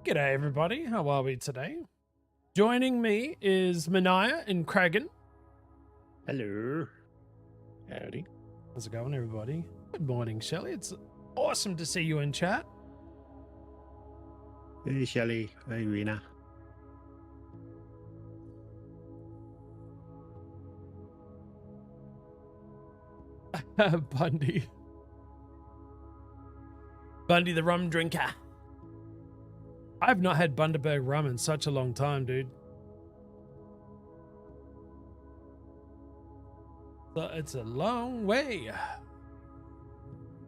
G'day everybody, how are we today? Joining me is Mania and Kragan. Hello. Howdy. How's it going, everybody? Good morning, Shelley. It's awesome to see you in chat. Hey, Shelly. Hey, Rena. Bundy. Bundy the rum drinker. I've not had Bundaberg rum in such a long time, dude. But it's a long way.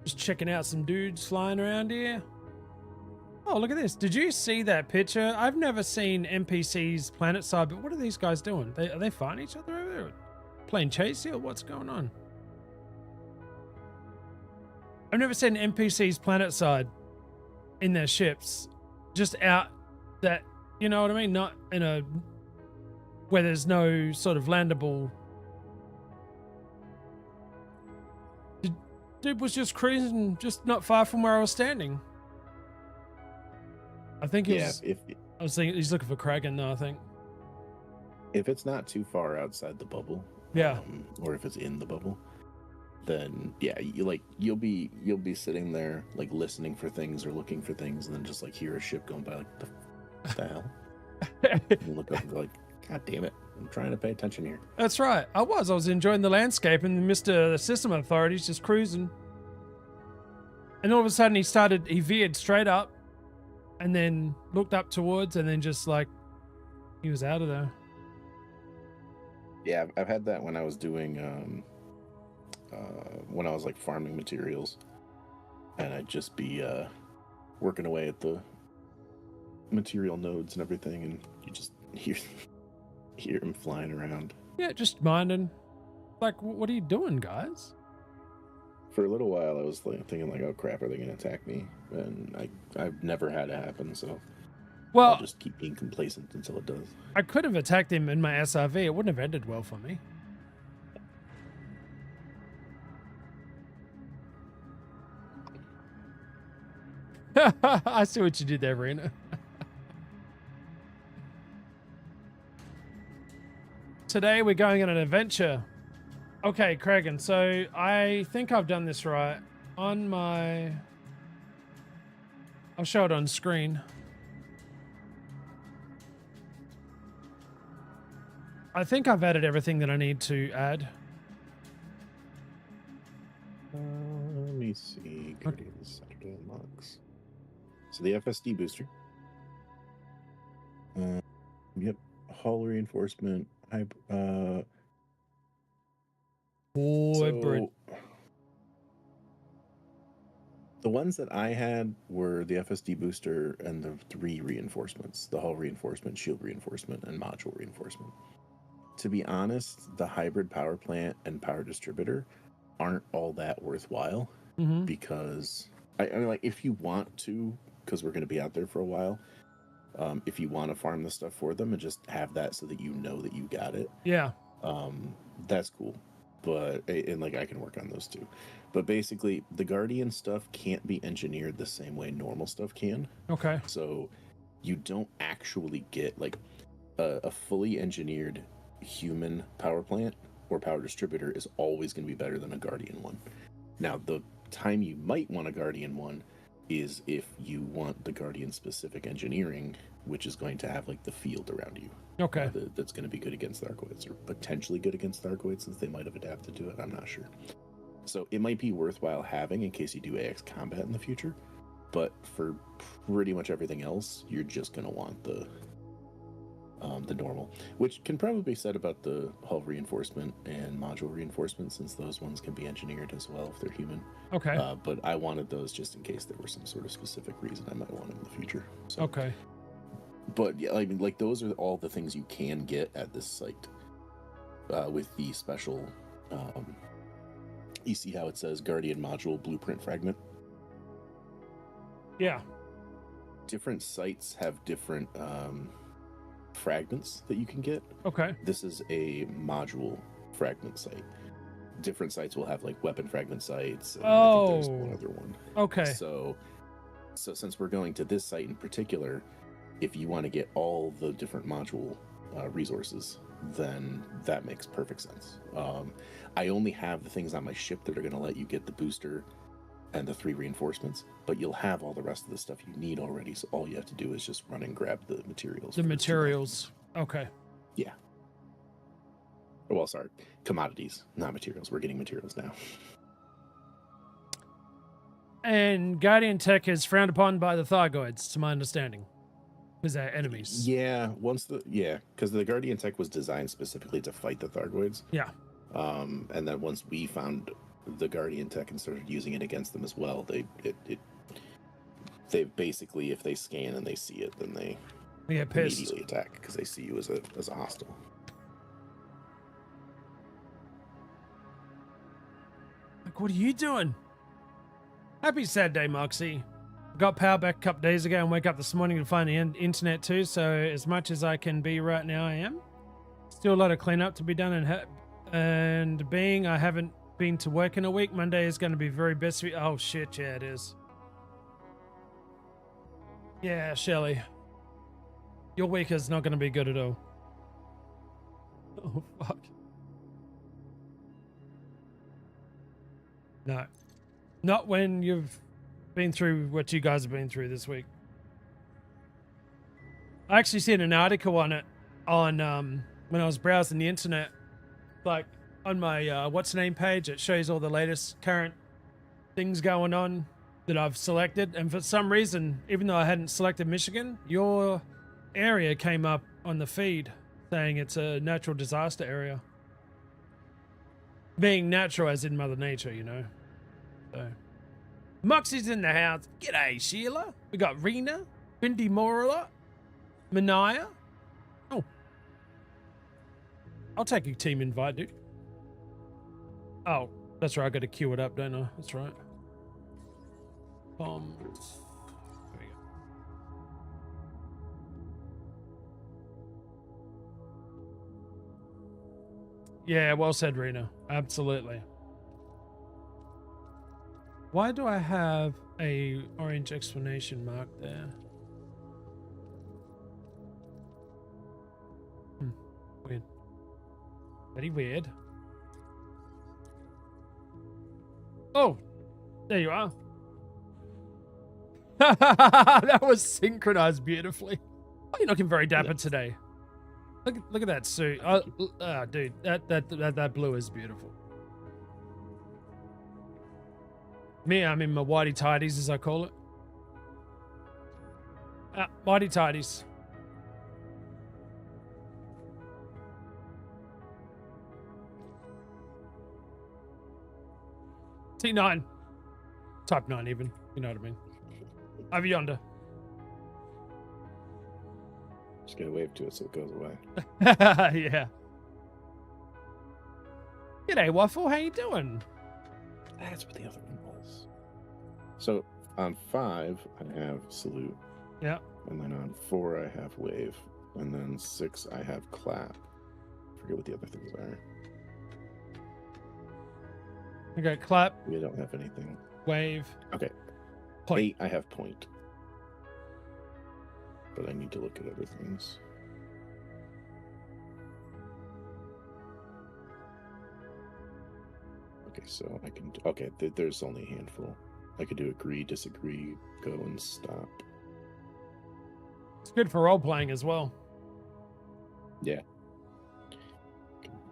Just checking out some dudes flying around here. Oh, look at this. Did you see that picture? I've never seen NPCs planet side, but what are these guys doing? Are they fighting each other over there? Playing chase here? What's going on? I've never seen NPCs planet side in their ships. Just out that, you know what I mean? Not in a, where there's no sort of landable. Dude was just cruising, just not far from where I was standing. I think he was, I was thinking he's looking for Kragan though, I think. If it's not too far outside the bubble, yeah, or if it's in the bubble, then yeah, you'll be sitting there like listening for things or looking for things, and then just like hear a ship going by, like what the hell? And look up and go like, God damn it, I'm trying to pay attention here. That's right. I was enjoying the landscape, and Mr. System Authority's just cruising. And all of a sudden he veered straight up and then looked up towards, and then just like he was out of there. Yeah, I've had that when I was doing when I was like farming materials, and I'd just be working away at the material nodes and everything, and you just hear him flying around. Yeah, just minding. Like, what are you doing, guys? For a little while, I was like thinking like, oh crap, are they going to attack me? And I've never had it happen, so I'll just keep being complacent until it does. I could have attacked him in my SRV. It wouldn't have ended well for me. I see what you did there, Rena. Today we're going on an adventure. Okay, Kragan, so I think I've done this right. On my... I'll show it on screen. I think I've added everything that I need to add. Let me see. Saturday unlocks. So the FSD booster. Yep. Hull reinforcement. Hybrid. The ones that I had were the FSD booster and the 3 reinforcements: the hull reinforcement, shield reinforcement, and module reinforcement. To be honest, the hybrid power plant and power distributor aren't all that worthwhile, because I mean, like, if you want to, because we're going to be out there for a while, if you want to farm the stuff for them and just have that so that you know that you got it, that's cool. But like, I can work on those too. But basically, the Guardian stuff can't be engineered the same way normal stuff can. Okay. So you don't actually get like a fully engineered human power plant or power distributor is always going to be better than a Guardian one. Now, the time you might want a Guardian one is if you want the Guardian specific engineering, which is going to have like the field around you. Okay. That's going to be good against Thargoids, or potentially good against Thargoids, since they might have adapted to it. I'm not sure. So it might be worthwhile having in case you do AX combat in the future. But for pretty much everything else, you're just going to want the normal, which can probably be said about the hull reinforcement and module reinforcement, since those ones can be engineered as well if they're human. Okay. But I wanted those just in case there was some sort of specific reason I might want them in the future. So, okay. But yeah, I mean, like, those are all the things you can get at this site with the special. You see how it says Guardian Module Blueprint Fragment? Yeah. Different sites have different fragments that you can get. Okay. This is a module fragment site. Different sites will have like weapon fragment sites. And I think there's one other one. Okay. So since we're going to this site in particular, if you want to get all the different module resources, then that makes perfect sense. I only have the things on my ship that are going to let you get the booster and the 3 reinforcements, but you'll have all the rest of the stuff you need already, so all you have to do is just run and grab the materials. The materials. Okay. Yeah. Well, sorry. Commodities, not materials. We're getting materials now. And Guardian Tech is frowned upon by the Thargoids, to my understanding. Because they're enemies. Yeah, because the Guardian Tech was designed specifically to fight the Thargoids. Yeah. And then once we found the Guardian Tech and started using it against them as well, they basically, if they scan and they see it, then they get pissed. Immediately attack because they see you as a hostile. Like, what are you doing? Happy Saturday, Moxie. Got power back a couple days ago and woke up this morning to find the internet too, so as much as I can be right now, I am. Still a lot of cleanup to be done, and being I haven't been to work in a week, Monday is going to be very best. Oh shit, yeah, it is. Yeah, Shelley. Your week is not going to be good at all. Oh, fuck. No. Not when you've been through what you guys have been through this week. I actually seen an article on it on when I was browsing the internet, like on my what's the name page. It shows all the latest current things going on that I've selected, and for some reason, even though I hadn't selected Michigan, your area came up on the feed saying it's a natural disaster area. Being natural as in Mother Nature, you know. So Moxie's in the house. G'day, Sheila. We got Rena, Bindi Morala, Manaya. Oh. I'll take a team invite, dude. Oh, that's right. I got to queue it up, don't I? That's right. There we go. Yeah, well said, Rena. Absolutely. Why do I have a orange explanation mark there? Weird. Very weird. Oh, there you are. That was synchronized beautifully. Oh, you're looking very dapper today. Look at that suit. Dude, that blue is beautiful. Me, I'm in my whitey tidies, as I call it. Whitey tidies. T9. Type 9 even. You know what I mean. Over yonder. Just gotta wave to it so it goes away. Yeah. G'day, Waffle. How you doing? That's what the other one was. So on 5, I have salute. Yeah. And then on 4, I have wave. And then 6, I have clap. Forget what the other things are. Okay, clap. We don't have anything. Wave. Okay. Point. 8, I have point. But I need to look at other things. Okay, so I can... Okay, there's only a handful. I could do agree, disagree, go, and stop. It's good for role-playing as well. Yeah.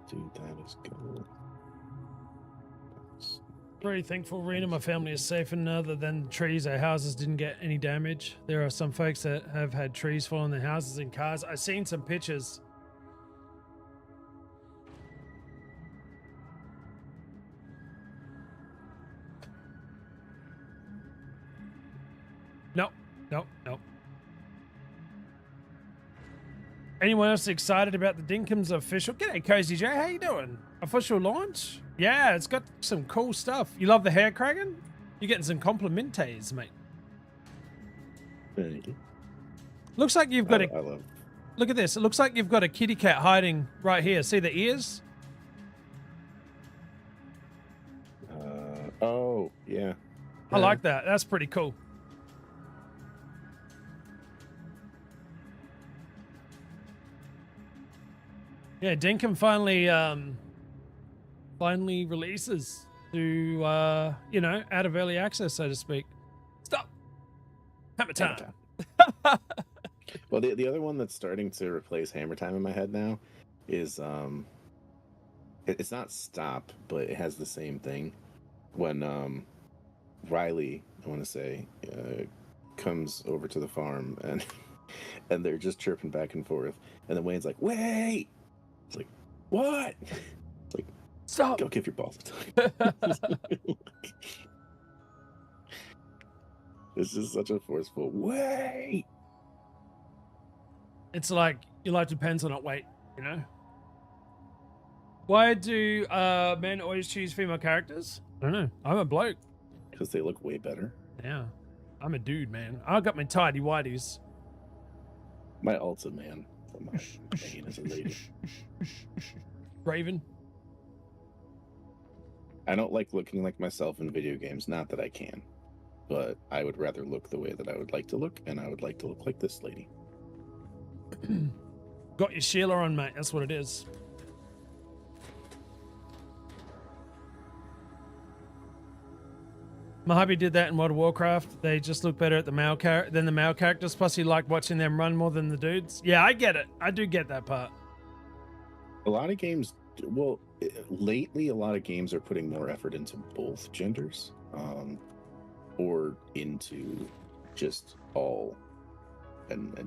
Do that as go. Very thankful, Rena. My family is safe, and other than trees, our houses didn't get any damage. There are some folks that have had trees fall on their houses and cars. I've seen some pictures. Nope. Anyone else excited about the Dinkum's official? G'day, Cozy J. How you doing? Official launch? Yeah, it's got some cool stuff. You love the hair, Kragan? You're getting some complimentes, mate. Thank you. Looks like you've got I love... Look at this. It looks like you've got a kitty cat hiding right here. See the ears? Oh, yeah. I like that. That's pretty cool. Yeah, Dinkum finally releases to out of early access, so to speak. Stop. Hammer time. Well, the other one that's starting to replace Hammer Time in my head now is it's not Stop, but it has the same thing. When Riley, I want to say, comes over to the farm and and they're just chirping back and forth, and then Wayne's like, "Wait!" It's like, "What?" It's like, "Stop! Go give your balls." It's just such a forceful "Wait!" It's like your life depends on it. Wait, you know. Why do men always choose female characters? I don't know. I'm a bloke. Because they look way better. Yeah, I'm a dude, man. I got my tidy whities. My alt's a man. But my main is a lady. Raven. I don't like looking like myself in video games. Not that I can, but I would rather look the way that I would like to look, and I would like to look like this lady. Got your Sheila on, mate. That's what it is. Mojave did that in World of Warcraft. They just look better at the male than the male characters. Plus, you like watching them run more than the dudes. Yeah, I get it. I do get that part. A lot of games, well, lately, a lot of games are putting more effort into both genders, or into just all, and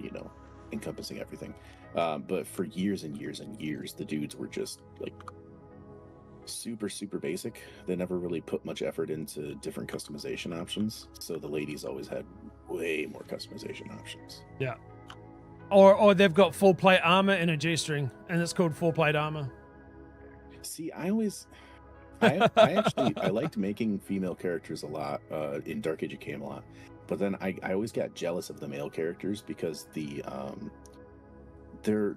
encompassing everything. But for years and years and years, the dudes were just like super basic. They never really put much effort into different customization options, so the ladies always had way more customization options. Yeah. Or they've got full plate armor and a G-string, and it's called full plate armor. See, I actually liked making female characters a lot in Dark Age of Camelot, but then I always got jealous of the male characters because there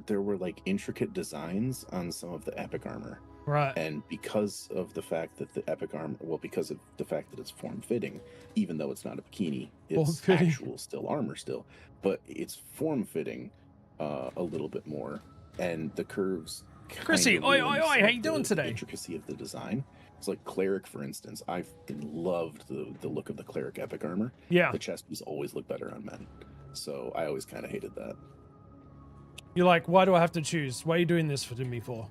were like intricate designs on some of the epic armor. Right. And because of the fact that the epic armor, because of the fact that it's form-fitting, even though it's not a bikini, it's actual still armor still, but it's form-fitting a little bit more, and the curves. Chrissy, oi, how you doing today? Intricacy of the design. It's like Cleric, for instance. I've loved the look of the Cleric epic armor. Yeah. The chest piece always look better on men, so I always kind of hated that. You're like, why do I have to choose? What are you doing this to me for?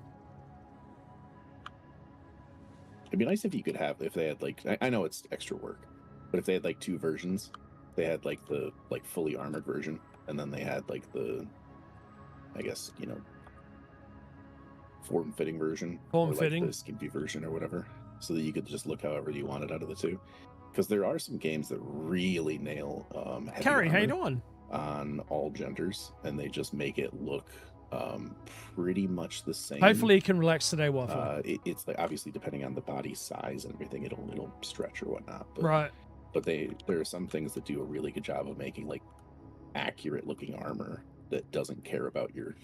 It'd be nice if you could have, if they had like, I know it's extra work, but if they had like two versions, they had like the fully armored version, and then they had like the, I guess, form-fitting version, form-fitting, like the skimpy version or whatever, so that you could just look however you wanted out of the two. Because there are some games that really nail Carrie, how you doing? On all genders, and they just make it look pretty much the same. Hopefully you can relax today, Waffle. It's like, obviously depending on the body size and everything, it'll stretch or whatnot, but, right. But there are some things that do a really good job of making like accurate looking armor that doesn't care about your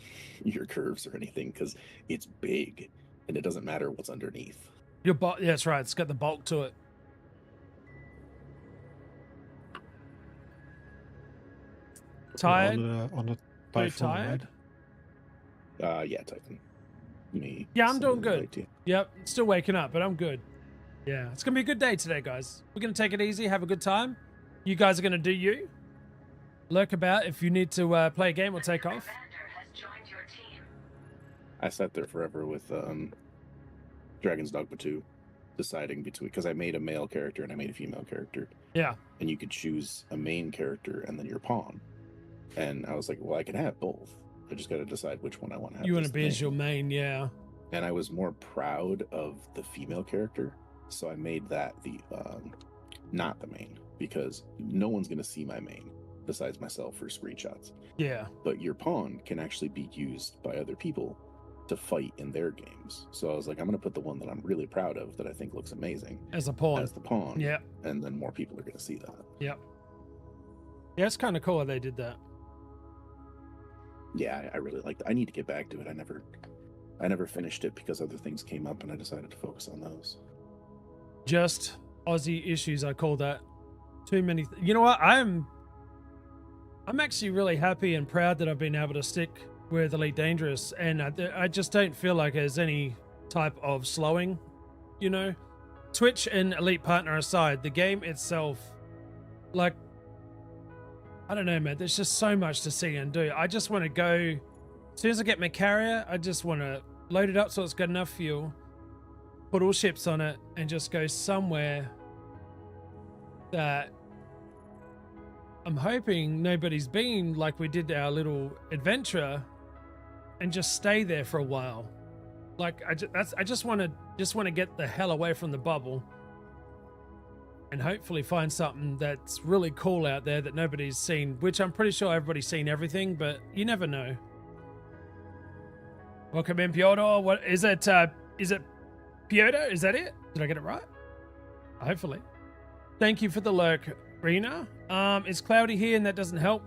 curves or anything, because it's big and it doesn't matter what's underneath. Yeah, that's right. It's got the bulk to it. Tired? On a Very tired? Yeah, Titan. Me. Yeah, I'm doing good. Yep, still waking up, but I'm good. Yeah, it's gonna be a good day today, guys. We're gonna take it easy, have a good time. You guys are gonna do you. Lurk about if you need to play a game or take off. I sat there forever with Dragon's Dogma 2, deciding between, because I made a male character and I made a female character. Yeah. And you could choose a main character and then your pawn. And I was like, well, I can have both. I just got to decide which one I want to have. You want to be as your main, yeah. And I was more proud of the female character, so I made that the not the main, because no one's going to see my main besides myself for screenshots. Yeah. But your pawn can actually be used by other people to fight in their games. So I was like, I'm going to put the one that I'm really proud of, that I think looks amazing, as a pawn. As the pawn. Yeah. And then more people are going to see that. Yep. Yeah, it's kind of cool how they did that. Yeah, I really liked it. I need to get back to it. I never finished it because other things came up and I decided to focus on those. Just Aussie issues, I call that. Too many. You know what? I'm actually really happy and proud that I've been able to stick with Elite Dangerous, and I just don't feel like there's any type of slowing, you know. Twitch and Elite Partner aside, the game itself, like, I don't know, man, there's just so much to see and do. I just want to go, as soon as I get my carrier, I just want to load it up so it's got enough fuel, put all ships on it, and just go somewhere that I'm hoping nobody's been, like we did our little adventure, and just stay there for a while. Like, I just want to get the hell away from the bubble, and hopefully find something that's really cool out there that nobody's seen, which I'm pretty sure everybody's seen everything, but you never know. Welcome in, Piotr. What is it? Is it Piotr? Is that it? Did I get it right? Hopefully. Thank you for the lurk, Rena. It's cloudy here and that doesn't help.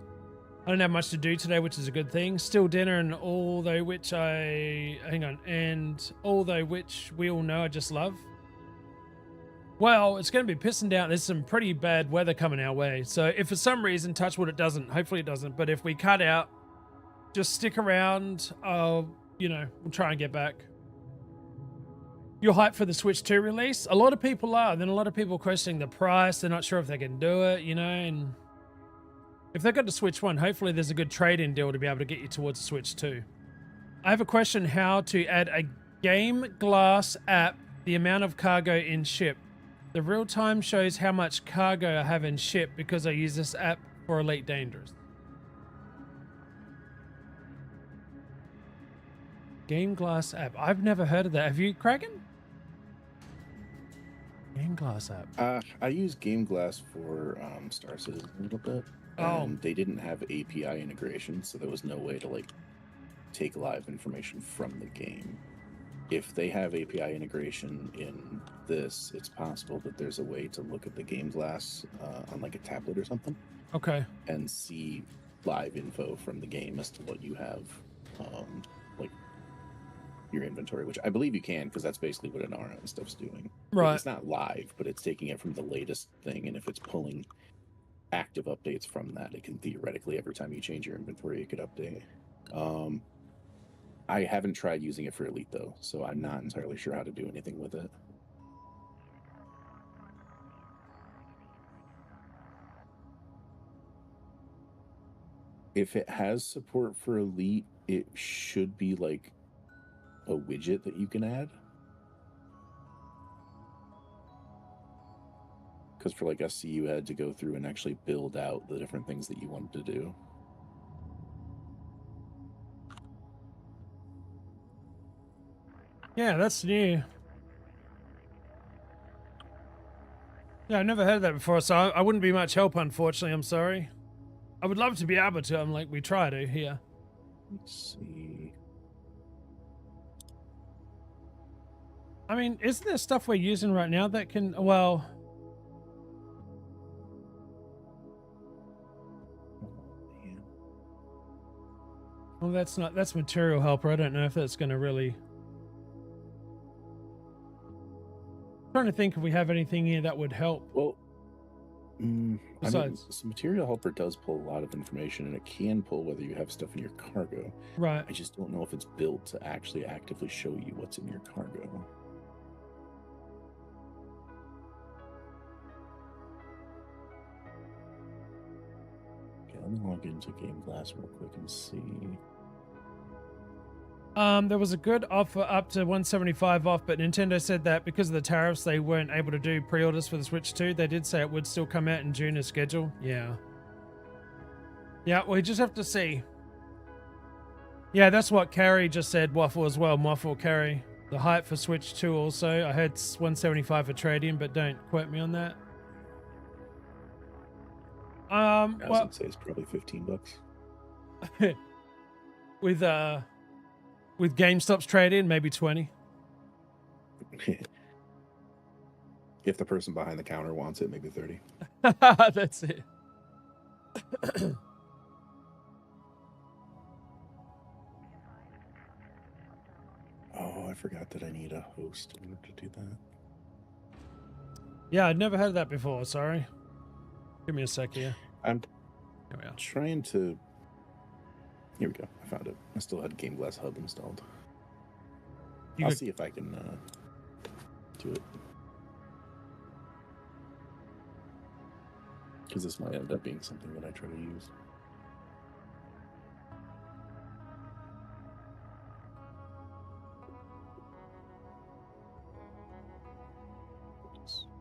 I don't have much to do today, which is a good thing. Still dinner, and although which we all know I just love. Well, it's going to be pissing down. There's some pretty bad weather coming our way. So if for some reason, touch wood, it doesn't, hopefully it doesn't. But if we cut out, just stick around. You know, we'll try and get back. You're hyped for the Switch 2 release? A lot of people are. Then a lot of people questioning the price. They're not sure if they can do it, you know, and if they've got the Switch 1, hopefully there's a good trade-in deal to be able to get you towards the Switch 2. I have a question how to add a Game Glass app, the amount of cargo in ship. The real time shows how much cargo I have in ship because I use this app for Elite Dangerous. Game Glass app. I've never heard of that. Have you, Kraken? Game Glass app. I use Game Glass for Star Citizen a little bit. And they didn't have API integration, so there was no way to like take live information from the game. If they have API integration in this, it's possible that there's a way to look at the Game Glass on like a tablet or something. Okay. And see live info from the game as to what you have, like your inventory, which I believe you can, because that's basically what Inara and stuff's doing. Right. Like, it's not live, but it's taking it from the latest thing, and if it's pulling active updates from that, it can theoretically, every time you change your inventory, it could update. I haven't tried using it for Elite though, so I'm not entirely sure how to do anything with it. If it has support for Elite, it should be like a widget that you can add. Because for like SC, you had to go through and actually build out the different things that you wanted to do. Yeah, that's new. Yeah, I've never heard of that before, so I wouldn't be much help, unfortunately. I'm sorry. I would love to be able to. I'm like, we try to here. Let's see. I mean, isn't there stuff we're using right now that can, well... Well, that's Material Helper. I don't know if that's going to really... I'm trying to think if we have anything here that would help. Well, besides, I mean, so Material Helper does pull a lot of information, and it can pull whether you have stuff in your cargo. Right. I just don't know if it's built to actually actively show you what's in your cargo. Okay, let me log into Game Glass real quick and see. There was a good offer up to $175 off, but Nintendo said that because of the tariffs, they weren't able to do pre-orders for the Switch 2. They did say it would still come out in June as scheduled. Yeah. Yeah, we just have to see. Yeah, that's what Carrie just said, Waffle as well. Waffle Carrie. The hype for Switch 2 also. I heard it's $175 for trade-in, but don't quote me on that. I was gonna say it's probably $15. With GameStop's trade-in, maybe 20. If the person behind the counter wants it, maybe 30. That's it. Oh, I forgot that I need a host in order to do that. Yeah, I'd never heard of that before. Sorry. Give me a sec here. I'm Here we are. trying to Here we go. I found it. I still had Game Glass Hub installed. You I'll could- see if I can do it. Because this might end up being something that I try to use.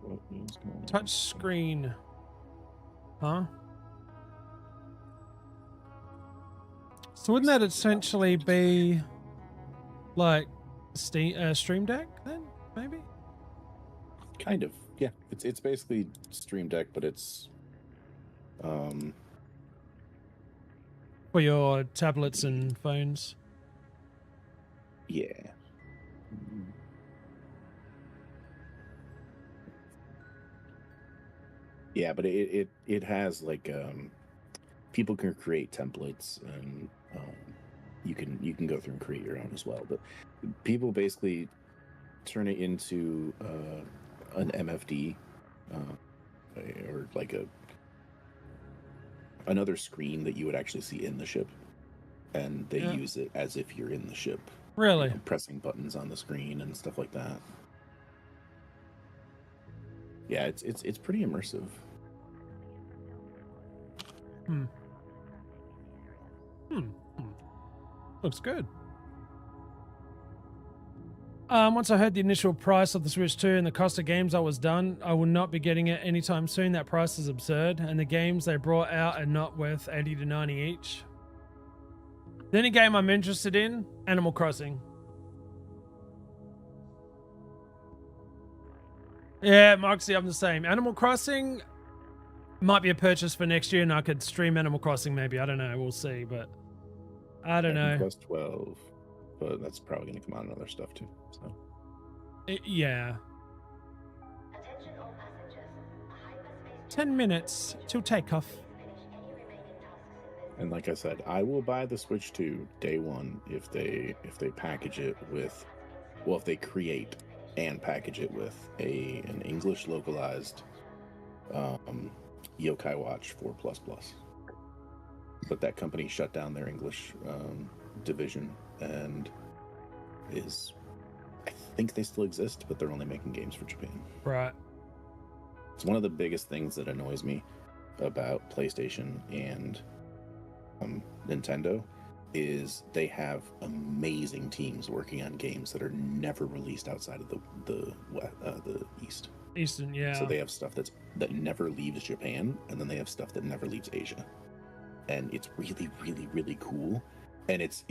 What is going on? Touch screen. Huh? So wouldn't that essentially be like Stream Deck then? Maybe? Kind of, yeah. It's basically Stream Deck, but it's For your tablets and phones. yeah. Yeah, but it has like people can create templates and you can go through and create your own as well. But people basically turn it into an MFD or like another screen that you would actually see in the ship, and they use it as if you're in the ship. Really? You know, pressing buttons on the screen and stuff like that. Yeah, it's pretty immersive. Looks good. Once I heard the initial price of the Switch 2 and the cost of games, I was done. I will not be getting it anytime soon. That price is absurd, and the games they brought out are not worth 80 to 90 each. The only game I'm interested in, Animal Crossing. Yeah, Moxie, I'm the same. Animal Crossing might be a purchase for next year, and I could stream Animal Crossing maybe. I don't know. We'll see, but I don't know. Quest 12, but that's probably going to come out in other stuff too. So Yeah. 10 minutes till takeoff. And like I said, I will buy the Switch 2 day one if they package it with, well, if they create and package it with an English localized Yokai Watch 4++. But that company shut down their English division and I think they still exist, but they're only making games for Japan. Right. It's one of the biggest things that annoys me about PlayStation and Nintendo is they have amazing teams working on games that are never released outside of the East. Eastern, yeah. So they have stuff that never leaves Japan, and then they have stuff that never leaves Asia. And it's really, really, really cool. And it's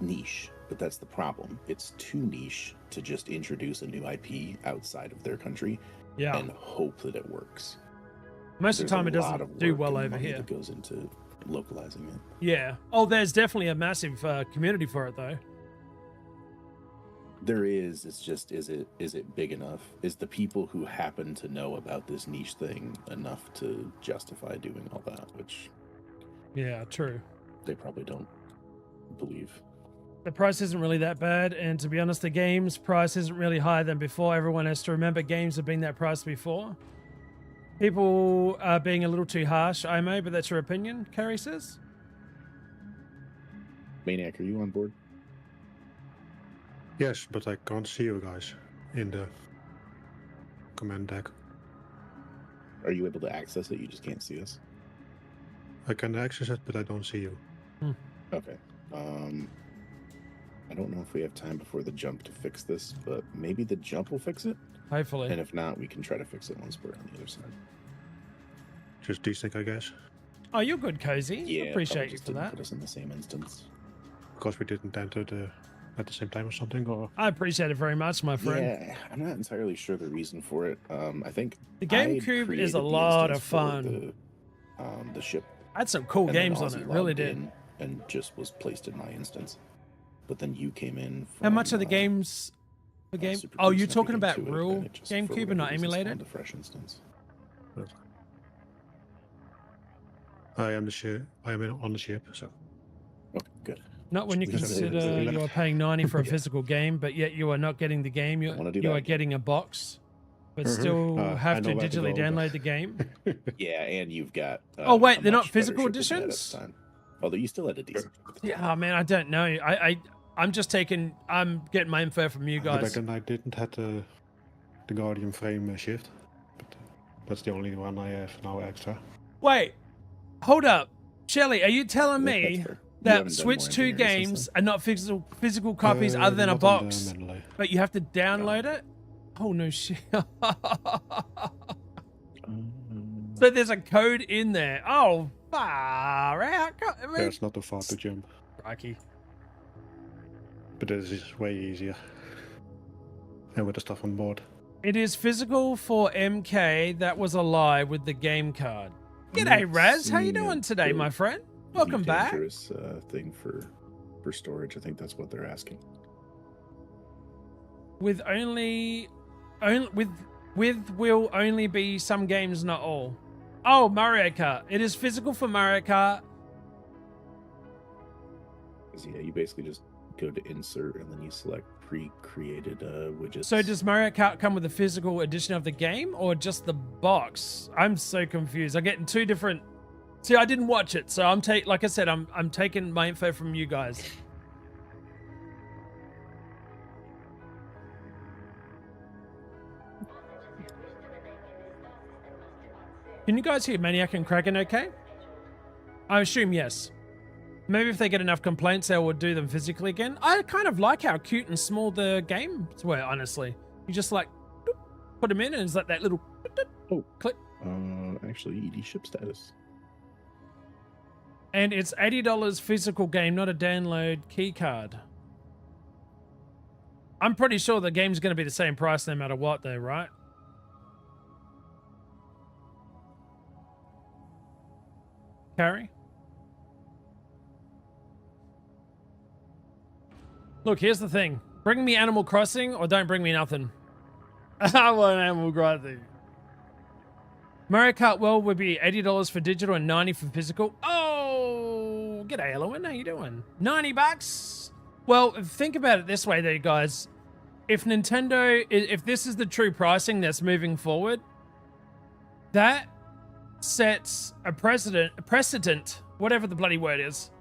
niche, but that's the problem. It's too niche to just introduce a new IP outside of their country and hope that it works. Most of the time, it There's a lot doesn't of do work well and over money here. that goes into localizing it. Yeah. Oh, there's definitely a massive community for it, though. There is. It's just, is it big enough? Is the people who happen to know about this niche thing enough to justify doing all that? Which, yeah, true. They probably don't believe. The price isn't really that bad, and to be honest, the game's price isn't really higher than before. Everyone has to remember games have been that price before. People are being a little too harsh, I may, but that's your opinion, Carrie says. Maniac, are you on board? Yes, but I can't see you guys in the command deck. Are you able to access it? You just can't see us? I can access it, but I don't see you. Okay. I don't know if we have time before the jump to fix this, but maybe the jump will fix it. Hopefully. And if not, we can try to fix it once we're on the other side. Just desync, I guess. Oh, you're good, Cozy. Yeah, Appreciate you just for didn't that. put us in the same instance. Because we didn't enter at the same time or something, or... I appreciate it very much, my friend. Yeah, I'm not entirely sure the reason for it. I think The GameCube is a lot of fun. The ship. I had some cool and then games on Aussie it, really logged did. in and just was placed in my instance. But then you came in. How much from, of the games? The game? Super Oh, Boost you're and talking everything about to it, real and it just, for GameCube and whatever not reason, emulated? spawned a fresh instance. I am on the ship, so... Okay, good. Not when you We can say consider that. you are paying 90 for a Yeah. physical game, but yet you are not getting the game. wanna do You that. are getting a box, but Mhm. still I have to know where to digitally go, but- download the game. Yeah, and you've got. Oh, wait, a they're not much better physical ship than you had at the editions? time. Although you still had a decent. Yeah, man, I don't know. I'm getting my info from you Back guys. then I didn't have the Guardian frame shift, but that's the only one I have now extra. Wait, hold up. Shelly, are you telling me You that haven't done Switch more 2 engineering since games are not physical copies other than a Not on the box, manually. but you have to download it? Oh, no shit. So there's a code in there. Oh, far out. I mean, Yeah, it's not too far to jump, crikey. but this is way easier. And with the stuff on board. It is physical for MK. That was a lie with the game card. G'day, Raz. How you doing today, my friend? Welcome back. Dangerous thing for storage. I think that's what they're asking. With will only be some games, not all. Oh, Mario Kart. It is physical for Mario Kart. Yeah, you basically just go to insert and then you select pre-created widgets. So does Mario Kart come with a physical edition of the game or just the box? I'm so confused. I'm getting two different. See, I didn't watch it, so like I said, I'm taking my info from you guys. Can you guys hear Maniac and Kraken okay? I assume yes. Maybe if they get enough complaints, they will do them physically again. I kind of like how cute and small the games were, honestly. You just like, doop, put them in and it's like that little click. Actually, ED ship status. And it's $80 physical game, not a download key card. I'm pretty sure the game's going to be the same price no matter what though, right? Carrie? Look, here's the thing. Bring me Animal Crossing or don't bring me nothing. I want Animal Crossing. Mario Kart World would be $80 for digital and $90 for physical. Oh, g'day, Elowen. How you doing? $90? Well, think about it this way, though, guys. If Nintendo, if this is the true pricing that's moving forward, that sets a precedent, whatever the bloody word is,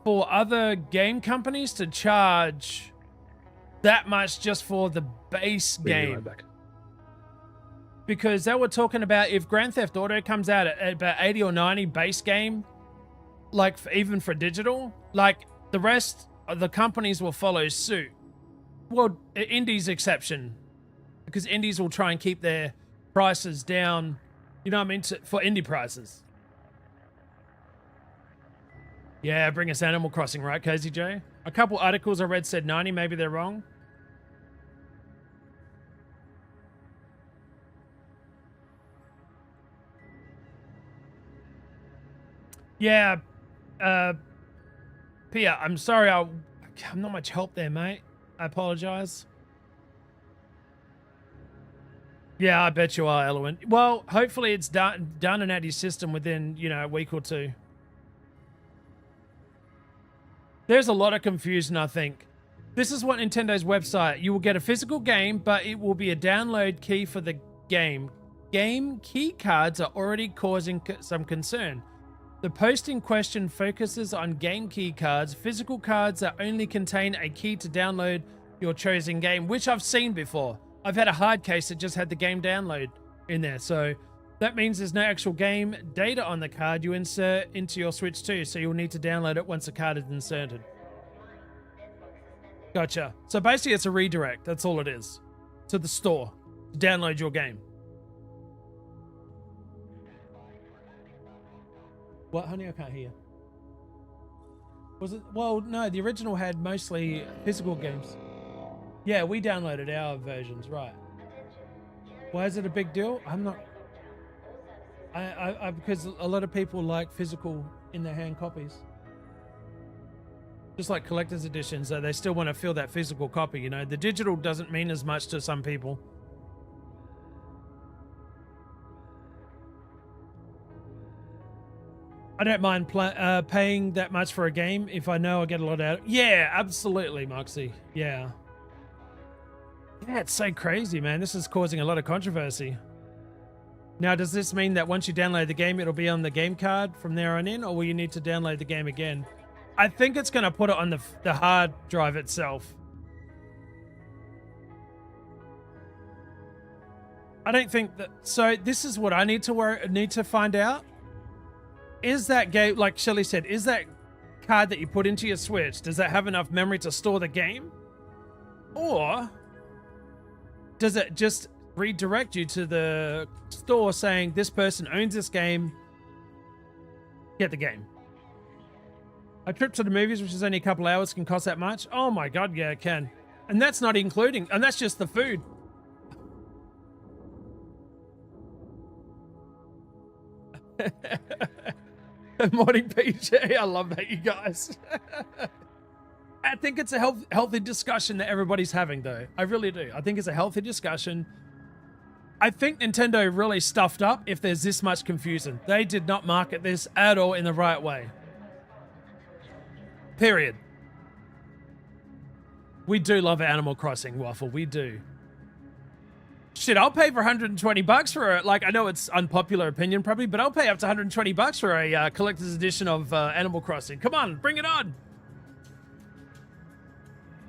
for other game companies to charge that much just for the base game. Right back. Because they were talking about if Grand Theft Auto comes out at about 80 or 90 base game, like even for digital, like the rest of the companies will follow suit. Well, Indies exception, because Indies will try and keep their prices down, you know what I mean, for indie prices. Yeah, bring us Animal Crossing, right, Cozy Joe? A couple articles I read said 90, maybe they're wrong. Yeah, Pia, I'm sorry, I'm not much help there, mate. I apologize. Yeah, I bet you are, Elowen. Well, hopefully it's done and out of your system within, you know, a week or two. There's a lot of confusion, I think. This is what Nintendo's website. You will get a physical game, but it will be a download key for the game. Game key cards are already causing some concern. The post in question focuses on game key cards, physical cards that only contain a key to download your chosen game, which I've seen before. I've had a hard case that just had the game download in there. So that means there's no actual game data on the card you insert into your Switch 2. So you'll need to download it once the card is inserted. Gotcha. So basically it's a redirect. That's all it is. To the store to download your game. What, honey? I can't hear. Was it? Well, no, the original had mostly physical games. Yeah, we downloaded our versions, right. Why is it a big deal? I'm not... because a lot of people like physical in their hand copies. Just like collector's editions, so they still want to feel that physical copy, you know. The digital doesn't mean as much to some people. I don't mind paying that much for a game if I know I get a lot out of it. Yeah, absolutely, Moxie. Yeah. Yeah, it's so crazy, man. This is causing a lot of controversy. Now, does this mean that once you download the game, it'll be on the game card from there on in, or will you need to download the game again? I think it's going to put it on the hard drive itself. I don't think that... So this is what I need to find out. Is that game, like Shelly said, is that card that you put into your Switch, does that have enough memory to store the game? Or does it just redirect you to the store saying this person owns this game, get the game? A trip to the movies, which is only a couple hours, can cost that much? Oh my god, yeah, it can. And that's not including, and that's just the food. Good morning, PJ. I love that, you guys. I think it's a healthy discussion that everybody's having, though. I really do. I think it's a healthy discussion. I think Nintendo really stuffed up if there's this much confusion. They did not market this at all in the right way. Period. We do love Animal Crossing, Waffle. We do. Shit, I'll pay for 120 bucks for it. Like, I know it's unpopular opinion probably, but I'll pay up to 120 bucks for a collector's edition of Animal Crossing. Come on, bring it on.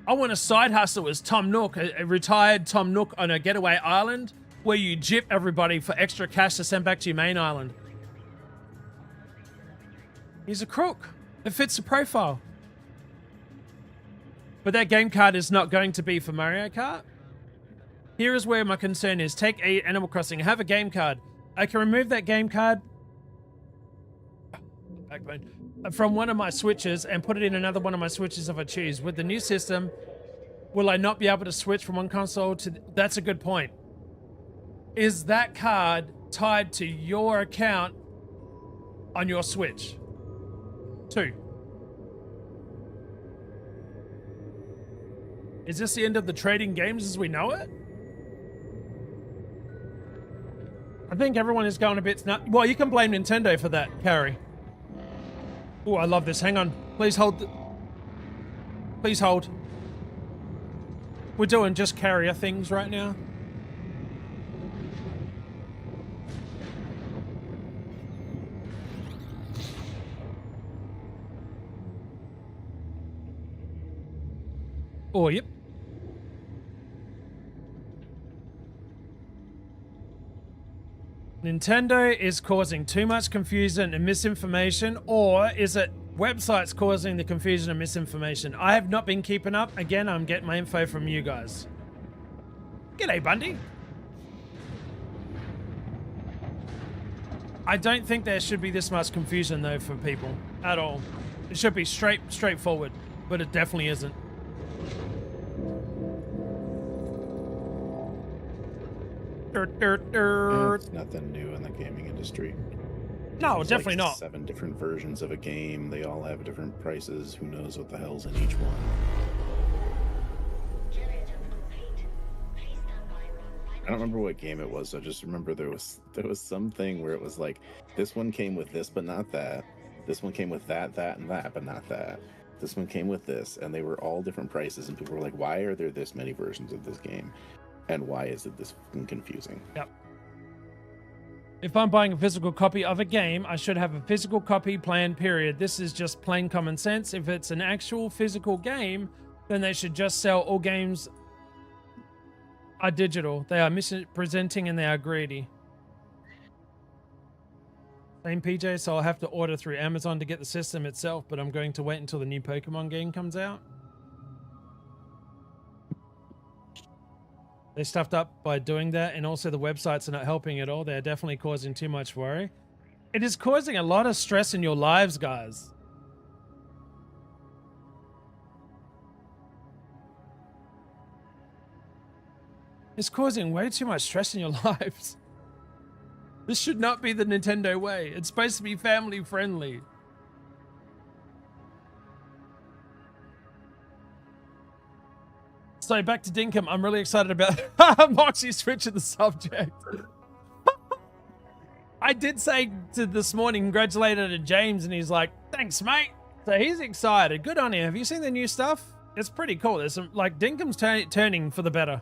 I want a side hustle as Tom Nook, a retired Tom Nook on a getaway island where you jip everybody for extra cash to send back to your main island. He's a crook. It fits the profile. But that game card is not going to be for Mario Kart. Here is where my concern is. Take Animal Crossing, have a game card. I can remove that game card from one of my switches and put it in another one of my switches if I choose. With the new system, will I not be able to switch from one console to... That's a good point. Is that card tied to your account on your Switch? 2. Is this the end of the trading games as we know it? I think everyone is going a bit nuts. Well, you can blame Nintendo for that, Carrie. Oh, I love this. Hang on. Please hold. Please hold. We're doing just carrier things right now. Oh, yep. Nintendo is causing too much confusion and misinformation, or is it websites causing the confusion and misinformation? I have not been keeping up. Again, I'm getting my info from you guys. G'day, Bundy. I don't think there should be this much confusion, though, for people at all. It should be straightforward, but it definitely isn't. It's nothing new in the gaming industry. No, There's definitely like not. 7 different versions of a game. They all have different prices. Who knows what the hell's in each one? I don't remember what game it was. I just remember there was something where it was like, this one came with this but not that. This one came with that, and that, but not that. This one came with this, and they were all different prices. And people were like, why are there this many versions of this game? And why is it this fucking confusing? Yep. If I'm buying a physical copy of a game, I should have a physical copy planned, period. This is just plain common sense. If it's an actual physical game, then they should just sell all games are digital. They are misrepresenting and they are greedy. Same PJ, so I'll have to order through Amazon to get the system itself, but I'm going to wait until the new Pokemon game comes out. They stuffed up by doing that, and also the websites are not helping at all. They're definitely causing too much worry. It is causing a lot of stress in your lives, guys. It's causing way too much stress in your lives. This should not be the Nintendo way. It's supposed to be family friendly. So back to Dinkum, I'm really excited about Moxie switching the subject. I did say this morning, congratulated to James, and he's like, thanks, mate. So he's excited. Good on him. Have you seen the new stuff? It's pretty cool. There's some, like, Dinkum's turning for the better.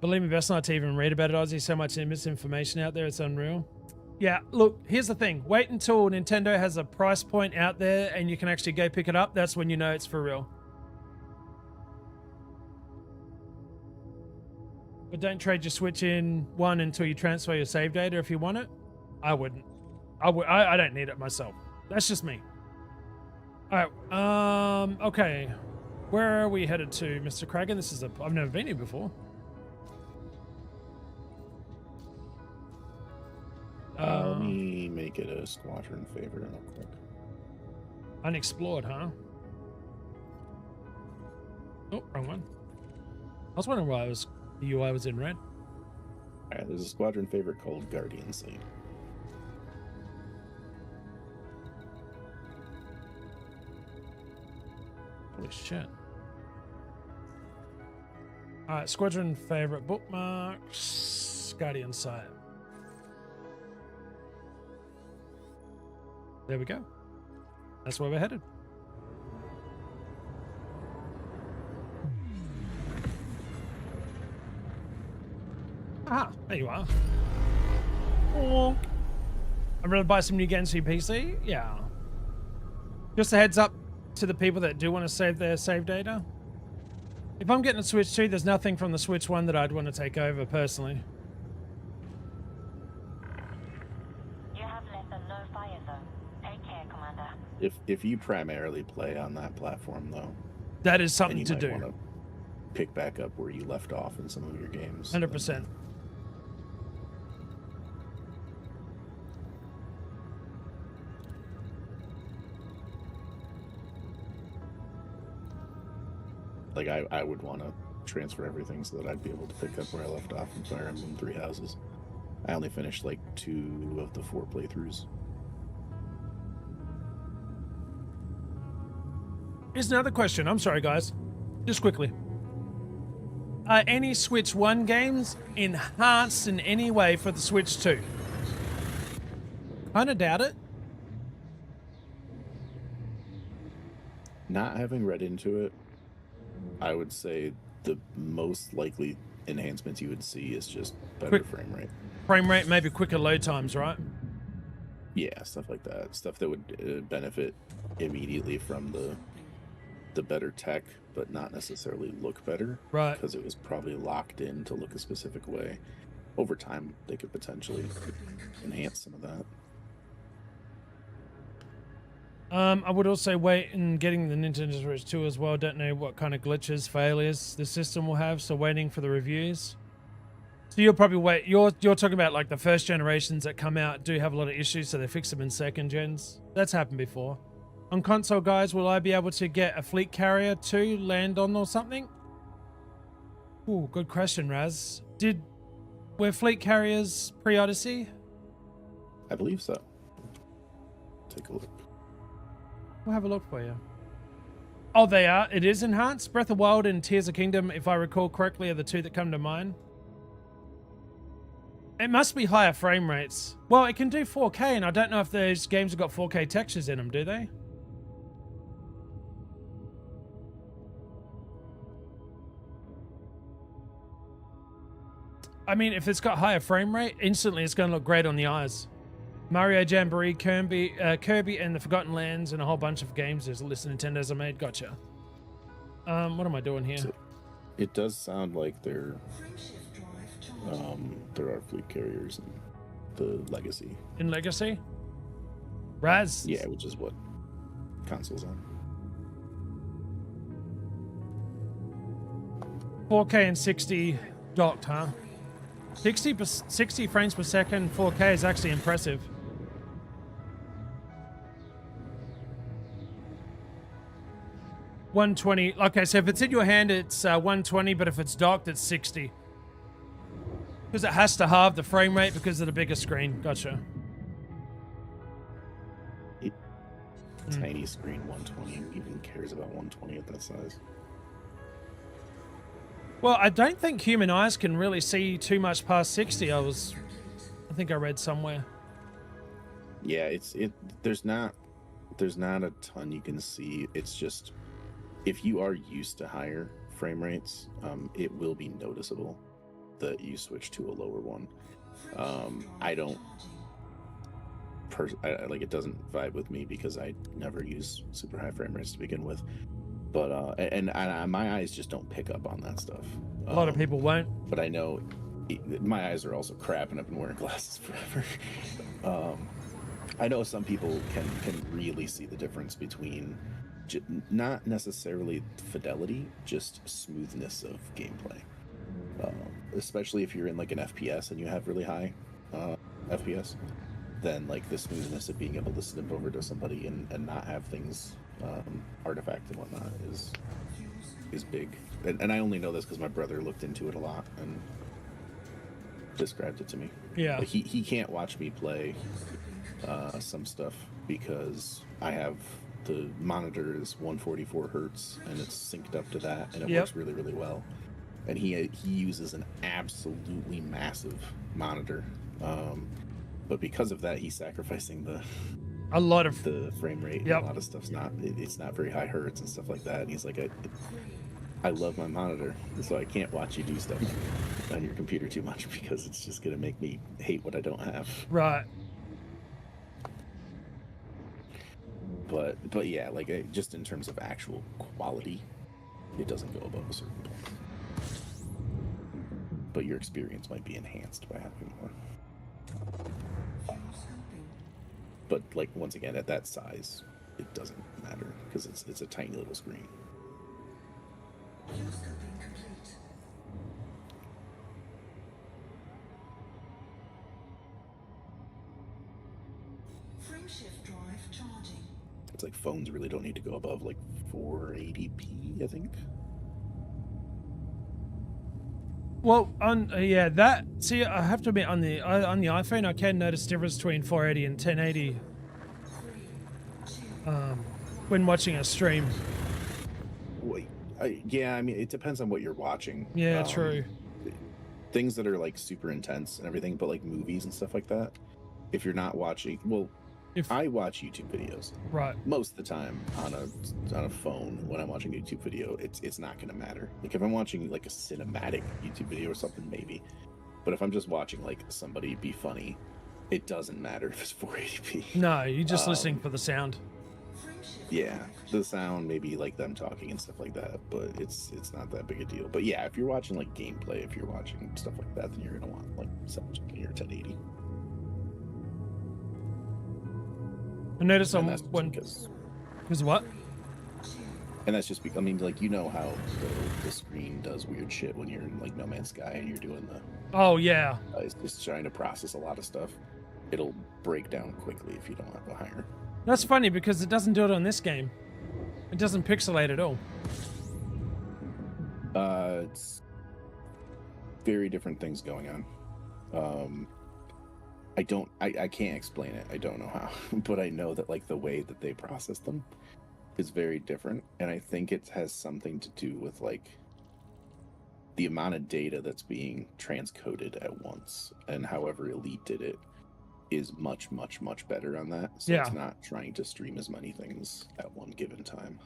Believe me, best not to even read about it, Ozzy. So much misinformation out there, it's unreal. Yeah, look, here's the thing. Wait until Nintendo has a price point out there and you can actually go pick it up. That's when you know it's for real. But don't trade your Switch in one until you transfer your save data if you want it. I wouldn't. I don't need it myself. That's just me. All right. Okay. Where are we headed to, Mr. Kragan? This is I've never been here before. Let me make it a squadron favorite real quick. Unexplored, huh? Oh, wrong one. I was wondering why the UI was in red. All right, there's a squadron favorite called Guardian Sleep. Holy shit. Alright, squadron favorite bookmarks. Guardian site. There we go. That's where we're headed. Ah, there you are. Oh. I'm ready to buy some new games for your PC? Yeah. Just a heads up to the people that do want to save their save data. If I'm getting a Switch 2, there's nothing from the Switch 1 that I'd want to take over personally. You have less than no fire zone. Take care, Commander. If you primarily play on that platform, though, That is then something you to might do. want to pick back up where you left off in some of your games. 100%. Like, I would want to transfer everything so that I'd be able to pick up where I left off in Fire Emblem Three Houses. I only finished like 2 of the 4 playthroughs. Here's another question. I'm sorry, guys. Just quickly. Are any Switch 1 games enhanced in any way for the Switch 2? Kinda doubt it. Not having read into it, I would say the most likely enhancements you would see is just better frame rate. Frame rate, maybe quicker load times, right? Yeah, stuff like that. Stuff that would benefit immediately from the better tech, but not necessarily look better. Right. Because it was probably locked in to look a specific way. Over time, they could potentially enhance some of that. I would also wait in getting the Nintendo Switch 2 as well. Don't know what kind of glitches, failures the system will have, so waiting for the reviews. So you'll probably wait. You're talking about like the first generations that come out do have a lot of issues, so they fix them in second gens. That's happened before. On console, guys, will I be able to get a fleet carrier to land on or something? Ooh, good question, Raz. Were fleet carriers pre-Odyssey? I believe so. Take a look. We'll have a look for you. Oh, they are. It is enhanced. Breath of Wild and Tears of Kingdom, if I recall correctly, are the two that come to mind. It must be higher frame rates. Well, it can do 4K, and I don't know if those games have got 4K textures in them, do they? I mean, if it's got higher frame rate, instantly it's going to look great on the eyes. Mario Jamboree, Kirby, and the Forgotten Lands, and a whole bunch of games. There's a list of Nintendo's I made. Gotcha. What am I doing here? So it does sound like there are fleet carriers in the Legacy. In Legacy? Raz? Yeah, which is what console's on. 4K and 60 docked, huh? 60 frames per second, 4K is actually impressive. $120. Okay, so if it's in your hand, it's 120, but if it's docked, it's 60. Because it has to halve the frame rate because of the bigger screen. Gotcha. Tiny screen 120. Who even cares about 120 at that size? Well, I don't think human eyes can really see too much past 60. I think I read somewhere. Yeah, there's not a ton you can see. It's just if you are used to higher frame rates, it will be noticeable. that you switch to a lower one. I don't like it doesn't vibe with me because I never use super high frame rates to begin with. But and my eyes just don't pick up on that stuff. A lot of people won't. But I know my eyes are also crap, and I've been wearing glasses forever. I know some people can really see the difference between not necessarily fidelity, just smoothness of gameplay. Especially if you're in like an FPS and you have really high FPS, then like the smoothness of being able to snip over to somebody and not have things artifact and whatnot is big. And I only know this because my brother looked into it a lot and described it to me. Yeah. Like he can't watch me play some stuff because I have the monitor is 144 hertz and it's synced up to that, and it works really, really well. And he uses an absolutely massive monitor, but because of that, he's sacrificing the frame rate. Yep. A lot of stuff's it's not very high hertz and stuff like that. And he's like, I love my monitor, so I can't watch you do stuff on your computer too much because it's just gonna make me hate what I don't have. Right. But yeah, like just in terms of actual quality, it doesn't go above a certain point. But your experience might be enhanced by having more. But like once again, at that size, it doesn't matter because it's a tiny little screen. Frameshift drive charging. It's like phones really don't need to go above like 480p, I think. Well, on that. See, I have to admit, on the iPhone, I can notice the difference between 480 and 1080 when watching a stream. Wait, yeah, I mean, it depends on what you're watching. Yeah, true. Things that are like super intense and everything, but like movies and stuff like that. If you're not watching, I watch YouTube videos. Right. Most of the time on a phone when I'm watching a YouTube video, it's not going to matter. Like if I'm watching like a cinematic YouTube video or something, maybe. But if I'm just watching like somebody be funny, it doesn't matter if it's 480p. No, you're just listening for the sound. Yeah, the sound, maybe like them talking and stuff like that, but it's not that big a deal. But yeah, if you're watching like gameplay, if you're watching stuff like that, then you're gonna want like 720 or 1080. I noticed on Because what? And that's just because, I mean, like, you know how the screen does weird shit when you're in like No Man's Sky and you're doing Oh yeah. It's just trying to process a lot of stuff. It'll break down quickly if you don't have a higher. That's funny because it doesn't do it on this game. It doesn't pixelate at all. It's very different things going on. I can't explain it. I don't know how, but I know that like the way that they process them is very different, and I think it has something to do with like the amount of data that's being transcoded at once, and however Elite did it is much, much, much better on that. So it's not trying to stream as many things at one given time.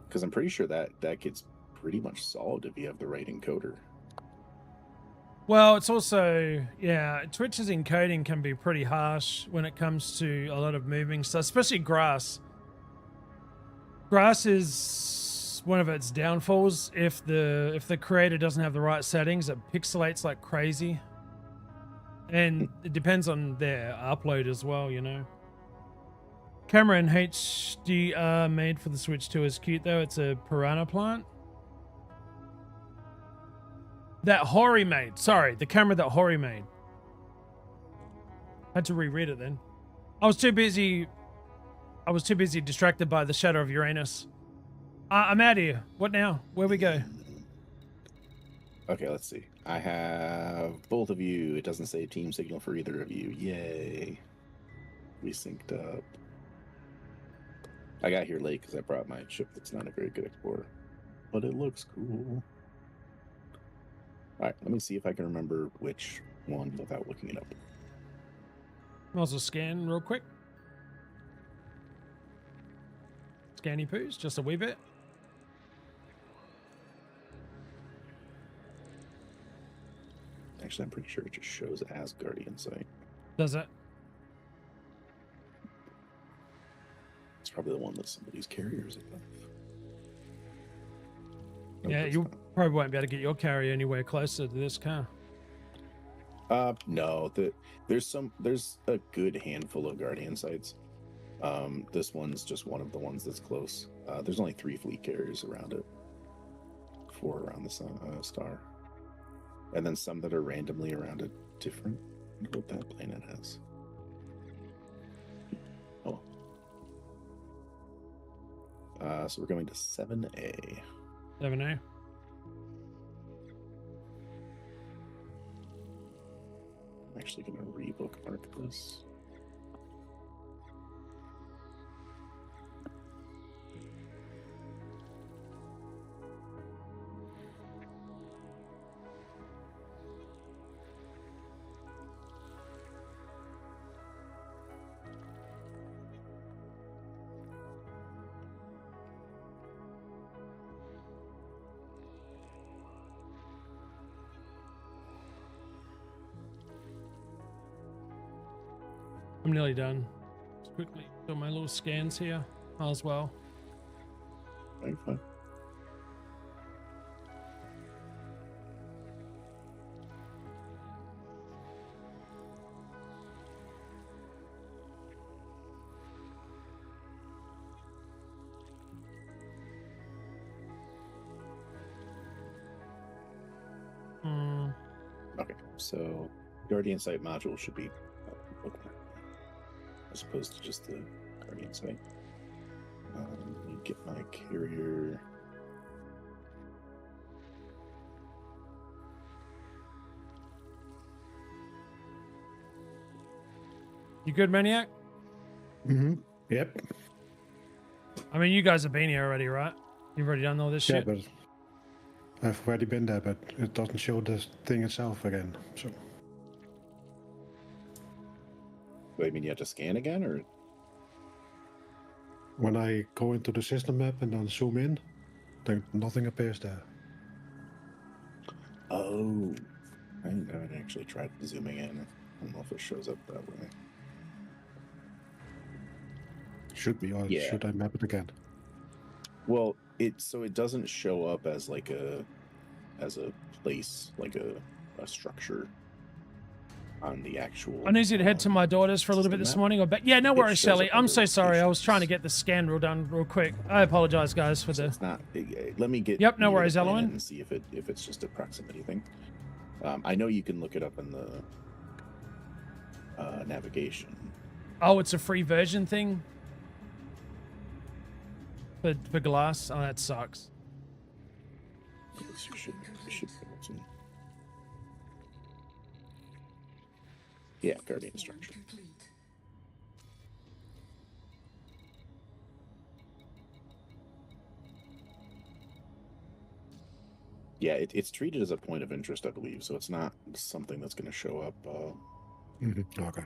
Because I'm pretty sure that gets pretty much solved if you have the right encoder. Well, it's also, Twitch's encoding can be pretty harsh when it comes to a lot of moving stuff, especially grass. Grass is one of its downfalls. If the creator doesn't have the right settings, it pixelates like crazy. And it depends on their upload as well, you know. Camera in HDR made for the Switch 2 is cute though. It's a piranha plant. That Hori made. Sorry, the camera that Hori made. Had to reread it then. I was too busy distracted by the shadow of Uranus. I'm out of here. What now? Where we go? Okay, let's see. I have both of you. It doesn't say team signal for either of you. Yay. We synced up. I got here late because I brought my ship that's not a very good explorer. But it looks cool. Alright, let me see if I can remember which one without looking it up. Might as well scan real quick. Scanny poos, just a wee bit. Actually, I'm pretty sure it just shows as Guardian Sight. Does it? It's probably the one that somebody's carriers above. Nope, Yeah, it's you not. probably won't be able to get your carrier anywhere closer to this car. No. There's a good handful of Guardian sites. This one's just one of the ones that's close. There's only 3 fleet carriers around it. 4 around the sun, star. And then some that are randomly around a different. I wonder what that planet has. Oh. So we're going to 7A. Never know. I'm actually going to rebookmark this. I'm nearly done. Just quickly do my little scans here as well. Fine. Okay, so Guardian Sight module should be bookmarked as opposed to just the Guardian Sight. Let me get my carrier. You good, Maniac? Mm-hmm. Yep. I mean, you guys have been here already, right? You've already done all this Yeah, shit? but I've already been there, but it doesn't show the thing itself again. So Wait, I mean you have to scan again, or when I go into the system map and then zoom in, then nothing appears there. oh, I haven't actually tried zooming in. I don't know if it shows up that way. Should be, or Yeah. should I map it again? Well, it doesn't show up as like a place, like a structure on the actual. I need you to head to my daughter's for a little bit this morning. Or back. Yeah, no It worries, shows Shelly. up I'm under so sorry. I was trying to locations. get the scan done real quick. I apologize, guys, for So the. it's not. Let me get. Yep, no you to worries, the planet Elowen. And see if it's just a proximity thing. I know you can look it up in the navigation. Oh, it's a free version thing for glass. Oh, that sucks. You should be able to. Yeah, Guardian structure. Complete. Yeah, it's treated as a point of interest, I believe. So it's not something that's going to show up. Okay.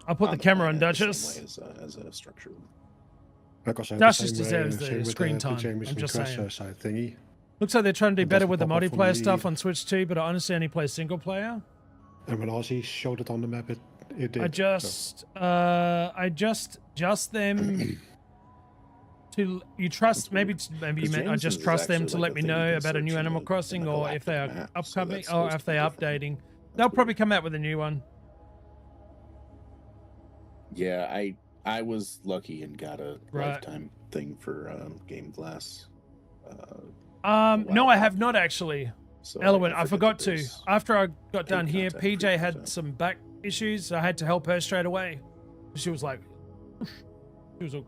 I'll put the the camera on planet the Duchess. same way as a structure. Because I have That's the just same, deserves the same with screen the time, Jameson I'm just Crash saying. side thingy. Looks like they're trying to do It better doesn't with the pop up for multiplayer me stuff either. on Switch too, but I honestly only play single player. And when Aussie showed it on the map, it did. I just them to you trust maybe you meant I just Jameson's trust is them actually to like let a me thing you know can about a search new in Animal the Crossing or if they are galactic map, so upcoming that's or supposed if to be they're different. updating. That's They'll probably weird. come out with a new one. Yeah, I was lucky and got a Right. lifetime thing for Game Glass. No, I have not actually. So Elowen, I forgot that to. there's After I got done paid here, content, PJ free had content. some back issues. So I had to help her straight away. She was like, she was all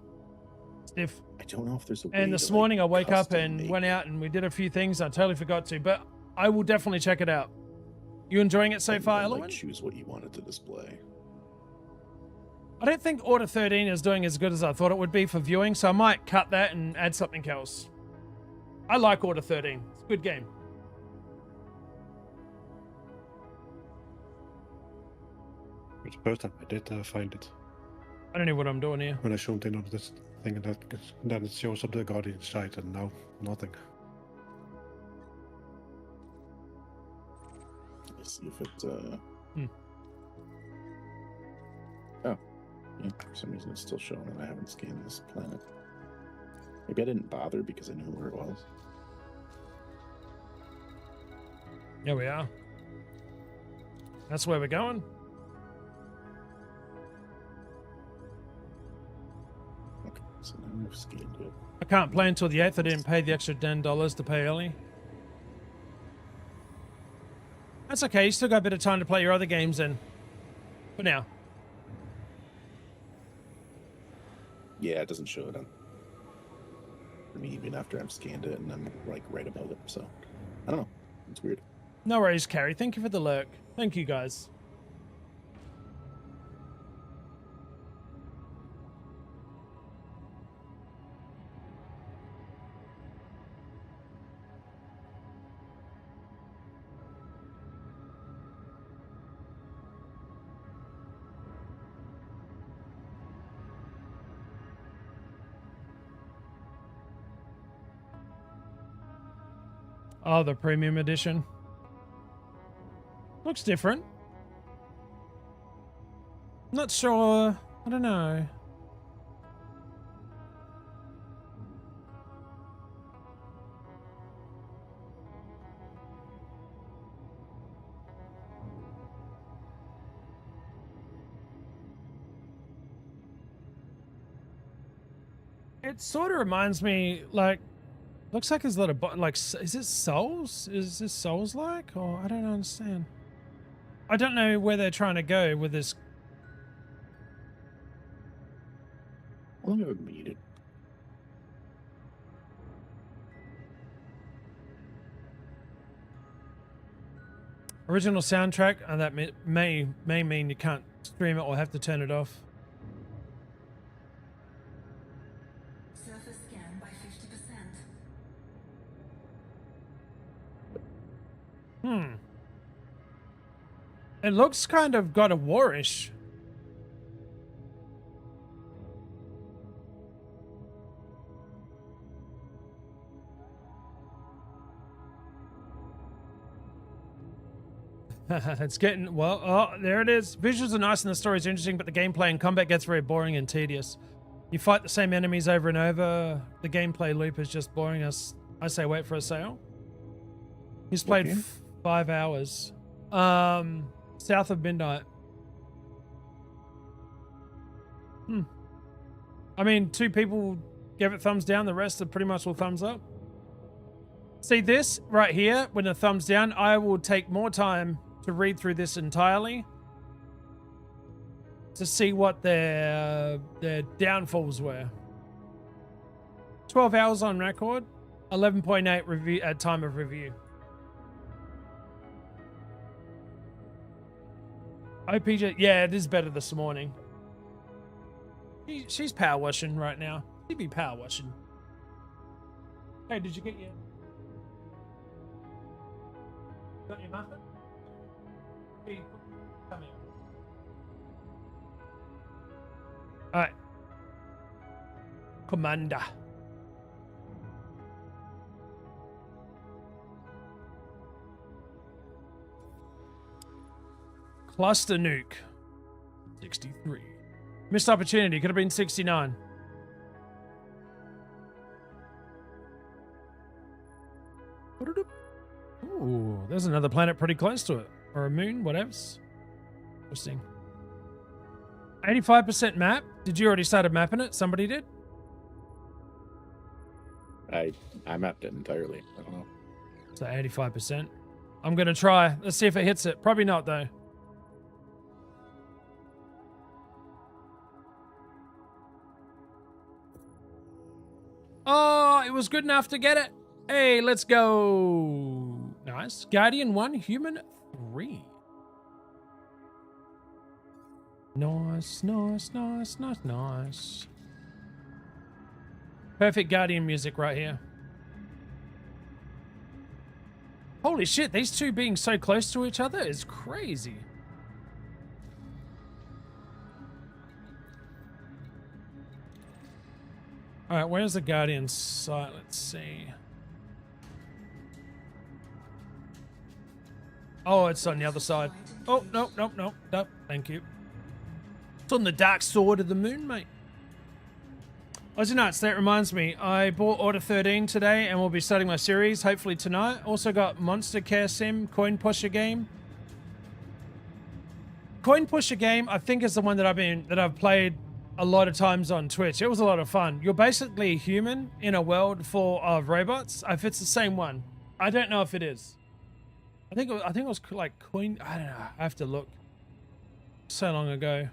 stiff. I don't know if there's a way And to, this like, morning I woke up custom and make- went out and we did a few things. I totally forgot to, but I will definitely check it out. You enjoying it so and- far, and, Elowen? like, choose what you wanted to display. I don't think Order 13 is doing as good as I thought it would be for viewing, so I might cut that and add something else. I like Order 13. It's a good game. It's the first time I did find it. I don't know what I'm doing here. When I zoomed in on this thing, and then it shows up the Guardian site, and now nothing. Let's see if it. Hmm. Oh, yeah. For some reason, it's still showing that I haven't scanned this planet. Maybe I didn't bother because I knew where it was. Here we are. That's where we're going. Okay, so now I've scanned it. I can't play until the 8th. I didn't pay the extra $10 to pay early. That's okay. You still got a bit of time to play your other games then. For now. Yeah, it doesn't show it on for me even after I've scanned it and I'm like right above it. So I don't know. It's weird. No worries, Carrie. Thank you for the lurk. Thank you, guys. Oh, the premium edition. Looks different. Not sure. I don't know. It sort of reminds me, like, looks like there's a lot of like, is it Souls? Is this Souls like? Or I don't understand. I don't know where they're trying to go with this. How long have I muted? Original soundtrack, and that may mean you can't stream it or have to turn it off. Surface scan by 50%. It looks kind of God of War-ish. It's getting, well, oh, there it is. Visuals are nice and the story's interesting, but the gameplay and combat gets very boring and tedious. You fight the same enemies over and over. The gameplay loop is just boring us. I say wait for a sale. He's played 5 hours. South of midnight. I mean, 2 people gave it thumbs down. The rest are pretty much all thumbs up. See this right here, when a thumbs down, I will take more time to read through this entirely to see what their downfalls were. 12 hours on record, 11.8 review at time of review. OPJ, yeah, it is better this morning. She's power washing right now. She'd be power washing. Hey, did you get your... Got your muffin? Hey, come here. Alright. Commander. Cluster nuke. 63. Missed opportunity. Could have been 69. Ooh, there's another planet pretty close to it. Or a moon, whatevs. Interesting. 85% map. Did you already start mapping it? Somebody did? I mapped it entirely. I don't know. So 85%. I'm going to try. Let's see if it hits it. Probably not, though. Oh, it was good enough to get it. Hey, let's go. Nice. Guardian 1, Human 3. Nice, nice, nice, nice, nice. Perfect Guardian music right here. Holy shit, these two being so close to each other is crazy. Alright, where's the Guardian site? Let's see. Oh, it's on the other side. Oh, no, no, no, no. Thank you. It's on the dark side of the moon, mate. Aussienutz, that reminds me. I bought Order 13 today and will be starting my series, hopefully tonight. Also got Monster Care Sim, Coin Pusher game. Coin Pusher game, I think, is the one that I've played a lot of times on Twitch. It was a lot of fun. You're basically human in a world full of robots. If it's the same one, I don't know if it is. I think it was like coin. I don't know. I have to look. So long ago.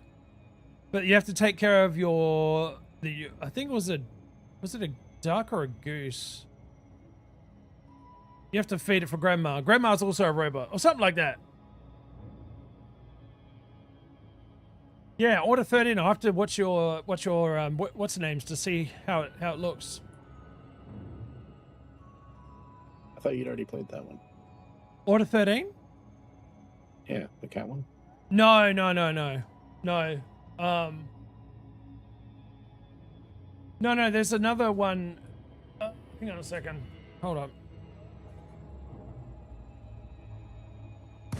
But you have to take care of I think was it a duck or a goose? You have to feed it for Grandma. Grandma's also a robot or something like that. Yeah, Order 13. I'll have to watch your what's the names to see how it looks. I thought you'd already played that one. Order 13? Yeah, the cat one. No. No, there's another one. Hang on a second. Hold up.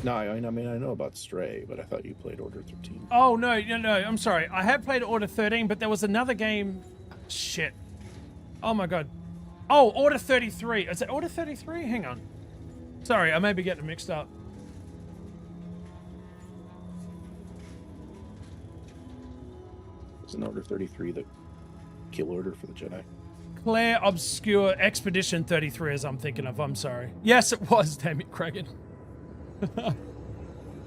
No, I mean, I know about Stray, but I thought you played Order 13. Oh, no, I'm sorry. I have played Order 13, but there was another game. Shit. Oh, my God. Oh, Order 33. Is it Order 33? Hang on. Sorry, I may be getting mixed up. Isn't Order 33 the kill order for the Jedi? Claire Obscure Expedition 33 as I'm thinking of. I'm sorry. Yes, it was. Damn it, Kragan.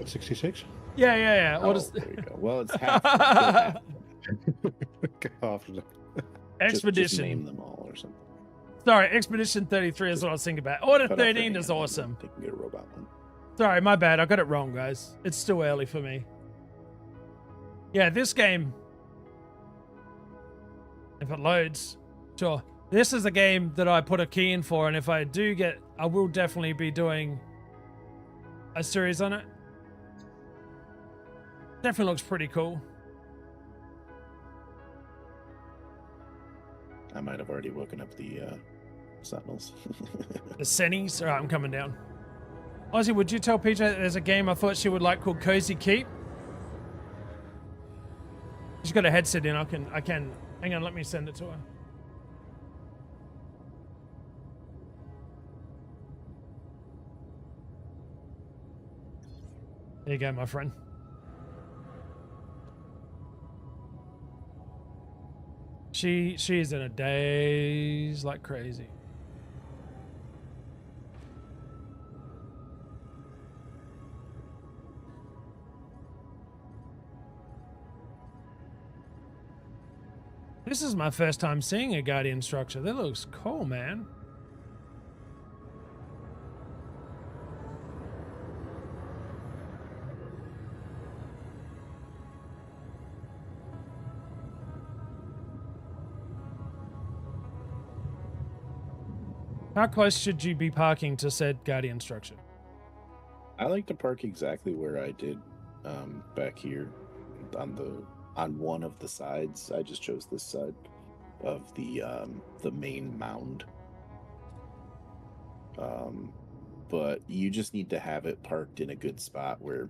66? Yeah. Oh, What is there you go. Well, it's half. half. Half of them. Expedition? Just name them all or something. Sorry, Expedition 33 is what I was thinking about. Order Cut off 13 their is hand, awesome. They can get a robot one. Sorry, my bad. I got it wrong, guys. It's still early for me. Yeah, this game, if it loads, sure. This is a game that I put a key in for, and if I do get, I will definitely be doing a series on it. Definitely looks pretty cool. I might have already woken up the Sentinels. The Sennies. All right, I'm coming down. Ozzy, would you tell PJ that there's a game I thought she would like called Cozy Keep? She's got a headset in. I can. Hang on, let me send it to her. There you go, my friend. She's in a daze like crazy. This is my first time seeing a Guardian structure. That looks cool, man. How close should you be parking to said Guardian structure? I like to park exactly where I did back here on one of the sides. I just chose this side of the main mound. But you just need to have it parked in a good spot where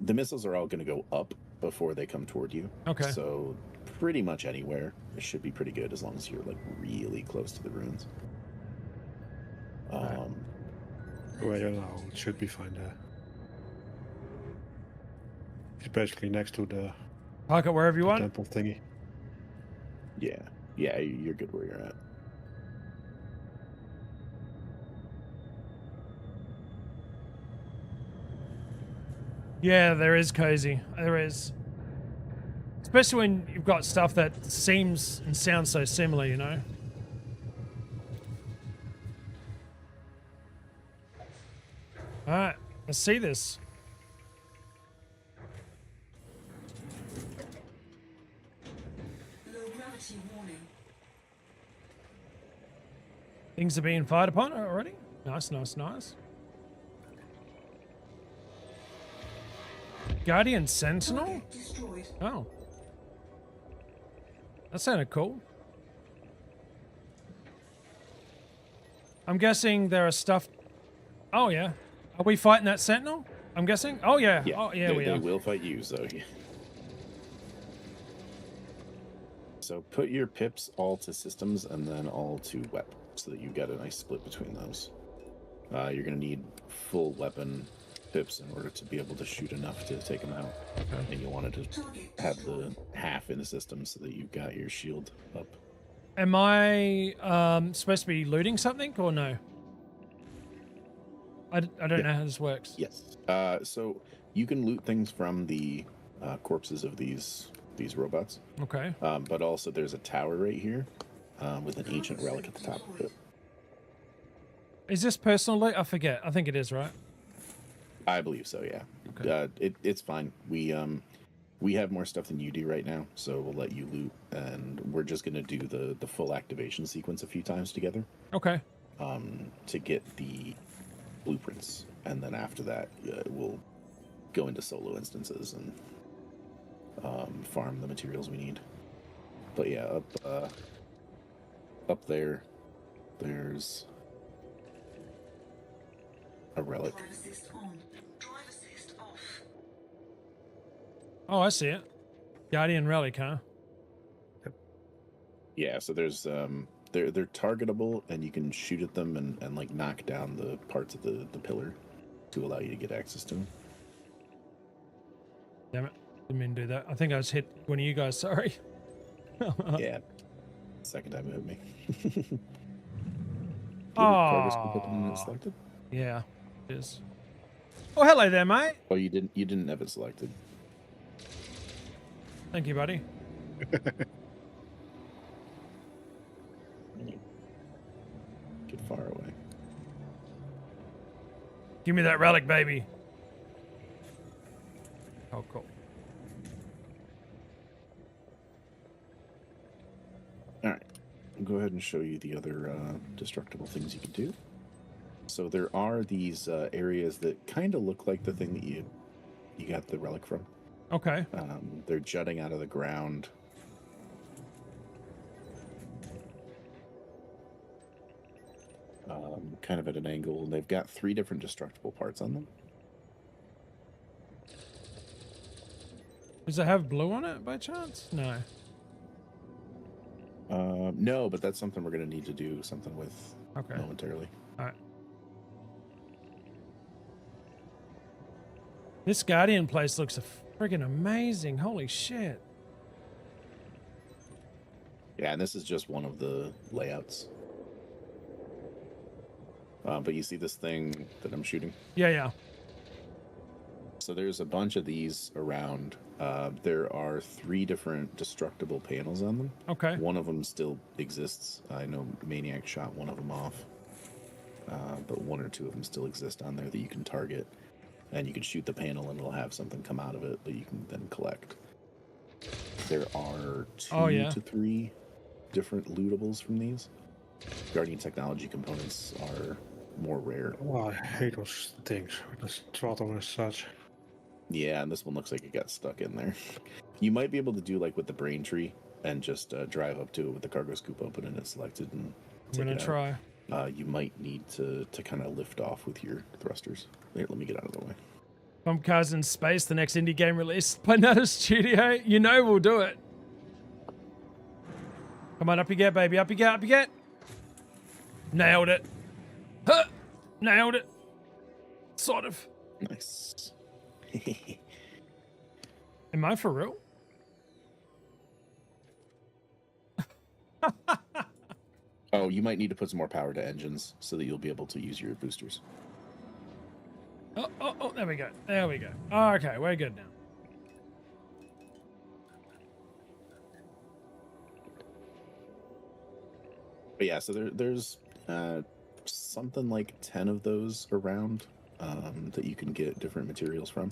the missiles are all going to go up before they come toward you. Okay. So pretty much anywhere it should be pretty good as long as you're like really close to the ruins. Where you're now, it should be fine there. It's basically next to the Park it wherever you want. temple thingy. Yeah, you're good where you're at. Yeah, there is cozy. There is. Especially when you've got stuff that seems and sounds so similar, you know? Alright, let's see this. Low gravity warning. Things are being fired upon already. Nice. Guardian Sentinel? Target destroyed. Oh. That sounded cool. I'm guessing there are stuff... Oh, yeah. Are we fighting that sentinel? I'm guessing. Oh yeah. Yeah. Oh yeah, they, we they are. will fight you, so yeah. So put your pips all to systems and then all to weapon, so that you get a nice split between those. You're going to need full weapon pips in order to be able to shoot enough to take them out. Okay. And you wanted to have the half in the system so that you've got your shield up. Am I supposed to be looting something or no? I don't know how this works. Yes. So you can loot things from the corpses of these robots. Okay. But also there's a tower right here with an ancient relic at the top of it. Is this personal loot? I forget. I think it is, right? I believe so, yeah. Okay. It's fine. We have more stuff than you do right now, so we'll let you loot, and we're just gonna do the full activation sequence a few times together. Okay. To get the blueprints, and then after that, we'll go into solo instances and farm the materials we need. But yeah, up there, there's a relic. Drive assist on. Drive assist off. Oh, I see it. Guardian relic, huh? Yeah, so there's they're targetable, and you can shoot at them and like knock down the parts of the pillar to allow you to get access to them. Damn it. Didn't mean to do that. I think I just hit one of you guys, sorry. Yeah. Second time it hit me. Aw. Selected? Yeah, it is. Oh, hello there, mate. Oh, you didn't have it selected. Thank you, buddy. Get far away. Give me that relic, baby. Oh, cool. All right. I'll go ahead and show you the other destructible things you can do. So there are these areas that kind of look like the thing that you got the relic from. Okay. They're jutting out of the ground. Kind of at an angle. They've got 3 different destructible parts on them. Does it have blue on it by chance? No. No, but that's something we're going to need to do something with Okay. momentarily. All right. This Guardian place looks freaking amazing. Holy shit. Yeah, and this is just one of the layouts. But you see this thing that I'm shooting? Yeah, yeah. So there's a bunch of these around. There are 3 different destructible panels on them. Okay. One of them still exists. I know Maniac shot one of them off. But 1 or 2 of them still exist on there that you can target. And you can shoot the panel and it'll have something come out of it that you can then collect. There are 2 to 3 different lootables from these. Guardian technology components are more rare. Oh, I hate those things with the throttle and such. Yeah, and this one looks like it got stuck in there. You might be able to do like with the brain tree and just drive up to it with the cargo scoop open and it's selected and I'm gonna try. You might need to kind of lift off with your thrusters. Here, let me get out of the way. Bump Cars in Space, the next indie game released by Nutter Studio. You know we'll do it. Come on, up you get, baby. Up you get, up you get. Nailed it. Huh! Nailed it. Sort of. Nice. Am I for real? Oh, you might need to put some more power to engines so that you'll be able to use your boosters. Oh, there we go. There we go. Okay, we're good now. But yeah, so there's something like 10 of those around that you can get different materials from.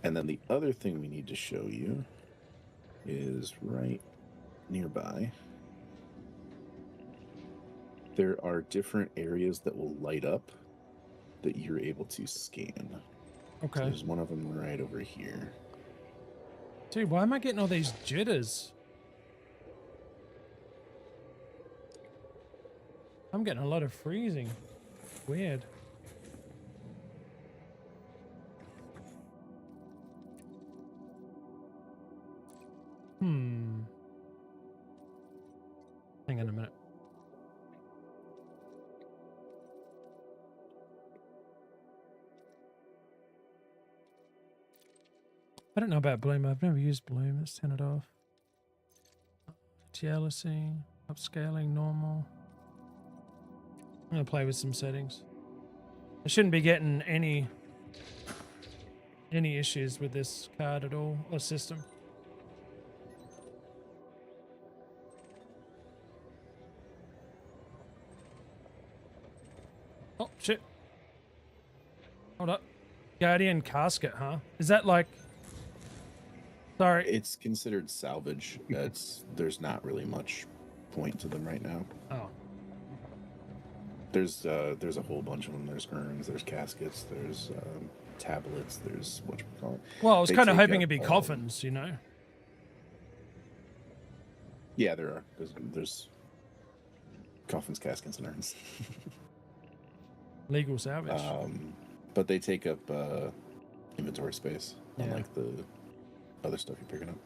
And then the other thing we need to show you is right nearby. There are different areas that will light up that you're able to scan. Okay. So there's one of them right over here. Dude, why am I getting all these jitters? I'm getting a lot of freezing. Weird. I don't know about Bloom. I've never used Bloom. Let's turn it off. Jealousy, upscaling, normal. I'm going to play with some settings. I shouldn't be getting any issues with this card at all, or system. Oh, shit. Hold up. Guardian casket, huh? Is that like... Sorry. It's considered salvage. There's not really much point to them right now. Oh. There's a whole bunch of them. There's urns, there's caskets, there's tablets, there's what you call it. Well, I was They kind of take hoping up, it'd be coffins, you know? Yeah, there are. There's coffins, caskets, and urns. Legal salvage. But they take up inventory space, Yeah. unlike the other stuff you're picking up.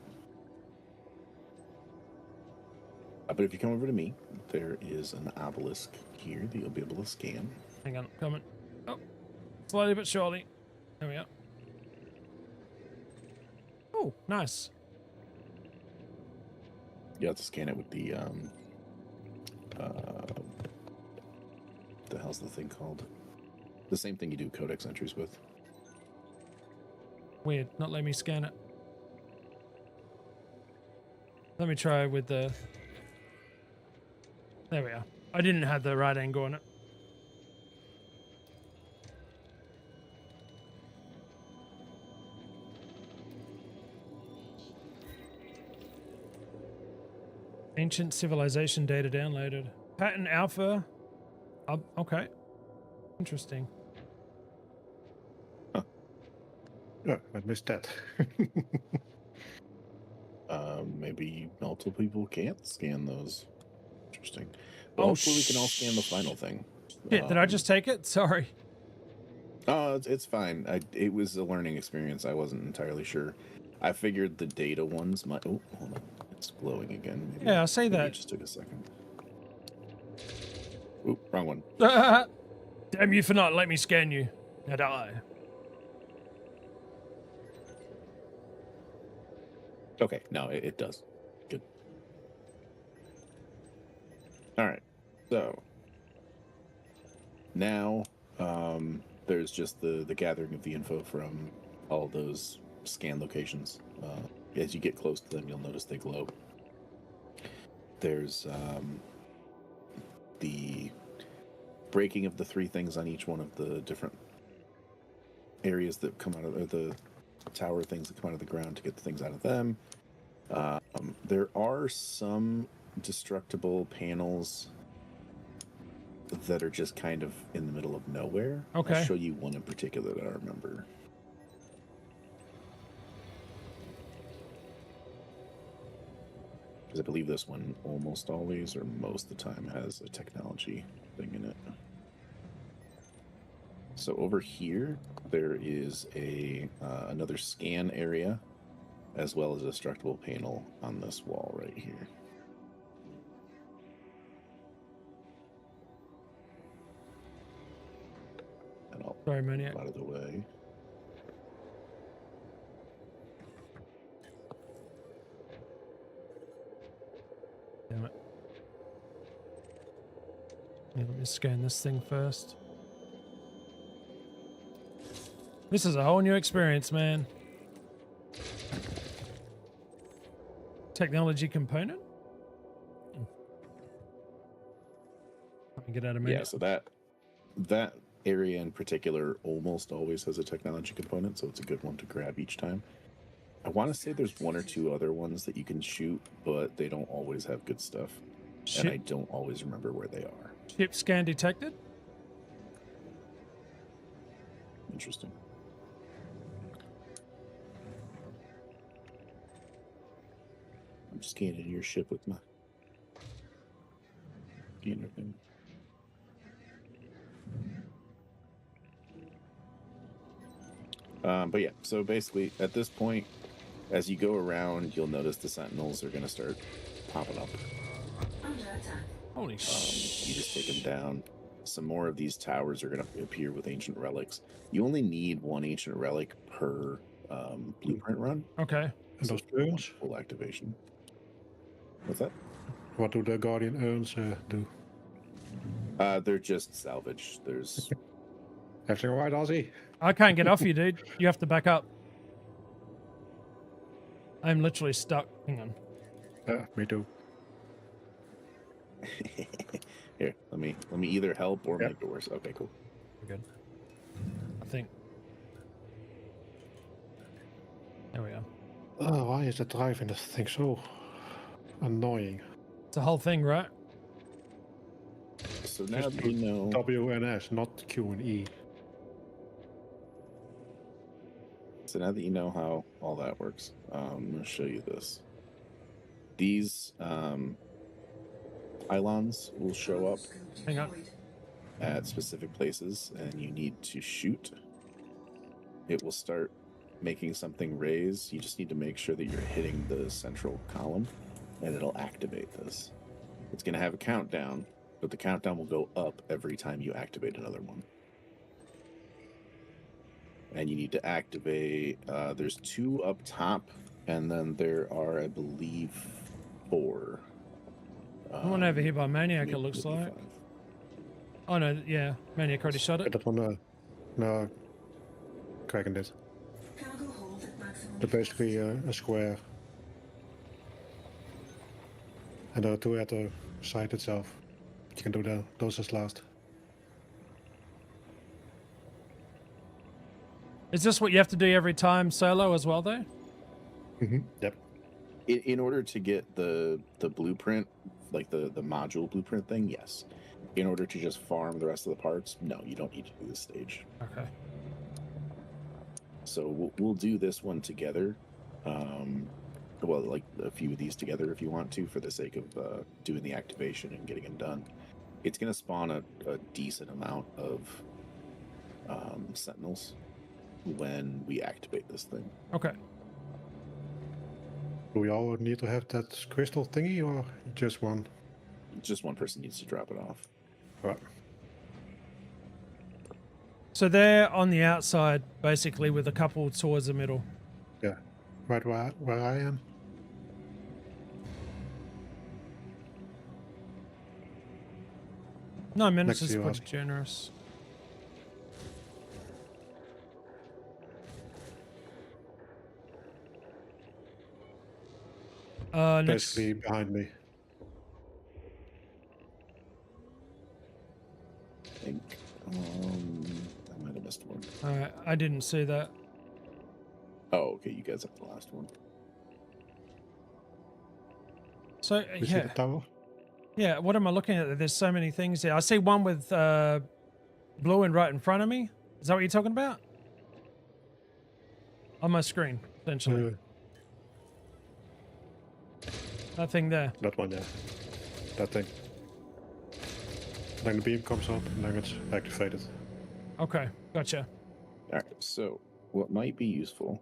But if you come over to me, there is an obelisk here that you'll be able to scan. Hang on, coming. Oh, slowly but surely. There we are. Oh, nice. You have to scan it with the hell's the thing called? The same thing you do codex entries with. Weird, not letting me scan it. Let me try with the... There we are. I didn't have the right angle on it. Ancient civilization data downloaded. Pattern alpha. Okay. Interesting. Yeah, I missed that. Maybe multiple people can't scan those. Interesting. Well, Oh, hopefully we can all scan the final thing. Shit, did I just take it? Sorry. Oh, it's fine. It was a learning experience. I wasn't entirely sure. I figured the data ones might... Oh, hold on. It's glowing again. Maybe, Yeah, I'll say maybe that. It just took a second. Oop, wrong one. Damn you for not letting me scan you. Now die. Okay, no, it does. Good. All right. So now there's just the gathering of the info from all those scan locations. As you get close to them, you'll notice they glow. There's the breaking of the three things on each one of the different areas that come out of, or the tower things that come out of the ground to get the things out of them. There are some destructible panels that are just kind of in the middle of nowhere. Okay. I'll show you one in particular that I remember. Because I believe this one almost always, or most of the time, has a technology thing in it. So over here, there is another scan area, as well as a destructible panel on this wall right here. And I'll Sorry, Maniac. out of the way. Damn it. Yeah, let me scan this thing first. This is a whole new experience, man. Technology component? Let me get out of menu. Yeah, so that area in particular almost always has a technology component, so it's a good one to grab each time. I want to say there's one or two other ones that you can shoot, but they don't always have good stuff. And I don't always remember where they are. Ship scan detected? Interesting. I'm scanning your ship with my scanner thing. But yeah, so basically at this point, as you go around, you'll notice the sentinels are going to start popping up. Under attack. Holy You shit. just take them down. Some more of these towers are going to appear with ancient relics. You only need one ancient relic per blueprint run. Okay. And So those urns? full activation. What's that? What do the Guardian urns do? They're just salvage. There's Everything alright, Ozzy? I can't get off you, dude. You have to back up. I'm literally stuck. Hang on. Yeah, me too. here. Let me either help or Yep. make it worse. Okay, cool. We're good. I think. There we go. Oh, why is the drive in this thing so annoying? It's the whole thing, right? So now Just that you know. W and S, not Q and E. So now that you know how all that works, I'm going to show you this. These pylons will show up Hang on. at specific places, and you need to shoot. It will start making something raise. You just need to make sure that you're hitting the central column, and it'll activate this. It's going to have a countdown, but the countdown will go up every time you activate another one. And you need to activate, there's 2 up top, and then there are, I believe, 4. One over here by Maniac, it maybe looks 5. like. Oh, no, yeah. Maniac already shot it. That one, no, Kraken did. Cargo hold at maximum. They're basically a square. And there are 2 at the site itself. You can do those as last. Is this what you have to do every time solo as well, though? Yep. In order to get the blueprint, like the module blueprint thing, yes. In order to just farm the rest of the parts, no, you don't need to do this stage. Okay. So we'll do this one together. Well, like a few of these together if you want to, for the sake of doing the activation and getting them done. It's going to spawn a decent amount of sentinels when we activate this thing. Okay. Do we all need to have that crystal thingy or just one? Just one person needs to drop it off. Right. So they're on the outside, basically, with a couple towards the middle. Yeah. Right where I am. 9 minutes Next to is you, pretty Ozzy. generous. Next. Basically behind me. I think I might have missed one. Alright, I didn't see that. Oh, okay, you guys have the last one. So, You see yeah. the tower? Yeah, what am I looking at? There's so many things there. I see one with blue and right in front of me. Is that what you're talking about? On my screen, essentially. That thing there. That one, yeah. That thing. Then the beam comes up and then it's activated. Okay, gotcha. All right, so what might be useful,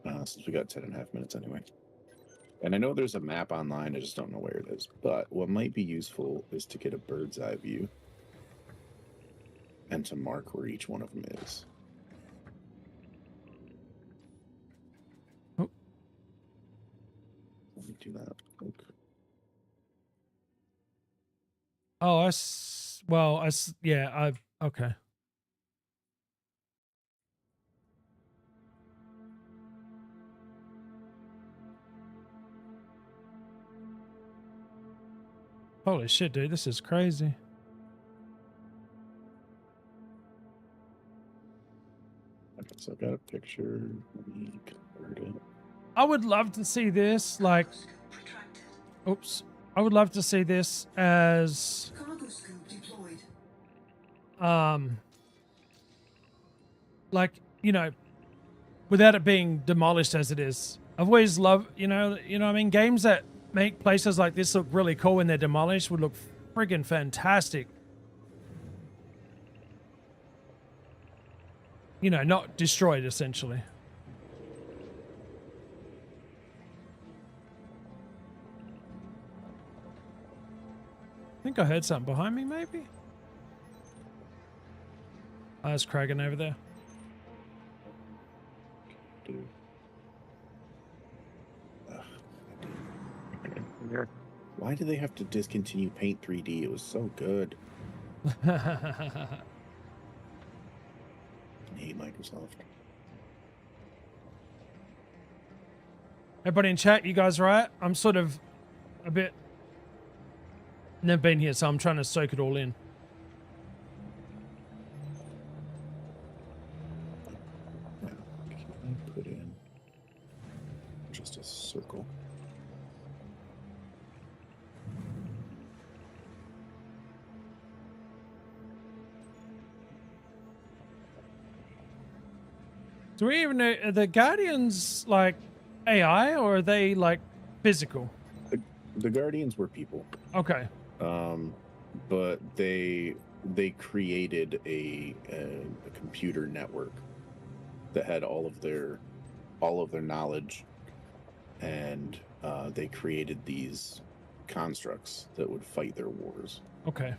since we got 10.5 minutes anyway, and I know there's a map online, I just don't know where it is, but what might be useful is to get a bird's eye view and to mark where each one of them is. Oh. Let me do that. Okay. Oh, okay. Holy shit, dude, this is crazy. Okay, so I've got a picture. Let me convert it. I would love to see this, like, Retracted. oops. I would love to see this as, Cargo scoop deployed. like, you know, without it being demolished as it is. I've always loved, you know what I mean? Games that make places like this look really cool when they're demolished would look friggin' fantastic. You know, not destroyed, essentially. I think I heard something behind me, maybe? Oh, there's Kragan over there. do. Ugh, why do they have to discontinue Paint 3D? It was so good. I hate Microsoft. Everybody in chat, you guys right? I'm sort of a bit... Never been here, so I'm trying to soak it all in. Can I put in just a circle? Do we even know, are the Guardians like AI or are they like physical? The Guardians were people. Okay. But they created a computer network that had all of their knowledge, and they created these constructs that would fight their wars. Okay.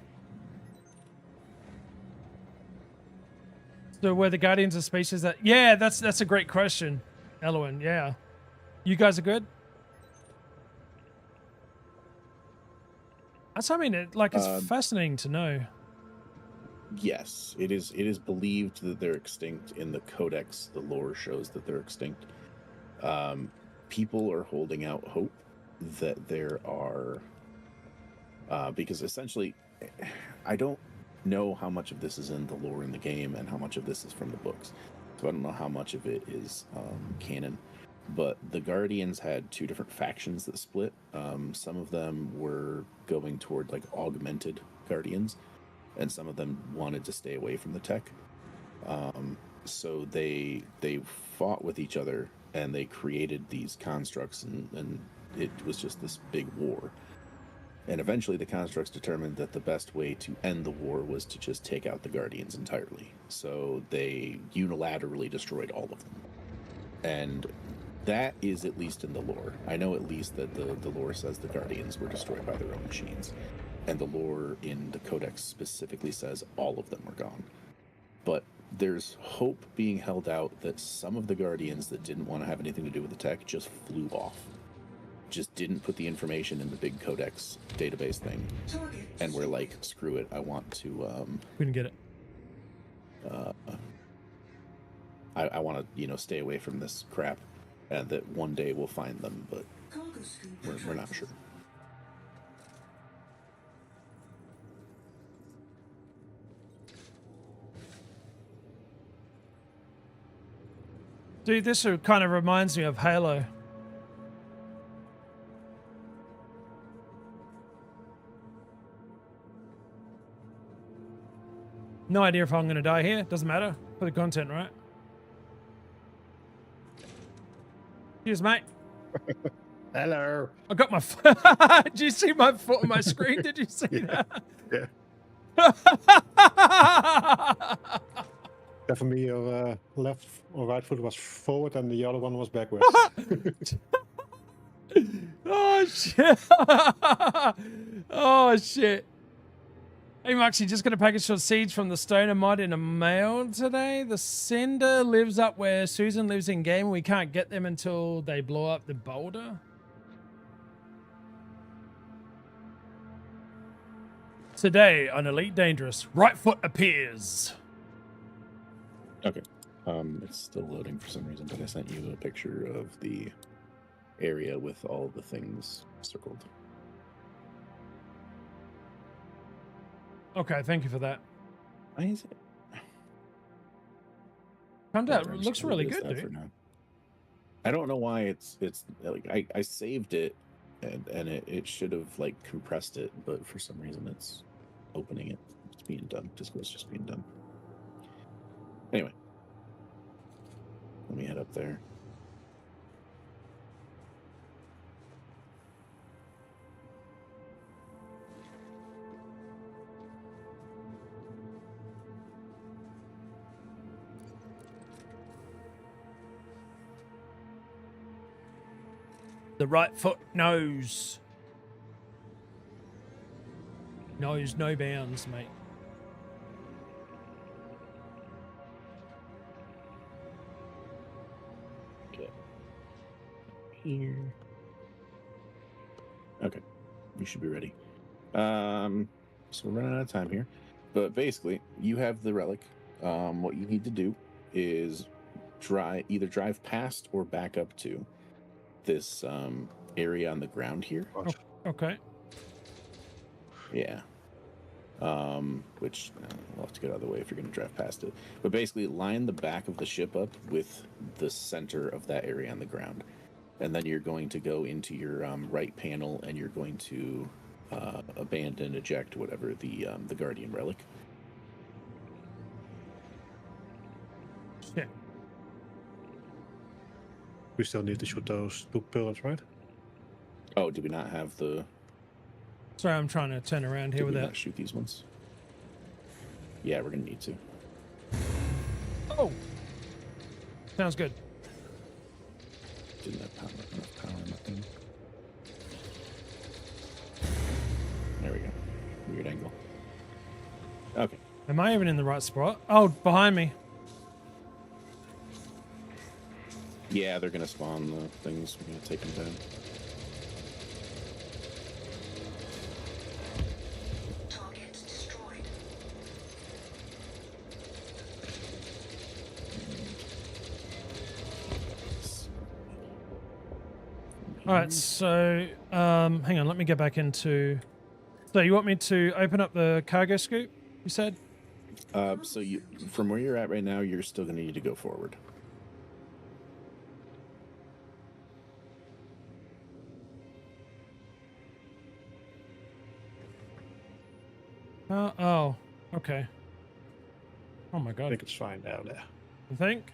So were the Guardians a species that... Yeah, that's a great question, Elowen. Yeah. You guys are good? That's, I mean, it's fascinating to know. Yes, it is believed that they're extinct. In the Codex, the lore shows that they're extinct. People are holding out hope that there are... because essentially, I don't know how much of this is in the lore in the game and how much of this is from the books. So I don't know how much of it is canon. But the Guardians had two different factions that split. Some of them were going toward like augmented Guardians, and some of them wanted to stay away from the tech. So they fought with each other, and they created these constructs, and it was just this big war. And eventually the constructs determined that the best way to end the war was to just take out the Guardians entirely. So they unilaterally destroyed all of them. And that is at least in the lore. I know at least that the lore says the Guardians were destroyed by their own machines. And the lore in the Codex specifically says all of them were gone. But there's hope being held out that some of the Guardians that didn't want to have anything to do with the tech just flew off. Just didn't put the information in the big Codex database thing. And we're like, screw it, I want to... We didn't get it. I want to, stay away from this crap. And that one day we'll find them, but we're not sure. Dude, this kind of reminds me of Halo. No idea if I'm going to die here. Doesn't matter. For the content, right? Cheers, mate. Hello. I got my... Did you see my foot on my screen? Did you see that? Yeah. For me, your left or right foot was forward and the other one was backwards. Oh, shit. Oh, shit. Hey, Moxie, just got a package of seeds from the Stoner mod in a mail today. The sender lives up where Susan lives in game, and we can't get them until they blow up the boulder. Today on Elite Dangerous, right foot appears. Okay. It's still loading for some reason, but I sent you a picture of the area with all the things circled. Okay, thank you for that. Why is it? Found out. It looks really good, dude. I don't know why it's like I saved it and it should have like compressed it, but for some reason it's opening it. It's being done. Disco's just being done. Anyway, let me head up there. The right foot knows. Knows no bounds, mate. here. Okay, you should be ready. So we're running out of time here, but basically, you have the relic. What you need to do is either drive past or back up to this area on the ground here. Okay. Yeah. Which we'll have to get out of the way if you're going to drive past it. But basically, line the back of the ship up with the center of that area on the ground, and then you're going to go into your right panel, and you're going to abandon, eject, whatever, the Guardian relic. Shit. We still need to shoot those 2 pillars, right? Oh, did we not have the? Sorry, I'm trying to turn around here Did we with not that. shoot these ones? Yeah, we're gonna need to. Oh, sounds good. Didn't have enough power in that thing. There we go. Weird angle. Okay. Am I even in the right spot? Oh, behind me. Yeah, they're gonna spawn the things. We're gonna take them down. Target destroyed. All right, so hang on, let me get back into. So you want me to open up the cargo scoop? You said. So you, from where you're at right now, you're still gonna need to go forward. Oh, okay. Oh my I god. think it's fine down there. You think?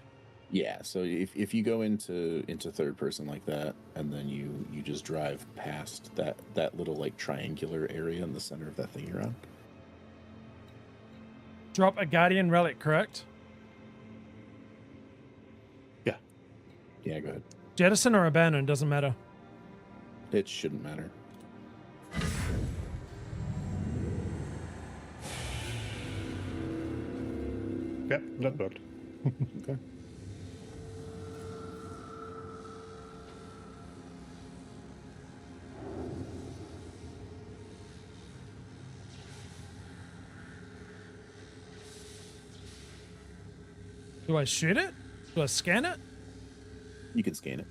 Yeah. So if you go into third person like that, and then you just drive past that little like triangular area in the center of that thing you're on. Drop a Guardian relic, correct? Yeah, go ahead. Jettison or abandon, doesn't matter. It shouldn't matter. Yep, that worked. Okay. Do I shoot it? Do I scan it? You can scan it.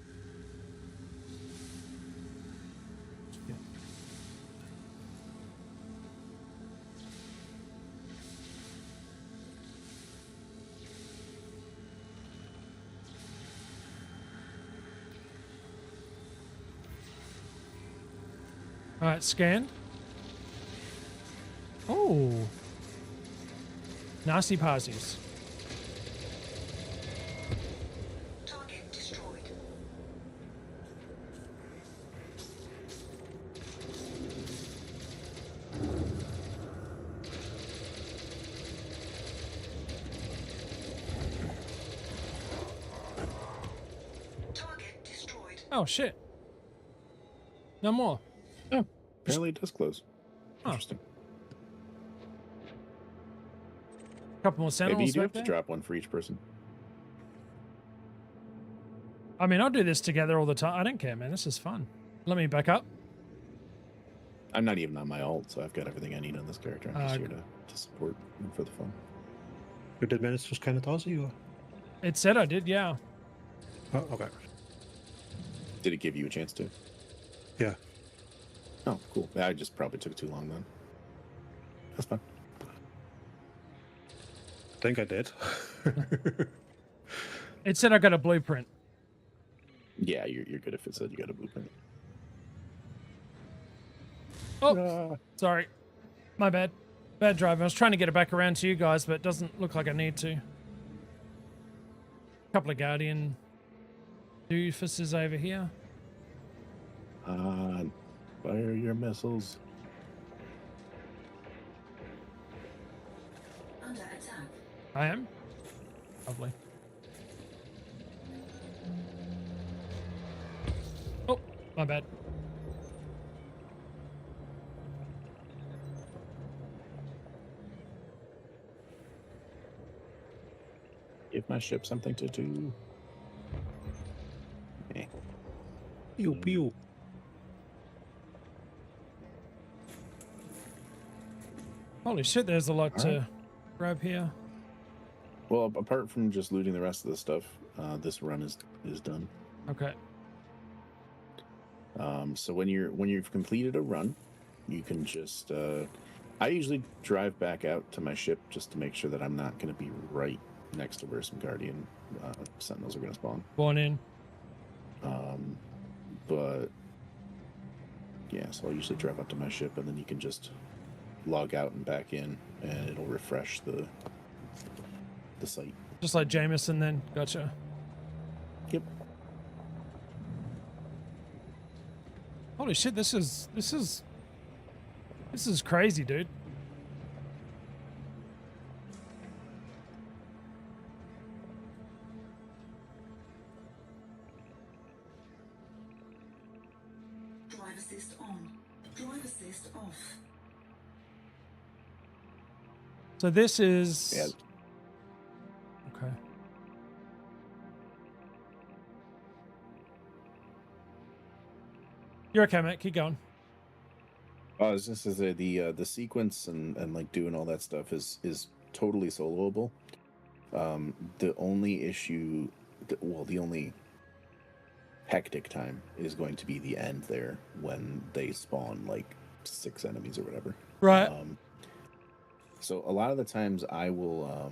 All right, scan. Oh. Nasty posies. Target destroyed. Target destroyed. Oh shit. No more. Oh, apparently it does close. Oh. Interesting. Couple more Maybe sentinels you do back have to there. drop one for each person. I mean, I'll do this together all the time. I don't care, man. This is fun. Let me back up. I'm not even on my alt, so I've got everything I need on this character. I'm just here to support and for the fun. You did manage to scan it also, you? It said I did, yeah. Oh, okay. Did it give you a chance to? Yeah. Oh, cool. I just probably took too long then. That's fine. I think I did. It said I got a blueprint. Yeah, you're good if it said you got a blueprint. Oh, sorry. My bad. Bad driving. I was trying to get it back around to you guys, but it doesn't look like I need to. Couple of Guardian doofuses over here. Fire your missiles. Under attack. I am. Lovely. Oh, my bad. Give my ship something to do. Eh. Pew pew. Holy shit, there's a lot All to grab here. Well, apart from just looting the rest of the stuff, this run is done. Okay. So when you've completed a run, you can just. I usually drive back out to my ship just to make sure that I'm not going to be right next to where some Guardian Sentinels are going to spawn. Born in. But yeah, so I'll usually drive up to my ship, and then you can just log out and back in, and it'll refresh the site. Just like Jameson then. Gotcha. Yep. Holy shit, this is crazy, dude. Drive assist on. Drive assist off. So this is Yeah. okay. You're okay, mate. Keep going. This is the sequence and like doing all that stuff is totally soloable. The only issue, the only hectic time is going to be the end there when they spawn like 6 enemies or whatever. Right. So a lot of the times I will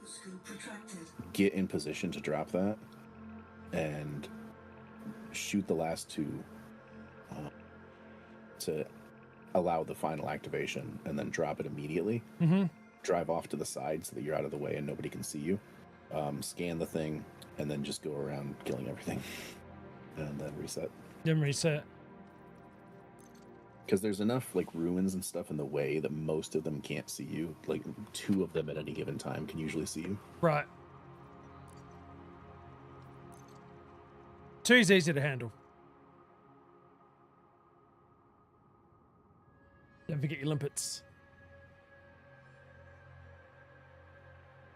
Scoop retracted. get in position to drop that and shoot the last 2 to allow the final activation, and then drop it immediately. Mm-hmm. Drive off to the side so that you're out of the way and nobody can see you. Scan the thing, and then just go around killing everything, and then reset. Then reset. Because there's enough like ruins and stuff in the way that most of them can't see you. Like 2 of them at any given time can usually see you. Right. 2 is easy to handle. Don't forget your limpets.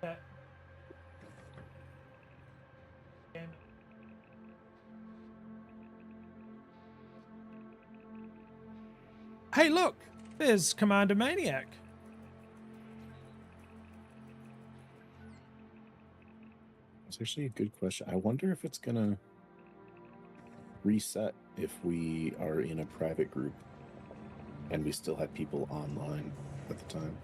Okay. Hey, look! There's Commander Maniac. It's actually a good question. I wonder if it's gonna reset if we are in a private group and we still have people online at the time.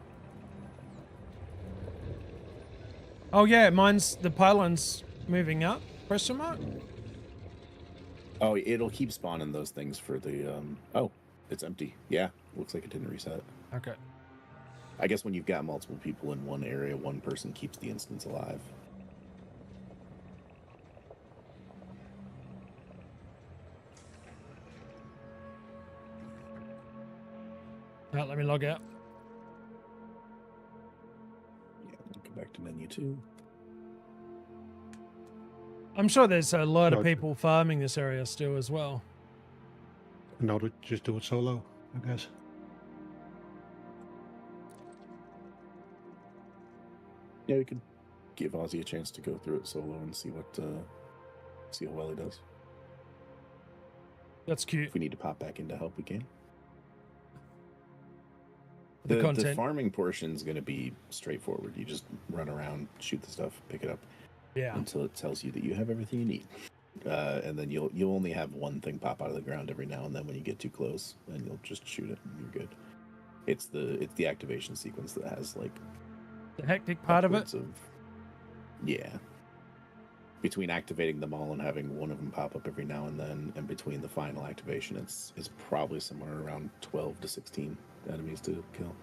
Oh yeah, mine's the pylon's moving up. Question mark? Oh, it'll keep spawning those things for the oh, it's empty. Yeah, looks like it didn't reset. Okay. I guess when you've got multiple people in one area, one person keeps the instance alive. Right, let me log out. Yeah, go back to menu 2. I'm sure there's a lot of Gotcha. people farming this area still as well. No, just do it solo, I guess. Yeah, we could give Aussie a chance to go through it solo and see see how well he does. That's cute. If we need to pop back in to help, we can. The The content. farming portion is going to be straightforward. You just run around, shoot the stuff, pick it up Yeah. until it tells you that you have everything you need, and then you'll only have one thing pop out of the ground every now and then when you get too close, and you'll just shoot it, and you're good. It's the activation sequence that has like The hectic part of it. upwards yeah. Between activating them all and having one of them pop up every now and then, and between the final activation, it's probably somewhere around 12 to 16 enemies to kill.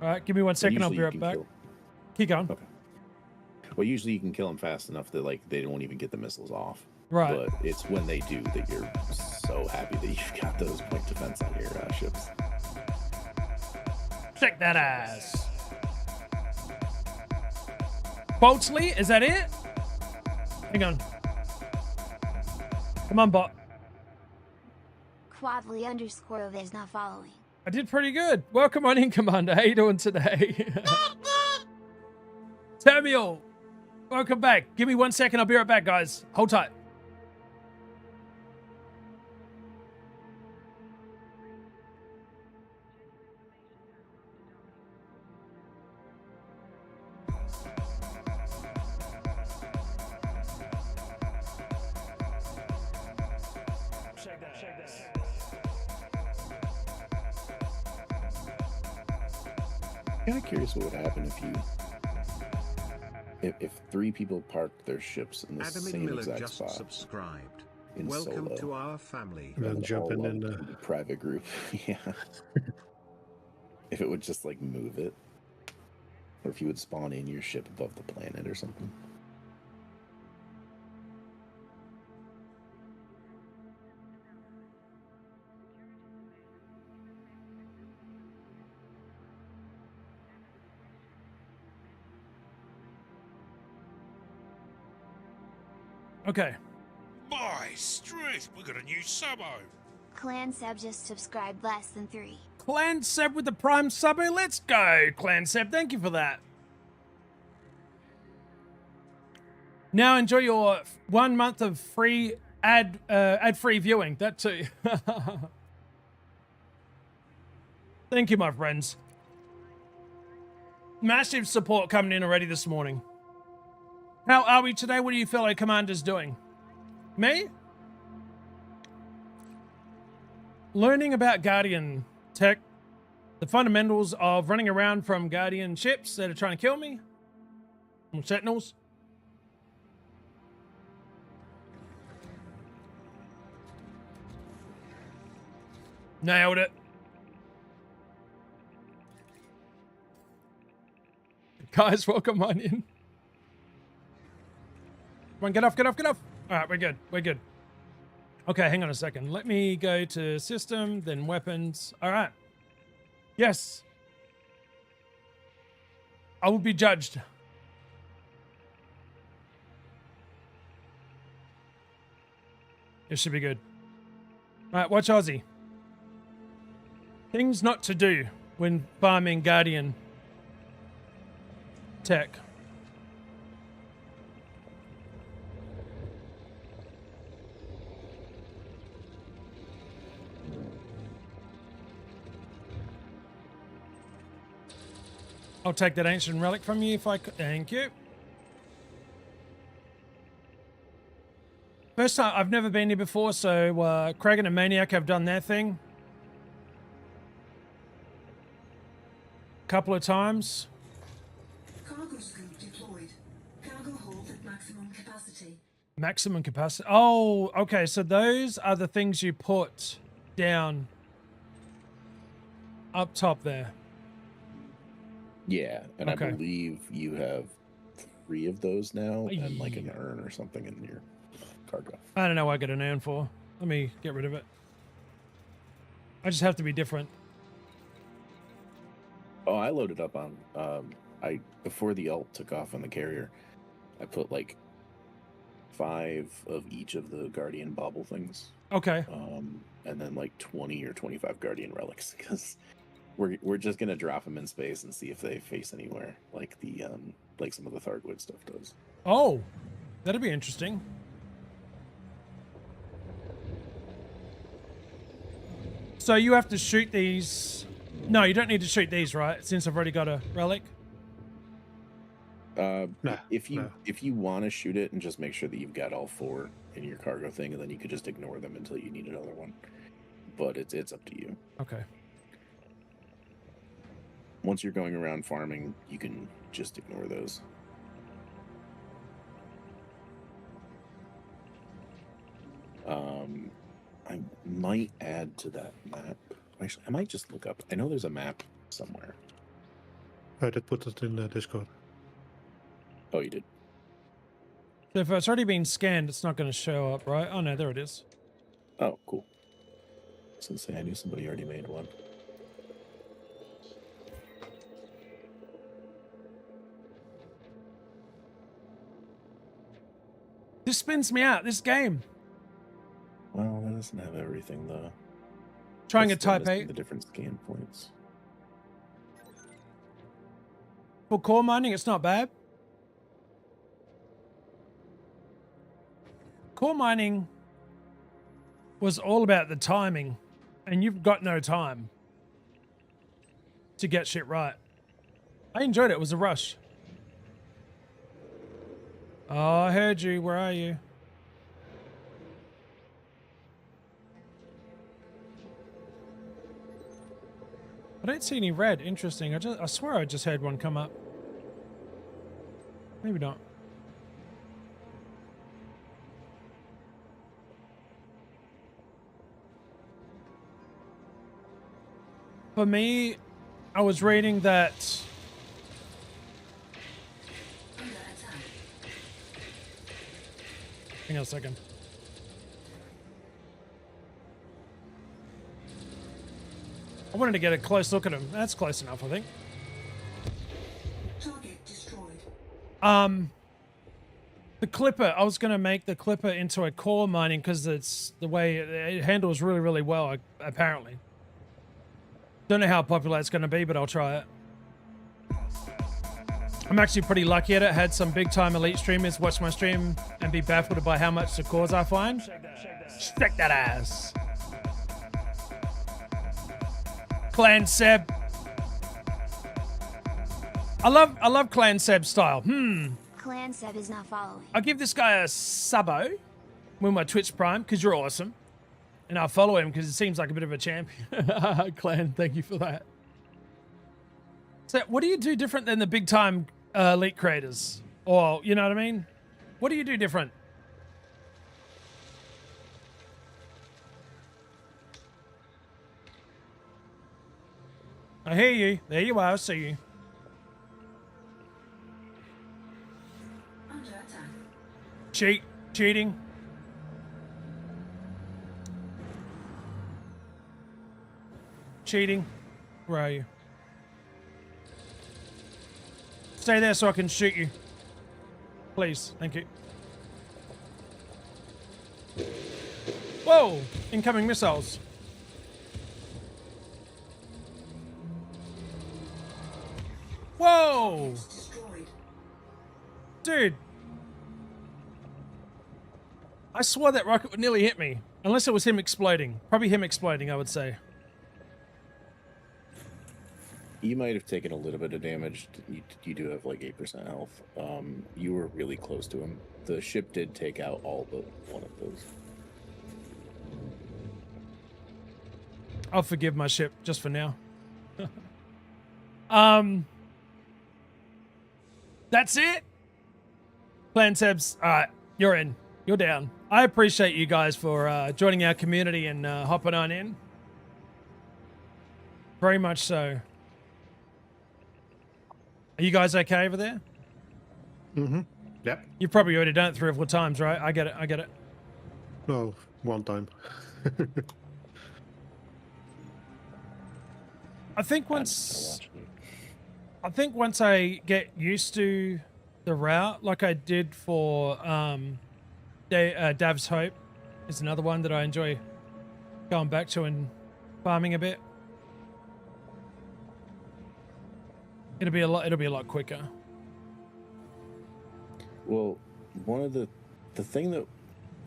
All right, give me 1 second. I'll Usually be you right can back. kill- Keep going. Okay. Well, usually you can kill them fast enough that like they won't even get the missiles off. Right. But it's when they do that you're so happy that you've got those point defense on your ships. Check that ass. Boltsley, is that it? Hang on. Come on, bot. Quadly _ is not following. I did pretty good. Welcome on in, Commander. How you doing today? Samuel, welcome back. Give me 1 second. I'll be right back, guys. Hold tight. kind of curious what would happen if 3 people parked their ships in the Adam same Miller exact just spot subscribed. in Welcome solo, to our family. And then and jump all in lumped the... into a private group. Yeah. If it would just like move it, or if you would spawn in your ship above the planet or something. Okay. My strength, we got a new sub. Clan Seb just subscribed less than 3. Clan Seb with the Prime Subbo. Let's go, Clan Seb. Thank you for that. Now enjoy your 1 month of free ad-free viewing. That too. Thank you, my friends. Massive support coming in already this morning. How are we today? What are you fellow commanders doing? Me? Learning about Guardian tech, the fundamentals of running around from Guardian ships that are trying to kill me, from Sentinels. Nailed it. Guys, welcome on in. Come on, get off, get off, get off. All right, we're good, we're good. Okay, hang on a second. Let me go to system, then weapons. All right. Yes. I will be judged. This should be good. All right, watch Aussie. Things not to do when farming Guardian tech. I'll take that ancient relic from you if I could. Thank you. First time, I've never been here before, so Kragan and Maniac have done their thing. Couple of times. Cargo scoop deployed. Cargo hold at maximum capacity. Maximum capacity. Oh, okay. So those are the things you put down up top there. Yeah, and Okay. I believe you have 3 of those now, and like an urn or something in your cargo. I don't know what I got an urn for. Let me get rid of it. I just have to be different. Oh, I loaded up on before the ult took off on the carrier, I put like 5 of each of the Guardian bauble things. Okay. And then like 20 or 25 Guardian relics, because we're just gonna drop them in space and see if they face anywhere, like the like some of the Thargoid stuff does. Oh, that'd be interesting. So you have to shoot these. No, you don't need to shoot these, right? Since I've already got a relic. If you want to shoot it, and just make sure that you've got all 4 in your cargo thing, and then you could just ignore them until you need another one. But it's up to you. Okay. Once you're going around farming, you can just ignore those. I might add to that map. Actually, I might just look up. I know there's a map somewhere. I did put it in the Discord. Oh, you did? So if it's already been scanned, it's not going to show up, right? Oh no, there it is. Oh, cool. I was gonna say, I knew somebody already made one. This spins me out, this game. Well, that doesn't have everything, though. Trying a It's still Type missing 8. the different scan points. For core mining, it's not bad. Core mining was all about the timing, and you've got no time to get shit right. I enjoyed it. It was a rush. Oh, I heard you. Where are you? I don't see any red. Interesting. I swear I just heard one come up. Maybe not. For me, I was reading that Under attack. hang on a second. I wanted to get a close look at him. That's close enough, I think. Target destroyed. The clipper, I was going to make the clipper into a core mining because it's the way it handles really, really well, apparently. Don't know how popular it's going to be, but I'll try it. I'm actually pretty lucky at it. Had some big time elite streamers watch my stream and be baffled by how much the cores I find. Shake that ass. Clan Seb. I love Clan Seb style. Clan Seb is not following. I'll give this guy a subbo with my Twitch Prime because you're awesome. And I'll follow him because it seems like a bit of a champion. Clan, thank you for that. So what do you do different than the big time elite creators? Or, you know what I mean? What do you do different? I hear you. There you are. I see you. Under attack. Cheating. Cheating. Where are you? Stay there so I can shoot you. Please. Thank you. Whoa! Incoming missiles. Whoa! Destroyed. Dude. I swore that rocket would nearly hit me. Unless it was him exploding. Probably him exploding, I would say. You might have taken a little bit of damage. You do have like 8% health. You were really close to him. The ship did take out all but one of those. I'll forgive my ship just for now. That's it. Clan Sebs, all right, you're in. You're down. I appreciate you guys for joining our community and hopping on in. Very much so. Are you guys okay over there? Mm-hmm. Yep. You've probably already done it 3 or 4 times, right? I get it. I get it. No, one time. I think once I get used to the route, like I did for Dav's Hope, is another one that I enjoy going back to and farming a bit. It'll be a lot quicker. Well, one of the thing that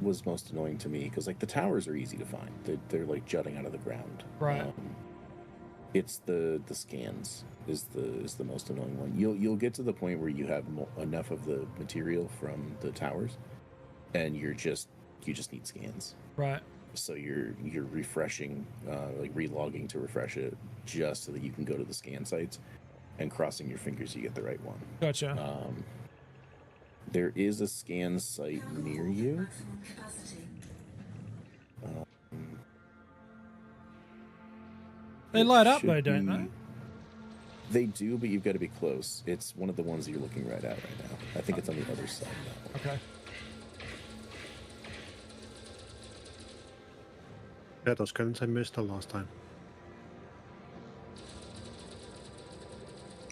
was most annoying to me, because like the towers are easy to find. They're like jutting out of the ground. Right. It's the scans is the most annoying one. You'll get to the point where you have enough of the material from the towers, and you just need scans. Right. So you're refreshing, like relogging to refresh it, just so that you can go to the scan sites, and crossing your fingers you get the right one. Gotcha. There is a scan site near you. Maximum capacity. They light up Should though, don't be- they? They do, but you've got to be close. It's one of the ones you're looking right at right now. I think it's on the other side of that one. Okay. Yeah, those guns I missed the last time.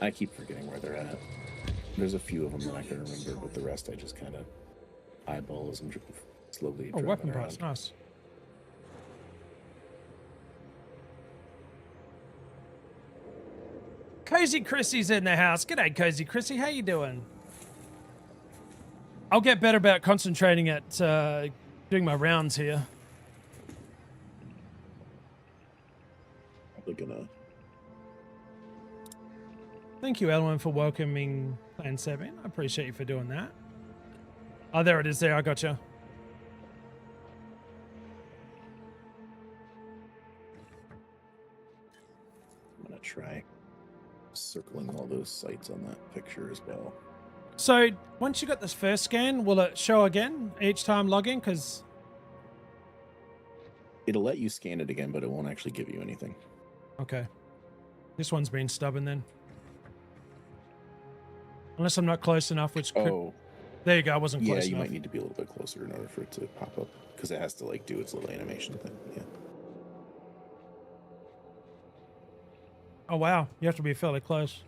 I keep forgetting where they're at. There's a few of them that I can remember, but the rest I just kind of eyeball as I'm slowly Oh, driving weapon around. parts. Nice. Cozy Chrissy's in the house. G'day, Cozy Chrissy. How you doing? I'll get better about concentrating at doing my rounds here. Probably gonna. Thank you, Elwin, for welcoming Clan 7. I appreciate you for doing that. Oh, there it is there. I got you. I'm gonna try circling all those sites on that picture as well. So once you got this first scan, will it show again each time logging? Because It'll let you scan it again, but it won't actually give you anything. okay, this one's been stubborn then. Unless I'm not close enough, which could... Oh, There you go. I wasn't yeah, close you enough. might need to be a little bit closer in order for it to pop up, because it has to like do its little animation thing. Yeah. Oh wow, you have to be fairly close.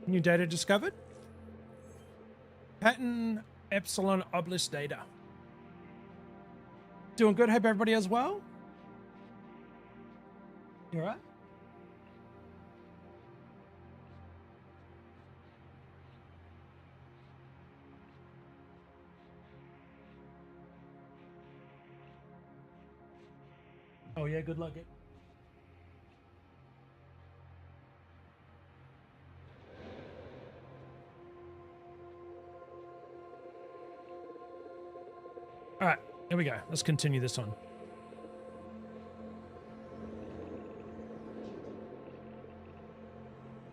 New data discovered. Pattern epsilon oblis data. Doing good. Hope everybody as well. You all right? Oh yeah, good luck. All right, here we go. Let's continue this on.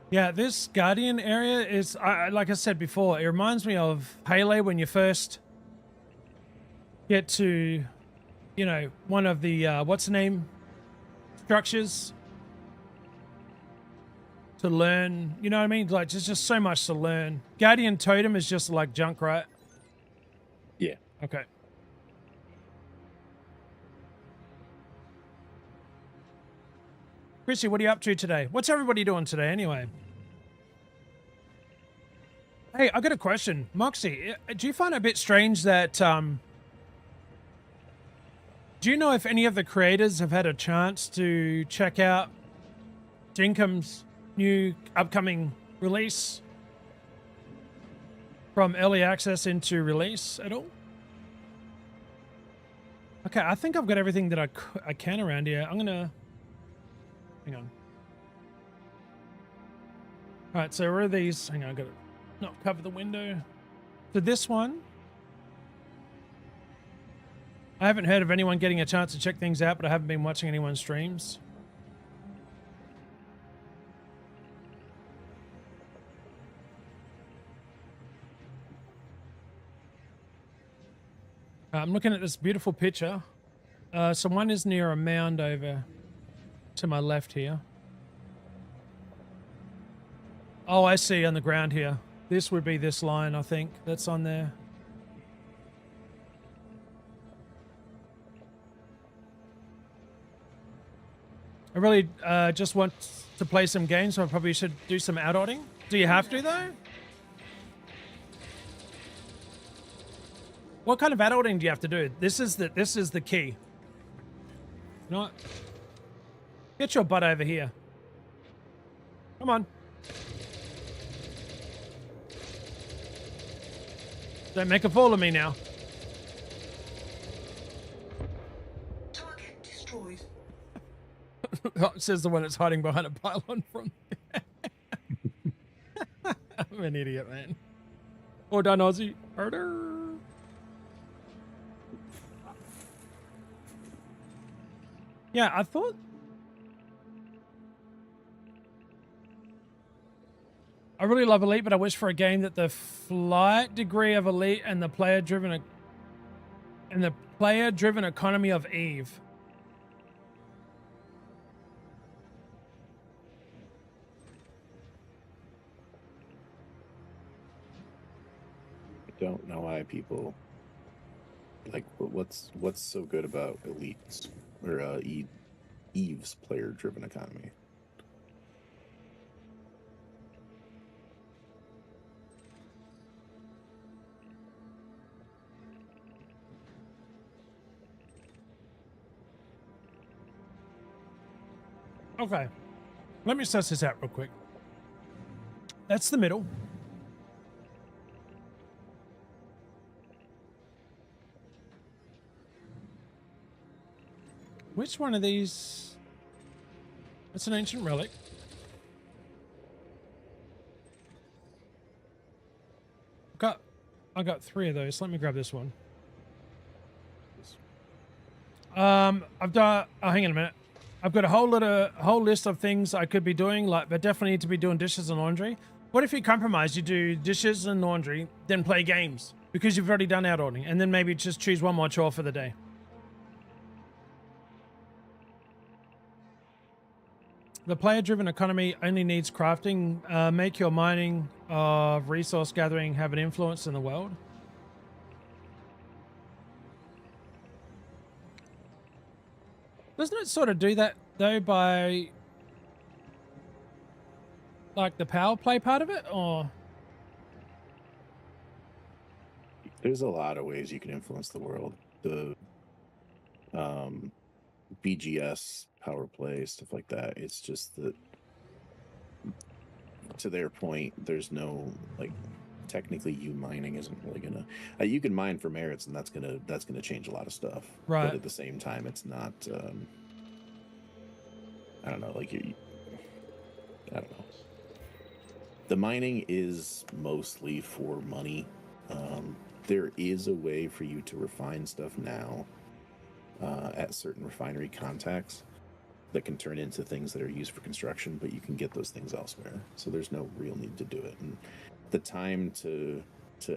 Yeah, this Guardian area is, like I said before, it reminds me of Halo when you first get to, you know, one of the, what's the name, structures to learn, you know what I mean? Like, there's just so much to learn. Guardian Totem is just like junk, right? Yeah. Okay. Chrissy, what are you up to today? What's everybody doing today anyway? Hey, I got a question. Moxie, do you find it a bit strange that, do you know if any of the creators have had a chance to check out Dinkum's new upcoming release from early access into release at all? Okay, I think I've got everything that I can around here. I'm gonna... Hang on. All right, so where are these? Hang on, I gotta not cover the window. So this one, I haven't heard of anyone getting a chance to check things out, but I haven't been watching anyone's streams. I'm looking at this beautiful picture. So one is near a mound over to my left here. Oh, I see on the ground here. This would be this line, I think, that's on there. I really just want to play some games, so I probably should do some out-odding. Do you have to, though? What kind of out-odding do you have to do? This is the key. Not. Get your butt over here. Come on. Don't make a fool of me now. Target destroyed. Says the one that's hiding behind a pylon from... I'm an idiot, man. Or done Aussie. Murder. Yeah, I thought... I really love Elite, but I wish for a game that the flight degree of Elite and the player-driven economy of Eve. I don't know why people like what's so good about Elite's or Eve's player-driven economy. Okay, let me suss this out real quick. That's the middle. Which one of these? That's an ancient relic. I got 3 of those. Let me grab this one. I've got. Oh, hang on a minute. I've got a whole list of things I could be doing. Like, but definitely need to be doing dishes and laundry. What if you compromise? You do dishes and laundry, then play games because you've already done outordering, and then maybe just choose one more chore for the day. The player-driven economy only needs crafting. Make your mining of resource gathering have an influence in the world. Doesn't it sort of do that though by like the power play part of it, or? There's a lot of ways you can influence the world. The BGS, power play, stuff like that. It's just that, to their point, there's no, like, technically you mining isn't really gonna. You can mine for merits, and that's gonna change a lot of stuff. Right. But at the same time, it's not. I don't know. Like I don't know. The mining is mostly for money. There is a way for you to refine stuff now at certain refinery contacts that can turn into things that are used for construction, but you can get those things elsewhere. So there's no real need to do it. And the time to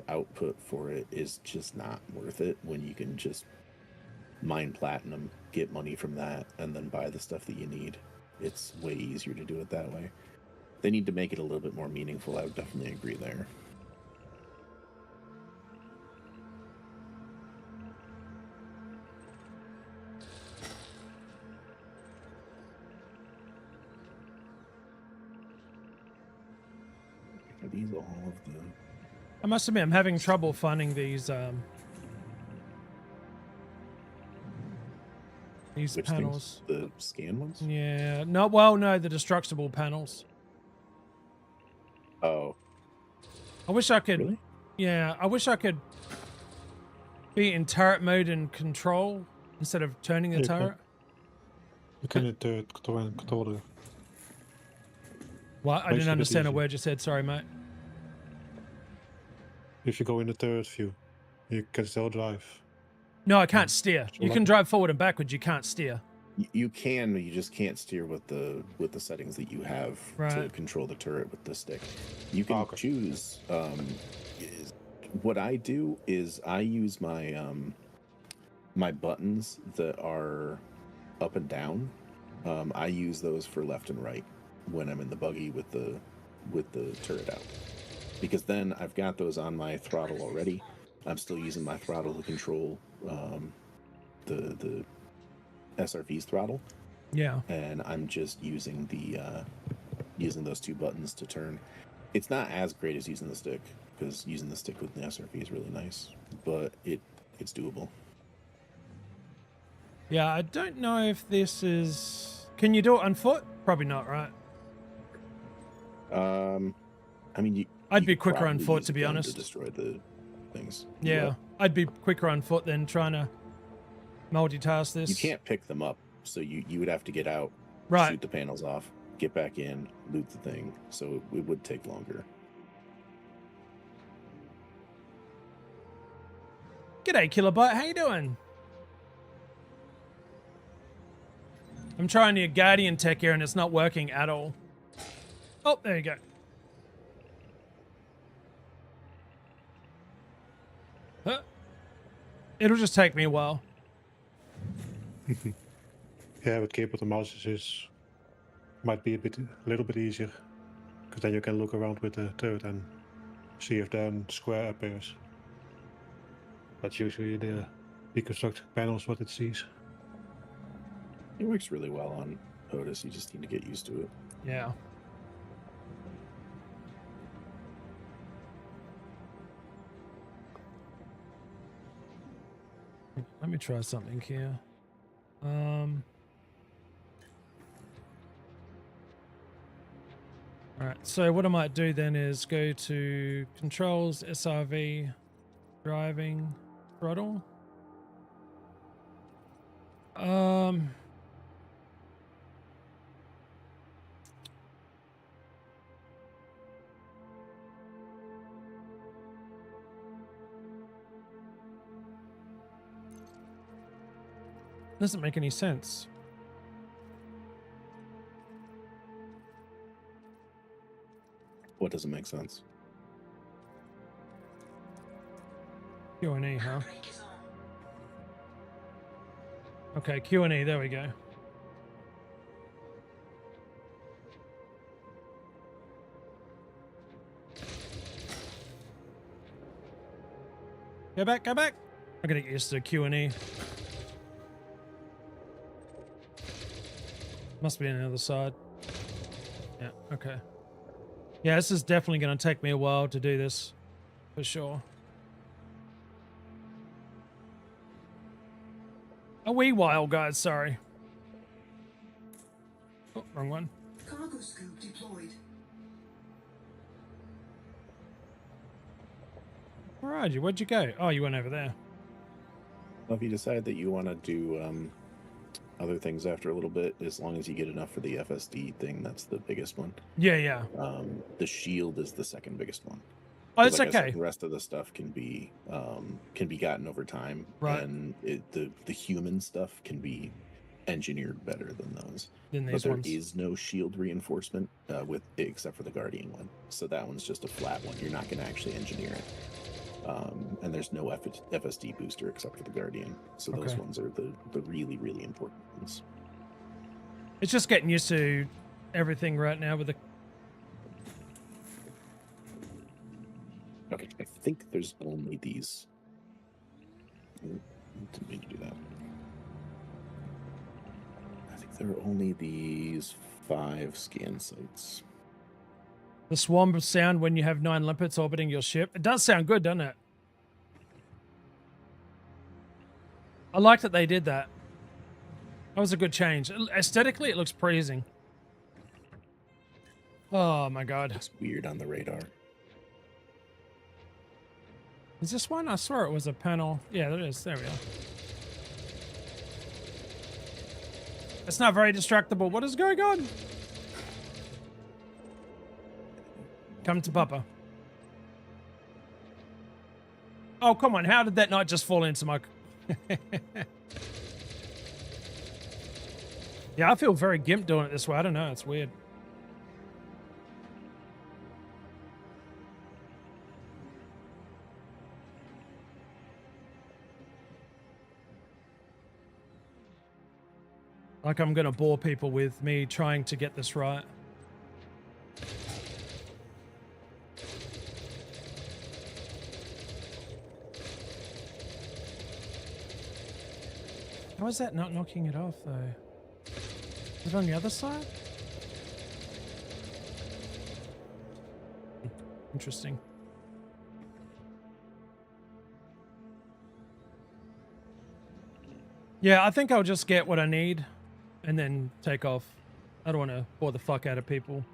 output for it is just not worth it when you can just mine platinum, get money from that, and then buy the stuff that you need. It's way easier to do it that way. They need to make it a little bit more meaningful. I would definitely agree there. Are these all of the... I must admit, I'm having trouble finding these Which panels. things? The scan ones? Yeah. No. Well, no, the destructible panels. Oh. I wish I could. Really? Yeah. I wish I could be in turret mode and control instead of turning the You turret. You can control the... What? I Makes didn't it understand a easy. word you said. Sorry, mate. If you go in the turret view, you can still drive. No, I can't steer. So You like- can drive forward and backwards. You can't steer. You can, but you just can't steer with the settings that you have to Right. control the turret with the stick. You can Okay. choose. What I do is I use my my buttons that are up and down. I use those for left and right when I'm in the buggy with the turret out, because then I've got those on my throttle already. I'm still using my throttle to control the SRV's throttle, Yeah. and I'm just using using those 2 buttons to turn. It's not as great as using the stick, because using the stick with the SRV is really nice, but it's doable. Yeah. I don't know if this is. Can you do it on foot? Probably not, right? I mean, I'd you be could quicker on probably foot, use to a be gun honest. to destroy the things. Yeah. What? I'd be quicker on foot than trying to multitask this. You can't pick them up, so you would have to get out, Right. shoot the panels off, get back in, loot the thing. So it would take longer. G'day, Kilobyte. How you doing? I'm trying your Guardian tech here and it's not working at all. Oh, there you go. Huh? It'll just take me a while. Yeah, with keyboard and mouse is might be a little bit easier, because then you can look around with the turret and see if the square appears. That's usually the deconstruct panels what it sees. It works really well on POTUS. You just need to get used to it. Yeah. Let me try something here. Alright, so what I might do then is go to controls, SRV, driving, throttle. Doesn't make any sense. What doesn't make sense? Q&E, huh? Break is on. Okay, Q&E, there we go. Go back, go back. I'm gonna get used to Q&E. Must be on the other side. Yeah, okay. Yeah, this is definitely gonna take me a while to do this, for sure. A wee while, guys, sorry. Oh, wrong one. Cargo scoop deployed. Where are you? Where'd you go? Oh, you went over there. Well, if you decide that you want to do other things after a little bit, as long as you get enough for the FSD thing, that's the biggest one. Yeah, yeah. The shield is the second biggest one. Oh, 'Cause it's like I said, okay. the rest of the stuff can be gotten over time, Right. and the human stuff can be engineered better than those. Then But these there ones. is no shield reinforcement with except for the Guardian one. So that one's just a flat one. You're not going to actually engineer it. And there's no FSD booster except for the Guardian. So those Okay. ones are the really, really important ones. It's just getting used to everything right now with the... Okay, I think there's only these. Didn't mean to do that. I think there are only these 5 scan sites. The swarm of sound when you have 9 limpets orbiting your ship. It does sound good, doesn't it? I like that they did that. That was a good change. Aesthetically, it looks pleasing. Oh my god. It's weird on the radar. Is this one? I swear it was a panel. Yeah, there it is. There we are. It's not very distractible. What is going on? Come to Papa. Oh, come on. How did that not just fall into my... Yeah, I feel very gimp doing it this way. I don't know. It's weird. Like I'm going to bore people with me trying to get this right. How is that not knocking it off, though? Is it on the other side? Interesting. Yeah, I think I'll just get what I need and then take off. I don't want to bore the fuck out of people.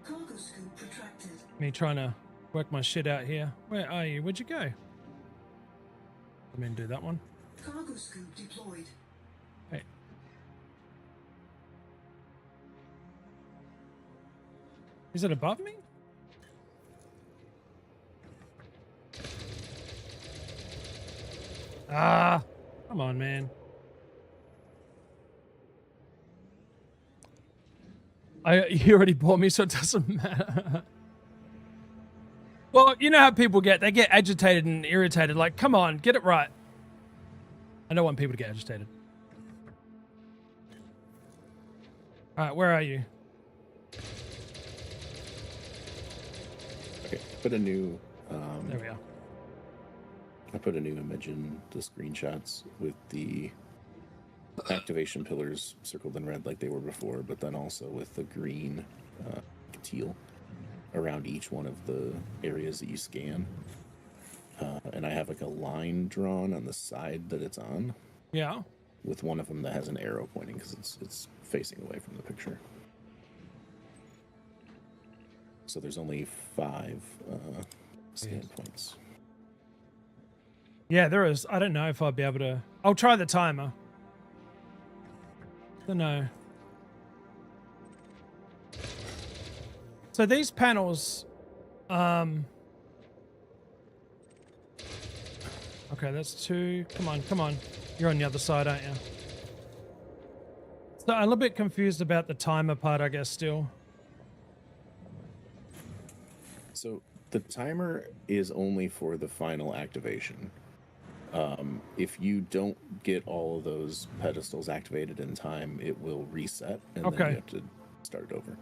Cargo scoop retracted. Me trying to work my shit out here. Where are you? Where'd you go? Let me do that one. Cargo scoop deployed. Hey. Is it above me? Ah, come on, man. You already bought me, so it doesn't matter. Well, you know how people get, they get agitated and irritated. Like, come on, get it right. I don't want people to get agitated. All right, where are you? Okay, put a new. There we are. I put a new image in the screenshots with the activation pillars circled in red like they were before, but then also with the green teal around each one of the areas that you scan. And I have like a line drawn on the side that it's on, Yeah. with one of them that has an arrow pointing because it's facing away from the picture. So there's only 5 scan points. Yeah, there is. I don't know if I'll be able to. I'll try the timer. Don't know. So these panels, Okay, that's 2. Come on, come on. You're on the other side, aren't you? So I'm a little bit confused about the timer part, I guess, still. So the timer is only for the final activation. If you don't get all of those pedestals activated in time, it will reset, and then you have to start over.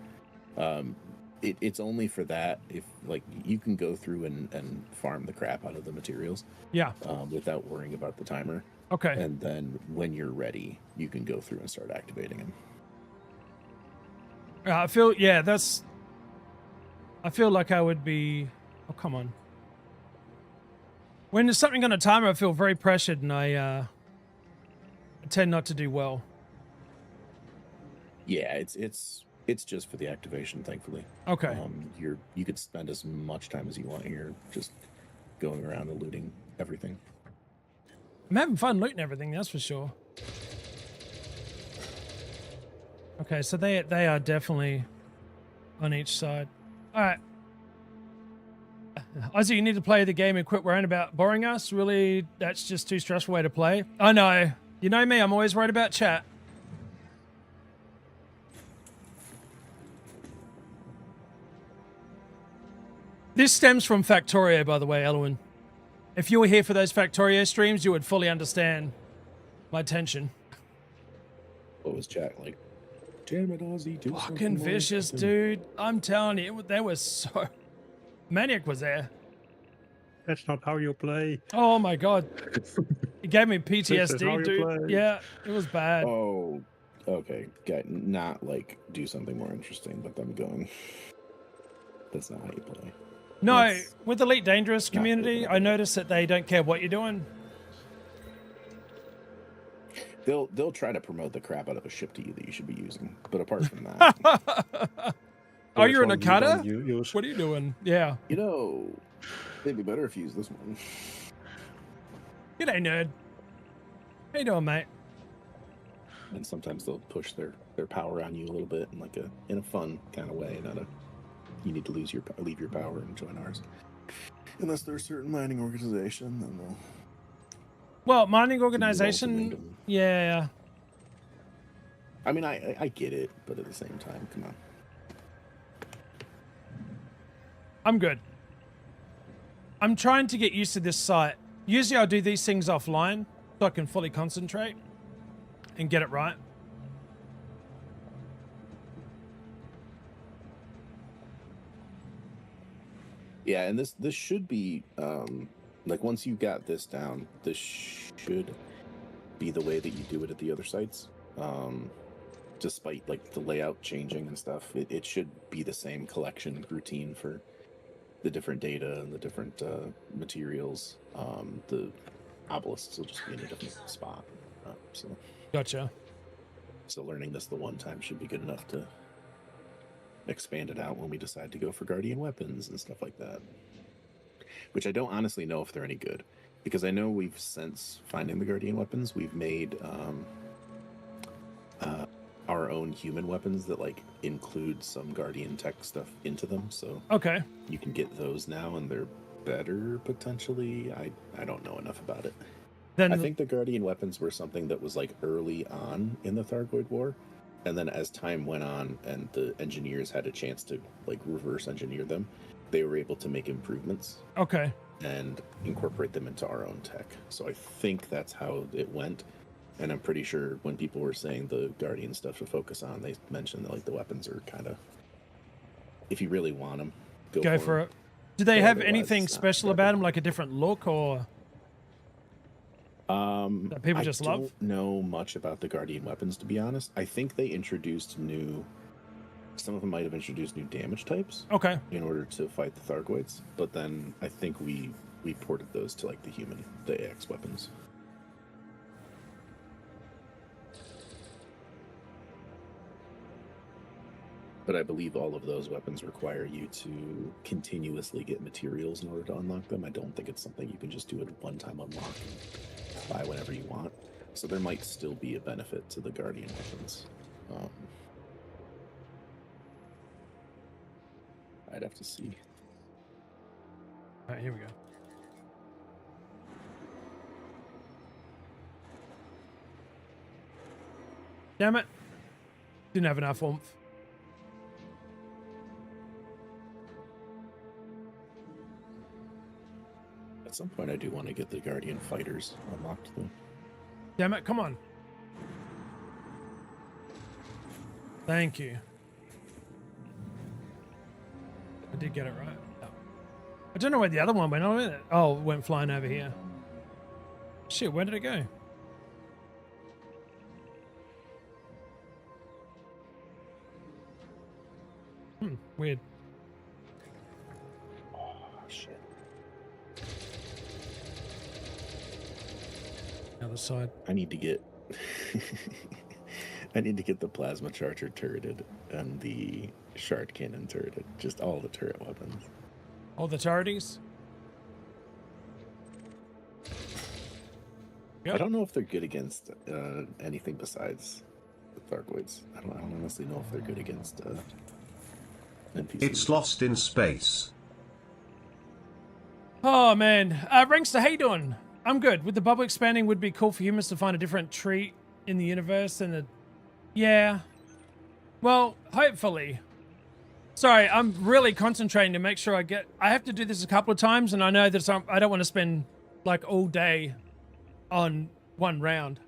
It's only for that. If like you can go through and farm the crap out of the materials, without worrying about the timer. Okay. And then when you're ready, you can go through and start activating them. I feel, yeah, that's. I feel like I would be. Oh, come on. When there's something on a timer, I feel very pressured, and I tend not to do well. Yeah, it's just for the activation, thankfully. Okay. You could spend as much time as you want here, just going around and looting everything. I'm having fun looting everything, that's for sure. Okay, so they are definitely on each side. All right. Ozzy, you need to play the game and quit worrying about boring us. Really, that's just too stressful way to play. I know. You know me, I'm always worried about chat. This stems from Factorio, by the way, Elwin. If you were here for those Factorio streams, you would fully understand my tension. What was chat like? Damn it, Ozzy, do Fucking vicious, dude. I'm telling you, they were so... Maniac was there. That's not how you play. Oh my god. It gave me This is how PTSD, you dude. play. Yeah, it was bad. Oh, okay. Got not like do something more interesting, but them going. That's not how you play. No, That's with Elite Dangerous not community, good. I noticed that they don't care what you're doing. They'll try to promote the crap out of a ship to you that you should be using, but apart from that, Oh, you're in a There's one you cutter? don't use. What are you doing? Yeah. you know, it'd be better if you use this one. G'day, nerd. How you doing, mate? And sometimes they'll push their power on you a little bit in a fun kind of way, not a you need to leave your power and join ours. Unless they're a certain mining organization, then they'll. Well, mining do organization, ultimatum. yeah. I mean, I get it, but at the same time, come on. I'm good. I'm trying to get used to this site. Usually I'll do these things offline so I can fully concentrate and get it right. Yeah, and this should be like once you got this down, this should be the way that you do it at the other sites. Despite like the layout changing and stuff, it should be the same collection routine for the different data and the different materials. The obelisks will just be in a different spot. Gotcha. So learning this the one time should be good enough to expand it out when we decide to go for Guardian weapons and stuff like that. Which I don't honestly know if they're any good, because I know we've since finding the Guardian weapons, we've made our own human weapons that like include some Guardian tech stuff into them. So Okay. you can get those now, and they're better potentially. I don't know enough about it. Then I think the Guardian weapons were something that was like early on in the Thargoid War, and then as time went on and the engineers had a chance to like reverse engineer them, they were able to make improvements okay. and incorporate them into our own tech. So I think that's how it went. And I'm pretty sure when people were saying the Guardian stuff to focus on, they mentioned that like the weapons are kind of, if you really want them, Go for it. Do they But have otherwise, anything it's not special better. about them, like a different look or that people just I love? don't know much about the Guardian weapons, to be honest. I think they introduced some of them might have introduced new damage types Okay. in order to fight the Thargoids, but then I think we ported those to like the AX weapons. But I believe all of those weapons require you to continuously get materials in order to unlock them. I don't think it's something you can just do at one-time unlock and buy whenever you want. So there might still be a benefit to the Guardian weapons. I'd have to see. All right, here we go. Damn it. Didn't have enough oomph. At some point, I do want to get the Guardian fighters unlocked, though. Damn it, come on. Thank you. I did get it right. Oh. I don't know where the other one went. Oh, it went flying over here. Shit, where did it go? Weird. Oh, shit. Other side. I need to get... I need to get the plasma charger turreted and the shard cannon turreted. Just all the turret weapons. All the turreties? Yep. I don't know if they're good against anything besides the Thargoids. I don't honestly know if they're good against NPCs. It's lost in space. Oh man, Rankster, how you doing? I'm good. With the bubble expanding, would be cool for humans to find a different treat in the universe than the... Yeah. Well, hopefully. Sorry, I'm really concentrating to make sure I have to do this a couple of times, and I know that I don't want to spend like all day on one round.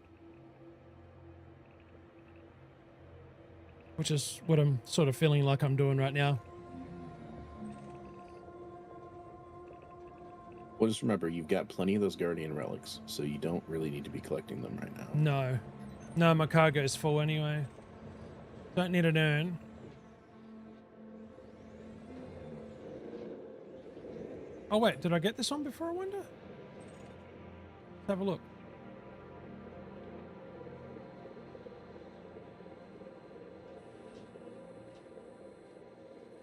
Which is what I'm sort of feeling like I'm doing right now. Well, just remember, you've got plenty of those Guardian relics, so you don't really need to be collecting them right now. No. No, my cargo's full anyway. Don't need an urn. Oh wait, did I get this on before, I wonder? Let's have a look.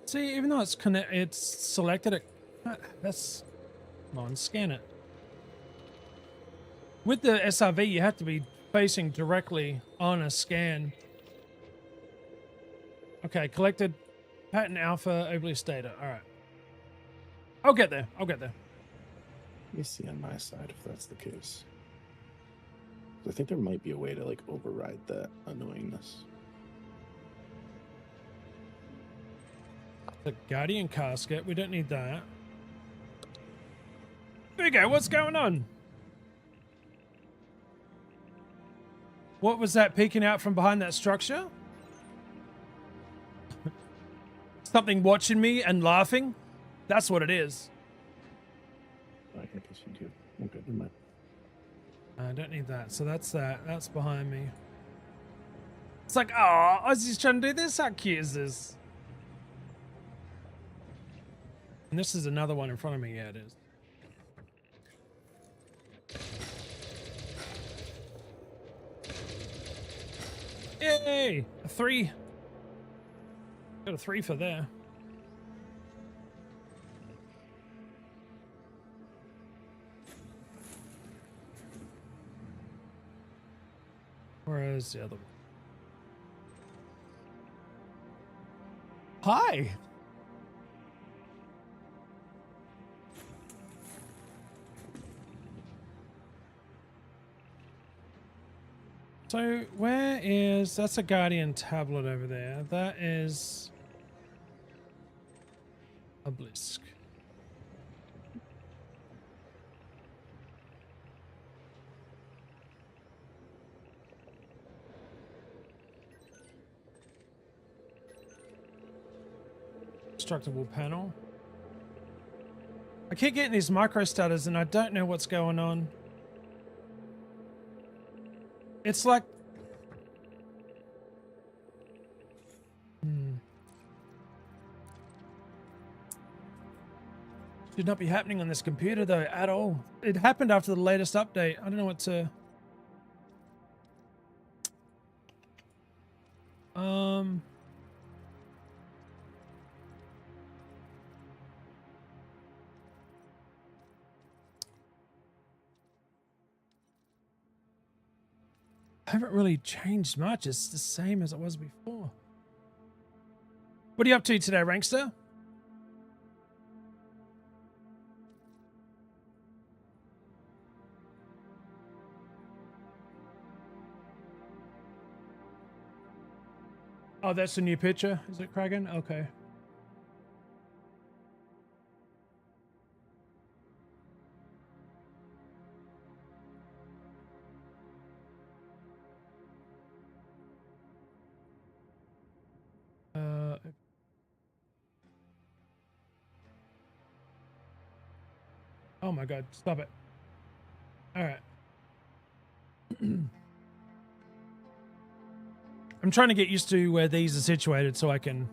See, even though it's selected it. That's... Come on, scan it. With the SRV, you have to be facing directly on a scan. Okay, collected pattern alpha obelisk data. All right. I'll get there. I'll get there. Let me see on my side if that's the case. I think there might be a way to like override that annoyingness. The Guardian casket. We don't need that. Biggo, what's going on? What was that peeking out from behind that structure? Something watching me and laughing? That's what it is. I guess you do. Okay, never mind. I don't need that. So that's that. That's behind me. It's like, oh, Aussie's trying to do this? How cute is this? And this is another one in front of me. Yeah, it is. Yay! A 3. Got a 3 for there. Where is the other one? Hi! So where is... That's a Guardian tablet over there. That is... Obelisk. Destructible panel. I keep getting these micro stutters and I don't know what's going on. It's like... Should not be happening on this computer though, at all. It happened after the latest update. I don't know what to... I haven't really changed much. It's the same as it was before. What are you up to today, Rankster? Oh, that's a new picture. Is it Kraken? Okay. Oh my God, stop it. All right. I'm trying to get used to where these are situated so I can...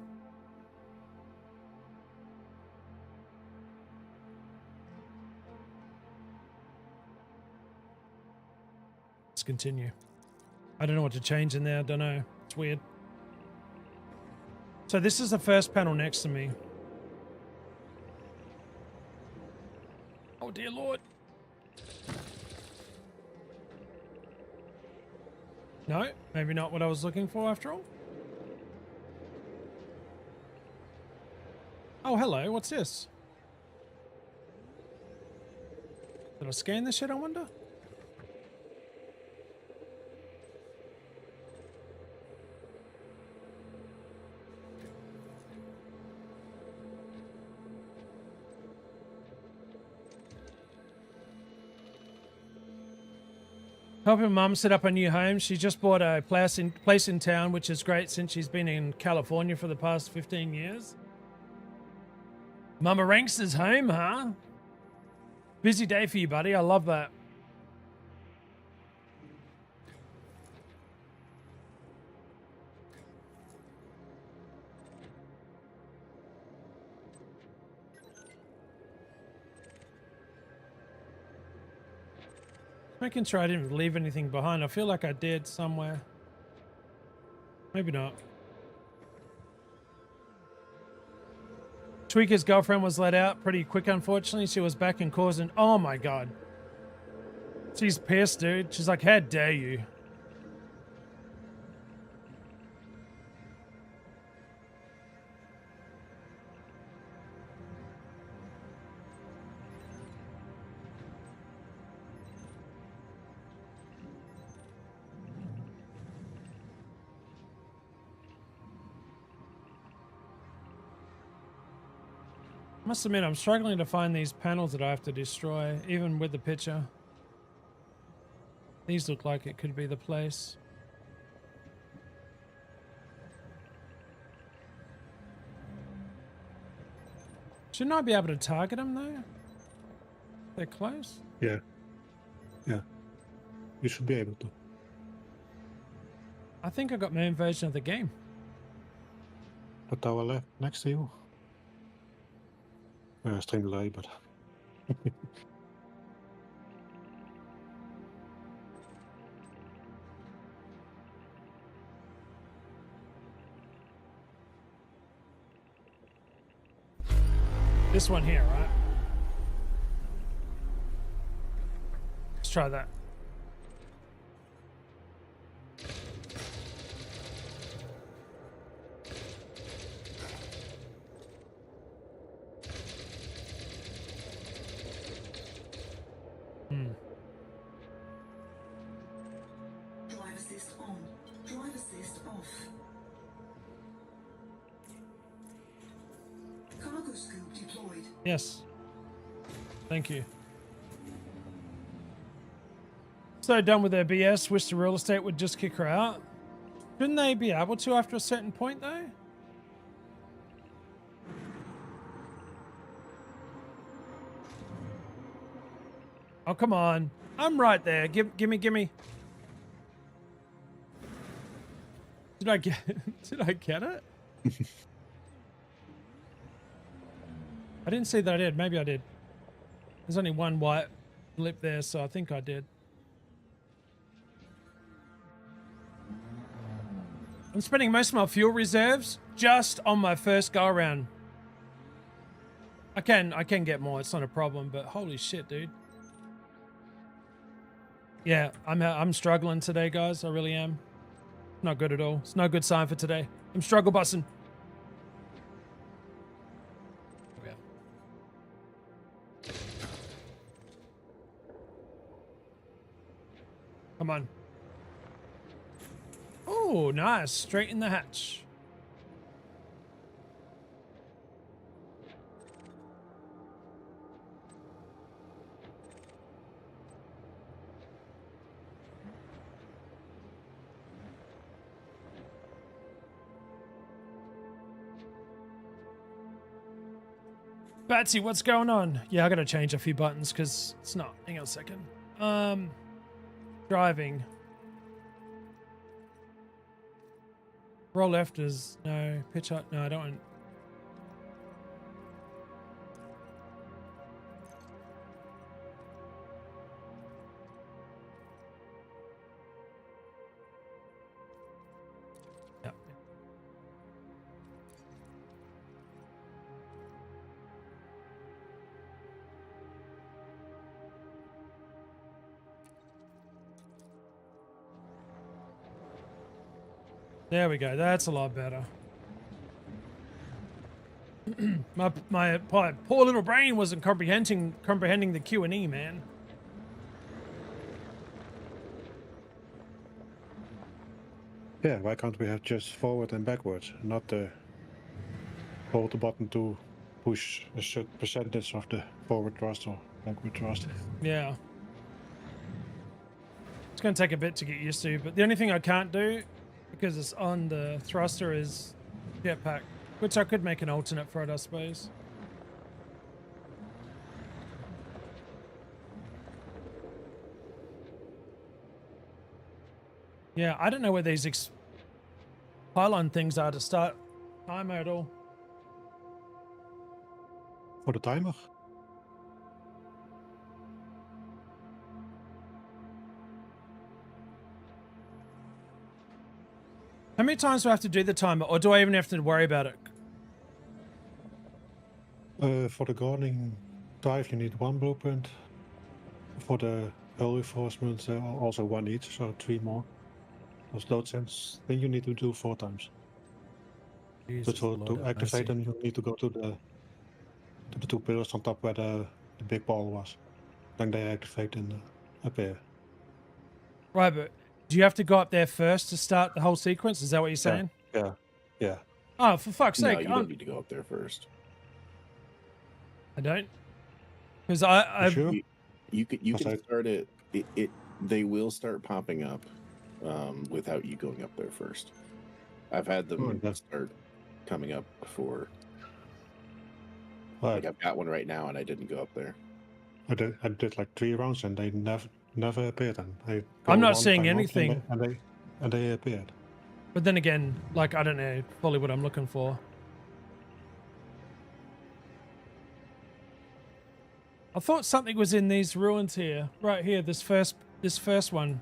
Let's continue. I don't know what to change in there. I don't know. It's weird. So this is the first panel next to me. Oh dear Lord. No, maybe not what I was looking for after all. Oh, hello. What's this? Did I scan this shit, I wonder? Helping Mum set up a new home. She just bought a place in town, which is great since she's been in California for the past 15 years. Mama Ranks is home, huh? Busy day for you, buddy. I love that. Making sure I didn't leave anything behind. I feel like I did somewhere. Maybe not. Tweaker's girlfriend was let out pretty quick, unfortunately. She was back and causing... Oh my God. She's pissed, dude. She's like, how dare you? Must admit, I'm struggling to find these panels that I have to destroy, even with the picture. These look like it could be the place. Shouldn't I be able to target them though? They're close? Yeah. Yeah. You should be able to. I think I got my own version of the game. The tower left next to you. Stream delay, but... This one here, right? Let's try that. Drive assist on. Drive assist off. Cargo scoop deployed. Yes. Thank you. So done with their BS. Wish the real estate would just kick her out. Shouldn't they be able to after a certain point though? Oh, come on. I'm right there. Gimme. Did I get it? I didn't see that I did. Maybe I did. There's only one white blip there, so I think I did. I'm spending most of my fuel reserves just on my first go around. I can get more. It's not a problem, but holy shit, dude. Yeah, I'm struggling today, guys. I really am. Not good at all. It's no good sign for today. I'm struggle bussing. Come on. Oh, nice. Straight in the hatch. Batsy, what's going on? Yeah, I gotta change a few buttons because it's not. Hang on a second. Driving. Roll left is no. Pitch up. No, I don't want. Yep. There we go. That's a lot better. my poor little brain wasn't comprehending the Q&E, man. Yeah, why can't we have just forward and backwards, not hold the button to push a certain percentage of the forward thrust or backward thrust? Yeah. It's going to take a bit to get used to, but the only thing I can't do, because it's on the thruster, is jetpack, which I could make an alternate for it, I suppose. Yeah, I don't know where these pylon things are to start timer at all. For the timer? How many times do I have to do the timer, or do I even have to worry about it? For the guarding dive, you need 1 blueprint. For the hull reinforcements, also 1 each, so 3 more. Those load sense, then you need to do 4 times. Jesus, So Lord to have activate mercy. them, you need to go to the 2 pillars on top where the big ball was. Then they activate and appear. Right, but do you have to go up there first to start the whole sequence? Is that what you're saying? Yeah. Oh, for fuck's No, sake. you don't need to go up there first. I don't. Because I've... Sure? You can Okay. start it. They will start popping up without you going up there first. I've had them start coming up before. Right. Like I've got one right now, and I didn't go up there. I did like 3 rounds and they never appeared. And I'm not seeing anything. And they appeared. But then again, like, I don't know fully what I'm looking for. I thought something was in these ruins here. Right here, this first one.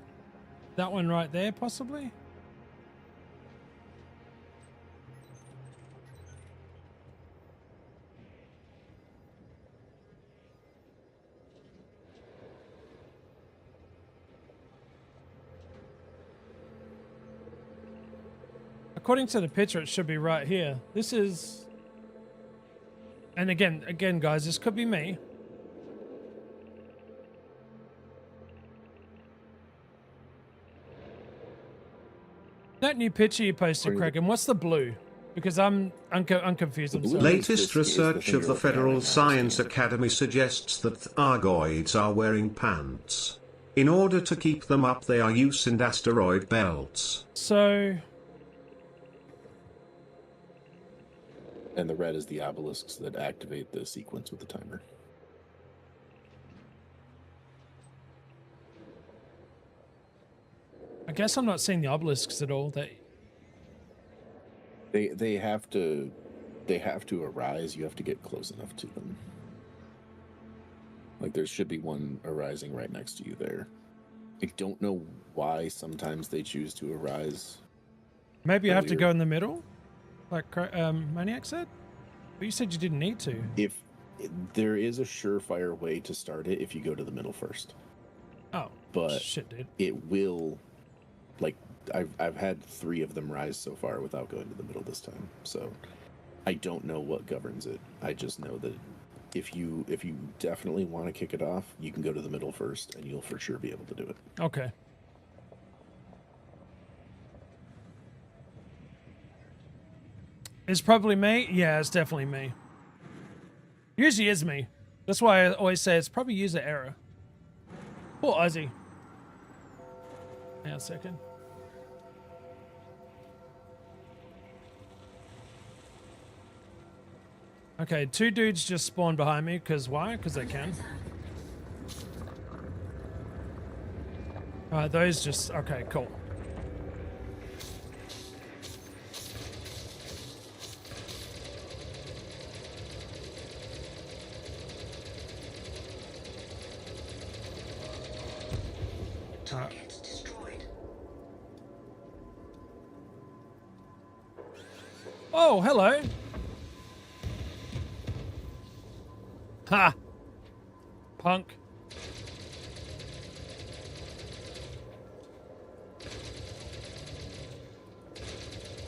That one right there, possibly? According to the picture, it should be right here. This is... And again, guys, this could be me. That new picture you posted, Craig, and what's the blue? Because I'm confused. I'm sorry. Latest research of the Federal Science Academy suggests that Argoids are wearing pants. In order to keep them up, they are using asteroid belts. So... And the red is the obelisks that activate the sequence with the timer. I guess I'm not seeing the obelisks at all. They have to arise. You have to get close enough to them. Like there should be one arising right next to you there. I don't know why sometimes they choose to arise. Maybe I have to earlier. go in the middle, like Maniac said. But you said you didn't need to. If there is a surefire way to start it, if you go to the middle first. Oh, But shit, dude. it will, like I've had 3 of them rise so far without going to the middle this time. So I don't know what governs it. I just know that if you definitely want to kick it off, you can go to the middle first, and you'll for sure be able to do it. Okay. It's probably me. Yeah, it's definitely me. Usually is me. That's why I always say it's probably user error. Poor Ozzy. Hang on a second. Okay, 2 dudes just spawned behind me, because why? Because they can. Alright, those just... Okay, cool. Target destroyed. Oh, hello. Ha! Punk.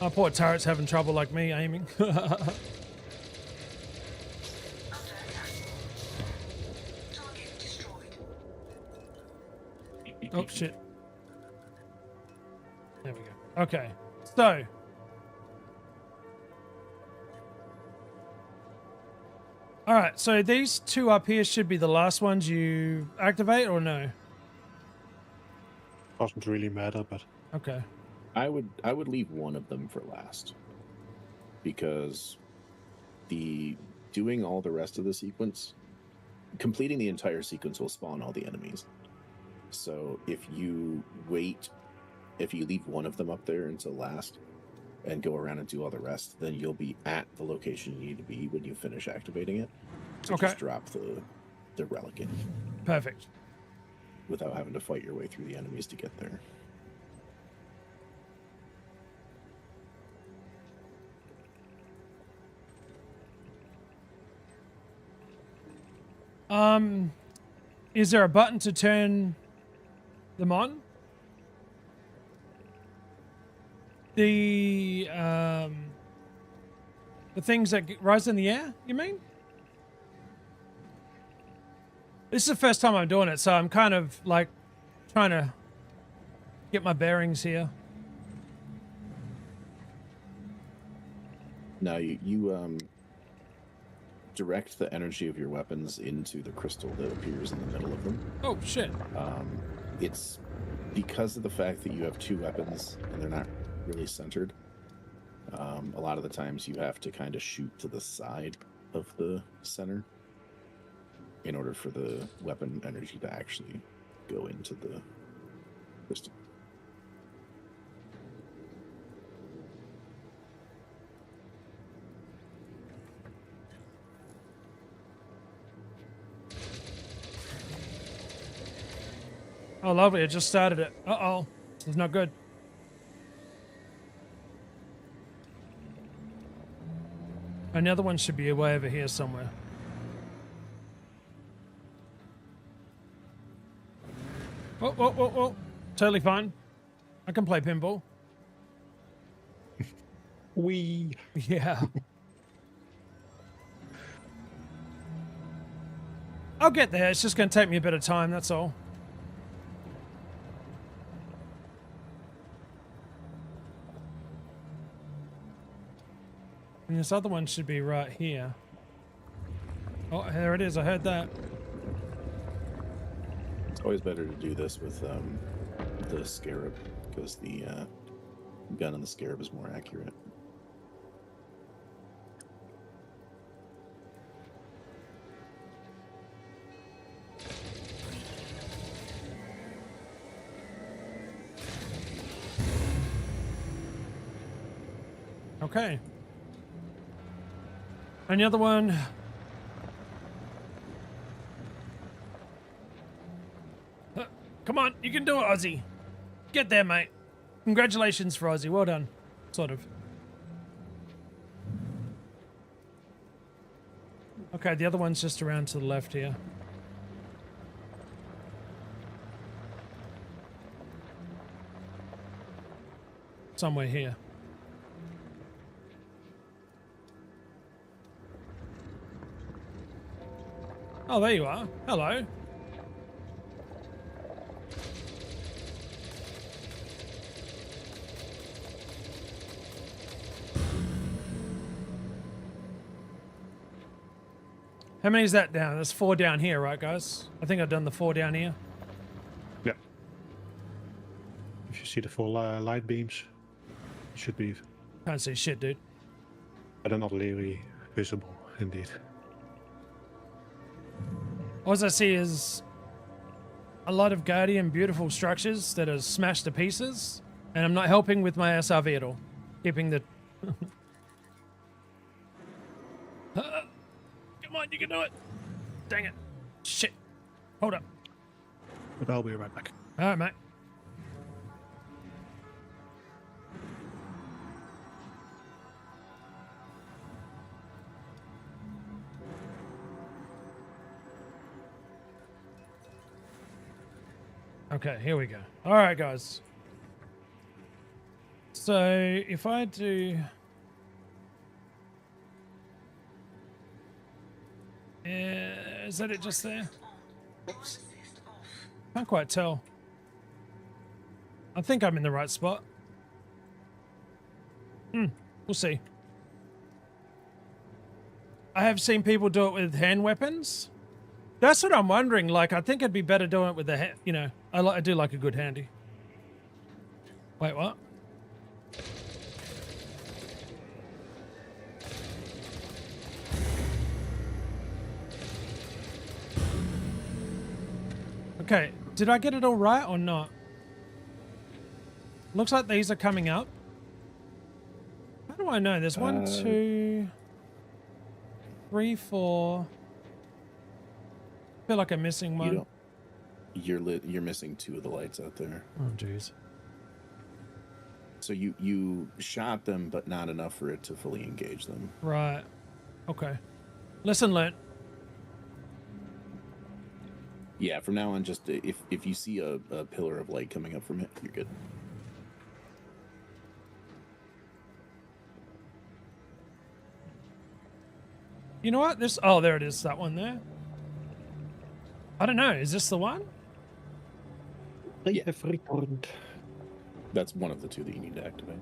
Our poor turret's having trouble like me aiming. Under attack. Target destroyed. Oh, shit. There we go. Okay. So. Alright, so these 2 up here should be the last ones you activate, or no? Doesn't really matter, but Okay. I would leave one of them for last, because doing all the rest of the sequence, completing the entire sequence will spawn all the enemies. So if you leave one of them up there until last and go around and do all the rest, then you'll be at the location you need to be when you finish activating it. So Okay. just drop the relic in Perfect. without having to fight your way through the enemies to get there. Is there a button to turn them on? The things that rise in the air, you mean? This is the first time I'm doing it, so I'm kind of like trying to get my bearings here. Now you direct the energy of your weapons into the crystal that appears in the middle of them. Oh shit. It's because of the fact that you have 2 weapons and they're not really centered. A lot of the times you have to kind of shoot to the side of the center in order for the weapon energy to actually go into the crystal. Oh, lovely. I just started it. Uh-oh. This is not good. Another one should be way over here somewhere. Oh, oh, oh, oh. Totally fine. I can play pinball. we Yeah. I'll get there. It's just going to take me a bit of time, that's all. And this other one should be right here. Oh, there it is. I heard that. It's always better to do this with the scarab, because the gun on the scarab is more accurate. Okay. Any other one? Come on, you can do it, Ozzy. Get there, mate. Congratulations for Ozzy. Well done. Sort of. Okay, the other one's just around to the left here. Somewhere here. Oh, there you are. Hello. How many is that down? There's 4 down here, right, guys? I think I've done the 4 down here. yeah. If you see the 4 light beams, it should be, Can't see shit, dude. but they're not really visible. indeed. All I see is a lot of Guardian beautiful structures that are smashed to pieces, and I'm not helping with my SRV at all. Keeping the... Come on, you can do it. Dang it. Shit. Hold up. But I'll be right back. All right, mate. Okay, here we go. All right, guys. So if I do... is that it just there? Can't quite tell. I think I'm in the right spot. We'll see. I have seen people do it with hand weapons. That's what I'm wondering. Like, I think it'd be better doing it with the hand. You know, I do like a good handy. Wait, what? Okay, did I get it all right or not? Looks like these are coming up. How do I know? There's 1, 2, 3, 4. I feel like I'm missing one. You're missing 2 of the lights out there. Oh, jeez. So you shot them, but not enough for it to fully engage them. Right. Okay. Lesson learned. Yeah, from now on, just if you see a pillar of light coming up from it, you're good. You know what? This... Oh, there it is. That one there. I don't know. Is this the one? I have returned. That's one of the 2 that you need to activate.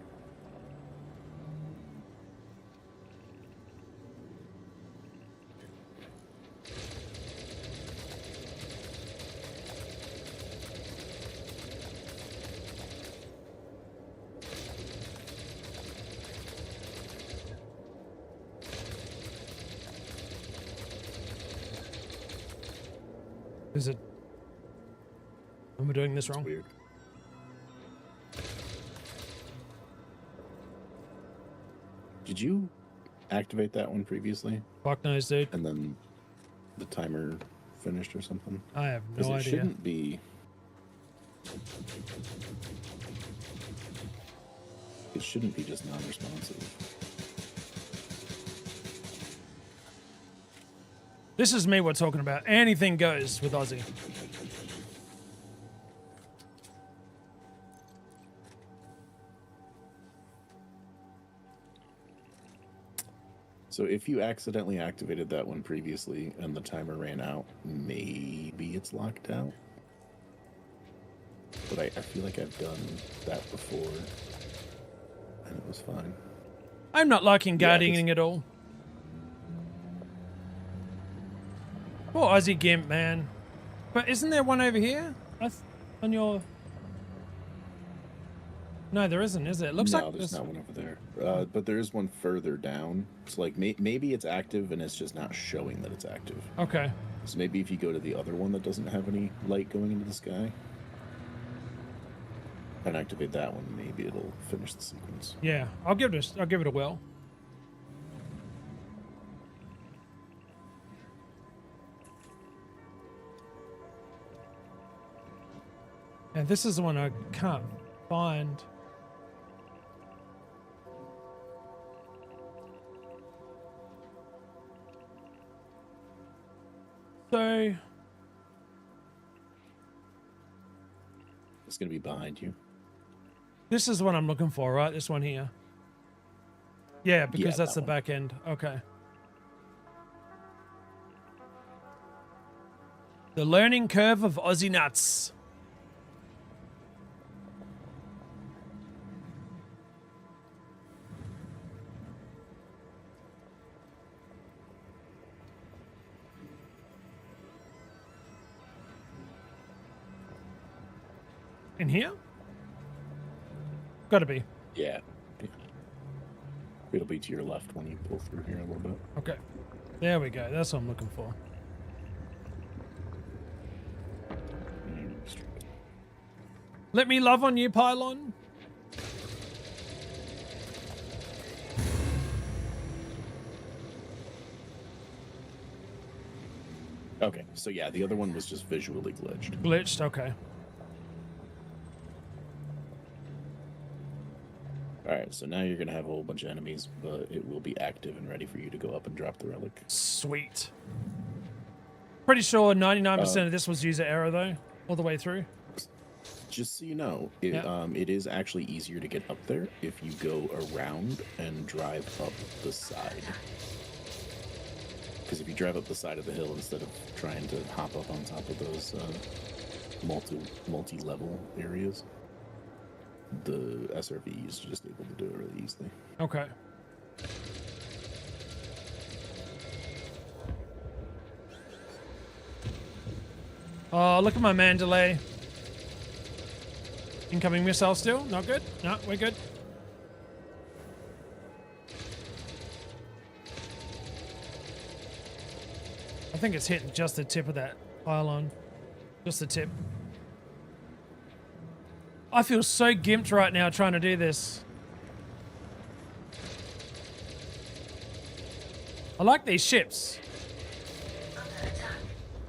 Is it... Am I doing this wrong? Weird. Did you activate that one previously? Fuck knows, dude. And then the timer finished or something? I have no 'Cause it idea. shouldn't be... It shouldn't be just non-responsive. This is me we're talking about. Anything goes with Aussie. So if you accidentally activated that one previously and the timer ran out, maybe it's locked out. But I feel like I've done that before, and it was fine. I'm not liking Yeah, guarding at all. Poor Aussie Gimp, man. But isn't there one over here? On your... No, there isn't, is it? It looks no, like there's not one over there. But there is one further down. So like maybe it's active and it's just not showing that it's active. Okay. So maybe if you go to the other one that doesn't have any light going into the sky and activate that one, maybe it'll finish the sequence. Yeah, I'll give it a whirl. And this is the one I can't find. So It's going to be behind you. this is the one I'm looking for, right? This one here. Yeah, because Yeah, that's that the one. back end. Okay. The learning curve of Aussienutz. In here? Gotta be. Yeah. It'll be to your left when you pull through here a little bit. Okay. There we go. That's what I'm looking for. Let me love on you, pylon. Okay, so yeah, the other one was just visually glitched. Glitched, okay. Alright, so now you're going to have a whole bunch of enemies, but it will be active and ready for you to go up and drop the relic. Sweet. Pretty sure 99% of this was user error, though, all the way through. Just so you know, it is actually easier to get up there if you go around and drive up the side. Because if you drive up the side of the hill instead of trying to hop up on top of those multi-level areas, the SRV is just able to do it really easily. Okay. Oh, look at my Mandalay. Incoming missile still? Not good? No, we're good. I think it's hitting just the tip of that pylon. Just the tip. I feel so gimped right now trying to do this. I like these ships. Under attack.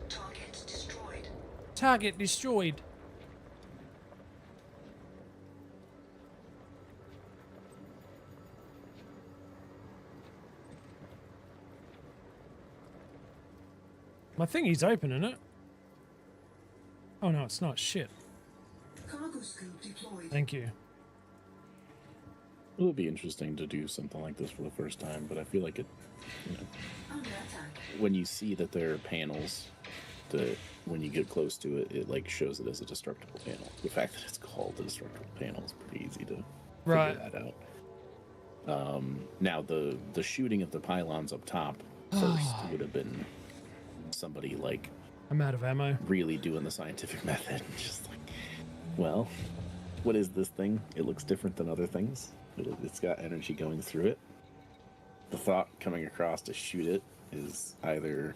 Target destroyed. Target destroyed. My thingy's open, isn't it? Oh no, it's not. Shit. Cargo scoop deployed. Thank you. It would be interesting to do something like this for the first time, but I feel like it, you know, Under attack. when you see that there are panels, that when you get close to it, it like shows it as a destructible panel. The fact that it's called a destructible panel is pretty easy to Right. figure that out. Now the shooting of the pylons up top first would have been somebody like I'm out of ammo. really doing the scientific method. Just like, well, what is this thing? It looks different than other things. It's got energy going through it. The thought coming across to shoot it is either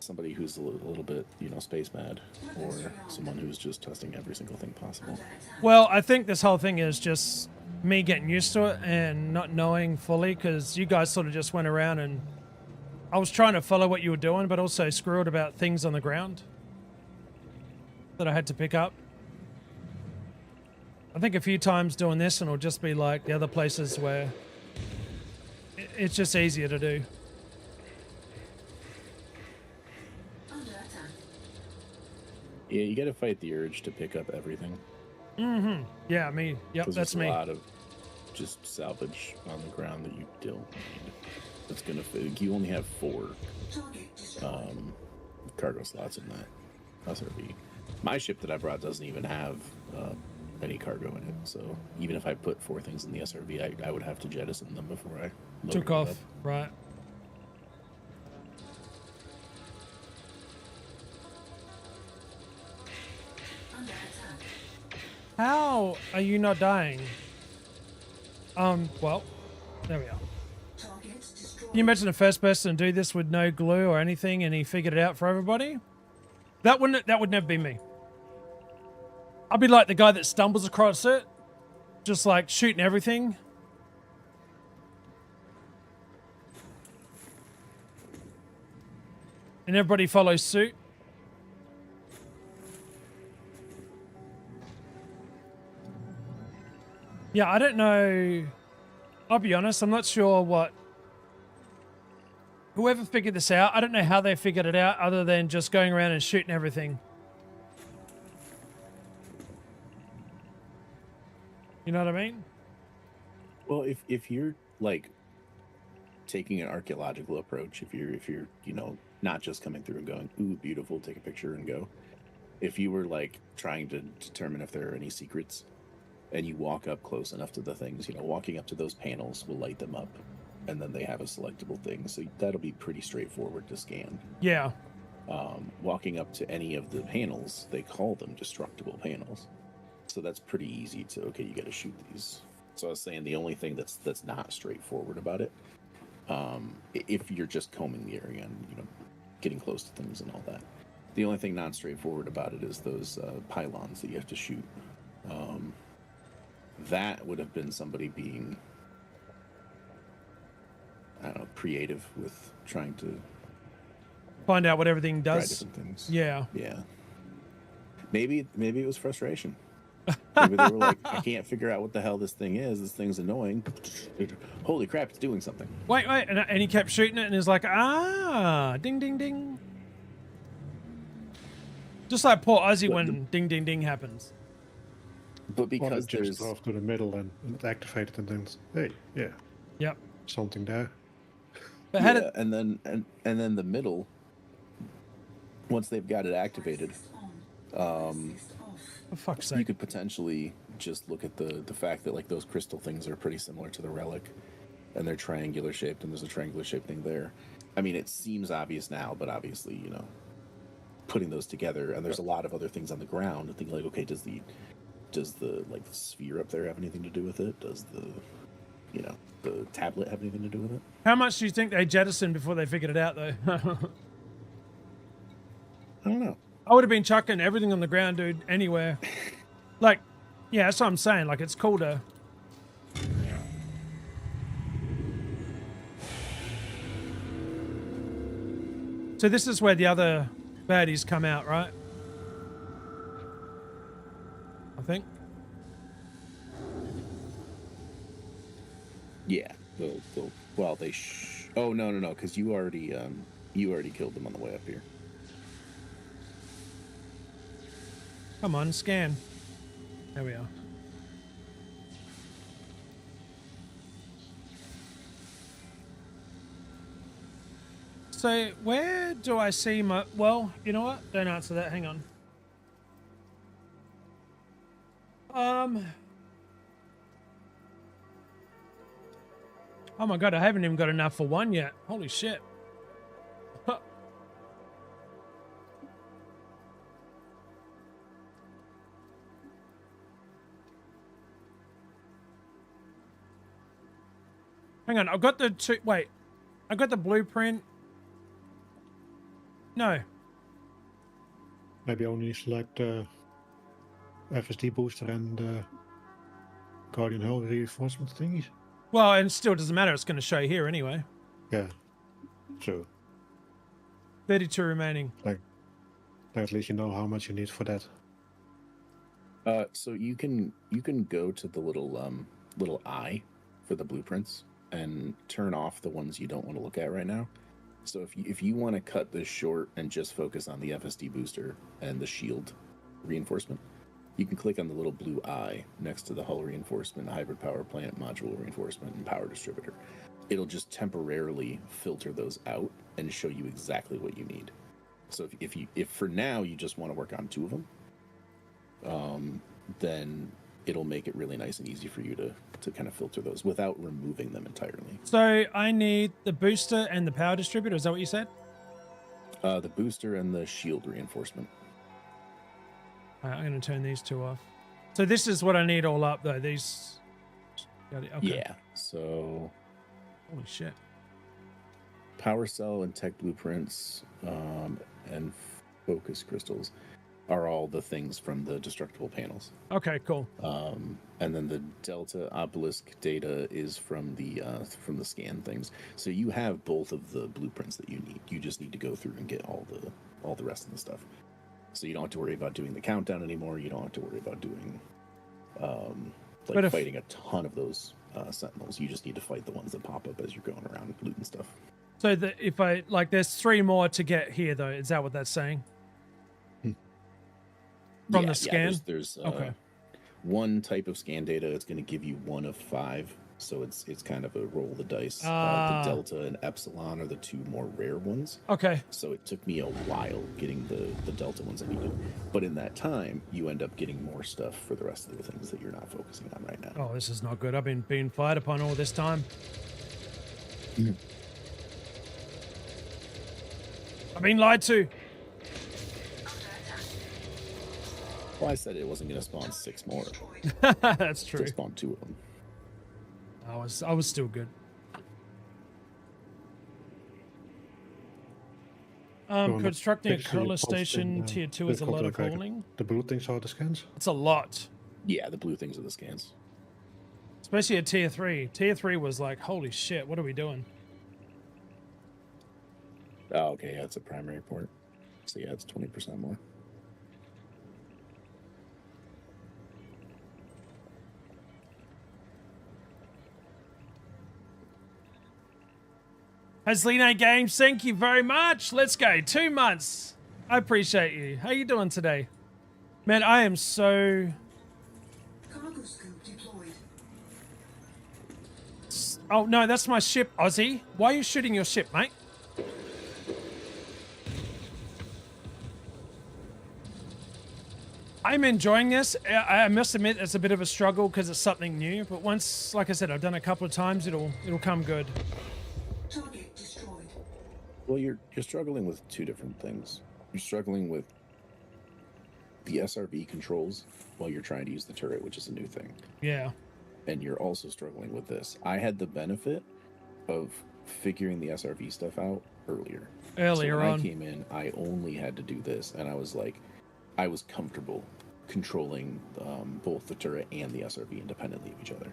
somebody who's a little bit, you know, space mad, or someone who's just testing every single thing possible. Well, I think this whole thing is just me getting used to it and not knowing fully, because you guys sort of just went around and I was trying to follow what you were doing, but also squirreled about things on the ground that I had to pick up. I think a few times doing this and it'll just be like the other places where it's just easier to do. Under attack. Yeah, you got to fight the urge to pick up everything. Mm-hmm. Yeah, me. Yep, 'Cause that's there's me. a lot of just salvage on the ground that you don't need. It's gonna fit. You only have 4 Target destroyed. cargo slots in that SRV. My ship that I brought doesn't even have any cargo in it, so even if I put 4 things in the SRV, I would have to jettison them before I loaded Took it off. up. Right. Under attack. How are you not dying? Well, there we are. Target destroyed. Can you imagine the first person to do this with no glue or anything and he figured it out for everybody? That would never be me. I'd be like the guy that stumbles across it, just like shooting everything. And everybody follows suit. Yeah, I don't know. I'll be honest, I'm not sure what... Whoever figured this out, I don't know how they figured it out other than just going around and shooting everything. You know what I mean? Well, if you're like taking an archaeological approach, if you're you know, not just coming through and going, ooh, beautiful, take a picture and go. If you were like trying to determine if there are any secrets, and you walk up close enough to the things, you know, walking up to those panels will light them up, and then they have a selectable thing, so that'll be pretty straightforward to scan. Yeah. Walking up to any of the panels, they call them destructible panels, so that's pretty easy to, okay, you got to shoot these. So I was saying the only thing that's not straightforward about it if you're just combing the area and getting close to things and all that. The only thing not straightforward about it is those pylons that you have to shoot. That would have been somebody being, I don't know, creative with trying to find out what everything try does. different things. Yeah. Maybe it was frustration. Maybe they were like, I can't figure out what the hell this thing is. This thing's annoying. Holy crap, it's doing something. Wait, and he kept shooting it, and he's like, ding, ding, ding. Just like poor Ozzy when ding, ding, ding happens. But because just there's drove to the middle and it activated and then, hey, yeah, Yep. something there. But how did and then the middle, once they've got it activated, for fuck's sake? you could potentially just look at the fact that like those crystal things are pretty similar to the relic, and they're triangular shaped, and there's a triangular shaped thing there. I mean, it seems obvious now, but obviously, putting those together, and there's a lot of other things on the ground. I think like, okay, does the like sphere up there have anything to do with it? Does the the tablet have anything to do with it? How much do you think they jettisoned before they figured it out, though? I don't know. I would have been chucking everything on the ground, dude, anywhere. Like, yeah, that's what I'm saying. Like, it's cool to... So this is where the other baddies come out, right? I think. Yeah. Well, they. Oh no, because you already killed them on the way up here. Come on, scan. There we are. So where do I see my... Well, you know what? Don't answer that. Hang on. Oh my god, I haven't even got enough for one yet. Holy shit. Hang on, I've got the two... Wait. I got the blueprint. No. Maybe only select FSD booster and Guardian Hull reinforcement thingies. Well, and it still doesn't matter. It's going to show here anyway. Yeah. So 32 remaining. like at least you know how much you need for that. So you can go to the little eye for the blueprints and turn off the ones you don't want to look at right now. So if you want to cut this short and just focus on the FSD booster and the shield reinforcement, you can click on the little blue eye next to the hull reinforcement, hybrid power plant, module reinforcement, and power distributor. It'll just temporarily filter those out and show you exactly what you need. So if for now you just want to work on two of them, then it'll make it really nice and easy for you to kind of filter those without removing them entirely. So I need the booster and the power distributor. Is that what you said? The booster and the shield reinforcement. All right, I'm going to turn these two off. So this is what I need all up, though. These... Okay. Yeah, so... Holy shit. Power cell and tech blueprints and focus crystals are all the things from the destructible panels. Okay, cool. And then the Delta Obelisk data is from the scan things. So you have both of the blueprints that you need. You just need to go through and get all the rest of the stuff. So you don't have to worry about doing the countdown anymore. You don't have to worry about doing fighting a ton of those sentinels. You just need to fight the ones that pop up as you're going around looting stuff. So if I there's 3 more to get here, though. Is that what that's saying? From the scan? Yeah, there's okay. One type of scan data. It's going to give you 1 of 5. So it's kind of a roll the dice. The Delta and Epsilon are the 2 more rare ones. Okay. So it took me a while getting the Delta ones I needed. But in that time, you end up getting more stuff for the rest of the things that you're not focusing on right now. Oh, this is not good. I've been being fired upon all this time. I've been lied to. Well, I said it wasn't going to spawn 6 more. That's true. It spawned 2 of them. I was still good. on the Constructing a picture you color posted, station tier 2 is a lot of like hauling. the blue things are the scans. It's a lot. Yeah, the blue things are the scans. Especially at tier 3. Tier 3 was like, holy shit, what are we doing? Oh, okay, yeah, it's a primary port. So yeah, it's 20% more. Haslino Games, thank you very much. Let's go. 2 months. I appreciate you. How you doing today? Man, I am so... Cargo scope deployed. Oh, no, that's my ship, Aussie. Why are you shooting your ship, mate? I'm enjoying this. I must admit it's a bit of a struggle because it's something new. But once, like I said, I've done it a couple of times, it'll come good. Target destroyed. Well, you're struggling with two different things. You're struggling with the SRV controls while you're trying to use the turret, which is a new thing. Yeah. And you're also struggling with this. I had the benefit of figuring the SRV stuff out earlier. So when I came in, I only had to do this, and I was like, I was comfortable controlling both the turret and the SRV independently of each other.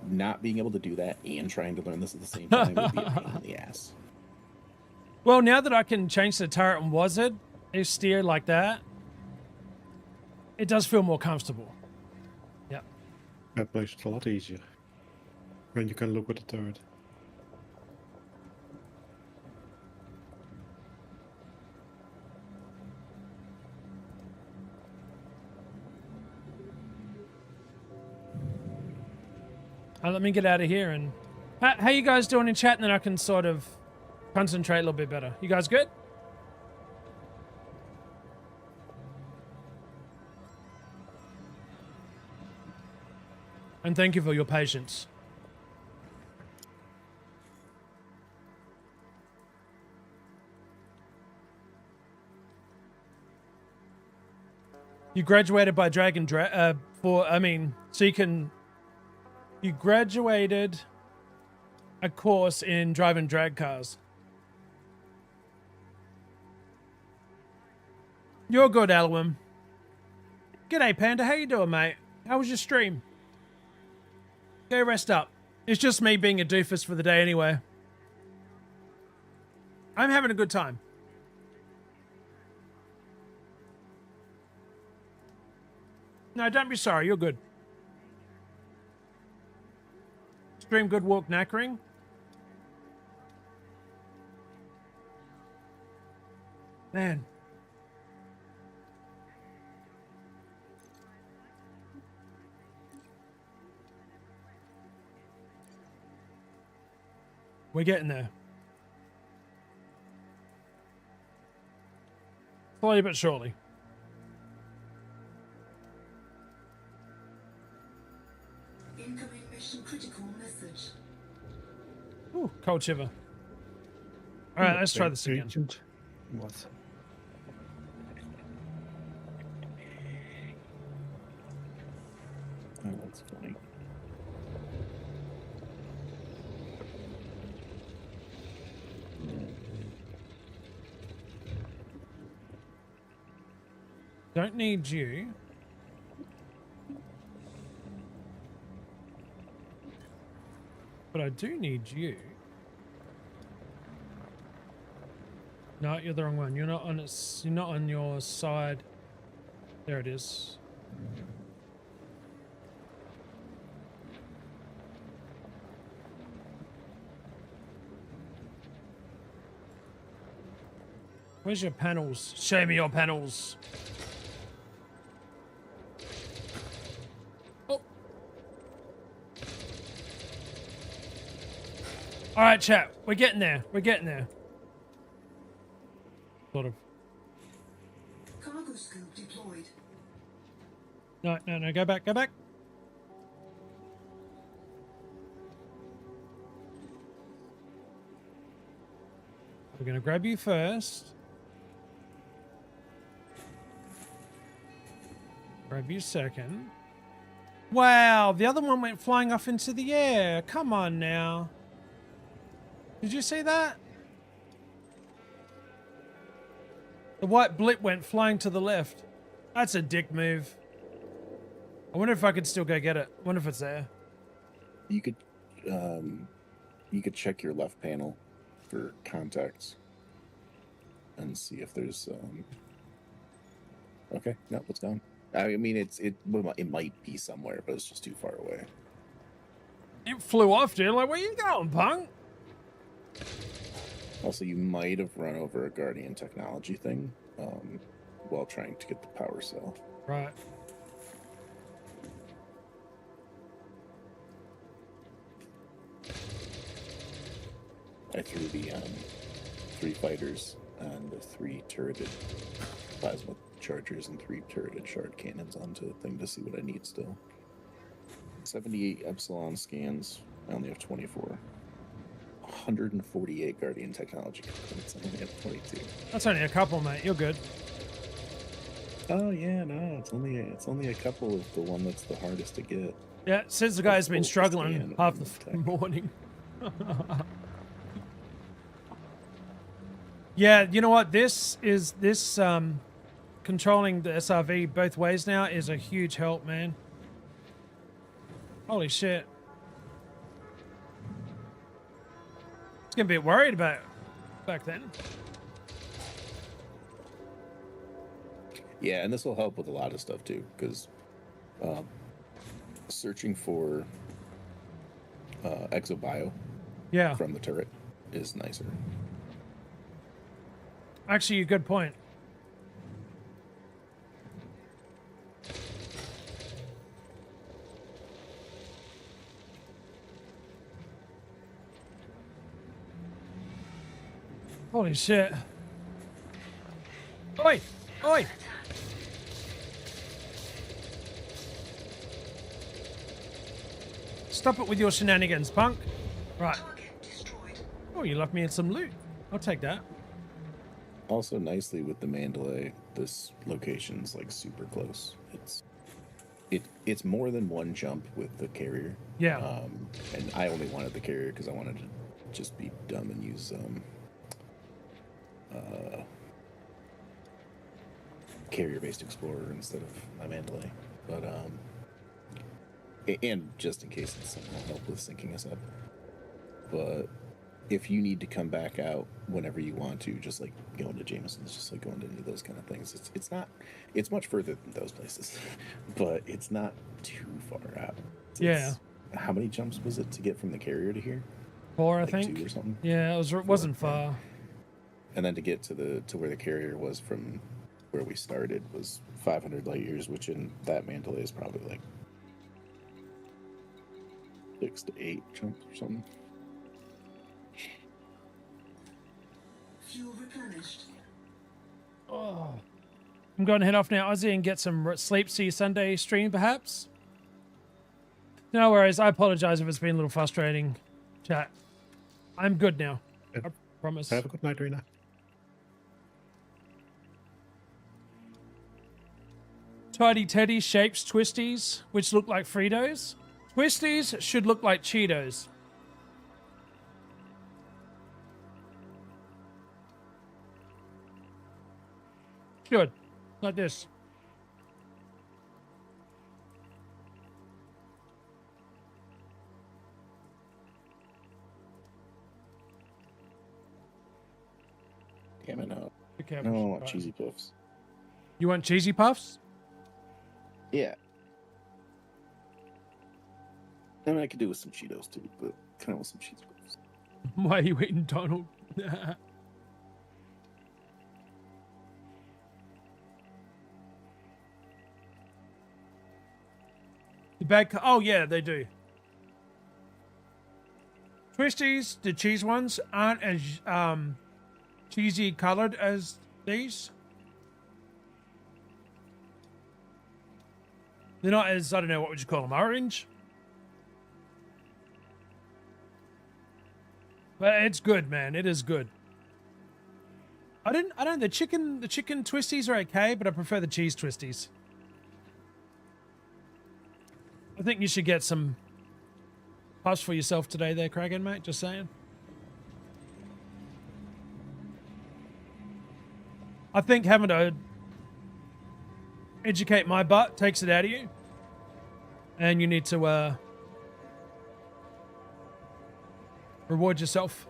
Not being able to do that and trying to learn this at the same time would be a pain in the ass. Well, now that I can change the turret and wizard, if steer like that, it does feel more comfortable. Yeah. That makes it a lot easier when you can look at the turret. Let me get out of here. And how you guys doing in chat? And then I can sort of concentrate a little bit better. You guys good? And thank you for your patience. You graduated by so you graduated a course in driving drag cars. You're good, Alwyn. G'day, Panda. How you doing, mate? How was your stream? Go rest up. It's just me being a doofus for the day anyway. I'm having a good time. No, don't be sorry. You're good. Stream good, walk knackering. Man. We're getting there. Slowly but surely. Incoming mission critical message. Ooh, cold shiver. All right, let's try this again. Agent. What? Oh, that's funny. Don't need you. But I do need you. No, you're the wrong one. You're not on its, you're not on your side. There it is. Where's your panels? Show me your panels. Oh. All right, chat. We're getting there. We're getting there. Sort of. Cargo scope deployed. No, no, no. Go back. Go back. We're going to grab you first. Grab you second. Wow, the other one went flying off into the air. Come on now. Did you see that? The white blip went flying to the left. That's a dick move. I wonder if I could still go get it. I wonder if it's there. You could check your left panel for contacts and see if there's okay, no, it's gone. I mean, it might be somewhere, but it's just too far away. It flew off, dude. Like, where you going, punk? Also, you might have run over a Guardian technology thing while trying to get the power cell. Right. I threw the 3 fighters and the 3 turreted plasma chargers and 3 turreted shard cannons onto the thing to see what I need still. 78 Epsilon scans. I only have 24. 148 Guardian technology components. I only have 22. That's only a couple, mate. You're good. Oh yeah, no, it's only a couple of the one that's the hardest to get. Yeah, since the guy's been Full struggling scan half on the tech. morning. Yeah, you know what? This controlling the SRV both ways now is a huge help, man. Holy shit. I was gonna be worried about back then. Yeah, and this will help with a lot of stuff too, because searching for exobio Yeah. from the turret is nicer. Actually, a good point. Holy shit. Oi! Oi! Stop it with your shenanigans, punk. Right. Target destroyed. Oh, you left me in some loot. I'll take that. Also, nicely with the Mandalay, this location's like super close. It's more than one jump with the carrier. Yeah. And I only wanted the carrier because I wanted to just be dumb and use carrier-based explorer instead of my Mandalay. But and just in case it's somehow help with syncing us up. But if you need to come back out whenever you want to, just like going to Jameson's, just like going to any of those kind of things, it's much further than those places, but it's not too far out. Yeah. How many jumps was it to get from the carrier to here? 4, I Like think. 2 or something. Yeah, it wasn't far. And then to get to where the carrier was from where we started was 500 light years, which in that Mandalay is probably like 6 to 8 jumps or something. Fuel replenished. Oh. I'm going to head off now, Ozzy, and get some sleep. See you Sunday stream, perhaps. No worries. I apologize if it's been a little frustrating, chat. I'm good now. Yep. I promise. Have a good night, Rena. Tidy Teddy shapes Twisties, which look like Fritos. Twisties should look like Cheetos. Good. Like this. Damn it, no. Be careful. No, I want Right. cheesy puffs. You want cheesy puffs? Yeah. I mean, I could do with some Cheetos too, but kind of want some cheesy puffs. Why are you eating Donald? The bag. Oh yeah, they do. Twisties, the cheese ones, aren't as cheesy colored as these. They're not as, I don't know, what would you call them, orange? But it's good, man. It is good. the chicken twisties are okay, but I prefer the cheese twisties. I think you should get some puffs for yourself today there, Kragan, mate. Just saying. I think having to educate my butt takes it out of you. And you need to reward yourself.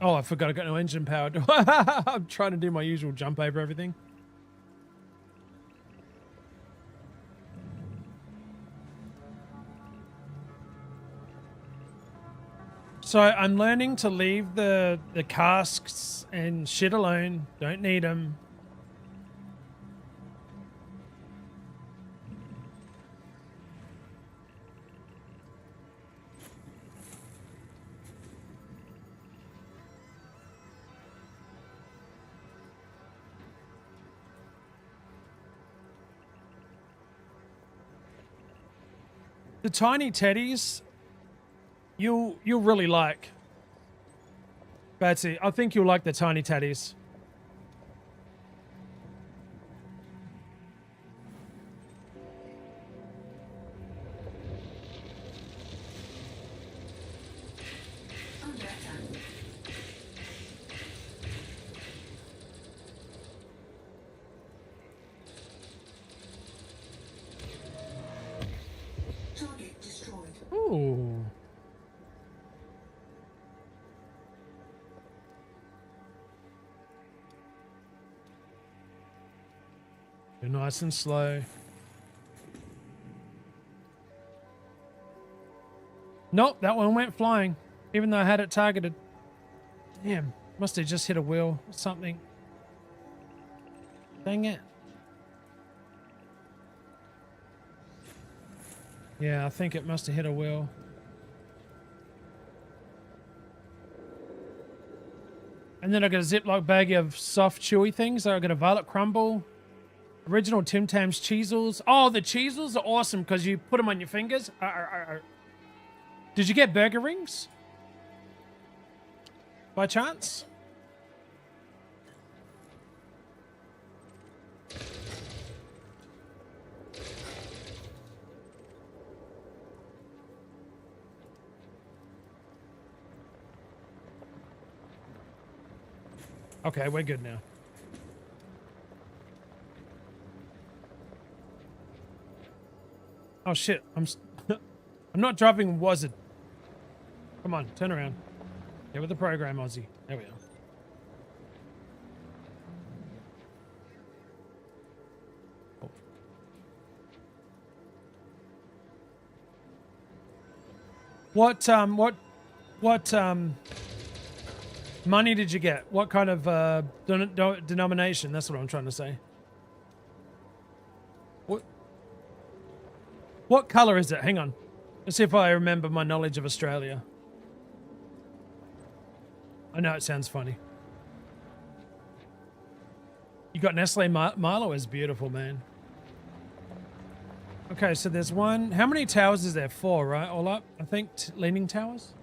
Oh, I forgot I got no engine power. I'm trying to do my usual jump over everything. So I'm learning to leave the casks and shit alone. Don't need them. The tiny teddies, you'll really like. Batsy, I think you'll like the tiny teddies. Under attack. Target destroyed. Ooh. You're nice and slow. Nope, that one went flying, even though I had it targeted. Damn, must have just hit a wheel or something. Dang it. Yeah, I think it must have hit a wheel. And then I got a Ziploc baggie of soft, chewy things. So I got a Violet Crumble, original Tim Tams Cheezels. Oh, the Cheezels are awesome because you put them on your fingers. Did you get burger rings? By chance? Okay, we're good now. Oh shit, I'm not driving Wazard. Come on, turn around. Get with the program, Aussie. There we are. Oh. What money did you get? What kind of denomination? That's what I'm trying to say. What color is it? Hang on. Let's see if I remember my knowledge of Australia. I know it sounds funny. You got Nestle Milo is beautiful, man. Okay, so there's one. How many towers is there? 4, right? All up? I think leaning towers?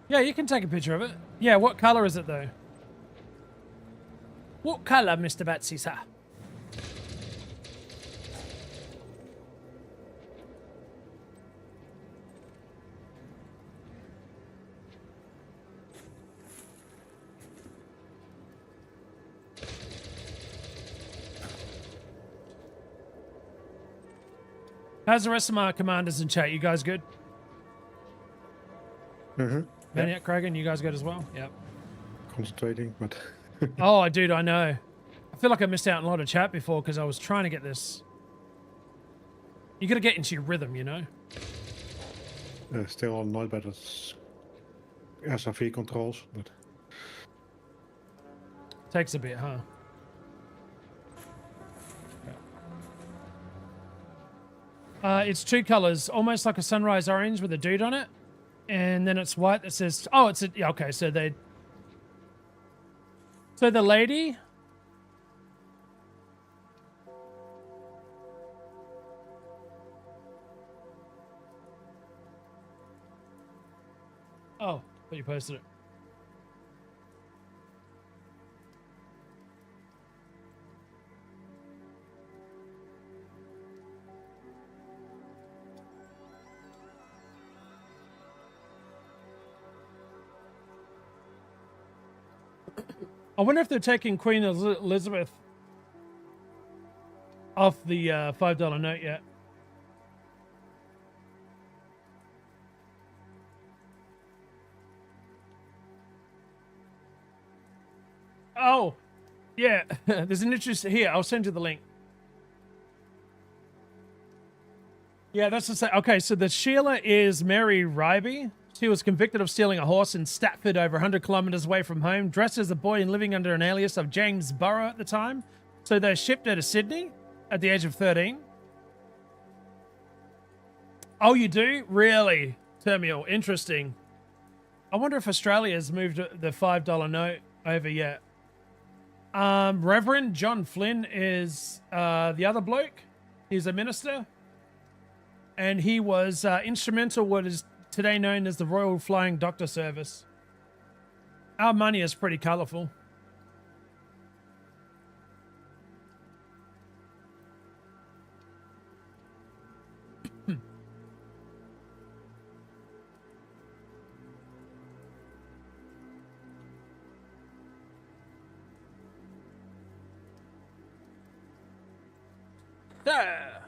Yeah, you can take a picture of it. Yeah, what color is it though? What color, Mr. Batsy, sir? How's the rest of my commanders in chat? You guys good? Mm-hmm. Maniac Kragan, you guys good as well? Yep. Concentrating, but Oh, dude, I know. I feel like I missed out on a lot of chat before because I was trying to get this. You gotta get into your rhythm, you know? still on night battles SRV controls, but Takes a bit, huh? It's 2 colors, almost like a sunrise orange with a dude on it. And then it's white that says, oh, it's a, yeah, okay, so the lady. Oh, but you posted it. I wonder if they're taking Queen Elizabeth off the $5 note yet. Oh, yeah. There's an interest here. I'll send you the link. Yeah, that's the same. Okay, so the Sheila is Mary Ryby. She was convicted of stealing a horse in Stafford over 100 kilometers away from home, dressed as a boy and living under an alias of James Burrow at the time. So they shipped her to Sydney at the age of 13. Oh, you do? Really? Terminal. Interesting. I wonder if Australia has moved the $5 note over yet. Reverend John Flynn is the other bloke. He's a minister. And he was instrumental what is today known as the Royal Flying Doctor Service. Our money is pretty colourful. There.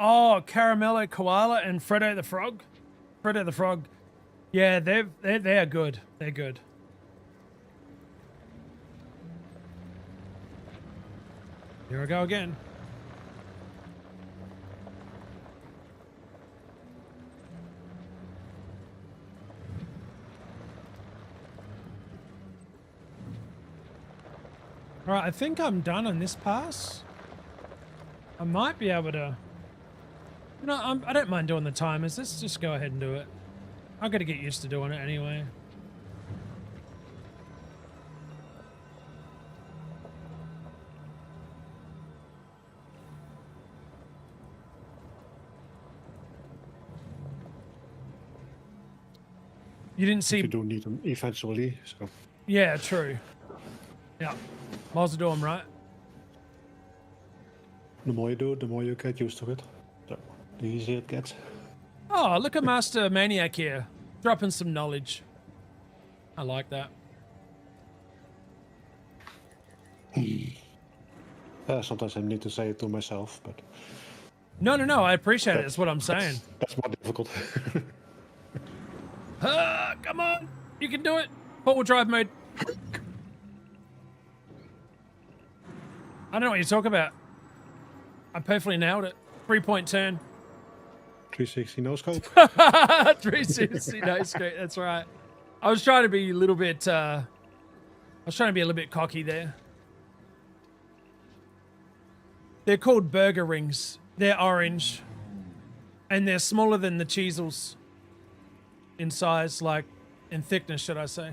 Oh, Caramello Koala and Freddo the Frog. Freddo the Frog. Yeah, they're good. They're good. Here we go again. All right, I think I'm done on this pass. I might be able to... You know, I don't mind doing the timers. Let's just go ahead and do it. I've got to get used to doing it anyway. You didn't see... You do need them eventually, so... Yeah, true. Yeah. Might as well do them, right? The more you do it, the more you get used to it. So, the easier it gets. Oh, look at Master Maniac here. Dropping some knowledge. I like that. Sometimes I need to say it to myself, but... No, I appreciate it. That's what I'm saying. That's more difficult. Come on. You can do it. Four-wheel drive mode. I don't know what you're talking about. I perfectly nailed it. 3-point turn. 360 no scope. 360 no scope. That's right. I was trying to be a little bit. I was trying to be a little bit cocky there. They're called burger rings. They're orange, and they're smaller than the Cheezels in size, like in thickness, should I say?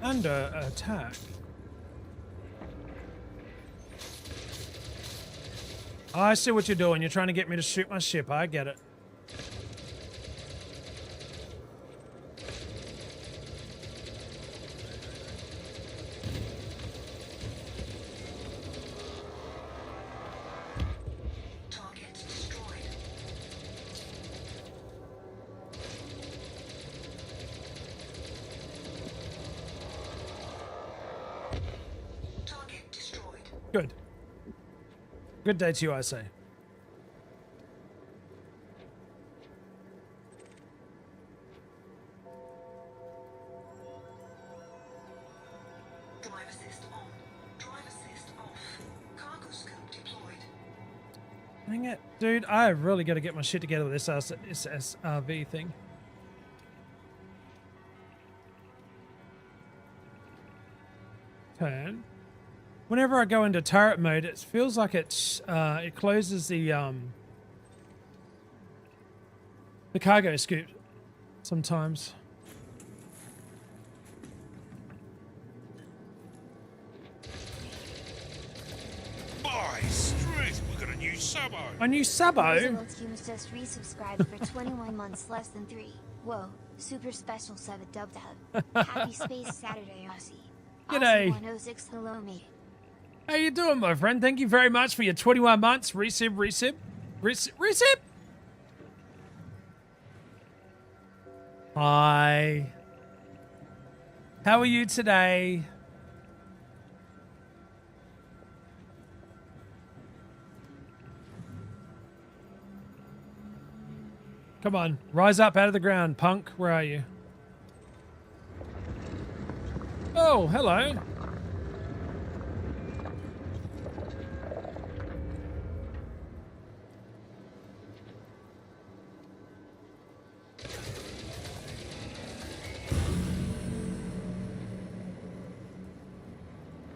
Under attack. I see what you're doing. You're trying to get me to shoot my ship. I get it. Target destroyed. Target destroyed. Good. Good day to you, I say. Drive assist on. Drive assist off. Cargo scope deployed. Dang it. Dude, I really got to get my shit together with this SSRV thing. Turn. Whenever I go into turret mode, it feels like it closes the cargo scoop sometimes. By strength, we got a new sabo. A new sabo? Roosevelt Humes just resubscribed for 21 months less than 3. Whoa, super special 7 dubbed out. Happy Space Saturday, Aussie. G'day. Aussie 106, hello me. How you doing, my friend? Thank you very much for your 21 months. Resib. Hi. How are you today? Come on, rise up out of the ground, punk. Where are you? Oh, hello.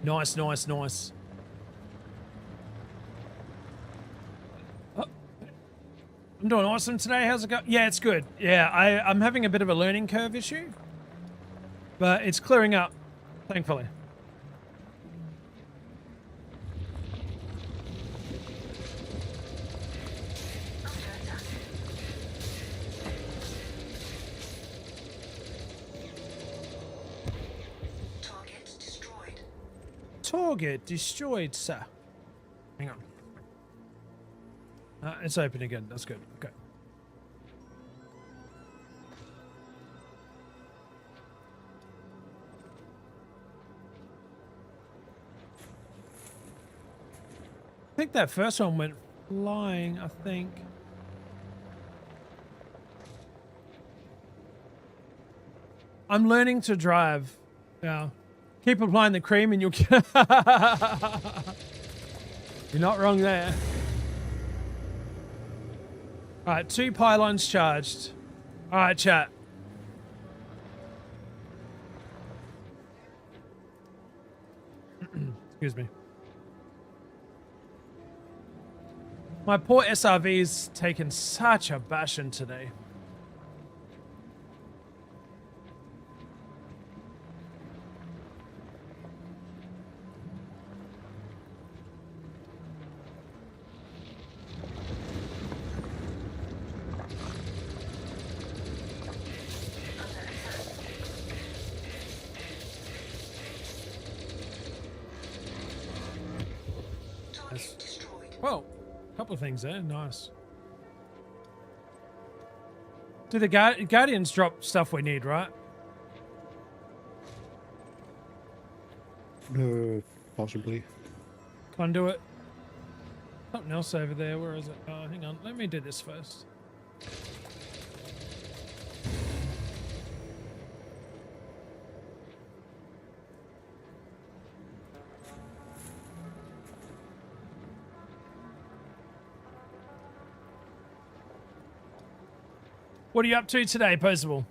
Nice. Oh, I'm doing awesome today. How's it going? Yeah, it's good. Yeah, I'm having a bit of a learning curve issue, but it's clearing up, thankfully. Target destroyed, sir. Hang on. It's open again. That's good. Okay. I think that first one went flying, I think. I'm learning to drive now. Keep applying the cream and you'll get... You're not wrong there. Alright, 2 pylons charged. Alright, chat. Excuse me. My poor SRV's taken such a bashing today. Whoa, a couple of things there, nice. Do the Guardians drop stuff we need, right? Possibly. Conduit. Something else over there, where is it? Oh, hang on, let me do this first. What are you up to today, Percival?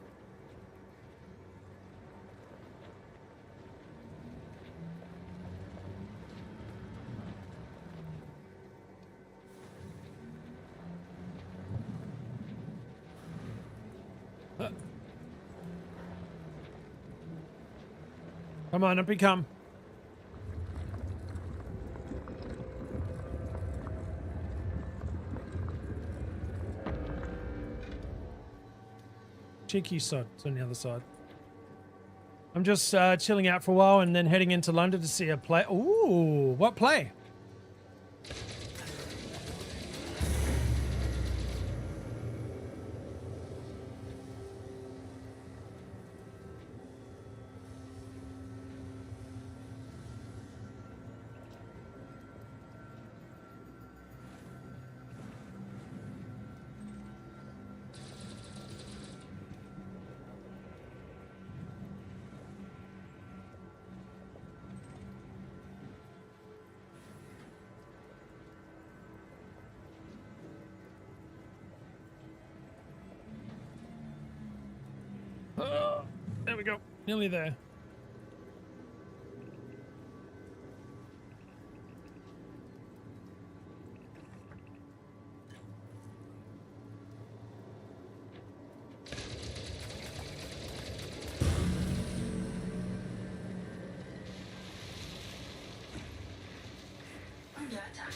Come on, up you come. Cheeky sod. It's on the other side. I'm just chilling out for a while and then heading into London to see a play. Ooh, what play? There we go. Nearly there. Under attack.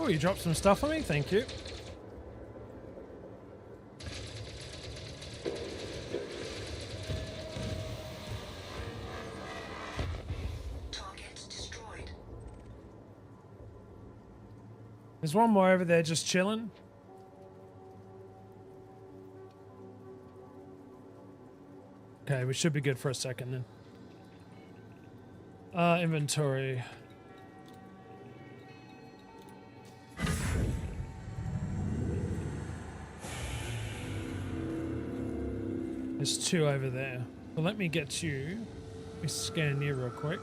Oh, you dropped some stuff on me? Thank you. Target destroyed. There's one more over there just chilling. Okay, we should be good for a second then. Inventory. There's 2 over there. So let me get you. Let me scan you real quick.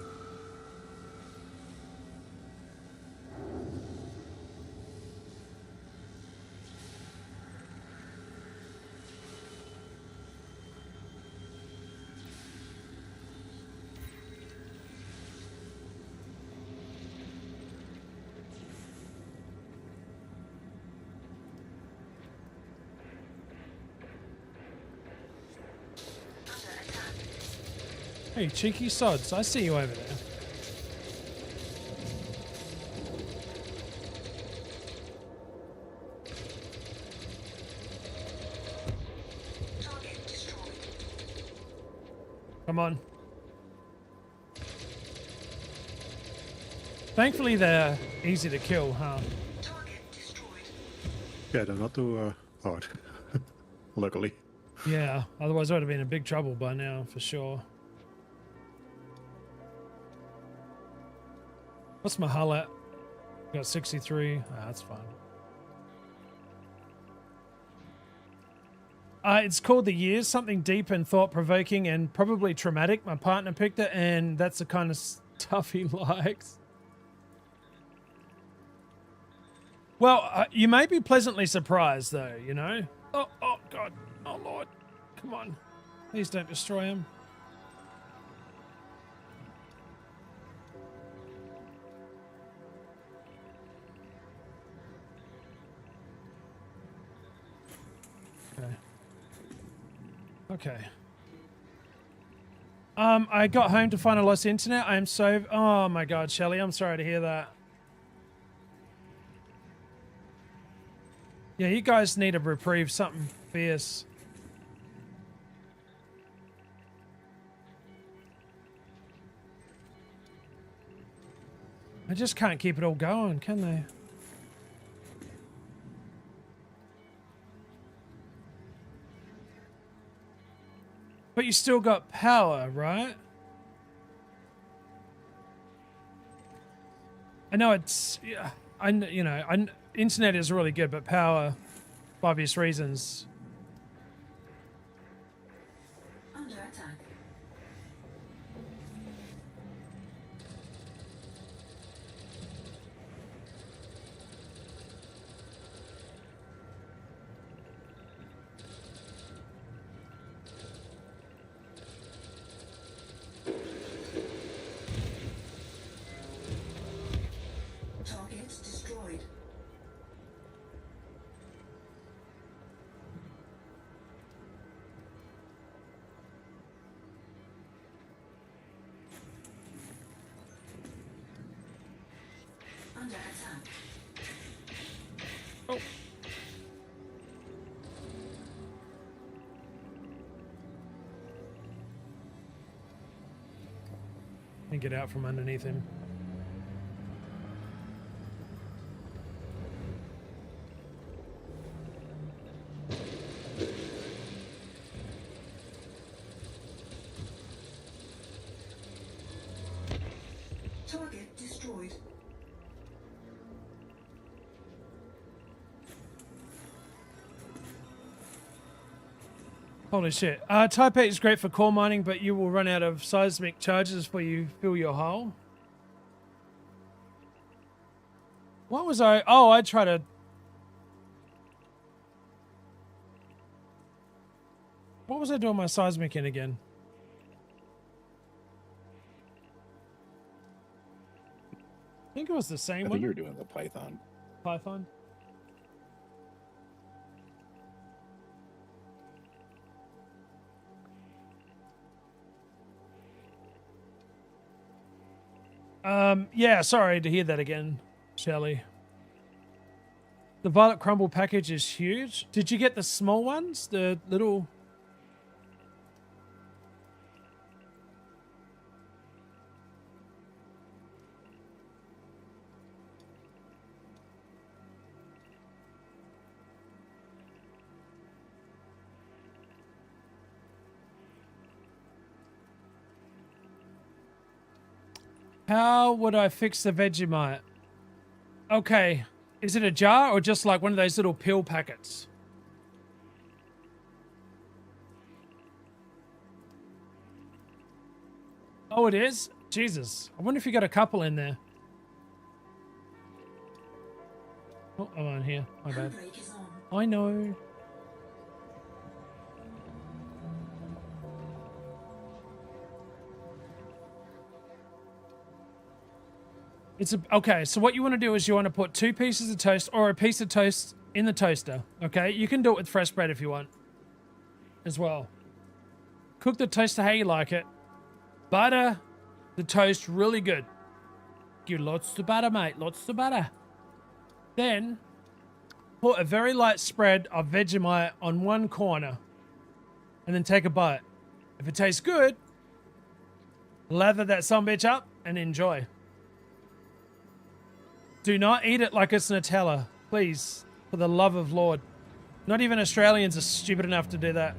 Hey, cheeky sods, I see you over there. Target destroyed. Come on. Thankfully, they're easy to kill, huh? Target destroyed. Yeah, they're not too hard. Luckily. Yeah, otherwise I would have been in big trouble by now, for sure. What's my hull at? Got 63. Ah, that's fine. It's called The Years, something deep and thought-provoking and probably traumatic. My partner picked it, and that's the kind of stuff he likes. Well, you may be pleasantly surprised, though, you know? Oh, God. Oh, Lord. Come on. Please don't destroy him. Okay. I got home to find a lost internet. I am so... Oh my God, Shelley, I'm sorry to hear that. Yeah, you guys need a reprieve, something fierce. I just can't keep it all going, can they? But you still got power, right? I know it's, yeah, internet is really good, but power, for obvious reasons. Under attack. Target destroyed. Under attack. Oh. And get out from underneath him. Target destroyed. Holy shit. Type 8 is great for core mining, but you will run out of seismic charges before you fill your hull. What was I... Oh, I tried to... What was I doing my seismic in again? I think it was the same I one. think you were doing the Python. Python. Yeah, sorry to hear that again, Shelley. The violet crumble package is huge. Did you get the small ones? The little... How would I fix the Vegemite? Okay. Is it a jar or just like one of those little pill packets? Oh, it is? Jesus. I wonder if you got a couple in there. Oh, I'm on here. My bad. Handbrake is on. I know. Okay, so what you want to do is you want to put 2 pieces of toast or a piece of toast in the toaster, okay? You can do it with fresh bread if you want as well. Cook the toast how you like it. Butter the toast really good. Give lots of butter, mate, lots of butter. Then put a very light spread of Vegemite on one corner and then take a bite. If it tastes good, lather that sumbitch up and enjoy. Do not eat it like it's Nutella, please, for the love of Lord. Not even Australians are stupid enough to do that.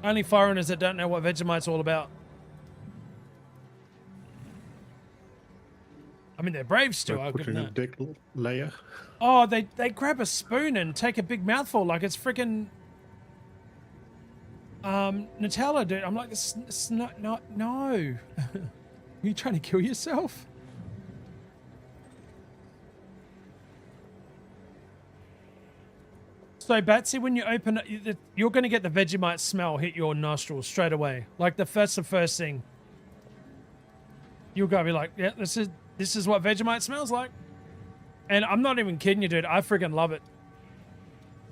Only foreigners that don't know what Vegemite's all about. I mean, they're brave still, I'll give them Putting a that. big layer. Oh, they grab a spoon and take a big mouthful like it's freaking Nutella, dude. I'm like, it's not, no. Are you trying to kill yourself? So, Batsy, when you open it, you're going to get the Vegemite smell hit your nostrils straight away. Like, the first thing. You're going to be like, yeah, this is what Vegemite smells like. And I'm not even kidding you, dude. I freaking love it.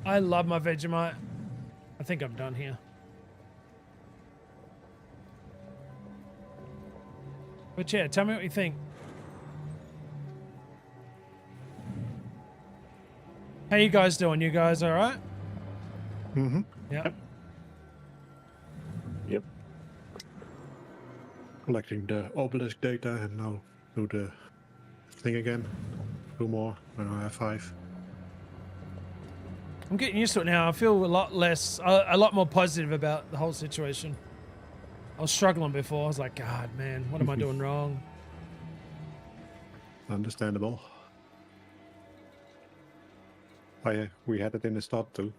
I love my Vegemite. I think I'm done here. But yeah, tell me what you think. How you guys doing? You guys all right? Mm-hmm. Yep. Yep. Collecting the obelisk data and now do the thing again. 2 more, and I have 5. I'm getting used to it now. I feel a lot more positive about the whole situation. I was struggling before. I was like, God, man, what am I doing wrong? Understandable. We had it in the start too.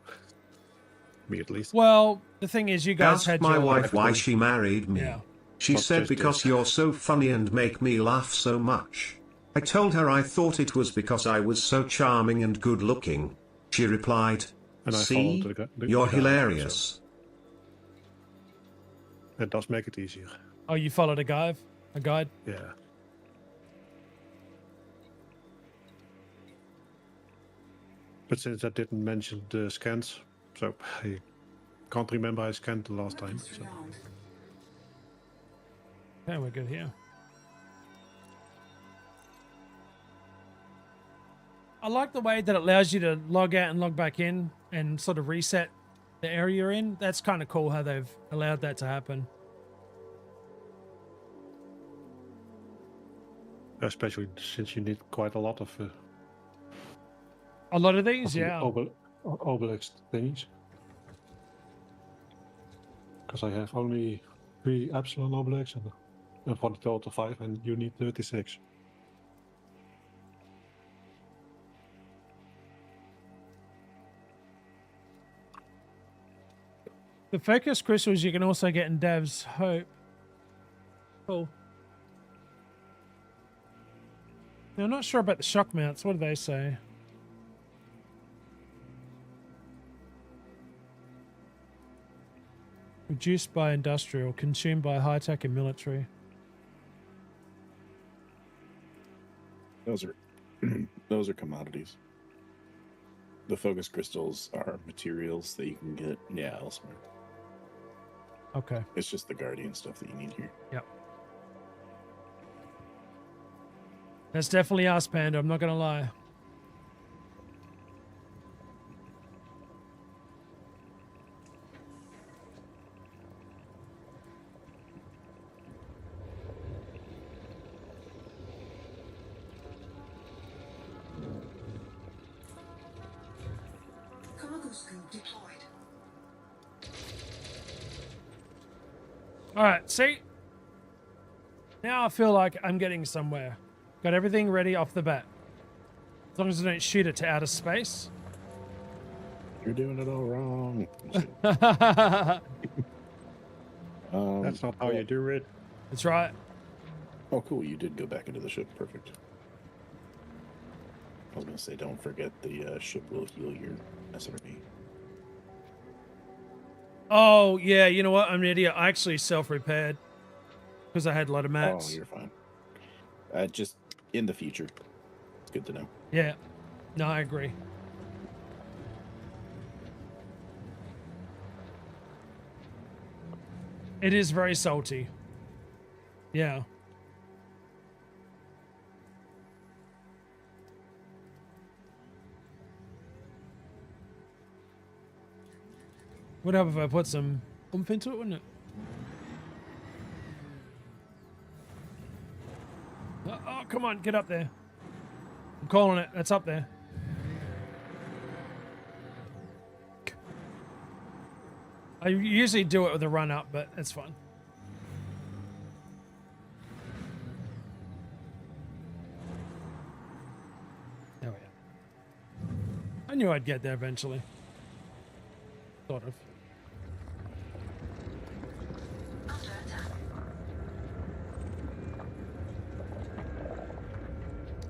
Me at least. Well, the thing is, you guys Asked had my your... wife why she married me. Yeah. She Not said just because it. you're so funny and make me laugh so much. I told her I thought it was because I was so charming and good looking. She replied, And I see, followed the you're guide, hilarious. so that does make it easier. Oh, you followed a guide? A guide? Yeah. But since I didn't mention the scans, so I can't remember I scanned the last time. So. Okay, we're good here. I like the way that it allows you to log out and log back in and sort of reset the area you're in. That's kind of cool how they've allowed that to happen. Especially since you need quite a lot of A lot of these, yeah. obelisk thingies. Because I have only 3 epsilon obelisks and for the total 5, and you need 36. The focus crystals you can also get in Dev's Hope. Cool. Now, I'm not sure about the shock mounts. What do they say? Reduced by industrial, consumed by high-tech and military. Those are commodities. The focus crystals are materials that you can get, elsewhere. Okay. It's just the guardian stuff that you need here. Yep. That's definitely us, Panda. I'm not going to lie. Cargo scoop deployed. All right, see? Now I feel like I'm getting somewhere. Got everything ready off the bat. As long as I don't shoot it to outer space. You're doing it all wrong. That's not how you do it. That's right. Oh, cool. You did go back into the ship. Perfect. I was going to say, don't forget the ship will heal your SRB. Oh, yeah, you know what? I'm an idiot. I actually self-repaired because I had a lot of mats. Oh, you're fine. Just in the future. It's good to know. Yeah. No, I agree. It is very salty. Yeah. Would help if I put some oomph into it, wouldn't it? Oh, come on, get up there. I'm calling it. That's up there. I usually do it with a run up, but it's fine. There we go. I knew I'd get there eventually. Sort of.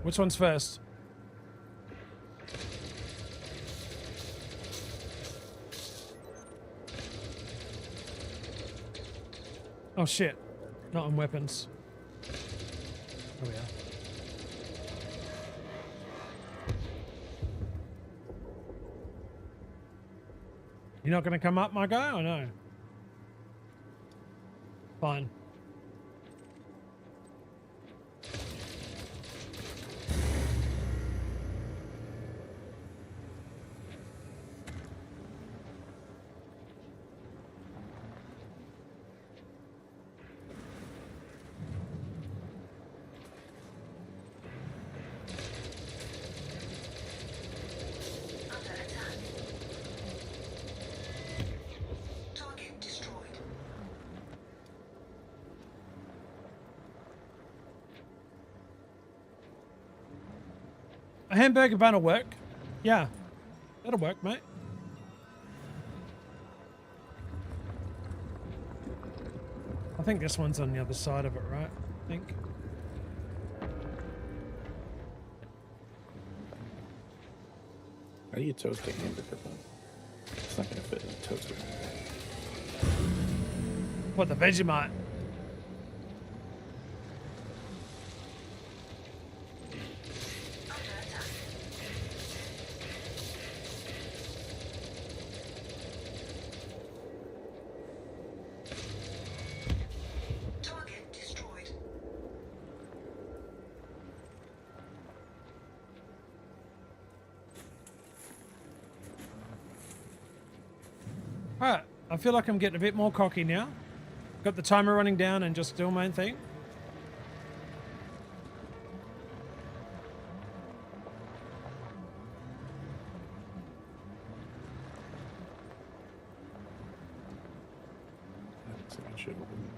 Which one's first? Oh shit. Not on weapons. Oh yeah. You're not gonna come up, my guy, or no? Fine. A hamburger bun will work. Yeah, that'll work, mate. I think this one's on the other side of it, right? I think. How do you toast a hamburger bun? It's not going to fit in a toaster. What, the Vegemite? Alright, I feel like I'm getting a bit more cocky now. Got the timer running down and just doing my own thing. So I should open.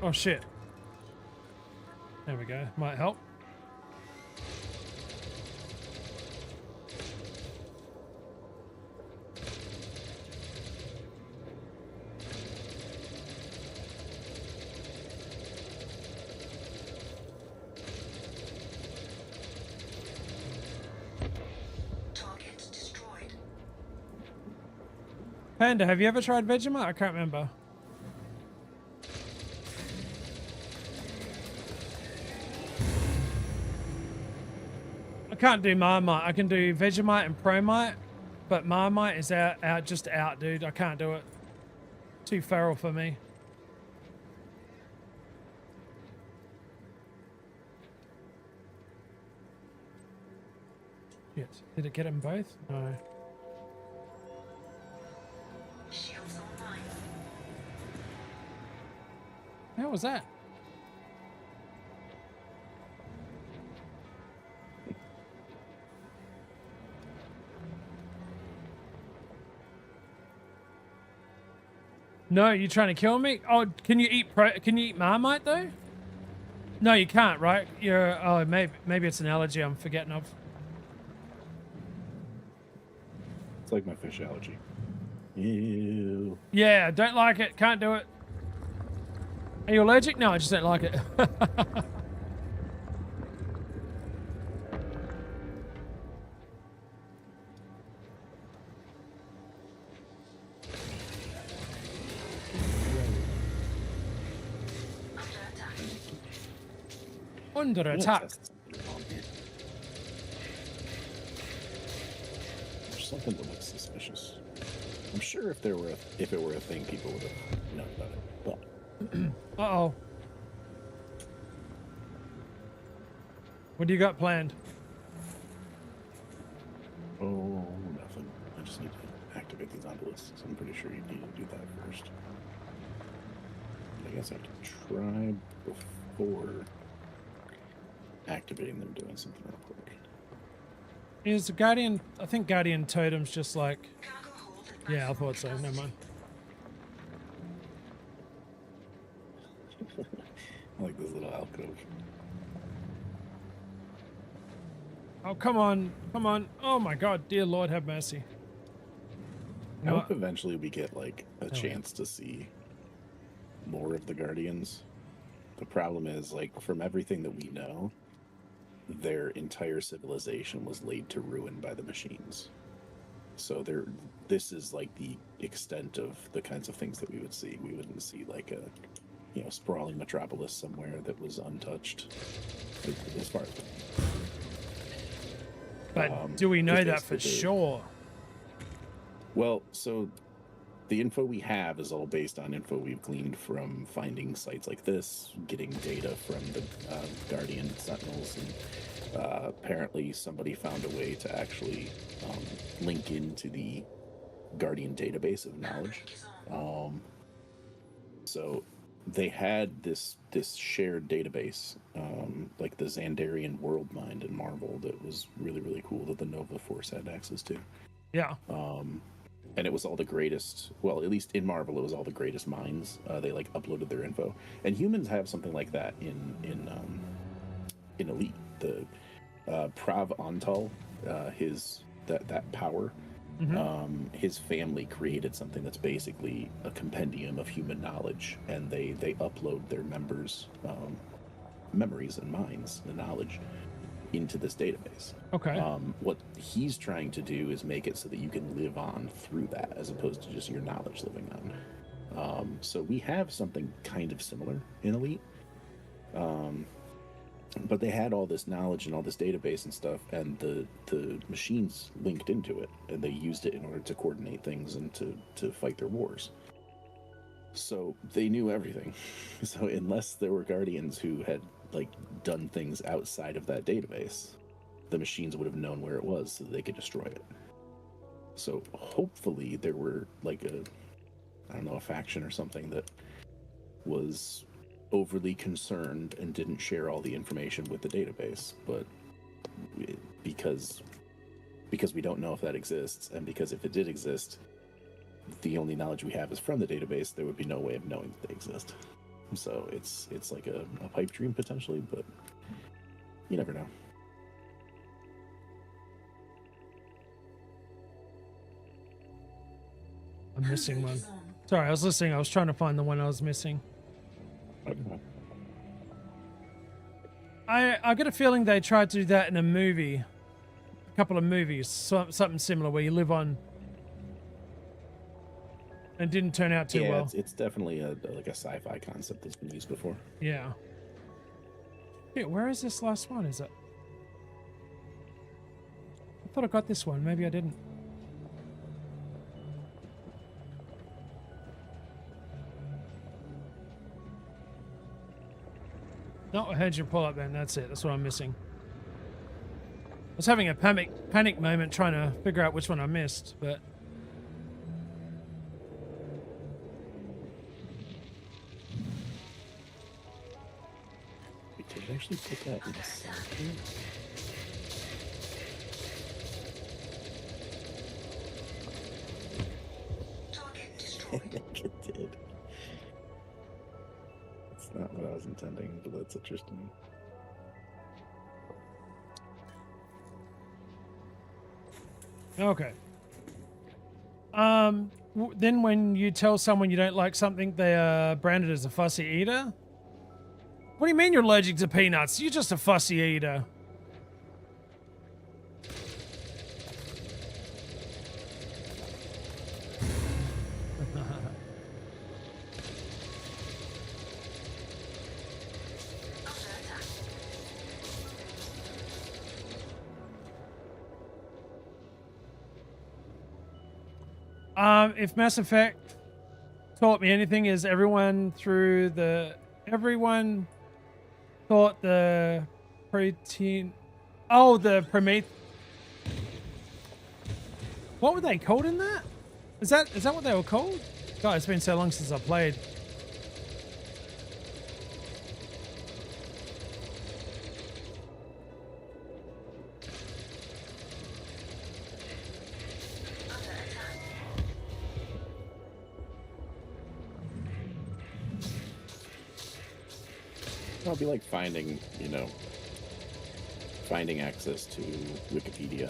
Oh shit. There we go. Might help. Target destroyed. Panda, have you ever tried Vegemite? I can't remember. I can't do Marmite. I can do Vegemite and Promite, but Marmite is out, dude. I can't do it. Too feral for me. Shit. Did it get them both? No. Shields online. How was that? No, you trying to kill me? Oh, can you eat Marmite though? No, you can't, right? Oh, maybe it's an allergy I'm forgetting of. It's like my fish allergy. Ew. Yeah, don't like it. Can't do it. Are you allergic? No, I just don't like it. Under attack. There's something that looks suspicious. I'm sure if it were a thing, people would have known about it. But Uh-oh. What do you got planned? oh, nothing. I just need to activate these obelisks. I'm pretty sure you need to do that first. I guess I have to try before activating them, doing something real quick. Is the Guardian... I think Guardian Totem's just like... Cargo hold at Yeah, I maximum thought so. Never capacity. mind. I like this little alcove. Oh, come on. Come on. Oh my god. Dear Lord, have mercy. You I know hope what? eventually we get like a yeah. chance to see more of the Guardians. The problem is, like, from everything that we know, their entire civilization was laid to ruin by the machines. So this is like the extent of the kinds of things that we would see. We wouldn't see like a, sprawling metropolis somewhere that was untouched, as far as. But do we know just that for basically- sure? Well, so the info we have is all based on info we've gleaned from finding sites like this, getting data from the Guardian Sentinels, and apparently somebody found a way to actually link into the Guardian database of knowledge. So they had this shared database, like the Xandarian world mind in Marvel, that was really, really cool, that the Nova Force had access to. Yeah. And it was all the greatest, well, at least in Marvel, it was all the greatest minds. They like uploaded their info, and humans have something like that in Elite. The Prav Antal, that power. His family created something that's basically a compendium of human knowledge, and they upload their members' memories and minds and knowledge into this database. Okay. What he's trying to do is make it so that you can live on through that, as opposed to just your knowledge living on. So we have something kind of similar in Elite. But they had all this knowledge and all this database and stuff, and the machines linked into it, and they used it in order to coordinate things and to fight their wars. So they knew everything. So unless there were Guardians who had like done things outside of that database, the machines would have known where it was so that they could destroy it. So hopefully there were like a faction or something that was overly concerned and didn't share all the information with the database, but because we don't know if that exists, and because if it did exist, the only knowledge we have is from the database, there would be no way of knowing that they exist. So it's like a pipe dream potentially, but you never know. I'm missing one. Sorry, I was listening. I was trying to find the one I was missing. Okay. I get a feeling they tried to do that in a movie, a couple of movies, something similar where you live on, and didn't turn out too Yeah, well. it's definitely like a sci-fi concept that's been used before. Yeah. Shit, where is this last one? Is it? I thought I got this one. Maybe I didn't. No, I heard you pull up then. That's it. That's what I'm missing. I was having a panic moment trying to figure out which one I missed, but... Did it actually put that in something? Target I destroyed. think it did. That's not what I was intending, but that's interesting. Okay. Then when you tell someone you don't like something, they are branded as a fussy eater. What do you mean you're allergic to peanuts? You're just a fussy eater. If Mass Effect taught me anything, is everyone thought the protein. Oh, the Promet. What were they called in that? Is that what they were called? God, it's been so long since I played. It'll be like finding, finding access to Wikipedia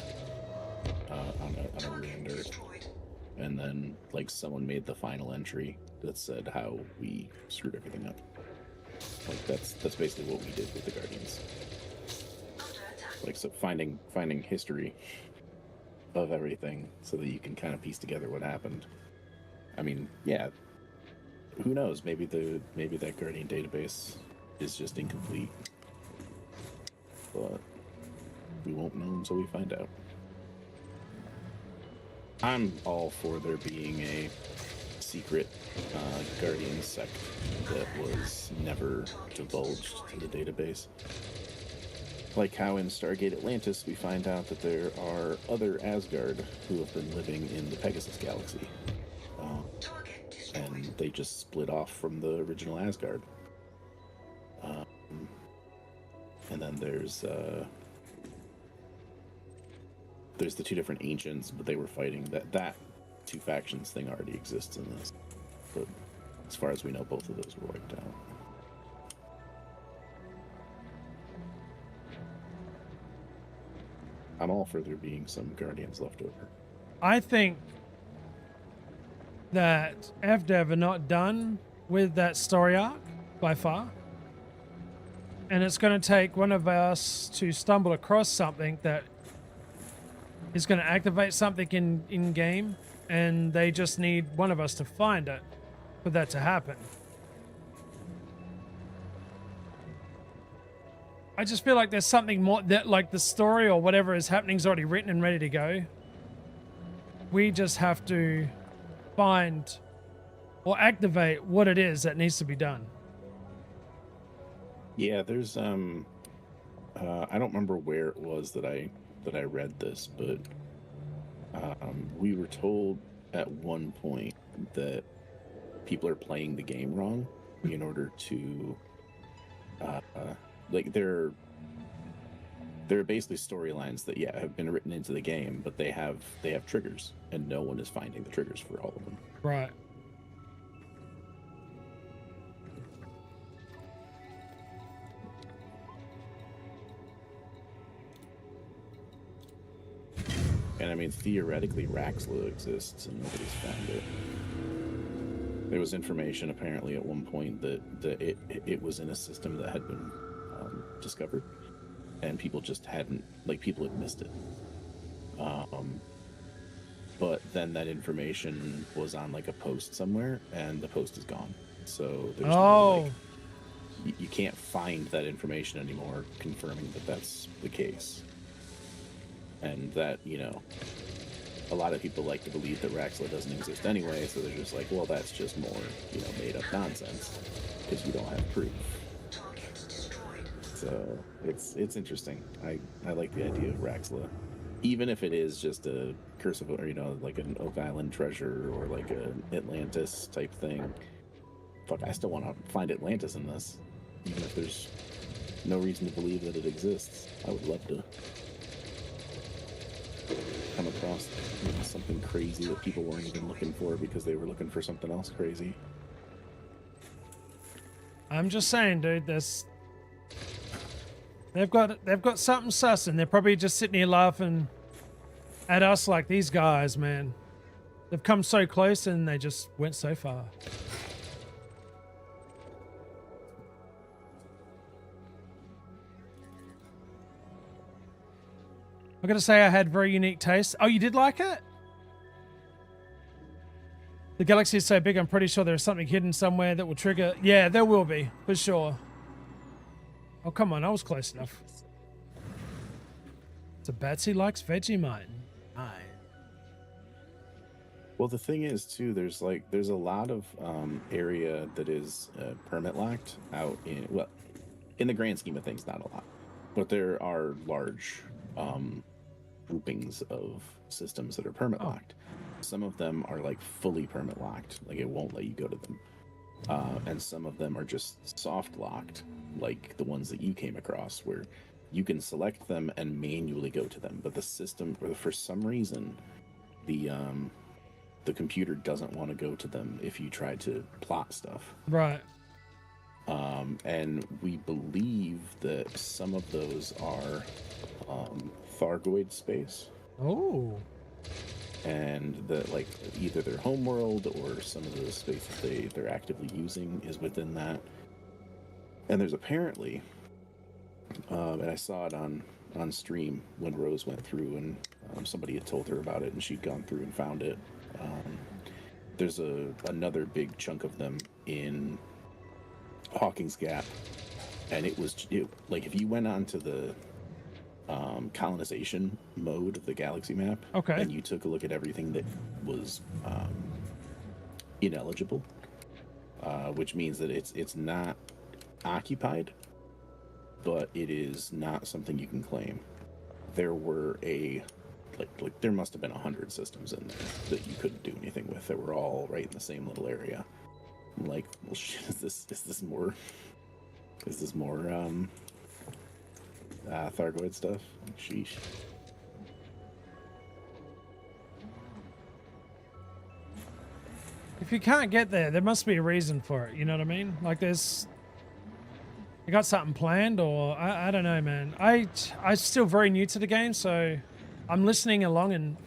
on a render, and then like someone made the final entry that said how we screwed everything up. Like that's basically what we did with the Guardians. Like, so finding history of everything so that you can kind of piece together what happened. I mean, yeah, who knows? Maybe that Guardian database is just incomplete, but we won't know until we find out. I'm all for there being a secret Guardian sect that was never divulged to the database. Like how in Stargate Atlantis we find out that there are other Asgard who have been living in the Pegasus galaxy. And they just split off from the original Asgard. And then there's the two different ancients, but they were fighting that two factions thing already exists in this. But as far as we know, both of those were wiped out. I'm all for there being some Guardians left over. I think that FDev are not done with that story arc by far. And it's going to take one of us to stumble across something that is going to activate something in game, and they just need one of us to find it for that to happen. I just feel like there's something more that, like, the story or whatever is happening is already written and ready to go. We just have to find or activate what it is that needs to be done. Yeah, there's I don't remember where it was that I read this, but we were told at one point that people are playing the game wrong in order to like there are basically storylines that have been written into the game, but they have triggers, and no one is finding the triggers for all of them. Right. And I mean, theoretically, Raxla exists, and nobody's found it. There was information apparently at one point that it was in a system that had been discovered, and people just hadn't, like, people had missed it. But then that information was on like a post somewhere, and the post is gone. So there's no, like, you can't find that information anymore, confirming that that's the case. And that, a lot of people like to believe that Raxla doesn't exist anyway, so they're just like, well, that's just more, made up nonsense, because you don't have proof. So it's interesting. I like the idea of Raxla, even if it is just a Curse of, or like an Oak Island treasure or like an Atlantis type thing. Fuck, I still want to find Atlantis in this, even if there's no reason to believe that it exists. I would love to come across something crazy that people weren't even looking for because they were looking for something else crazy. I'm just saying, dude, they've got something sus, and they're probably just sitting here laughing at us like these guys, man. They've come so close and they just went so far. I gotta say I had very unique taste. Oh, you did like it? The galaxy is so big, I'm pretty sure there's something hidden somewhere that will trigger. Yeah, there will be, for sure. Oh, come on, I was close enough. So Batsy likes Vegemite. Aye. Well, the thing is, too, there's a lot of area that is permit locked out in, well, in the grand scheme of things, not a lot, but there are large groupings of systems that are permit locked. Some of them are like fully permit locked, like it won't let you go to them, and some of them are just soft locked, like the ones that you came across, where you can select them and manually go to them, but the system, or for some reason, the computer doesn't want to go to them if you try to plot stuff. Right. And we believe that some of those are Thargoid space. Oh. And that, like, either their homeworld or some of the space that they're actively using is within that. And there's apparently, and I saw it on stream when Rose went through, and somebody had told her about it, and she'd gone through and found it. There's another big chunk of them in Hawking's Gap, and it was like if you went onto the colonization mode of the galaxy map, okay, and you took a look at everything that was ineligible, which means that it's not occupied, but it is not something you can claim. There were like there must have been 100 systems in there that you couldn't do anything with, that were all right in the same little area. I'm like, well, shit, is this more Thargoid stuff? Sheesh. If you can't get there, there must be a reason for it. You know what I mean? Like you got something planned, or I don't know, man. I'm still very new to the game, so I'm listening along and,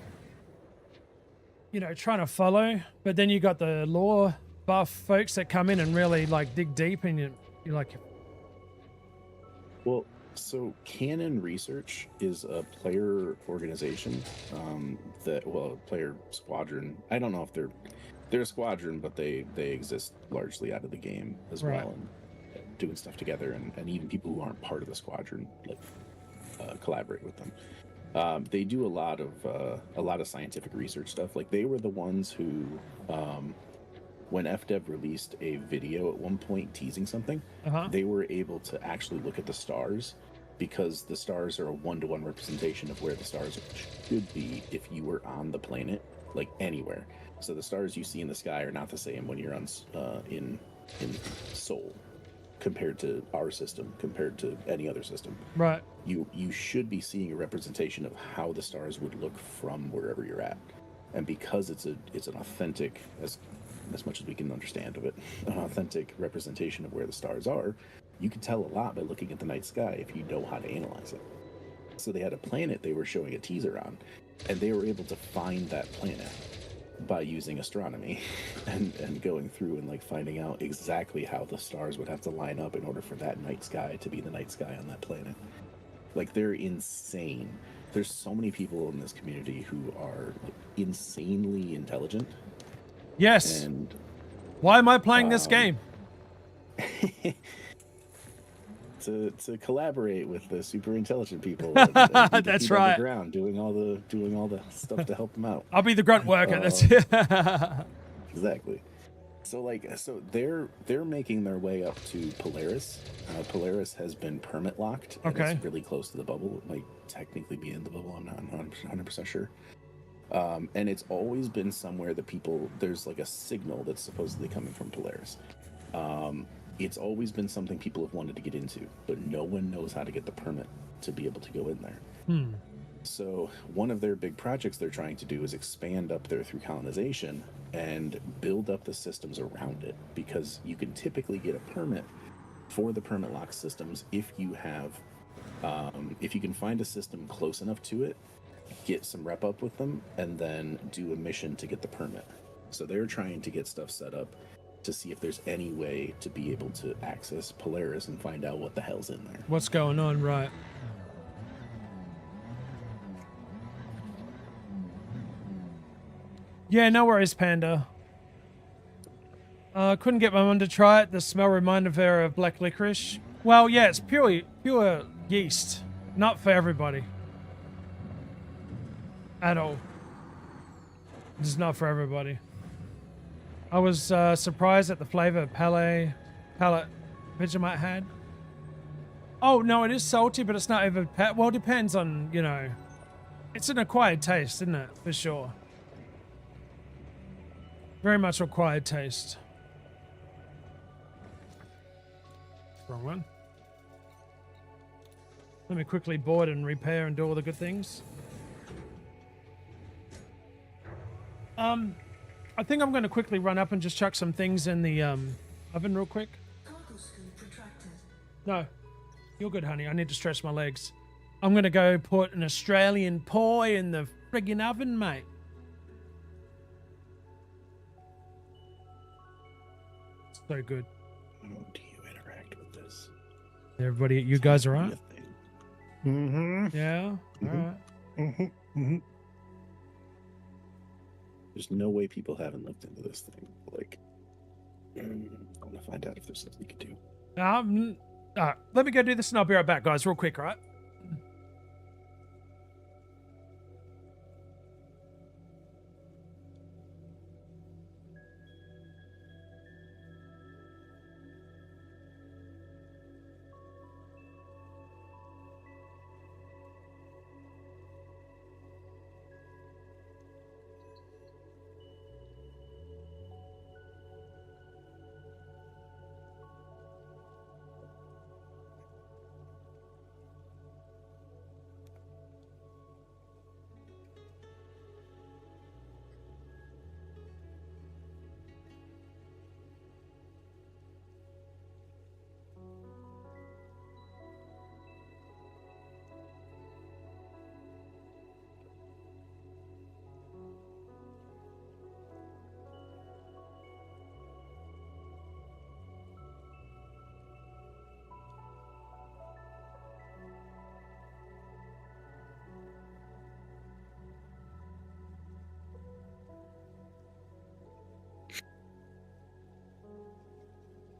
you know, trying to follow. But then you got the lore buff folks that come in and really like dig deep, and you're like, well, so Canon Research is a player organization player squadron. I don't know if they're a squadron, but they exist largely out of the game as right. well, and doing stuff together, and even people who aren't part of the squadron collaborate with them. They do a lot of scientific research stuff. Like, they were the ones who, when FDev released a video at one point teasing something, they were able to actually look at the stars, because the stars are a 1-to-1 representation of where the stars should be if you were on the planet, like anywhere. So the stars you see in the sky are not the same when you're on in Sol compared to our system, compared to any other system. Right. You should be seeing a representation of how the stars would look from wherever you're at. And because it's an authentic, as much as we can understand of it, an authentic representation of where the stars are, you can tell a lot by looking at the night sky if you know how to analyze it. So they had a planet they were showing a teaser on, and they were able to find that planet by using astronomy and going through and like finding out exactly how the stars would have to line up in order for that night sky to be the night sky on that planet. Like, they're insane. There's so many people in this community who are like insanely intelligent. Yes. And why am I playing this game? to collaborate with the super intelligent people. And that's right. On the ground, doing all the stuff to help them out. I'll be the grunt worker. That's it. Exactly. So they're making their way up to Polaris. Polaris has been permit locked. And okay. It's really close to the bubble. It might technically be in the bubble. I'm not 100% sure. And it's always been somewhere that there's like a signal that's supposedly coming from Polaris. it's always been something people have wanted to get into, but no one knows how to get the permit to be able to go in there. So one of their big projects they're trying to do is expand up there through colonization and build up the systems around it, because you can typically get a permit for the permit lock systems if you have if you can find a system close enough to it, get some rep up with them, and then do a mission to get the permit. So they're trying to get stuff set up to see if there's any way to be able to access Polaris and find out what the hell's in there. What's going on, right? Yeah, no worries, Panda. Couldn't get my mum to try it. The smell reminded her of black licorice. Well, yeah, it's pure yeast. Not for everybody. At all. It's not for everybody. I was surprised at the flavor palate Vegemite had. Oh, no, it is salty, but it's not over... Well, it depends on, you know... It's an acquired taste, isn't it? For sure. Very much acquired taste. Wrong one. Let me quickly board and repair and do all the good things. I think I'm going to quickly run up and just chuck some things in the oven real quick. Cargo scoop retracted. No, you're good, honey. I need to stretch my legs. I'm going to go put an Australian pie in the friggin' oven, mate. So good. How do you interact with this? Everybody, you guys are right? Mm-hmm. Yeah? Mhm. All right. Mm-hmm. Mm-hmm. There's no way people haven't looked into this thing. Like, I want to find out if there's something you could do. All right, let me go do this and I'll be right back, guys, real quick, all right?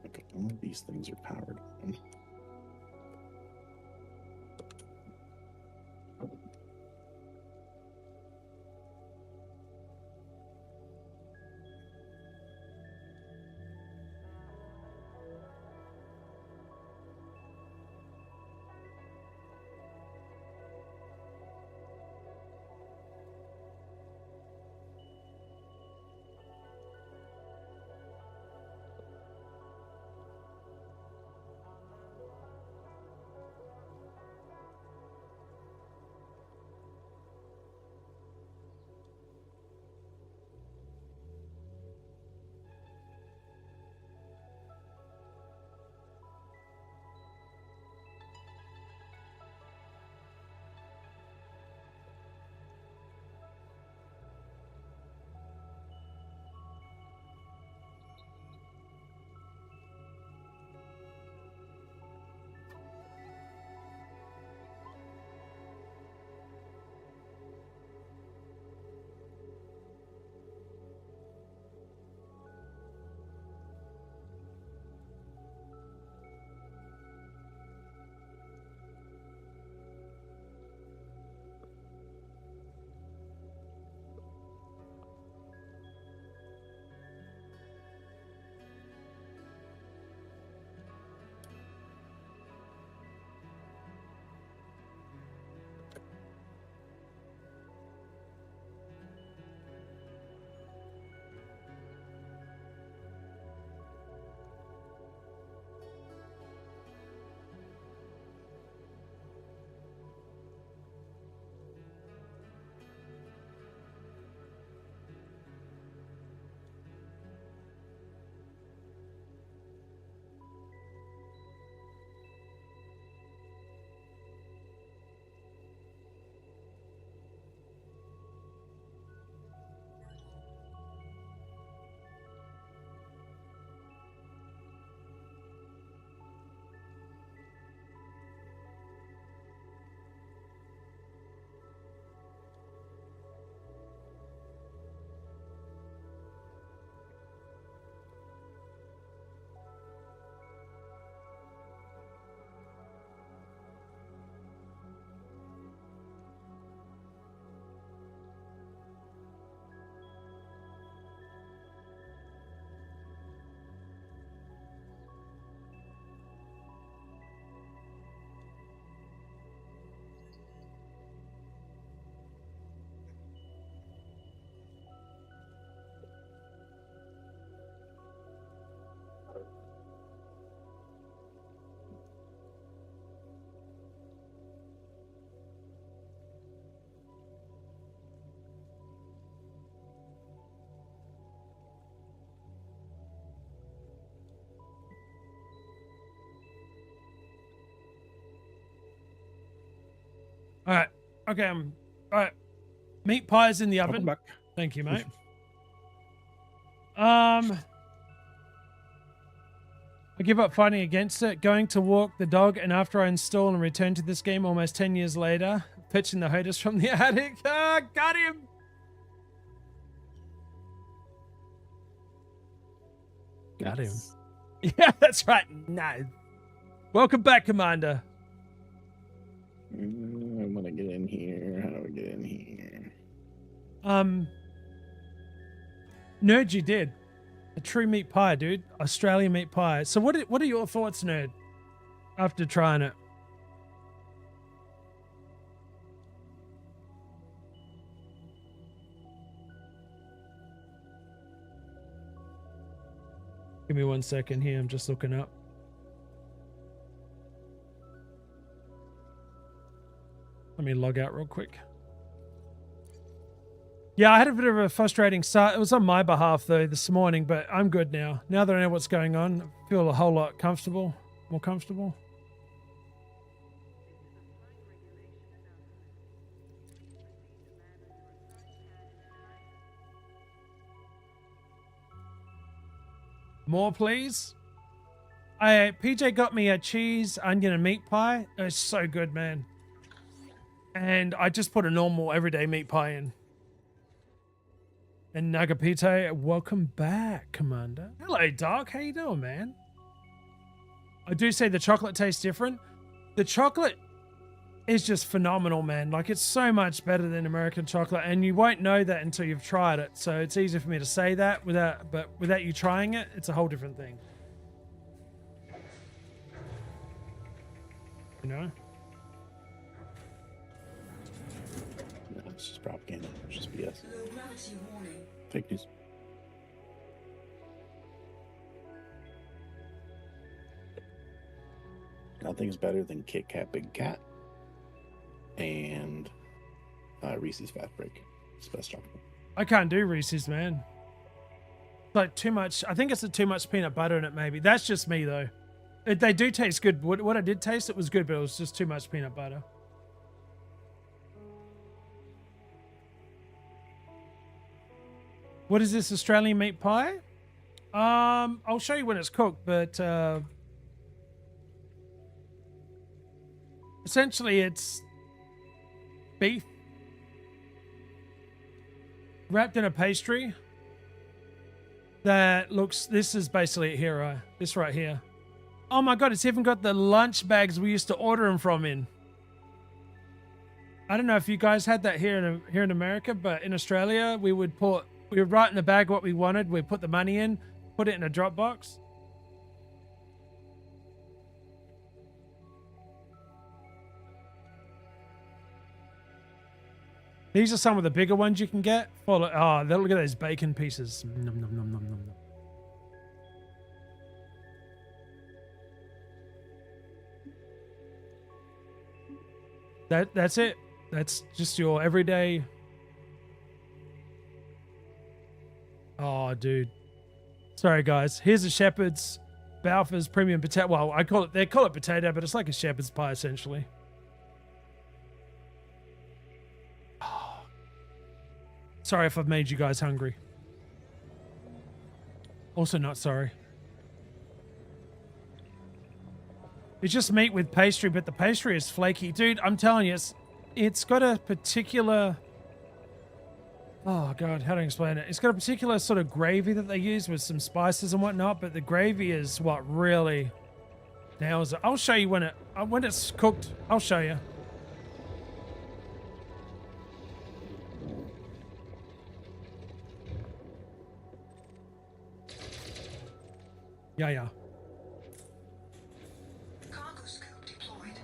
Okay, all of these things are powered on. Okay, all right. Meat pie's in the Welcome oven. back. Thank you, mate. I give up fighting against it, going to walk the dog, and after I install and return to this game almost 10 years later, pitching the hoters from the attic. Ah, got him! Got him. Yeah, that's right. No. Welcome back, Commander. I want to get in here. How do I get in here? Nerd, you did. A true meat pie, dude. Australian meat pie. So what are your thoughts, Nerd, after trying it? Give me 1 second here. I'm just looking up. Let me log out real quick. Yeah, I had a bit of a frustrating start. It was on my behalf, though, this morning, but I'm good now. Now that I know what's going on, I feel a whole lot more comfortable. More, please. PJ got me a cheese, onion, and meat pie. It's so good, man. And I just put a normal everyday meat pie in. And Nagapite, welcome back, Commander. Hello, Doc. How you doing, man? I do say the chocolate tastes different. The chocolate is just phenomenal, man. Like, it's so much better than American chocolate, and you won't know that until you've tried it. So it's easy for me to say that without you trying it, it's a whole different thing. You know? No, it's just propaganda. It's just BS. Low gravity warning. Fake news. Nothing's better than Kit Kat Big Cat and Reese's Fat Break. It's the best chocolate. I can't do Reese's, man. Like, too much. I think it's too much peanut butter in it, maybe. That's just me, though. They do taste good. What I did taste, it was good, but it was just too much peanut butter. What is this Australian meat pie? I'll show you when it's cooked, but essentially it's beef wrapped in a pastry that looks, this is basically it here, right? This right here. Oh my God, it's even got the lunch bags we used to order them from in. I don't know if you guys had that here in America, but in Australia, we would write in the bag what we wanted. We'd put the money in, put it in a drop box. These are some of the bigger ones you can get. Oh, look at those bacon pieces. Nom, nom, nom, nom, nom, nom. That's it. That's just your everyday. Oh, dude. Sorry, guys. Here's a Shepherd's Balfour's premium potato. Well, they call it potato, but it's like a shepherd's pie, essentially. Oh. Sorry if I've made you guys hungry. Also not sorry. It's just meat with pastry, but the pastry is flaky. Dude, I'm telling you, it's got a particular... Oh, God, how do I explain it? It's got a particular sort of gravy that they use with some spices and whatnot, but the gravy is what really nails it. I'll show you when it's cooked. I'll show you. Yeah. Cargo scope deployed.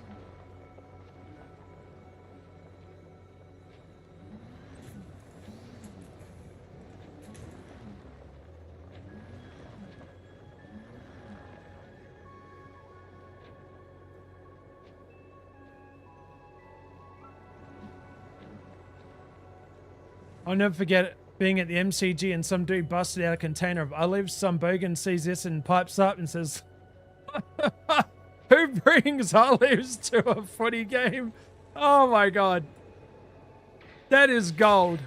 I'll never forget being at the MCG and some dude busted out a container of olives. Some bogan sees this and pipes up and says, "Who brings olives to a footy game?" Oh my God. That is gold.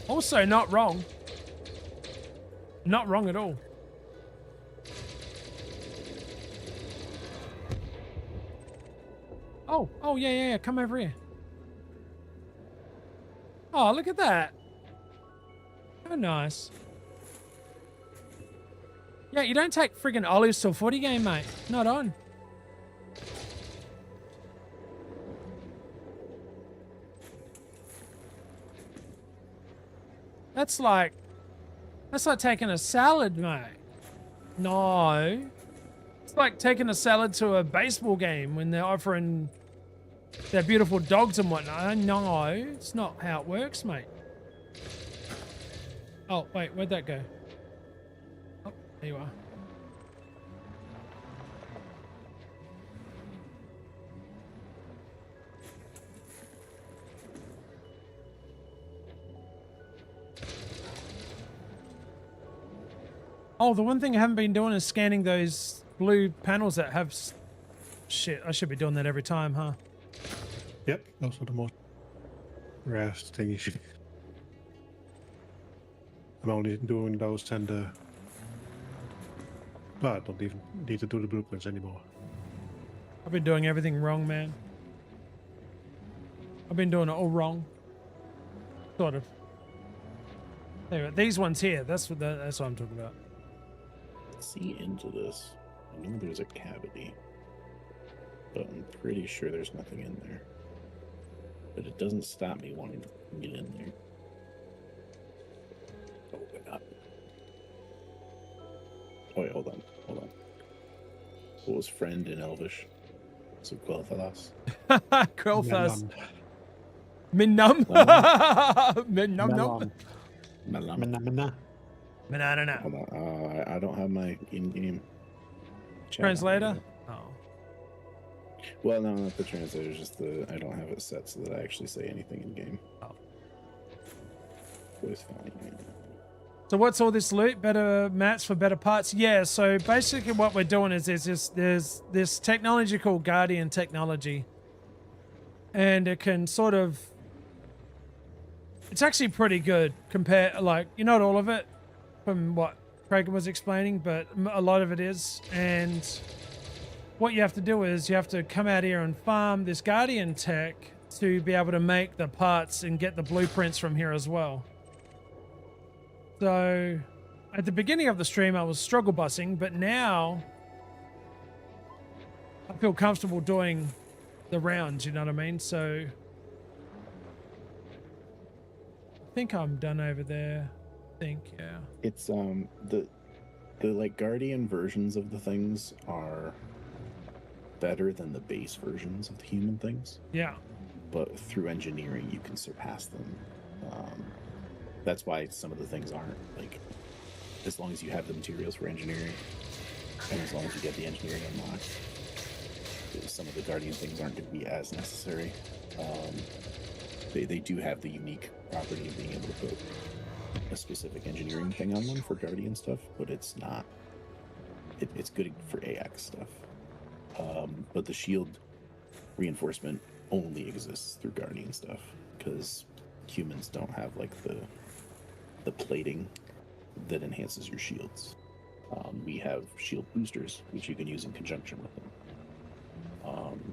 Also, not wrong. Not wrong at all. Oh, yeah. Come over here. Oh, look at that. How nice. Yeah, you don't take friggin' olives to a footy game, mate. Not on. That's like taking a salad, mate. No. It's like taking a salad to a baseball game when they're offering their beautiful dogs and whatnot. No, it's not how it works, mate. Oh, wait, where'd that go? Oh, there you are. Oh, the one thing I haven't been doing is scanning those blue panels that have... Shit, I should be doing that every time, huh? Yep, those are the most rarest thingies. I'm only doing those and well, I don't even need to do the blueprints anymore. I've been doing everything wrong, man. I've been doing it all wrong. Sort of. Anyway, these ones here, that's what I'm talking about. See into this. I know there's a cavity, but I'm pretty sure there's nothing in there. But it doesn't stop me wanting to get in there. Open up. Oh wait, hold on. What was friend in Elvish? Is it Quel'Thalas? Quel'Thas. Minnum. Minnum. Manana. Hold on. I don't have my in-game chat Translator? on. Oh. Well, no, not the translator. Just I don't have it set so that I actually say anything in game. Oh. Voice fine. So what's all this loot? Better mats for better parts? Yeah, so basically what we're doing is there's this technology called Guardian technology. And it can sort of... It's actually pretty good compared... Like, you're not all of it from what Craig was explaining, but a lot of it is. And what you have to do is you have to come out here and farm this Guardian tech to be able to make the parts and get the blueprints from here as well. So, at the beginning of the stream, I was struggle bussing, but now I feel comfortable doing the rounds, you know what I mean? So, I think I'm done over there. I think, yeah. It's the like Guardian versions of the things are better than the base versions of the human things. Yeah. But through engineering, you can surpass them. That's why some of the things aren't, like, as long as you have the materials for engineering, and as long as you get the engineering unlocked, some of the Guardian things aren't going to be as necessary. They do have the unique property of being able to put a specific engineering thing on them for Guardian stuff, but it's not. It's good for AX stuff. But the shield reinforcement only exists through Guardian stuff, because humans don't have, like, the plating that enhances your shields. We have shield boosters, which you can use in conjunction with them.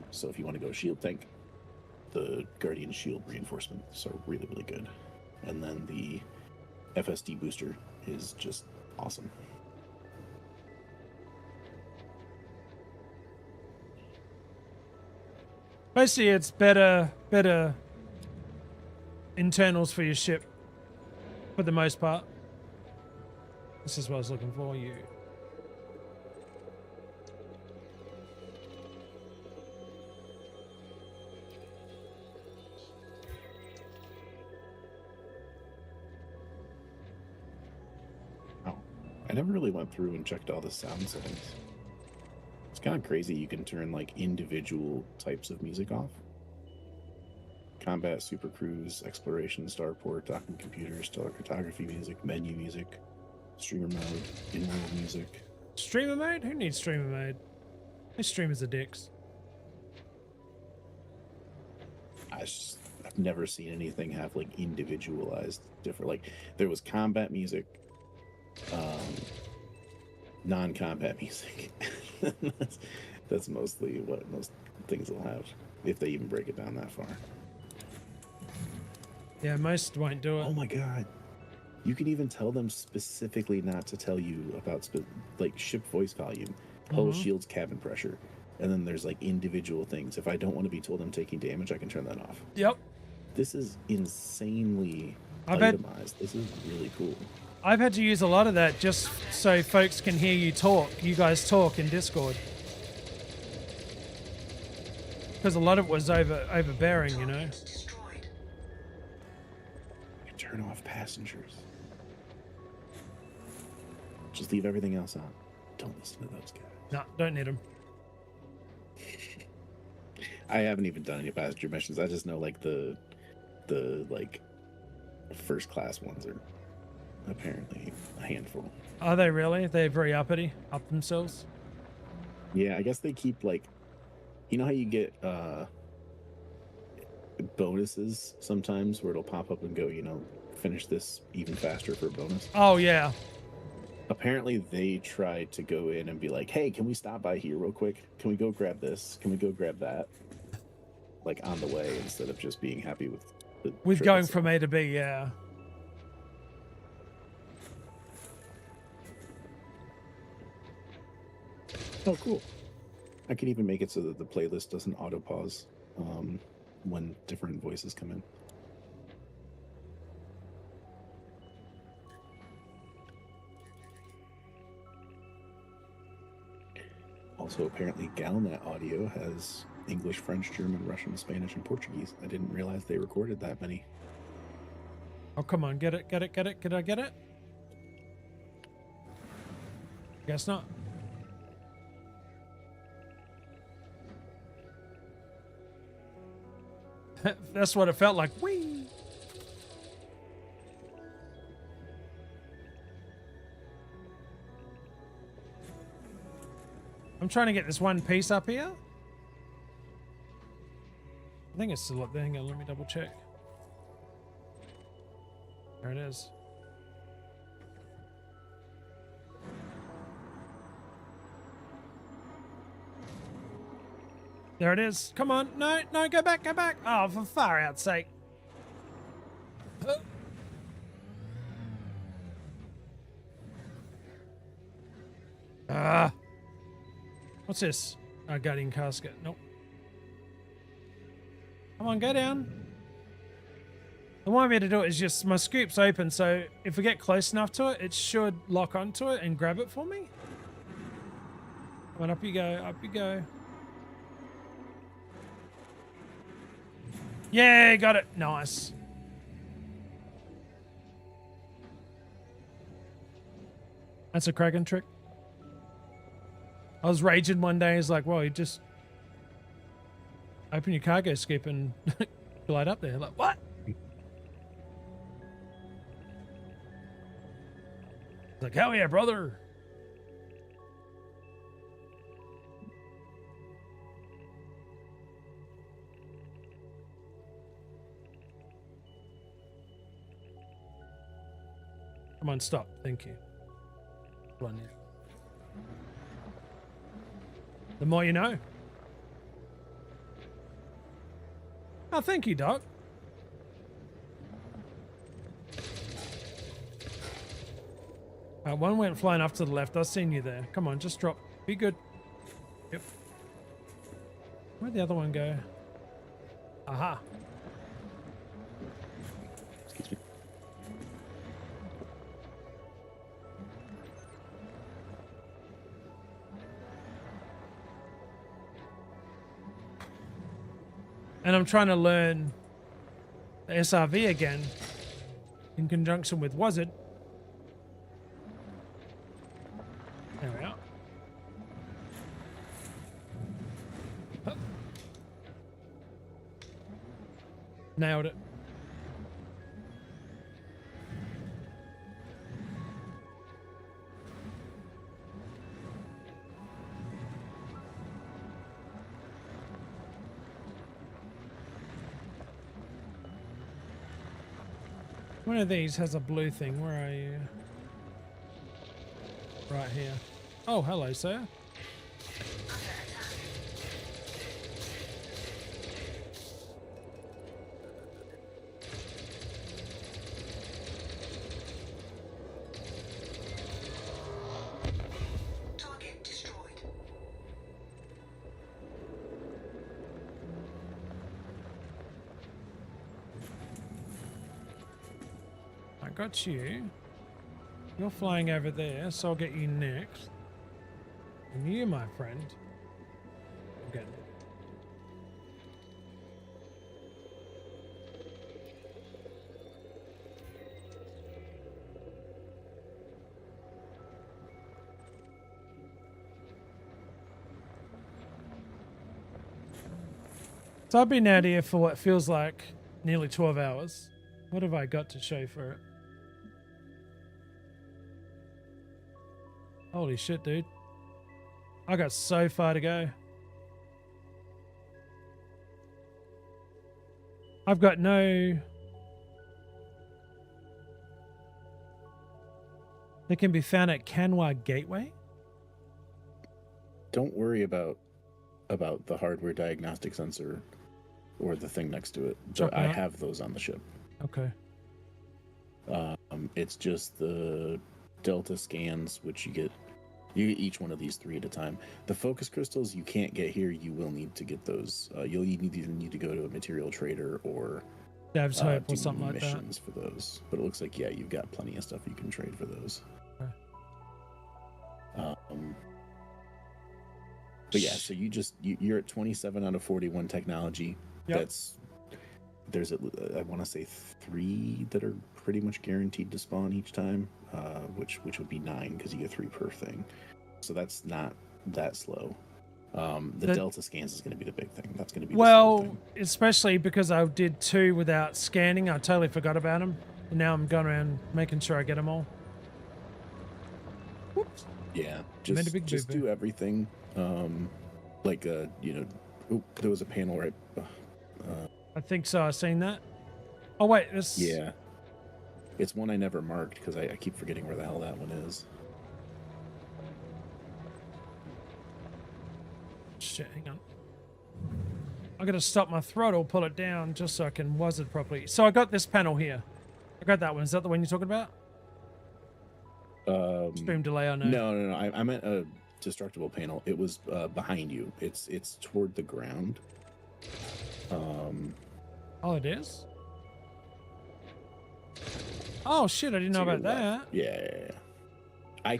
So if you want to go shield tank, the Guardian shield reinforcements are really, really good. And then the FSD booster is just awesome. Basically, it's better internals for your ship, for the most part. This is what I was looking for, you. Oh, I never really went through and checked all the sound settings. It's kind of crazy. You can turn, like, individual types of music off. Combat, super cruise, exploration, starport, docking computer, stellar cartography music, menu music, streamer mode, in-world music. Streamer mode? Who needs streamer mode? These streamers are dicks. I've never seen anything have like individualized different. Like there was combat music, non-combat music. that's mostly what most things will have, if they even break it down that far. Yeah, most won't do it. Oh my god. You can even tell them specifically not to tell you about like ship voice volume, hull shields, cabin pressure, and then there's like individual things. If I don't want to be told I'm taking damage, I can turn that off. Yep. This is insanely bet- itemized. This is really cool. I've had to use a lot of that just so folks can hear you talk. You guys talk in Discord. Because a lot of it was overbearing, you know. Destroyed. You can turn off passengers. Just leave everything else on. Don't listen to those guys. No, don't need them. I haven't even done any passenger missions. I just know like the like first class ones are apparently a handful. Are they really? They're very uppity, up themselves. Yeah, I guess they keep like, you know how you get bonuses sometimes where it'll pop up and go, you know, finish this even faster for a bonus. Oh yeah. Apparently they tried to go in and be like, hey, can we stop by here real quick? Can we go grab this? Can we go grab that? Like on the way, instead of just being happy with the trip Going itself. from A to B, yeah. Oh, cool. I can even make it so that the playlist doesn't auto pause when different voices come in. Also, apparently, Galnet Audio has English, French, German, Russian, Spanish, and Portuguese. I didn't realize they recorded that many. Oh, come on. Get it, get it, get it. Can I get it? Guess not. That's what it felt like. Whee! I'm trying to get this one piece up here. I think it's still up there. Hang on, let me double check. There it is. There it is. Come on. No, no, go back, go back. Oh, for far out's sake. What's this? Oh, guardian casket. Nope. Come on, go down. The one way to do it is just, my scoop's open, so if we get close enough to it, it should lock onto it and grab it for me. Come on, up you go, up you go. Yeah, got it. Nice. That's a Kraken trick. I was raging one day. It's like, well, you just open your cargo scoop and glide up there. Like, what? It's like, hell yeah, brother. Come on, stop. Thank you. Come on, yeah. The more you know. Oh, thank you, Doc. One went flying off to the left. I've seen you there. Come on, just drop. Be good. Yep. Where'd the other one go? Aha. Excuse me. And I'm trying to learn the SRV again in conjunction with Wizard. There we are. Hup. Nailed it. One of these has a blue thing. Where are you? Right here. Oh, hello, sir. Target destroyed. I got you. You're flying over there, so I'll get you next. And you, my friend, will get there. So I've been out here for what feels like nearly 12 hours. What have I got to show for it? Holy shit, dude. I got so far to go. I've got no... They can be found at Canwa Gateway? Don't worry about the hardware diagnostic sensor or the thing next to it. But I have those on the ship. Okay. It's just the Delta scans, which you get each one of these 3 at a time. The focus crystals you can't get here. You will need to get those. You'll either need to go to a material trader or Dev's Hope or do something like that. missions for those. But it looks like, yeah, you've got plenty of stuff you can trade for those. Okay. But yeah, so you're at 27 out of 41 technology. Yep. There's I want to say 3 that are pretty much guaranteed to spawn each time, which would be 9 because you get 3 per thing. So that's not that slow. The Delta scans is going to be the big thing. That's going to be the slow thing. Especially because I did 2 without scanning. I totally forgot about them. And now I'm going around making sure I get them all. Whoops. Yeah, just do everything. There was a panel right. I think so. I've seen that. Oh wait, this. Yeah, it's one I never marked because I keep forgetting where the hell that one is. Shit, hang on. I gotta stop my throttle, pull it down just so I can WAS it properly. So I got this panel here. I got that one. Is that the one you're talking about? Stream delay, I know. No. I meant a destructible panel. It was behind you. It's toward the ground. Oh, it is? Oh shit, I didn't know about that. Yeah. I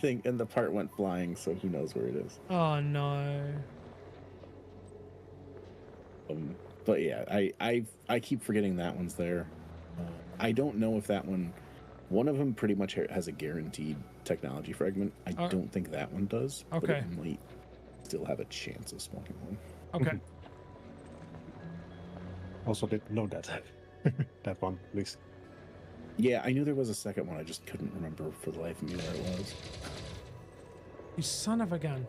think, and the part went flying, so who knows where it is. Oh no. But yeah, I keep forgetting that one's there. I don't know if that one of them pretty much has a guaranteed technology fragment. I don't think that one does. Okay. But it might still have a chance of spawning one. Okay. Also didn't know that. That one, at least. Yeah, I knew there was a second one. I just couldn't remember for the life of me where it was. You son of a gun.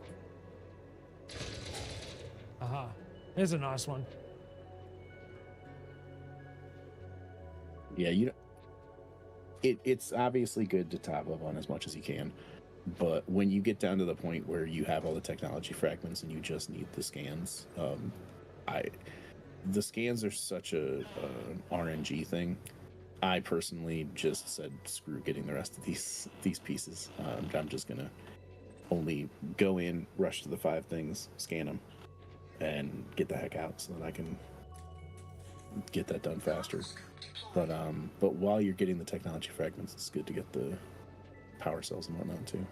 Aha. Here's a nice one. Yeah, it's obviously good to top up on as much as you can, but when you get down to the point where you have all the technology fragments and you just need the scans, the scans are such a RNG thing. I personally just said screw getting the rest of these pieces. I'm just gonna only go in, rush to the 5 things, scan them, and get the heck out so that I can get that done faster. But while you're getting the technology fragments, it's good to get the power cells and whatnot too.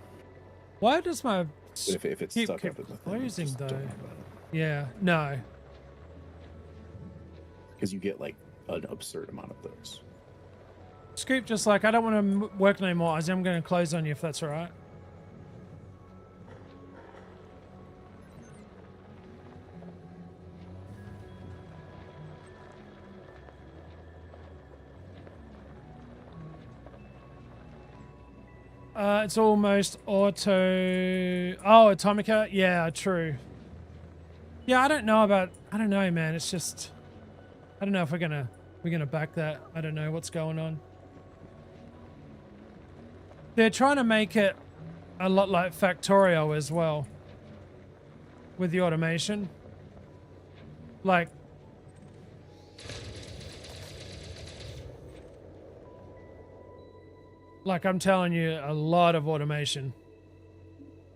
Why does my If it's keep stuck up in the thing, closing just though? don't worry about it. Yeah, no. Because you get like an absurd amount of those. Scoop just like, I don't want to work no more. I'm going to close on you if that's all right. It's almost auto... Oh, Atomica? Yeah, true. Yeah, I don't know, man. It's just... I don't know if we're gonna We're gonna back that. I don't know what's going on. They're trying to make it a lot like Factorio as well. With the automation. Like, I'm telling you, a lot of automation.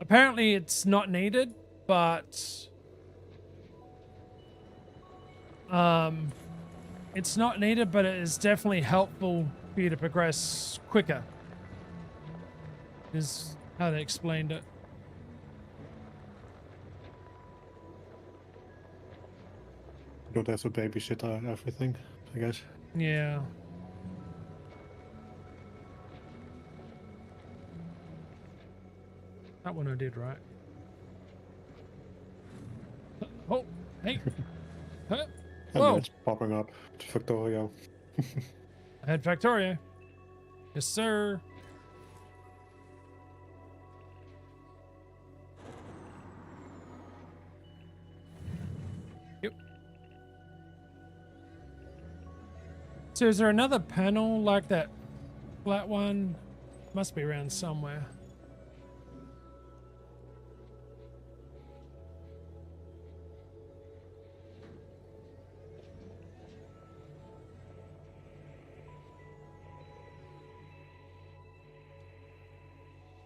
Apparently it's not needed, but it's not needed, but it is definitely helpful for you to progress quicker. Is how they explained it. You don't have to babysit everything, I guess. Yeah. That one I did right. Oh, hey. Huh? And Whoa. then it's popping up. It's Factorio. I had Factorio. Yes, sir. Yep. So is there another panel like that flat one? Must be around somewhere.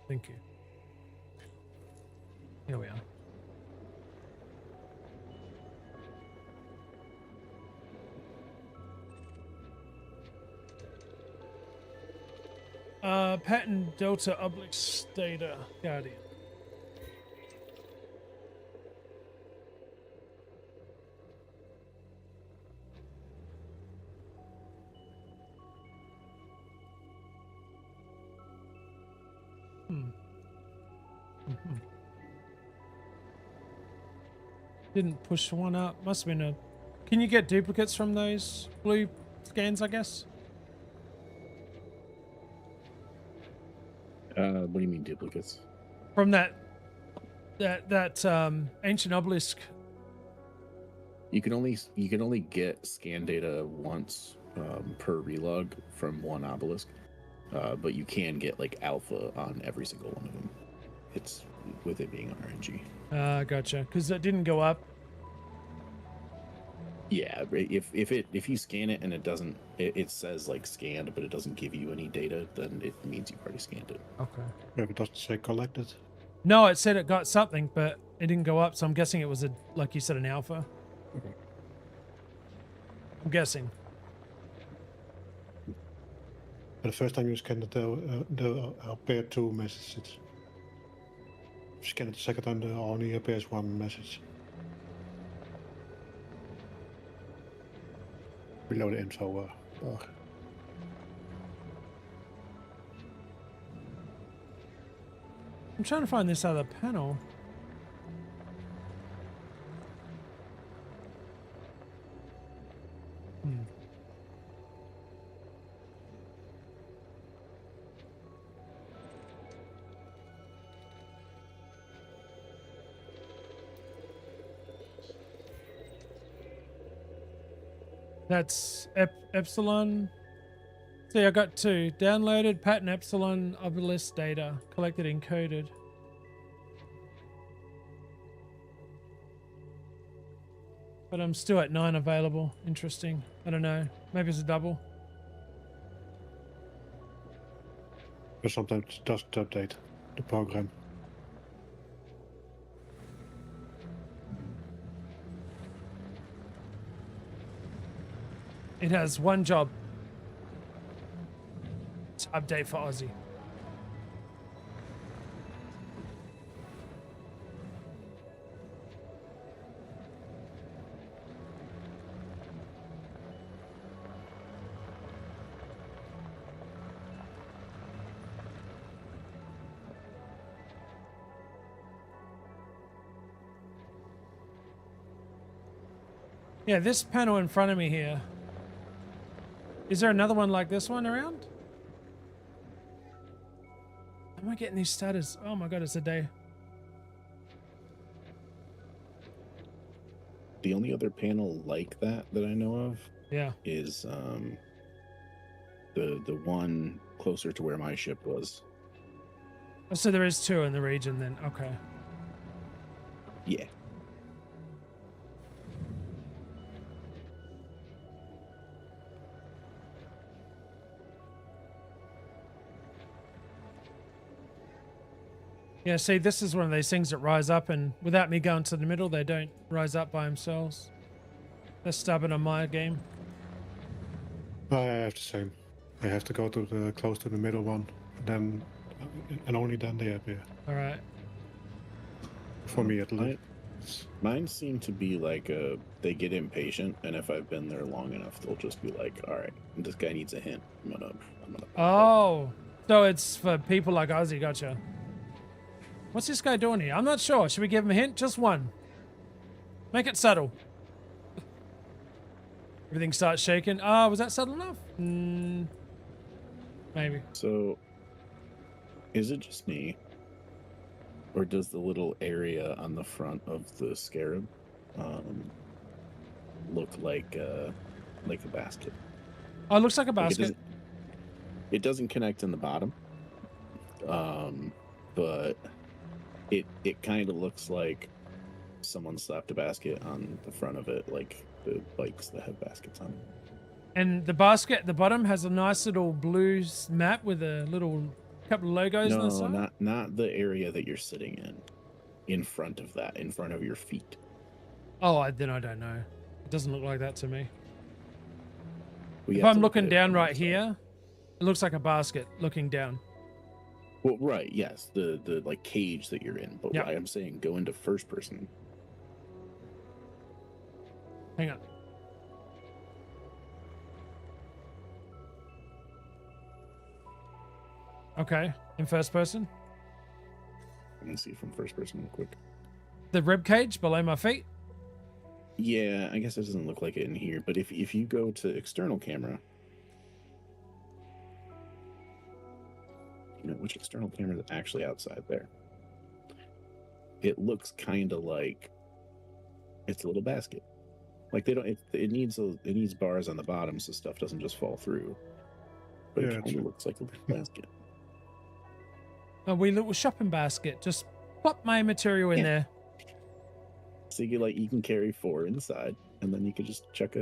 Thank you. Here we are. Patent Delta Oblix Data Guardian. Didn't push one up. Must have been a... Can you get duplicates from those blue scans, I guess? What do you mean duplicates? From that ancient obelisk. You can only get scan data once per relog from one obelisk, but you can get like alpha on every single one of them. It's with it being RNG. Gotcha. Because it didn't go up. Yeah, if you scan it and it doesn't, it says like scanned, but it doesn't give you any data, then it means you've already scanned it. Okay. Maybe it doesn't say collected. No, it said it got something, but it didn't go up. So I'm guessing it was like you said, an alpha. Okay. I'm guessing. But the first time you scan it, there appear two messages. If you scan it the second time, there only appears one message. Below the info bar. I'm trying to find this other panel. That's Epsilon. See, I got two. Downloaded patent Epsilon obelisk data. Collected encoded. But I'm still at 9 available. Interesting. I don't know. Maybe it's a double. But sometimes it doesn't update the program. It has one job. To update for Aussie. Yeah, this panel in front of me here. Is there another one like this one around? Am I getting these status? Oh my god, it's a day. The only other panel like that I know of Yeah. is the one closer to where my ship was. Oh, so there is 2 in the region then. Okay. Yeah. Yeah, see, this is one of those things that rise up, and without me going to the middle, they don't rise up by themselves. They're stubborn on my game. I have the same. I have to go to the close to the middle one, and only then they appear. All right. For me, at least. Mine seem to be like they get impatient, and if I've been there long enough, they'll just be like, "All right, this guy needs a hint. I'm gonna." Oh, so it's for people like Ozzy. Gotcha. What's this guy doing here? I'm not sure. Should we give him a hint? Just one. Make it subtle. Everything starts shaking. Oh, was that subtle enough? Maybe. So, is it just me, or does the little area on the front of the scarab look like a basket? Oh, it looks like a Like basket. it doesn't connect in the bottom, but it kind of looks like someone slapped a basket on the front of it, like the bikes that have baskets on them. And the basket at the bottom has a nice little blue map with a little couple of logos on the No, side. not the area that you're sitting in. In front of that, in front of your feet. Oh, then I don't know. It doesn't look like that to me. We If have I'm to look looking at it down from right outside. here, it looks like a basket looking down. Well, right, yes, the like cage that you're in. But Yeah. I am saying go into first person. Hang on. Okay, in first person. Let me see from first person real quick. The rib cage below my feet. Yeah, I guess it doesn't look like it in here, but if you go to external camera, you know which external camera is actually outside there. It looks kind of like it's a little basket. Like they don't. It needs bars on the bottom so stuff doesn't just fall through. But Yeah, it kind true. of looks like a little basket. A wee little shopping basket. Just pop my material in there. So you can carry 4 inside, and then you could just chuck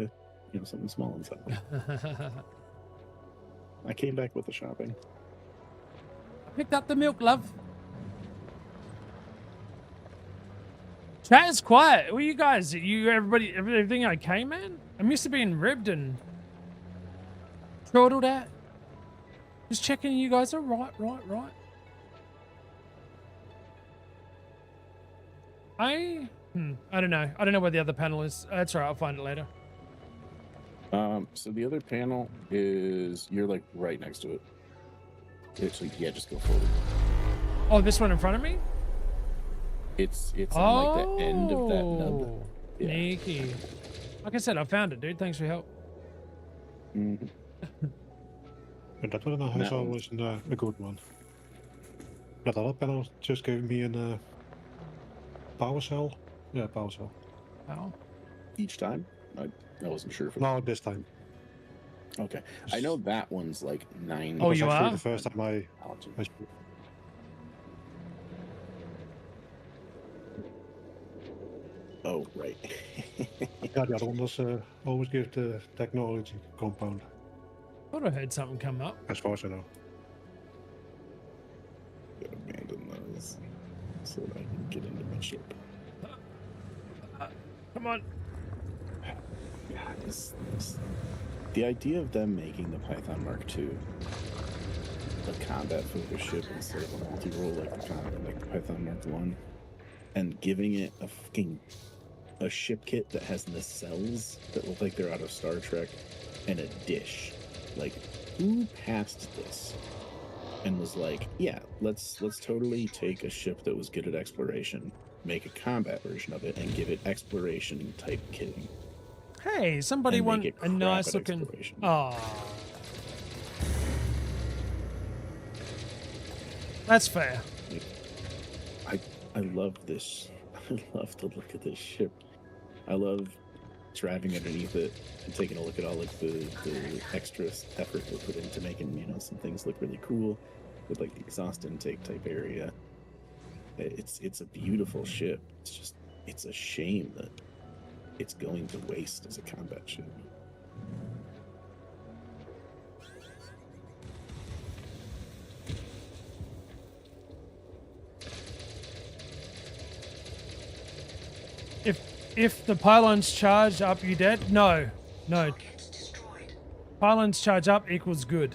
something small inside. I came back with the shopping. Picked up the milk, love. Chat is quiet. What are you guys? Everything okay, man? I'm used to being ribbed and throttled at. Just checking you guys are right. I don't know. I don't know where the other panel is. That's all right. I'll find it later. So the other panel is you're like right next to it. Actually, yeah, just go forward. Oh, this one in front of me? It's on like the end of that nub. Yeah. Sneaky. Like I said, I found it, dude. Thanks for your help. Mhm. And that one has No. always a good one. That other panel just gave me a power cell. Yeah, power cell. Oh. Each time, I wasn't sure if it No, this time. Okay, I know that one's like 9. Oh, It was you actually are? the first time I Oh, right. yeah, the other one was always give the technology compound, Thought I heard something come up. as far as I know. Abandon those so that I can get into my ship. Come on. God, the idea of them making the Python Mark II a combat-focused ship instead of a multi-role like the Python Mark I, and giving it a ship kit that has nacelles that look like they're out of Star Trek, and a dish. Like, who passed this and was like, yeah, let's totally take a ship that was good at exploration, make a combat version of it, and give it exploration type kitting. Hey, somebody And make want it a crap nice at looking. exploration. Oh. That's fair. I love this. I love to look at this ship. I love driving underneath it and taking a look at all like the extra effort they put into making, you know, some things look really cool with like the exhaust intake type area. It's a beautiful ship. It's just, it's a shame that it's going to waste as a combat ship. If the pylons charge up, you dead? No. No. Target destroyed. Pylons charge up equals good.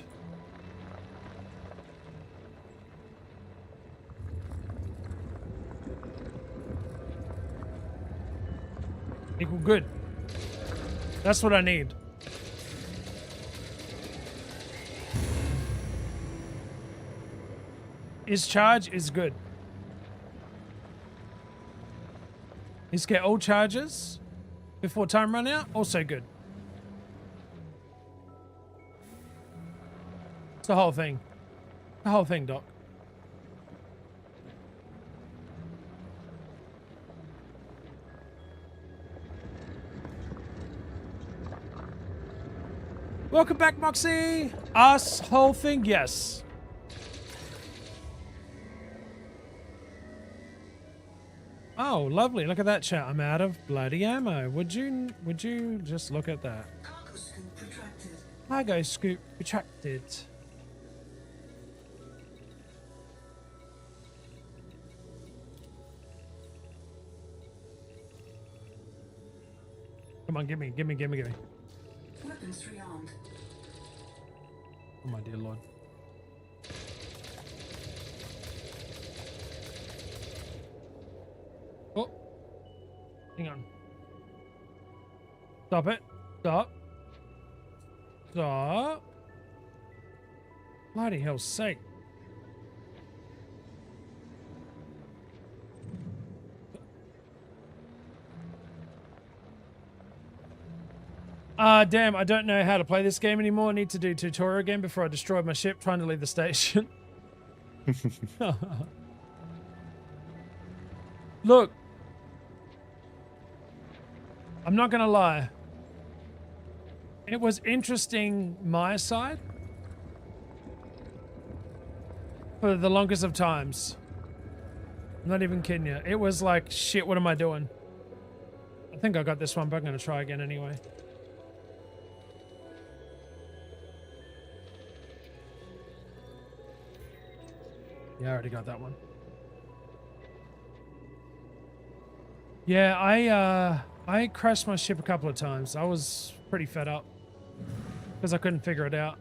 Equal good. That's what I need. Is charge is good. Is get all charges before time run out, also good. It's the whole thing. The whole thing, Doc. Welcome back, Moxie. Us, whole thing, yes. Oh, lovely. Look at that chat. I'm out of bloody ammo. Would you just look at that? Cargo scoop retracted. Cargo scoop retracted. Come on, give me. Weapons rearmed. Oh my dear lord. Oh. Hang on. Stop it. Stop. Stop. Bloody hell's sake. Damn, I don't know how to play this game anymore. I need to do tutorial again before I destroy my ship trying to leave the station. Look. I'm not gonna lie. It was interesting my side for the longest of times. I'm not even kidding you. It was like, shit, what am I doing? I think I got this one, but I'm gonna try again anyway. Yeah, I already got that one. Yeah, I crashed my ship a couple of times. I was pretty fed up because I couldn't figure it out.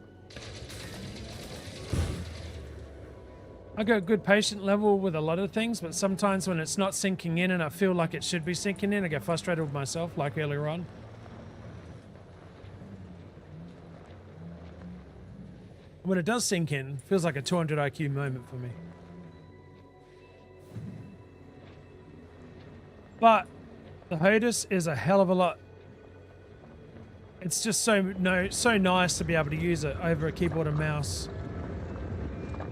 I got a good patient level with a lot of things, but sometimes when it's not sinking in and I feel like it should be sinking in, I get frustrated with myself, like earlier on. When it does sink in, it feels like a 200 IQ moment for me. But the HOTUS is a hell of a lot. It's just so nice to be able to use it over a keyboard and mouse.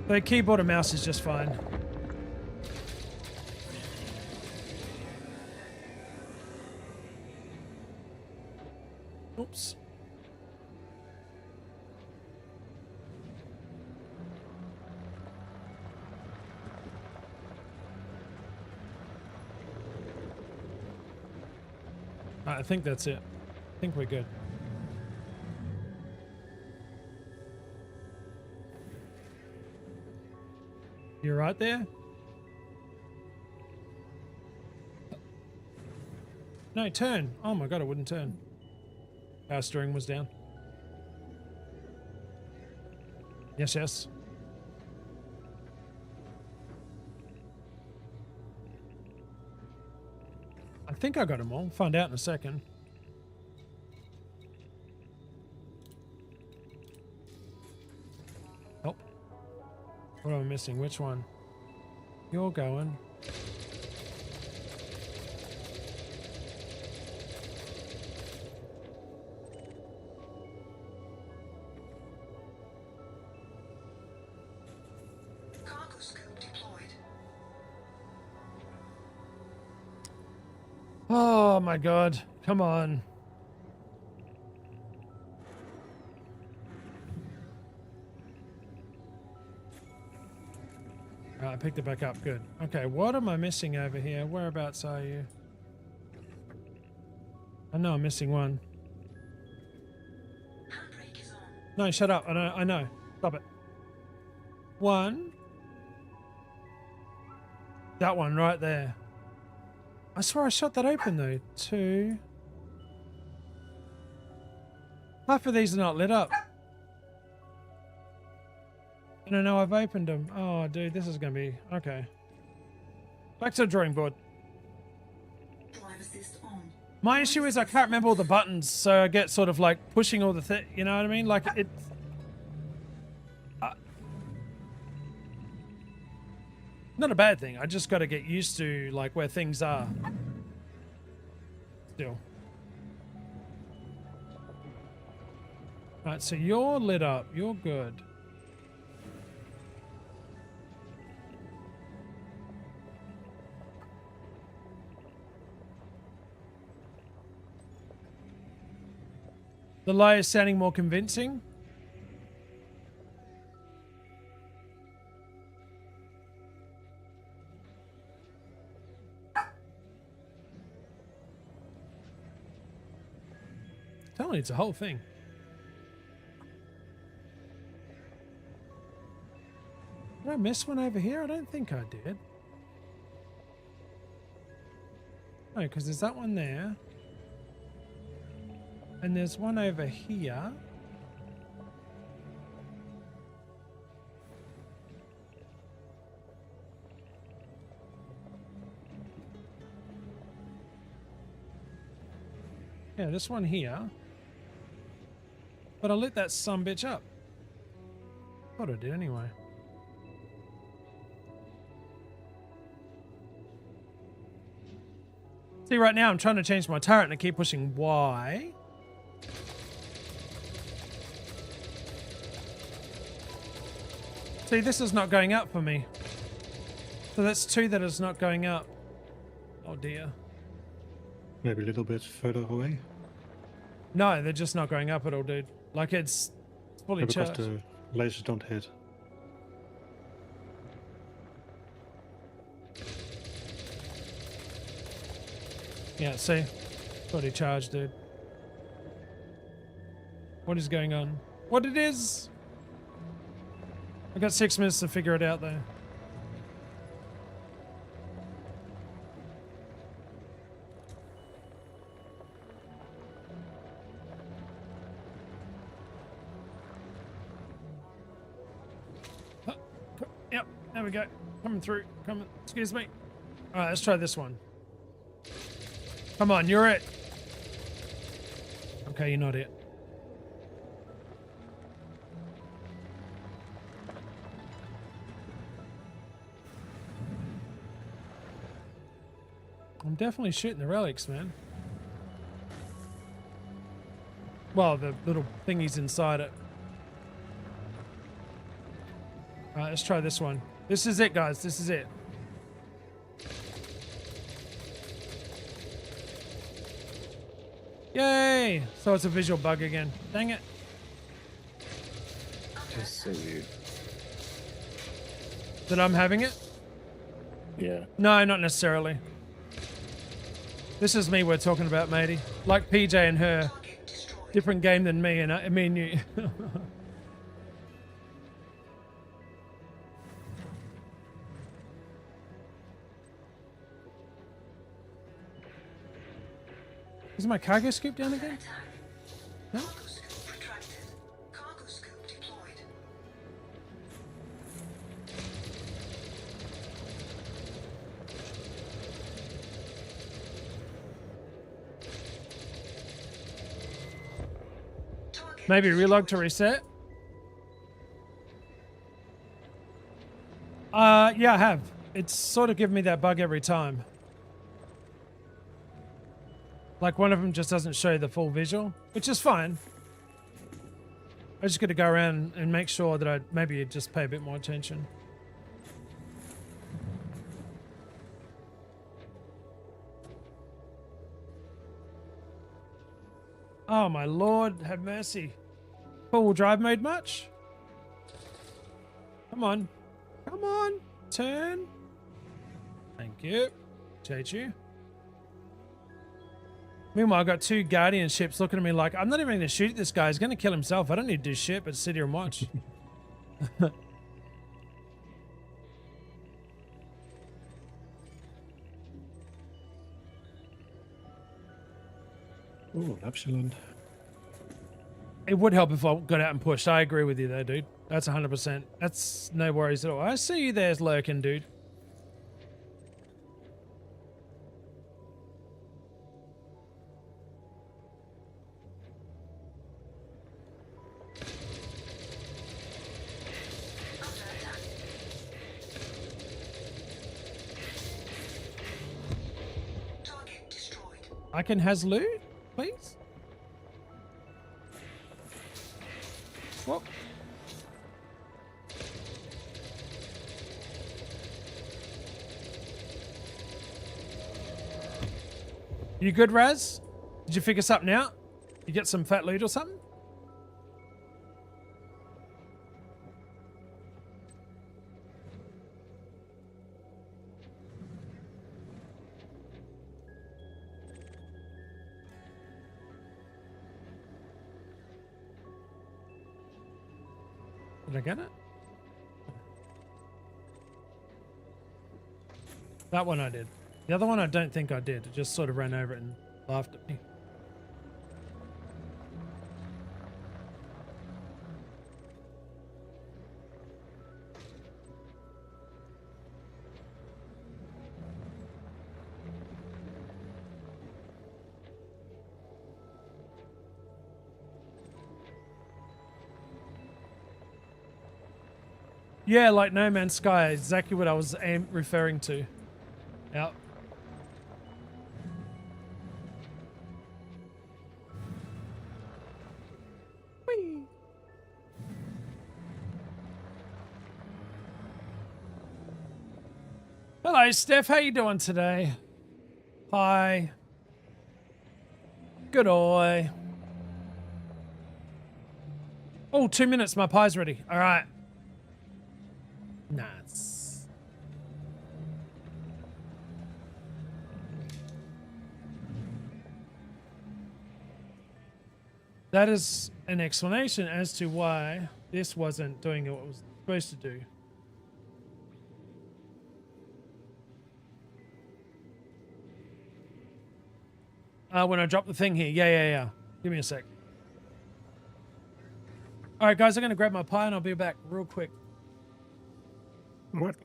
The keyboard and mouse is just fine. Oops. I think that's it. I think we're good. You're right there? No, turn. Oh my god, it wouldn't turn. Power steering was down. Yes, yes. I think I got them all. Find out in a second. Oh. What am I missing? Which one? You're going. Cargo scoop deployed. Oh my god. Come on. Alright, I picked it back up. Good. Okay, what am I missing over here? Whereabouts are you? I know I'm missing one. Handbrake is on. No, shut up. I know. Stop it. One. That one right there. I swear I shot that open though. Two. Half of these are not lit up. And I know I've opened them. Oh, dude, this is going to be... Okay. Back to the drawing board. Drive assist on. My issue is I can't remember all the buttons, so I get sort of like pushing all the you know what I mean? Like it's... not a bad thing. I just got to get used to like where things are. Still. Alright, so you're lit up. You're good. The lie is sounding more convincing. Tell me, it's a whole thing. Did I miss one over here? I don't think I did. No, because there's that one there. And there's one over here. Yeah, this one here. But I lit that sumbitch up. Thought I did anyway. See, right now I'm trying to change my turret and I keep pushing Y. See, this is not going up for me. So that's two that is not going up. Oh dear. Maybe a little bit further away. No, they're just not going up at all, dude. Like it's fully Yeah, because charged. the lasers don't hit. Yeah, see? Fully charged, dude. What is going on? What it is? I got 6 minutes to figure it out though. Yep, there we go. Coming through. Coming. Excuse me. Alright, let's try this one. Come on, you're it. Okay, you're not it. I'm definitely shooting the relics, man. Well, the little thingies inside it. Alright, let's try this one. This is it, guys. This is it. Yay! So it's a visual bug again. Dang it. That's so weird. That I'm having it? Yeah. No, not necessarily. This is me we're talking about, matey. Like PJ and her. Target destroyed. Different game than me and me and you. Is my cargo scoop down again? Attack. No? Cargo scoop retracted. Cargo scoop deployed. Target Maybe relog to destroyed. reset? Yeah, I have. It's sort of giving me that bug every time. Like one of them just doesn't show the full visual, which is fine. I just got to go around and make sure that I maybe just pay a bit more attention. Oh my lord, have mercy. Four-wheel drive mode much? Come on. Come on. Turn. Thank you. Appreciate you. Meanwhile, I got two guardian ships looking at me like, I'm not even going to shoot this guy. He's going to kill himself. I don't need to do shit but sit here and watch. Oh, Epsilon. It would help if I got out and pushed. I agree with you there, dude. That's 100%. That's no worries at all. I see you there lurking, dude. Target destroyed. I can has loot, please? What? You good, Raz? Did you figure something out? You get some fat loot or something? Did I get it? That one I did. The other one I don't think I did. It just sort of ran over it and laughed at me. Yeah, like No Man's Sky, exactly what I was referring to. Yep. Whee! Hello, Steph. How you doing today? Hi. Good eye. Oh, 2 minutes. My pie's ready. All right. Nice. That is an explanation as to why this wasn't doing what it was supposed to do. When I drop the thing here. Yeah. Give me a sec. All right, guys, I'm going to grab my pie and I'll be back real quick. What?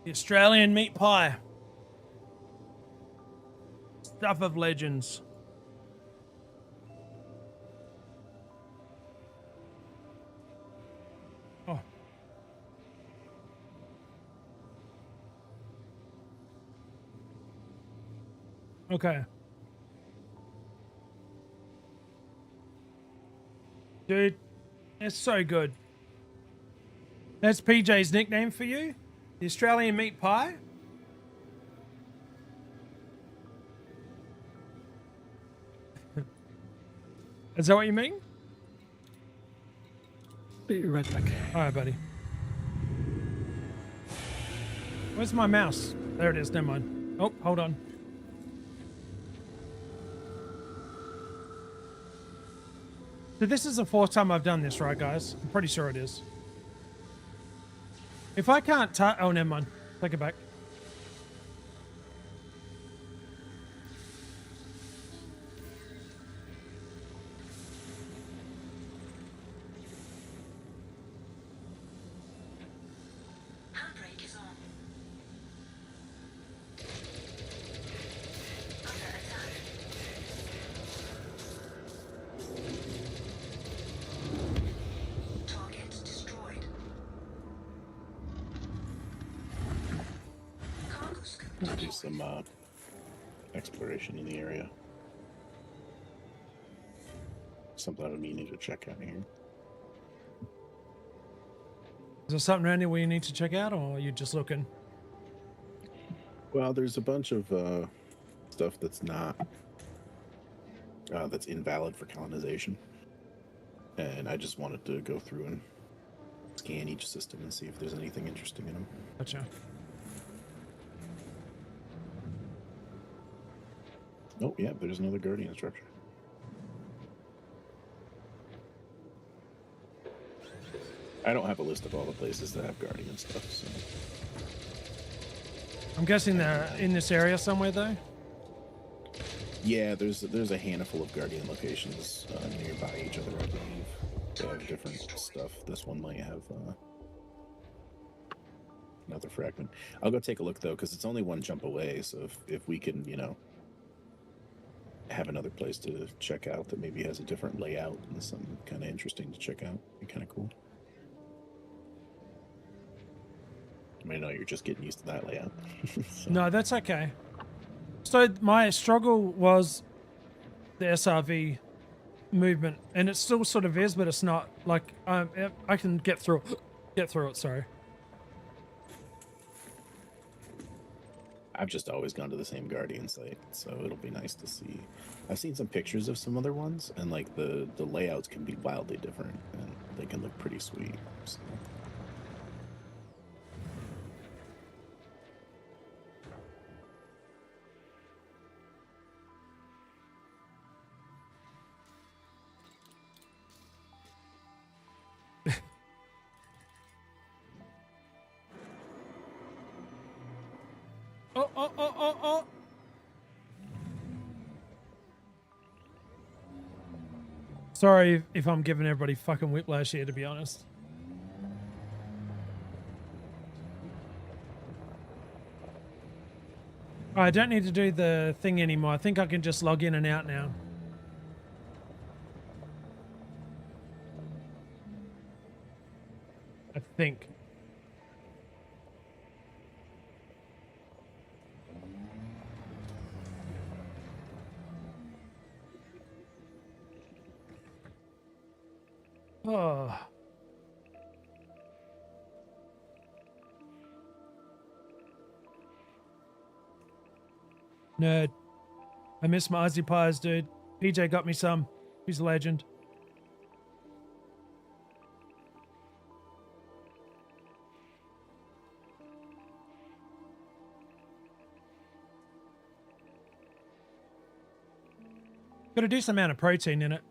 The Australian meat pie. Stuff of legends. Oh. Okay. Dude, it's so good. That's PJ's nickname for you? The Australian meat pie? Is that what you mean? Be right back. Alright, buddy. Where's my mouse? There it is, never mind. Oh, hold on. So this is the fourth time I've done this, right, guys? I'm pretty sure it is. If I can't oh, never mind. Take it back. Handbrake is on. Under attack. Target destroyed. Cargo scoop We'll do deployed. some exploration in the area. Something I need to check out here. Is there something around here where you need to check out, or are you just looking? Well, there's a bunch of stuff that's not that's invalid for colonization, and I just wanted to go through and scan each system and see if there's anything interesting in them. Gotcha. Oh, yeah, there's another Guardian structure. I don't have a list of all the places that have Guardian stuff, so... I'm guessing they're in this area somewhere, though? Yeah, there's a handful of Guardian locations nearby each other, I believe. They have different stuff. This one might have another fragment. I'll go take a look, though, because it's only one jump away, so if we can, you know, have another place to check out that maybe has a different layout and something kind of interesting to check out, it'd be kind of cool. I mean, I know you're just getting used to that layout. So. No, that's okay. So my struggle was the SRV movement, and it still sort of is, but it's not like I can get through it. Sorry. I've just always gone to the same Guardian site, so it'll be nice to see. I've seen some pictures of some other ones, and like the layouts can be wildly different, and they can look pretty sweet. So. Oh. Sorry if I'm giving everybody fucking whiplash here, to be honest. I don't need to do the thing anymore. I think I can just log in and out now. I think. Oh. Nerd. I miss my Aussie pies, dude. PJ got me some. He's a legend. Got a decent amount of protein in it.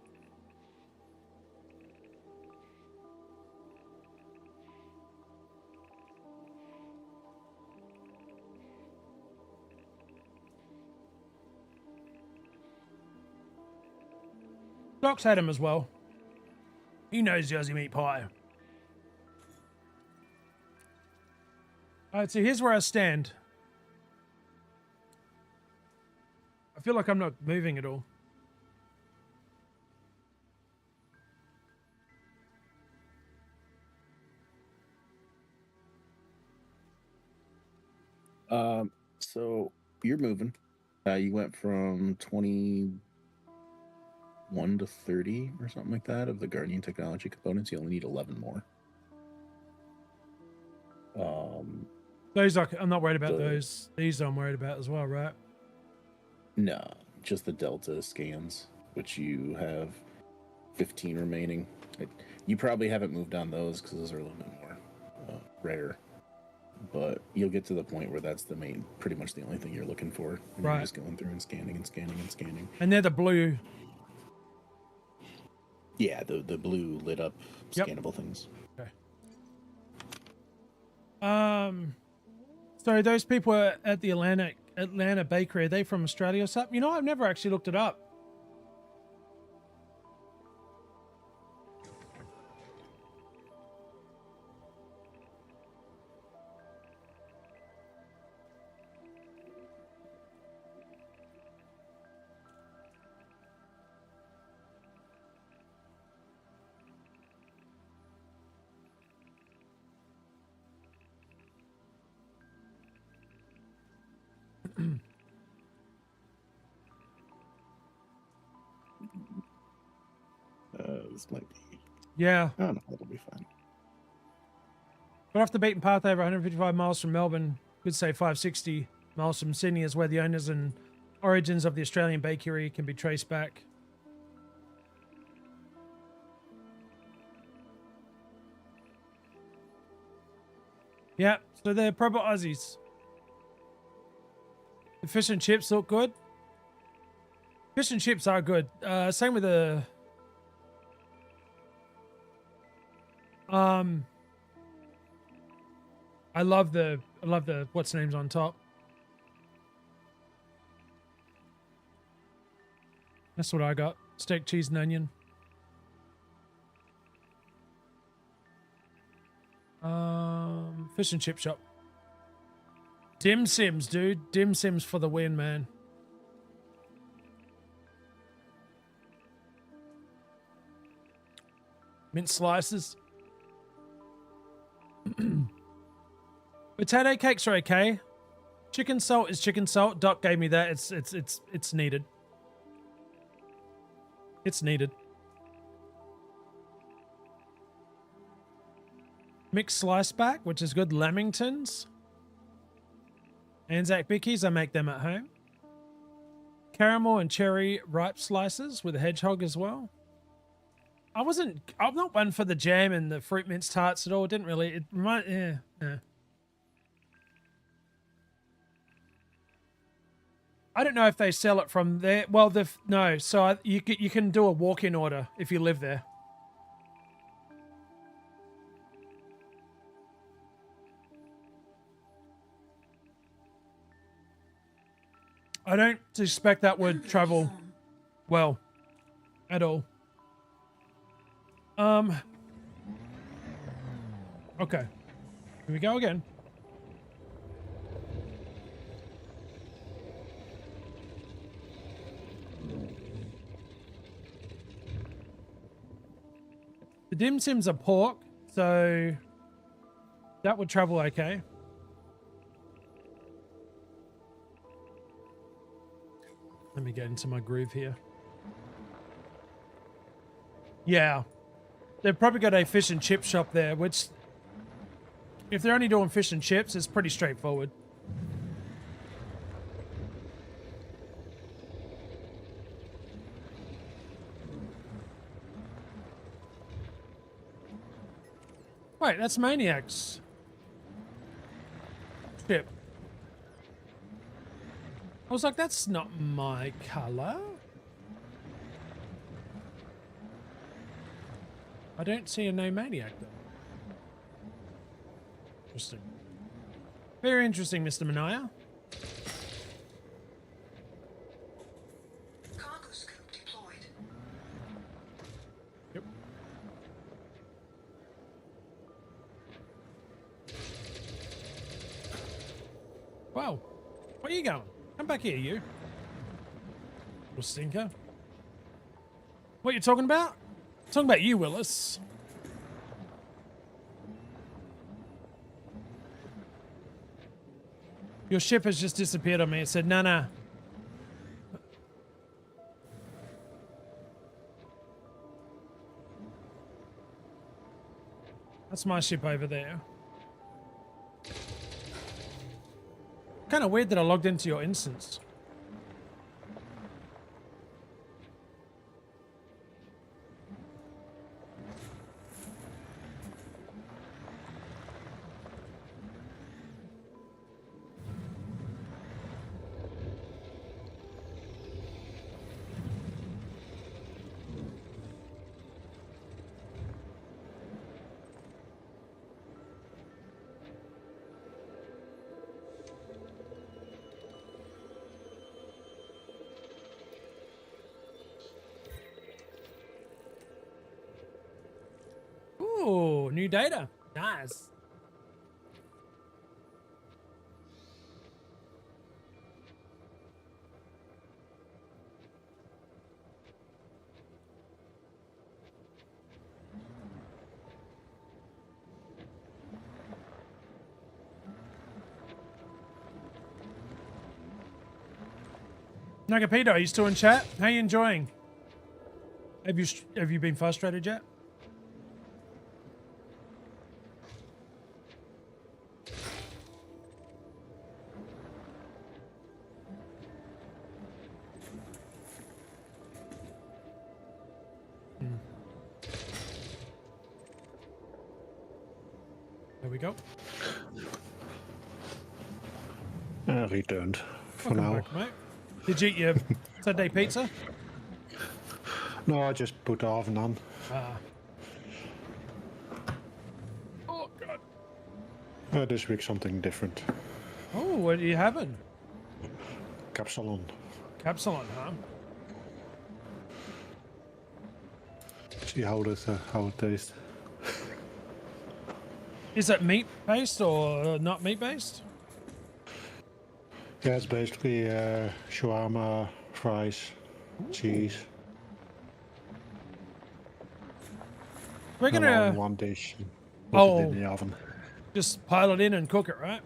Doc's had him as well. He knows the Aussie meat pie. All right, so here's where I stand. I feel like I'm not moving at all. So you're moving. You went from 21 to 30 or something like that of the Guardian technology components. You only need 11 more. Those I'm not worried about those. These I'm worried about as well, right? No, just the Delta scans, which you have 15 remaining. You probably haven't moved on those because those are a little bit more rare. But you'll get to the point where that's pretty much the only thing you're looking for. And right. You're just going through and scanning and scanning and scanning. And they're the blue. Yeah, the blue lit up scannable things. Okay. So those people at the Atlanta bakery, are they from Australia or something? You know, I've never actually looked it up. This might be. Yeah. Oh no, it'll be fine. But off the beaten path over 155 miles from Melbourne, could say 560 miles from Sydney, is where the owners and origins of the Australian bakery can be traced back. Yeah, so they're proper Aussies. The fish and chips look good. Fish and chips are good. Same with the... I love the what's names on top. That's what I got. Steak, cheese, and onion. Fish and chip shop. Dim Sims, dude. Dim Sims for the win, man. Mint slices. Potato cakes are okay. Chicken salt is chicken salt. Doc gave me that. It's needed. It's needed. Mixed slice back, which is good. Lamingtons. Anzac Bickies, I make them at home. Caramel and cherry ripe slices with a hedgehog as well. I'm not one for the jam and the fruit mince tarts at all. It didn't really, yeah. I don't know if they sell it from there. Well, no. So you can do a walk-in order if you live there. I don't suspect that would travel well at all. Okay. Here we go again. The dim sims are pork, so that would travel okay. Let me get into my groove here. Yeah. They've probably got a fish and chip shop there, which, if they're only doing fish and chips, it's pretty straightforward. Wait, that's Maniac's chip. I was like, that's not my color. I don't see a no Maniac though. Interesting. Very interesting, Mr. Manaya. Cargo scoop deployed. Yep. Wow. Where are you going? Come back here, you. Little stinker. What you talking about? Talking about you, Willis. Your ship has just disappeared on me. It said, nah. That's my ship over there. Kind of weird that I logged into your instance. Ooh, new data. Nice. Nagapito, are you still in chat? How are you enjoying? Have you been frustrated yet? There we go. Returned for Welcome now. back, mate. Did you eat your Sunday pizza? No, I just put the oven on. Oh, God. This week something different. Oh, what are you having? Capsalon. Capsalon, huh? See how it tastes. Is it meat-based or not meat-based? Yeah, it's basically shawarma, fries, cheese. We're All in gonna one dish. Put it in Oh. the oven. just pile it in and cook it, right?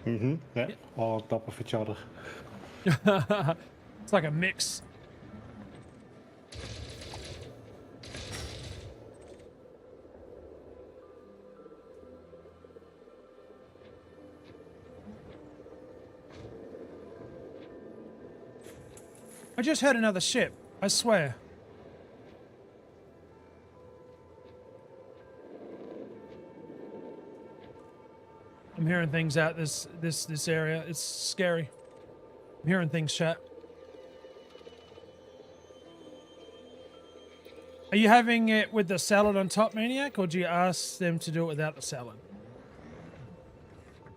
Yeah, all on top of each other. It's like a mix. I just heard another ship. I swear. I'm hearing things out this area. It's scary. I'm hearing things, chat. Are you having it with the salad on top, Maniac, or do you ask them to do it without the salad?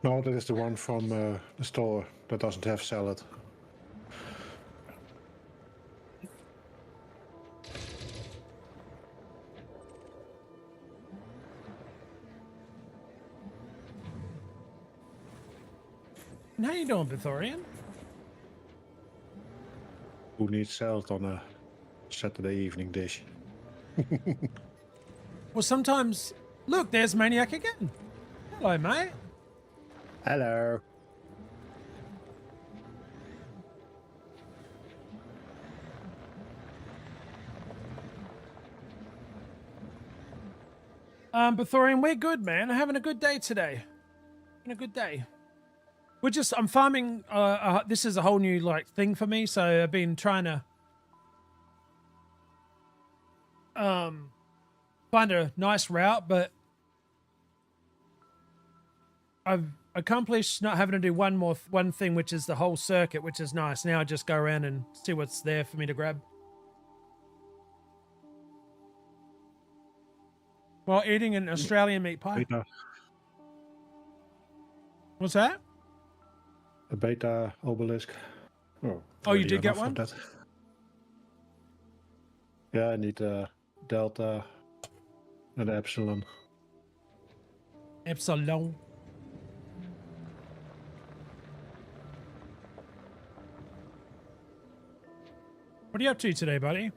No, that is the one from the store that doesn't have salad. And how you doing, Bithorian? Who needs salad on a Saturday evening dish? Well, sometimes... Look, there's Maniac again. Hello, mate. Hello. Bithorian, we're good, man. I'm having a good day today. Having a good day. I'm farming, this is a whole new, like, thing for me, so I've been trying to, find a nice route, but I've accomplished not having to do one thing, which is the whole circuit, which is nice. Now I just go around and see what's there for me to grab. While eating an Australian meat pie. Beta. What's that? A beta obelisk. Oh, you already did get enough one? of that. Yeah, I need a delta and epsilon. Epsilon. What are you up to today, buddy?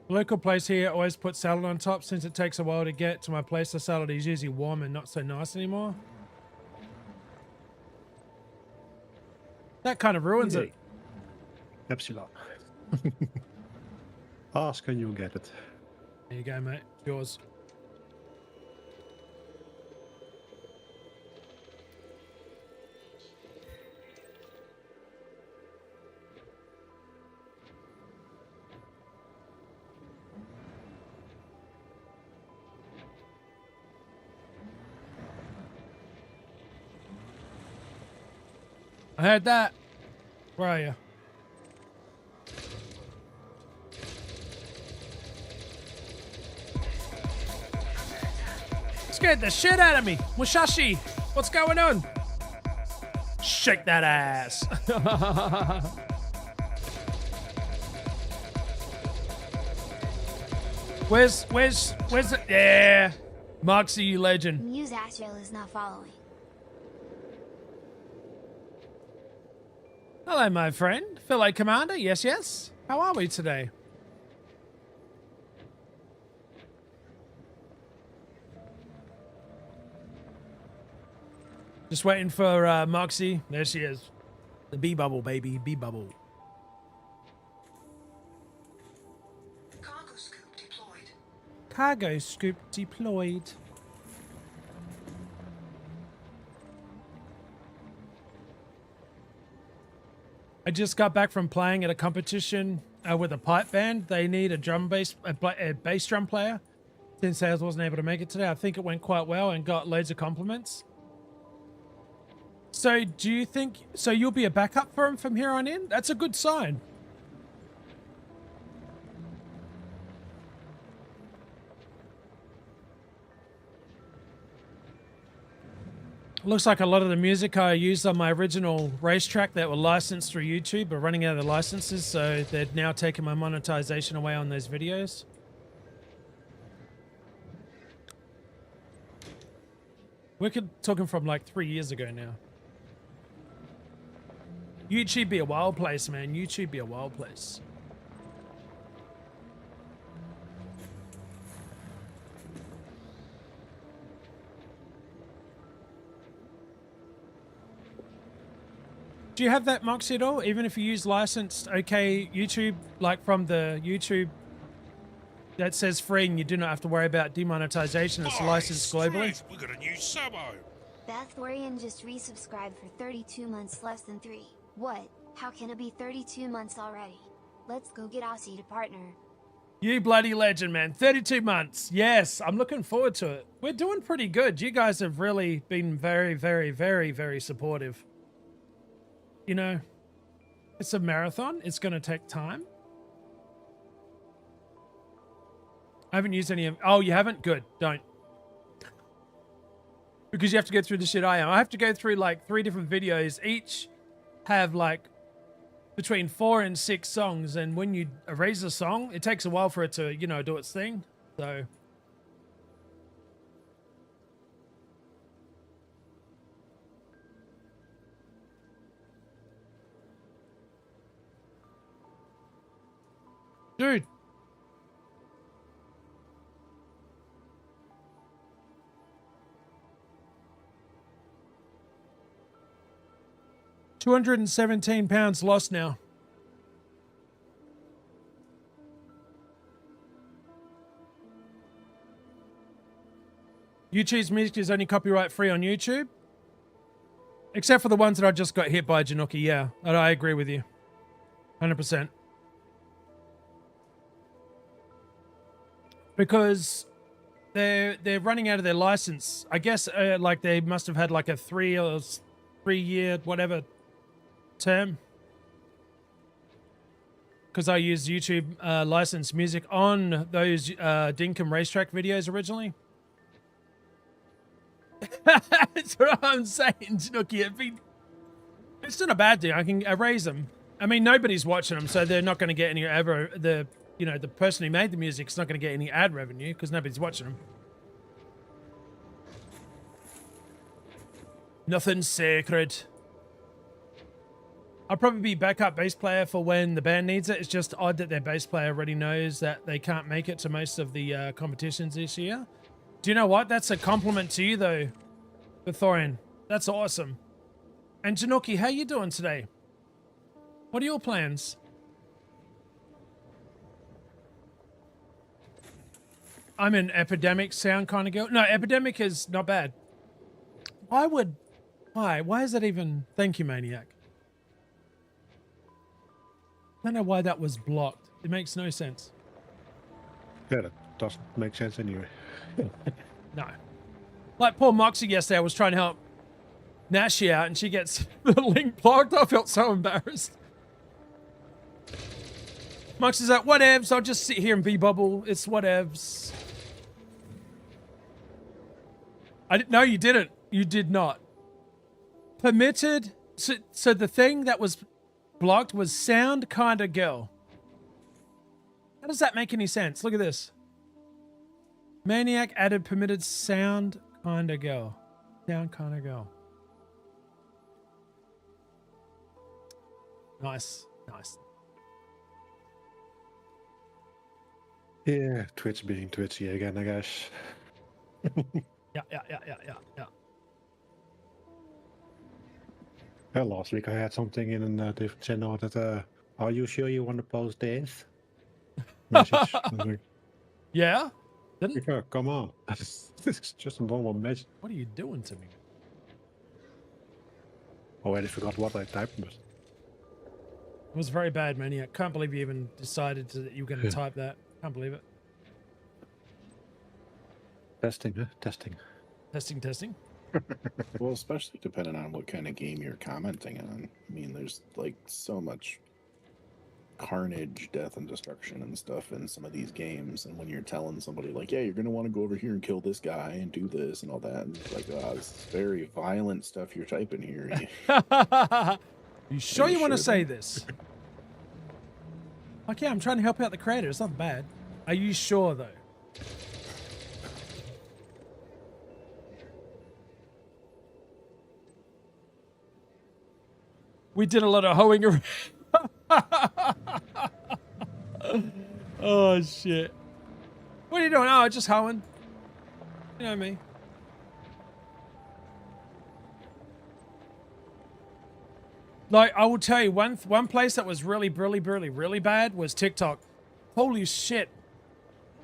The local place here always puts salad on top. Since it takes a while to get to my place, the salad is usually warm and not so nice anymore. That kind of ruins it. Epsilon. Ask and you'll get it. There you go, mate. Yours. I heard that. Where are you? Scared the shit out of me. Mushashi, what's going on? Shake that ass. Where's it? Yeah. Moxie, you legend. News Astral is not following. Hello, my friend. Fellow Commander. Yes, yes. How are we today? Just waiting for Moxie. There she is. The bee bubble, baby. Bee bubble. Cargo scoop deployed. Cargo scoop deployed. I just got back from playing at a competition with a pipe band. They need a bass drum player. Since Sales wasn't able to make it today, I think it went quite well and got loads of compliments. So do you think, so you'll be a backup for him from here on in? That's a good sign. Looks like a lot of the music I used on my original racetrack that were licensed through YouTube are running out of the licenses, so they're now taking my monetization away on those videos. We're talking from like 3 years ago now. YouTube be a wild place, man. YouTube be a wild place. Do you have that, Moxie, at all? Even if you use licensed, okay, YouTube, like from the YouTube that says free and you do not have to worry about demonetization, it's licensed globally? We got a new subo. Beth Warian just resubscribed for 32 months, less than 3. What? How can it be 32 months already? Let's go get Aussie to partner. You bloody legend, man. 32 months. Yes, I'm looking forward to it. We're doing pretty good. You guys have really been very, very, very, very supportive. You know, it's a marathon. It's going to take time. I haven't used any of... Oh, you haven't? Good. Don't. Because you have to go through the shit I am. I have to go through like 3 different videos. Each have like between 4 and 6 songs. And when you erase a song, it takes a while for it to, you know, do its thing. So... Dude. £217 lost now. YouTube's music is only copyright free on YouTube. Except for the ones that I just got hit by, Januki. Yeah, I agree with you. 100%. Because they're running out of their license. I guess like they must have had like a 3-year whatever term. Because I used YouTube licensed music on those Dinkum racetrack videos originally. That's what I'm saying, Snooky. It's not a bad thing. I can erase them. I mean, nobody's watching them, so they're not going to get any ever you know, the person who made the music is not going to get any ad revenue because nobody's watching them. Nothing's sacred. I'll probably be backup bass player for when the band needs it. It's just odd that their bass player already knows that they can't make it to most of the competitions this year. Do you know what? That's a compliment to you, though, Thorian. That's awesome. And Januki, how you doing today? What are your plans? I'm an Epidemic sound kind of girl. No, Epidemic is not bad. Why? Why is that even... Thank you, Maniac. I don't know why that was blocked. It makes no sense. Yeah, that doesn't make sense anyway. No. Like poor Moxie yesterday, I was trying to help Nashi out and she gets the link blocked. I felt so embarrassed. Moxie's like, whatevs, I'll just sit here and be bubble. It's whatevs. No, you didn't. You did not. Permitted. So the thing that was blocked was sound kind of girl. How does that make any sense? Look at this. Maniac added permitted sound kind of girl. Sound kind of girl. Nice. Nice. Yeah, Twitch being twitchy again, I guess. Yeah. Well, last week I had something in a different channel that, are you sure you want to post this? Message. I was like, Yeah? Didn't? yeah, come on. It's just a normal message. What are you doing to me? Already forgot what I typed, but... It was very bad, Maniac. Can't believe you even decided that you were going to type that. Can't believe it. Testing, huh? Testing. Testing. Well, especially depending on what kind of game you're commenting on. I mean, there's like so much carnage, death, and destruction and stuff in some of these games. And when you're telling somebody like, yeah, you're going to want to go over here and kill this guy and do this and all that, and it's like, oh, this is very violent stuff you're typing here. You sure you want to say this? Like, yeah, I'm trying to help out the creator. It's not bad. Are you sure, though? We did a lot of hoeing around. Oh, shit. What are you doing? Oh, just hoeing. You know me. Like, I will tell you, one place that was really bad was TikTok. Holy shit.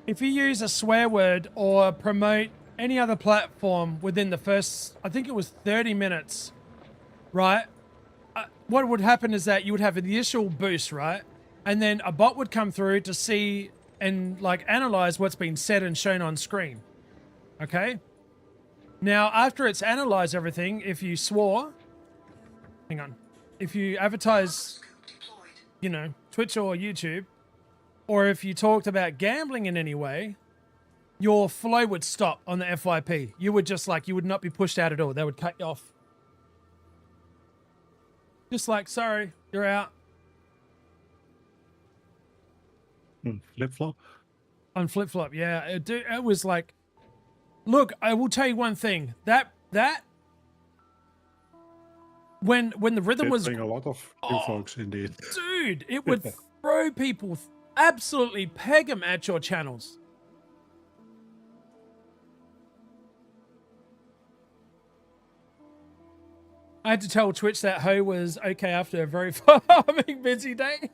If you use a swear word or promote any other platform within the first, I think it was 30 minutes, right? What would happen is that you would have an initial boost, right? And then a bot would come through to see and like analyze what's been said and shown on screen. Okay? Now, after it's analyzed everything, if you swore, hang on. If you advertise, you know, Twitch or YouTube, or if you talked about gambling in any way, your flow would stop on the FYP. You would just like, you would not be pushed out at all. They would cut you off. Just like, sorry, you're out. Flip-flop? On flip-flop, yeah. It was like, look, I will tell you one thing. That when the rhythm was bring a lot of new folks indeed. Dude, it would throw people, absolutely peg them at your channels. I had to tell Twitch that Ho was okay after a very farming busy day.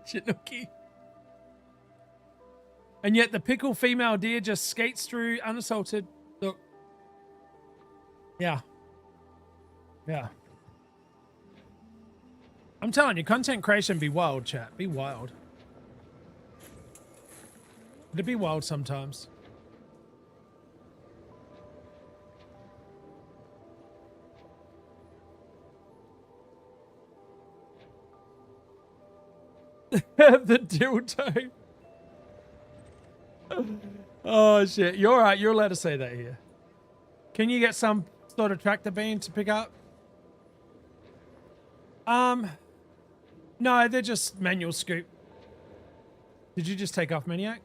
Chinuki. And yet the pickle female deer just skates through unassaulted. Look. Yeah. Yeah. I'm telling you, content creation be wild, chat. Be wild. It'd be wild sometimes. The dildo. Oh shit. You're alright, you're allowed to say that here. Can you get some sort of tractor beam to pick up? No, they're just manual scoop. Did you just take off, Maniac?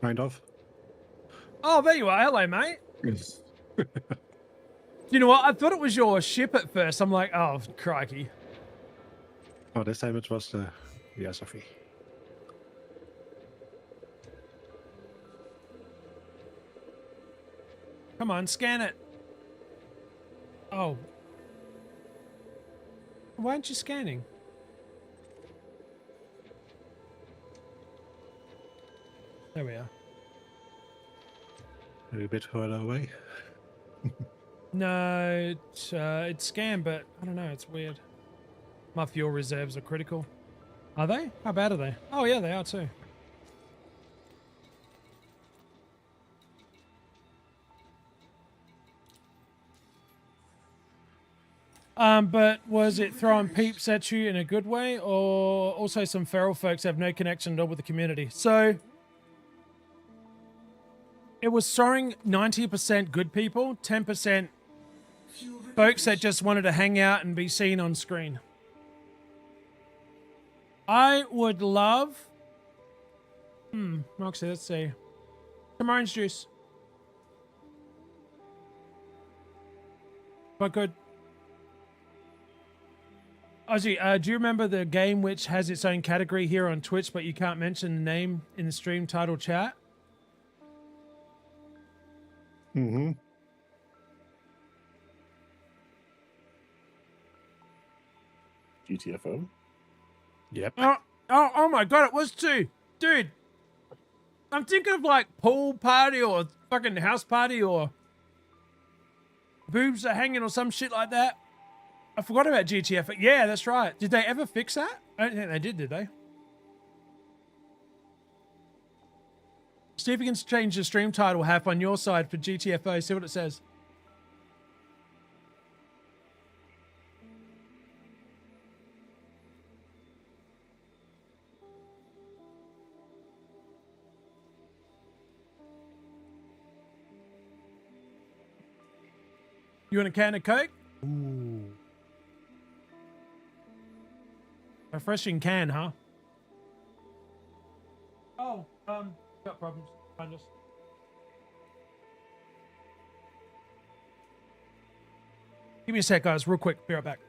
Kind of. Oh, there you are. Hello, mate. You know what? I thought it was your ship at first. I'm like, oh, crikey. Oh, this time it was the Sophie. Come on, scan it. Oh. Why aren't you scanning? There we are. Maybe a bit further away. No, it's scanned, but I don't know. It's weird. My fuel reserves are critical. Are they? How bad are they? Oh, yeah, they are too. But was it throwing peeps at you in a good way, or also some feral folks have no connection at all with the community? So it was throwing 90% good people, 10% folks that just wanted to hang out and be seen on screen. I would love... Roxy, let's see. Some orange juice. But good. Ozzy, do you remember the game which has its own category here on Twitch, but you can't mention the name in the stream title chat? Mm-hmm. GTFO? Yep. Oh my god, it was too. Dude, I'm thinking of like pool party or fucking house party or boobs are hanging or some shit like that. I forgot about GTF. Yeah, that's right. Did they ever fix that? I don't think they did they? See if you can change the stream title half on your side for GTFO. See what it says. You want a can of Coke? Ooh. Refreshing can, huh? Oh, got problems. I just... Give me a sec, guys, real quick. Be right back.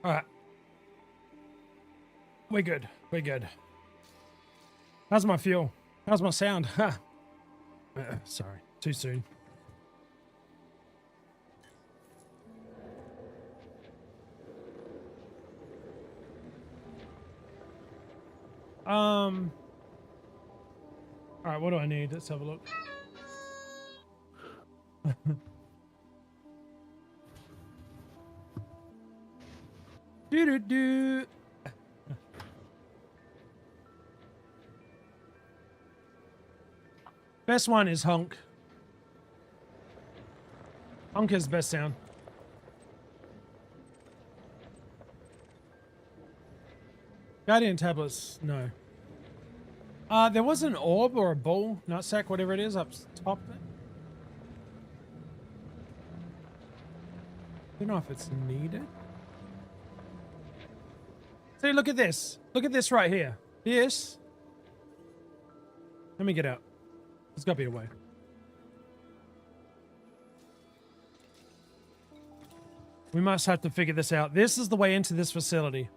All right. We're good. We're good. How's my fuel? How's my sound? Sorry. Too soon. All right, what do I need? Let's have a look. Do. Best one is honk. Honk is the best sound. Guardian tablets, no. There was an orb or a ball, nutsack, whatever it is, up top there. I don't know if it's needed. See, look at this. Look at this right here. This. Let me get out. There's got to be a way. We must have to figure this out. This is the way into this facility.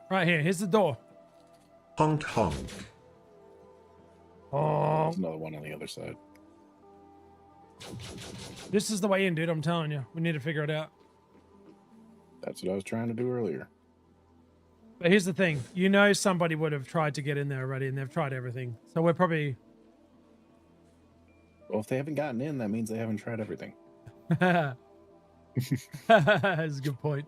Right here. Here's the door. Honk honk. Oh, There's another one on the other side. this is the way in, dude. I'm telling you. We need to figure it out. That's what I was trying to do earlier. But here's the thing. You know somebody would have tried to get in there already, and they've tried everything. So we're probably... Well, if they haven't gotten in, that means they haven't tried everything. That's a good point.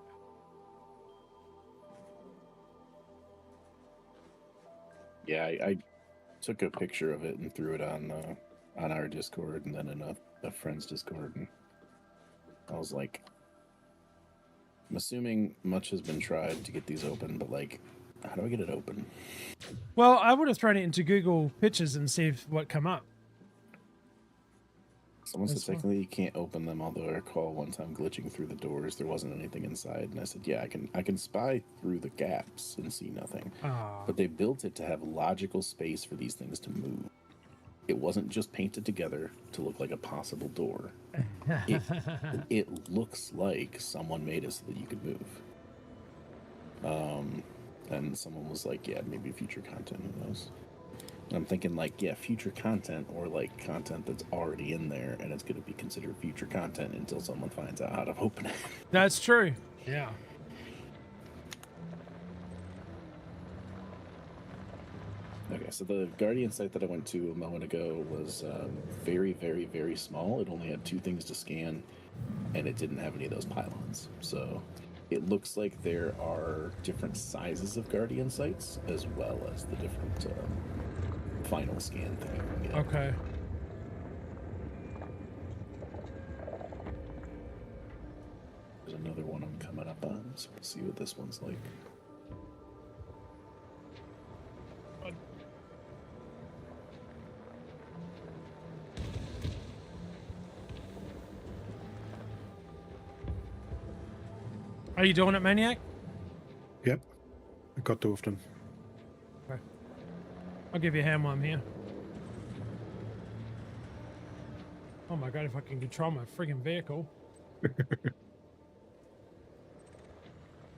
Yeah, I took a picture of it and threw it on our Discord and then in a friend's Discord. And I was like, I'm assuming much has been tried to get these open, but like, how do I get it open? Well, I would have thrown it into Google Pictures and see what come up. Someone said That's fine. technically you can't open them, although I recall one time glitching through the doors, there wasn't anything inside. And I said, yeah, I can spy through the gaps and see nothing. Ah. But they built it to have logical space for these things to move. It wasn't just painted together to look like a possible door. It looks like someone made it so that you could move. And someone was like, yeah, maybe future content, who knows? And I'm thinking like, yeah, future content or like content that's already in there and it's going to be considered future content until someone finds out how to open it. That's true. Yeah. Okay, so the Guardian site that I went to a moment ago was very, very, very small. It only had 2 things to scan, and it didn't have any of those pylons. So it looks like there are different sizes of Guardian sites, as well as the different final scan thing. Yeah. Okay. There's another one I'm coming up on, so we'll see what this one's like. Are you doing it, Maniac? Yep. I got 2 of them. Okay. I'll give you a hand while I'm here. Oh my god, if I can control my friggin' vehicle.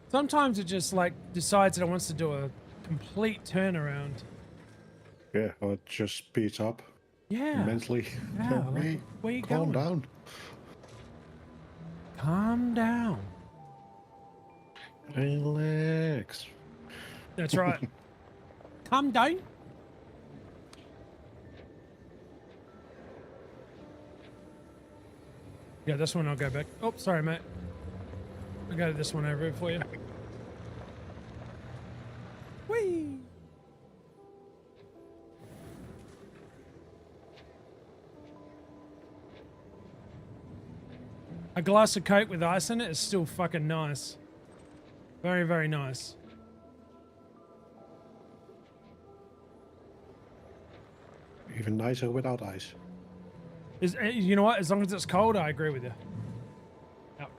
Sometimes it just like decides that it wants to do a complete turnaround. Yeah, or it just speeds up Yeah. mentally. Yeah, like, Hey, where you calm going? down. Calm down. Relax. That's right. Calm down. Yeah, this one I'll go back. Oh, sorry, mate. I got this one over here for you. Whee! A glass of Coke with ice in it is still fucking nice. Very, very nice. Even nicer without ice. You know what? As long as it's cold, I agree with you. Yep.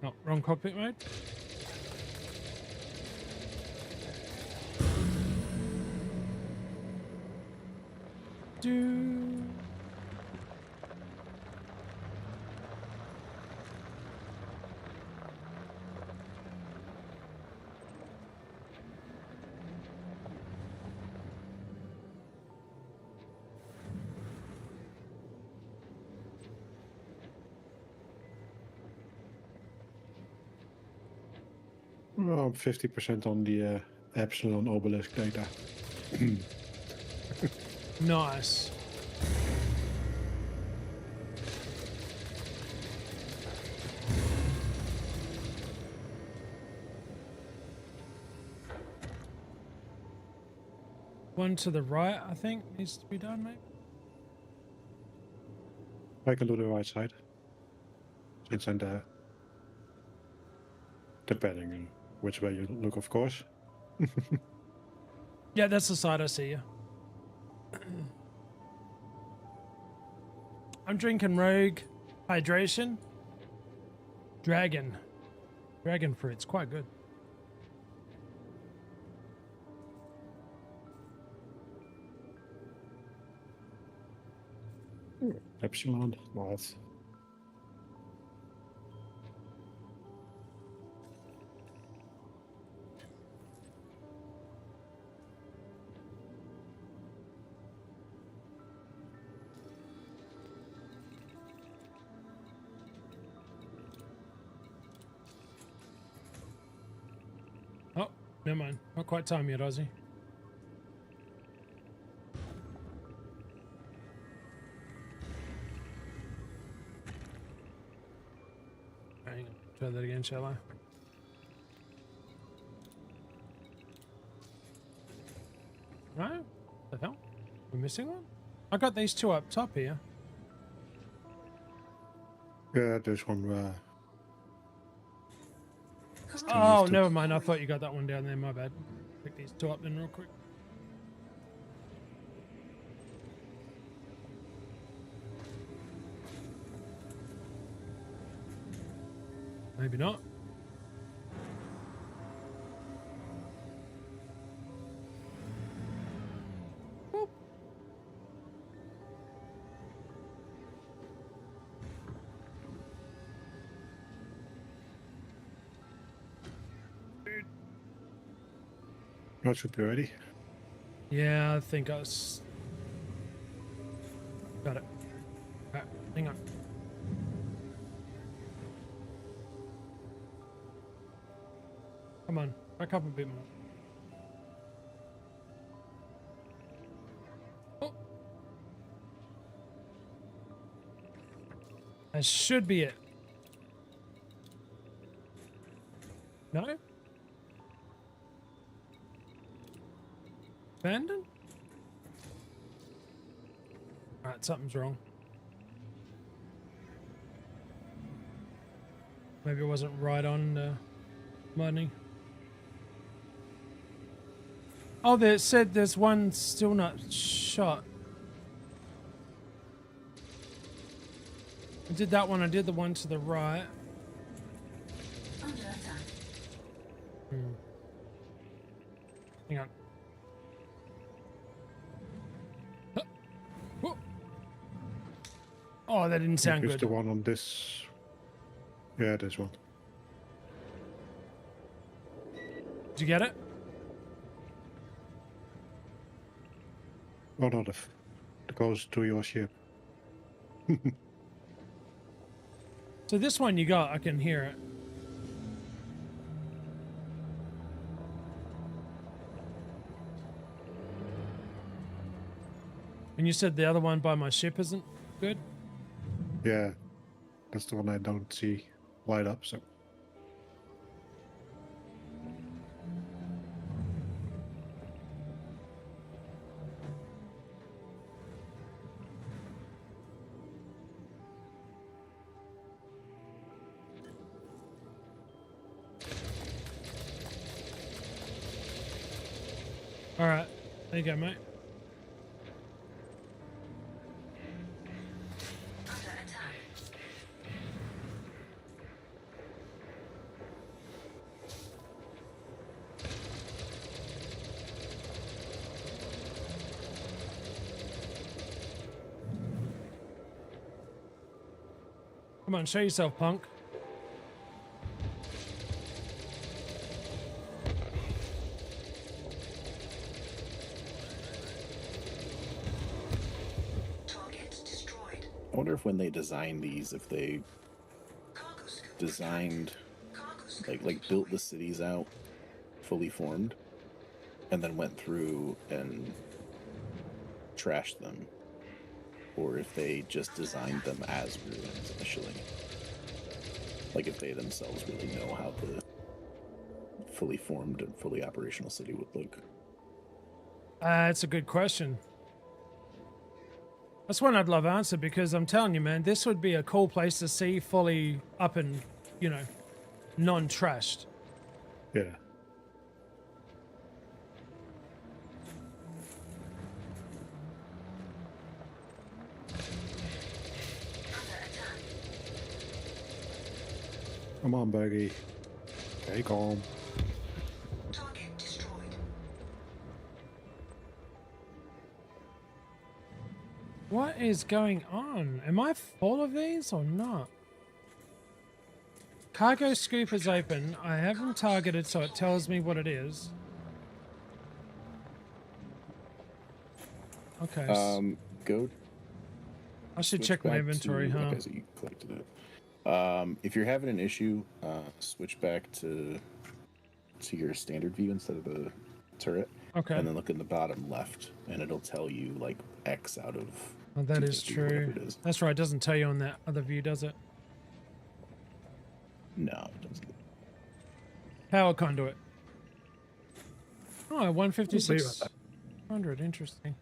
Oh, wrong cockpit mode. Do. Well, I'm 50% on the Epsilon obelisk data. Nice. One to the right, I think, needs to be done, mate. I can do the right side. Since I'm there. Depending on which way you look, of course. Yeah, that's the side I see you. I'm drinking Rogue Hydration. Dragon fruit's quite good. Epsilon. Nice. Oh, never mind. Not quite time yet, Aussie. Hang on. Try that again, shall I? No? The hell? We're missing one? I got these two up top here. Yeah, there's one. Oh, never mind. I thought you got that one down there. My bad. Pick these two up then real quick. Maybe not. Boop. That should be ready. Yeah, I think I was... Got it. Alright, hang on. Come on, back up a bit more. Oh. That should be it. No? Abandoned? Alright, something's wrong. Maybe it wasn't right on money. Oh, they said there's one still not shot. I did that one, I did the one to the right. Under attack. Hang on. Whoa. Oh, that didn't sound There's good. the one on this. Yeah, there's one. Did you get it? Oh no, that goes to your ship. So this one you got, I can hear it. And you said the other one by my ship isn't good? Yeah, that's the one I don't see light up, so. Alright, there you go, mate. Under attack. Come on, show yourself, punk. Target destroyed. I wonder if when they designed these, if they Cargo scoop. designed, Cargo scoop. like built the cities out fully formed, and then went through and trashed them, or if they just designed them as ruins initially. Like if they themselves really know how the fully formed and fully operational city would look. That's a good question. That's one I'd love answered, because I'm telling you, man, this would be a cool place to see fully up and, you know, non-trashed. Yeah. Come on, Buggy. Stay calm. Target destroyed. What is going on? Am I full of these or not? Cargo scoop is open. I haven't targeted, so it tells me what it is. Okay. Go. I should switch check my back inventory, to, huh? Okay, so you collected it. If you're having an issue, switch back to your standard view instead of the turret. Okay. And then look in the bottom left, and it'll tell you like X out of. Oh, that is 250 or whatever true. it is. That's right. It doesn't tell you on that other view, does it? No, it doesn't. Power conduit. Oh, 15600. Interesting.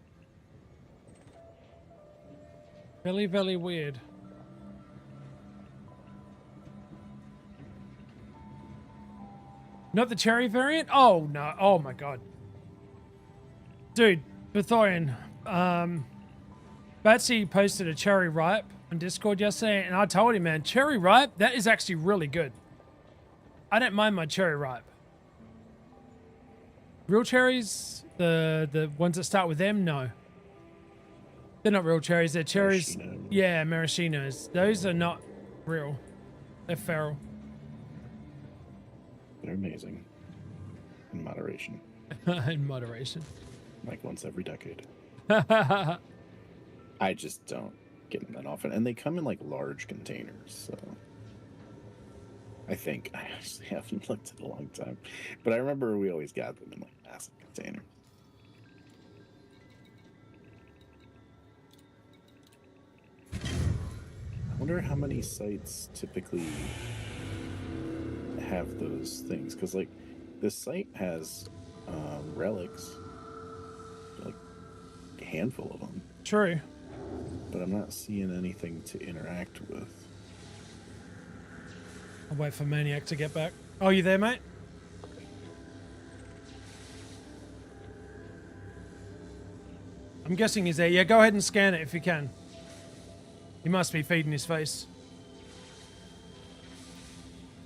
Very, very weird. Not the cherry variant? Oh, no. Oh, my God. Dude, Bethorian, Batsy posted a cherry ripe on Discord yesterday, and I told him, man, cherry ripe, that is actually really good. I don't mind my cherry ripe. Real cherries, the ones that start with M, no. They're not real cherries, they're cherries. Maraschino. Yeah, maraschinos. Those are not real. They're feral. They're amazing. In moderation. In moderation. Like once every decade. I just don't get them that often. And they come in like large containers, so. I think. I actually haven't looked at it in a long time. But I remember we always got them in like massive containers. I wonder how many sites typically have those things. Because like this site has relics. Like a handful of them. True. But I'm not seeing anything to interact with. I'll wait for Maniac to get back. Oh, you there, mate? I'm guessing he's there. Yeah, go ahead and scan it if you can. He must be feeding his face.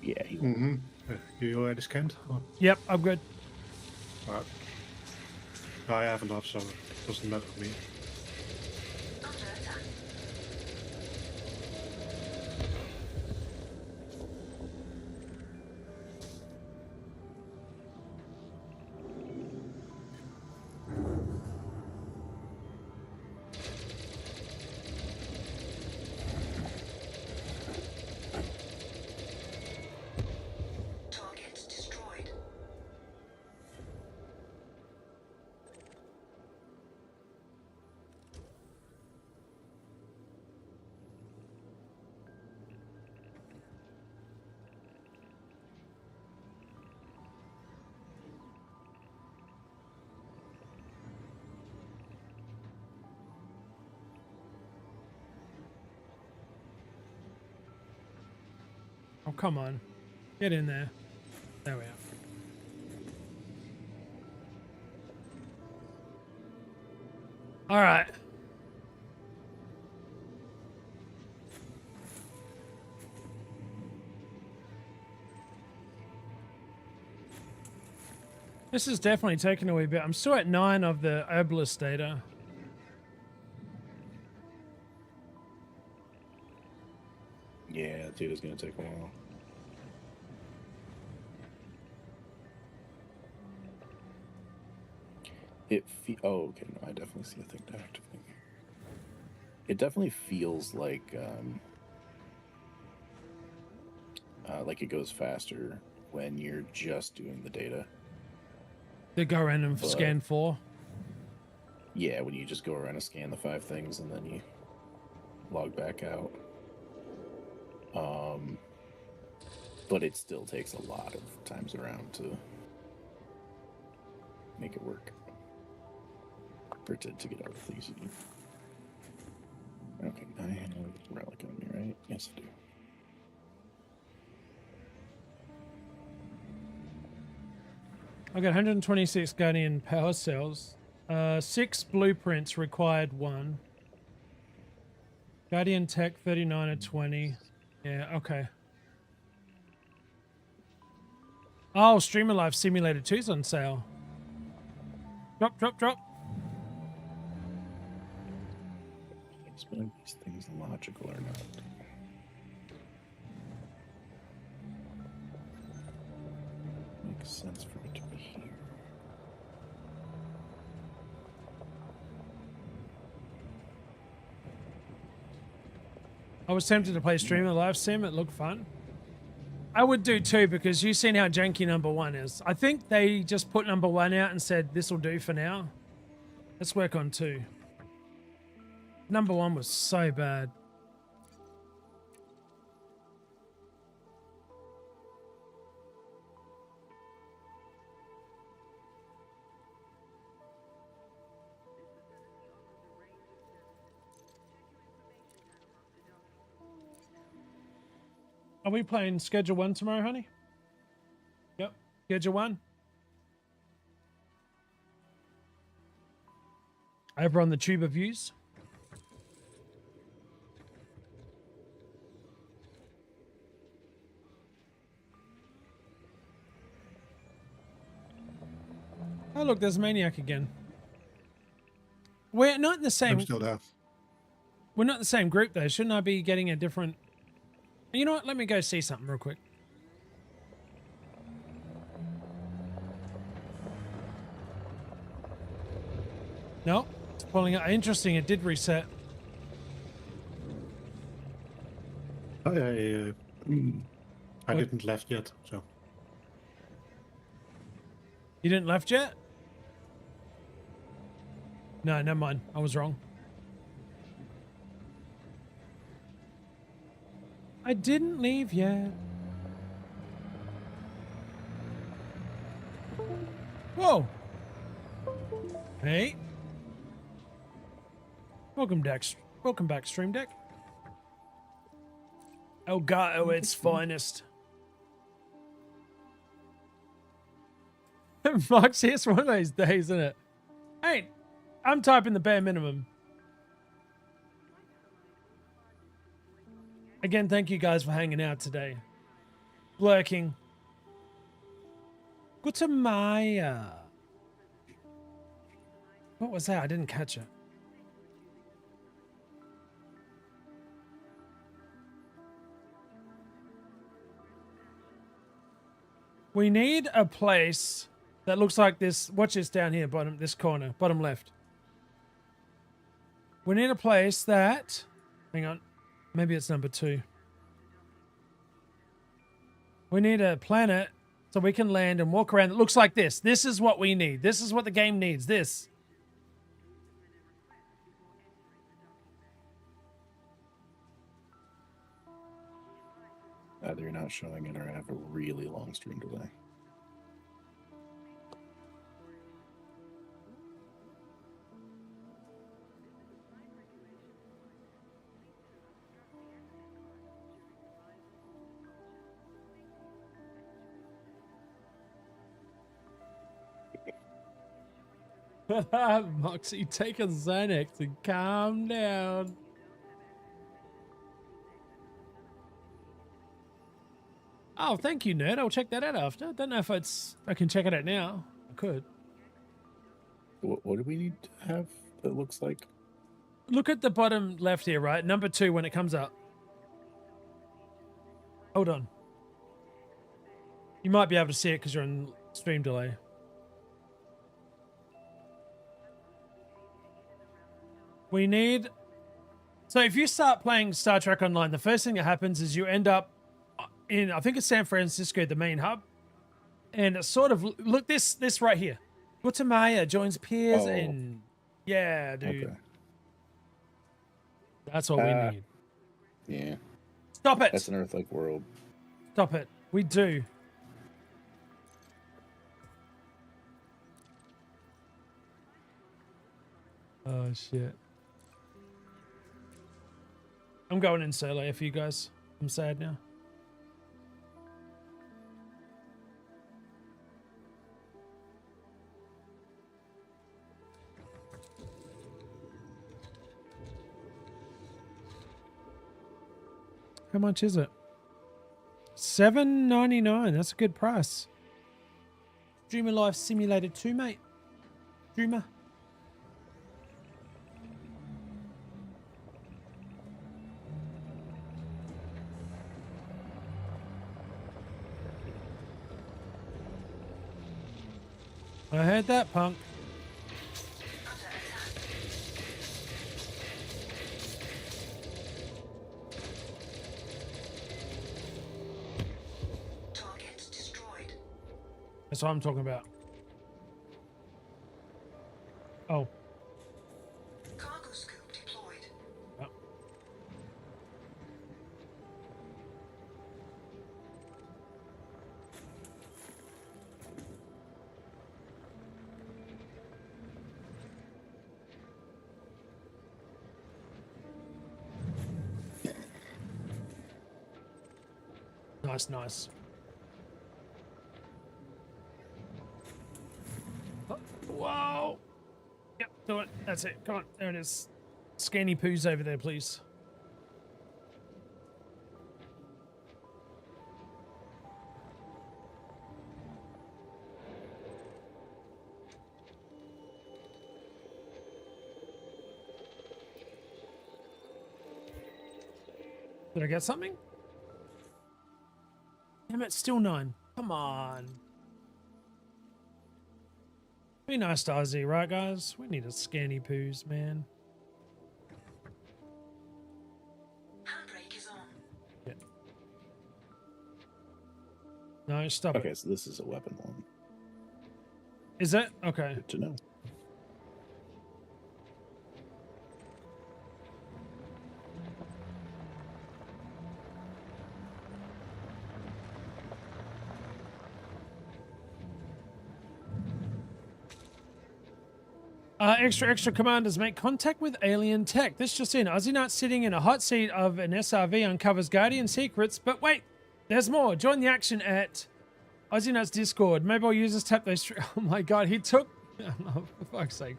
Yeah. He, You already scanned? Oh, Yep, I'm good. right. I have enough, so it doesn't matter for me. Under attack. Target destroyed. Oh, come on. Get in there. There we are. All right. This is definitely taking a wee bit. I'm still at 9 of the herbalist data. yeah, dude, it's gonna take a while. Oh, okay. No, I definitely see a thing to activate. It definitely feels like it goes faster when you're just doing the data. The go around and But- scan 4. Yeah, when you just go around and scan the 5 things and then you log back out. But it still takes a lot of times around to make it work. For it to get all the things you need. Okay, I have a relic on me, right? Yes, I do. I got 126 Guardian power cells. 6 blueprints required 1. Guardian Tech 39 of 20. Yeah, okay. Oh, Streamer Live Simulator 2's on sale. Drop, drop, drop. Is one of these things logical or not? Makes sense for it to be here. I was tempted to play Streamer Live Sim. It looked fun. I would do too, because you've seen how janky number 1 is. I think they just put number 1 out and said, this will do for now. Let's work on 2. Number 1 was so bad. Are we playing Schedule 1 tomorrow, honey? Yep, Schedule 1. Over on the Tube of Views. Oh, look, there's Maniac again. We're not in the same... I'm still there. We're not in the same group, though. Shouldn't I be getting a different... You know what? Let me go see something real quick. No, it's pulling out. Interesting, it did reset. I didn't left yet, so. You didn't left yet? No, never mind. I was wrong. I didn't leave yet. Whoa. Hey. Welcome back, Stream Deck. Elgato, its finest. Moxie, it's one of those days, isn't it? Hey, I'm typing the bare minimum. Again, thank you guys for hanging out today. Lurking. Guten Maya. What was that? I didn't catch it. We need a place that looks like this. Watch this down here, this corner, bottom left. We need a place that... Hang on. Maybe it's number 2. We need a planet so we can land and walk around. It looks like this. This is what we need. This is what the game needs. This. Either you're not showing it or I have a really long stream delay. Moxie, take a Xanax and calm down. Oh, thank you, nerd. I'll check that out after. Don't know if I can check it out now. I could. What do we need to have that looks like? Look at the bottom left here, right? Number 2 when it comes up. Hold on. You might be able to see it because you're on stream delay. We need... So if you start playing Star Trek Online, the first thing that happens is you end up in, I think it's San Francisco, the main hub. And it's sort of... Look, this right here. Guatemala joins peers and... Yeah, dude. Okay. That's what we need. Yeah. Stop it! That's an Earth-like world. Stop it. We do. Oh, shit. I'm going in solo for you guys. I'm sad now. How much is it? $7.99. That's a good price. Dreamer Life Simulator 2, mate. Dreamer. I heard that, punk. Target destroyed. That's what I'm talking about. Oh. Cargo scoop deployed. Oh. Nice, nice. Oh, whoa! Yep, do it. That's it. Come on, there it is. Scanny poos over there, please. Did I get something? Damn it, still 9. Come on. Be nice to Aussie, right, guys? We need a scanny poos, man. Handbrake is on. Yeah. No, stop Okay, it. so this is a weapon one. Is it? Okay. Good to know. Extra commanders make contact with alien tech. This just in. Aussienutz sitting in a hot seat of an SRV uncovers Guardian secrets. But wait, there's more. Join the action at Aussienutz Discord. Mobile users tap those. Oh my god, he took. Oh, for fuck's sake.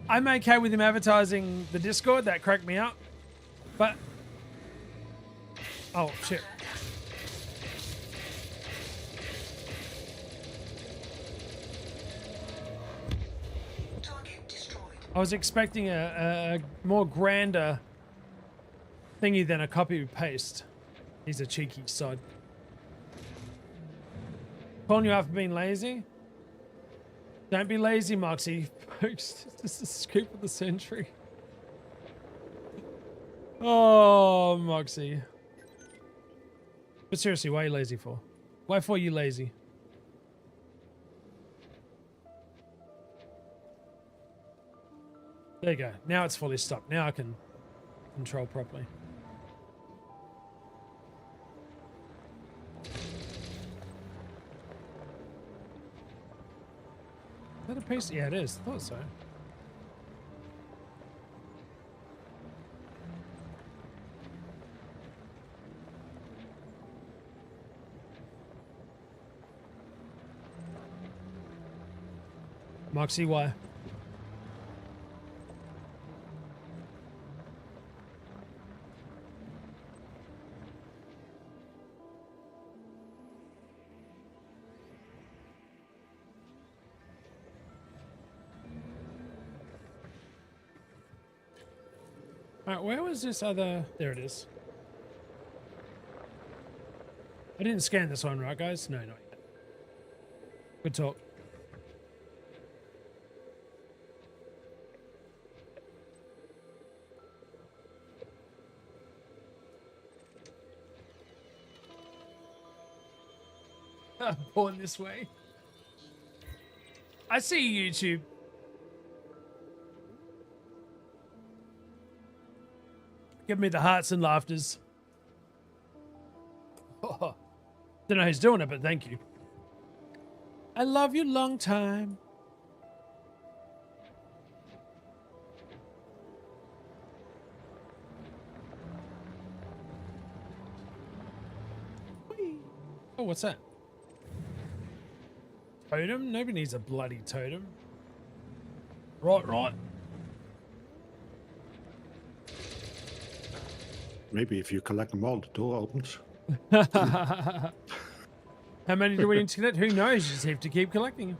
I'm okay with him advertising the Discord. That cracked me up. But. Oh, shit. I was expecting a more grander thingy than a copy paste. He's a cheeky sod. Calling you out for being lazy? Don't be lazy, Moxie. Folks, this is the scoop of the century. Oh, Moxie. But seriously, why are you lazy for? Why for you lazy? There you go. Now it's fully stopped. Now I can control properly. Is that a piece? Yeah, it is. I thought so. Moxie, why? Alright, where was this other... There it is. I didn't scan this one, right, guys? No, not yet. Good talk. Born this way. I see you, YouTube. Give me the hearts and laughters. Oh, don't know who's doing it, but thank you. I love you long time. Whee. Oh, what's that? Totem? Nobody needs a bloody totem. Right, right. Maybe if you collect them all, the door opens. How many do we need to collect? Who knows? You just have to keep collecting them.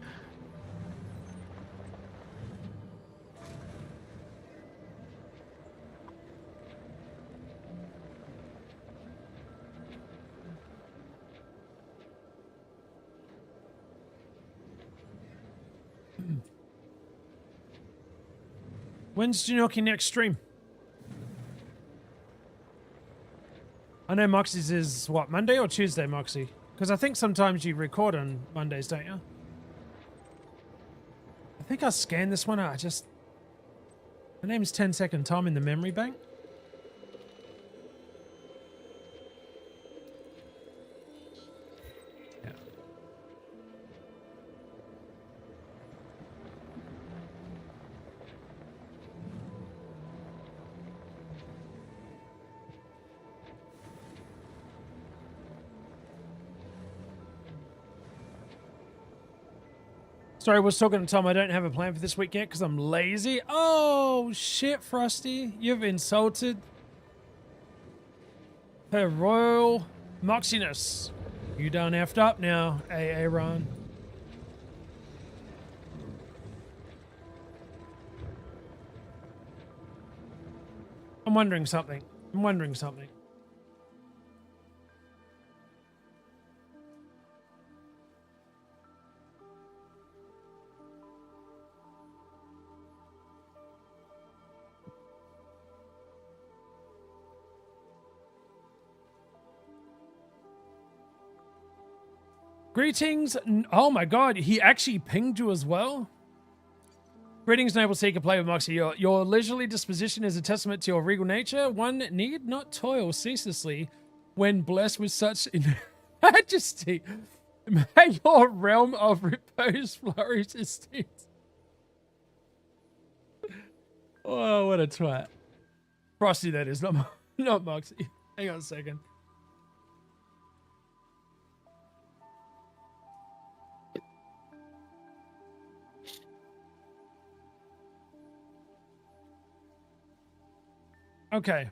When's Janoki next stream? I know Moxie's is what, Monday or Tuesday, Moxie? Because I think sometimes you record on Mondays, don't you? I think I scanned this one out. My name's 10-second Tom in the memory bank. Yeah. Sorry, I was talking to Tom. I don't have a plan for this week yet because I'm lazy. Oh, shit, Frosty. You've insulted her royal moxiness. You done effed up now, Aaron. I'm wondering something. Greetings. Oh my god, he actually pinged you as well? Greetings, noble seeker, play with Moxie. Your leisurely disposition is a testament to your regal nature. One need not toil ceaselessly when blessed with such majesty. May your realm of repose flourish esteemed. Oh, what a twat. Frosty, that is, not Moxie. Hang on a second. Okay.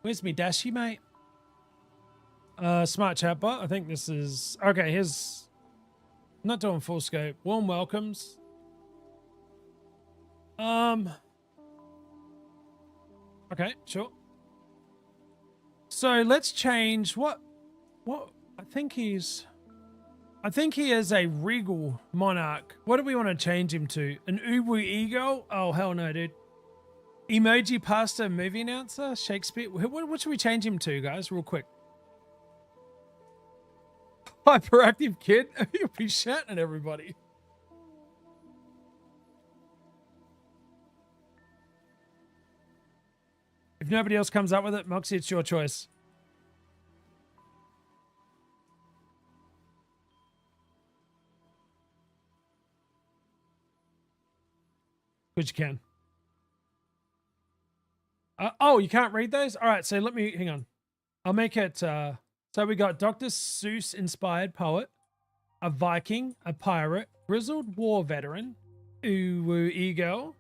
Where's me dashy, mate? Smart chatbot. I think this is... Okay, here's... Not doing full scope. Warm welcomes. Okay, sure. So let's change... What? I think he is a regal monarch. What do we want to change him to? An uwu ego? Oh, hell no, dude. Emoji pasta movie announcer? Shakespeare? What should we change him to, guys? Real quick. Hyperactive kid? You'll be shouting at everybody. If nobody else comes up with it, Moxie, it's your choice. Which you can. Oh, you can't read those? All right, so let me, hang on. I'll make it, so we got Dr. Seuss inspired poet, a Viking, a pirate, grizzled war veteran, uwu ego.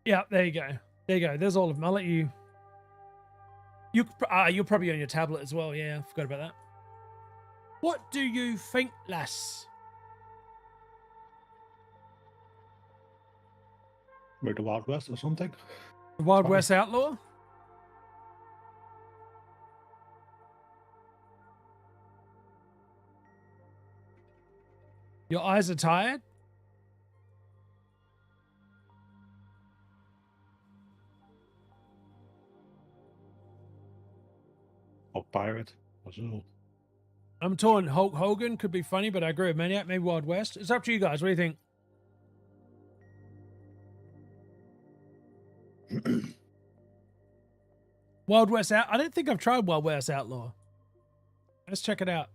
Yeah, there you go. There you go. There's all of them. I'll let you. You're probably on your tablet as well. Yeah, I forgot about that. What do you think, lass? With the Wild West or something? The Wild West Outlaw? Your eyes are tired? Or pirate? Also. I'm torn. Hulk Hogan could be funny, but I agree with Maniac. Maybe Wild West. It's up to you guys. What do you think? Wild West Out. I don't think I've tried Wild West Outlaw. Let's check it out.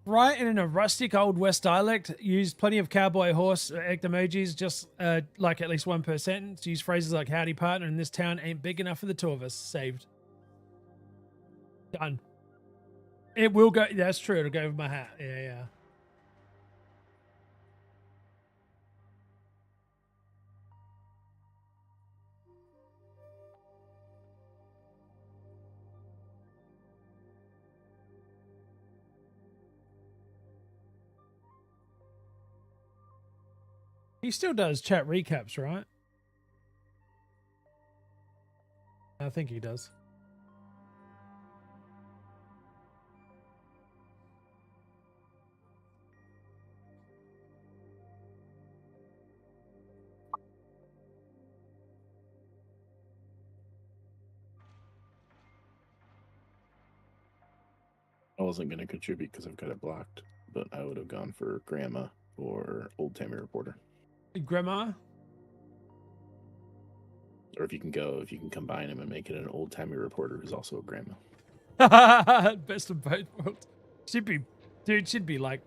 Write in a rustic old West dialect. Use plenty of cowboy horse act emojis, just like at least one per sentence. Use phrases like howdy partner and this town ain't big enough for the two of us. Saved. Done. It will go. That's true. It'll go with my hat. Yeah, yeah. He still does chat recaps, right? I think he does. I wasn't going to contribute because I've got it blocked, but I would have gone for Grandma or Old Timey Reporter. Grandma? Or if you can combine them and make it an Old Timey Reporter who's also a grandma. Best of both worlds. She'd be like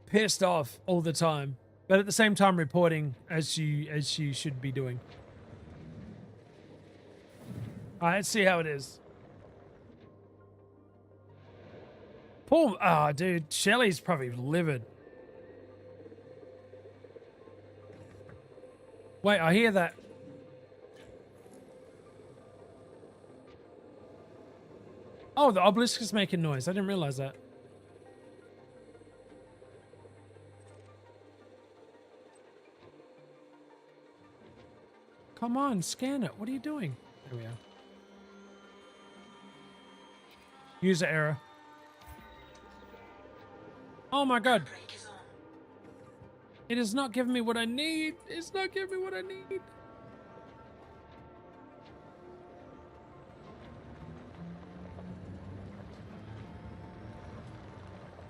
pissed off all the time, but at the same time reporting as she should be doing. All right, let's see how it is. Poor, dude, Shelley's probably livid. Wait, I hear that. Oh, the obelisk is making noise. I didn't realize that. Come on, scan it. What are you doing? There we are. User error. Oh my god. It is not giving me what I need. It's not giving me what I need.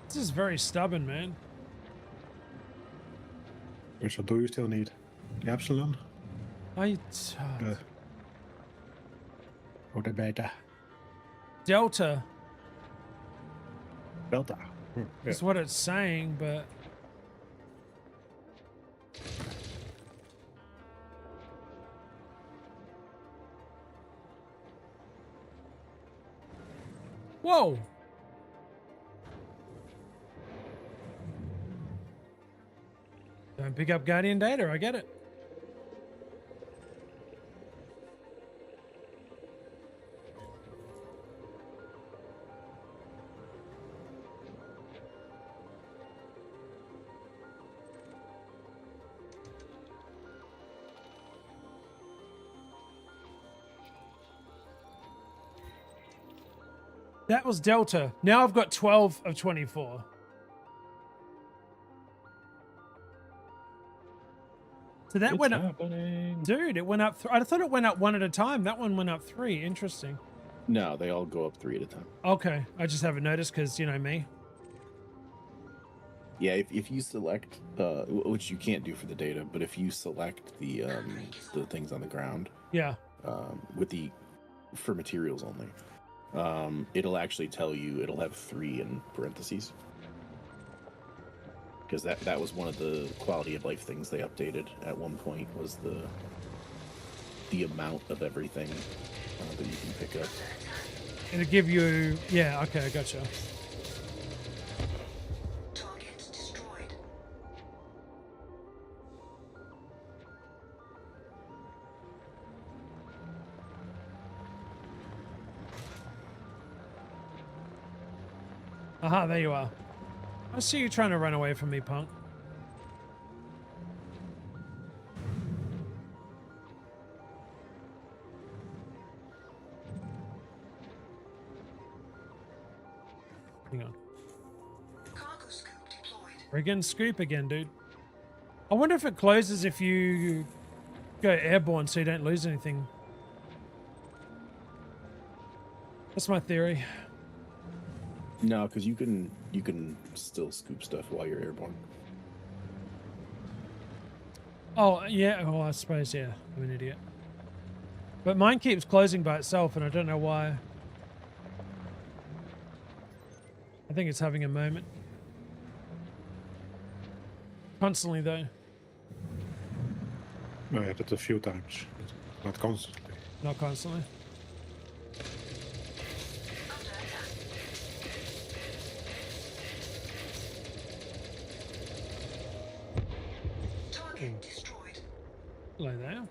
This is very stubborn, man. Which one do you still need? The Epsilon? Or the Beta? Delta Delta. is what it's saying, but... Whoa! Don't pick up Guardian data, I get it. That was Delta. Now I've got 12 of 24. So that went up. Dude, it went up. I thought it went up one at a time. That one went up 3. Interesting. No, they all go up 3 at a time. Okay. I just haven't noticed because, you know, me. Yeah, if you select, which you can't do for the data, but if you select the things on the ground, Yeah. For materials only, it'll actually tell you, it'll have 3 in parentheses. Because that was one of the quality of life things they updated at one point, was the amount of everything that you can pick up. It'll give you, yeah, okay, I gotcha. Target destroyed. Aha, there you are. I see you trying to run away from me, punk. Hang on. Cargo scoop deployed. Friggin' scoop again, dude. I wonder if it closes if you go airborne so you don't lose anything. That's my theory. No, because you can still scoop stuff while you're airborne. Oh, yeah. Oh, I suppose, yeah. I'm an idiot. But mine keeps closing by itself, and I don't know why. I think it's having a moment. Constantly, though. No, I had it a few times, but not constantly. Not constantly. Target destroyed. Hello there.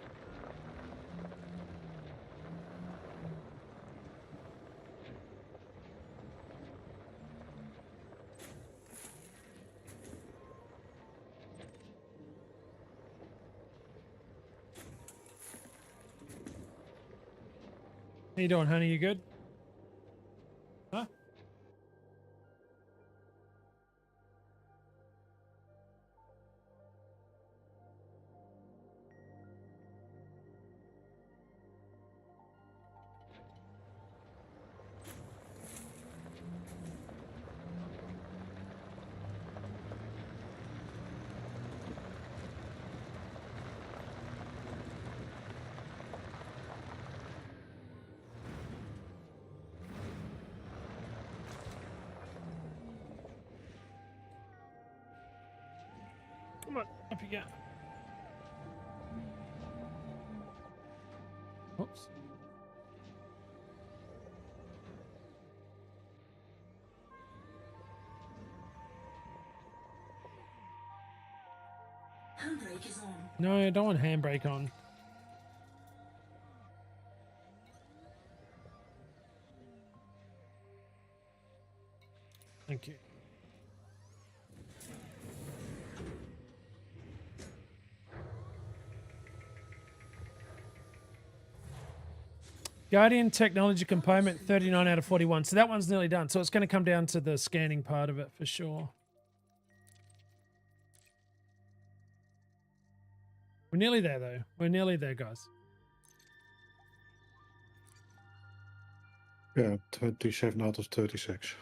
How you doing, honey? You good? Huh? Come on, up you go. Oops. Handbrake is on. No, I don't want handbrake on. Thank you. Guardian technology component 39 out of 41. So that one's nearly done. So it's going to come down to the scanning part of it for sure. We're nearly there though. We're nearly there, guys. Yeah, 27 out of 36.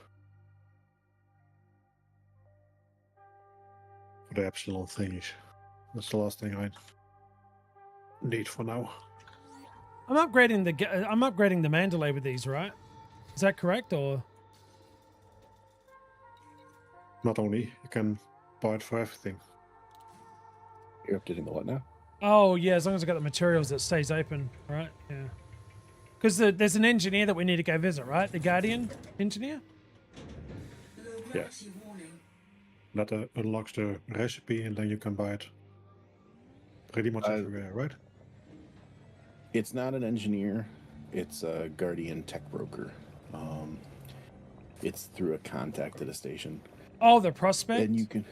For the epsilon thingies. That's the last thing I need for now. I'm upgrading the Mandalay with these, right? Is that correct or? Not only, you can buy it for everything. You're updating the what now? Oh yeah, as long as I got the materials that stays open, right? Yeah. Because there's an engineer that we need to go visit, right? The Guardian engineer? Low gravity warning. That unlocks the recipe and then you can buy it pretty much everywhere, right? It's not an engineer. It's a Guardian tech broker. It's through a contact at a station. Oh, the prospect? And you can...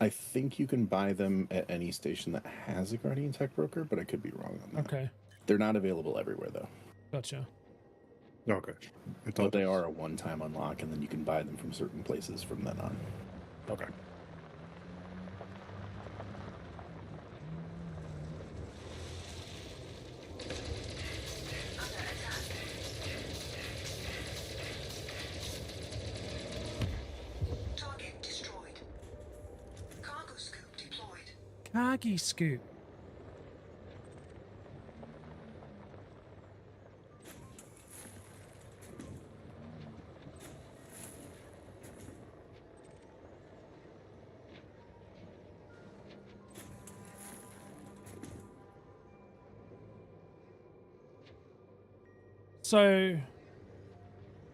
I think you can buy them at any station that has a Guardian tech broker, but I could be wrong on that. Okay. They're not available everywhere, though. Gotcha. Okay. But they are a one-time unlock, and then you can buy them from certain places from then on. Okay. Target destroyed. Cargo scoop deployed. Kagi scoop. So,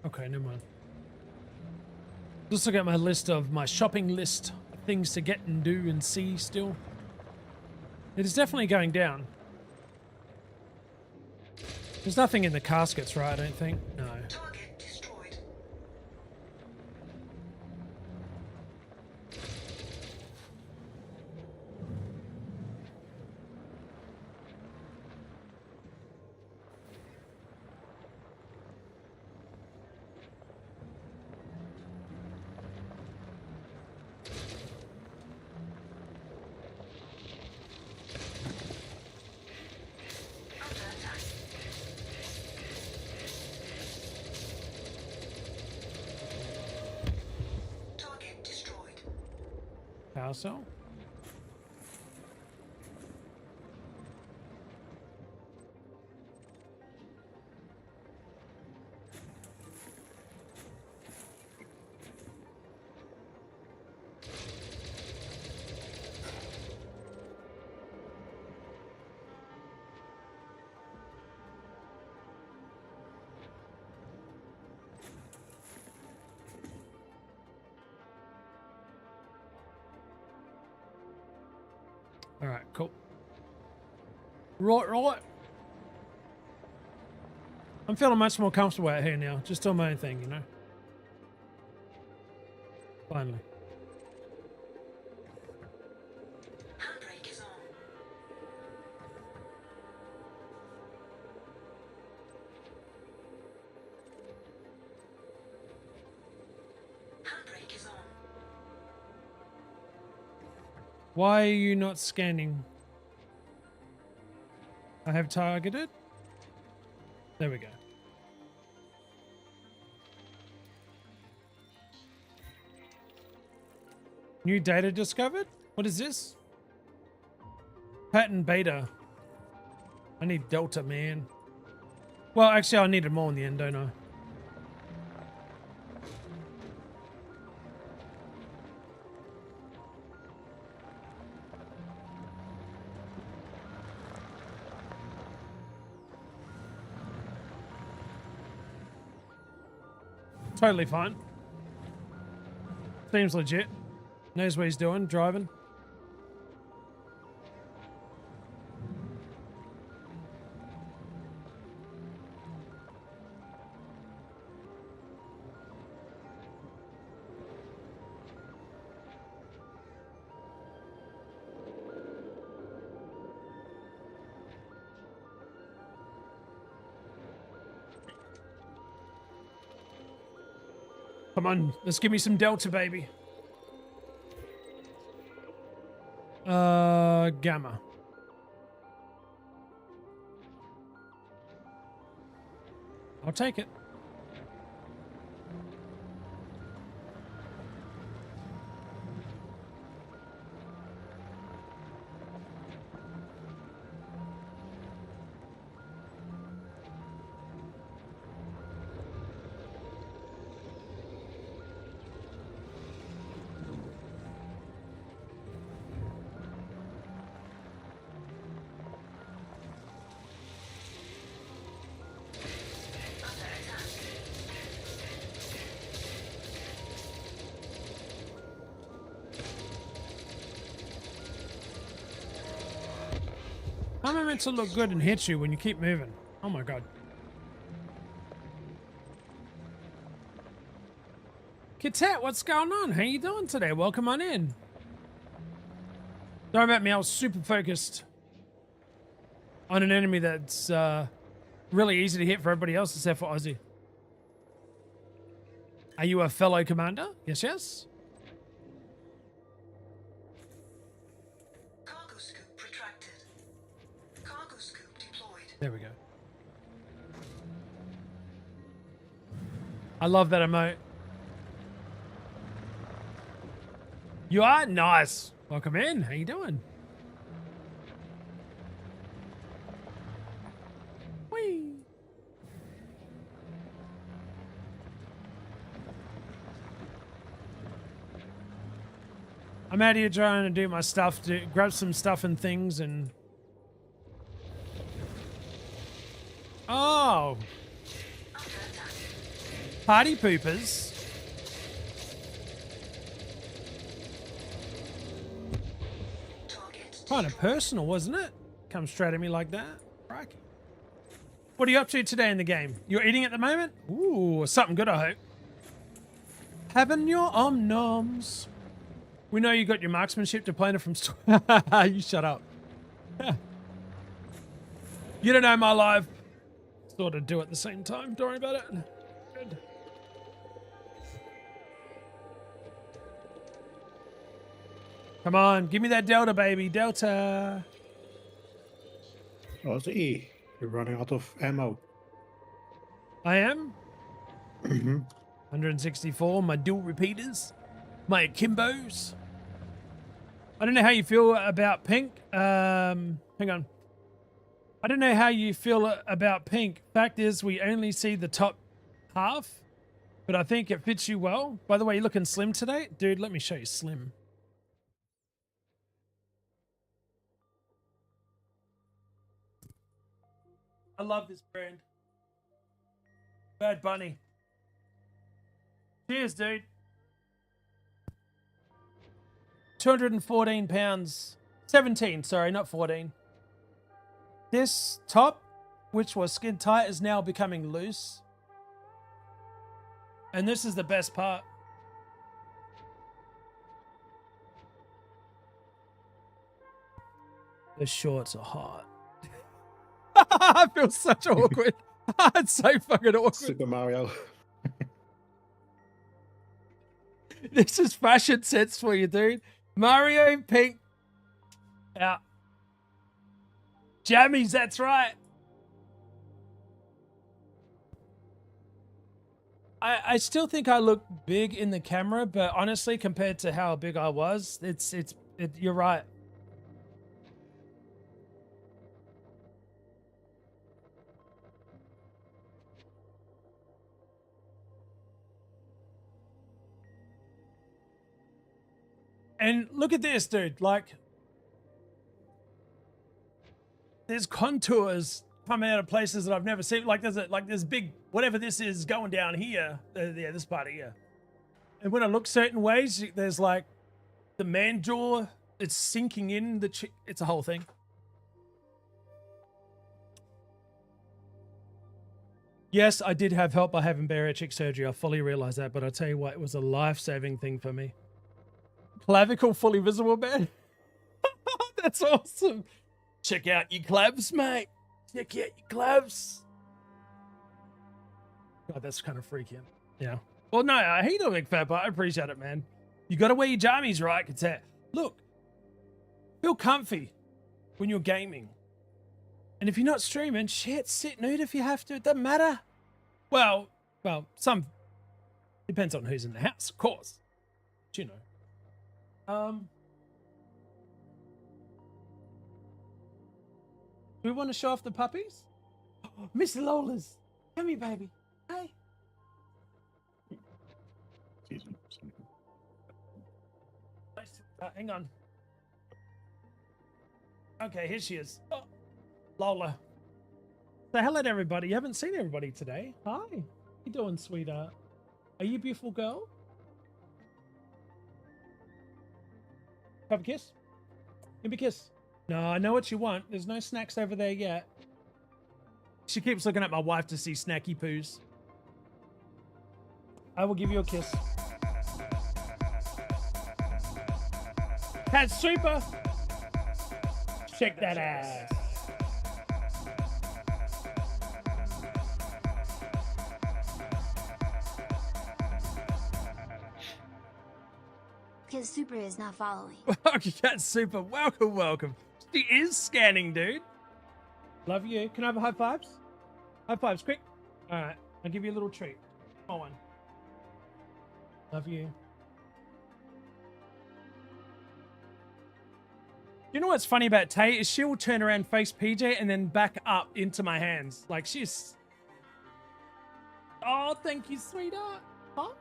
okay, never mind. Just look at my list of my shopping list of things to get and do and see still. It is definitely going down. There's nothing in the caskets, right? I don't think. No. Target destroyed. Under attack. Target destroyed. Power cell? All right, cool. Right. I'm feeling much more comfortable out here now. Just doing my own thing, you know. Finally. Handbrake is on. Why are you not scanning? I have targeted. There we go. New data discovered? What is this? Pattern beta. I need delta, man. Well, actually, I needed more in the end, don't I? Totally fine. Seems legit. Knows what he's doing, driving. Come on, let's give me some delta, baby. Gamma. I'll take it. How am I meant to look good and hit you when you keep moving? Oh my god. Kitet, what's going on? How you doing today? Welcome on in. Sorry about me, I was super focused on an enemy that's really easy to hit for everybody else except for Aussie. Are you a fellow commander? Yes, yes. Cargo scoop retracted. Cargo scoop deployed. There we go. I love that emote. You are? Nice. Welcome in. How you doing? Whee. I'm out here trying to do my stuff, to grab some stuff and things and... Oh. Party poopers. Kind of personal, wasn't it? Come straight at me like that. Crikey. What are you up to today in the game? You're eating at the moment? Ooh, something good, I hope. Having your noms. We know you got your marksmanship diploma from... You shut up. You don't know my life. Sort of do at the same time. Don't worry about it. Good. Come on, give me that delta, baby. Delta. Aussie, you're running out of ammo. I am? 164, my dual repeaters. My akimbos. I don't know how you feel about pink. Hang on. I don't know how you feel about pink. Fact is, we only see the top half, but I think it fits you well. By the way, you're looking slim today? Dude, let me show you slim. I love this brand. Bad Bunny. Cheers, dude. 214 pounds. 17, sorry, not 14. This top, which was skin tight, is now becoming loose. And this is the best part. The shorts are hot. I feel such awkward. It's so fucking awkward. Super Mario. This is fashion sense for you, dude. Mario pink Yeah. Jammies, that's right. I still think I look big in the camera, but honestly, compared to how big I was, you're right. And look at this, dude. Like, there's contours coming out of places that I've never seen. Like, there's big whatever this is going down here. Yeah, this part here. And when I look certain ways, there's like the man jaw. It's sinking in the. It's a whole thing. Yes, I did have help by having bariatric surgery. I fully realize that, but I tell you what, it was a life-saving thing for me. Clavicle fully visible, man. That's awesome. Check out your clavs, mate. Check out your clavs. God, that's kind of freaky. Yeah. Well, no, I hate a big fat, but I appreciate it, man. You got to wear your jammies, right? Look, feel comfy when you're gaming. And if you're not streaming, shit, sit nude if you have to. It doesn't matter. Well, some depends on who's in the house, of course. But you know. Do we want to show off the puppies? Oh, Miss Lola's. Come here, baby. Hey. Hang on. Okay, here she is. Oh, Lola. Say hello to everybody. You haven't seen everybody today. Hi. How you doing, sweetheart? Are you a beautiful girl? Have a kiss? Give me a kiss. No, I know what you want. There's no snacks over there yet. She keeps looking at my wife to see snacky poos. I will give you a kiss. That's super. Shake that ass. Because Super is not following. Okay, that's super. Welcome, welcome. She is scanning, dude. Love you. Can I have a high fives? High fives, quick. All right, I'll give you a little treat. Come on. Love you. You know what's funny about Tay is she'll turn around, face PJ, and then back up into my hands. Like she's. Oh, thank you, sweetheart. Hi.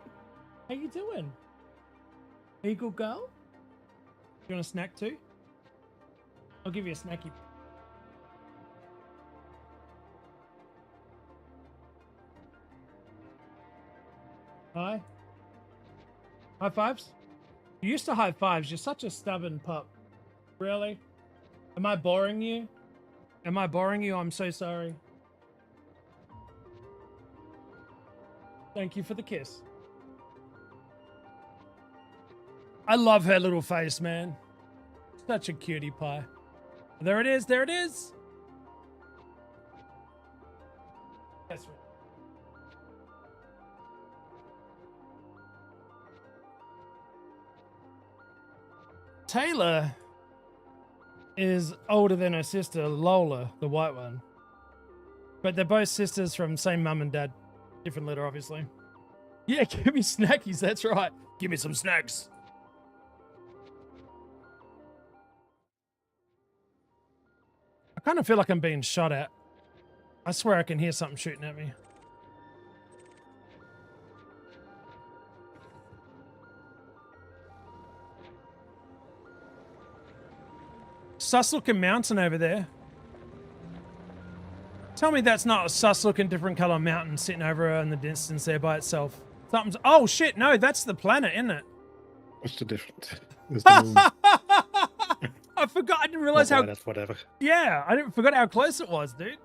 How you doing? Are you a good girl? You want a snack too? I'll give you a snacky. Hi. High fives? You used to high fives. You're such a stubborn pup. Really? Am I boring you? Am I boring you? I'm so sorry. Thank you for the kiss. I love her little face, man. Such a cutie pie. There it is. There it is. That's right. Taylor is older than her sister, Lola, the white one. But they're both sisters from same mum and dad. Different litter, obviously. Yeah, give me snackies. That's right. Give me some snacks. I kind of feel like I'm being shot at. I swear I can hear something shooting at me. Sus looking mountain over there. Tell me that's not a sus looking different color mountain sitting over in the distance there by itself. Something's. Oh shit! No, that's the planet, isn't it? What's the difference? It's the moon. I forgot. I didn't realize how. That's whatever. Yeah, I didn't forgot how close it was, dude.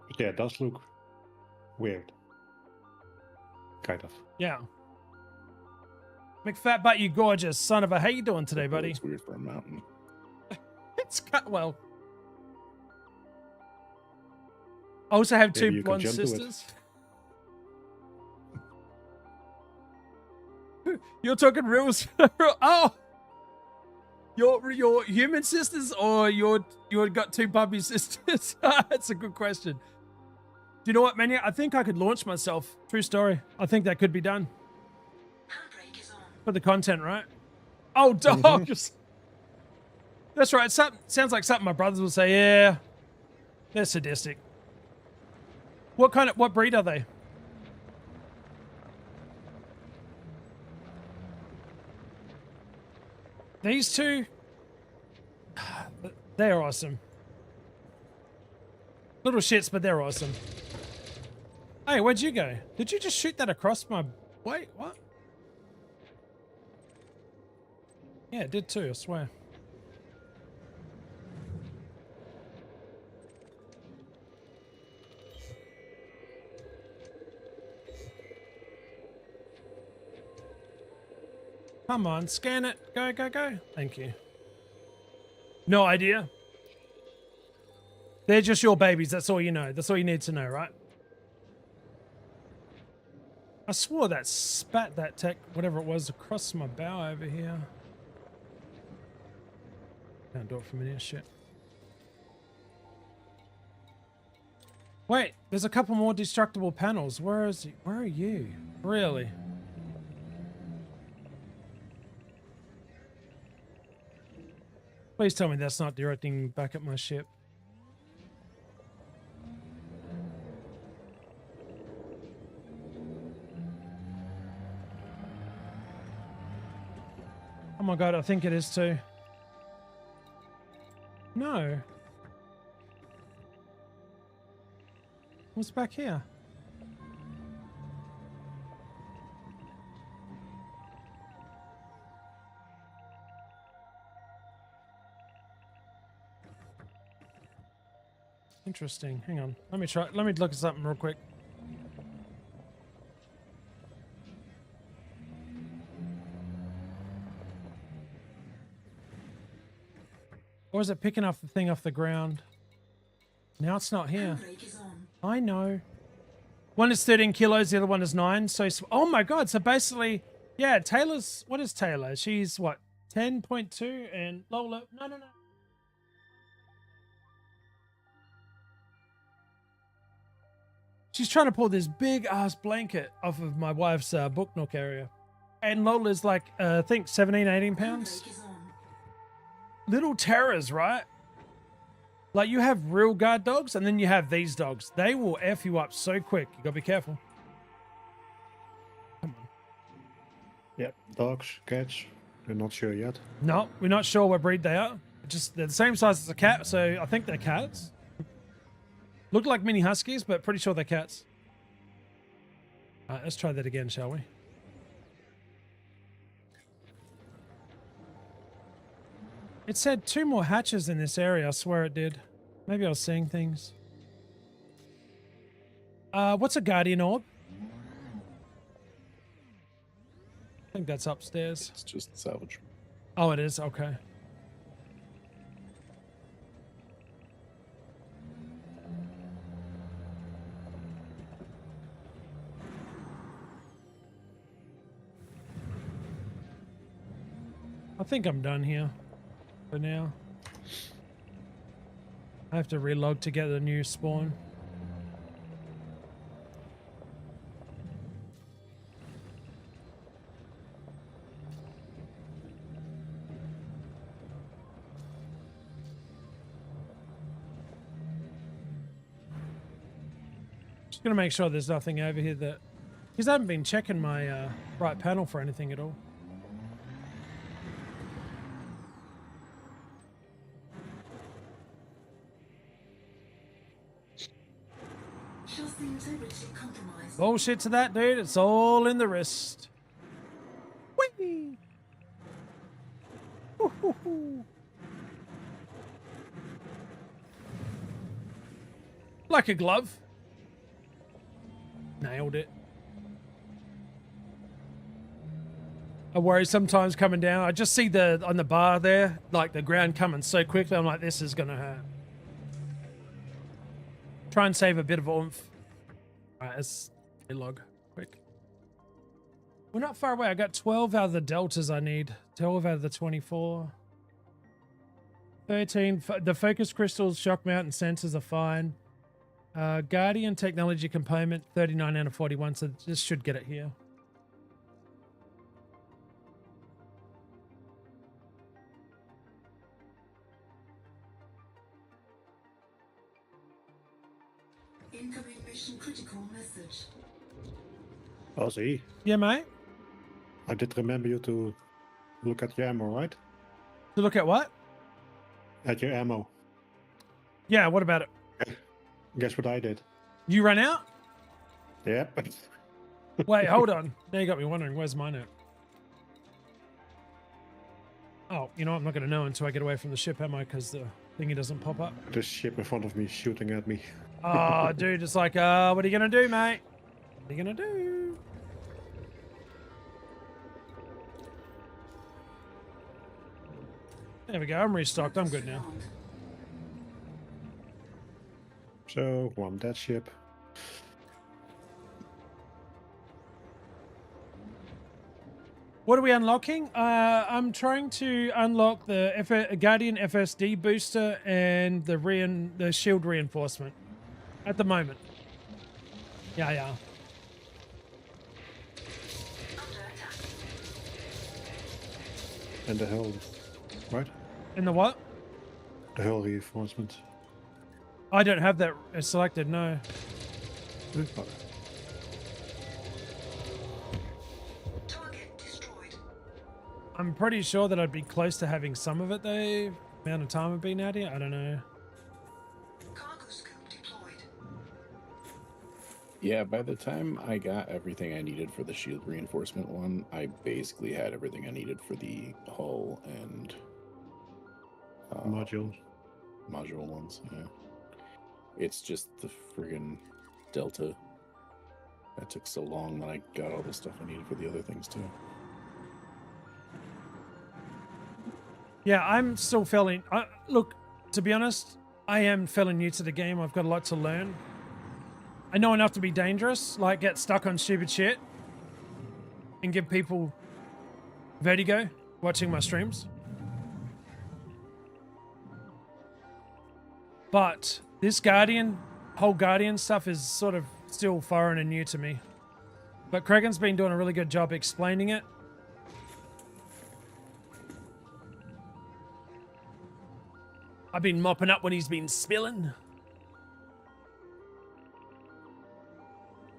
But yeah, it does look weird. Kind of. Yeah. McFat butt, you gorgeous son of a. How you doing today, buddy? It's weird for a mountain. It's cut well. I also have Maybe two you can blonde jump to it. sisters. You're talking real. Oh, Your human sisters or you got two puppy sisters? That's a good question. Do you know what, Mania? I think I could launch myself. True story. I think that could be done. Handbrake is on. For the content, right? Oh, dogs. That's right. Sounds like something my brothers will say. Yeah, they're sadistic. What breed are they? These two, they're awesome. Little shits, but they're awesome. Hey, where'd you go? Did you just shoot that across my... Wait, what? Yeah, it did too, I swear. Come on, scan it. Go, go, go. Thank you. No idea. They're just your babies. That's all you know. That's all you need to know, right? I swore that spat that tech, whatever it was, across my bow over here. Can't do it from in here. Shit. Wait, there's a couple more destructible panels. Where is he? Where are you? Really? Please tell me that's not directing back at my ship. Oh my god, I think it is too. No. What's back here? Interesting. Hang on. Let me look at something real quick. Or is it picking up the thing off the ground? Now it's not here. Handbrake is on. I know. One is 13 kilos, the other one is 9. So, oh my god. So basically, yeah, Taylor's, what is Taylor? She's what? 10.2 and Lola, no. She's trying to pull this big ass blanket off of my wife's book nook area. And Lola's like, I think 17, 18 pounds. Handbrake is on. Little terrors, right? Like you have real guard dogs and then you have these dogs. They will F you up so quick. You gotta be careful. Come on. Yep, dogs, cats. We're not sure yet. No, we're not sure what breed they are. Just they're the same size as a cat, so I think they're cats. Look like mini huskies, but pretty sure they're cats. Alright, let's try that again, shall we? It said 2 more hatches in this area. I swear it did. Maybe I was seeing things. What's a guardian orb? I think that's upstairs. It's just salvage. Oh, it is? Okay. I think I'm done here for now. I have to relog to get the new spawn. Just gonna make sure there's nothing over here that... Because I haven't been checking my right panel for anything at all. Shows the integrity compromised. Bullshit to that, dude. It's all in the wrist. Whee! Woo-hoo-hoo. Like a glove. Nailed it. I worry sometimes coming down. I just see on the bar there, like the ground coming so quickly. I'm like, this is gonna hurt. Try and save a bit of oomph. Alright, let's log quick. We're not far away. I got 12 out of the deltas I need. 12 out of the 24. 13. The focus crystals, shock mount, and sensors are fine. Guardian technology component, 39 out of 41. So this should get it here. Incoming mission critical message. Ozzy, Yeah, mate. I did remember you to look at your ammo, right? To look at what? At your ammo. Yeah, what about it? Guess what I did? You run out? Yep. Wait, hold on. Now you got me wondering, where's mine at? Oh, you know, I'm not going to know until I get away from the ship, am I? Because the thingy doesn't pop up. This ship in front of me shooting at me. Oh, dude, it's like, what are you going to do, mate? What are you going to do? There we go. I'm restocked. I'm good now. So, one dead ship. What are we unlocking? I'm trying to unlock the Guardian FSD booster and the shield reinforcement at the moment. Yeah. And the hull, right? And the what? The hull reinforcement. I don't have that selected, no. Target destroyed. I'm pretty sure that I'd be close to having some of it, though. Amount of time I've been out here, I don't know. Cargo scoop deployed. Yeah, by the time I got everything I needed for the shield reinforcement one, I basically had everything I needed for the hull and Module ones. Yeah, it's just the friggin' Delta that took so long that I got all the stuff I needed for the other things too. Yeah, I'm still feeling... look, to be honest, I am feeling new to the game. I've got a lot to learn. I know enough to be dangerous, like get stuck on stupid shit and give people vertigo watching my streams. But this whole Guardian stuff is sort of still foreign and new to me. But Kragan's been doing a really good job explaining it. I've been mopping up when he's been spilling.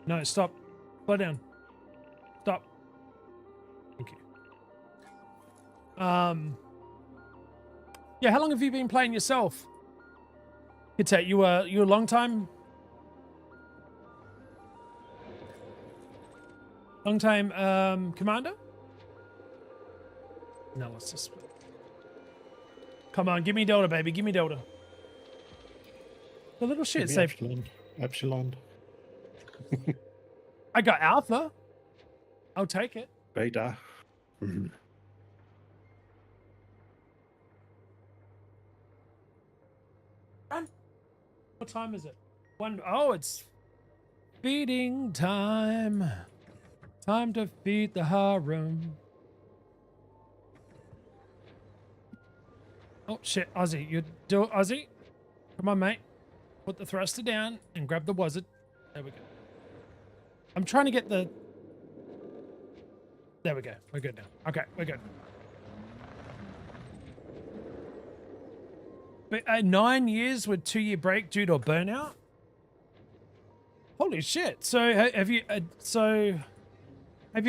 No, stop. Slow down. Stop. Thank you. Yeah, how long have you been playing yourself? Kitsat, you a long time commander? No, let's just... Come on, give me Delta, baby. Give me Delta. The little shit safe. Epsilon. I got Alpha. I'll take it. Beta. Run. What time is it? Oh, it's feeding time. Time to feed the harem. Oh shit, Ozzy, you do it, Ozzy? Come on, mate. Put the thruster down and grab the wizard. There we go. I'm trying to get the... There we go. We're good now. Okay, we're good. But 9 years with 2-year break due to burnout? Holy shit. So have you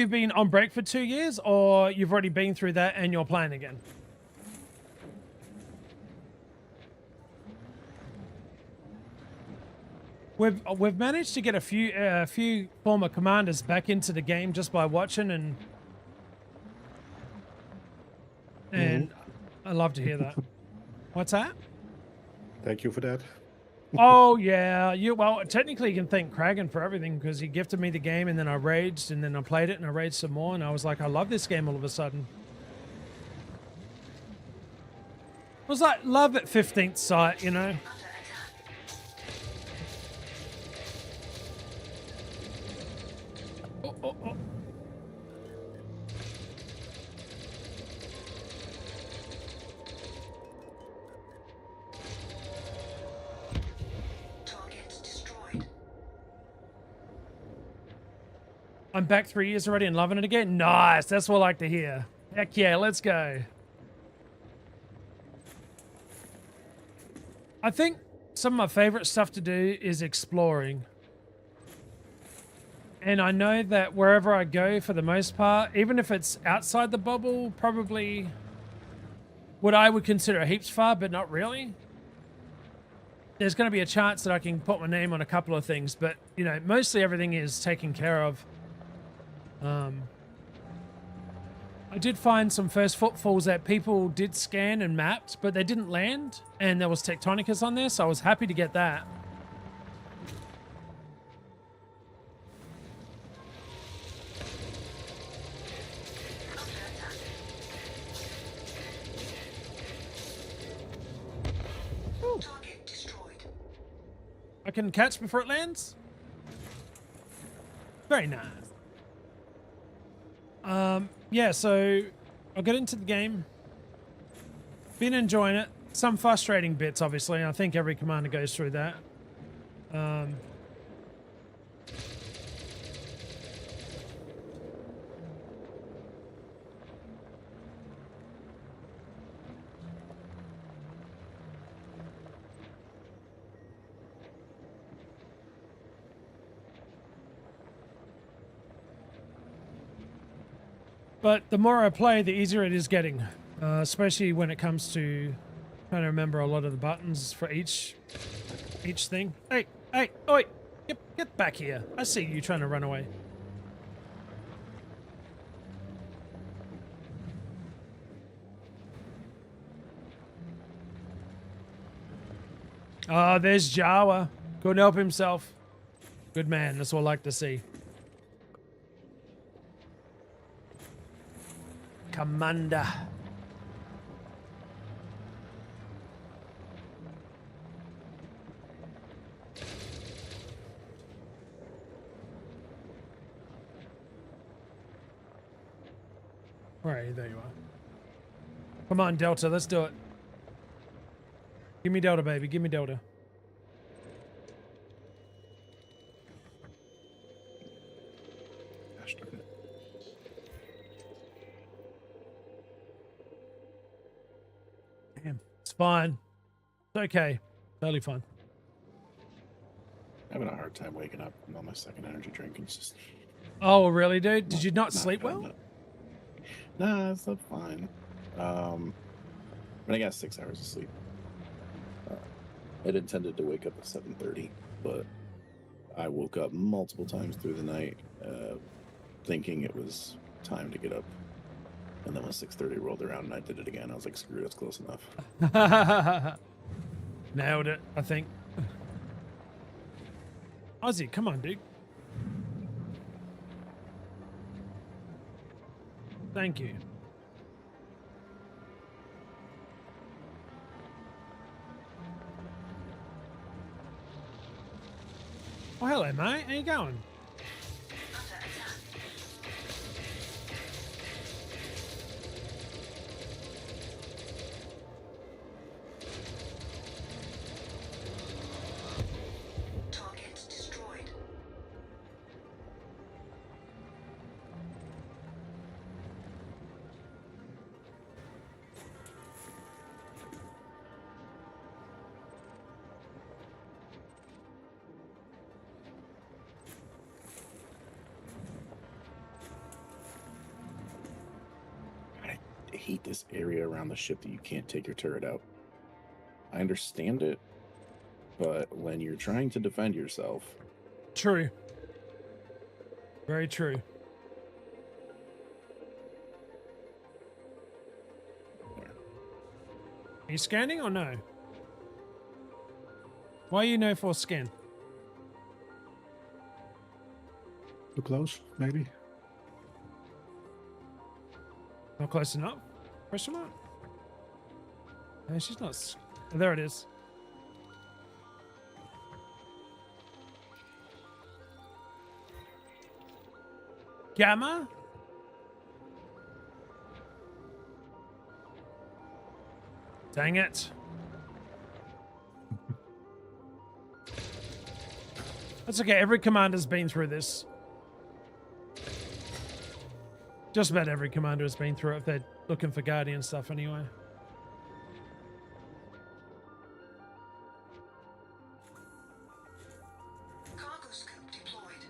been on break for 2 years, or you've already been through that and you're playing again? We've managed to get a few former commanders back into the game just by watching, and I love to hear that. What's that? Thank you for that. Oh yeah, well technically you can thank Kragan for everything, because he gifted me the game and then I raged and then I played it and I raged some more and I was like, I love this game all of a sudden. It was like love at 15th sight, you know. Oh. I'm back 3 years already and loving it again. Nice. That's what I like to hear. Heck yeah, let's go. I think some of my favorite stuff to do is exploring. And I know that wherever I go, for the most part, even if it's outside the bubble, probably what I would consider heaps far, but not really. There's going to be a chance that I can put my name on a couple of things, but, you know, mostly everything is taken care of. I did find some first footfalls that people did scan and mapped, but they didn't land, and there was Tectonicus on there, so I was happy to get that. Target destroyed. I can catch before it lands? Very nice. Yeah, so I'll get into the game. Been enjoying it. Some frustrating bits, obviously. I think every commander goes through that. But the more I play, the easier it is getting, especially when it comes to trying to remember a lot of the buttons for each thing. Hey, oi, get back here. I see you trying to run away. Ah, there's Jawa. Couldn't help himself. Good man, that's what I like to see. Commander. Where are you? There you are. Come on, Delta, let's do it. Give me Delta, baby. Give me Delta. Gosh darn it. Damn. It's fine. It's okay. Totally fine. Having a hard time waking up on my second energy drink. It's just Oh, really, dude? Did you not sleep well? Nah, I slept fine. But I got 6 hours of sleep. I'd intended to wake up at 7:30, but I woke up multiple times through the night, thinking it was time to get up. And then when 6:30 rolled around and I did it again, I was like, screw it, it's close enough. Nailed it, I think. Ozzy, come on, dude. Thank you. Oh, hello, mate. How you going? Target destroyed. I hate this area around the ship that you can't take your turret out. I understand it, but when you're trying to defend yourself, True. Very true. Are you scanning or no? Why are you no for scan? Too close, maybe? Not close enough? Question mark? No, she's not. Oh, there it is. Gamma? Dang it. That's okay. Every commander's been through this. Just about every commander has been through it if they're looking for Guardian stuff anyway. Cargo scope deployed.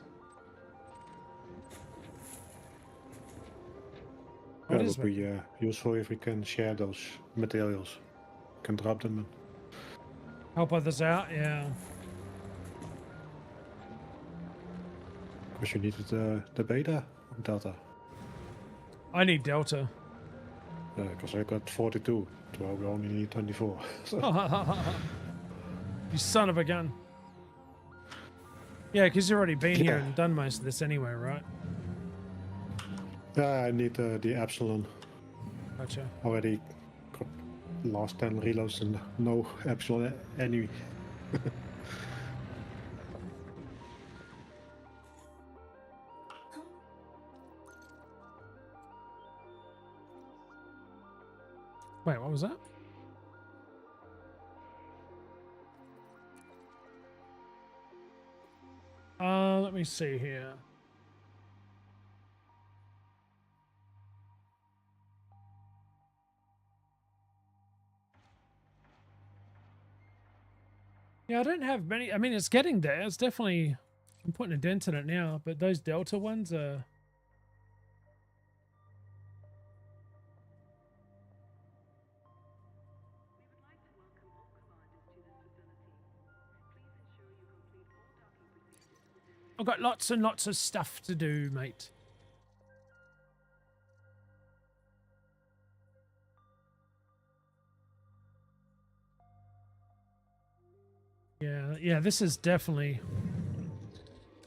What That is would be useful if we can share those materials. Can drop them. Help others out? Yeah. Because you needed the beta or delta. I need Delta. Because I got 42, so we only need 24. So, You son of a gun. Yeah, because you've already been here Yeah. and done most of this anyway, right? yeah, I need the Epsilon. Gotcha. Already got last 10 reloads and no Epsilon any. Wait, what was that? Let me see here. Yeah, I don't have many. I mean, it's getting there. It's definitely. I'm putting a dent in it now, but those Delta ones are. I've got lots and lots of stuff to do, mate. Yeah, this is definitely...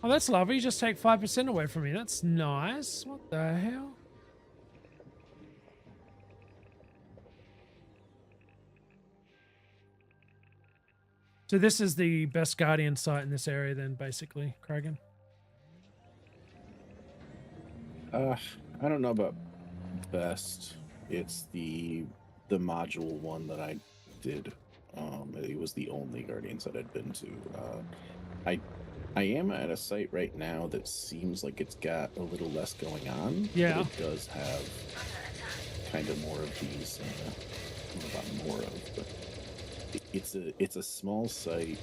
Oh, that's lovely. You just take 5% away from me. That's nice. What the hell? So this is the best Guardian site in this area then, basically, Kragan? I don't know about best. It's the module one that I did. It was the only Guardian site I'd been to. I am at a site right now that seems like it's got a little less going on. Yeah. But it does have kind of more of these. I don't know about more of, but it's a small site,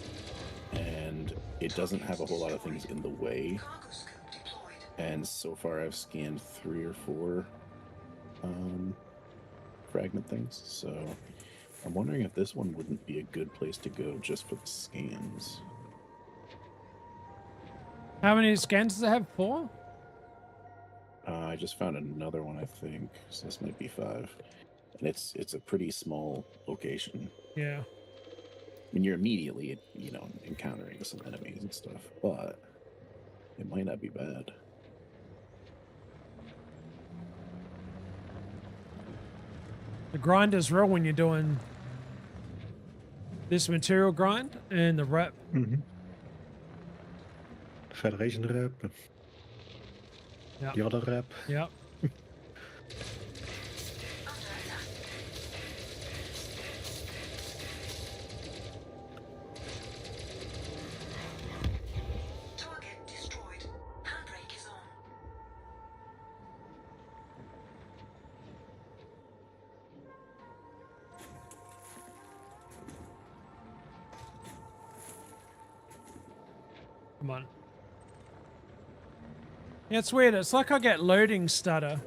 and it doesn't have a whole lot of things in the way. Cargo scope deployed. And so far, I've scanned 3 or 4 fragment things. So I'm wondering if this one wouldn't be a good place to go just for the scans. How many scans does it have? 4? I just found another one, I think. So this might be 5. And it's a pretty small location. Yeah. I mean, you're immediately, encountering some enemies and stuff, but it might not be bad. The grind is real when you're doing this material grind and the rep. Federation rep. Yeah. The other rep. Yep. Target destroyed. Handbrake is on. Come on. Yeah, it's weird. It's like I get loading stutter.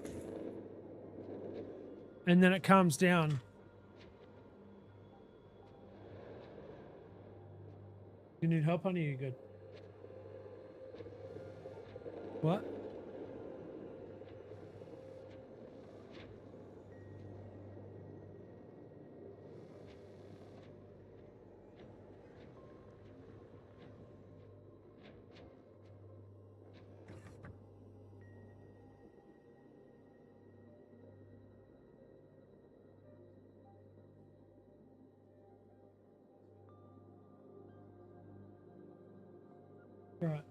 And then it calms down. You need help, honey? You good? What? Right.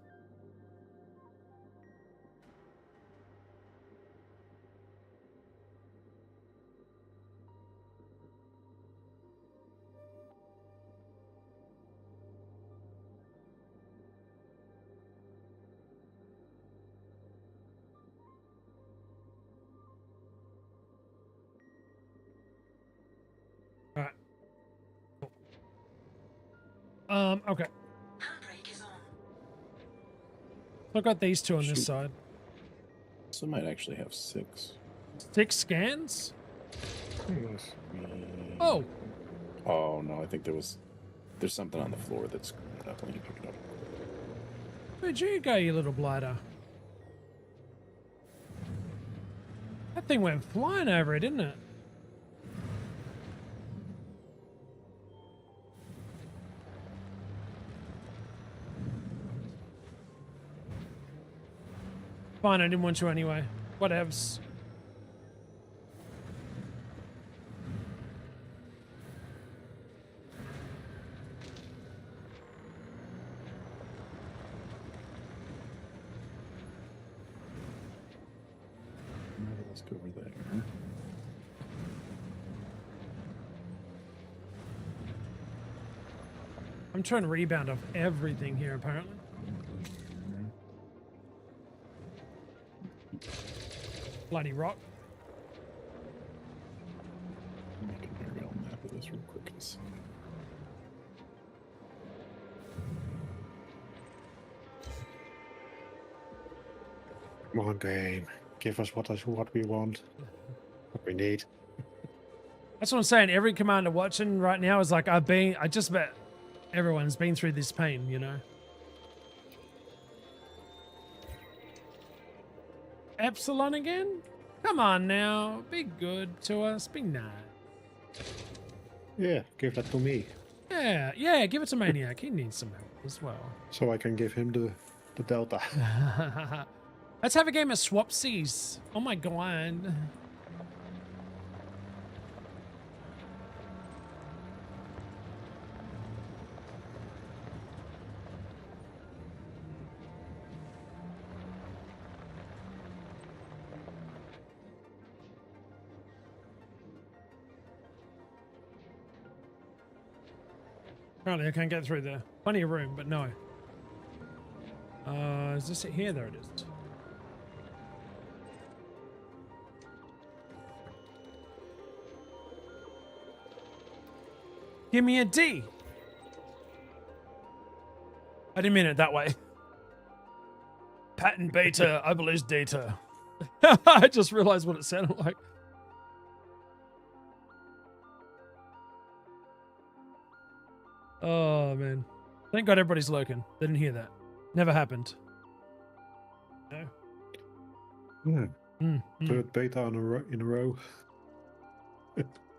Okay. Handbrake is on. I've got these two on this Shoot. side. So might actually have 6. 6 scans? Yes. Oh, Oh no, I think there's something on the floor that's screwed up when you pick it up. where'd you go, you little blighter? That thing went flying over it, didn't it? Fine, I didn't want you anyway. Whatevs. Let's go over there. I'm trying to rebound off everything here, apparently. Bloody rock. Make an aerial map of this real quick. Come on, game. Give us what we want. What we need. That's what I'm saying. Every commander watching right now is like, I just bet everyone's been through this pain, you know? Epsilon again? Come on now. Be good to us. Be nice. Yeah, give that to me. Yeah, give it to Maniac. He needs some help as well. So I can give him the Delta. Let's have a game of swapsies. Oh my god. Apparently I can't get through there. Plenty of room, but no. Is this it here? There it is. Give me a D. I didn't mean it that way. Patent beta, I believe data. I just realized what it sounded like. Oh, man. Thank God everybody's lurking. They didn't hear that. Never happened. No. Yeah. Third beta in a row.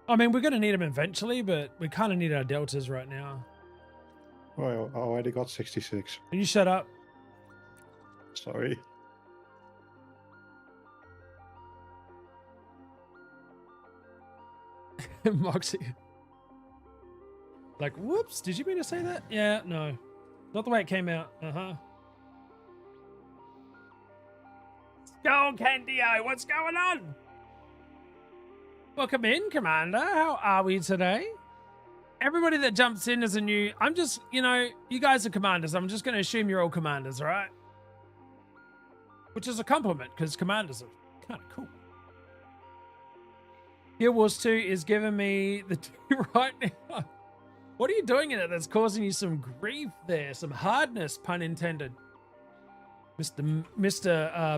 I mean, we're going to need them eventually, but we kind of need our deltas right now. Well, I already got 66. Can you shut up? Sorry. Moxie. Like, whoops, did you mean to say that? Yeah, no. Not the way it came out. Uh-huh. Skull Candio, what's going on? Welcome in, Commander. How are we today? Everybody that jumps in as a new... I'm just, you know, you guys are commanders. I'm just going to assume you're all commanders, all right? Which is a compliment, because commanders are kind of cool. Gear Wars 2 is giving me the right now. What are you doing in it that's causing you some grief there? Some hardness, pun intended. Mr.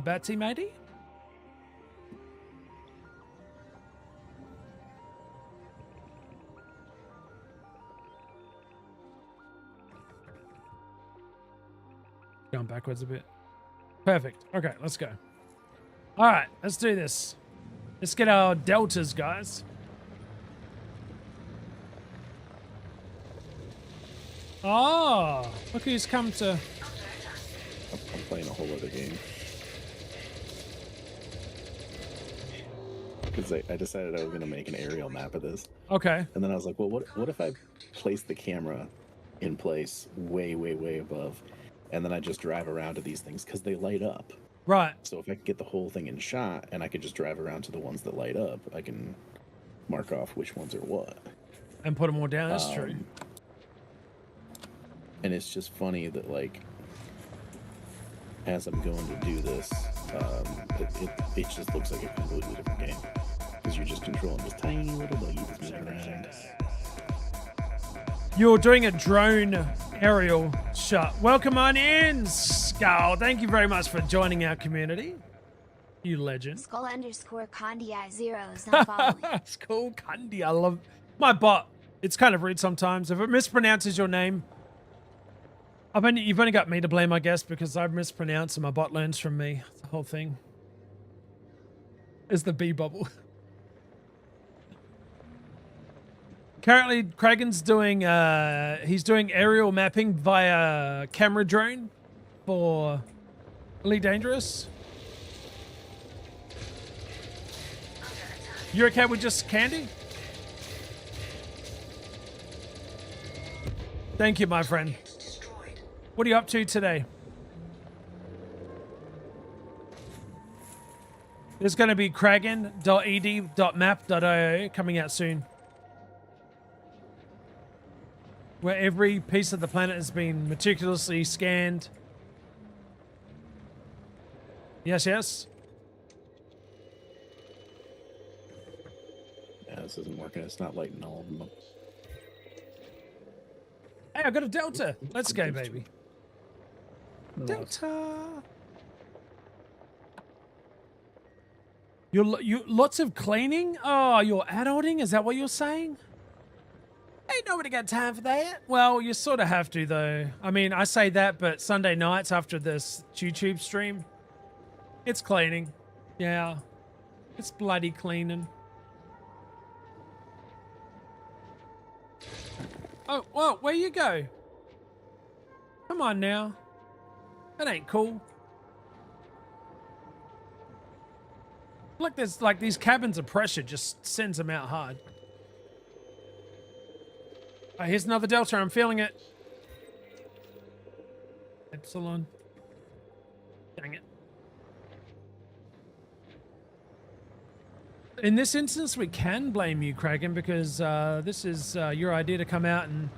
Batsy matey? Going backwards a bit. Perfect. Okay, let's go. All right, let's do this. Let's get our deltas, guys. Oh, look who's come to... I'm playing a whole other game. Because I decided I was going to make an aerial map of this. Okay. And then I was like, well, what if I place the camera in place way, way, way above, and then I just drive around to these things because they light up. Right. So if I could get the whole thing in shot and I could just drive around to the ones that light up, I can mark off which ones are what. And put them all down, that's true. And it's just funny that, like, as I'm going to do this, it just looks like a completely different game. Because you're just controlling this tiny little buggy that's moving around. You're doing a drone aerial shot. Welcome on in, Skull. Thank you very much for joining our community. You legend. Skull underscore Condi 0 is not following. Skull Candy. I love my bot. It's kind of rude sometimes. If it mispronounces your name, you've only got me to blame, I guess, because I mispronounce and my bot learns from me. The whole thing is the B bubble. Currently, Kragan's doing he's doing aerial mapping via camera drone for Elite Dangerous. You okay with just candy? Thank you, my friend. What are you up to today? There's going to be kragan.ed.map.io coming out soon, where every piece of the planet has been meticulously scanned. Yes, yes. Yeah, this isn't working. It's not lighting all of them up. Hey, I got a Delta. Let's go, baby. Delta. You lots of cleaning? Oh, you're adulting? Is that what you're saying? Ain't nobody got time for that. Well, you sort of have to, though. I mean, I say that, but Sunday nights after this YouTube stream, it's cleaning. Yeah. It's bloody cleaning. Oh, whoa, where you go? Come on now. That ain't cool. Look, there's like these cabins of pressure just sends them out hard. Oh, here's another Delta. I'm feeling it. Epsilon. Dang it. In this instance, we can blame you, Kragan, because this is your idea to come out and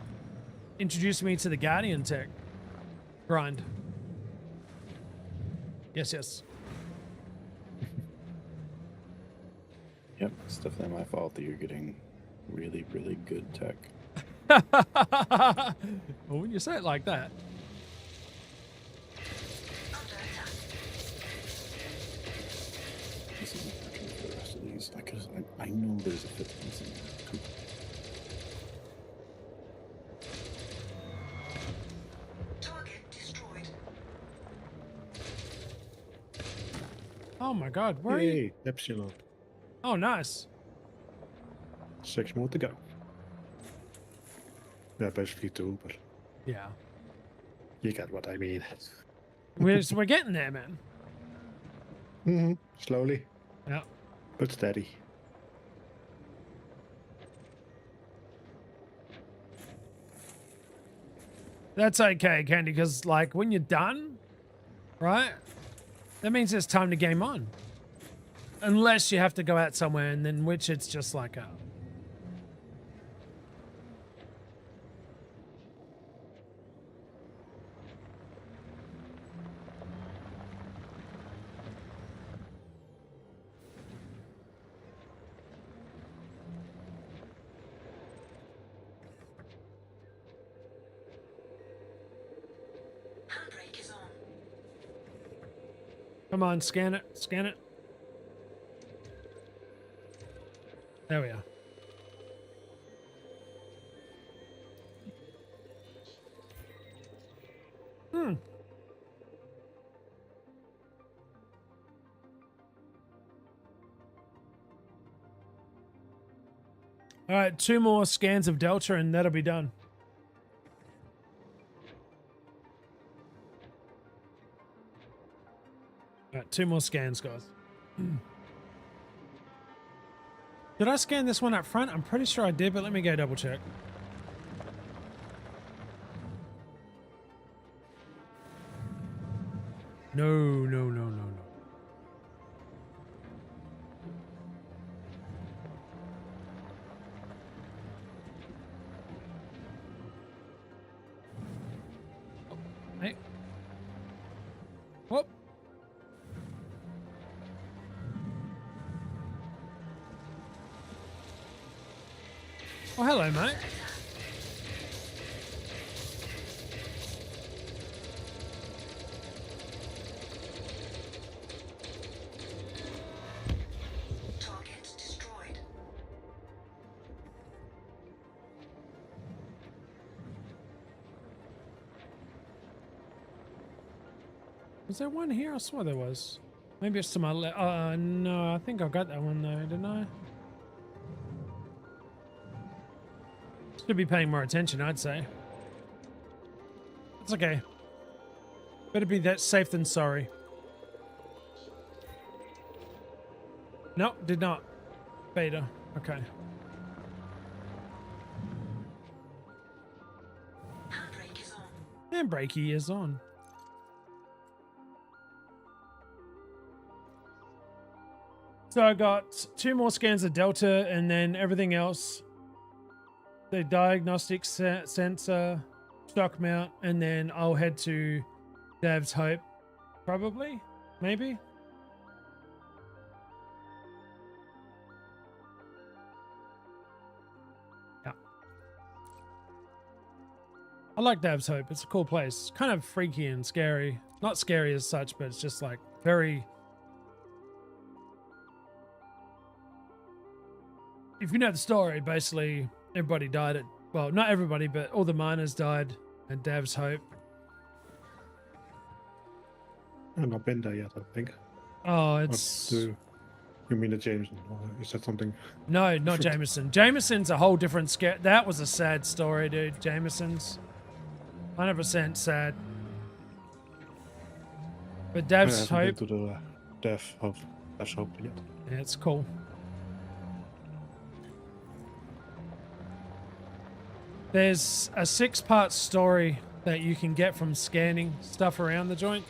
introduce me to the Guardian tech grind. Yes, yes. Yep, it's definitely my fault that you're getting really, really good tech. Well, when you say it like that. This isn't working for the rest of these. I know there's a fifth piece in there. Target destroyed. Oh my God, where are you? Yay, Epsilon. Oh, nice. 6 more to go. Yeah, basically 2, but Yeah. you get what I mean. We're getting there, man. Slowly, Yeah. but steady. That's okay, Candy, because like when you're done, right? That means it's time to game on. Unless you have to go out somewhere, and then which it's just like a... Handbrake is on. Come on, scan it, scan it. There we are. All right, 2 more scans of Delta and that'll be done. All right, 2 more scans, guys. Did I scan this one up front? I'm pretty sure I did, but let me go double check. No, no, no, no, no. Hey. Whoop. Oh, hello, mate. Was there one here? I swore there was. Maybe it's to my left. No, I think I got that one though, didn't I? Should be paying more attention, I'd say. It's okay. Better be that safe than sorry. Nope, did not. Beta. Okay. Handbrake is on. Handbrake is on. So I got 2 more scans of Delta and then everything else. The diagnostic sensor, stock mount, and then I'll head to Dav's Hope. Probably? Maybe? Yeah. I like Dav's Hope. It's a cool place. Kind of freaky and scary. Not scary as such, but it's just like very... If you know the story, basically everybody died at... Well, not everybody, but all the miners died at Dav's Hope. I've not been there yet, I think. Oh, it's... You mean the Jameson? Or is that something? No, not different? Jameson's. Jameson's a whole different scare. That was a sad story, dude. Jameson's. 100% sad. But Dav's I haven't Hope... been to the Dav's Hope yet. Yeah, it's cool. There's a 6-part story that you can get from scanning stuff around the joint.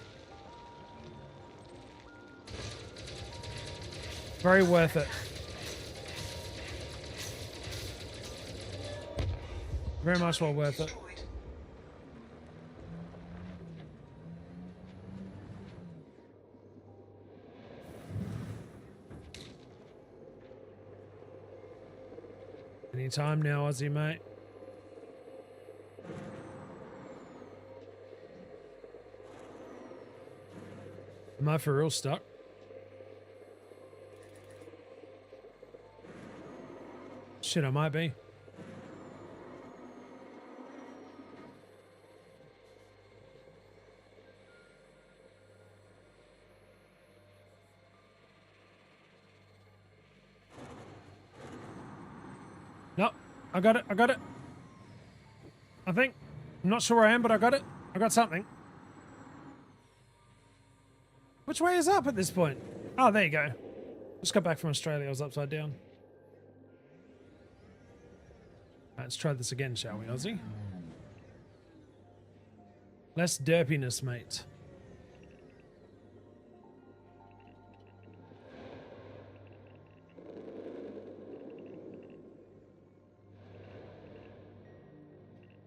Very worth it. Very much well worth it. Destroyed. Anytime now, Aussie mate. Am I for real stuck? Shit, I might be. No, I got it. I got it. I think. I'm not sure where I am, but I got it. I got something. Which way is up at this point? Oh, there you go. Just got back from Australia. I was upside down. Right, let's try this again, shall we, Aussie? Less derpiness, mate.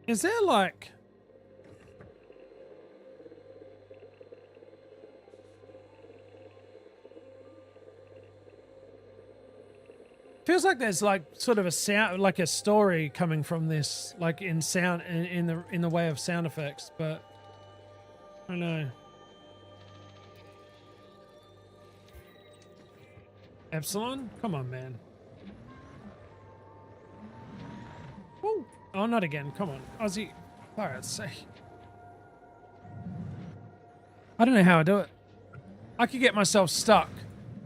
Is there like... Feels like there's like sort of a sound, like a story coming from this, like in sound, in the way of sound effects, but I don't know. Epsilon? Come on, man. Woo. Oh, not again. Come on. Aussie. Pirates say. I don't know how I do it. I could get myself stuck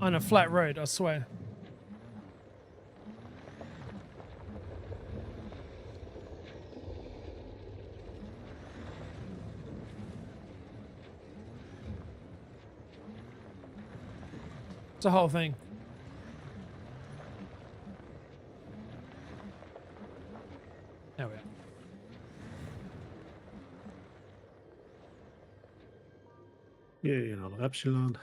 on a flat road, I swear. It's a whole thing. There we are. Yeah, another Epsilon.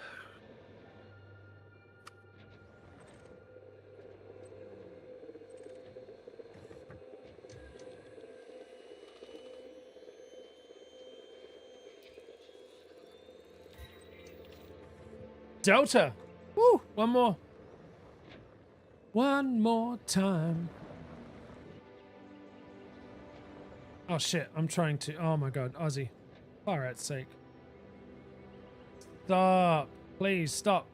Delta. Woo, one more. One more time. Oh shit, I'm trying to. Oh my god, Aussie. For God's sake. Stop. Please stop.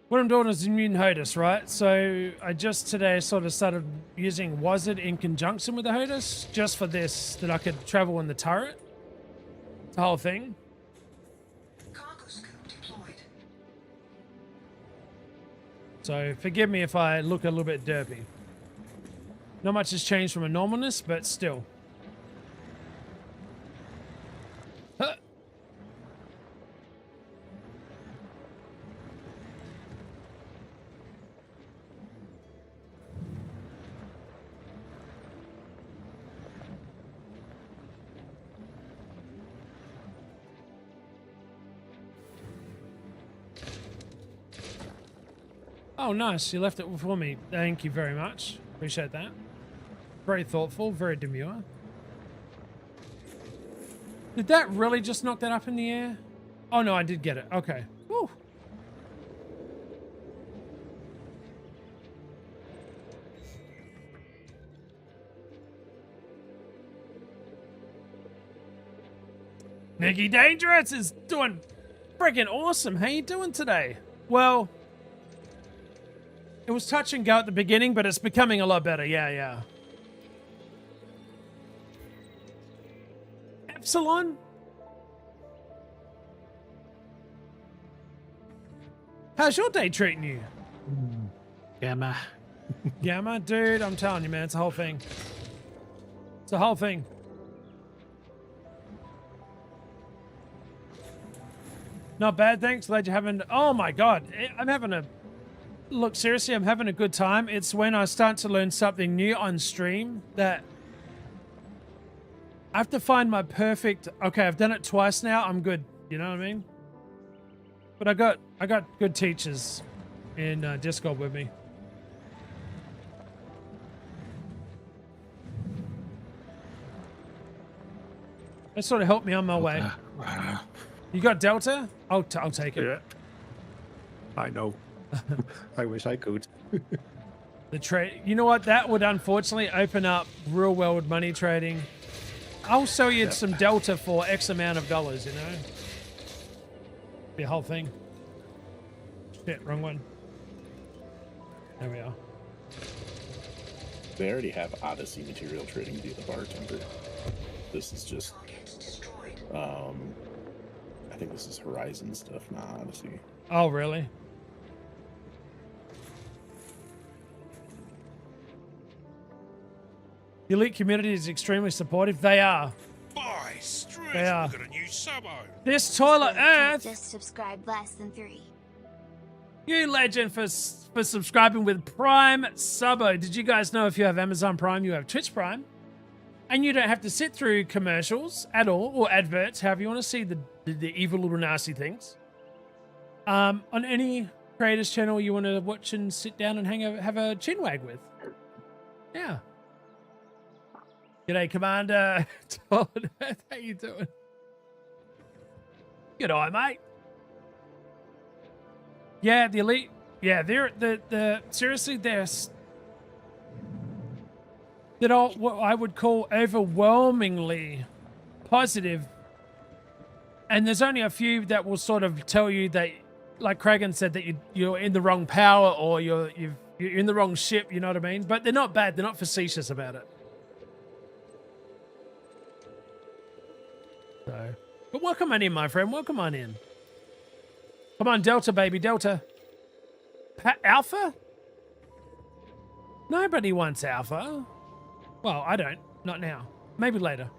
What I'm doing is immune HOTUS, right? So I just today sort of started using Wizard in conjunction with the HOTUS just for this, that I could travel in the turret. The whole thing. So forgive me if I look a little bit derpy. Not much has changed from a normalness, but still. Huh. Oh, nice. You left it for me. Thank you very much. Appreciate that. Very thoughtful, very demure. Did that really just knock that up in the air? Oh, no, I did get it. Okay. Woo. Nikki Dangerous is doing freaking awesome. How you doing today? Well, it was touch and go at the beginning, but it's becoming a lot better. Yeah, yeah. Epsilon? How's your day treating you? Gamma. Gamma? Dude, I'm telling you, man, it's a whole thing. It's a whole thing. Not bad, thanks. Glad you're having... Oh my god, I'm having a... Look, seriously, I'm having a good time. It's when I start to learn something new on stream that I have to find my perfect... Okay, I've done it twice now. I'm good. You know what I mean? But I got good teachers in Discord with me. That sort of helped me on my way. You got Delta? I'll take it. Yeah. I know. I wish I could. The trade, you know what? That would unfortunately open up real world money trading. I'll sell you some Delta for X amount of dollars, you know? The whole thing. Shit, wrong one. There we are. They already have Odyssey material trading via the bartender. This is just, I think this is Horizon stuff, not Odyssey. Oh, really? The elite community is extremely supportive. They are. By Street, They are. we got a new sub. This toilet Earth. Just subscribed less than 3. You legend for subscribing with Prime Subo. Did you guys know if you have Amazon Prime, you have Twitch Prime? And you don't have to sit through commercials at all, or adverts, however you want to see the evil little nasty things. On any creator's channel you want to watch and sit down and have a chinwag with. Yeah. G'day, Commander. How you doing? G'day, mate. Yeah, the elite. Yeah, they're seriously they're all what I would call overwhelmingly positive. And there's only a few that will sort of tell you that, like Kragan said, that you're in the wrong power or you're in the wrong ship. You know what I mean? But they're not bad. They're not facetious about it. So, but welcome on in, my friend. Welcome on in. Come on, Delta, baby, Delta. Alpha? Nobody wants Alpha. Well, I don't. Not now. Maybe later.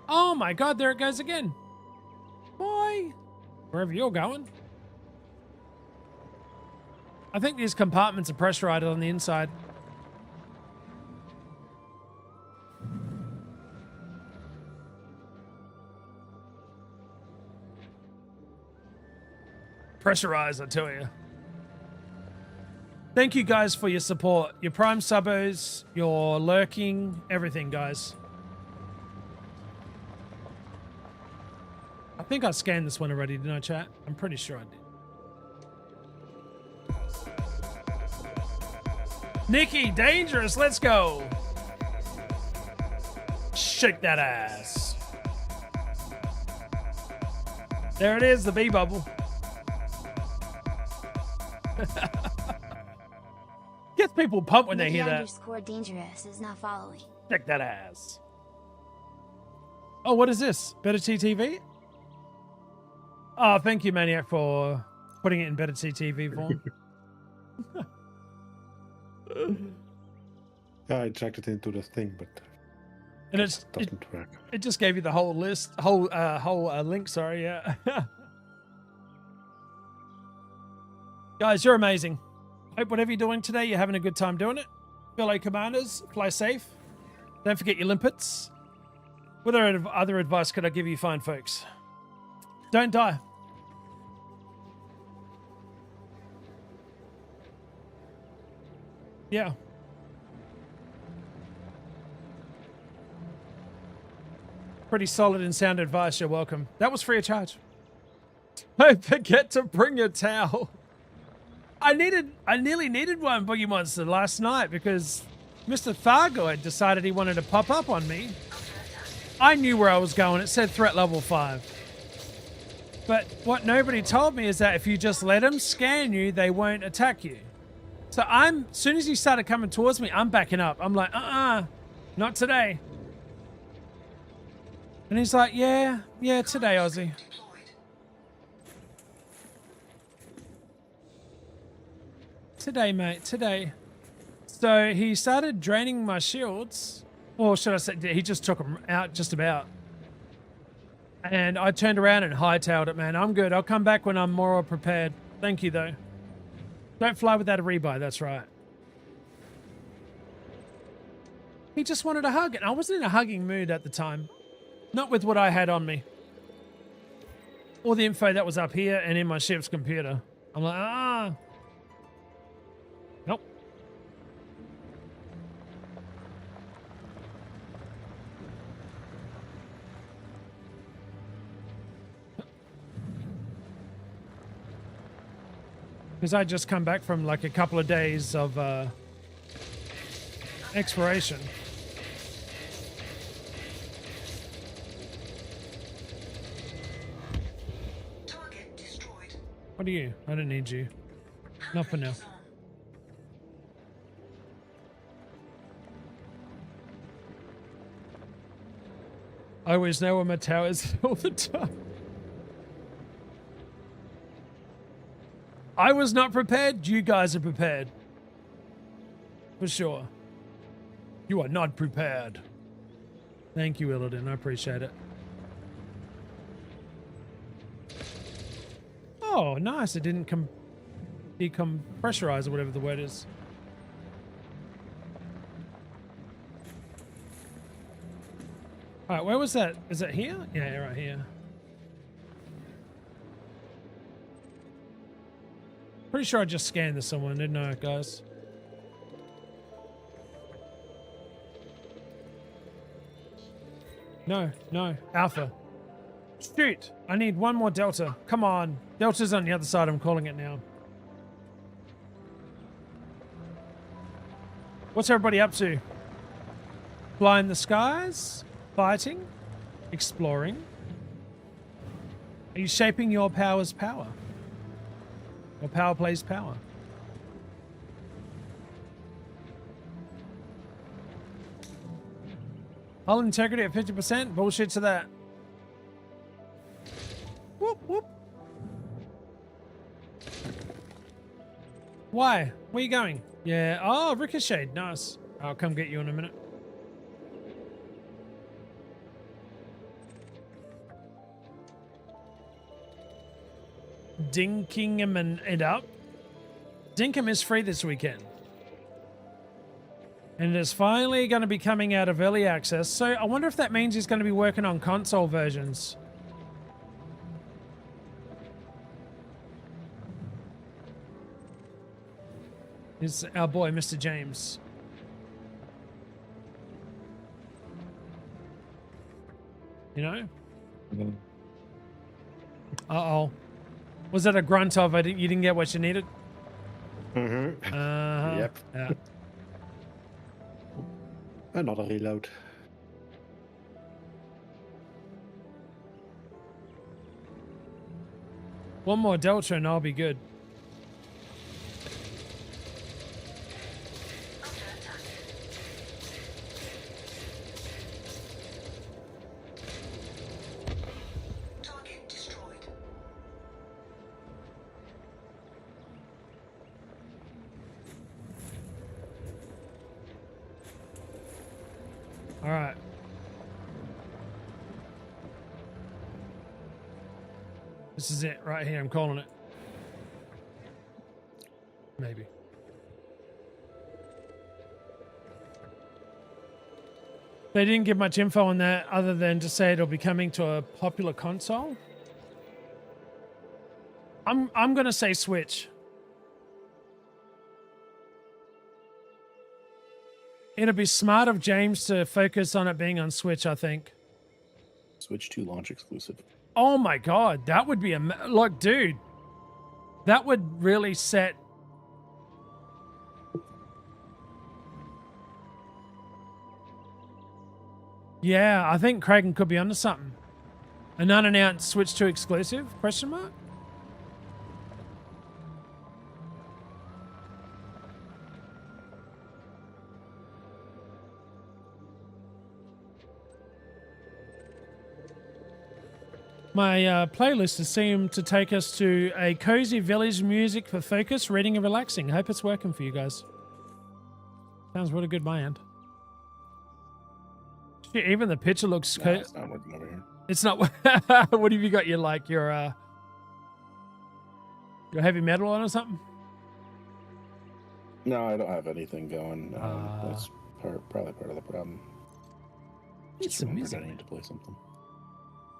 Oh my god, there it goes again. Boy. Wherever you're going. I think these compartments are pressurized on the inside. Pressurized, I tell you. Thank you guys for your support. Your Prime Subos, your lurking, everything, guys. I think I scanned this one already, didn't I, chat? I'm pretty sure I did. Nikki, Dangerous, let's go. Shake that ass. There it is, the bee bubble. Gets people pumped when they hear that. _dangerous is not following. Check that ass. Oh, what is this? Better TTV? Oh, thank you, Maniac, for Putting it in better CTV form. Yeah, I dragged it into the thing, but And it doesn't work. it just gave you the whole list, whole link. Sorry, yeah. Guys, you're amazing. Hope whatever you're doing today, you're having a good time doing it. Fellow commanders, fly safe. Don't forget your limpets. What other advice could I give you, fine folks? Don't die. Yeah. Pretty solid and sound advice. You're welcome. That was free of charge. Don't forget to bring your towel. I nearly needed one, Boogie Monster, last night because Mr. Thargoid decided he wanted to pop up on me. I knew where I was going. It said threat level 5. But what nobody told me is that if you just let them scan you, they won't attack you. So as soon as he started coming towards me, I'm backing up. I'm like, not today. And he's like, yeah, today, Aussie. Today, mate, today. So he started draining my shields. Or should I say, he just took them out just about. And I turned around and hightailed it, man. I'm good. I'll come back when I'm more prepared. Thank you, though. Don't fly without a rebuy, that's right. He just wanted a hug, and I wasn't in a hugging mood at the time. Not with what I had on me. Or the info that was up here and in my ship's computer. I'm like, Nope. Because I just come back from like a couple of days of exploration. Target destroyed. What are you? I don't need you. Not for now. I always know where my tower is all the time. I was not prepared. You guys are prepared. For sure. You are not prepared. Thank you, Illidan. I appreciate it. Oh, nice. It didn't decompressurize or whatever the word is. All right, where was that? Is it here? Yeah, right here. Pretty sure I just scanned this someone, didn't I, guys? No, Alpha. Shoot! I need one more Delta. Come on. Delta's on the other side. I'm calling it now. What's everybody up to? Flying the skies? Fighting? Exploring? Are you shaping your power's power? Or power plays power? Hull integrity at 50%? Bullshit to that. Whoop, whoop. Why? Where are you going? Yeah. Oh, Ricochet. Nice. I'll come get you in a minute. Dinkingham it up. Dinkham is free this weekend. And it is finally going to be coming out of early access. So I wonder if that means he's going to be working on console versions. Is our boy, Mr. James. You know? Uh-oh. Was that a grunt of you didn't get what you needed? Mm-hmm. Yep. Yeah. Another reload. One more Delta and I'll be good. All right. This is it right here. I'm calling it. Maybe. They didn't give much info on that other than to say it'll be coming to a popular console. I'm gonna say Switch. It'd be smart of James to focus on it being on Switch, I think. Switch 2 launch exclusive. Oh my god, that would be like, dude, that would really set. Yeah, I think Kraken could be onto something. An unannounced Switch 2 exclusive? Question mark? My playlist has seemed to take us to a cozy village music for focus, reading, and relaxing. Hope it's working for you guys. Sounds really good, my end. Shit, even the picture looks cozy. It's not working over here. It's not. What have you got? Your heavy metal on or something? No, I don't have anything going. That's probably part of the problem. It's some music. I need to play something.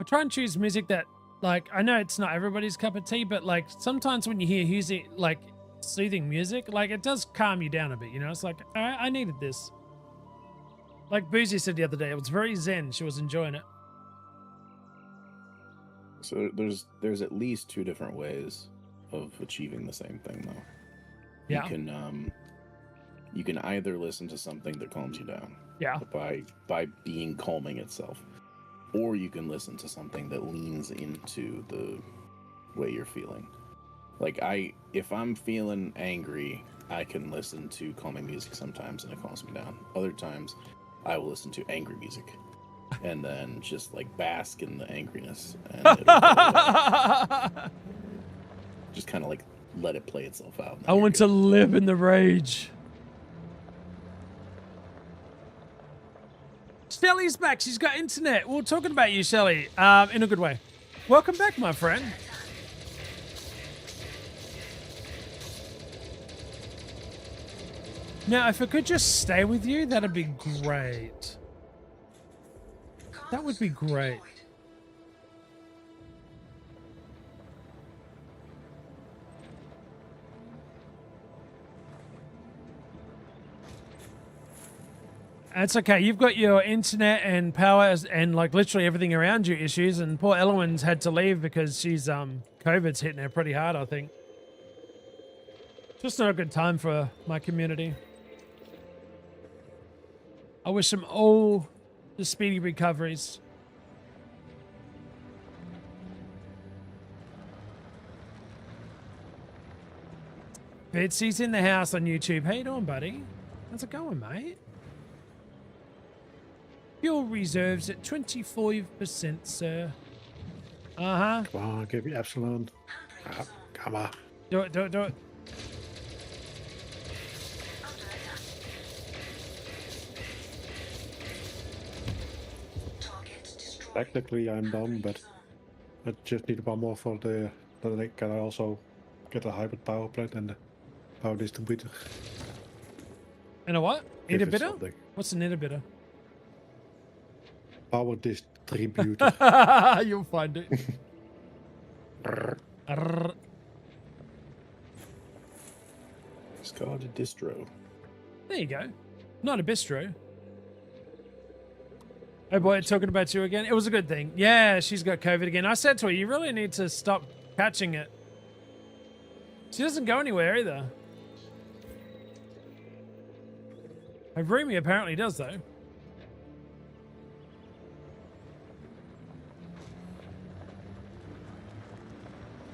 I try and choose music that, like, I know it's not everybody's cup of tea, but like sometimes when you hear music, like soothing music, like it does calm you down a bit. You know, it's like I needed this. Like Boozy said the other day, it was very zen. She was enjoying it. So there's at least two different ways of achieving the same thing, though. Yeah. You can either listen to something that calms you down. Yeah. By being calming itself, or you can listen to something that leans into the way you're feeling. Like if I'm feeling angry, I can listen to calming music sometimes, and it calms me down. Other times, I will listen to angry music, and then just like bask in the angriness, and just kind of like let it play itself out. I want to live in the rage. Shelly's back. She's got internet. We're talking about you, Shelly, in a good way. Welcome back, my friend. Now, if I could just stay with you, that'd be great. That would be great. That's okay. You've got your internet and power and like literally everything around you issues, and poor Elowin's had to leave because she's COVID's hitting her pretty hard, I think. Just not a good time for my community. I wish them all the speedy recoveries. Bitsy's in the house on YouTube. How you doing, buddy? How's it going, mate? Fuel reserves at 25%, sir. Uh-huh. Come on, give me Epsilon. Come on. Do it, do it, do it. Technically, I'm done, but I just need one more for the... Then I can also get a hybrid power plant and the power distributor. And a what? If it's Inhibitor? something. What's an inhibitor? Power distributor. You'll find it. Arr. It's called a distro. There you go. Not a bistro. Oh boy, talking about you again. It was a good thing. Yeah, she's got COVID again. I said to her, you really need to stop catching it. She doesn't go anywhere either. Remy apparently does, though.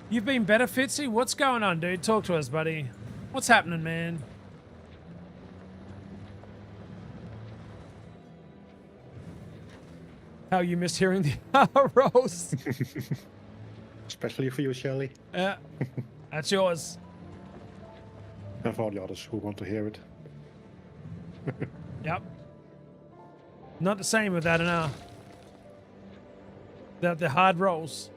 You've been better, Fitzy? What's going on, dude? Talk to us, buddy. What's happening, man? How you missed hearing the rolls. Especially for you, Shelly. Yeah, that's yours. And for all the others who want to hear it. Yep. Not the same without an R. Without the hard rolls.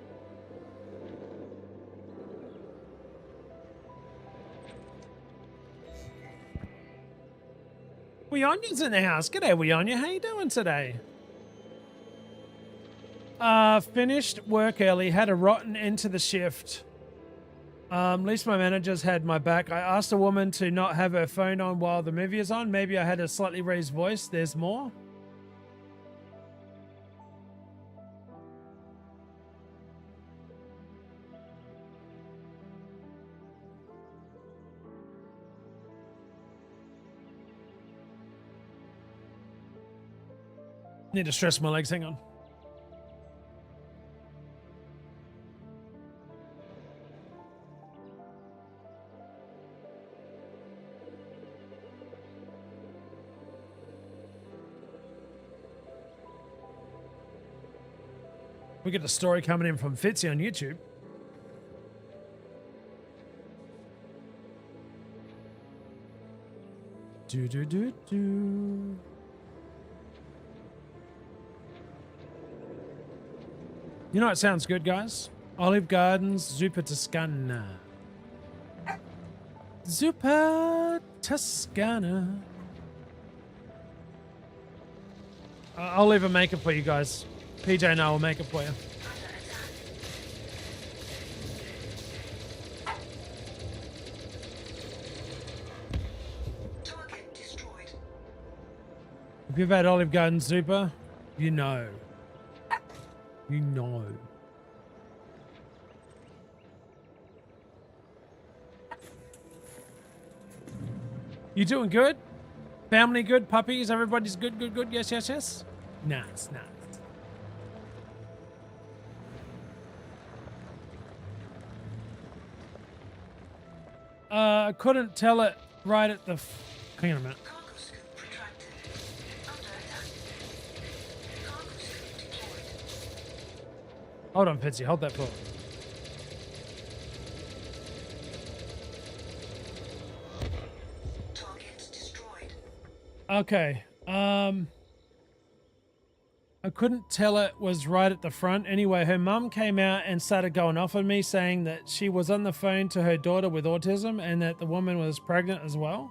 Weonya's in the house. G'day, Weonya. How you doing today? Finished work early. Had a rotten end to the shift. At least my managers had my back. I asked a woman to not have her phone on while the movie is on. Maybe I had a slightly raised voice. There's more. Need to stretch my legs. Hang on. We get a story coming in from Fitzy on YouTube. Do. You know what sounds good, guys? Olive Gardens, Zuppa Toscana. Zuppa Toscana. I'll leave a make it for you guys. PJ and I will make it for you. Target destroyed. If you've had Olive Garden Zuppa, you know. You know. You doing good? Family good? Puppies? Everybody's good, good, good? Yes, yes, yes? Nice, nice. I couldn't tell it right at the... Hang on a minute. Cargo scoop retracted. Under attack. Cargo scoop deployed. Hold on, Fitzy. Hold that thought. Target destroyed. Okay. I couldn't tell it was right at the front. Anyway, her mum came out and started going off on me, saying that she was on the phone to her daughter with autism and that the woman was pregnant as well.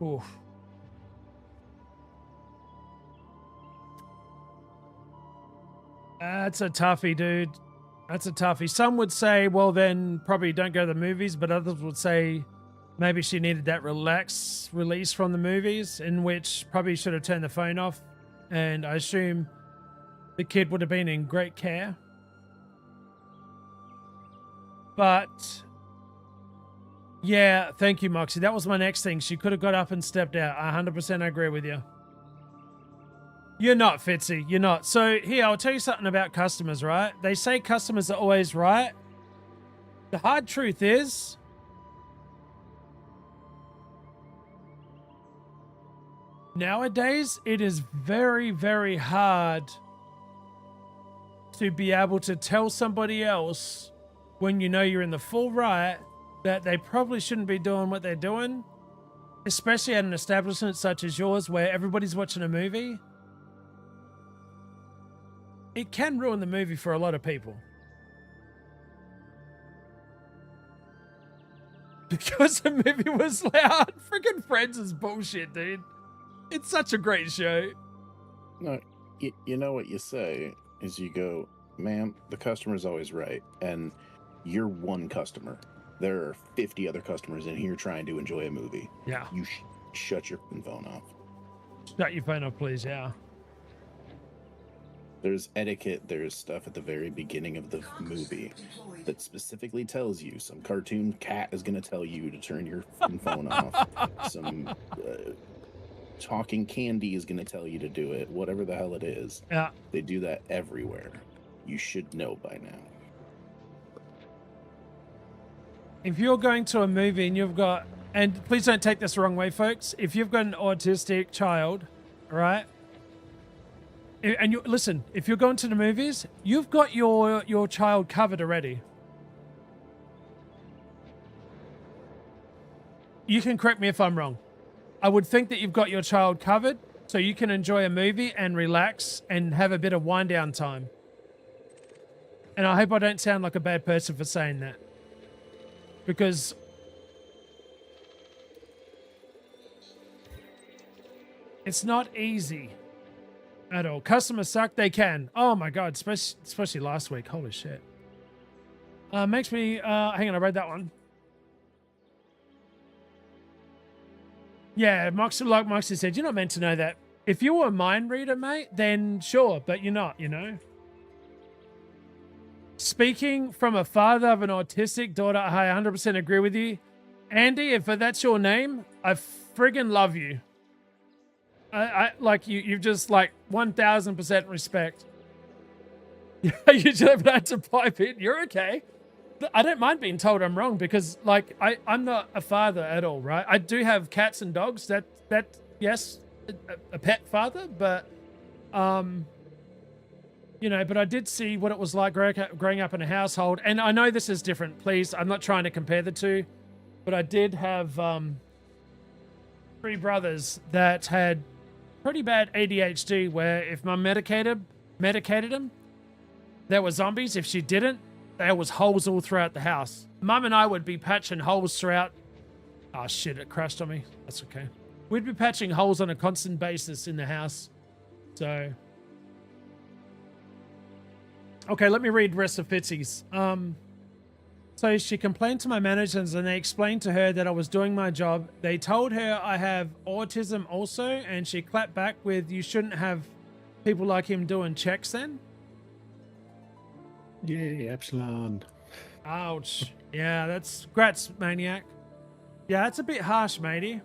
Oof. That's a toughie, dude. That's a toughie. Some would say, well, then probably don't go to the movies, but others would say maybe she needed that release from the movies, in which probably should have turned the phone off. And I assume the kid would have been in great care. But yeah, thank you, Moxie. That was my next thing. She could have got up and stepped out. 100% agree with you. You're not, Fitzy. You're not. So here, I'll tell you something about customers, right? They say customers are always right. The hard truth is, nowadays, it is very, very hard to be able to tell somebody else when you know you're in the full right that they probably shouldn't be doing what they're doing, especially at an establishment such as yours where everybody's watching a movie. It can ruin the movie for a lot of people. Because the movie was loud. Freaking Friends is bullshit, dude. It's such a great show. No, you know what you say is you go, ma'am, the customer's always right. And you're one customer. There are 50 other customers in here trying to enjoy a movie. Yeah. You shut your phone off. Shut your phone off, please, yeah. There's etiquette, there's stuff at the very beginning of the movie that specifically tells you. Some cartoon cat is going to tell you to turn your phone off. Some talking candy is going to tell you to do it. Whatever the hell it is. Yeah. They do that everywhere. You should know by now. If you're going to a movie and you've got, and please don't take this the wrong way, folks. If you've got an autistic child, right? And you listen, if you're going to the movies, you've got your child covered already. You can correct me if I'm wrong. I would think that you've got your child covered. so you can enjoy a movie and relax and have a bit of wind down time. And I hope I don't sound like a bad person for saying that, because it's not easy at all. Customers suck. They can. Oh my God, especially last week. Holy shit. Makes me, hang on, I read that one. Yeah, like Moxie said, you're not meant to know that. If you were a mind reader, mate, then sure, but you're not, you know? Speaking from a father of an autistic daughter, I 100% agree with you. Andy, if that's your name, I friggin' love you. I like you've just like 1000% respect. You just had to pipe in. You're okay. I don't mind being told I'm wrong, because like I'm not a father at all, right? I do have cats and dogs. That yes, a pet father, but you know, but I did see what it was like growing up in a household, and I know this is different. Please, I'm not trying to compare the two, but I did have 3 brothers that had pretty bad ADHD, where if mum medicated them, there were zombies. If she didn't, there was holes all throughout the house. Mum and I would be patching holes throughout. Oh shit, it crashed on me. That's okay. We'd be patching holes on a constant basis in the house. So, okay, let me read the rest of Fitzy's. So she complained to my managers, and they explained to her that I was doing my job. They told her I have autism also, and she clapped back with, "You shouldn't have people like him doing checks then." Yay, Epsilon. Ouch. Yeah, that's grats, Maniac. Yeah, that's a bit harsh, matey.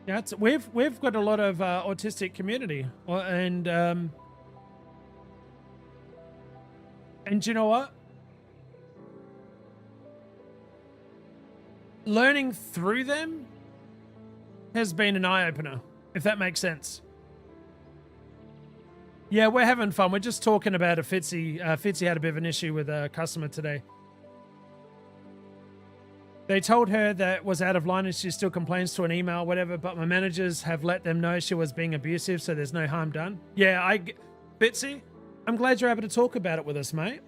Yeah, we've got a lot of autistic community, and you know what? Learning through them has been an eye-opener, if that makes sense. Yeah, we're having fun. We're just talking about a Fitzy. Fitzy had a bit of an issue with a customer today. They told her that was out of line and she still complains to an email, whatever, but my managers have let them know she was being abusive, so there's no harm done. Yeah, Fitzy, I'm glad you're able to talk about it with us, mate.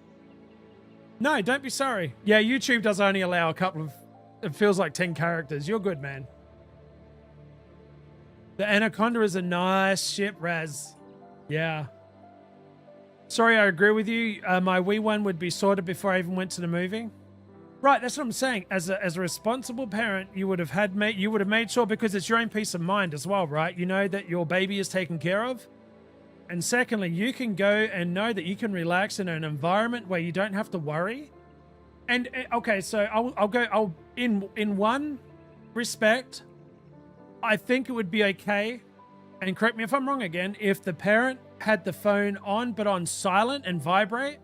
No, don't be sorry. Yeah, YouTube does only allow a couple of, it feels like 10 characters. You're good, man. The Anaconda is a nice ship, Raz. Yeah. Sorry, I agree with you. My wee one would be sorted before I even went to the movie. Right, that's what I'm saying. As a responsible parent, you would have made sure, because it's your own peace of mind as well, right? You know that your baby is taken care of. And secondly, you can go and know that you can relax in an environment where you don't have to worry. And okay, so I'll in one respect, I think it would be okay, and correct me if I'm wrong again, if the parent had the phone on but on silent and vibrate,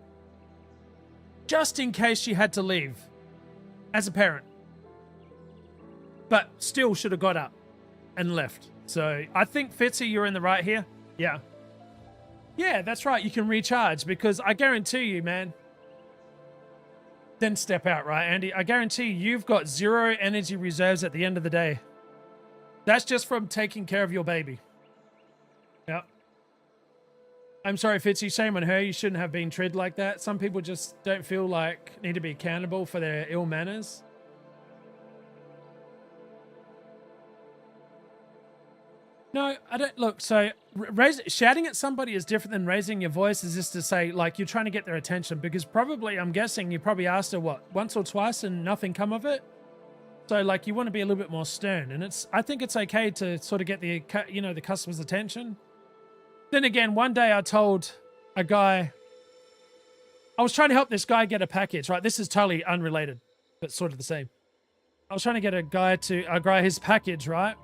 just in case she had to leave as a parent, but still should have got up and left. So I think, Fitzy, you're in the right here. Yeah. Yeah, that's right. You can recharge, because I guarantee you, man. Then step out, right, Andy? I guarantee you've got 0 energy reserves at the end of the day. That's just from taking care of your baby. Yeah. I'm sorry, Fitzy. Shame on her. You shouldn't have been treated like that. Some people just don't feel like need to be accountable for their ill manners. No, I don't. Look, so shouting at somebody is different than raising your voice. Is just to say, like, you're trying to get their attention, because probably, I'm guessing, you probably asked her, what, once or twice and nothing come of it? So, like, you want to be a little bit more stern. And I think it's okay to sort of get the customer's attention. Then again, one day I told a guy, I was trying to help this guy get a package, right? This is totally unrelated, but sort of the same. I was trying to get a guy his package, right?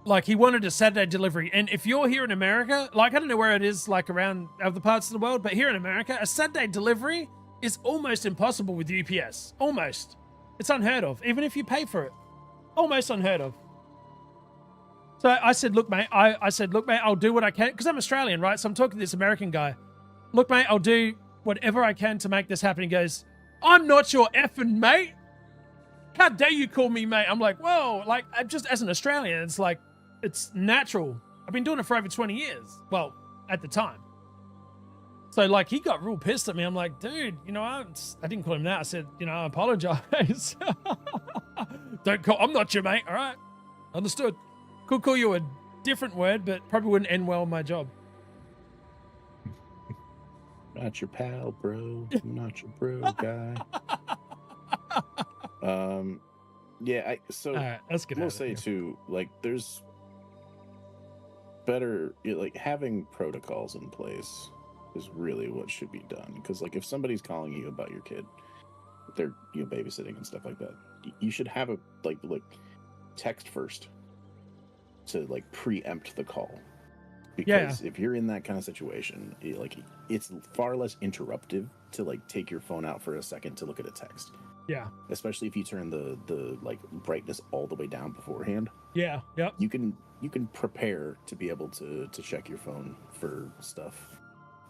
Like, he wanted a Saturday delivery. And if you're here in America, like, I don't know where it is, like, around other parts of the world, but here in America, a Saturday delivery is almost impossible with UPS. Almost. It's unheard of, even if you pay for it. Almost unheard of. So I said, look, mate, I'll do what I can, because I'm Australian, right? So I'm talking to this American guy. Look, mate, I'll do whatever I can to make this happen. He goes, I'm not your effing mate. how dare you call me mate? I'm like, whoa, like, I'm just as an Australian, it's like, it's natural. I've been doing it for over 20 years. Well, at the time. So, like, he got real pissed at me. I'm like, dude, you know, I didn't call him that. I said, you know, I apologize. Don't call, I'm not your mate, all right? Understood. Could call you a different word, but probably wouldn't end well in my job. Not your pal, bro. I'm not your bro guy. Yeah, so All right, let's get out we'll of say here. too, like, there's better, like, having protocols in place is really what should be done. Because, like, if somebody's calling you about your kid, they're, you know, babysitting and stuff like that, you should have a like text first to, like, preempt the call. Because if you're in that kind of situation, it's far less interruptive to, like, take your phone out for a second to look at a text. Yeah. Especially if you turn the like brightness all the way down beforehand. Yeah. Yep. You can prepare to be able to check your phone for stuff,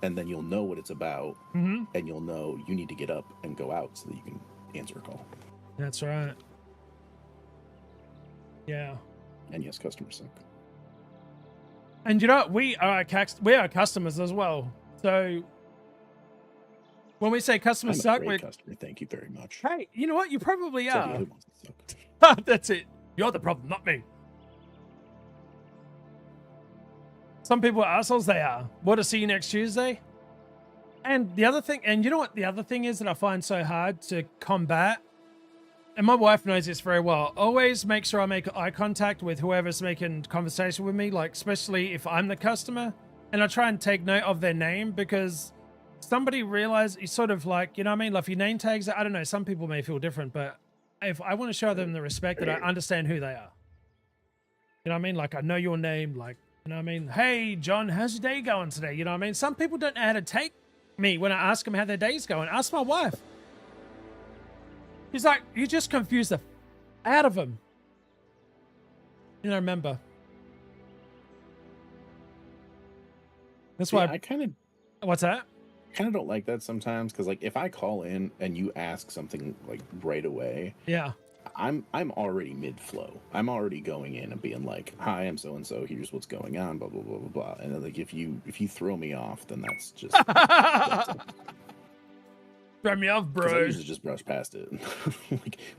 and then you'll know what it's about, Mm-hmm. and you'll know you need to get up and go out so that you can answer a call. That's right. Yeah. And yes, customers suck. And you know, we are customers as well. So when we say customers I'm a suck, great customer. Thank you very much. hey, you know what? You probably Somebody are. who wants to suck. That's it. You're the problem, not me. Some people are assholes. They are. What, to see you next Tuesday? And the other thing, and you know what the other thing is that I find so hard to combat? And my wife knows this very well. Always make sure I make eye contact with whoever's making conversation with me, like, especially if I'm the customer. And I try and take note of their name, because somebody realized, it's sort of like, you know what I mean? Like, if your name tags, I don't know, some people may feel different, but if I want to show them the respect that I understand who they are. You know what I mean? Like, I know your name, like, you know what I mean? Hey, John, how's your day going today? You know what I mean? Some people don't know how to take me when I ask them how their day's going. Ask my wife. He's like, you just confused the out of him. You know, remember. That's why I kind of what's that? don't like that sometimes, because, like, if I call in and you ask something, like, right away, Yeah. I'm already mid-flow. I'm already going in and being like, hi, I'm so and so, here's what's going on, blah blah blah blah blah. And then, like, if you throw me off, then that's just Throw me off, 'cause I bro. usually just brush past it.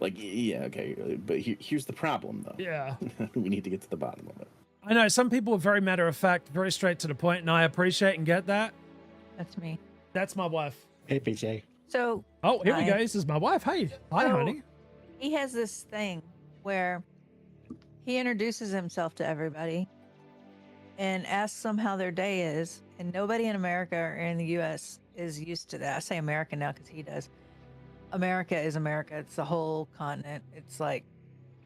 like yeah, okay, but here's the problem though. Yeah. We need to get to the bottom of it. I know some people are very matter of fact, very straight to the point, and I appreciate and get that. That's me. That's my wife. Hey, PJ. So Oh, here we Hi. go. This is my wife. Hey. Hi, So- honey. he has this thing where he introduces himself to everybody and asks them how their day is. And nobody in America or in the US is used to that. I say America now because he does. America is America. It's the whole continent. It's like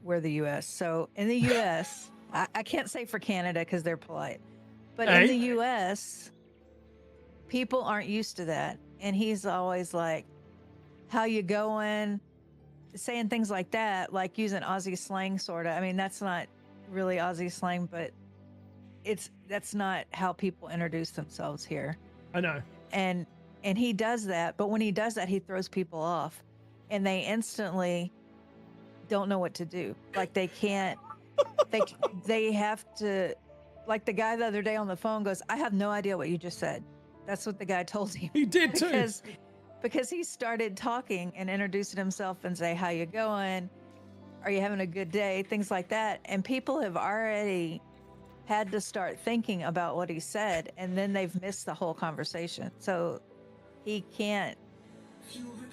we're the US. So in the US, I can't say for Canada because they're polite, but in Hey. the US, people aren't used to that. And he's always like, how you going? Saying things like that, like using Aussie slang, sort of. I mean, that's not really Aussie slang, but that's not how people introduce themselves here. I know. And he does that, but when he does that, he throws people off, and they instantly don't know what to do. Like they can't. They have to. Like the guy the other day on the phone goes, "I have no idea what you just said." That's what the guy told him. He did too. Because he started talking and introducing himself and say, how you going? Are you having a good day? Things like that. And people have already had to start thinking about what he said, and then they've missed the whole conversation. So he can't,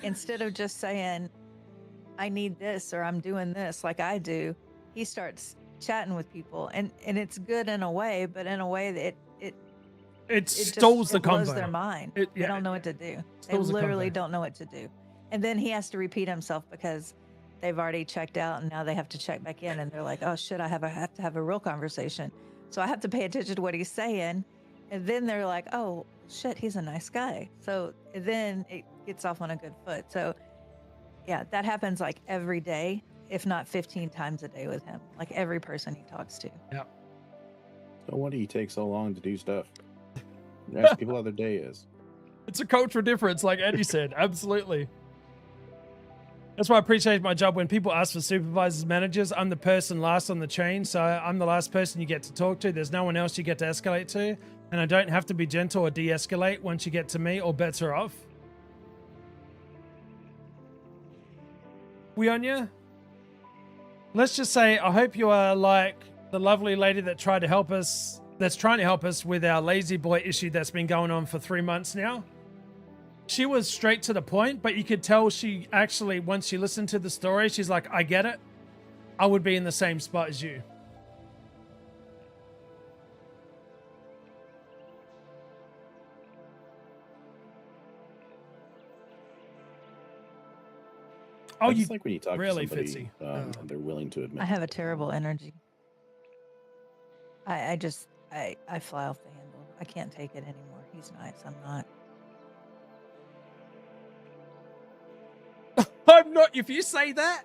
instead of just saying, I need this or I'm doing this like I do, he starts chatting with people. And it's good in a way, but in a way that It stalls the it blows convo. their mind. It- They yeah, don't know what to do. They stalls the literally convo. don't know what to do. And then he has to repeat himself because they've already checked out and now they have to check back in, and they're like, oh shit, I have to have a real conversation. So I have to pay attention to what he's saying. And then they're like, oh shit, he's a nice guy. So then it gets off on a good foot. So yeah, that happens like every day, if not 15 times a day with him, like every person he talks to. Yeah. So why do you take so long to do stuff? Ask people how their day is. It's a cultural difference, like Eddie said. Absolutely. That's why I appreciate my job. When people ask for supervisors, managers, I'm the person last on the chain. So I'm the last person you get to talk to. There's no one else you get to escalate to. And I don't have to be gentle or de-escalate once you get to me, or bets are off. We on you? Let's just say, I hope you are like the lovely lady that tried to help us, that's trying to help us with our lazy boy issue that's been going on for 3 months now. She was straight to the point, but you could tell she actually, once she listened to the story, she's like, I get it. I would be in the same spot as you. Oh, I you just like when you talk really, to somebody, Fitzy. and they're willing to admit. I have a terrible energy. I fly off the handle. I can't take it anymore. He's nice. I'm not. I'm not. If you say that,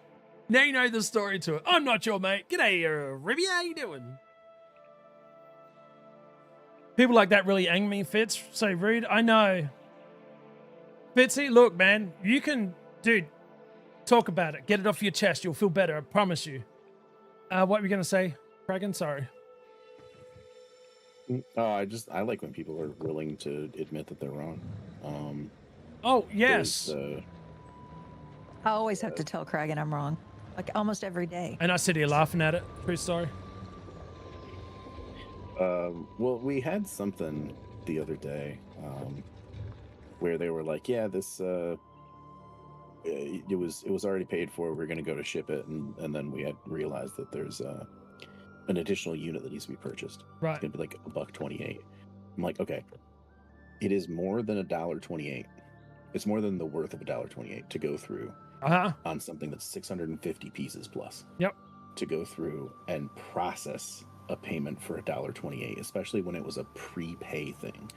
now you know the story to it. I'm not your mate. G'day, Ribby. How you doing? People like that really anger me, Fitz. So rude. I know. Fitzy, look, man. You can, dude, talk about it. Get it off your chest. You'll feel better. I promise you. What were you going to say, Kragan? Sorry. I like when people are willing to admit that they're wrong. Oh, yes. I always have to tell Kragan I'm wrong. Like almost every day. And I sit here laughing at it. True story. Well, we had something the other day where they were like, yeah, this it was already paid for. We're going to go to ship it, and then we had realized that there's an additional unit that needs to be purchased. Right. It's going to be like $1.28. I'm like, okay, it is more than $1.28. It's more than the worth of $1.28 to go through on something that's 650 pieces plus. Yep. To go through and process a payment for $1.28, especially when it was a prepay thing.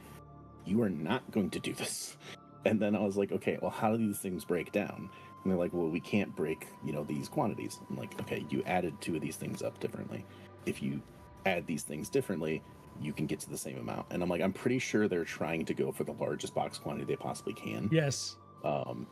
You are not going to do this. And then I was like, okay, well, how do these things break down? And they're like, well, we can't break, these quantities. I'm like, okay, you added 2 of these things up differently. If you add these things differently, you can get to the same amount. And I'm like, I'm pretty sure they're trying to go for the largest box quantity they possibly can. Yes.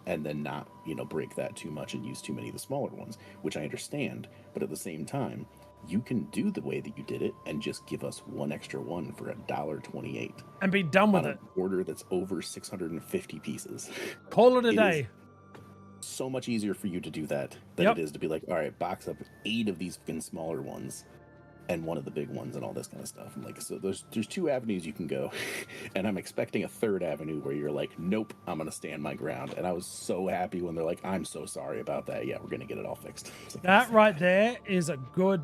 And then not, break that too much and use too many of the smaller ones, which I understand. But at the same time, you can do the way that you did it and just give us one extra one for $1.28 and be done with on it. An order that's over 650 pieces. Call it a day. So much easier for you to do that than it is to be like, all right, box up 8 of these fucking smaller ones and one of the big ones and all this kind of stuff. I'm like, so there's 2 avenues you can go, and I'm expecting a 3rd avenue where you're like, nope, I'm gonna stand my ground. And I was so happy when they're like, I'm so sorry about that. Yeah, we're gonna get it all fixed. Like, that right there is a good.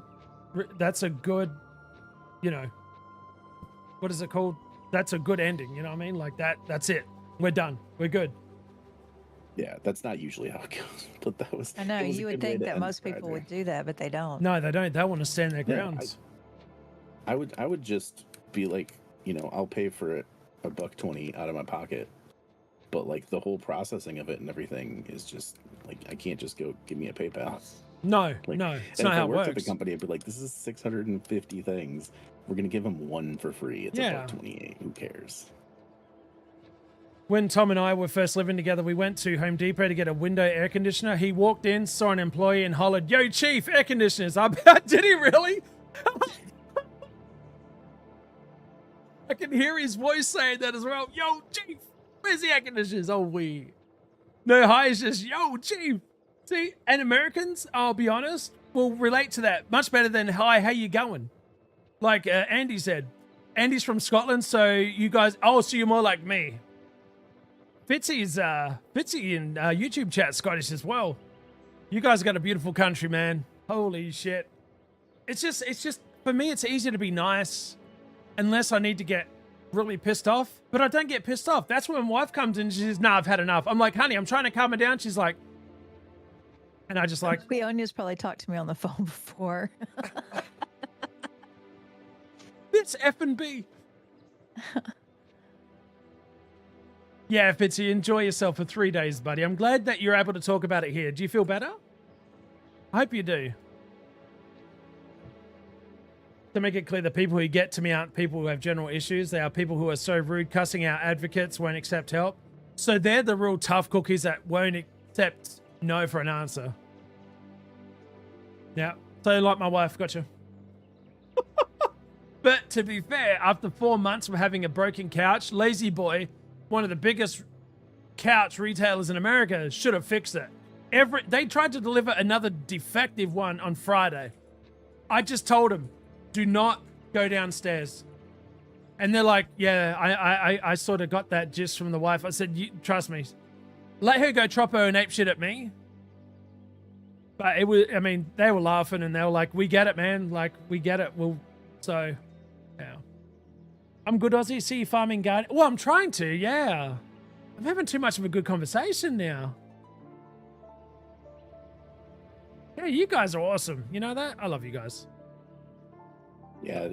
That's a good, what is it called? That's a good ending. You know what I mean? Like that. That's it. We're done. We're good. Yeah, that's not usually how it goes. But that was. I know you would think that most people would do that, but they don't. No, they don't. They want to stand their grounds. I would just be like, I'll pay for it $1.20 out of my pocket, but like the whole processing of it and everything is just like, I can't just go give me a PayPal. No, like, no, it's not how it works. At the company, I'd be like, this is 650 things. We're gonna give them one for free. It's $1.28. Who cares? When Tom and I were first living together, we went to Home Depot to get a window air conditioner. He walked in, saw an employee, and hollered, "Yo, Chief, air conditioners!" Did he really? I can hear his voice saying that as well. "Yo, Chief, where's the air conditioners?" Oh, no, hi, it's just, "Yo, Chief." See, and Americans, I'll be honest, will relate to that much better than, "Hi, how you going?" Like Andy said. Andy's from Scotland, so you guys, so you're more like me. Fitzy's Fitzy in YouTube chat Scottish as well. You guys got a beautiful country, man. Holy shit. It's just for me, it's easier to be nice unless I need to get really pissed off. But I don't get pissed off. That's when my wife comes in and she says, "Nah, I've had enough." I'm like, "Honey, I'm trying to calm her down." She's like, and I just like, Leonia's probably talked to me on the phone before. It's F&B. Yeah, Fitzy, enjoy yourself for 3 days, buddy. I'm glad that you're able to talk about it here. Do you feel better? I hope you do. To make it clear, the people who get to me aren't people who have general issues. They are people who are so rude, cussing out advocates, won't accept help. So they're the real tough cookies that won't accept no for an answer. Yeah. So like my wife, gotcha. But to be fair, after 4 months of having a broken couch, Lazy Boy, one of the biggest couch retailers in America, should have fixed it. They tried to deliver another defective one on Friday. I just told them, do not go downstairs. And they're like, yeah, I sort of got that gist from the wife. I said, trust me, let her go troppo and ape shit at me. But it was, I mean, they were laughing and they were like, we get it, man. Like, we get it. So, yeah. I'm good, Aussie. See you farming garden. Well, I'm trying to, yeah. I'm having too much of a good conversation now. Yeah, you guys are awesome. You know that? I love you guys. Yeah,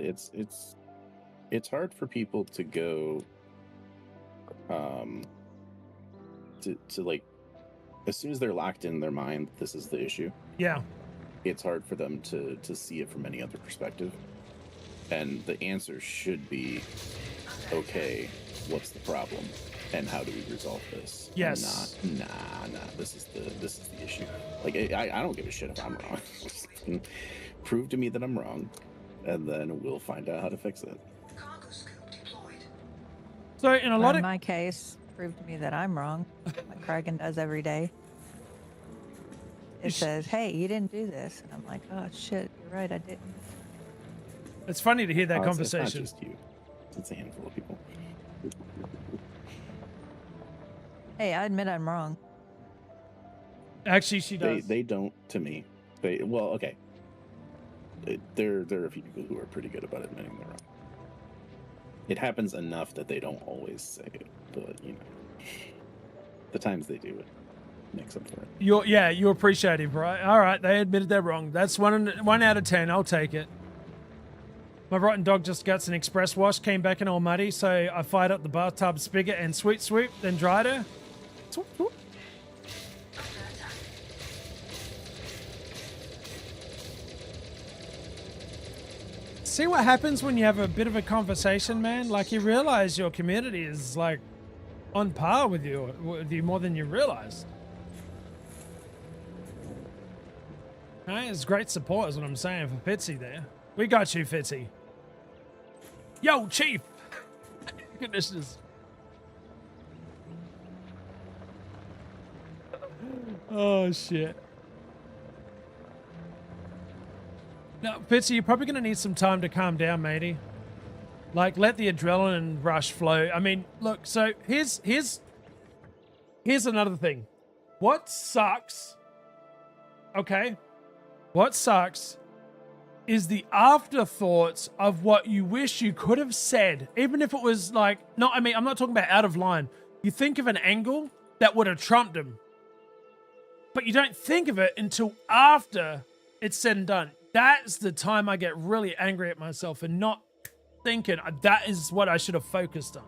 it's hard for people to go to like, as soon as they're locked in their mind, this is the issue. Yeah. It's hard for them to see it from any other perspective. And the answer should be, okay, what's the problem? And how do we resolve this? Yes. Nah, this is the issue. Like, I don't give a shit if I'm wrong. Just prove to me that I'm wrong, and then we'll find out how to fix it. Cargo scoop deployed. So in a lot In of my case, prove to me that I'm wrong, like Kragan does every day. It says, hey, you didn't do this. And I'm like, oh, shit, you're right, I didn't. it's funny to hear that It's conversation. not just you. It's a handful of people. Hey, I admit I'm wrong. Actually, she does. They don't to me. Well, okay. There are a few people who are pretty good about admitting they're wrong. It happens enough that they don't always say it, but you know, the times they do it makes up for it. You're appreciative, right? All right, they admitted they're wrong. That's 1 out of 10. I'll take it. My rotten dog just got an express wash, came back in all muddy, so I fired up the bathtub spigot and sweet swoop, then dried her. Swoop, swoop. See what happens when you have a bit of a conversation, man? Like, you realize your community is like on par with you more than you realize. Right? It's great support is what I'm saying for Fitzy there. We got you, Fitzy. Yo, Chief! Goodness. Oh, shit. Now, Fitzy, you're probably going to need some time to calm down, matey. Like, let the adrenaline rush flow. I mean, look, so here's another thing. What sucks, okay? What sucks is the afterthoughts of what you wish you could have said, even if it was like, no, I mean, I'm not talking about out of line. You think of an angle that would have trumped him, but you don't think of it until after it's said and done. That's the time I get really angry at myself and not thinking that is what I should have focused on.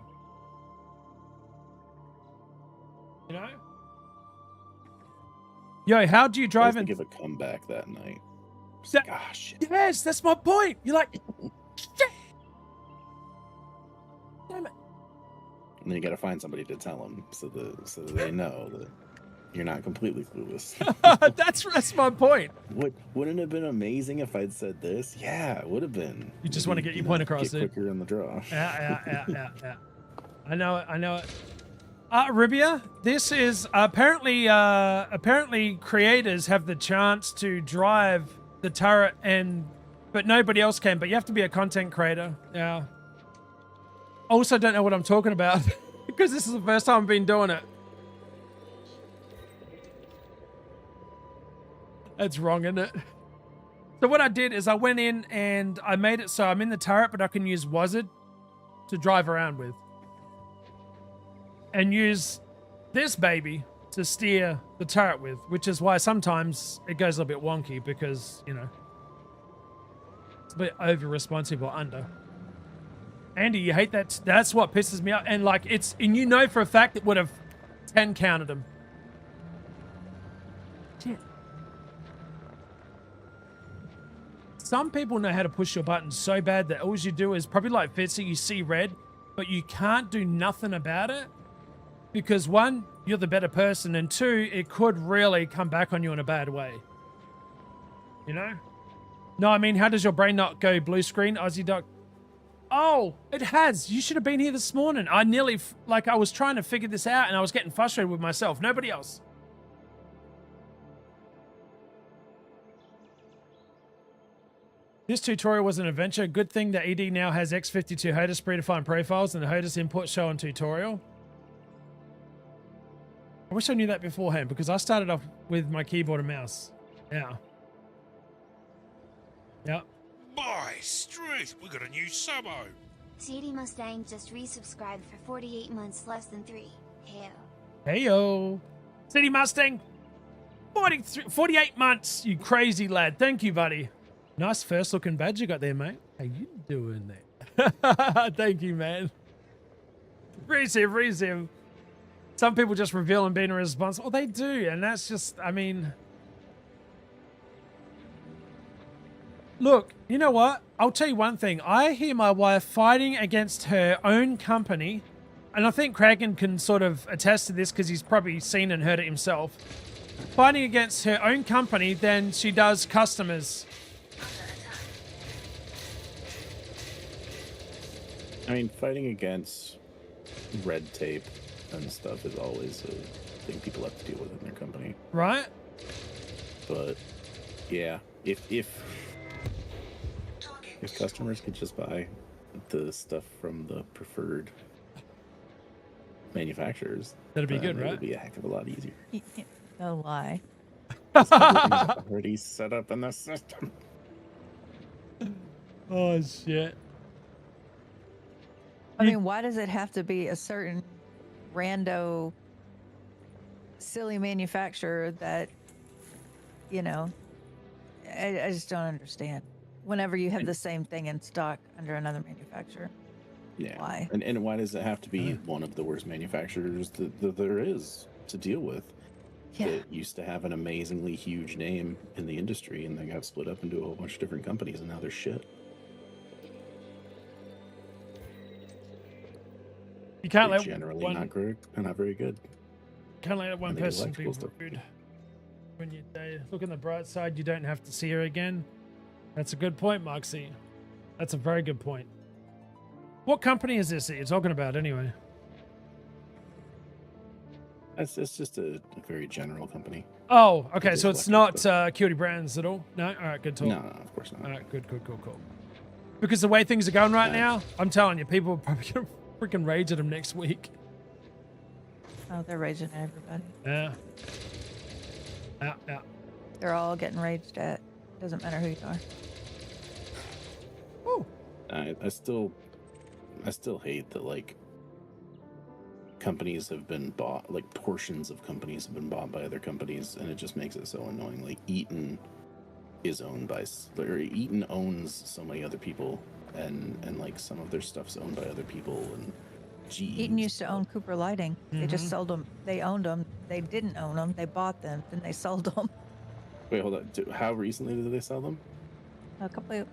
You know? Yo, how do you drive in? Give a comeback that night. Gosh. Yes, that's my point. You're like, shit. Damn it. And then you got to find somebody to tell them so that they know that you're not completely clueless. That's my point. Wouldn't it have been amazing if I'd said this? Yeah, it would have been. You just want to get your point across, get dude. quicker in the draw. Yeah. I know it. Ribia, this is apparently creators have the chance to drive the turret but nobody else can, but you have to be a content creator. Yeah. Also don't know what I'm talking about because this is the first time I've been doing it. That's wrong, isn't it? So what I did is I went in and I made it so I'm in the turret, but I can use Wizard to drive around with. And use this baby to steer the turret with, which is why sometimes it goes a bit wonky because, you know, it's a bit over-responsive or under. Andy, you hate that? That's what pisses me off. And like, and you know for a fact it would have 10 counted him. Shit. Some people know how to push your buttons so bad that all you do is probably like Fitzy, you see red, but you can't do nothing about it. because one, you're the better person, and two, it could really come back on you in a bad way. You know? No, I mean, how does your brain not go blue screen, Aussie Doc? Oh, it has. You should have been here this morning. I nearly, I was trying to figure this out and I was getting frustrated with myself. Nobody else. This tutorial was an adventure. Good thing that ED now has X52 HOTAS predefined profiles and the HOTAS input show on tutorial. I wish I knew that beforehand because I started off with my keyboard and mouse. Yeah. Yep. My Struth, we got a new subo. CD Mustang just resubscribed for 48 months less than 3. Hell. Heyo. City Mustang. 48 months, you crazy lad. Thank you, buddy. Nice first looking badge you got there, mate. How you doing there? Thank you, man. Receive. Some people just reveal and being irresponsible. They do, and that's just, I mean... Look, you know what? I'll tell you one thing. I hear my wife fighting against her own company, and I think Kragan can sort of attest to this because he's probably seen and heard it himself. Fighting against her own company than she does customers. I mean, fighting against red tape and stuff is always a thing people have to deal with in their company. Right? But, yeah, if customers could just buy the stuff from the preferred manufacturers, that'd be good, it right? would be a heck of a lot easier. No lie. Everything's already set up in the system. Oh, shit. I mean, why does it have to be a certain rando, silly manufacturer that, you know, I just don't understand. Whenever you have the same thing in stock under another manufacturer. Yeah. Why? And why does it have to be one of the worst manufacturers that there is to deal with? Yeah. It used to have an amazingly huge name in the industry, and they got split up into a whole bunch of different companies, and now they're shit. You can't They're let generally one, not very good. can't let one And the person be electrical stuff. rude. When you look on the bright side, you don't have to see her again. That's a good point, Moxie. That's a very good point. What company is this that you're talking about anyway? It's just a very general company. Oh, okay. It's So it's electric not Cutie Brands at all? No? All right, good talk. No, of course not. All right, good. Because the way things are going right now, I'm telling you, people are probably going to freaking rage at them next week. Oh, they're raging at everybody. Yeah. They're all getting raged at. Doesn't matter who you are. Ooh. I still hate that, like, companies have been bought, like portions of companies have been bought by other companies, and it just makes it so annoying. Like Eaton is owned by, or Eaton owns so many other people, and like some of their stuff's owned by other people, and GE. Eaton used to own Cooper Lighting. They just sold them. They owned them. They didn't own them. They bought them. Then they sold them. Wait, hold on. How recently did they sell them? A couple years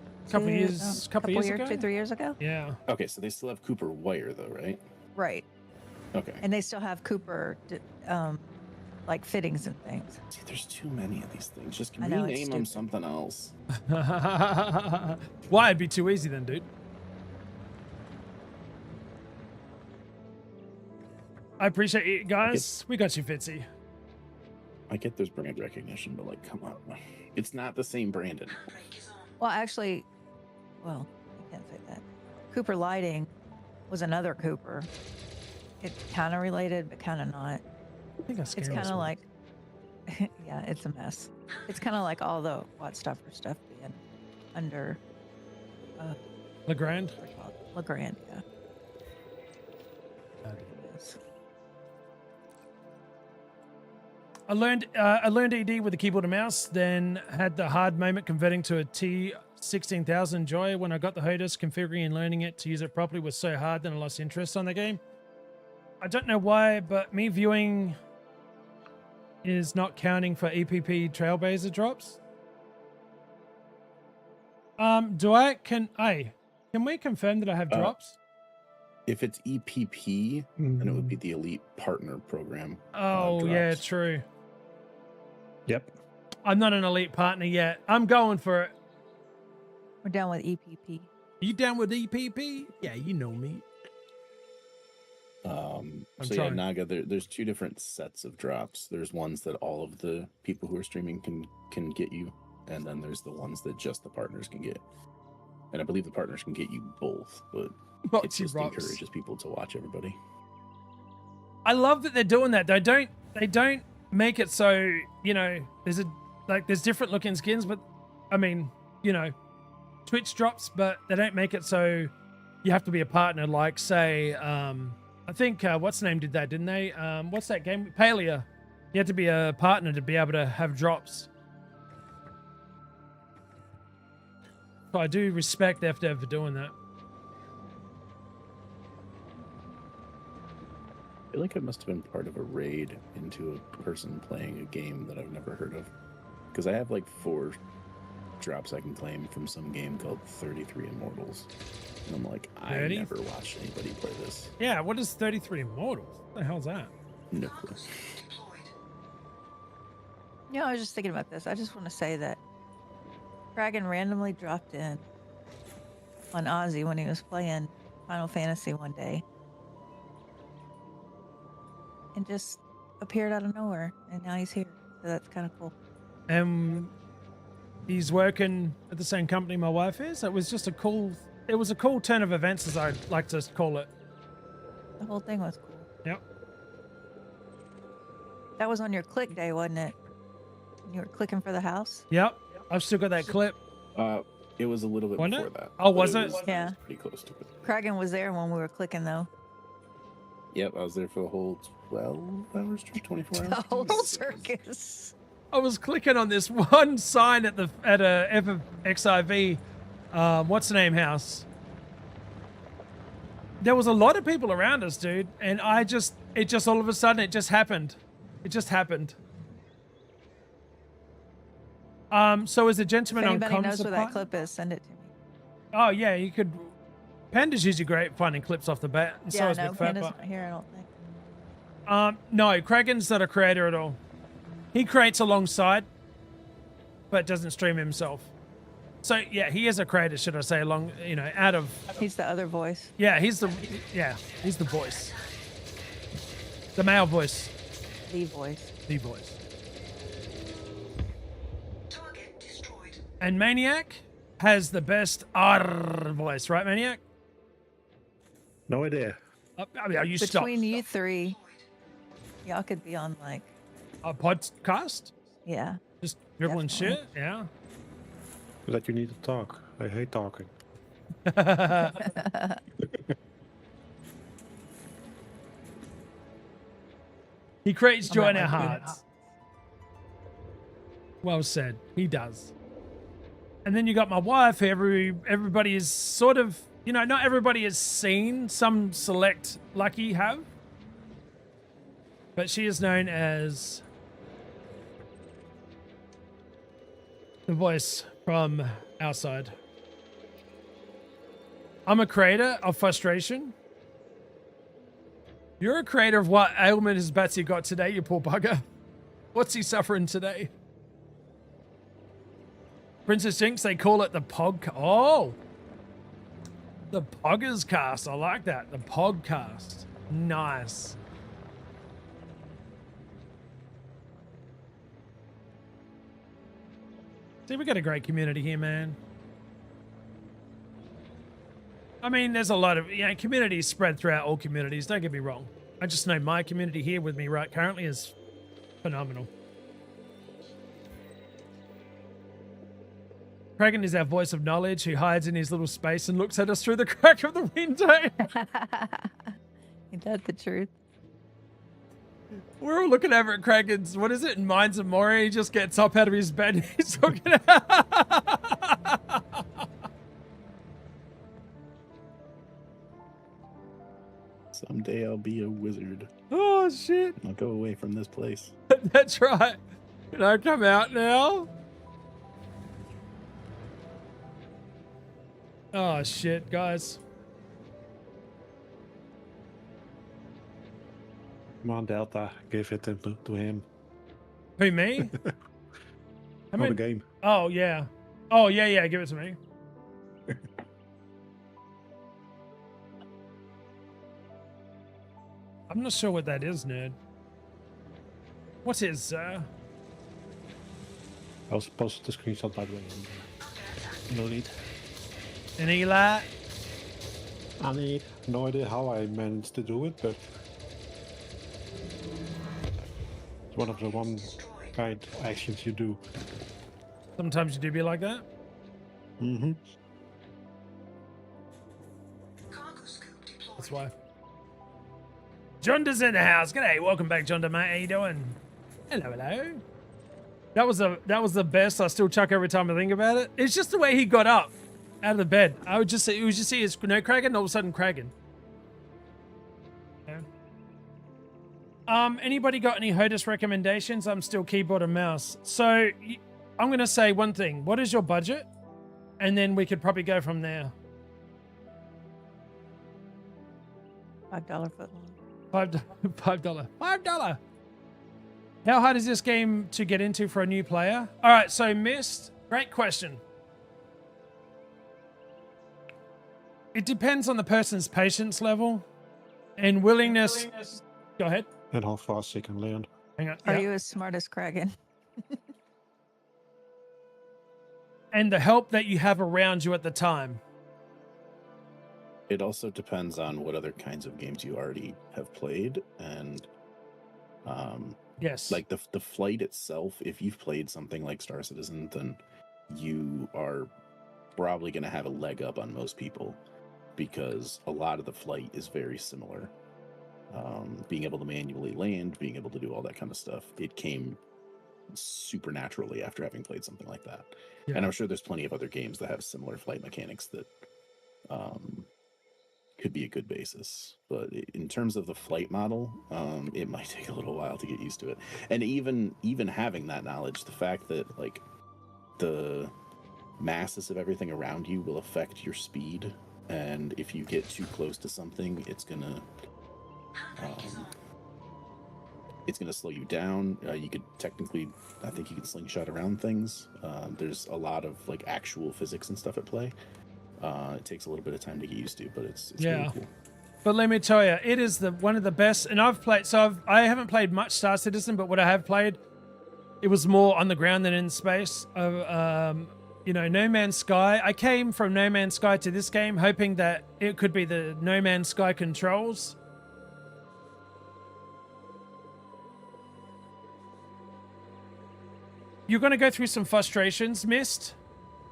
ago? 2-3 years ago. Yeah. Okay, so they still have Cooper Wire, though, right? Right. Okay. And they still have Cooper, like fittings and things. See, there's too many of these things. Just I know, it's rename them stupid. something else. Why? It'd be too easy then, dude. I appreciate it, guys. We got you, Fitzy. I get there's brand recognition, but like, come on. It's not the same Brandon. Well, actually, I can't say that. Cooper Lighting was another Cooper. It's kind of related, but kind of not. I think It's kind of like, yeah, it's a mess. It's kind of like all the Wattstopper stuff being under LeGrand. LeGrand, yeah. I learned ED with the keyboard and mouse, then had the hard moment converting to a T16000 Joy. When I got the HOTAS, configuring and learning it to use it properly was so hard that I lost interest on the game. I don't know why, but me viewing is not counting for EPP Trailblazer drops. Can we confirm that I have drops? If it's EPP, then it would be the Elite Partner Program. Oh, yeah, drops. true. Yep. I'm not an elite partner yet. I'm going for it. We're down with EPP. You down with EPP? Yeah, you know me. So trying. yeah, Naga, there's two different sets of drops. There's ones that all of the people who are streaming can get you, and then there's the ones that just the partners can get. And I believe the partners can get you both, but it Boxy just rocks. encourages people to watch everybody. I love that they're doing that. They don't make it so, you know, there's different looking skins, but I mean, you know, Twitch drops, but they don't make it so you have to be a partner. Like say, I think what's the name did that, didn't they? What's that game? Palia. You had to be a partner to be able to have drops. So I do respect FDev for doing that. I feel like I must have been part of a raid into a person playing a game that I've never heard of. Because I have like 4 drops I can claim from some game called 33 Immortals. And I'm like, I 30? never watched anybody play this. Yeah, what is 33 Immortals? What the hell's that? No clue. You know, I was just thinking about this. I just want to say that Kragan randomly dropped in on Ozzy when he was playing Final Fantasy one day. And just appeared out of nowhere. And now he's here. So that's kind of cool. He's working at the same company my wife is. It was just a cool turn of events, as I'd like to call it. The whole thing was cool. Yep. That was on your click day, wasn't it? You were clicking for the house? Yep. I've still got that clip. It was a little bit Wasn't before it? that. Oh, but was it? was Yeah. pretty close to it. Kragan was there when we were clicking, though. Yep, I was there for the whole 12 hours, 24 hours. The whole circus. I was clicking on this one sign at a XIV, what's the name house. There was a lot of people around us, dude, and it just all of a sudden it just happened. It just happened. So is the gentleman If on anybody comms knows where that department? clip is, send it to me. Oh yeah, you could. Panda's usually great at finding clips off the bat. And so Yeah, is no, Big Fat Panda's Butt. not here, I don't think. No, Kragan's not a creator at all. He creates alongside, but doesn't stream himself. So yeah, he is a creator, should I say? Out of. He's the other voice. Yeah, he's the voice. The male voice. The voice. The voice. Target destroyed. And Maniac has the best R voice, right, Maniac? No idea. You stop. Between you three, y'all could be on like A podcast? Yeah. Just dribbling Definitely. shit? Yeah. That you need to talk. I hate talking. He creates joy in our like you. hearts. Well said. He does. And then you got my wife, who everybody is sort of, not everybody has seen. Some select lucky have. But she is known as the voice from outside. I'm a creator of frustration. You're a creator of what ailment has Batsy got today, you poor bugger. What's he suffering today? Princess Jinx, they call it the Pog. Oh! The Poggers cast. I like that. The Podcast. Nice. See, we got a great community here, man. I mean, there's a lot of, communities spread throughout all communities. Don't get me wrong. I just know my community here with me right currently is phenomenal. Kragan is our voice of knowledge who hides in his little space and looks at us through the crack of the window. Ain't that the truth? We're all looking over at Kragan's, what is it, in Minds of Moria? He just gets up out of his bed and he's looking at... Someday I'll be a wizard. Oh, shit. I'll go away from this place. That's right. Can I come out now? Oh, shit, guys. Come on, Delta, give it to him. Who, me? Oh, the game. Oh, yeah. Oh, yeah, give it to me. I'm not sure what that is, nerd. What is, I'll post the screenshot, by the way. No need. an Eli? I need. No idea how I managed to do it, but it's one of the kind actions you do. Sometimes you do be like that. Mm-hmm. Cargo scope deployed. That's why. Jonda's in the house. G'day, welcome back, Jonda, mate. How you doing? Hello. That was the best. I still chuck every time I think about it. It's just the way he got up out of the bed. It was just see his no Kraken, and all of a sudden Kraken. Yeah. Anybody got any HOTUS recommendations? I'm still keyboard and mouse. So I'm gonna say one thing. What is your budget? And then we could probably go from there. $5 foot long. $5. How hard is this game to get into for a new player? All right, so Mist, great question. It depends on the person's patience level and willingness. Go ahead. And how fast you can learn. Hang on. Are Yeah. you as smart as Kraken? And the help that you have around you at the time. It also depends on what other kinds of games you already have played, and Yes. like the flight itself. If you've played something like Star Citizen, then you are probably going to have a leg up on most people, because a lot of the flight is very similar. Being able to manually land, being able to do all that kind of stuff, it came supernaturally after having played something like that. Yeah. And I'm sure there's plenty of other games that have similar flight mechanics that could be a good basis. But in terms of the flight model, it might take a little while to get used to it. And even having that knowledge, the fact that like the masses of everything around you will affect your speed, and if you get too close to something, it's gonna slow you down. You could technically, I think you can slingshot around things. There's a lot of like actual physics and stuff at play. It takes a little bit of time to get used to, but it's really cool. But let me tell you, it is one of the best. And I've played, I haven't played much Star Citizen, but what I have played, it was more on the ground than in space. No Man's Sky. I came from No Man's Sky to this game hoping that it could be the No Man's Sky controls. You're going to go through some frustrations, Mist,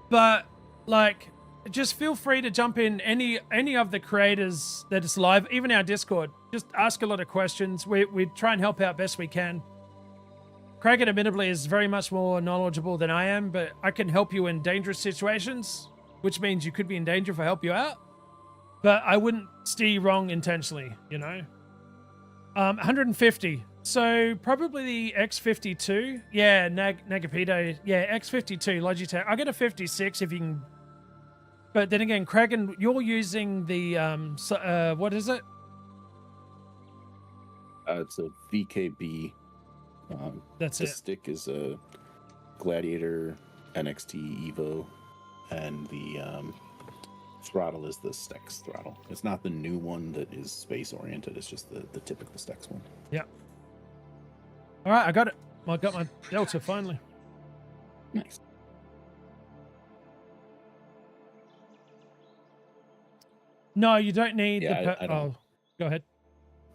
but like, just feel free to jump in any of the creators that is live, even our Discord. Just ask a lot of questions. We try and help out best we can. Kraken admittedly is very much more knowledgeable than I am, but I can help you in dangerous situations, which means you could be in danger if I help you out. But I wouldn't steer you wrong intentionally, 150. So probably the X52. Yeah, Nagapedo. Yeah, X52 Logitech. I'll get a 56 if you can. But then again, Kraken, you're using the what is it? It's a VKB. That's the it. stick is a Gladiator NXT Evo, and the throttle is the Stex throttle. It's not the new one that is space oriented. It's just the typical Stex one. Yeah. All right, I got it. I got my Delta finally. Nice. No, you don't need Yeah, the. Oh, go ahead.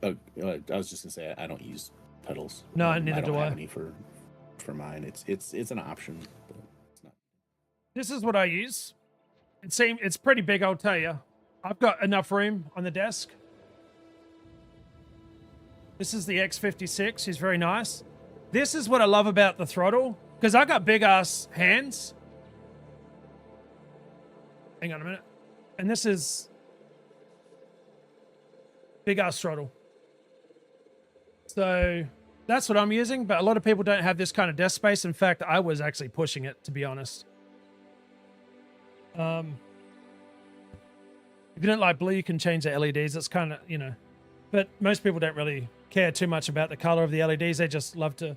I was just gonna say I don't use pedals. No, neither I don't do I. have any for mine. It's an option, but it's not. This is what I use. It's pretty big, I'll tell you. I've got enough room on the desk. This is the X56. He's very nice. This is what I love about the throttle, because I got big ass hands. Hang on a minute. And this is big ass throttle. So that's what I'm using, but a lot of people don't have this kind of desk space. In fact, I was actually pushing it, to be honest. If you don't like blue, you can change the LEDs. It's kind of, but most people don't really care too much about the color of the LEDs. They just love to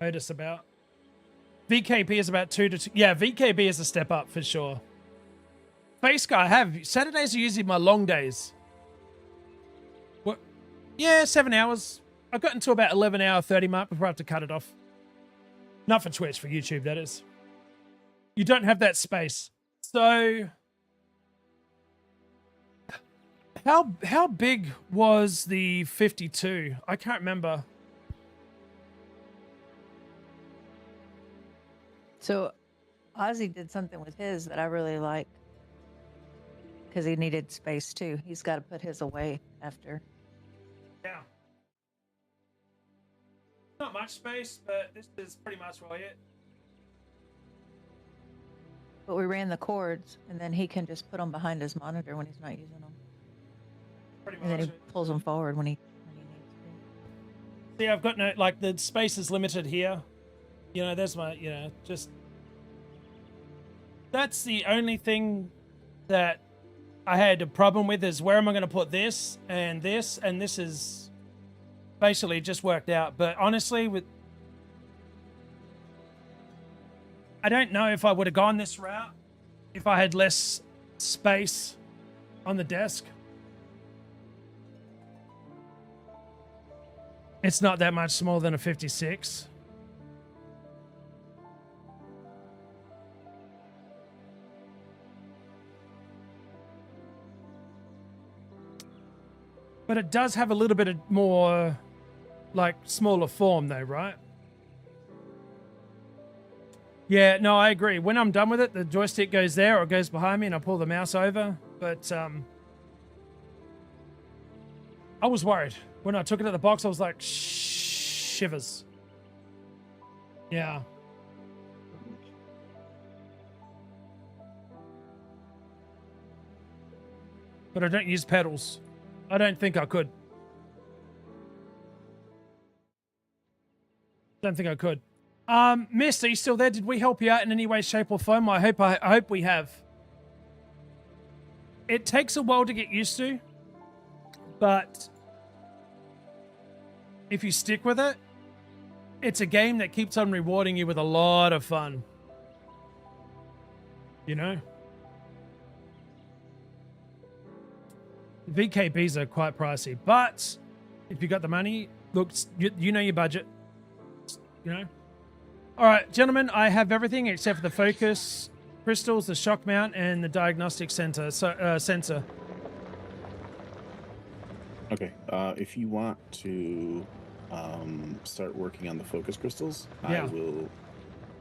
hurt us about. VKB is about 2 to 2. Yeah, VKB is a step up for sure. Face guy, I have. Saturdays are usually my long days. What? Yeah, 7 hours. I've gotten to about 11 hour 30 mark before I have to cut it off. Not for Twitch, for YouTube, that is. You don't have that space. So, how big was the 52? I can't remember. So, Ozzy did something with his that I really like because he needed space too. He's got to put his away after. Yeah. Not much space, but this is pretty much all it. But we ran the cords, and then he can just put them behind his monitor when he's not using them. Pretty And then he much. pulls them forward when he needs to. See, I've got no, like, the space is limited here. You know, there's my, you know, just... That's the only thing that I had a problem with is where am I going to put this, and this is basically just worked out. But honestly, I don't know if I would have gone this route if I had less space on the desk. It's not that much smaller than a 56. But it does have a little bit of more, like, smaller form though, right? Yeah, no, I agree. When I'm done with it, the joystick goes there or it goes behind me and I pull the mouse over. But I was worried. When I took it out of the box, I was like, shivers. Yeah. But I don't use pedals. I don't think I could. Don't think I could. Miss, are you still there? Did we help you out in any way, shape, or form? I hope we have. It takes a while to get used to, but if you stick with it, it's a game that keeps on rewarding you with a lot of fun. You know? VKBs are quite pricey, but if you got the money, look, you know your budget. You know? All right, gentlemen, I have everything except for the focus crystals, the shock mount, and the diagnostic sensor. Okay, if you want to start working on the focus crystals, Yeah. I will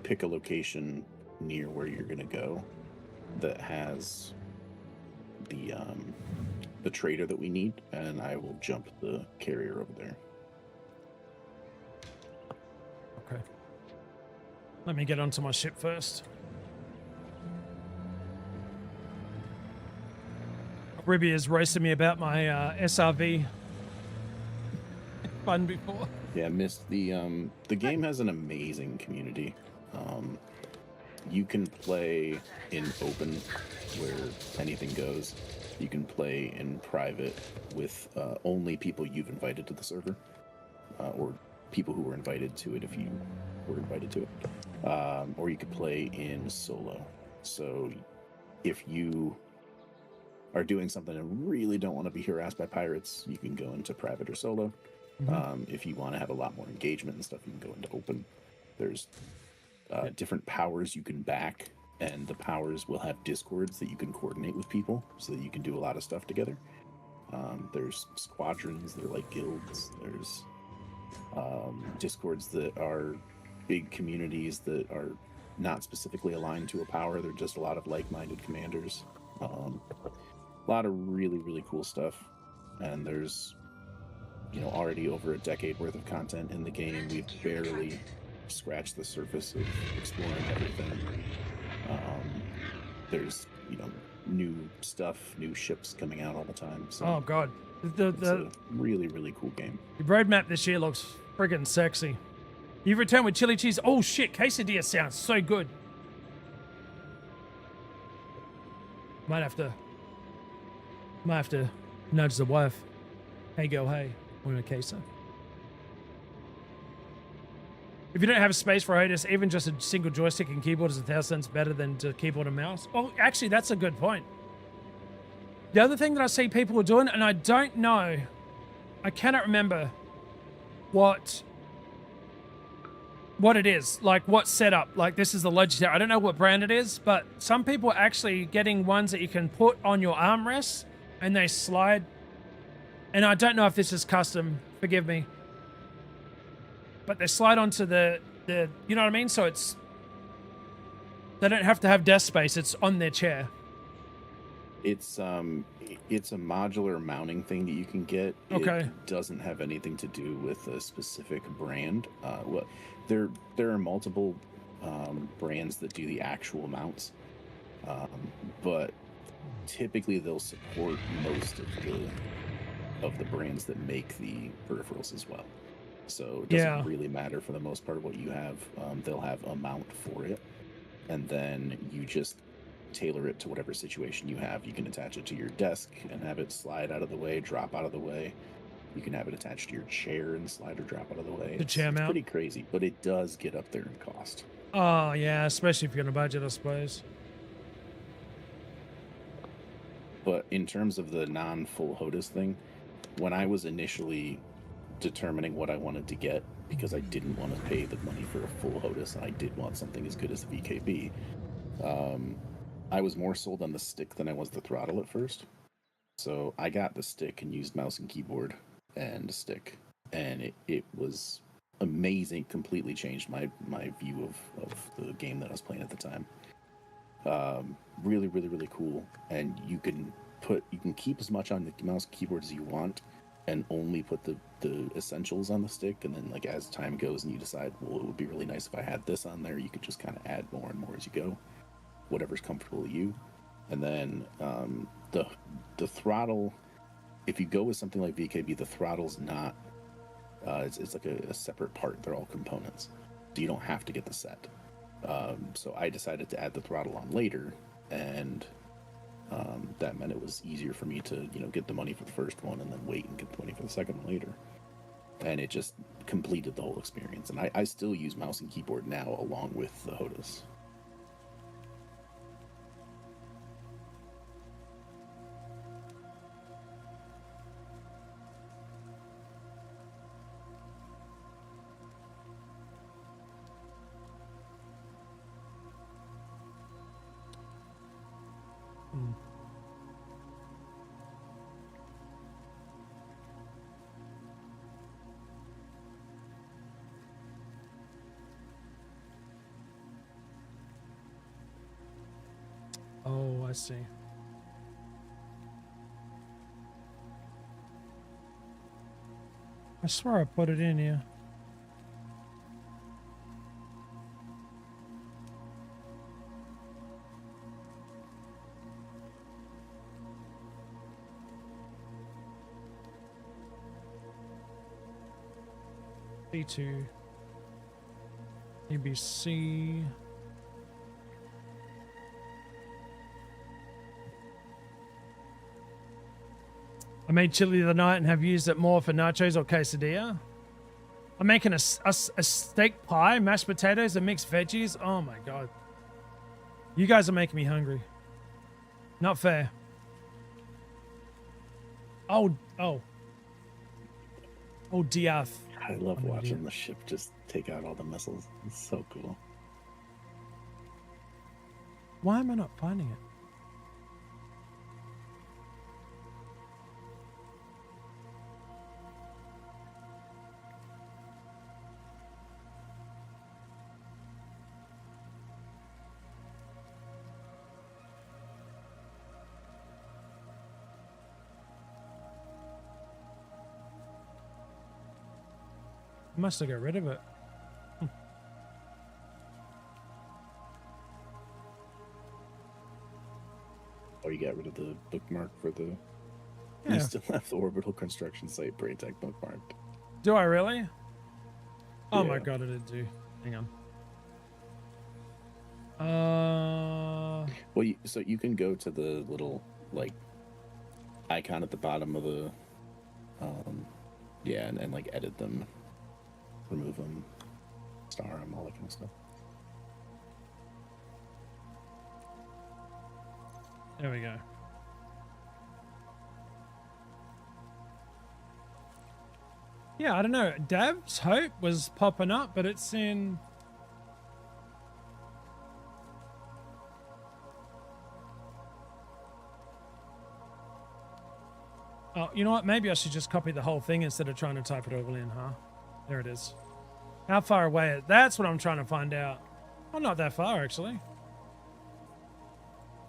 pick a location near where you're going to go that has the trader that we need, and I will jump the carrier over there. Okay. Let me get onto my ship first. Ribby has roasted me about my SRV fun before. Yeah, missed the game has an amazing community. You can play in open where anything goes. You can play in private with only people you've invited to the server, or people who were invited to it if you were invited to it. Or you could play in solo. So if you are doing something and really don't want to be harassed by pirates, you can go into private or solo. If you want to have a lot more engagement and stuff, you can go into open. There's different powers you can back, and the powers will have discords that you can coordinate with people so that you can do a lot of stuff together. There's squadrons, they're like guilds. There's discords that are big communities that are not specifically aligned to a power. They're just a lot of like-minded commanders. A lot of really, really cool stuff. And there's, already over a decade worth of content in the game. We've barely scratched the surface of exploring everything. There's, new stuff, new ships coming out all the time. So Oh god, it's a really, really cool game. the roadmap this year looks friggin' sexy. You've returned with chili cheese. Oh shit, quesadilla sounds so good. Might have to nudge the wife. Hey girl, hey, want a queso? If you don't have space for HOTAS, even just a single joystick and keyboard is 1,000 cents better than to keyboard and mouse. Oh, actually, that's a good point. The other thing that I see people are doing, and I don't know, I cannot remember what it is, like what setup. Like this is the Logitech. I don't know what brand it is, but some people are actually getting ones that you can put on your armrest and they slide. And I don't know if this is custom, forgive me. But they slide onto the you know what I mean? So it's, they don't have to have desk space, it's on their chair. It's a modular mounting thing that you can get. Okay. It doesn't have anything to do with a specific brand. Well, there are multiple brands that do the actual mounts, but typically they'll support most of the brands that make the peripherals as well. So it doesn't really matter for the most part what you have. They'll have a mount for it, and then you just tailor it to whatever situation you have. You can attach it to your desk and have it slide out of the way, drop out of the way. You can have it attached to your chair and slide or drop out of the way. The chair mount? It's pretty crazy, but it does get up there in cost. Oh yeah, especially if you're on a budget, I suppose. But in terms of the non-full HOTAS thing, when I was initially determining what I wanted to get, because I didn't want to pay the money for a full HOTAS and I did want something as good as the VKB, I was more sold on the stick than I was the throttle at first. So I got the stick and used mouse and keyboard and stick, and it was amazing. Completely changed my view of the game that I was playing at the time. Really, really, really cool. And you can keep as much on the mouse and keyboard as you want, and only put the essentials on the stick. And then, like, as time goes and you decide, well, it would be really nice if I had this on there, you could just kind of add more and more as you go, whatever's comfortable to you. And then the throttle, if you go with something like VKB, the throttle's not it's like a separate part. They're all components, so you don't have to get the set. So I decided to add the throttle on later, and that meant it was easier for me to, get the money for the first one and then wait and get the money for the second one later. And it just completed the whole experience. And I still use mouse and keyboard now along with the HOTAS. Oh, I see. I swear I put it in here. C2 ABC. I made chili the other night and have used it more for nachos or quesadilla. I'm making a steak pie, mashed potatoes, and mixed veggies. Oh my god. You guys are making me hungry. Not fair. Oh, Diaf. I love watching the ship just take out all the missiles. It's so cool. Why am I not finding it? I must have got rid of it. Oh, you got rid of the bookmark for the... Yeah. You still have the orbital construction site Braytech bookmark. Do I really? Oh my Yeah. god, I did do. Hang on. Well, so you can go to the little, like, icon at the bottom of the... and like edit them. Remove them. star and all that kind of stuff. There we go. Yeah, I don't know. Dav's Hope was popping up, but it's in... Oh, you know what? Maybe I should just copy the whole thing instead of trying to type it all in, huh? There it is. How far away? That's what I'm trying to find out. Well, not that far, actually.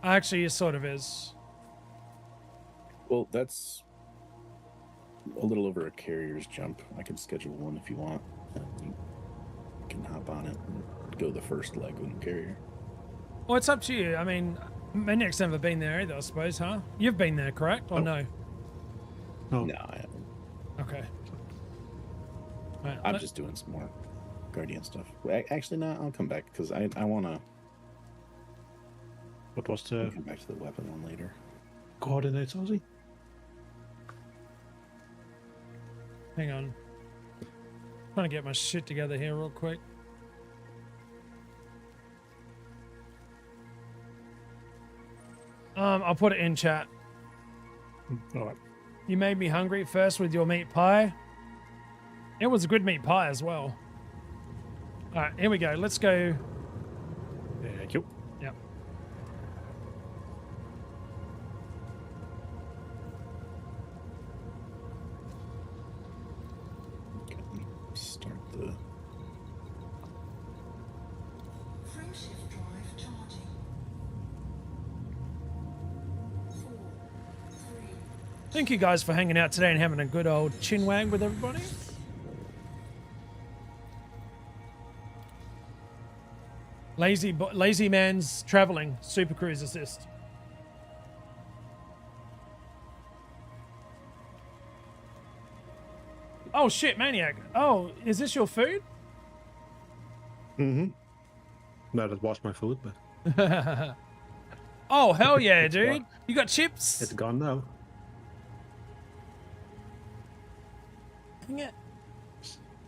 Actually, it sort of is. Well, that's a little over a carrier's jump. I can schedule one if you want. You can hop on it and go the first leg with the carrier. Well, it's up to you. I mean, Maniac's never been there either, I suppose, huh? You've been there, correct? Or no? No. No, I haven't. Okay. Right, I'm just doing some more Guardian stuff. Actually, no, I'll come back because I want to. What was the come back to the weapon one later? coordinates, Aussie? Hang on. Trying to get my shit together here real quick. I'll put it in chat. All right. You made me hungry first with your meat pie. It was a good meat pie as well. All right, here we go. Let's go. Thank you. Yep. Start the Frameshift drive charging. 4, 3. Thank you guys for hanging out today and having a good old chinwag with everybody. Lazy man's traveling. Super Cruise assist. Oh shit, Maniac. Oh, is this your food? Mm-hmm. No, that was my food, but Oh, hell yeah, dude. You got chips? it's gone now. Dang it.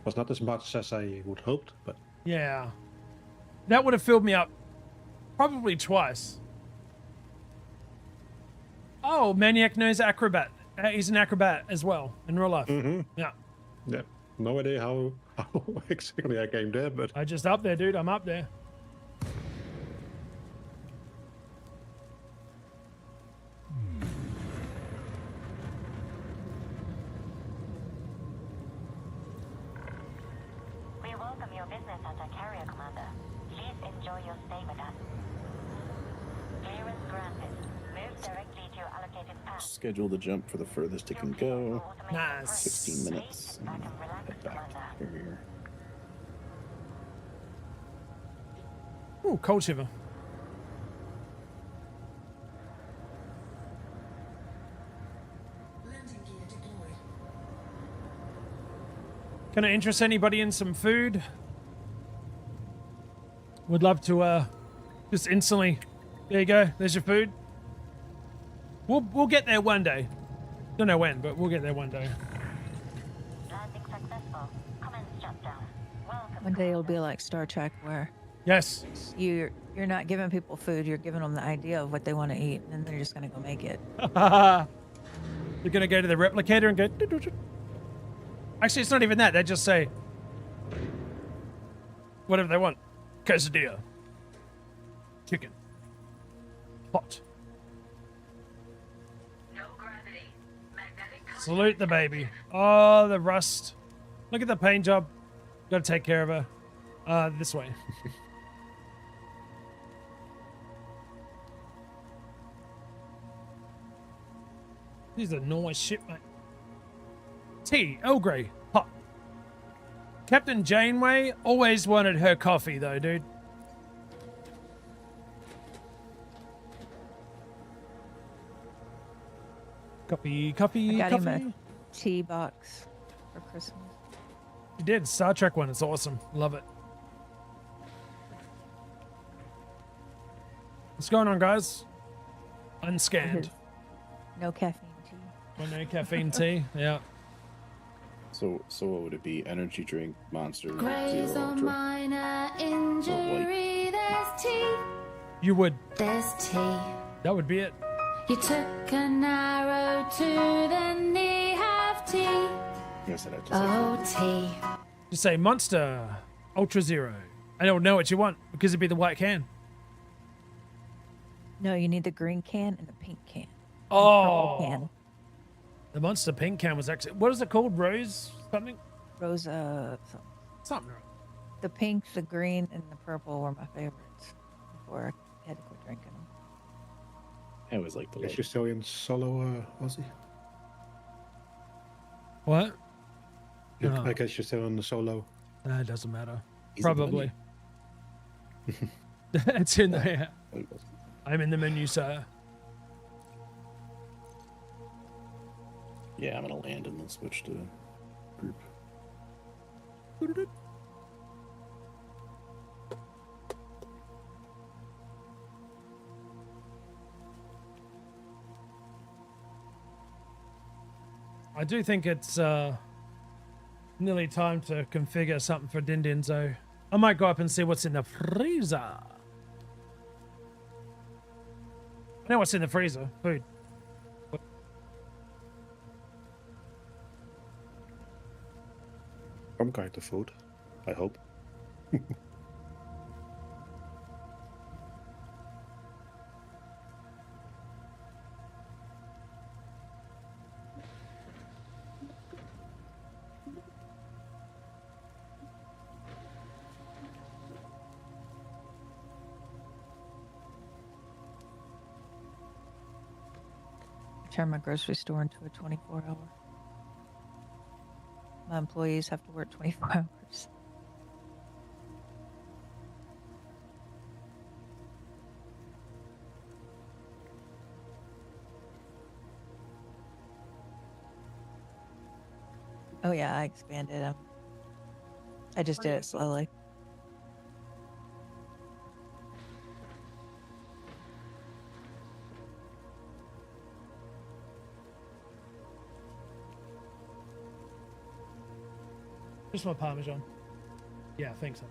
Was not as much as I would hoped, but Yeah. That would have filled me up probably twice. Oh, Maniac knows acrobat. He's an acrobat as well in real life. Mm-hmm. Yeah. Yeah. No idea how exactly I came there, but I just up there, dude. I'm up there. We welcome your business as a carrier, Commander. Please enjoy your stay with us. Clearance granted. Move directly to your allocated path. schedule the jump for the furthest it can go. Nice. 16 minutes. And head back to carrier. Ooh, cold shiver. Landing gear deployed. Can I interest anybody in some food? Would love to just instantly. There you go. There's your food. We'll get there one day. Don't know when, but we'll get there one day. Landing successful. Commence shutdown. Welcome. One day it'll be like Star Trek, where Yes. you're not giving people food, you're giving them the idea of what they want to eat, and then they're just gonna go make it. You're gonna go to the replicator and go. Actually, it's not even that. They just say whatever they want. Quesadilla. Chicken. Hot. No gravity. Magnetic. Salute the baby. Oh, the rust. Look at the paint job. Gotta take care of her. This way. These are nice shit, mate. Tea, Earl Grey, hot. Captain Janeway always wanted her coffee, though, dude. Coffee, I coffee, got him coffee. a tea box for Christmas. You did. Star Trek one. It's awesome. Love it. What's going on, guys? Unscanned. No caffeine tea. Well, no caffeine tea. Yeah. So what would it be? Energy drink, Monster, Graze Zero or Ultra. minor injury, there's tea. You would. There's tea. That would be it. You took an arrow to the knee, have tea. Yes, I'd have to say. Oh, tea. Just say Monster Ultra Zero. I don't know what you want because it'd be the white can. No, you need the green can and the pink can. Oh, Purple can. the Monster Pink can was actually, what is it called? Rose something? Rosa. Something. The pink, the green, and the purple were my favorites before I had to quit drinking them. I always like the Is you still in solo, Aussie? What? I guess you're still on the solo. That doesn't matter. He's in the Probably. It's in there. menu. I'm in the menu, sir. Yeah, I'm gonna land and then switch to group. I do think it's nearly time to configure something for Dindinzo. I might go up and see what's in the freezer. I know what's in the freezer. Food. Some kind of food, I hope. Turn my grocery store into a 24-hour. My employees have to work 24 hours. Oh yeah, I expanded. I just did it slowly. Just my Parmesan. Yeah, I think so.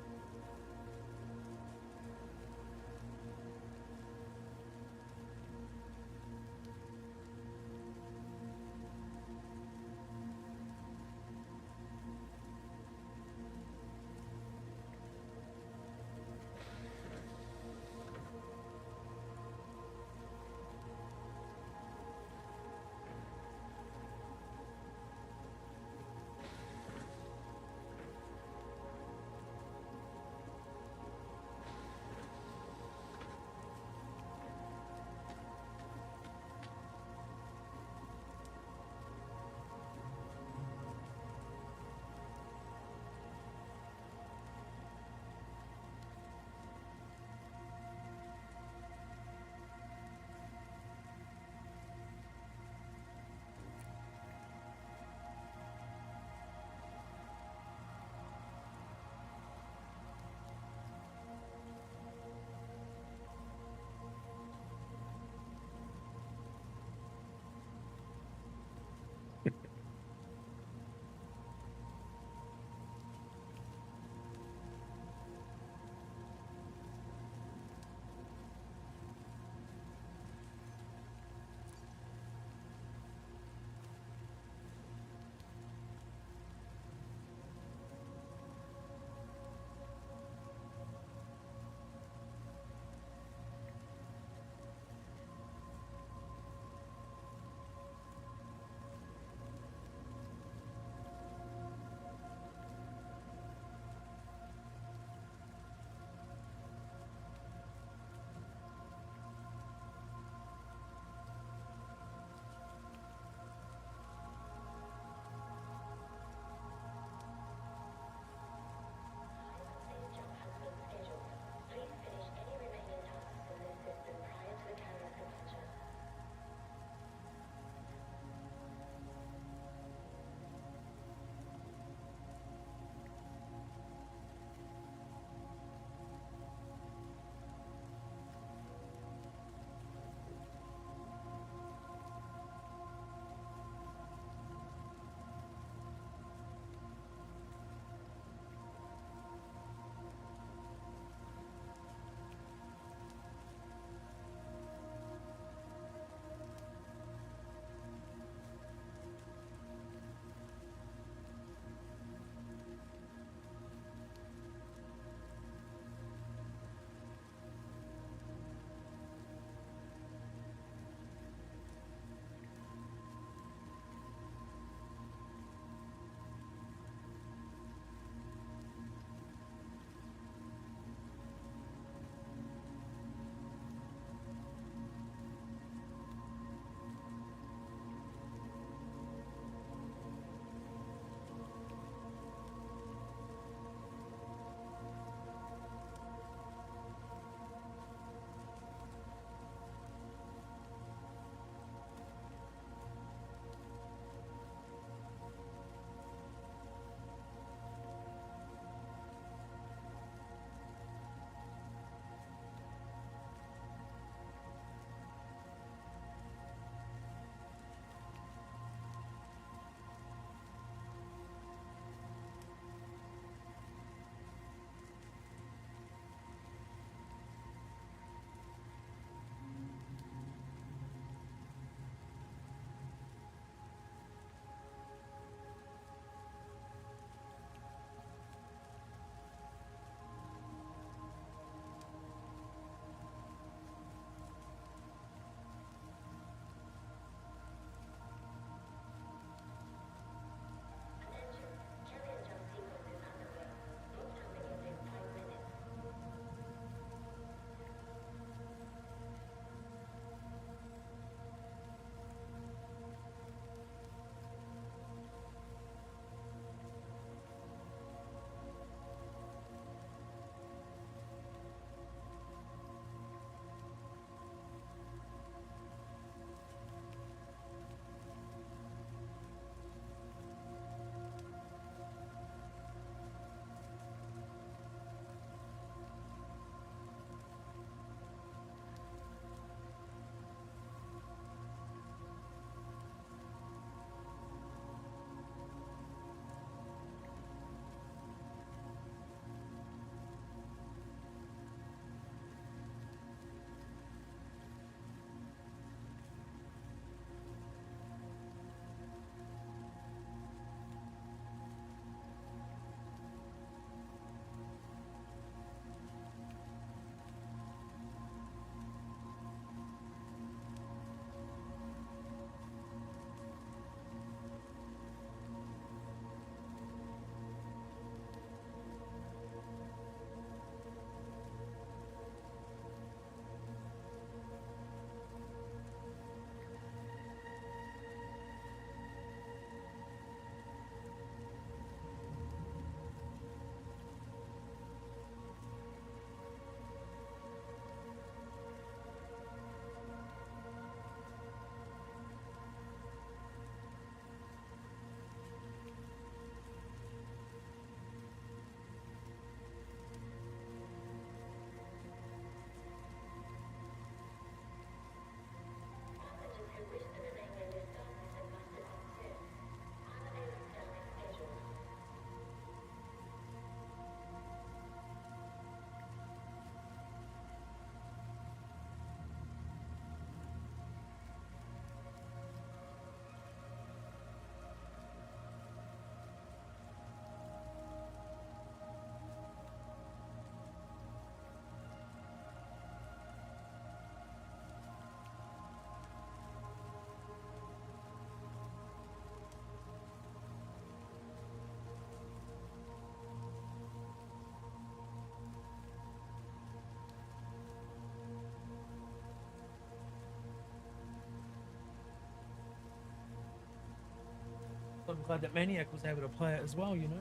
I'm glad that Maniac was able to play it as well, you know?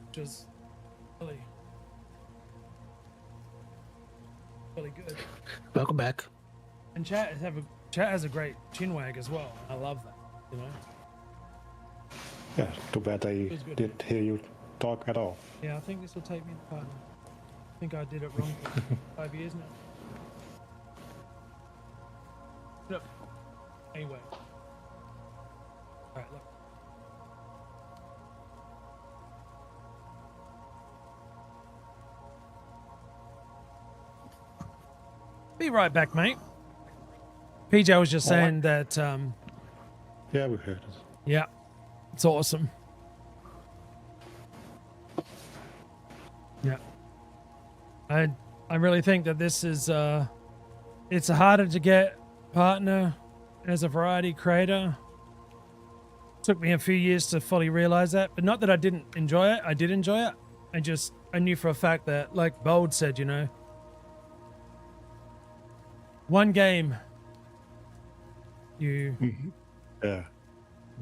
Which is really, really good. Welcome back. And chat has a great chinwag as well. I love that, you know? Yeah, too bad they didn't hear you talk at all. Yeah, I think this will take me to partner. I think I did it wrong for 5 years now. Look. Anyway. Alright, look. Be right back, mate. PJ was just saying that, Yeah, we heard it. yeah, it's awesome. Yeah. I really think that this is, it's harder to get partner as a variety creator. Took me a few years to fully realize that, but not that I didn't enjoy it. I did enjoy it. I knew for a fact that, like Bold said, you know, one game, you... Yeah,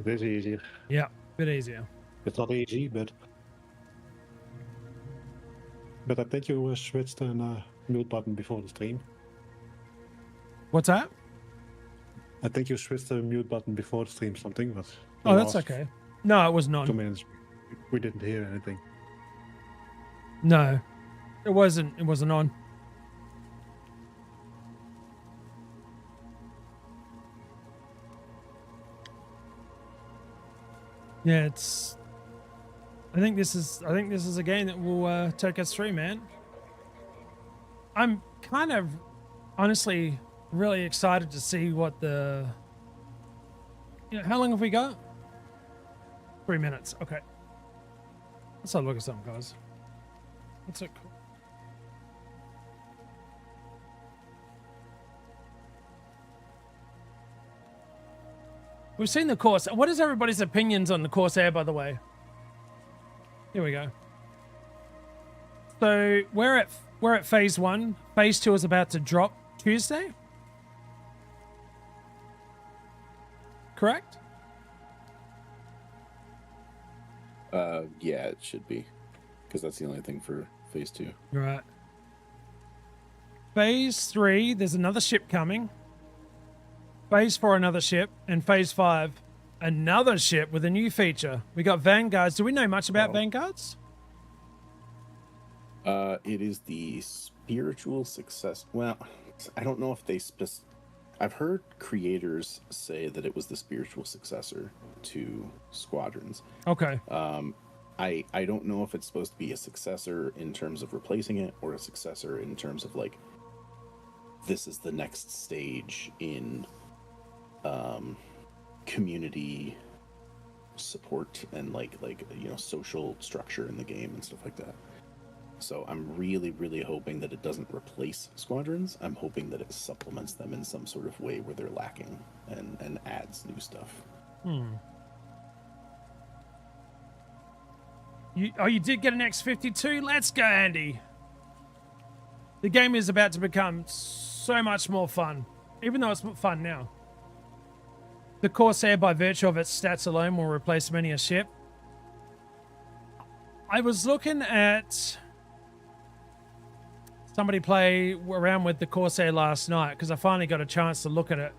it is easier. Yeah, a bit easier. It's not easy, but I think you switched a mute button before the stream. What's that? I think you switched the mute button before the stream. Something, but Oh, that's okay. No, it was none. 2 minutes. We didn't hear anything. No, it wasn't. It wasn't on. Yeah, it's. I think this is a game that will take us through, man. I'm kind of, honestly, really excited to see what the. You know, how long have we got? 3 minutes. Okay. Let's have a look at something, guys. What's it called? We've seen the course. What is everybody's opinions on the Corsair, by the way? Here we go. So we're at phase 1. Phase 2 is about to drop Tuesday. Correct? Yeah, it should be, because that's the only thing for phase 2. Right. Phase 3, there's another ship coming. Phase 4, another ship. And phase 5, another ship with a new feature. We got Vanguards. Do we know much about Vanguards? It is the spiritual success. Well, I don't know if they I've heard creators say that it was the spiritual successor to Squadrons. Okay. I don't know if it's supposed to be a successor in terms of replacing it, or a successor in terms of like, this is the next stage in community support and like you know, social structure in the game and stuff like that. So I'm really, really hoping that it doesn't replace Squadrons. I'm hoping that it supplements them in some sort of way where they're lacking and adds new stuff. You did get an X-52? Let's go, Andy. The game is about to become so much more fun, even though it's fun now. The Corsair, by virtue of its stats alone, will replace many a ship. I was looking at somebody play around with the Corsair last night because I finally got a chance to look at it.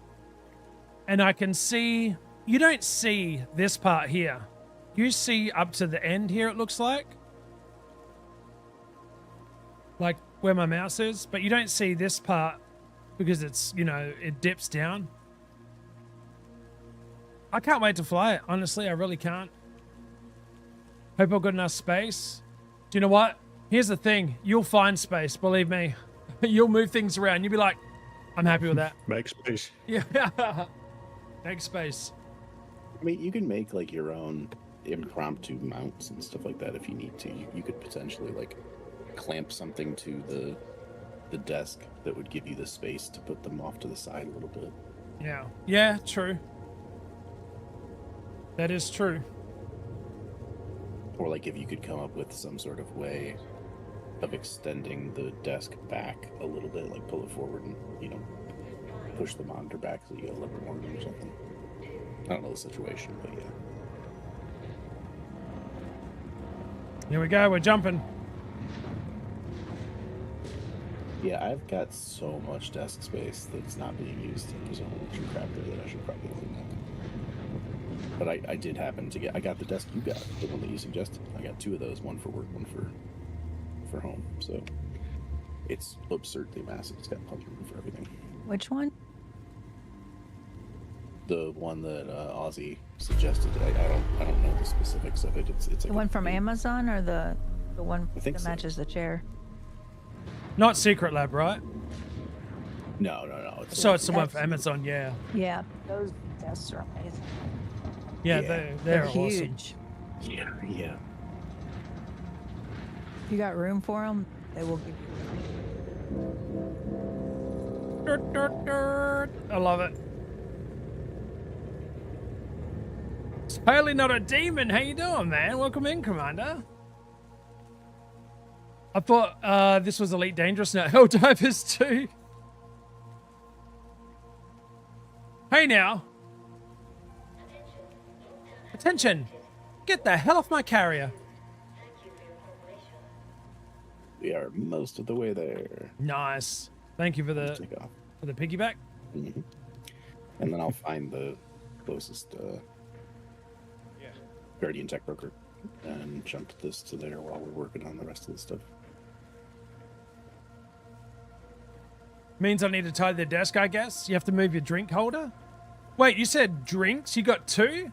And I can see, you don't see this part here. You see up to the end here, it looks like where my mouse is, but you don't see this part because it's, you know, it dips down. I can't wait to fly it. Honestly, I really can't. Hope I've got enough space. Do you know what? Here's the thing. You'll find space, believe me. You'll move things around. You'll be like, I'm happy with that. Make space. Yeah. Make space. I mean, you can make like your own impromptu mounts and stuff like that if you need to. You could potentially like clamp something to the desk that would give you the space to put them off to the side a little bit. Yeah. Yeah, true. That is true. Or like if you could come up with some sort of way of extending the desk back a little bit, like pull it forward and, you know, push the monitor back so you get a little bit more room or something. I don't know the situation, but yeah. Here we go. We're jumping. Yeah, I've got so much desk space that's not being used. There's a whole bunch of crap there that I should probably clean up. But I did happen to I got the desk you got, the one that you suggested. I got 2 of those, one for work, one for home. So it's absurdly massive. It's got plenty of room for everything. Which one? The one that Aussie suggested. I don't know the specifics of it. It's The like one from Amazon or the one I think that so. matches the chair? Not Secret Lab, right? No. So it's the one for Amazon, yeah. Yeah, those desks are amazing. Yeah, Yeah. they're awesome. huge. Yeah. If you got room for them, they will give you. I love it. It's totally not a demon. How you doing, man? Welcome in, Commander. I thought this was Elite Dangerous. No, Helldivers 2. Hey now. Attention. Get the hell off my carrier. We are most of the way there. Nice. Thank you for the Take off. piggyback. Mm-hmm. And then I'll find the closest Guardian Tech Broker and jump this to there while we're working on the rest of the stuff. Means I need to tie the desk, I guess. You have to move your drink holder. Wait, you said drinks? You got 2?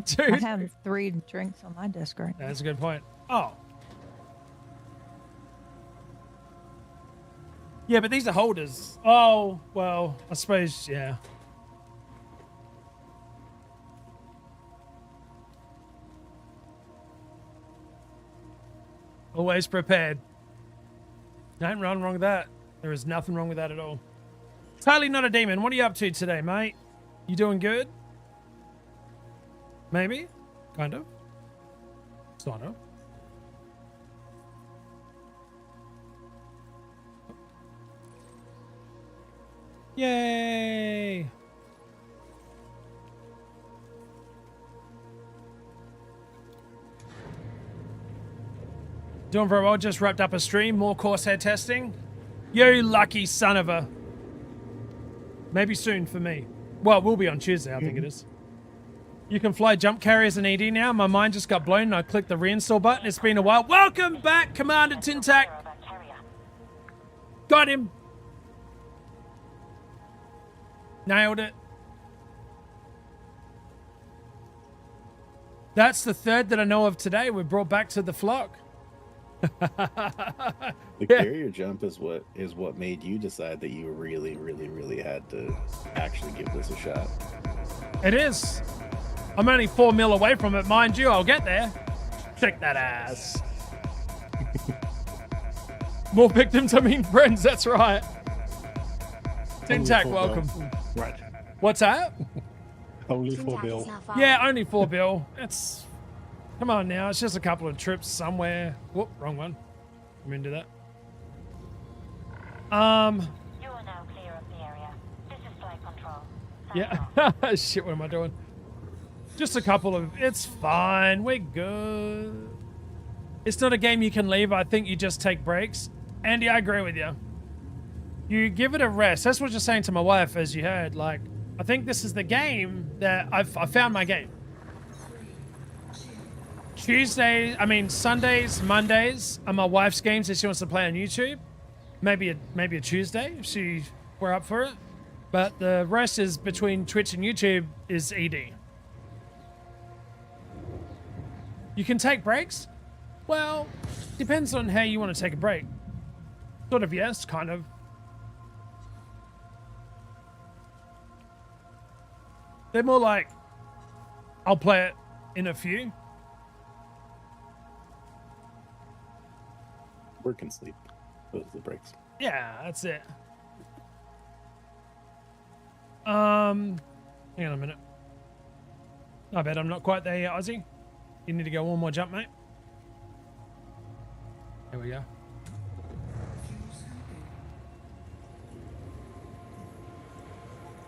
Dude. I have 3 drinks on my desk right now. That's a good point. Oh. Yeah, but these are holders. Oh, well, I suppose, yeah. Always prepared. Nothing wrong with that. There is nothing wrong with that at all. Totally not a demon. What are you up to today, mate? You doing good? Maybe? Kind of? Sort of. Yay! Doing very well. Just wrapped up a stream. More Corsair testing. You lucky son of a. Maybe soon for me. Well, we'll be on Tuesday, I think it is. You can fly jump carriers in ED now. My mind just got blown and I clicked the reinstall button. It's been a while. Welcome back, Commander Tintac. Got him. Nailed it. That's the 3rd that I know of today. We're brought back to the flock. The carrier jump is what made you decide that you really had to actually give this a shot. It is. I'm only 4 mil away from it, mind you. I'll get there. Check that ass. More victims, I mean friends. That's right. Tintac, welcome. Right. What's that? Only 4 bill. Yeah, only 4 bill. It's... Come on now. It's just a couple of trips somewhere. Whoop, wrong one. I'm into that. You are now clear of the area. This is flight control. Yeah. Shit, what am I doing? Just a couple of... It's fine. We're good. It's not a game you can leave. I think you just take breaks. Andy, I agree with you. You give it a rest. That's what you're saying to my wife, as you heard. Like, I think this is the game that I found my game. Sundays, Mondays are my wife's games that she wants to play on YouTube. Maybe a Tuesday if we're up for it. But the rest is between Twitch and YouTube is ED. You can take breaks? Well, depends on how you want to take a break. Sort of yes, kind of. They're more like, I'll play it in a few. Work and sleep. Those are the breaks. Yeah, that's it. Hang on a minute. I bet I'm not quite there yet, Ozzy. You need to go one more jump, mate. There we go.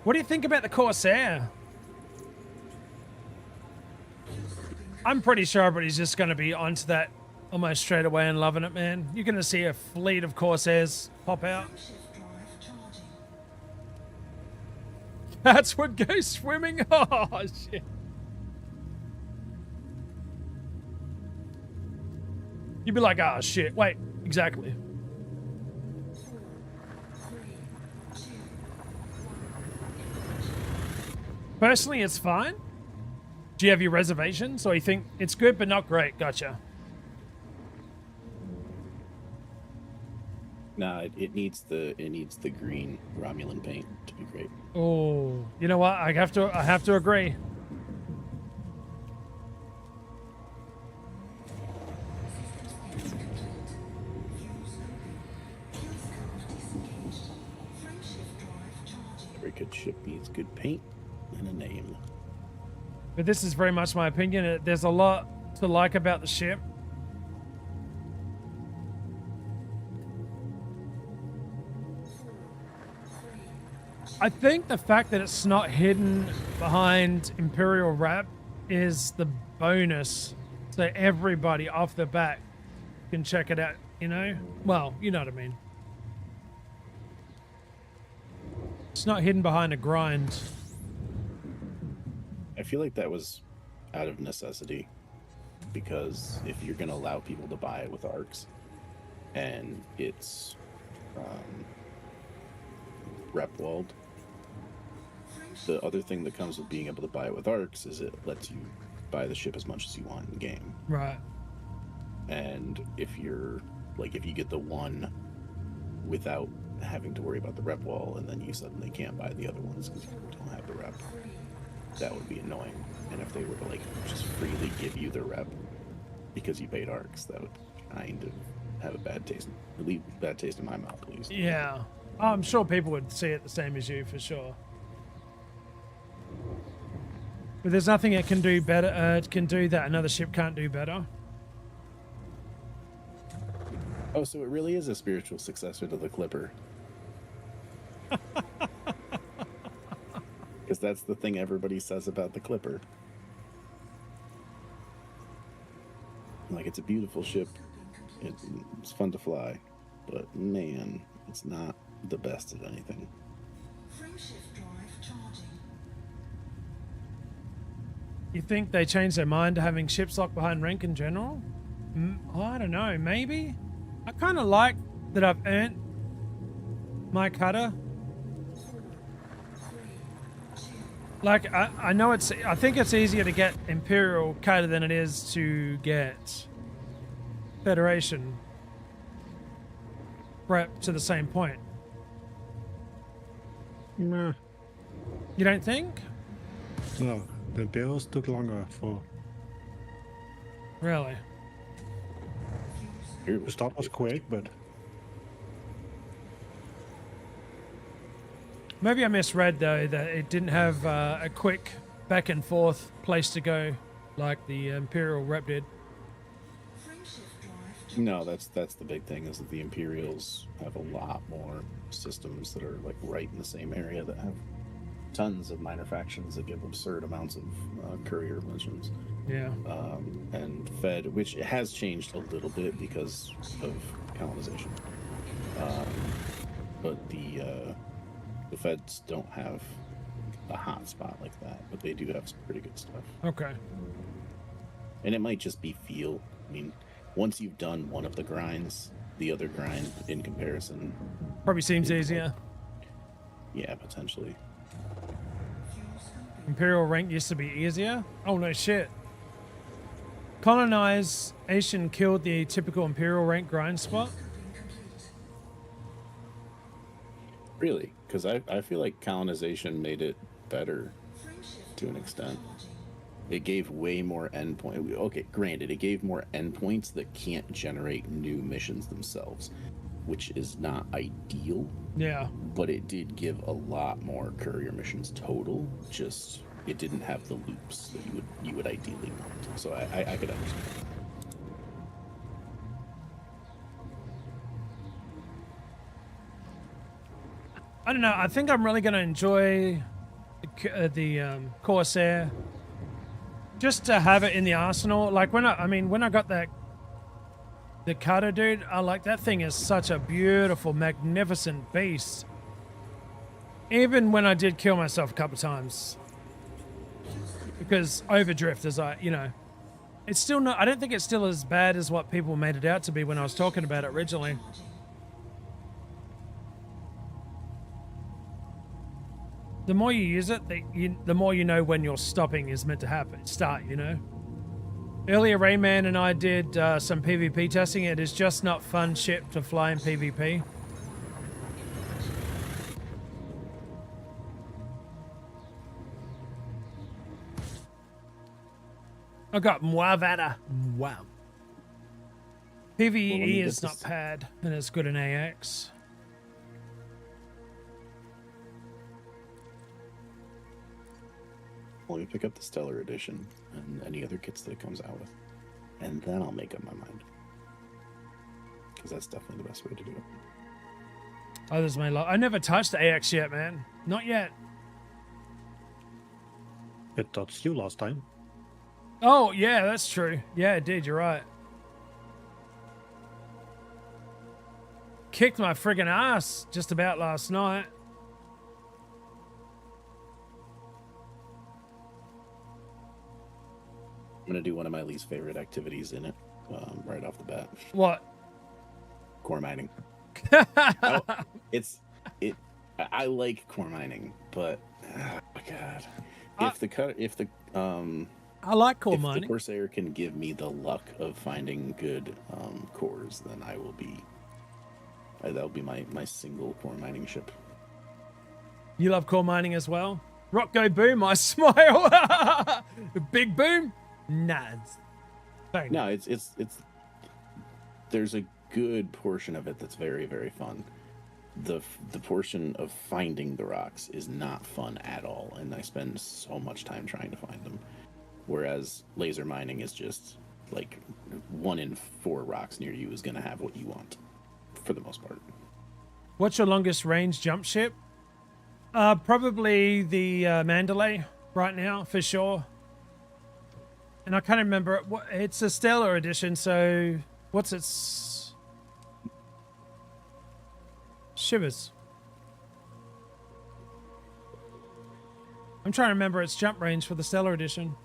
What do you think about the Corsair? I'm pretty sure everybody's just going to be onto that almost straight away and loving it, man. You're going to see a fleet of Corsairs pop out. Frameshift drive charging. That's what goes swimming. Oh, shit. You'd be like, oh, shit. Wait, exactly. 4, 3, 2, Personally, it's fine. Do you have your reservations, or you think it's good but not great? Gotcha. Nah, it needs the green Romulan paint to be great. Oh, you know what? I have to agree. Every good ship needs good paint and a name. But this is very much my opinion. There's a lot to like about the ship. I think the fact that it's not hidden behind Imperial Wrap is the bonus. So everybody off the bat can check it out, you know? Well, you know what I mean. It's not hidden behind a grind. I feel like that was out of necessity, because if you're going to allow people to buy it with arcs and it's rep walled, the other thing that comes with being able to buy it with arcs is it lets you buy the ship as much as you want in the game. Right. And if you get the one without having to worry about the rep wall, and then you suddenly can't buy the other ones because you don't have the rep, that would be annoying. And if they were to like just freely give you the rep because you paid arcs, that would kind of have a bad taste in my mouth, at least. Yeah. I'm sure people would see it the same as you, for sure. But there's nothing it can do better. It can do that another ship can't do better. Oh, so it really is a spiritual successor to the Clipper. Because that's the thing everybody says about the Clipper. Like, it's a beautiful ship. It's fun to fly. But, man, it's not the best at anything. Frameshift drive charging. You think they changed their mind to having ships locked behind rank in general? I don't know, maybe? I kind of like that I've earned my cutter. Like, I know I think it's easier to get Imperial cutter than it is to get Federation prep to the same point. Nah. You don't think? No, the Imperials took longer for... Really? The start was quick, but... Maybe I misread, though, that it didn't have a quick back and forth place to go like the Imperial rep did. No, that's the big thing, is that the Imperials have a lot more systems that are like right in the same area that have tons of minor factions that give absurd amounts of courier missions. Yeah. And Fed, which has changed a little bit because of colonization. But the Feds don't have a hot spot like that, but they do have some pretty good stuff. Okay. And it might just be feel. I mean, once you've done one of the grinds, the other grind in comparison probably seems easier. Yeah, potentially. Imperial rank used to be easier? Oh no shit. Colonization killed the typical Imperial rank grind spot? Really? Because I feel like colonization made it better to an extent. It gave way more endpoint. Okay, granted, it gave more endpoints that can't generate new missions themselves, which is not ideal. Yeah. But it did give a lot more courier missions total. Just it didn't have the loops that you would ideally want. So I could understand. I don't know. I think I'm really going to enjoy the Corsair just to have it in the arsenal. Like when I got the cutter, dude, I like that thing is such a beautiful, magnificent beast. Even when I did kill myself a couple of times. Because overdrift is it's still not, I don't think it's still as bad as what people made it out to be when I was talking about it originally. The more you use it, the more you know when your stopping is meant to start, you know? Earlier, Rayman and I did some PvP testing. It is just not fun shit to fly in PvP. I got Mwavada. Wow. PvE is not bad, and it's good in AX. Let me pick up the Stellar Edition and any other kits that it comes out with. And then I'll make up my mind. Because that's definitely the best way to do it. Oh, there's my lot. I never touched AX yet, man. Not yet. It touched you last time. Oh, yeah, that's true. Yeah, it did. You're right. Kicked my friggin' ass just about last night. I'm going to do one of my least favorite activities in it right off the bat. What? Core mining. I like core mining, but oh my god. I like core if mining. the Corsair can give me the luck of finding good cores, then I will be that'll be my single core mining ship. You love core mining as well? Rock go boom, I smile. Big boom? Nah. No, it's there's a good portion of it that's very, very fun. The portion of finding the rocks is not fun at all, and I spend so much time trying to find them. Whereas laser mining is just like 1 in 4 rocks near you is going to have what you want, for the most part. What's your longest range jump ship? Probably the Mandalay right now, for sure. And I can't remember. It's a Stellar Edition, so what's its... Shivers. I'm trying to remember its jump range for the Stellar Edition.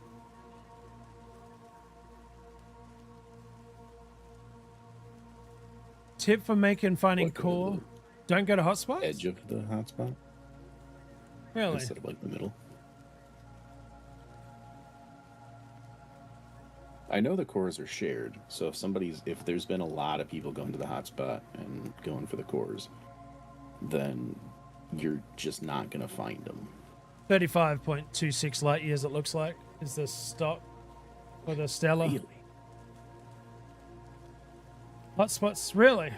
Tip for finding core: don't go to hotspots. Edge of the hotspot. Really? Instead of like the middle. I know the cores are shared, so if there's been a lot of people going to the hotspot and going for the cores, then you're just not gonna find them. 35.26 light years, it looks like, is the stock for the Stellar. Really? Hotspots, really?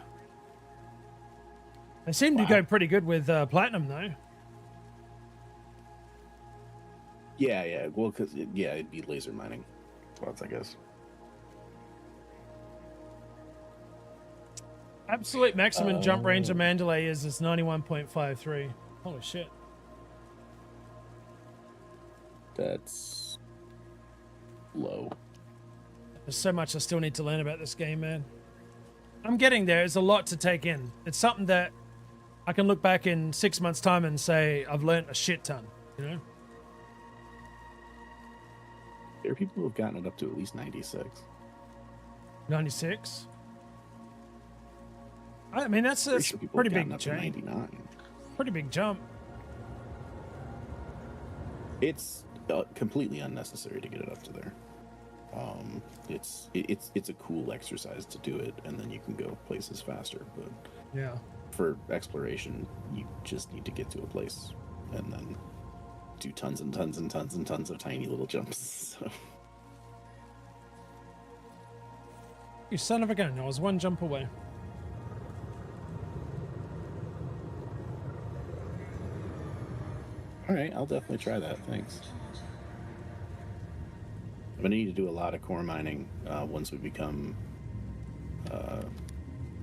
They seem to go pretty good with Platinum, though. Yeah. Well, because it'd be laser mining spots, I guess. Absolute maximum jump range of Mandalay is 91.53. Holy shit. That's low. There's so much I still need to learn about this game, man. I'm getting there. It's a lot to take in. It's something that I can look back in 6 months' time and say I've learned a shit ton, you know? There are people who have gotten it up to at least 96. 96? I mean, that's a pretty big jump. 99. Pretty big jump. It's completely unnecessary to get it up to there. It's a cool exercise to do it, and then you can go places faster. But yeah, for exploration, you just need to get to a place and then do tons and tons and tons and tons of tiny little jumps. So. You son of a gun! I was one jump away. All right, I'll definitely try that. Thanks. I'm gonna need to do a lot of core mining once we become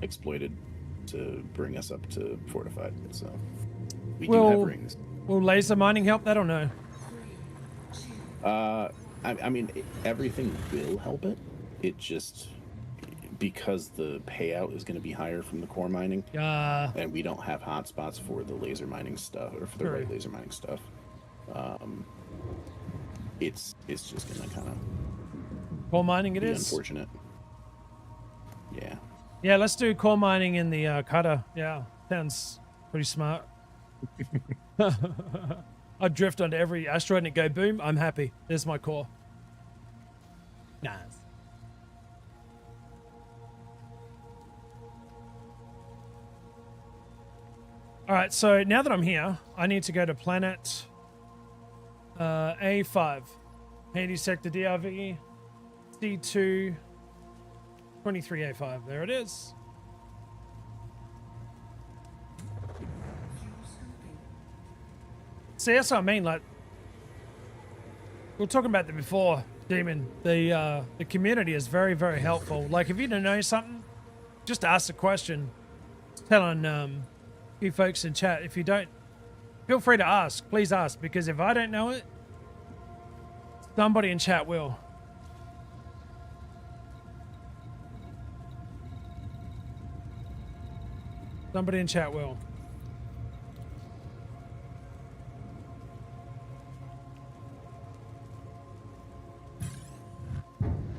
exploited to bring us up to fortified. So we do have rings. Will laser mining help that or no? I mean, everything will help it. It just, because the payout is going to be higher from the core mining, and we don't have hotspots for the laser mining stuff, or for the right laser mining stuff, it's just going to kind of core mining. It be is unfortunate. Yeah. Yeah, let's do core mining in the cutter. Yeah, sounds pretty smart. I drift onto every asteroid and it go boom. I'm happy. There's my core. Nice. All right, so now that I'm here, I need to go to planet A5, Hades sector DRV, C2, 23A5. There it is. See, that's what I mean. Like, we were talking about that before, Demon. The community is very, very helpful. Like, if you don't know something, just ask a question. Telling you folks in chat, if you don't, feel free to ask. Please ask, because if I don't know it, somebody in chat will. Somebody in chat will.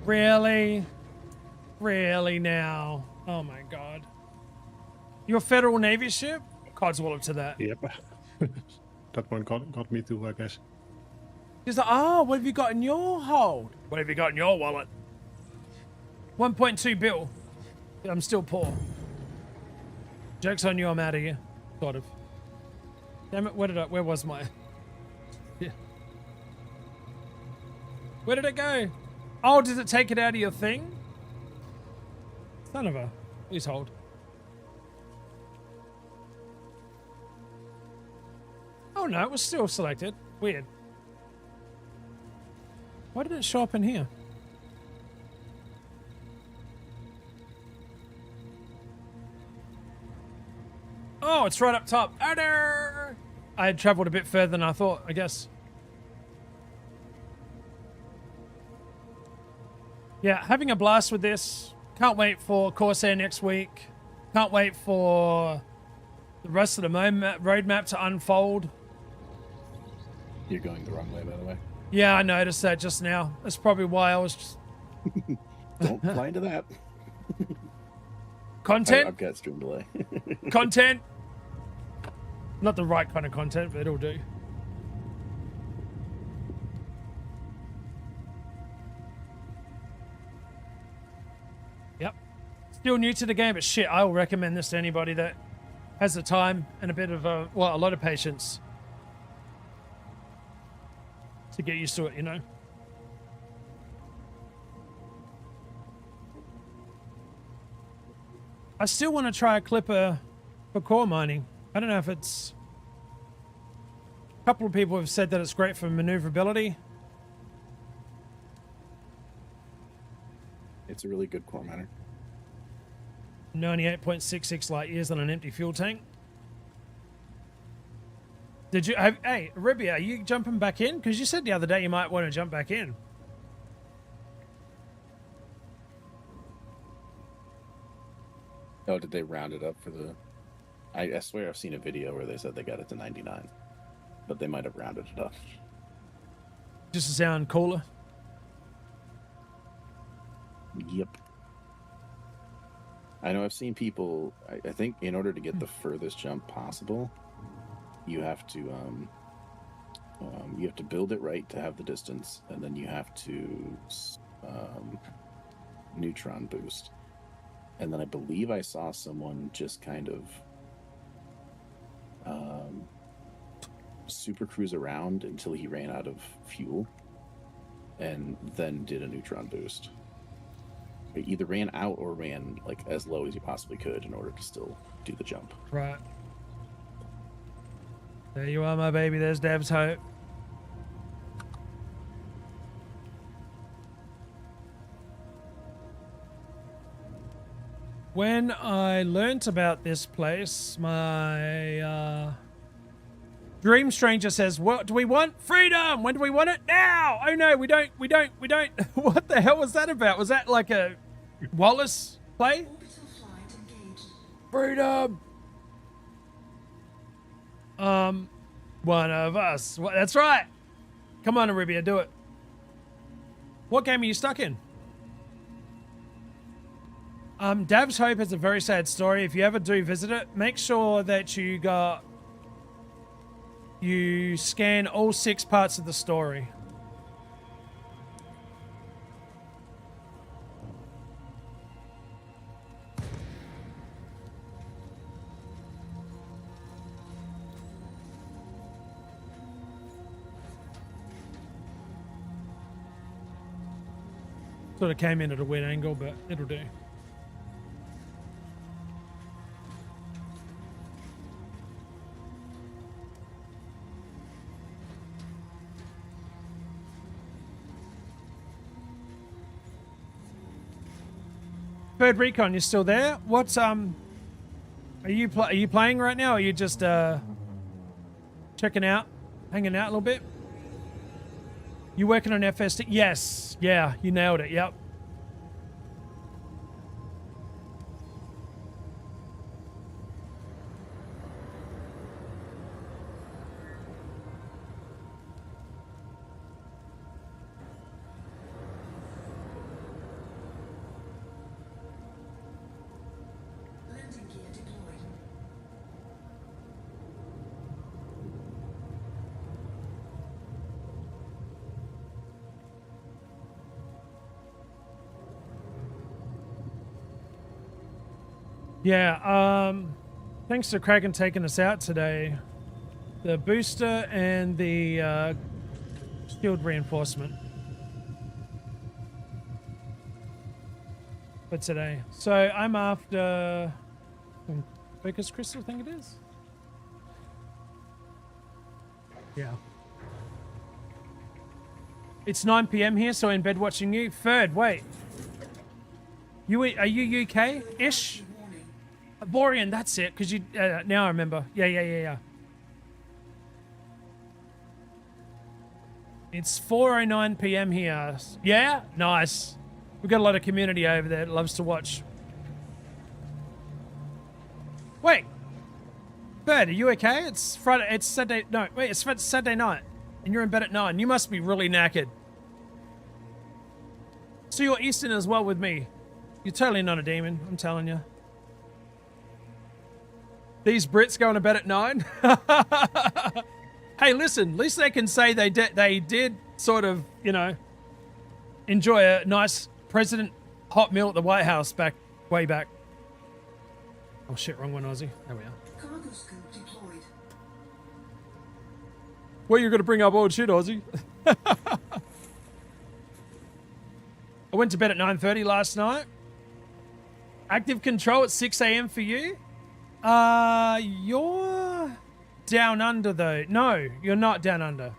Really? Really now? Oh my god. You're a Federal Navy ship? Codswallop to that. Yep. That one got me too, I guess. He's like, oh, what have you got in your hold? What have you got in your wallet? 1.2 bill. I'm still poor. Joke's on you, I'm out of here. Sort of. Damn it, where was my... Yeah. Where did it go? Oh, does it take it out of your thing? Son of a... Please hold. Oh no, it was still selected. Weird. Why did it show up in here? Oh, it's right up top. I had traveled a bit further than I thought, I guess. Yeah, having a blast with this. Can't wait for Corsair next week. Can't wait for the rest of the roadmap to unfold. You're going the wrong way, by the way. Yeah, I noticed that just now. That's probably why I was just... Don't fly into that. Content? I've got stream delay. Content? Not the right kind of content, but it'll do. Yep. Still new to the game, but shit, I will recommend this to anybody that has the time and a bit of a lot of patience to get used to it, you know? I still want to try a clipper for core mining. I don't know if it's... A couple of people have said that it's great for maneuverability. It's a really good core miner. 98.66 light years on an empty fuel tank. Did you... Hey, Ribby, are you jumping back in? Because you said the other day you might want to jump back in. Oh, did they round it up for the... I swear I've seen a video where they said they got it to 99. But they might have rounded it up. Just to sound cooler? Yep. I know I've seen people... I think in order to get the furthest jump possible, you have to build it right to have the distance, and then you have to neutron boost. And then I believe I saw someone just kind of super cruise around until he ran out of fuel and then did a neutron boost. It either ran out or ran like as low as you possibly could in order to still do the jump. Right. There you are, my baby. There's Dev's hope. When I learnt about this place, my Dream Stranger says, what do we want? Freedom! When do we want it? Now! Oh no, we don't. What the hell was that about? Was that like a Wallace play? Orbital flight engaged. Freedom! One of us. That's right. Come on, Arabia, do it. What game are you stuck in? Dav's Hope is a very sad story. If you ever do visit it, make sure that you scan all 6 parts of the story. Sort of came in at a weird angle, but it'll do. Bird Recon, you still there? What's are you playing right now? Or are you just checking out, hanging out a little bit? You working on FSD? Yes. Yeah, you nailed it. Yep. Landing gear deployed. Yeah, thanks to Kraken taking us out today. The booster and the shield reinforcement for today. So I'm after Focus Crystal, I think it is. Yeah. It's 9 p.m. here, so in bed watching you. Third, wait. Are you UK-ish? Borean, that's it, because you, now I remember. Yeah. It's 4:09 p.m. here. Yeah? Nice. We've got a lot of community over there that loves to watch. Wait. Bird, are you okay? It's Friday, it's Saturday, no, wait, it's Saturday night, and you're in bed at 9. You must be really knackered. So you're Eastern as well with me. You're totally not a demon, I'm telling you. These Brits going to bed at 9? Hey, listen, at least they can say they did sort of, you know, enjoy a nice president hot meal at the White House way back. Oh shit, wrong one, Aussie. There we are. Cargo scope deployed. Well, you're going to bring up old shit, Aussie. I went to bed at 9:30 last night. Active control at 6 a.m. for you? You're down under though. No, you're not down under.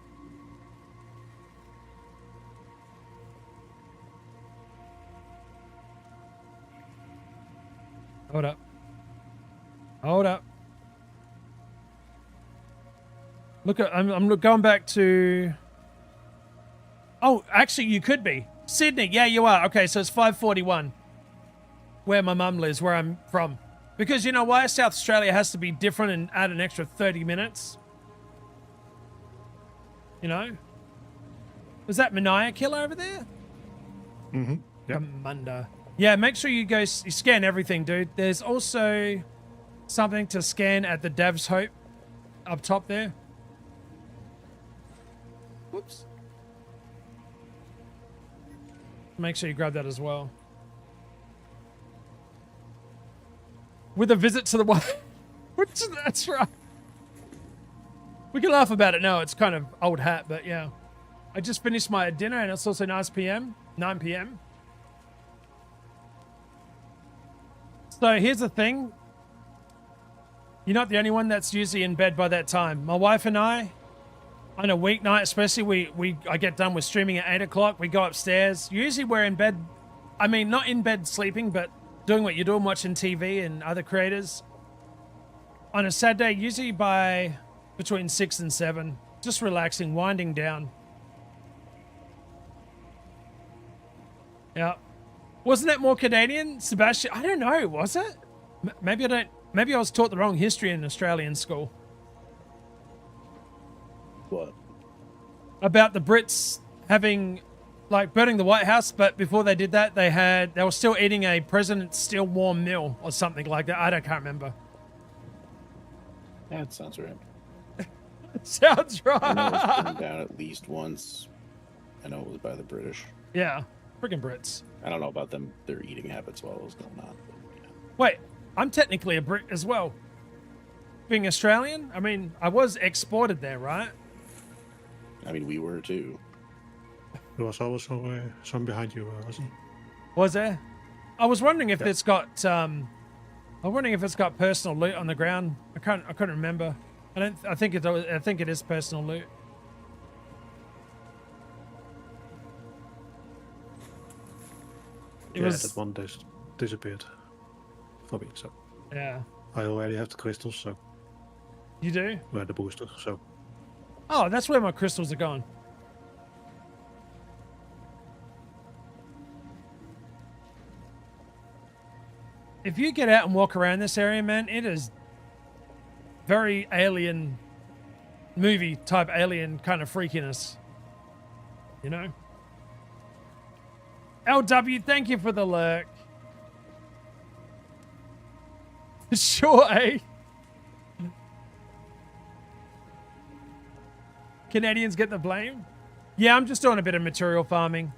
Hold up. Hold up. Look at, I'm going back to, oh, actually you could be. Sydney, yeah, you are. Okay, so it's 5:41 where my mum lives, where I'm from. Because you know why? South Australia has to be different and add an extra 30 minutes. You know? Was that Mania Killer over there? Mm-hmm. Yep. Commander. Yeah, make sure you go, you scan everything, dude. There's also something to scan at the Dav's Hope up top there. Whoops. Make sure you grab that as well. With a visit to the White. That's right. We can laugh about it now. It's kind of old hat, but yeah. I just finished my dinner and it's also 9 p.m. So here's the thing. You're not the only one that's usually in bed by that time. My wife and I, on a weeknight especially, I get done with streaming at 8 o'clock. We go upstairs. Usually we're in bed. I mean, not in bed sleeping, but doing what you're doing, watching TV and other creators. On a Saturday, usually by between 6 and 7. Just relaxing, winding down. Yeah. Wasn't that more Canadian, Sebastian? I don't know, was it? Maybe I don't. Maybe I was taught the wrong history in Australian school. What? About the Brits having, like, burning the White House, but before they did that, they were still eating a President's still warm meal or something like that. I can't remember. That sounds right. Sounds right. I know it was burned down at least once. I know it was by the British. Yeah, freaking Brits. I don't know about them, their eating habits while it was going on. But, yeah. Wait, I'm technically a Brit as well. Being Australian, I mean, I was exported there, right? I mean, we were too. There was also some behind you, wasn't? Was there? I was wondering if it's got. I'm wondering if it's got personal loot on the ground. I couldn't remember. I think it is personal loot. It was that one disappeared for me. So yeah. I already have the crystals. So You do? Where the booster. So. Oh, that's where my crystals are gone. If you get out and walk around this area, man, it is very alien movie type alien kind of freakiness. You know? LW, thank you for the lurk. Sure, eh? Canadians get the blame? Yeah, I'm just doing a bit of material farming.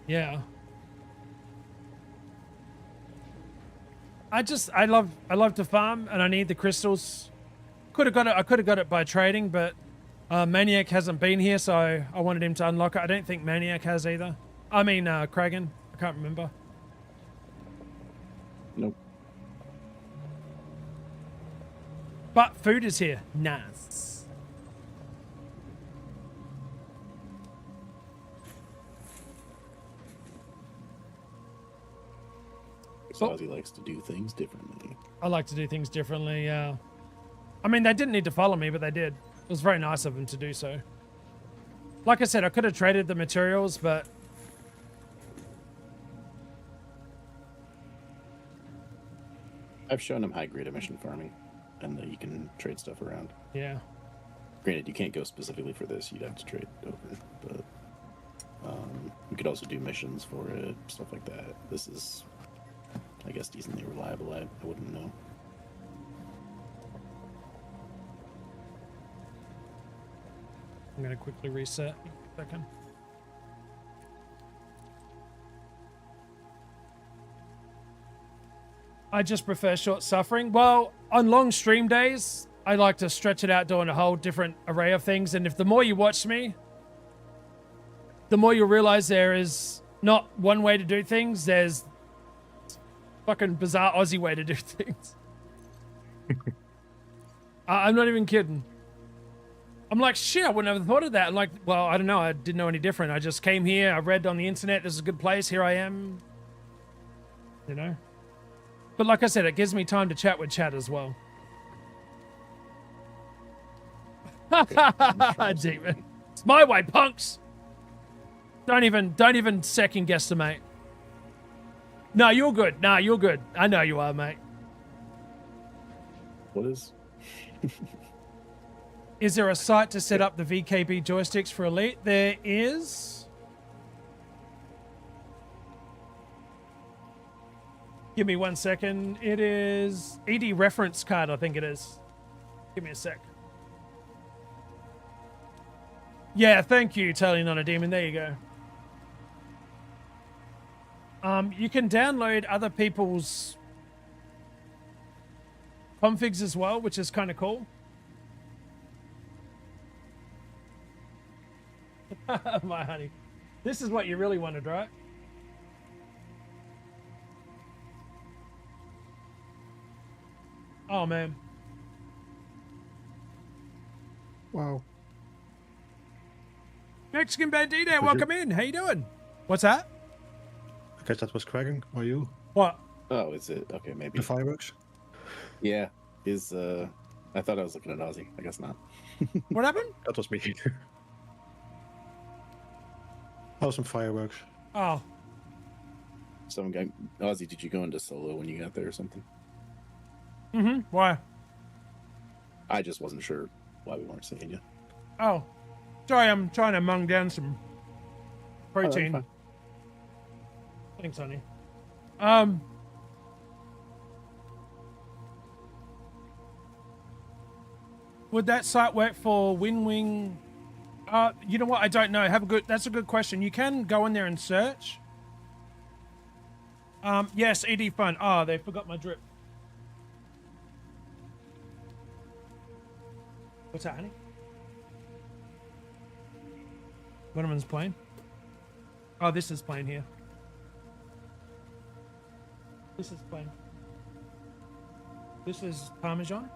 Yeah. I love to farm, and I need the crystals. I could have got it by trading, but Maniac hasn't been here, so I wanted him to unlock it. I don't think Maniac has either. I mean, Kragan. I can't remember. Nope. But food is here. Nice. Ozzy likes to do things differently. I like to do things differently, yeah. I mean, they didn't need to follow me, but they did. It was very nice of them to do so. Like I said, I could have traded the materials, but... I've shown him high-grade emission farming, and that you can trade stuff around. Yeah. Granted, you can't go specifically for this. You'd have to trade over, but you could also do missions for it, stuff like that. This is... I guess decently reliable. I wouldn't know. I'm going to quickly reset. A second. I just prefer short suffering. Well, on long stream days, I like to stretch it out doing a whole different array of things. And if the more you watch me, the more you'll realize there is not one way to do things. There's fucking bizarre Aussie way to do things. I'm not even kidding. I'm like, shit, I wouldn't have thought of that. I'm like, well, I don't know. I didn't know any different. I just came here. I read on the internet. This is a good place. Here I am. You know? But like I said, it gives me time to chat with chat as well. Demon. It's my way, punks. Don't even second guess the mate. No, you're good. No, you're good. I know you are, mate. What is? Is there a site to set up the VKB joysticks for Elite? There is. Give me 1 second. It is ED reference card, I think it is. Give me a sec. Yeah, thank you, Totally Not a Demon. There you go. You can download other people's configs as well, which is kind of cool. My honey. This is what you really wanted, right? Oh, man. Wow. Mexican Bandito, welcome in. How you doing? What's that? I guess that was Kragan, or you? What? Oh, is it? Okay, maybe. The fireworks? Yeah. His I thought I was looking at Ozzy. I guess not. What happened? That was me. Oh, some fireworks. Oh. Someone got Ozzy. Did you go into solo when you got there or something? Mm-hmm. Why? I just wasn't sure why we weren't seeing you. Oh. Sorry, I'm trying to mung down some protein. fine. Thanks, honey. Would that site work for Wing? You know what? I don't know. That's a good question. You can go in there and search. Yes, ED Fun. Oh, they forgot my drip. What's that, honey? Winterman's plane. Oh, this is plane here. This is plane. This is Parmesan.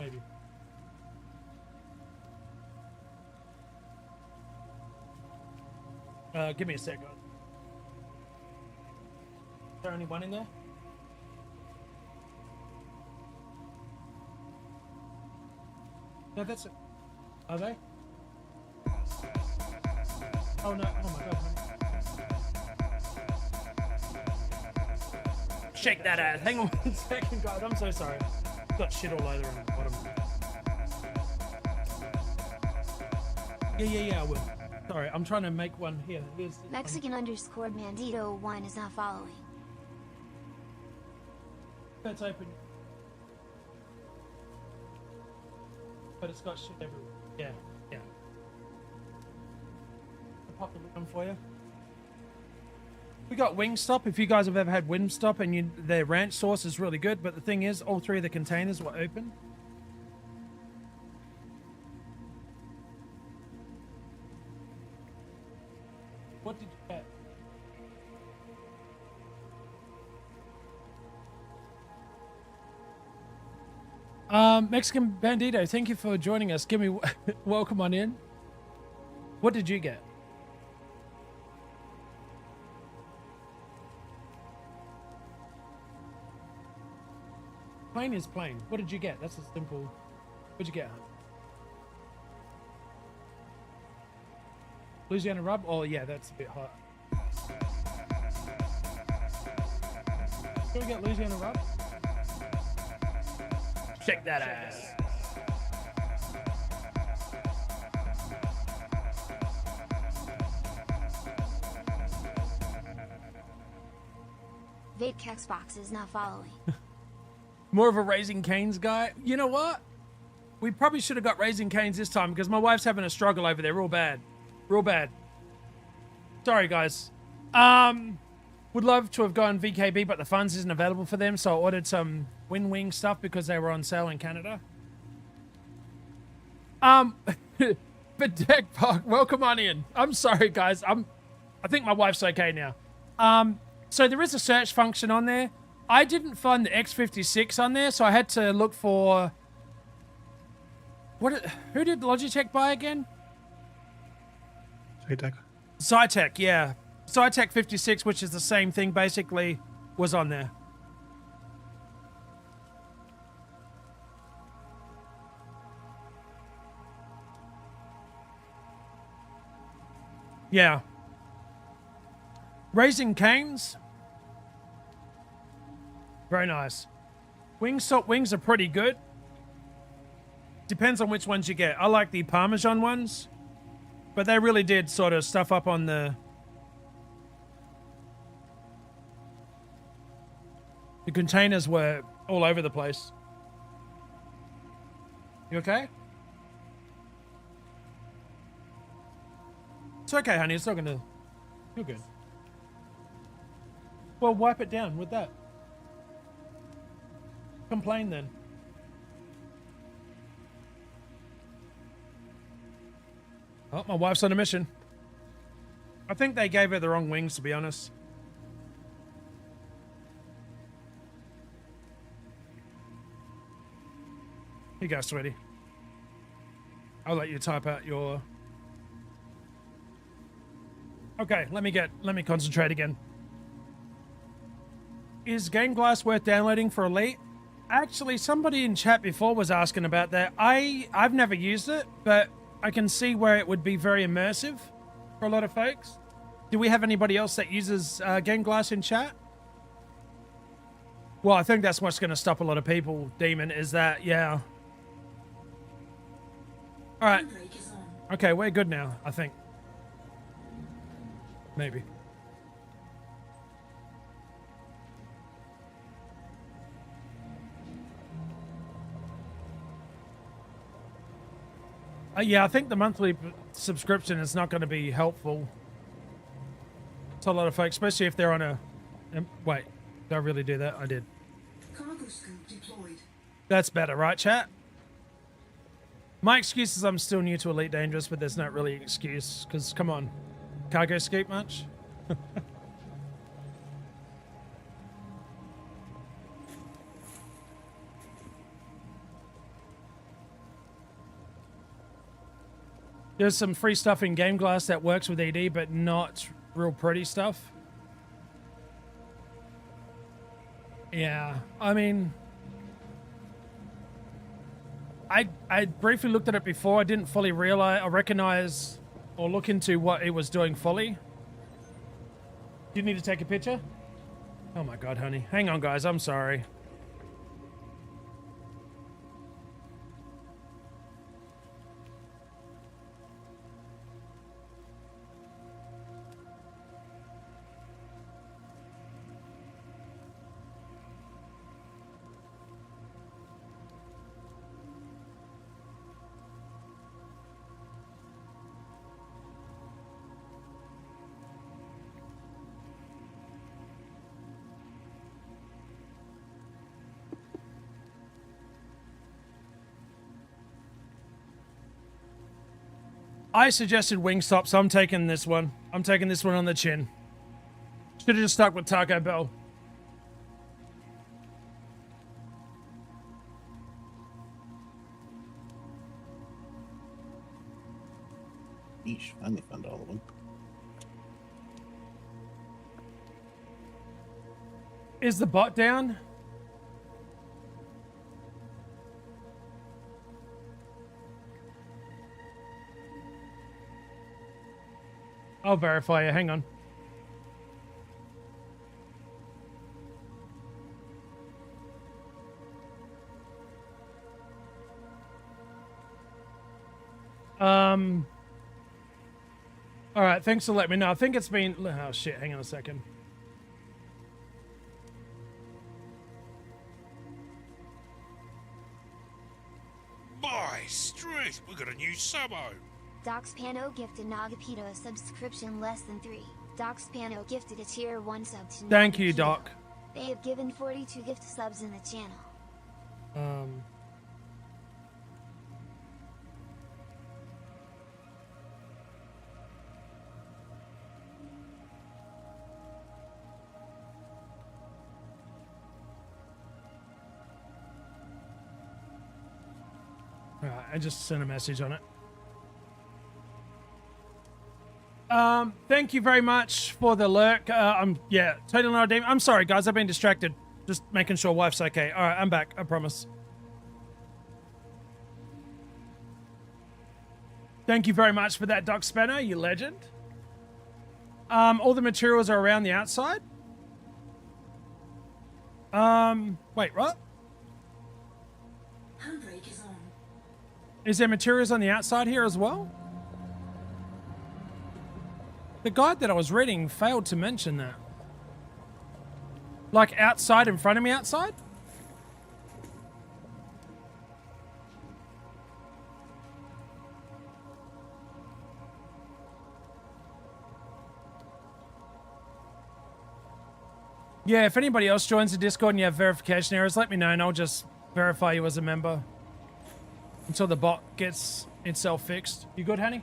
Maybe. Give me a sec, guys. Is there only one in there? No, that's it. Are they? Oh no! Oh my god! Shake that ass. Hang on 1 second, guys. I'm so sorry. Got shit all over on the bottom. Yeah. I will. Sorry, I'm trying to make one here. Here's Mexican_Bandito1 is not following. That's open. But it's got shit everywhere. Yeah. I'll pop the one for you. We got Wingstop. If you guys have ever had Wingstop and their ranch sauce is really good, but the thing is, all 3 of the containers were open. What did you get? Mexican Bandito, thank you for joining us. Give me welcome on in. What did you get? Plain is plain. What did you get? That's a simple. What'd you get? Louisiana rub? Oh yeah, that's a bit hot. Can we get Louisiana rub? Check that ass. Vape Xbox is not following. More of a Raising Cane's guy. You know what? We probably should have got Raising Cane's this time because my wife's having a struggle over there real bad. Real bad. Sorry, guys. Would love to have gone VKB, but the funds isn't available for them, so I ordered some Wing stuff because they were on sale in Canada. But Deck Park, welcome on in. I'm sorry, guys. I think my wife's okay now. So there is a search function on there. I didn't find the X56 on there, so I had to look for... Who did Logitech buy again? Zytec, yeah. Zytec 56, which is the same thing, basically, was on there. Yeah. Raising Cane's. Very nice. Wingstop wings are pretty good. Depends on which ones you get. I like the Parmesan ones. But they really did sort of stuff up on the... The containers were all over the place. You okay? It's okay, honey. It's not gonna... You're good. Well, wipe it down with that. Complain then. Oh, my wife's on a mission. I think they gave her the wrong wings, to be honest. Here you go, sweetie. I'll let you type out your... Okay, let me concentrate again. is Game Glass worth downloading for Elite? Actually, somebody in chat before was asking about that. I've never used it, but I can see where it would be very immersive for a lot of folks. Do we have anybody else that uses Game Glass in chat? Well, I think that's what's going to stop a lot of people, Demon, is that, yeah. All right. Okay, we're good now, I think. Maybe. Yeah, I think the monthly subscription is not going to be helpful to a lot of folks, especially if they're on a... Wait, did I really do that? I did. Cargo scoop deployed. That's better, right, chat? My excuse is I'm still new to Elite Dangerous, but there's not really an excuse, because, come on. Cargo scoop much? There's some free stuff in Game Glass that works with ED, but not real pretty stuff. Yeah, I mean... I briefly looked at it before. I didn't fully realize or recognize or look into what it was doing fully. Do you need to take a picture? Oh my god, honey. Hang on, guys. I'm sorry. I suggested Wingstop, so I'm taking this one. I'm taking this one on the chin. Should have just stuck with Taco Bell. Eesh, finally found all of them. Is the bot down? I'll verify you. Hang on. All right. Thanks for letting me know. I think it's been... Oh, shit. Hang on a second. My street, we got a new subo. Doxpano gifted Nagapito a subscription less than 3. Doxpano gifted a tier 1 sub to Thank you, Nagapito. Doc. They have given 42 gift subs in the channel. All right, I just sent a message on it. Thank you very much for the lurk. Yeah, totally not a demon. I'm sorry, guys. I've been distracted. Just making sure wife's okay. All right, I'm back. I promise. Thank you very much for that, Doc Spanner, you legend. All the materials are around the outside. Wait, what? Handbrake is on. Is there materials on the outside here as well? The guide that I was reading failed to mention that. Like outside in front of me outside? Yeah, if anybody else joins the Discord and you have verification errors, let me know and I'll just verify you as a member until the bot gets itself fixed. You good, honey?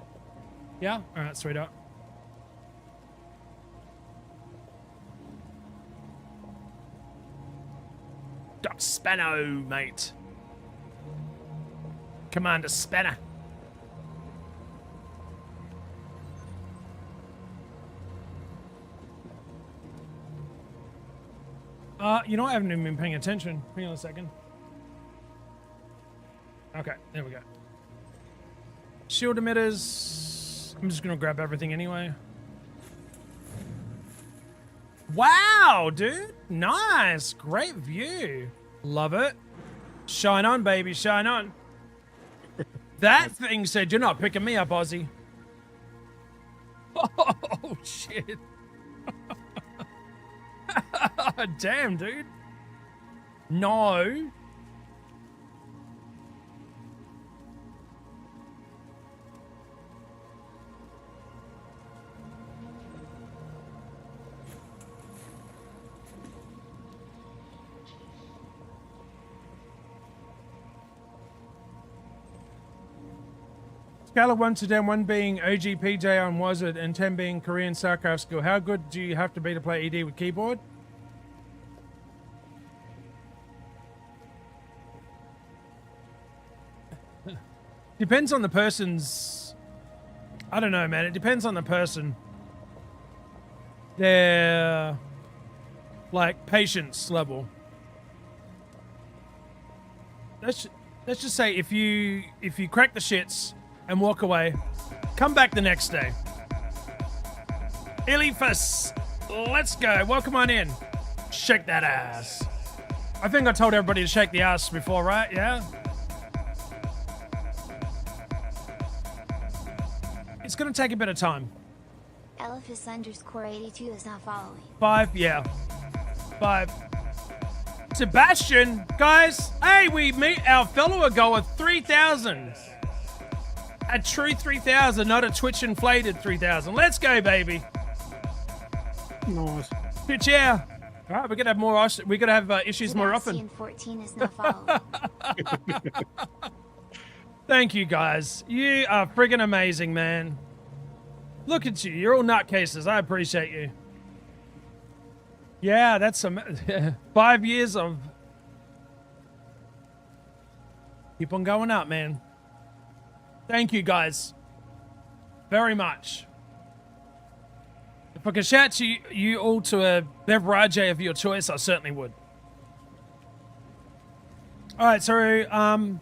Yeah? Alright, sweetheart. Doc Spano, mate. Commander Spanner. You know, I haven't even been paying attention. Hang on a second. Okay, there we go. Shield emitters. I'm just gonna grab everything anyway. Wow, dude. Nice. Great view. Love it. Shine on, baby. Shine on. That thing said, you're not picking me up, Aussie. Oh, shit. Damn, dude. No. Scale of 1 to 10, 1 being OG PJ on Wazard and 10 being Korean StarCraft skill. How good do you have to be to play ED with keyboard? Depends on the person's... I don't know, man. It depends on the person. Their, like, patience level. Let's just say if you crack the shits and walk away, come back the next day. Ilifus, let's go. Welcome on in. Shake that ass. I think I told everybody to shake the ass before, right? Yeah? It's going to take a bit of time. Elifus_82 is not following. 5, yeah. 5. Sebastian, guys, hey, we meet our fellow goer 3,000. A true 3,000, not a Twitch inflated 3,000. Let's go, baby. Nice. Pitch, yeah. All right, we're gonna have more. We're gonna have issues more often. 14 is not following. Thank you, guys. You are friggin' amazing, man. Look at you. You're all nutcases. I appreciate you. Yeah, that's some 5 years of keep on going up, man. Thank you, guys, very much. If I could shout to you all to a beverage of your choice, I certainly would. All right, so am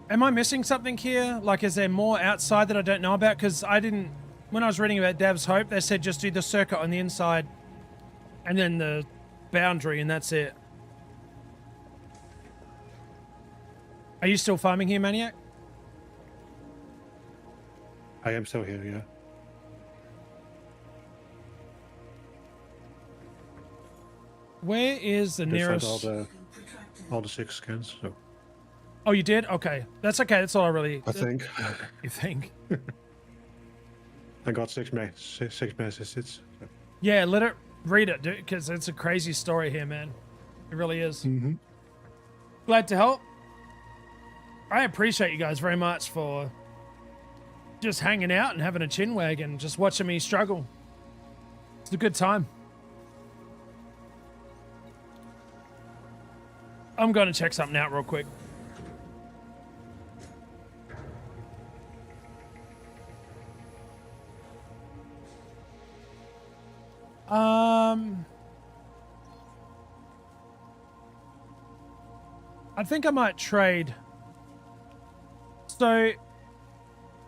I missing something here? Like, is there more outside that I don't know about? Because I didn't, when I was reading about Dav's Hope, they said just do the circuit on the inside and then the boundary, and that's it. Are you still farming here, Maniac? I am still here, yeah. Where is the Just nearest? had all the 6 scans. So. Oh, you did? Okay, that's okay. That's all I really. I think. You think? I got 6 messages. So. Yeah, let it read it, dude, because it's a crazy story here, man. It really is. Mm-hmm. Glad to help. I appreciate you guys very much for just hanging out and having a chin wag and just watching me struggle. It's a good time. I'm going to check something out real quick. I think I might trade. So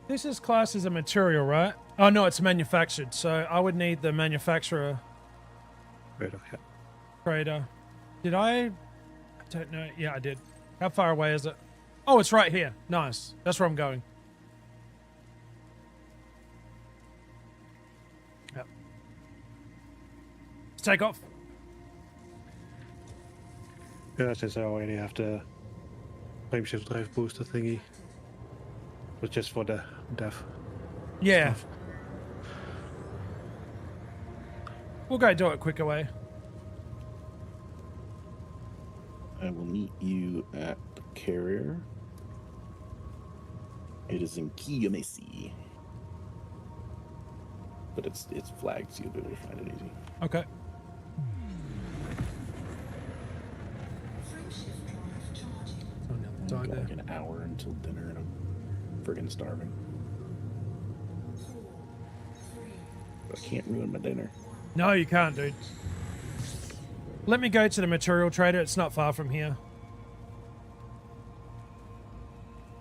this is classed as a material, right? Oh no, it's manufactured. So I would need the manufacturer. Trader. Did I don't know. Yeah, I did. How far away is it? Oh, it's right here. Nice. That's where I'm going. Yep. Let's take off. Yeah, since I already have the flameshift drive booster thingy. But just for the dev. Yeah. Stuff. We'll go do it quicker way. I will meet you at the carrier. It is in Kiyomesi. But it's flagged, so you'll be able to find it easy. Okay. I've got like an hour until dinner and I'm friggin' starving. But I can't ruin my dinner. No, you can't, dude. Let me go to the material trader. It's not far from here.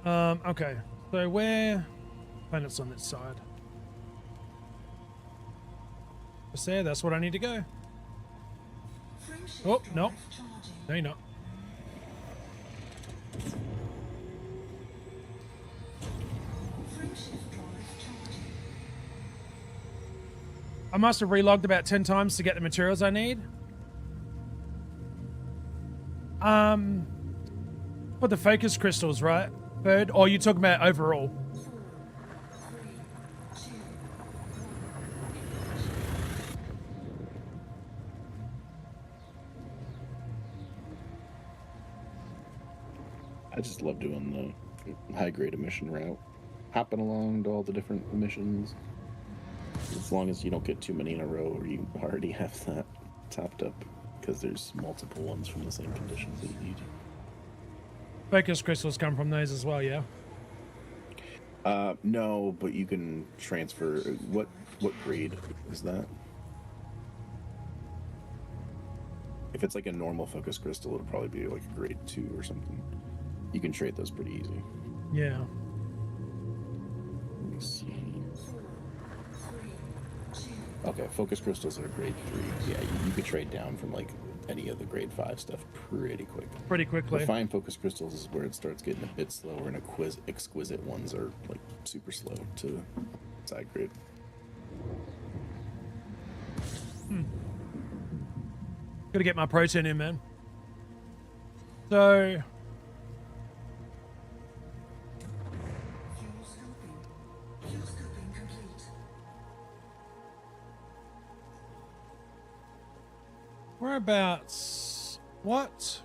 Okay. So where... Planet's on this side. Just there. That's what I need to go. Oh, no. No, you're not. I must have relogged about 10 times to get the materials I need. For the focus crystals, right? Bird? Or you talking about overall? I just love doing the high-grade emission route. Hopping along to all the different emissions. As long as you don't get too many in a row or you already have that topped up. Because there's multiple ones from the same conditions that you need. Focus crystals come from those as well, yeah? No, but you can transfer... What grade is that? If it's like a normal focus crystal, it'll probably be like a grade 2 or something. You can trade those pretty easy. Yeah. Let me see. Okay, focus crystals are grade 3. Yeah, you could trade down from like any of the grade 5 stuff pretty quick. Pretty quickly. The fine focus crystals is where it starts getting a bit slower, and exquisite ones are like super slow to side grade. Gotta get my protein in, man. So... Whereabouts? What?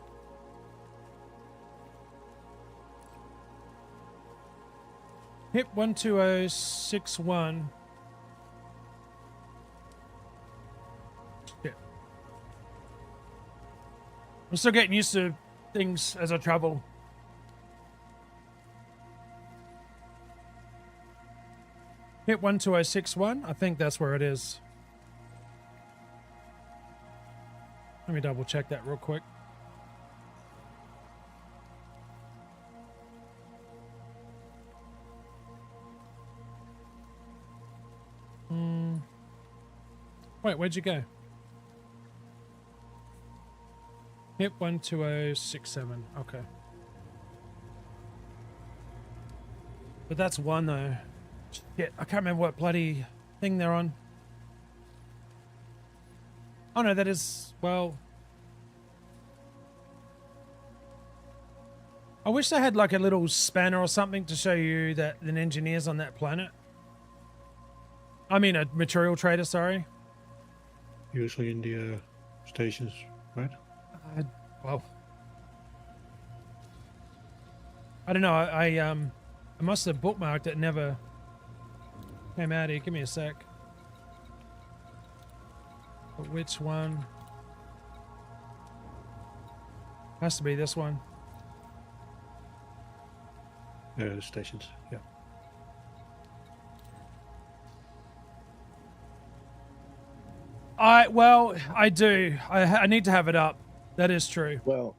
Hit 12061. Shit. I'm still getting used to things as I travel. Hit 12061. I think that's where it is. Let me double check that real quick. Wait, where'd you go? Hit 12067. Okay. But that's one though. Shit, I can't remember what bloody thing they're on. Oh no, that is, well... I wish they had like a little spanner or something to show you that an engineer's on that planet. I mean a material trader, sorry. Usually in the stations, right? Well... I don't know, I must have bookmarked it, never came out here. Give me a sec. But which one? Has to be this one. The stations, yeah. Well, I do. I need to have it up. That is true. Well,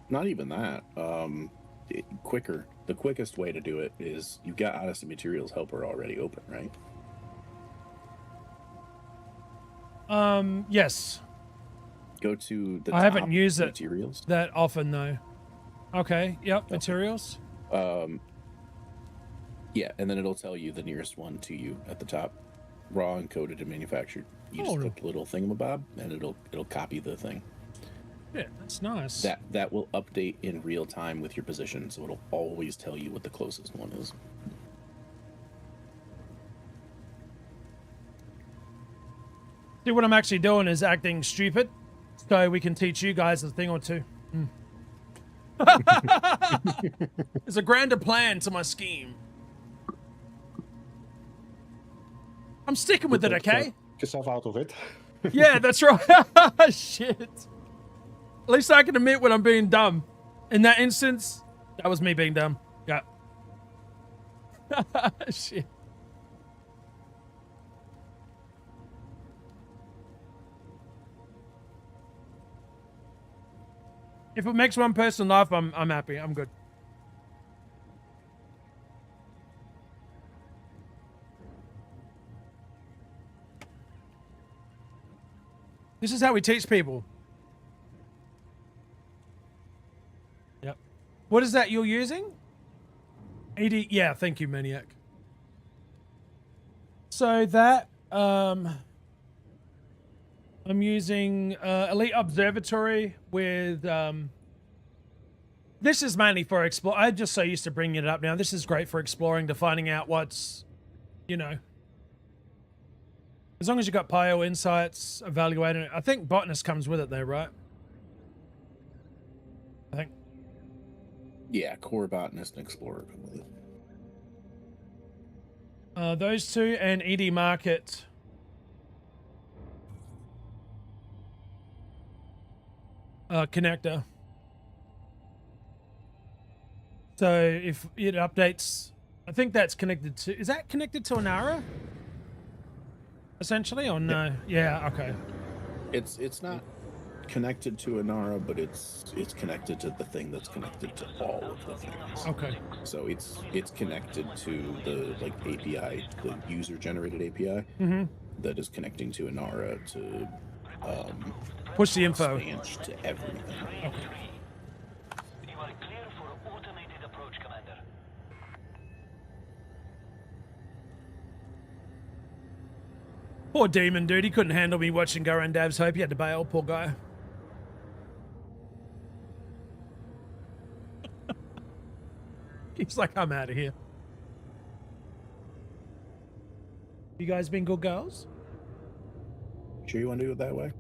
not even that. Quicker. The quickest way to do it is you've got Odyssey Materials Helper already open, right? Yes. Go to the I haven't used materials. It that often though. Okay. Yep. Okay. Materials. Yeah, and then it'll tell you the nearest one to you at the top, raw and coated and manufactured. You just click the little thingamabob, and it'll copy the thing. Yeah, that's nice. That will update in real time with your position, so it'll always tell you what the closest one is. See, what I'm actually doing is acting stupid, so we can teach you guys a thing or two. There's a grander plan to my scheme. I'm sticking with it, okay? Get yourself out of it. Yeah, that's right. Shit. At least I can admit when I'm being dumb. In that instance, that was me being dumb. Yeah. Shit. If it makes one person laugh, I'm happy. I'm good. This is how we teach people. Yep. What is that you're using? ED. Yeah, thank you, Maniac. So that I'm using Elite Observatory with this is mainly for explore. I'm just so used to bringing it up now. This is great for exploring, to finding out what's, you know, as long as you got Pio Insights, evaluating it. I think Botanist comes with it though, right? I think. Yeah, Core Botanist and Explorer come with it. Those two and ED Market. Connector. So if it updates, I think that's connected to, is that connected to Anara? Essentially, or no? Yeah, okay. It's not connected to Anara, but it's connected to the thing that's connected to all of the things. Okay. So it's connected to the like API, the user generated API that is connecting to Anara to push the info to everything. Okay. You are clear for automated approach, Commander. Poor demon dude, he couldn't handle me watching Goran Dav's Hope. He had to bail, poor guy. He's like, I'm out of here. You guys been good girls? Sure you want to do it that way?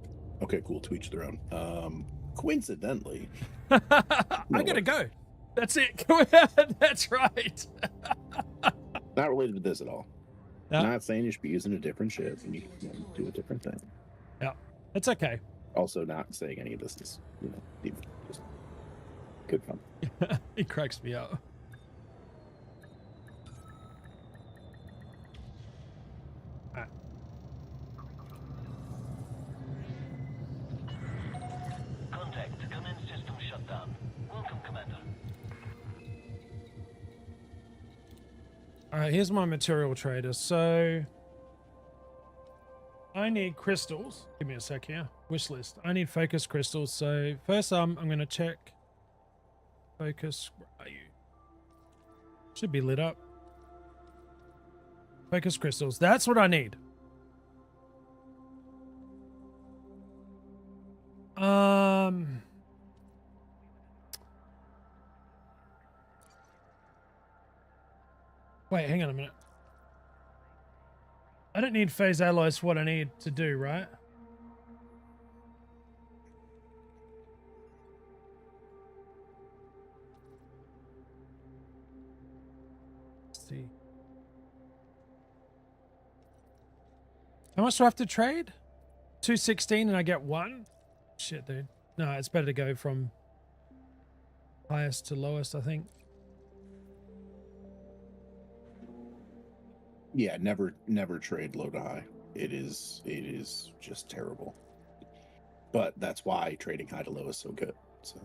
Okay, cool. To each their own. Coincidentally, I gotta go. That's it. That's right. Not related to this at all. No. I'm not saying you should be using a different ship and you can do a different thing. Yeah, it's okay. Also, not saying any of this is, just good fun. He cracks me up. Contact. Commence system shutdown. Welcome, Commander. All right, here's my material trader. So I need crystals. Give me a sec here. Wish list. I need focus crystals. So first, I'm going to check focus. Where are you? Should be lit up. Focus crystals. That's what I need. Wait, hang on a minute. I don't need phase alloys for what I need to do, right? Let's see. How much do I have to trade? 216 and I get 1? Shit, dude. No, it's better to go from highest to lowest, I think. Yeah, never trade low to high. It is just terrible. But that's why trading high to low is so good. So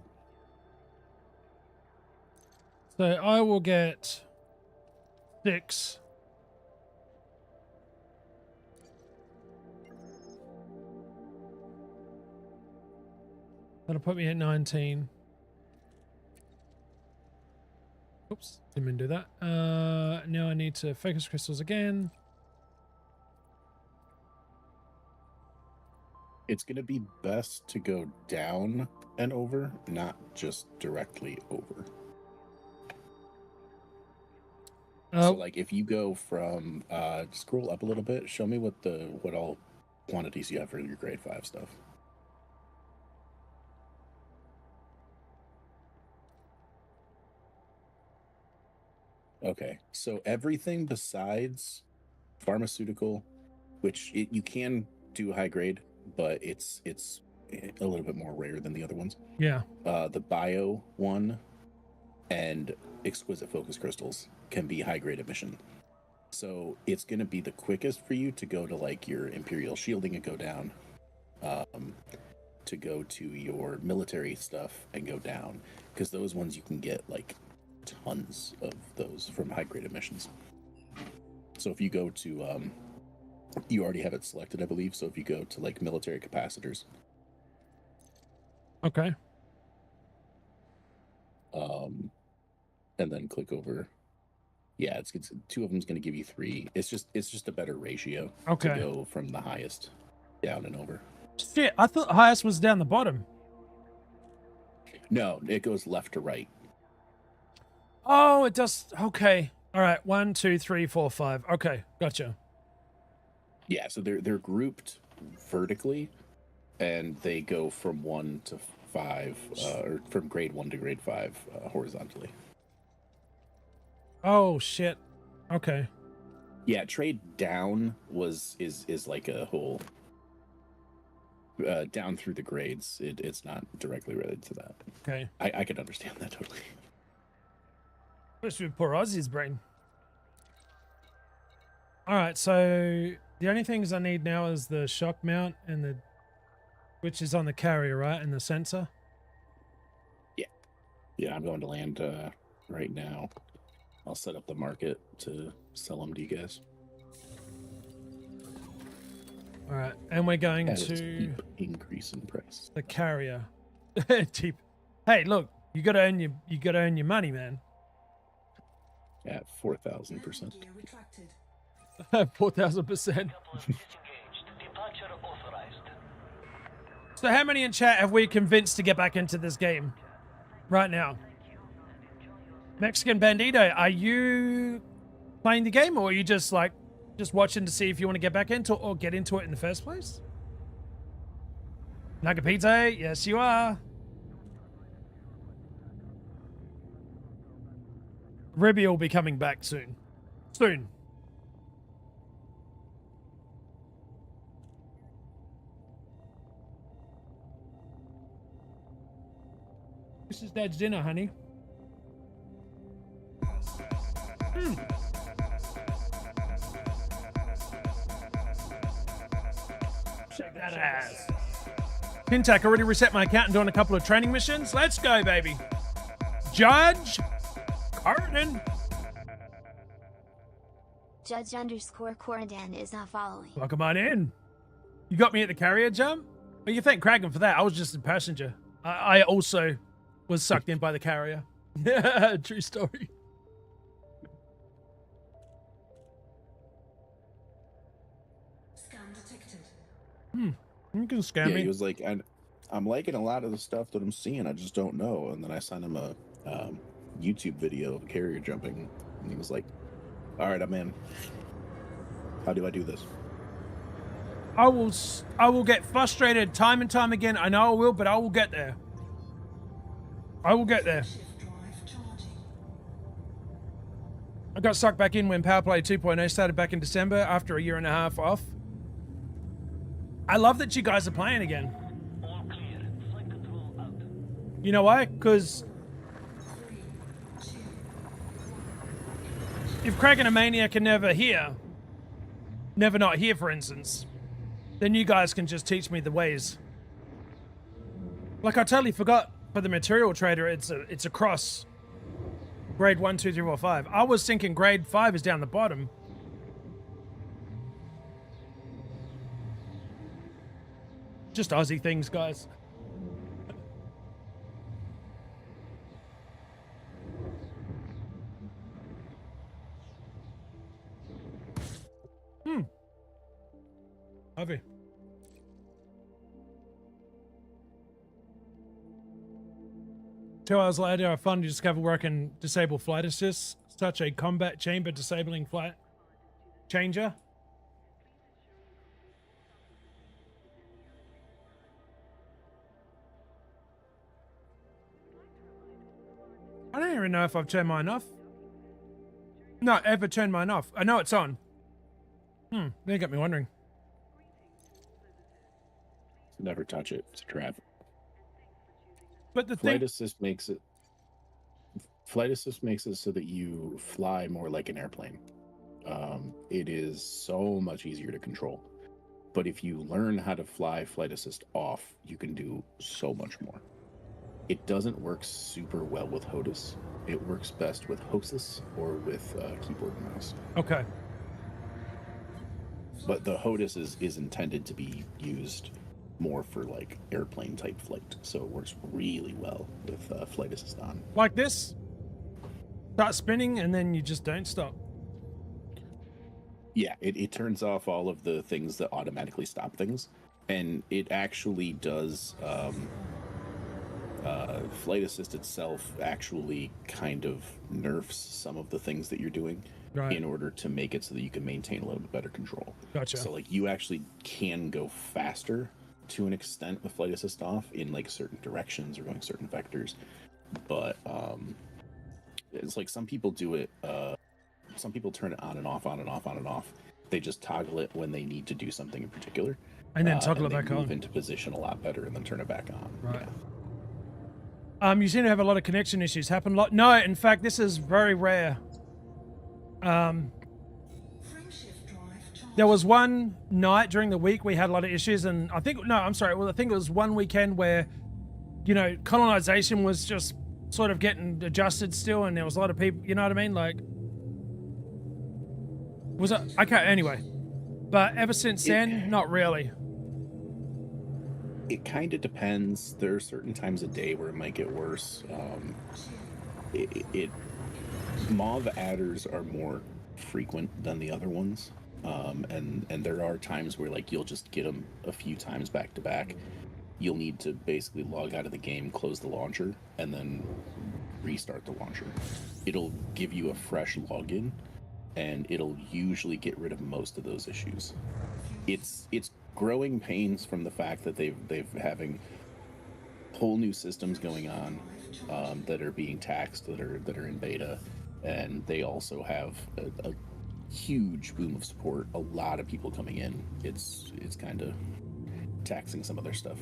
I will get 6. That'll put me at 19. Oops, didn't mean to do that. Now I need to focus crystals again. it's going to be best to go down and over, not just directly over. So like if you go from scroll up a little bit, show me what all quantities you have for your grade 5 stuff. Okay, so everything besides pharmaceutical, which you can do high grade, but it's a little bit more rare than the other ones. Yeah. The bio one and exquisite focus crystals can be high grade emission. So it's going to be the quickest for you to go to like your Imperial shielding and go down. to go to your military stuff and go down, because those ones you can get like tons of those from high-grade missions. So if you go to, you already have it selected, I believe. So if you go to like military capacitors, Okay. and then click over. Yeah, it's two of them's going to give you 3. It's just a better ratio Okay. to go from the highest down and over. Shit, I thought highest was down the bottom. No, it goes left to right. Oh, it does. Okay. All right. 1, 2, 3, 4, 5. Okay. Gotcha. Yeah, so they're grouped vertically, and they go from 1 to 5, or from grade 1 to grade 5 horizontally. Oh, shit. Okay. Yeah, trade down is like a whole down through the grades. It's not directly related to that. Okay. I could understand that totally. Especially with poor Ozzy's brain. All right, so the only things I need now is the shock mount and the, which is on the carrier, right, and the sensor. Yeah, I'm going to land right now. I'll set up the market to sell them to you guys. All right, and we're going At a to steep increase in price. the carrier. Cheap. Hey, look, you gotta earn your money, man. At 4,000%. Gear retracted. 4,000%. Disengaged. Departure authorized. So how many in chat have we convinced to get back into this game right now? Mexican Bandito, are you playing the game, or are you just watching to see if you want to get back into or get into it in the first place? Nagapite, yes you are. Ribby will be coming back soon. Soon. This is Dad's dinner, honey. Shake that ass. Pintac already reset my account and doing a couple of training missions. Let's go, baby. Judge Carden. Judge_Corridan is not following. Welcome on in. You got me at the carrier jump? Well, you thank Kragan for that. I was just a passenger. I also was sucked in by the carrier. True story. Scan detected. You can scam Yeah, me. he was like, I'm liking a lot of the stuff that I'm seeing. I just don't know. And then I sent him a YouTube video of carrier jumping, and he was like, "All right, I'm in. How do I do this?" I will get frustrated time and time again. I know I will, but I will get there. I will get there. Shift drive charging. I got sucked back in when PowerPlay 2.0 started back in December after a year and a half off. I love that you guys are playing again. All clear. Flight control out. You know why? Because 3, 2, if Kragan and Mania can never not hear, for instance, then you guys can just teach me the ways. Like, I totally forgot for the material trader, it's across grade 1, 2, 3, 4, 5. I was thinking grade 5 is down the bottom. Just Aussie things, guys. Heavy. Two hours later, I finally discovered where I can disable flight assist, such a combat chamber disabling flight changer. I don't even know if I've turned mine off. No, ever turned mine off. I know it's on. They got me wondering. Never touch it. It's a trap. But the Flight thing, assist makes it. Flight assist makes it so that you fly more like an airplane. It is so much easier to control. But if you learn how to fly flight assist off, you can do so much more. It doesn't work super well with HOTAS. It works best with HOSIS or with keyboard and mouse. Okay. But the HOTAS is intended to be used more for like airplane type flight, so it works really well with flight assist on. Like this? Start spinning and then you just don't stop. Yeah, it turns off all of the things that automatically stop things, and it actually does. Flight assist itself actually kind of nerfs some of the things that you're doing in order to make it so that you can maintain a little bit better control. Gotcha. So like you actually can go faster to an extent with flight assist off in like certain directions or going certain vectors, but it's like some people do it. Some people turn it on and off, on and off, on and off. They just toggle it when they need to do something in particular, and then toggle it back on. Move into position a lot better, and then turn it back on. Right. Yeah. You seem to have a lot of connection issues happen. No, in fact, this is very rare. There was one night during the week we had a lot of issues, and I think it was one weekend where, you know, colonization was just sort of getting adjusted still, and there was a lot of people, you know what I mean? Like, was it? Okay, anyway. But ever since then, not really. It kind of depends. There are certain times of day where it might get worse. Mauve adders are more frequent than the other ones. And there are times where like you'll just get them a few times back to back. You'll need to basically log out of the game, close the launcher, and then restart the launcher. It'll give you a fresh login, and it'll usually get rid of most of those issues. It's growing pains from the fact that they've having whole new systems going on that are being taxed, that are in beta, and they also have a huge boom of support. A lot of people coming in. It's kind of taxing some of their stuff.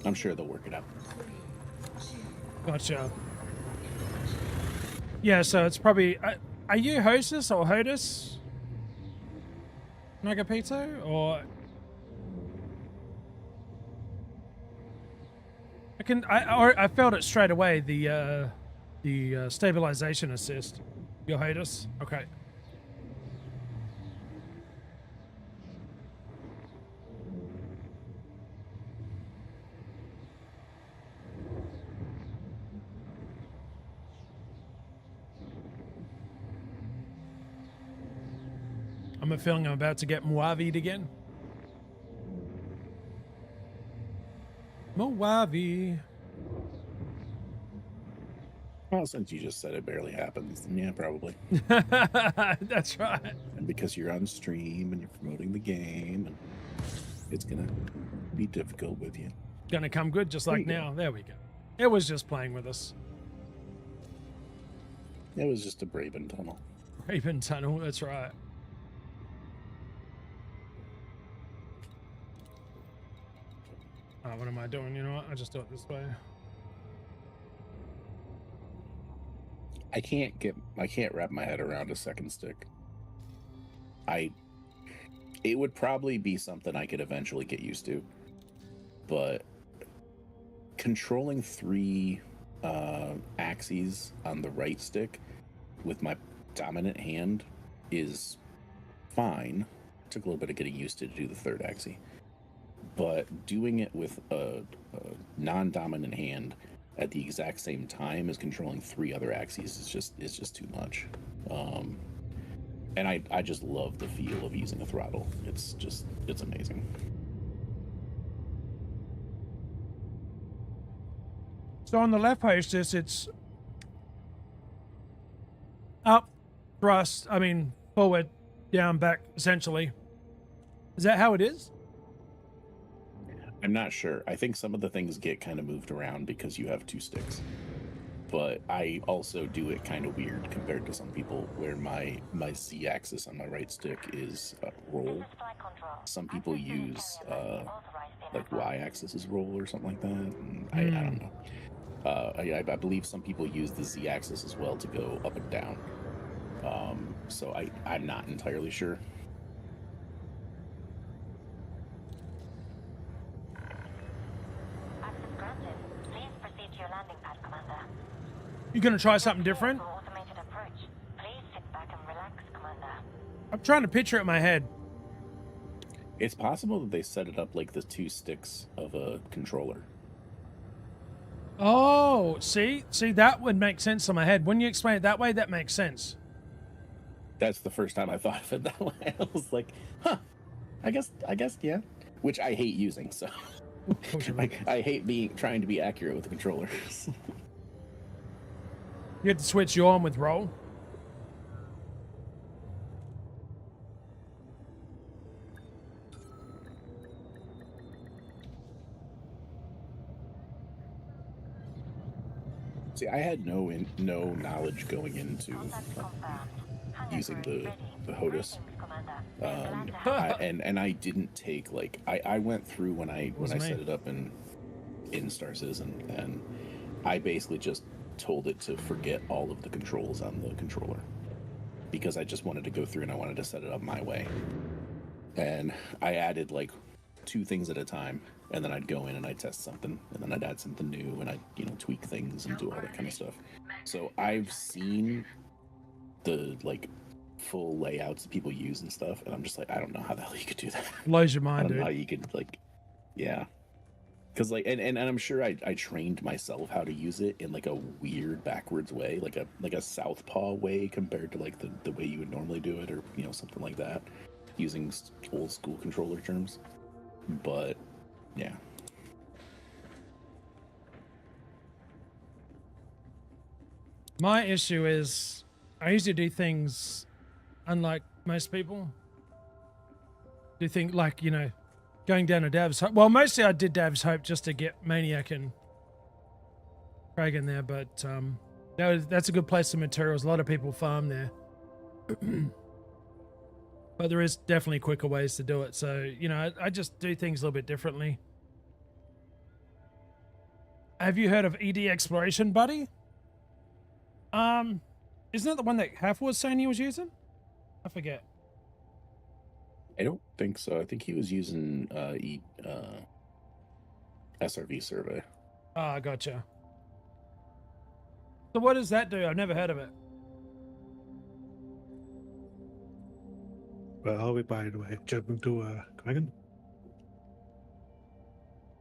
I'm sure they'll work it out. Gotcha. Yeah, so it's probably. Are you HOSIS or HOTAS? Nagapito, or I felt it straight away. The stabilization assist. Your HOTAS, okay. I'm feeling I'm about to get Moavi'd again. Moavi. Well, since you just said it barely happens, then yeah, probably. That's right. And because you're on stream and you're promoting the game, and it's gonna be difficult with you. Gonna come good just like now. There we go. It was just playing with us. It was just a Braben tunnel. Braben tunnel, that's right. What am I doing? You know what? I just do it this way. I can't wrap my head around a second stick. It would probably be something I could eventually get used to, but controlling 3 axes on the right stick with my dominant hand is fine. Took a little bit of getting used to do the third axis, but doing it with a non-dominant hand at the exact same time as controlling 3 other axes is just too much. And I just love the feel of using a throttle. It's amazing. So on the left HOSIS, it's up, thrust, forward, down, back, essentially. Is that how it is? I'm not sure. I think some of the things get kind of moved around because you have 2 sticks. But I also do it kind of weird compared to some people where my Z-axis on my right stick is roll. Some people use like Y-axis is roll or something like that. And I don't know. I believe some people use the Z-axis as well to go up and down. So I'm not entirely sure. landing pad, Commander. You gonna try something different? For automated approach. Please sit back and relax, Commander. I'm trying to picture it in my head. It's possible that they set it up like the 2 sticks of a controller. Oh, see, that would make sense in my head. When you explain it that way, that makes sense. That's the first time I thought of it that way. I was like, huh, I guess, yeah. Which I hate using, so. I hate trying to be accurate with the controllers. You have to switch you on with roll. See, I had no knowledge going into using the HOTUS. And I didn't take, like, I went through when I set it up in Star Citizen, and I basically just told it to forget all of the controls on the controller, because I just wanted to go through and I wanted to set it up my way. And I added like 2 things at a time, and then I'd go in and I'd test something, and then I'd add something new, and I'd, tweak things and do all that kind of stuff. So I've seen the like full layouts that people use and stuff, and I'm just like, I don't know how the hell you could do that. Blows your mind, I don't dude. know how you could, like, yeah. Because, like, and I'm sure I trained myself how to use it in like a weird backwards way, like a southpaw way compared to like the way you would normally do it, or something like that, using old school controller terms. But yeah. My issue is I usually do things unlike most people. Do things like, going down to Dav's Hope. Well, mostly I did Dav's Hope just to get Maniac and Craig in there, but that's a good place for materials. A lot of people farm there. But there is definitely quicker ways to do it. So, I just do things a little bit differently. Have you heard of ED Exploration, buddy? Isn't that the one that Half was saying he was using? I forget. I don't think so. I think he was using SRV survey. Ah, gotcha. So what does that do? I've never heard of it. Where are we, by the way? Jumping to Kraken?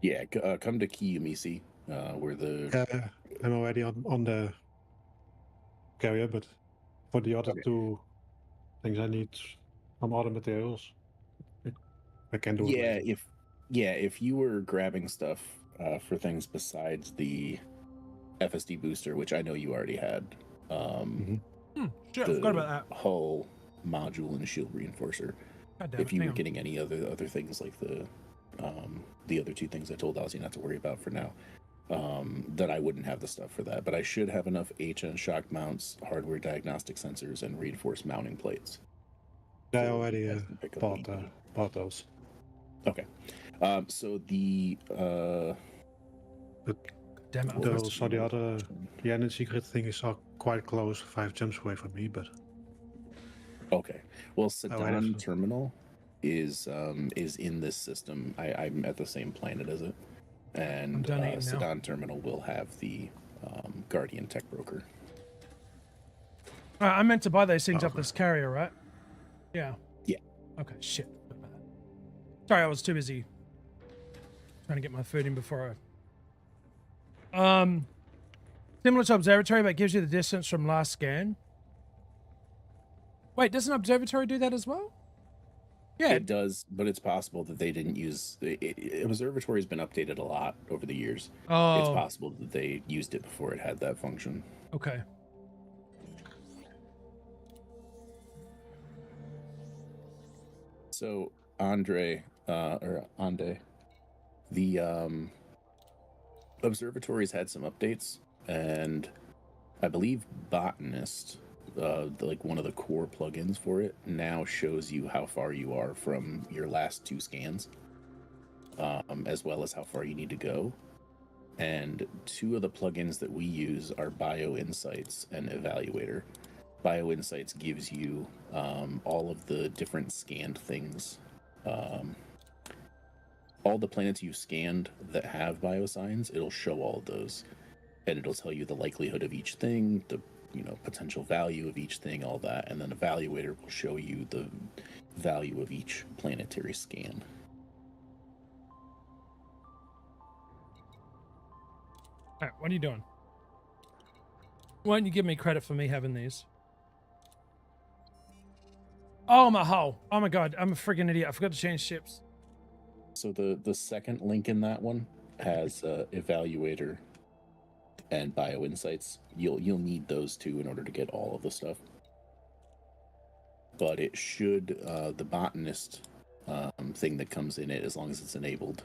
Yeah, come to Kiyomisi, where the... I'm already on the carrier, but for the other 2 things I need some other materials. I can do it. If you were grabbing stuff for things besides the FSD booster, which I know you already had, Shit, I forgot about that. Hull module and shield reinforcer. If you were getting any other things like the other 2 things I told Aussie not to worry about for now, then I wouldn't have the stuff for that. But I should have enough HN shock mounts, hardware diagnostic sensors, and reinforced mounting plates. I already bought those. Okay. So the the energy grid things are quite close, 5 jumps away from me, but okay. Well, Sedan Terminal is in this system. I'm at the same planet as it, and Sedan Terminal will have the Guardian Tech Broker. I meant to buy those things up this carrier, right? Yeah. Yeah. Okay, shit. Sorry, I was too busy trying to get my food in before I... Similar to Observatory, but gives you the distance from last scan. Wait, doesn't Observatory do that as well? Yeah. It does, but it's possible that they didn't use... Observatory has been updated a lot over the years. Oh. It's possible that they used it before it had that function. Okay. So, Ande, the Observatory's had some updates, and I believe Botanist, like one of the core plugins for it, now shows you how far you are from your last 2 scans, as well as how far you need to go. And 2 of the plugins that we use are Bio Insights and Evaluator. Bio Insights gives you all of the different scanned things. All the planets you scanned that have biosigns, it'll show all of those. and it'll tell you the likelihood of each thing, the potential value of each thing, all that, and then Evaluator will show you the value of each planetary scan. All right, what are you doing? Why don't you give me credit for me having these? Oh, my hull. Oh my god, I'm a freaking idiot. I forgot to change ships. So the second link in that one has Evaluator and Bio Insights. You'll need those two in order to get all of the stuff. But it should the botanist thing that comes in it, as long as it's enabled,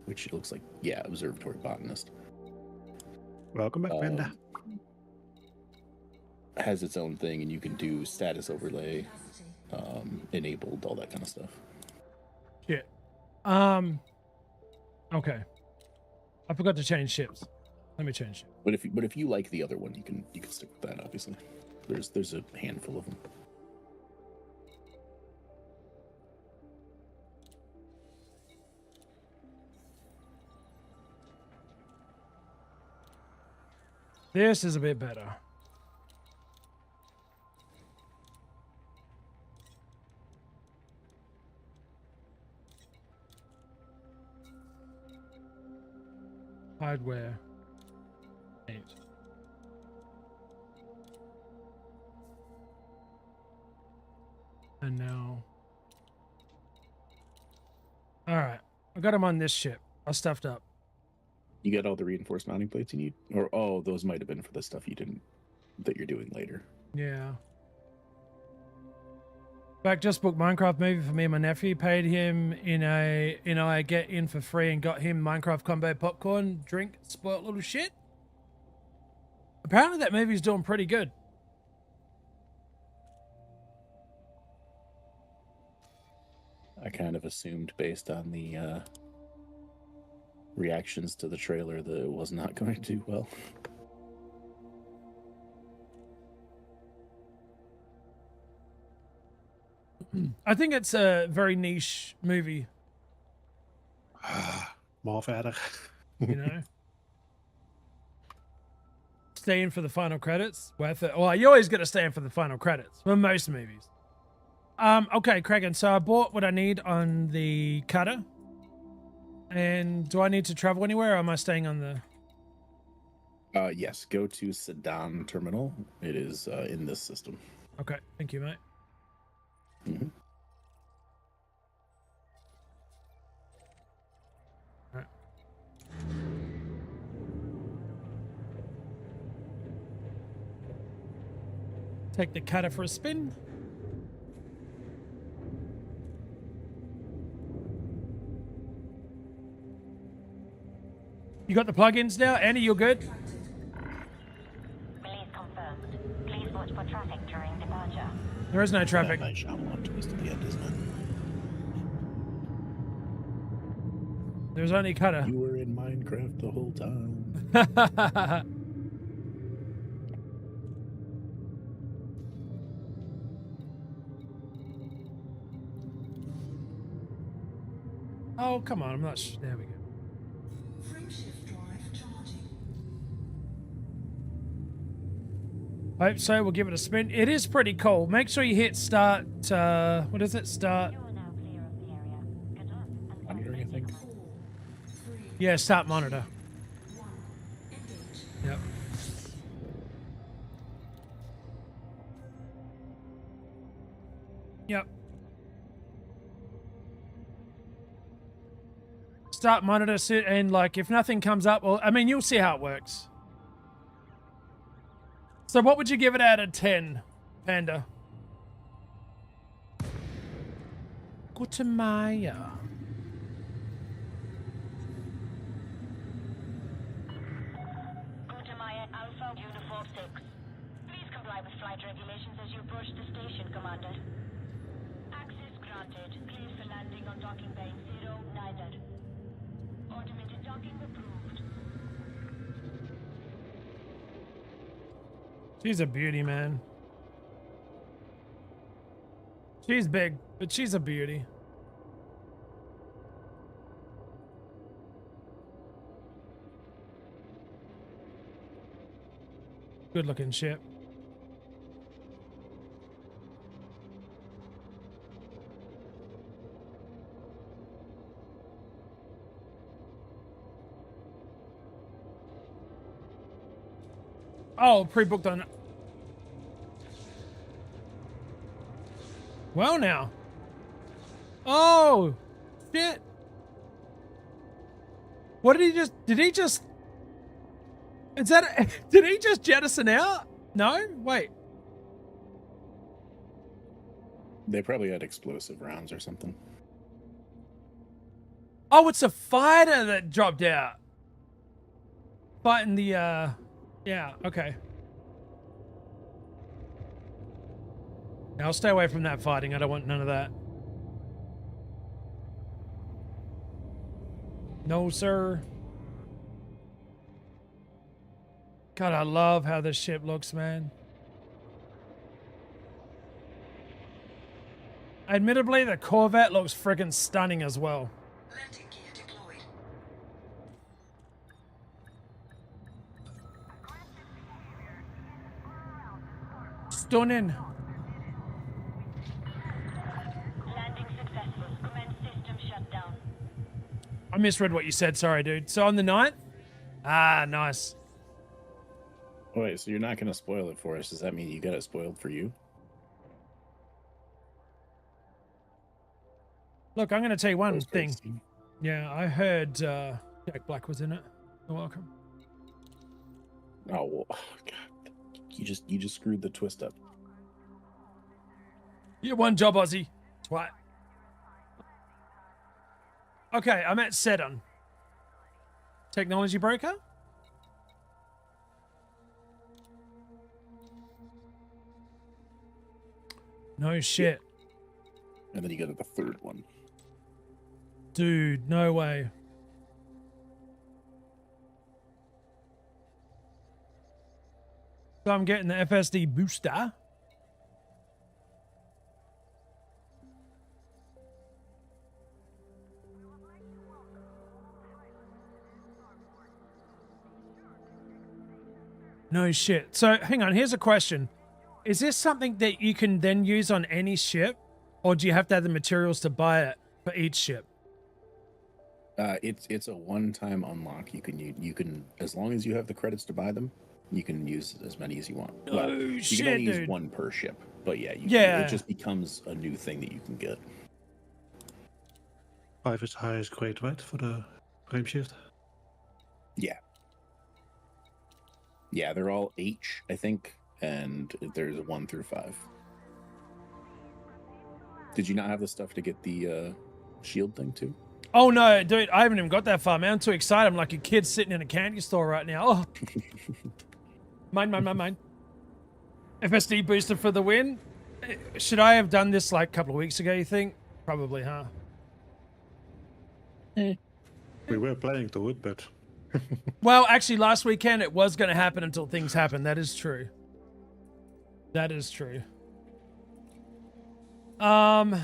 which it looks like, yeah, Observatory Botanist. Welcome back, Brenda. Has its own thing, and you can do status overlay, enabled, all that kind of stuff. Shit. Okay. I forgot to change ships. Let me change ships. But if you like the other one, you can stick with that. Obviously, there's a handful of them. This is a bit better. Hardware. 8. And now. All right. I got him on this ship. I stuffed up. You got all the reinforced mounting plates you need? Or, those might have been for the stuff that you're doing later. Yeah. Back just booked Minecraft movie for me and my nephew. Paid him in a get in for free and got him Minecraft combo popcorn, drink, spoiled little shit. Apparently that movie's doing pretty good. I kind of assumed based on the reactions to the trailer that it was not going to do well. I think it's a very niche movie. More verder. You know? Stay in for the final credits. Worth it. Well, you always got to stay in for the final credits for most movies. Okay, Kraken. So I bought what I need on the cutter. And do I need to travel anywhere, or am I staying on the... Yes, go to Sedan Terminal. It is in this system. Okay, thank you, mate. Mm-hmm. All right. Take the cutter for a spin. You got the plugins now? Annie, you're good? Release confirmed. Please watch for traffic during departure. There is no traffic. That nice Shyamalan twist at the end, isn't it? There's only cutter. You were in Minecraft the whole time. Oh, come on. I'm not... There we go. Frameshift drive charging. Hope so. We'll give it a spin. It is pretty cool. Make sure you hit start. What is it? Start. You are now clear of the area. Good luck. And Monitoring, I think. 4, 3, Yeah, start monitor. 1. Engage. Yep. Yep. Start monitor sit, and like if nothing comes up, well, I mean, you'll see how it works. So what would you give it out of 10, Panda? Guatemala. Guatemala Alpha Uniform 6. Please comply with flight regulations as you approach the station, Commander. Access granted. Clear for landing on docking bay 09. Automated docking approved. She's a beauty, man. She's big, but she's a beauty. Good looking ship. Oh, pre-booked on. Well, now. Oh, shit. What did he just? Did he just? Is that? Did he just jettison out? No, wait. They probably had explosive rounds or something. Oh, it's a fighter that dropped out. Fighting the, yeah, okay. I'll stay away from that fighting. I don't want none of that. No, sir. God, I love how this ship looks, man. Admittedly, the Corvette looks friggin' stunning as well. Landing gear deployed. Stunning. Landing successful. Commence system shutdown. I misread what you said. Sorry, dude. So on the 9th? Ah, nice. Wait, so you're not going to spoil it for us? Does that mean you got it spoiled for you? Look, I'm going to tell you one thing. Yeah, I heard Jack Black was in it. You're welcome. Oh, well, God. You just screwed the twist up. Yeah, one job, Aussie. Twat. Okay, I'm at Seddon. Technology broker? No shit. And then you go to the third one. Dude, no way. So I'm getting the FSD booster. No shit. So hang on, here's a question. Is this something that you can then use on any ship? Or do you have to have the materials to buy it for each ship? It's a one-time unlock. You can as long as you have the credits to buy them, you can use as many as you want. Well, you can only use one per ship, but yeah, it just becomes a new thing that you can get. 5 is the highest grade, right, for the frame shift? Yeah. Yeah, they're all H, I think, and there's 1 through 5. Did you not have the stuff to get the shield thing too? Oh no, dude, I haven't even got that far, man. I'm too excited. I'm like a kid sitting in a candy store right now. Oh. Mine. FSD booster for the win. Should I have done this like a couple of weeks ago, you think? Probably, huh? We were planning to it, but... Well, actually, last weekend it was going to happen until things happened. That is true. That is true. Oh,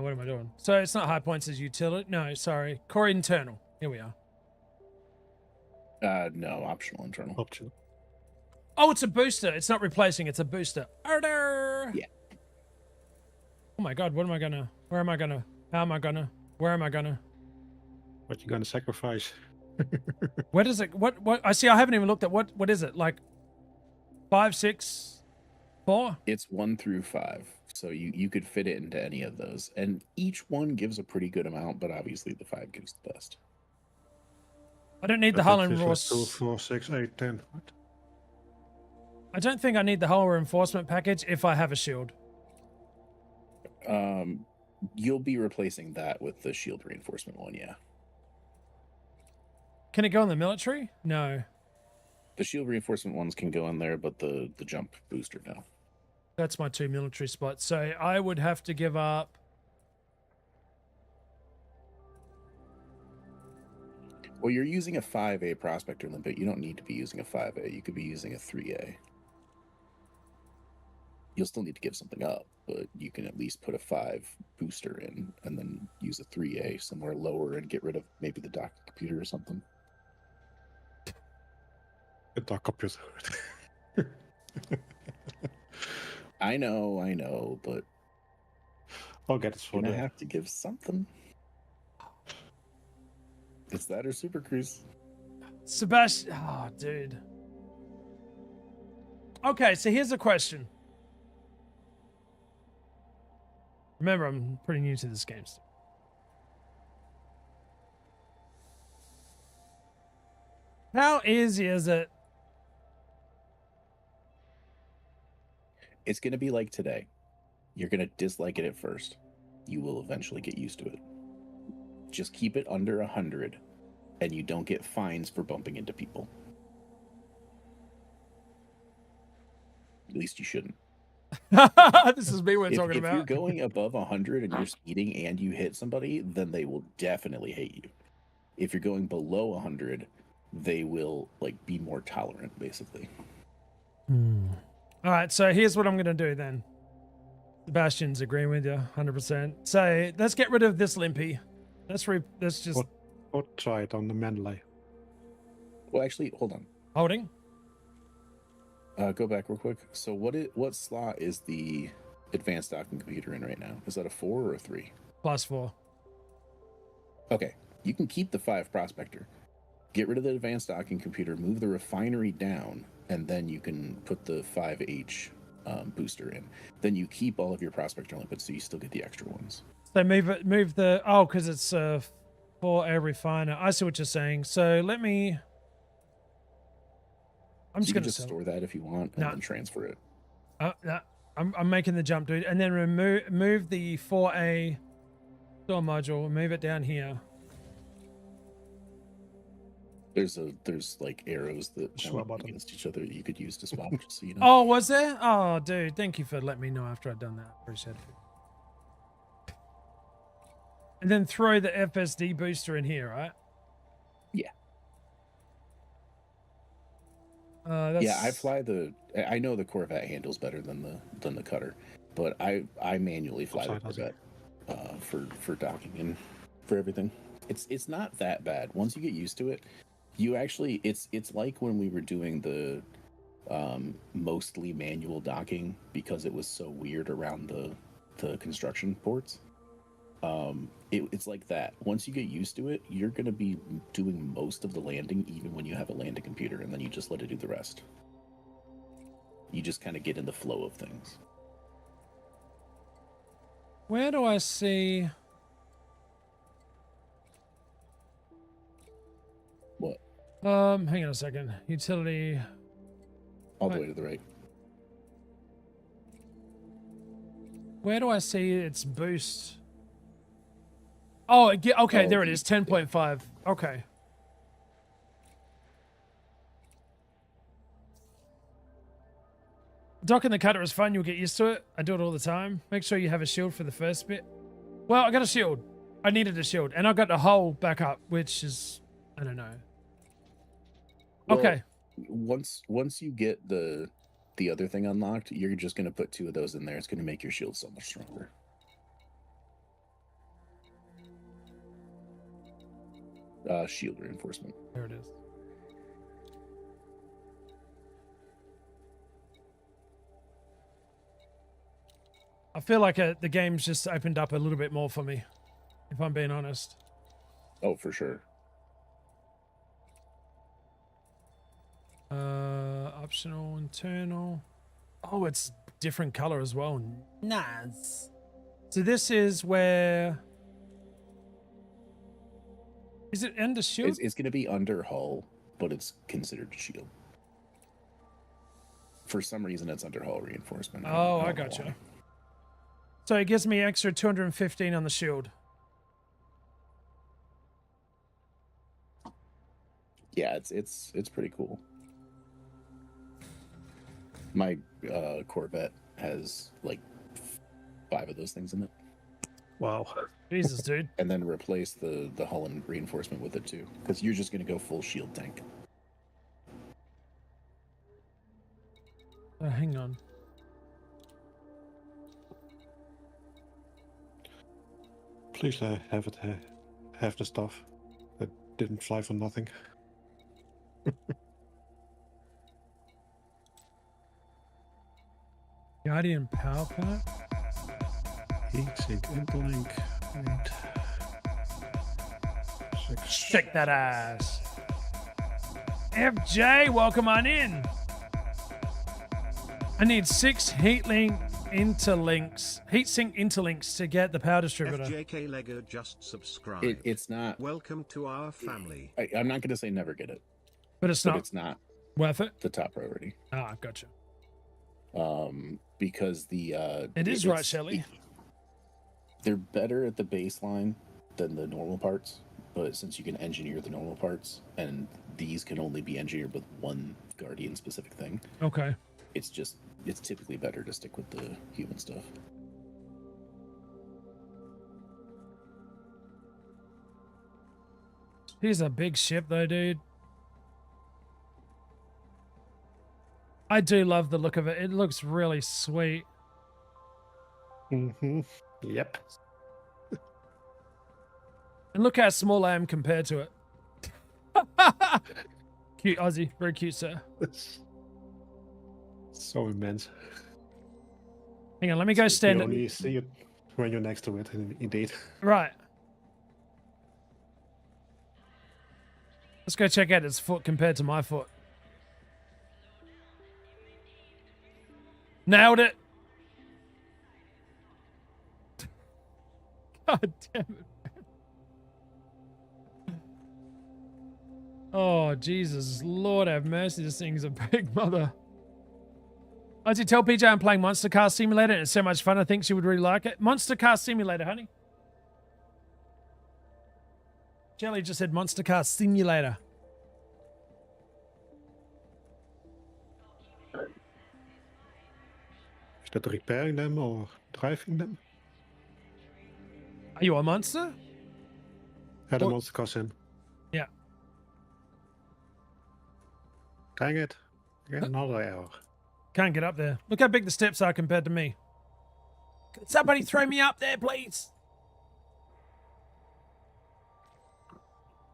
what am I doing? So it's not high points as utility. No, sorry. Core internal. Here we are. No, optional internal. Optional. Oh, it's a booster. It's not replacing. It's a booster. Order. Yeah. Oh my God. What am I gonna? Where am I gonna? How am I gonna? Where am I gonna? What you gonna sacrifice? Where does it? What? I see. I haven't even looked at what is it like? 5, 6, 4. It's 1 through 5. So you could fit it into any of those. And each one gives a pretty good amount, but obviously the 5 gives the best. I don't need the hull and 2, 4, 6, 8, 10. What? I don't think I need the hull reinforcement package if I have a shield. You'll be replacing that with the shield reinforcement one, yeah. Can it go in the military? No. The shield reinforcement ones can go in there, but the jump booster, no. That's my 2 military spots. So I would have to give up. Well, you're using a 5A prospector limpet. You don't need to be using a 5A. You could be using a 3A. You'll still need to give something up, but you can at least put a 5 booster in and then use a 3A somewhere lower and get rid of maybe the dock computer or something. It's our computer. I know, but I'll get it you're for gonna the. have to give something. It's that or Super Cruise. Sebastian, oh, dude. Okay, so here's a question. Remember, I'm pretty new to this game. How easy is it? It's gonna be like today. You're gonna dislike it at first. You will eventually get used to it. Just keep it under 100, and you don't get fines for bumping into people. At least you shouldn't. This is me we're talking about. If you're going above 100 and you're speeding and you hit somebody, then they will definitely hate you. If you're going below 100, they will like be more tolerant, basically. All right, so here's what I'm gonna do then. Sebastian's agreeing with you 100%. So let's get rid of this limpy. Let's just What try it on the melee? Well, actually, hold on. Holding. Go back real quick. So what slot is the advanced docking computer in right now? Is that a 4 or a 3? +4. Okay, you can keep the 5 prospector. Get rid of the advanced docking computer, move the refinery down, and then you can put the 5H booster in. Then you keep all of your prospector limpets, so you still get the extra ones. So move the because it's for a refiner. I see what you're saying. So let me. I'm just gonna store that if you want, and then transfer it. No, I'm making the jump, dude, and then move the 4A store module. Move it down here. There's like arrows that swap against each other that you could use to swap. Just so you know. Oh, was there? Oh, dude, thank you for letting me know after I'd done that. Appreciate it. And then throw the FSD booster in here, right? Yeah. That's... Yeah, I know the Corvette handles better than the cutter, but I manually fly the Corvette for docking and for everything. It's not that bad once you get used to it. You actually it's like when we were doing the mostly manual docking because it was so weird around the construction ports. It's like that. Once you get used to it, you're going to be doing most of the landing even when you have a landing computer, and then you just let it do the rest. You just kind of get in the flow of things. Where do I see... What? Hang on a second. Utility... All the way to the right. Where do I see its boost? Oh, okay, there it is, 10.5. Okay. Docking the cutter is fun, you'll get used to it. I do it all the time. Make sure you have a shield for the first bit. Well, I got a shield. I needed a shield, and I got the hull back up, which is, I don't know. Well, okay. Once you get the other thing unlocked, you're just going to put 2 of those in there. It's going to make your shield so much stronger. Shield reinforcement. There it is. I feel like the game's just opened up a little bit more for me, if I'm being honest. Oh, for sure. Optional, internal. Oh, it's different color as well. Nice. So this is where... Is it under shield? It's going to be under hull, but it's considered shield. For some reason, it's under hull reinforcement. Oh, I gotcha. So it gives me extra 215 on the shield. Yeah, it's pretty cool. My Corvette has like 5 of those things in it. Wow. Jesus, dude. And then replace the hull and reinforcement with it too, because you're just going to go full shield tank. Hang on. Please have the stuff that didn't fly for nothing. Guardian power pack. Heat sink interlink. Wait. Check that ass. FJ, welcome on in. I need 6 heatsink interlinks to get the power distributor. FJK Lego just subscribed. It's not. Welcome to our family. I'm not going to say never get it, But it's not worth it. the top priority. Ah, gotcha. Because It is right, Shelley. They're better at the baseline than the normal parts, but since you can engineer the normal parts, and these can only be engineered with one Guardian specific thing. Okay. It's typically better to stick with the human stuff. Here's a big ship though, dude. I do love the look of it. It looks really sweet. Mm-hmm. Yep. And look how small I am compared to it. Cute Aussie. Very cute, sir. So immense. Hang on, let me go stand You up. only see it when you're next to it, indeed. Right. Let's go check out its foot compared to my foot. Nailed it. God damn it. Oh, Jesus. Lord have mercy. This thing's a big mother. As you tell PJ I'm playing Monster Car Simulator and it's so much fun. I think she would really like it. Monster Car Simulator, honey. Jelly just said Monster Car Simulator. Is that repairing them or driving them? Are you a monster? Had a monster car sim. Yeah. Dang it. Get another error. Can't get up there. Look how big the steps are compared to me. Could somebody throw me up there, please?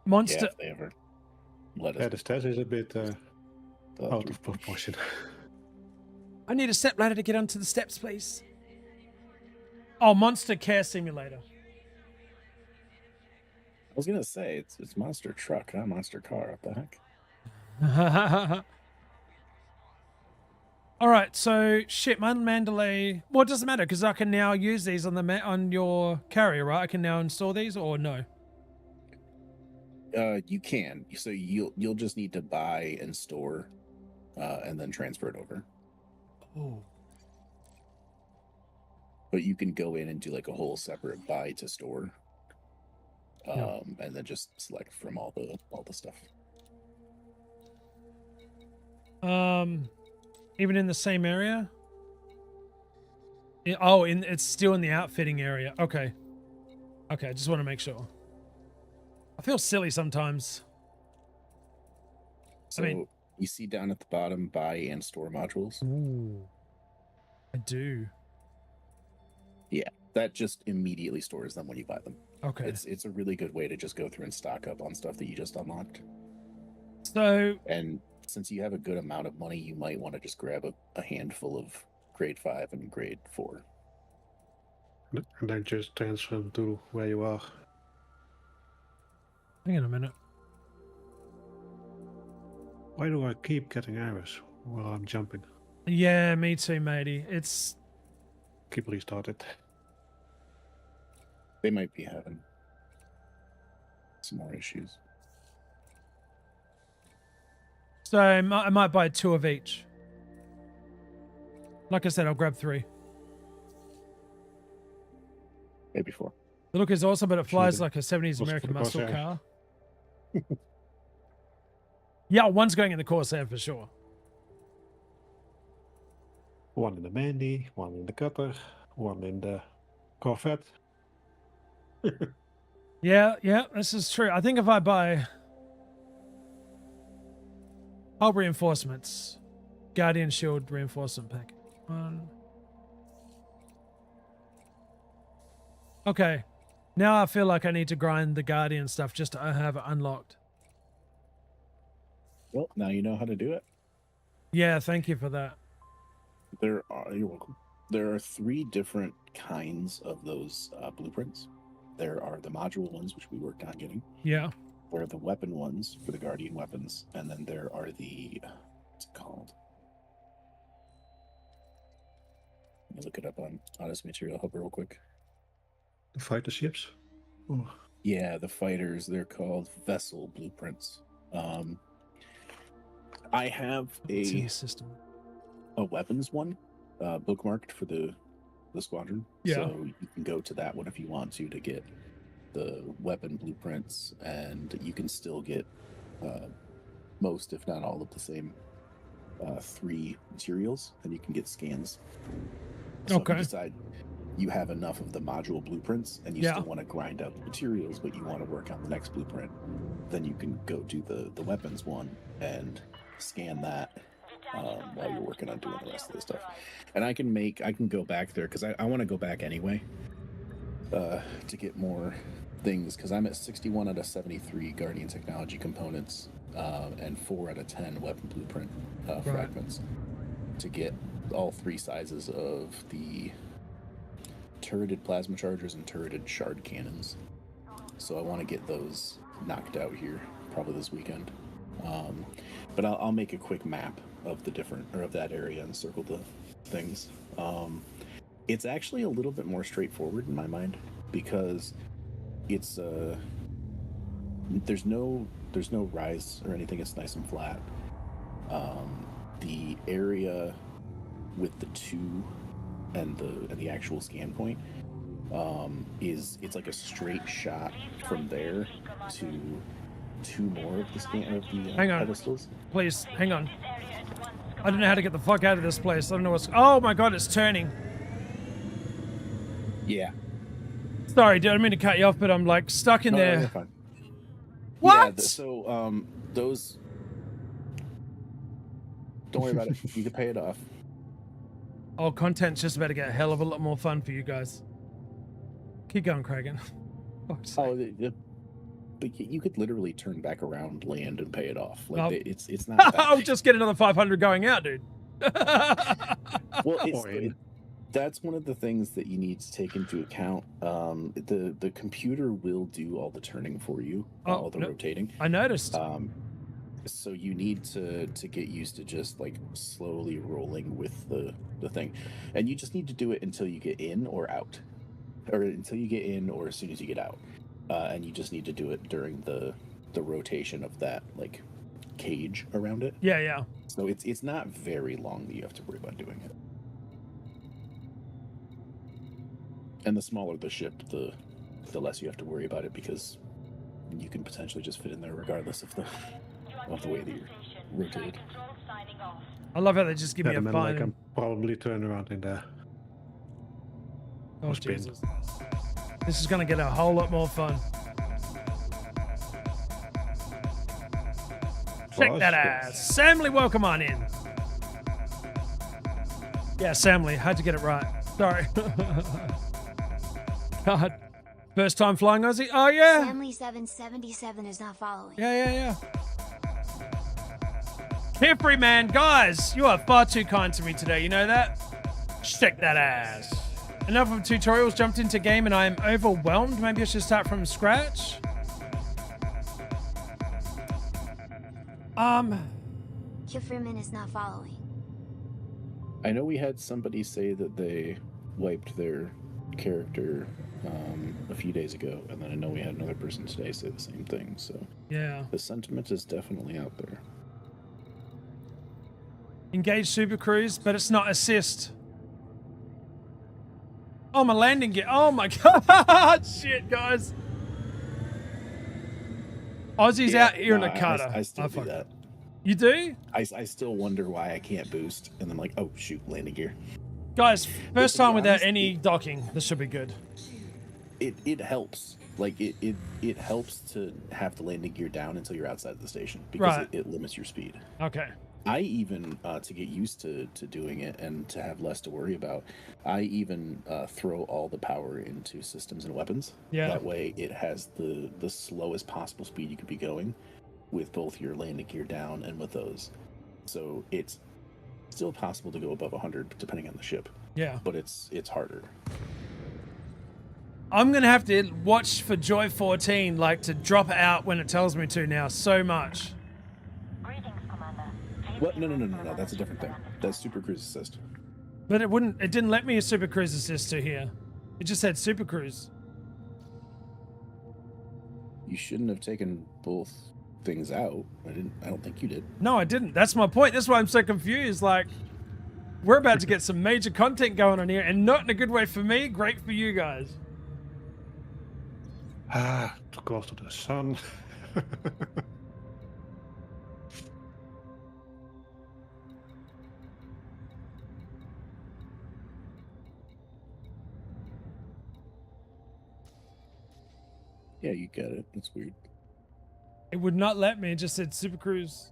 Monster. Yeah, if they ever let us. Yeah, the stairs is a bit out of proportion. I need a step ladder to get onto the steps, please. Oh, Monster Care Simulator. I was gonna say it's monster truck, not monster car. What the heck? All right, so shit, my Mandalay. Well, it doesn't matter because I can now use these on the on your carrier, right? I can now install these, or no? You can. So you'll just need to buy and store, and then transfer it over. Oh. But you can go in and do like a whole separate buy to store, and then just select from all the stuff. Even in the same area? It's still in the outfitting area. Okay. Okay, I just want to make sure. I feel silly sometimes. So you see down at the bottom, buy and store modules. Ooh, I do. Yeah, that just immediately stores them when you buy them. Okay. It's a really good way to just go through and stock up on stuff that you just unlocked. So, and since you have a good amount of money, you might want to just grab a handful of grade 5 and grade 4. And then just transfer them to where you are. Hang on a minute. Why do I keep getting errors while I'm jumping? Yeah, me too, matey. It's... Keep restarted. They might be having some more issues. So I might buy 2 of each. Like I said, I'll grab 3. Maybe 4. The look is awesome, but it flies like a 70s American muscle car. Yeah, one's going in the Corsair for sure. One in the Mandy, one in the Cutter, one in the Corvette. Yeah, this is true. I think if I buy... Oh, reinforcements. Guardian Shield reinforcement pack. 1. Okay. Now I feel like I need to grind the Guardian stuff just to have it unlocked. Well, now you know how to do it. Yeah, thank you for that. You're welcome. There are 3 different kinds of those blueprints. There are the module ones, which we worked on getting. Yeah. There are the weapon ones for the Guardian weapons, and then there are the what's it called? Let me look it up on Honest Material Hub real quick. The fighter ships? Oh. Yeah, the fighters, they're called vessel blueprints. I have a weapons one bookmarked for the squadron. Yeah. So you can go to that one if you want to get the weapon blueprints, and you can still get most, if not all, of the same 3 materials, and you can get scans. So if you decide you have enough of the module blueprints and you still want to grind out the materials, but you want to work on the next blueprint, then you can go do the weapons one and scan that while you're working on doing the rest of the stuff. And I can go back there because I want to go back anyway to get more things, because I'm at 61 out of 73 Guardian technology components and 4 out of 10 weapon blueprint fragments to get all 3 sizes of the turreted plasma chargers and turreted shard cannons. So I want to get those knocked out here probably this weekend. But I'll make a quick map of the of that area and circle the things. It's actually a little bit more straightforward in my mind, because it's there's no rise or anything. It's nice and flat. The area with the 2 and the actual scan point it's like a straight shot from there to 2 more of the hang on, pedestals. Please hang on. I don't know how to get the fuck out of this place. I don't know what's. Oh my god, it's turning. Yeah. Sorry, dude, I didn't mean to cut you off, but I'm like stuck in there. No, you're fine. What? Yeah, so those. Don't worry about it. You can pay it off. Oh, content's just about to get a hell of a lot more fun for you guys. Keep going, Kragan. But you could literally turn back around, land, and pay it off. Like it's not. I'll just get another 500 going out, dude. Well, that's one of the things that you need to take into account. The computer will do all the turning for you, all the rotating. I noticed. So you need to get used to just like slowly rolling with the thing, and you just need to do it until you get in or out, or until you get in or as soon as you get out, and you just need to do it during the rotation of that like cage around it. Yeah. So it's not very long that you have to worry about doing it. And the smaller the ship, the less you have to worry about it, because you can potentially just fit in there regardless of the way that you're rotated. I love how they just give me a I fine. can probably turn around in there. Oh, Jesus. This is going to get a whole lot more fun. Check that ass. Samly, welcome on in. Yeah, Samly, how'd you get it right? Sorry. God. First time flying Aussie? Oh, yeah. Family 777 is not following. Yeah. Carefree, man. Guys, you are far too kind to me today. You know that? Check that ass. Enough of tutorials. Jumped into game and I am overwhelmed. Maybe I should start from scratch. Kifferman is not following. I know we had somebody say that they wiped their character a few days ago, and then I know we had another person today say the same thing, so yeah, the sentiment is definitely out there. Engage Super Cruise, but it's not assist. Oh, my landing gear. Oh my god. Shit, guys. Aussie's out here in the cutter. I still do that. You do? I still wonder why I can't boost, and then like, oh shoot, landing gear. Guys, first time without any docking. This should be good. It helps. Like it helps to have the landing gear down until you're outside of the station, because it limits your speed. Okay. I even to get used to doing it and to have less to worry about, I even throw all the power into systems and weapons. Yeah. That way it has the slowest possible speed you could be going with both your landing gear down and with those. So it's Still possible to go above 100 depending on the ship. Yeah. But it's harder. I'm going to have to watch for Joy 14, like, to drop out when it tells me to now so much. What? No. That's a different thing. That's Super Cruise Assist. But it didn't let me a Super Cruise Assist to here. It just said Super Cruise. You shouldn't have taken both things out. I don't think you did. No, I didn't. That's my point. That's why I'm so confused. Like, we're about to get some major content going on here, and not in a good way for me, great for you guys. Too close to the sun. Yeah, you get it. It's weird. It would not let me. It just said Super Cruise.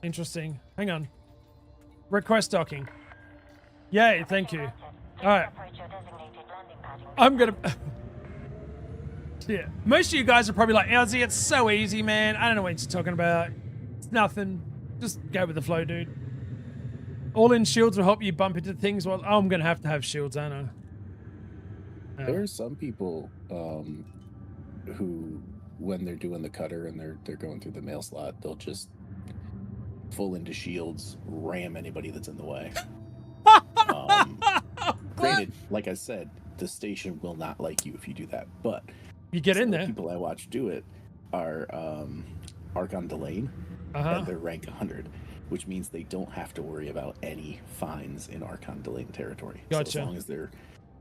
Interesting. Hang on. Request docking. Yay, thank you. Alright. I'm gonna... Yeah. Most of you guys are probably like, Elsie, it's so easy, man. I don't know what you're talking about. It's nothing. Just go with the flow, dude. All-in shields will help you bump into things. Well, oh, I'm gonna have to have shields, I know. There are some people who, when they're doing the cutter and they're going through the mail slot, they'll just full into shields, ram anybody that's in the way. Granted, like I said, the station will not like you if you do that, but you get in there. The people I watch do it are Archon Delane, and they're rank 100, which means they don't have to worry about any fines in Archon Delane territory. Gotcha. So as long as they're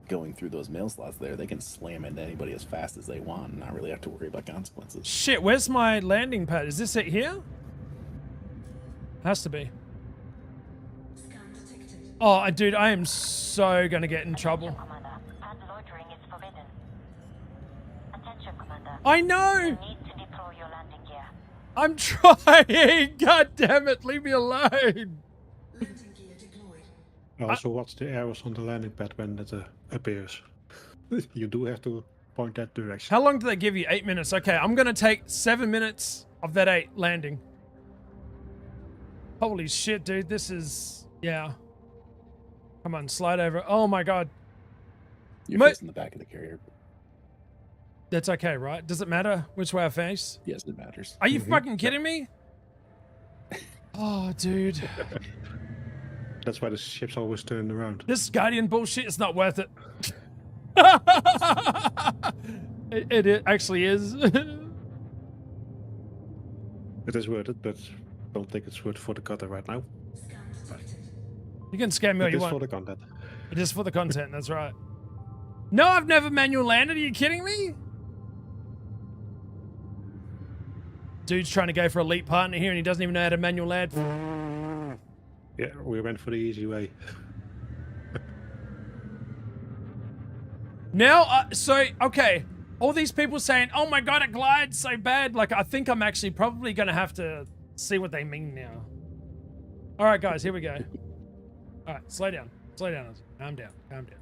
going through those mail slots there, they can slam into anybody as fast as they want and not really have to worry about consequences. Shit, where's my landing pad? Is this it here? Has to be. Oh, dude, I am so gonna get in trouble. I know! I'm trying! God damn it, leave me alone! Also, watch the arrows on the landing pad when it appears. You do have to point that direction. How long do they give you? 8 minutes. Okay, I'm gonna take 7 minutes of that 8 landing. Holy shit, dude, this is... Yeah. Come on, slide over. Oh my god. You're facing the back of the carrier. That's okay, right? Does it matter which way I face? Yes, it matters. Are you fucking kidding me? Oh, dude. That's why the ship's always turned around. This Guardian bullshit is not worth it. It actually is. It is worth it, but don't think it's worth for the cutter right now. You can scam me all you want. It is for the content. It is for the content, that's right. No, I've never manual landed. Are you kidding me? Dude's trying to go for elite partner here and he doesn't even know how to manual land. Yeah, we went for the easy way. Now, okay. All these people saying, oh my god, it glides so bad. Like, I think I'm actually probably going to have to see what they mean now. All right, guys, here we go. All right, slow down. Slow down. Calm down. Calm down.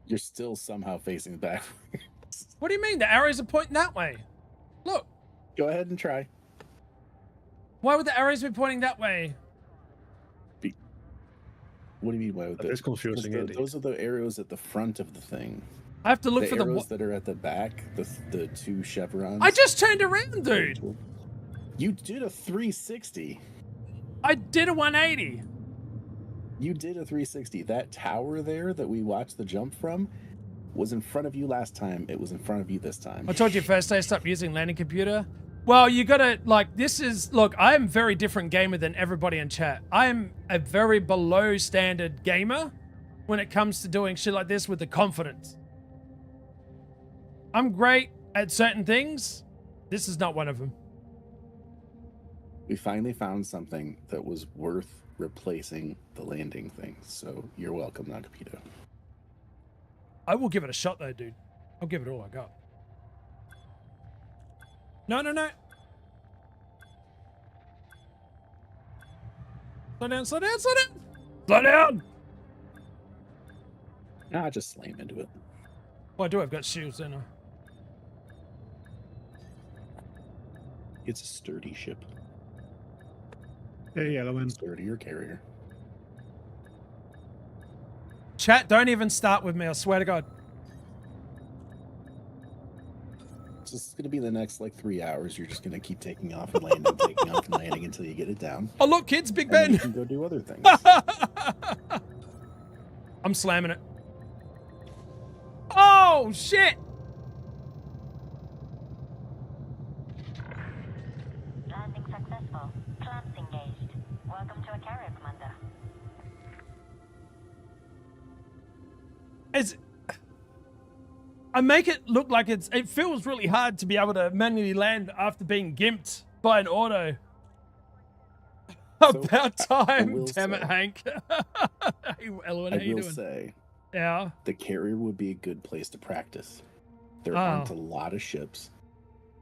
You're still somehow facing back. What do you mean? The arrows are pointing that way. Look. Go ahead and try. Why would the arrows be pointing that way? What do you mean? Why would it's confusing. Those are the arrows at the front of the thing. I have to look for the arrows that are at the back. The 2 chevrons. I just turned around, dude. You did a 360. I did a 180. You did a 360. That tower there that we watched the jump from was in front of you last time. It was in front of you this time. I told you first day, stop using landing computer. Well, you gotta, like, this is, look, I am a very different gamer than everybody in chat. I am a very below standard gamer when it comes to doing shit like this with the confidence. I'm great at certain things. This is not one of them. We finally found something that was worth replacing the landing thing. So you're welcome, Nagapito. I will give it a shot though, dude. I'll give it all I got. No, no, no. Slow down, slow down, slow down. Slow down. Nah, just slam into it. Well, I do. I've got shields, don't I? It's a sturdy ship. Hey, Elowen. Sturdier carrier. Chat, don't even start with me, I swear to God. So this is going to be the next like 3 hours. You're just going to keep taking off and landing, taking off and landing until you get it down. Oh, look, kids, Big And then Ben. you can go do other things. I'm slamming it. Oh, shit. Landing successful. Clamps engaged. Welcome to a carrier, Commander. I make it look like it feels really hard to be able to manually land after being gimped by an auto. About time, damn it, Hank. Hey, Ellen, how you doing? I will say, yeah, the carrier would be a good place to practice. There aren't a lot of ships.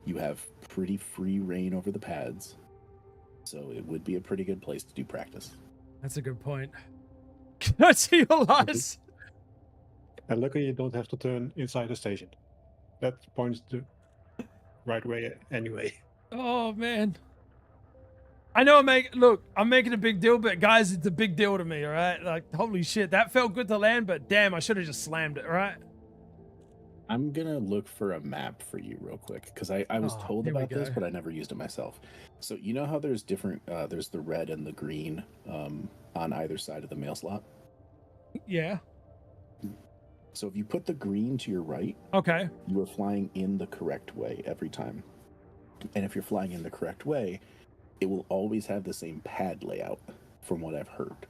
You have pretty free reign over the pads, so it would be a pretty good place to do practice. That's a good point. Can I see your eyes? And luckily you don't have to turn inside the station. That points the right way anyway. Oh, man. I know I'm making a big deal, but guys, it's a big deal to me, all right? Like, holy shit, that felt good to land, but damn, I should have just slammed it, all right? I'm going to look for a map for you real quick, because I was told about this, but I never used it myself. So you know how there's different, there's the red and the green on either side of the mail slot? Yeah. So if you put the green to your right, okay, you are flying in the correct way every time. And if you're flying in the correct way, it will always have the same pad layout from what I've heard.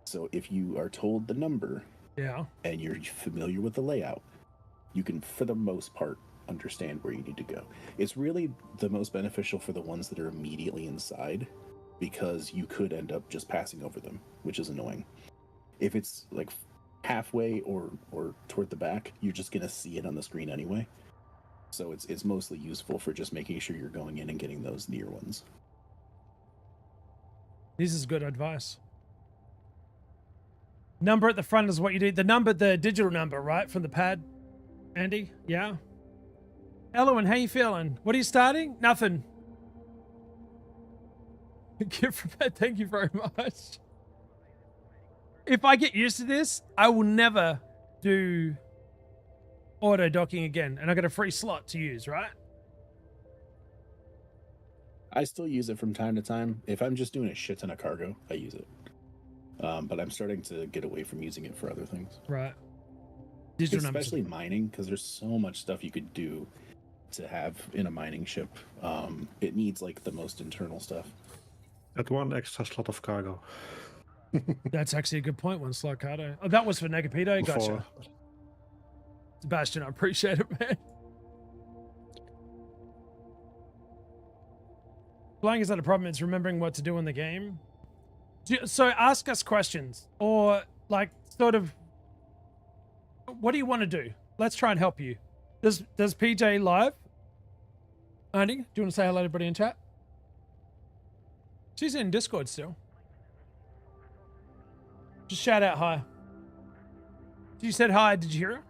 So if you are told the number, and you're familiar with the layout, you can, for the most part, understand where you need to go. It's really the most beneficial for the ones that are immediately inside, because you could end up just passing over them, which is annoying. If it's like halfway or toward the back, you're just gonna see it on the screen anyway. So it's mostly useful for just making sure you're going in and getting those near ones. This is good advice. Number at the front is what you do. The digital number, right, from the pad, Andy? Yeah. Elowen, how you feeling? What are you starting? Nothing. Thank you very much. If I get used to this, I will never do auto docking again, and I got a free slot to use, right? I still use it from time to time. If I'm just doing a shit ton of cargo, I use it. But I'm starting to get away from using it for other things. Right. Especially mining, because there's so much stuff you could do to have in a mining ship. It needs like the most internal stuff. At one extra slot of cargo. That's actually a good point, one slot cargo. Oh, that was for Negapito? Gotcha. Sebastian, I appreciate it, man. Flying is not a problem, it's remembering what to do in the game. So ask us questions, or like sort of, what do you want to do? Let's try and help you. Does PJ live? Andy, do you want to say hello to everybody in chat? She's in Discord still. Just shout out hi. You said hi, did you hear her?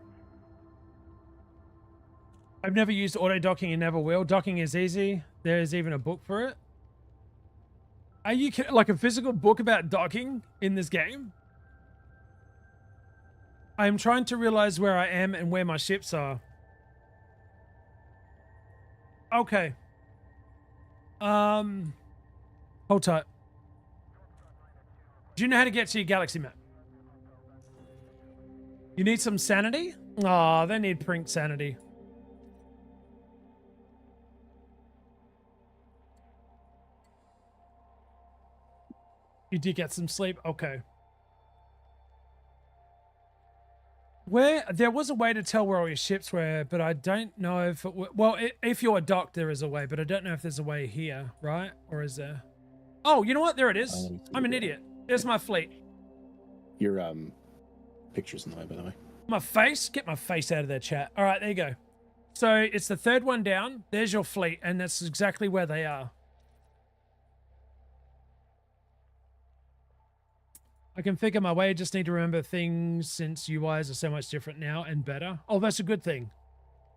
I've never used auto docking and never will. Docking is easy. There's even a book for it. Are you like a physical book about docking in this game? I am trying to realize where I am and where my ships are. Okay. Hold tight. Do you know how to get to your galaxy map? You need some sanity? Oh, they need print sanity. You did get some sleep? Okay. There was a way to tell where all your ships were, but I don't know if it well, if you're docked, there is a way, but I don't know if there's a way here, right? Or is there? Oh, you know what? There it is. I'm an idiot. There's my fleet. Your picture's in the way, by the way. My face? Get my face out of there, chat. All right, there you go. So it's the third one down. There's your fleet, and that's exactly where they are. I can figure my way. Just need to remember things since UIs are so much different now and better. Oh, that's a good thing.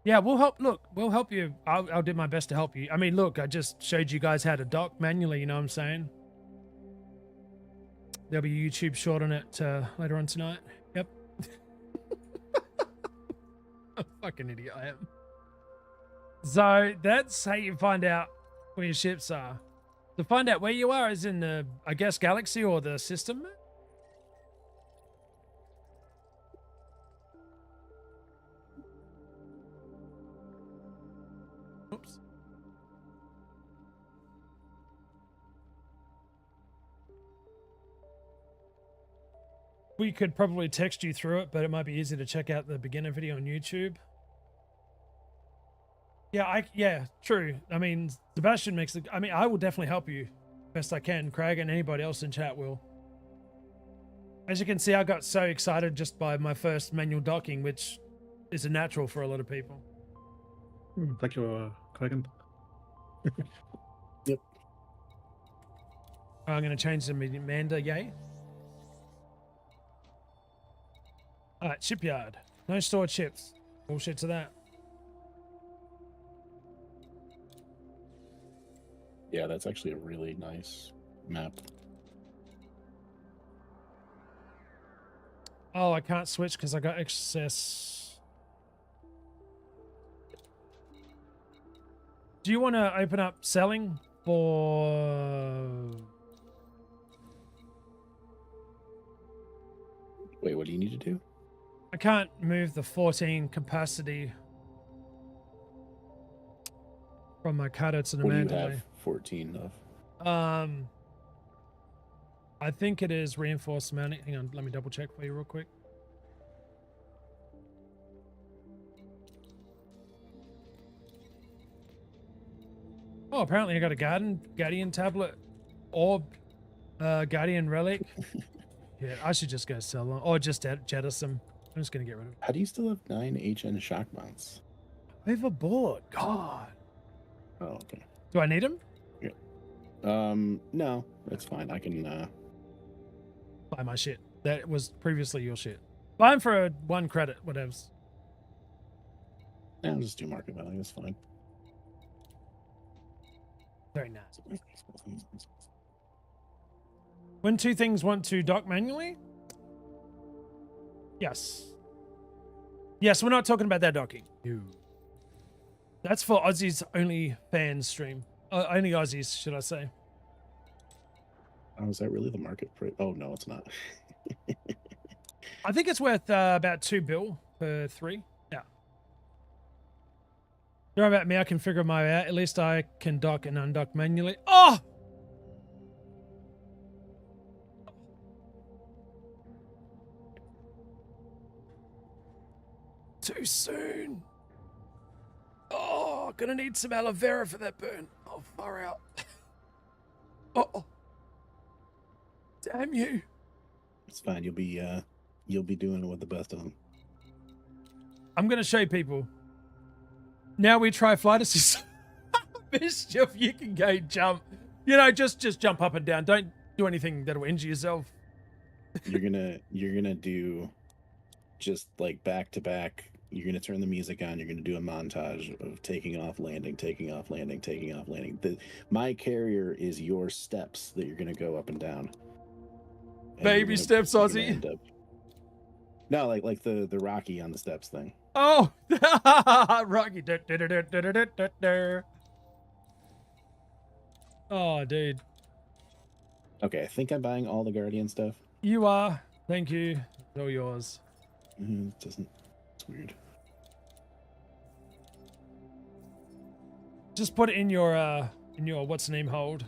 Yeah, we'll help. Look, we'll help you. I'll do my best to help you. I mean, look, I just showed you guys how to dock manually. You know what I'm saying? There'll be a YouTube short on it later on tonight. Yep. I'm a fucking idiot, I am. So that's how you find out where your ships are. To find out where you are is in the, I guess, galaxy or the system. Oops. We could probably text you through it, but it might be easier to check out the beginner video on YouTube. Yeah, true. I mean, Sebastian makes the... I mean, I will definitely help you best I can. Craig and anybody else in chat will. As you can see, I got so excited just by my first manual docking, which is a natural for a lot of people. Thank you, Craig. Yep. I'm going to change the Amanda, yay. Alright, shipyard. No stored ships. Bullshit to that. Yeah, that's actually a really nice map. Oh, I can't switch because I got excess. Do you want to open up selling for... Wait, what do you need to do? I can't move the 14 capacity from my cutter to the What do you mandalay. have 14 of? I think it is reinforced mounting. Hang on, let me double check for you real quick. Oh, apparently I got a Guardian tablet orb, Guardian relic. Yeah, I should just go sell them or just jettison them. I'm just gonna get rid of it. How do you still have 9 HN shock mounts? Overboard. God. Oh, okay. Do I need them? Yeah. No, that's fine. I can Buy my shit. That was previously your shit. Buy them for 1 credit, whatever's. I'll just do market value. That's fine. Very nice. When 2 things want to dock manually? Yes. Yes, we're not talking about that docking. No. That's for Aussies only fan stream. Only Aussies, should I say. Oh, is that really the market price? Oh, no, it's not. I think it's worth about $2 bill per 3. Yeah. Don't worry about me, I can figure my way out. At least I can dock and undock manually. Oh! Too soon. Oh, gonna need some aloe vera for that burn. Oh, far out. Oh. Damn you. It's fine. You'll be doing it with the best of them. I'm gonna show people. Now we try flight assist. Mischief, you can go jump. You know, just jump up and down. Don't do anything that'll injure yourself. You're gonna do just like back to back. You're gonna turn the music on. You're gonna do a montage of taking off, landing, taking off, landing, taking off, landing. My carrier is your steps that you're gonna go up and down. And Baby steps, Aussie. No, like the Rocky on the steps thing. Oh, Rocky. Oh, dude. Okay, I think I'm buying all the Guardian stuff. You are. Thank you. It's all yours. It doesn't. It's weird. Just put it in your what's the name hold.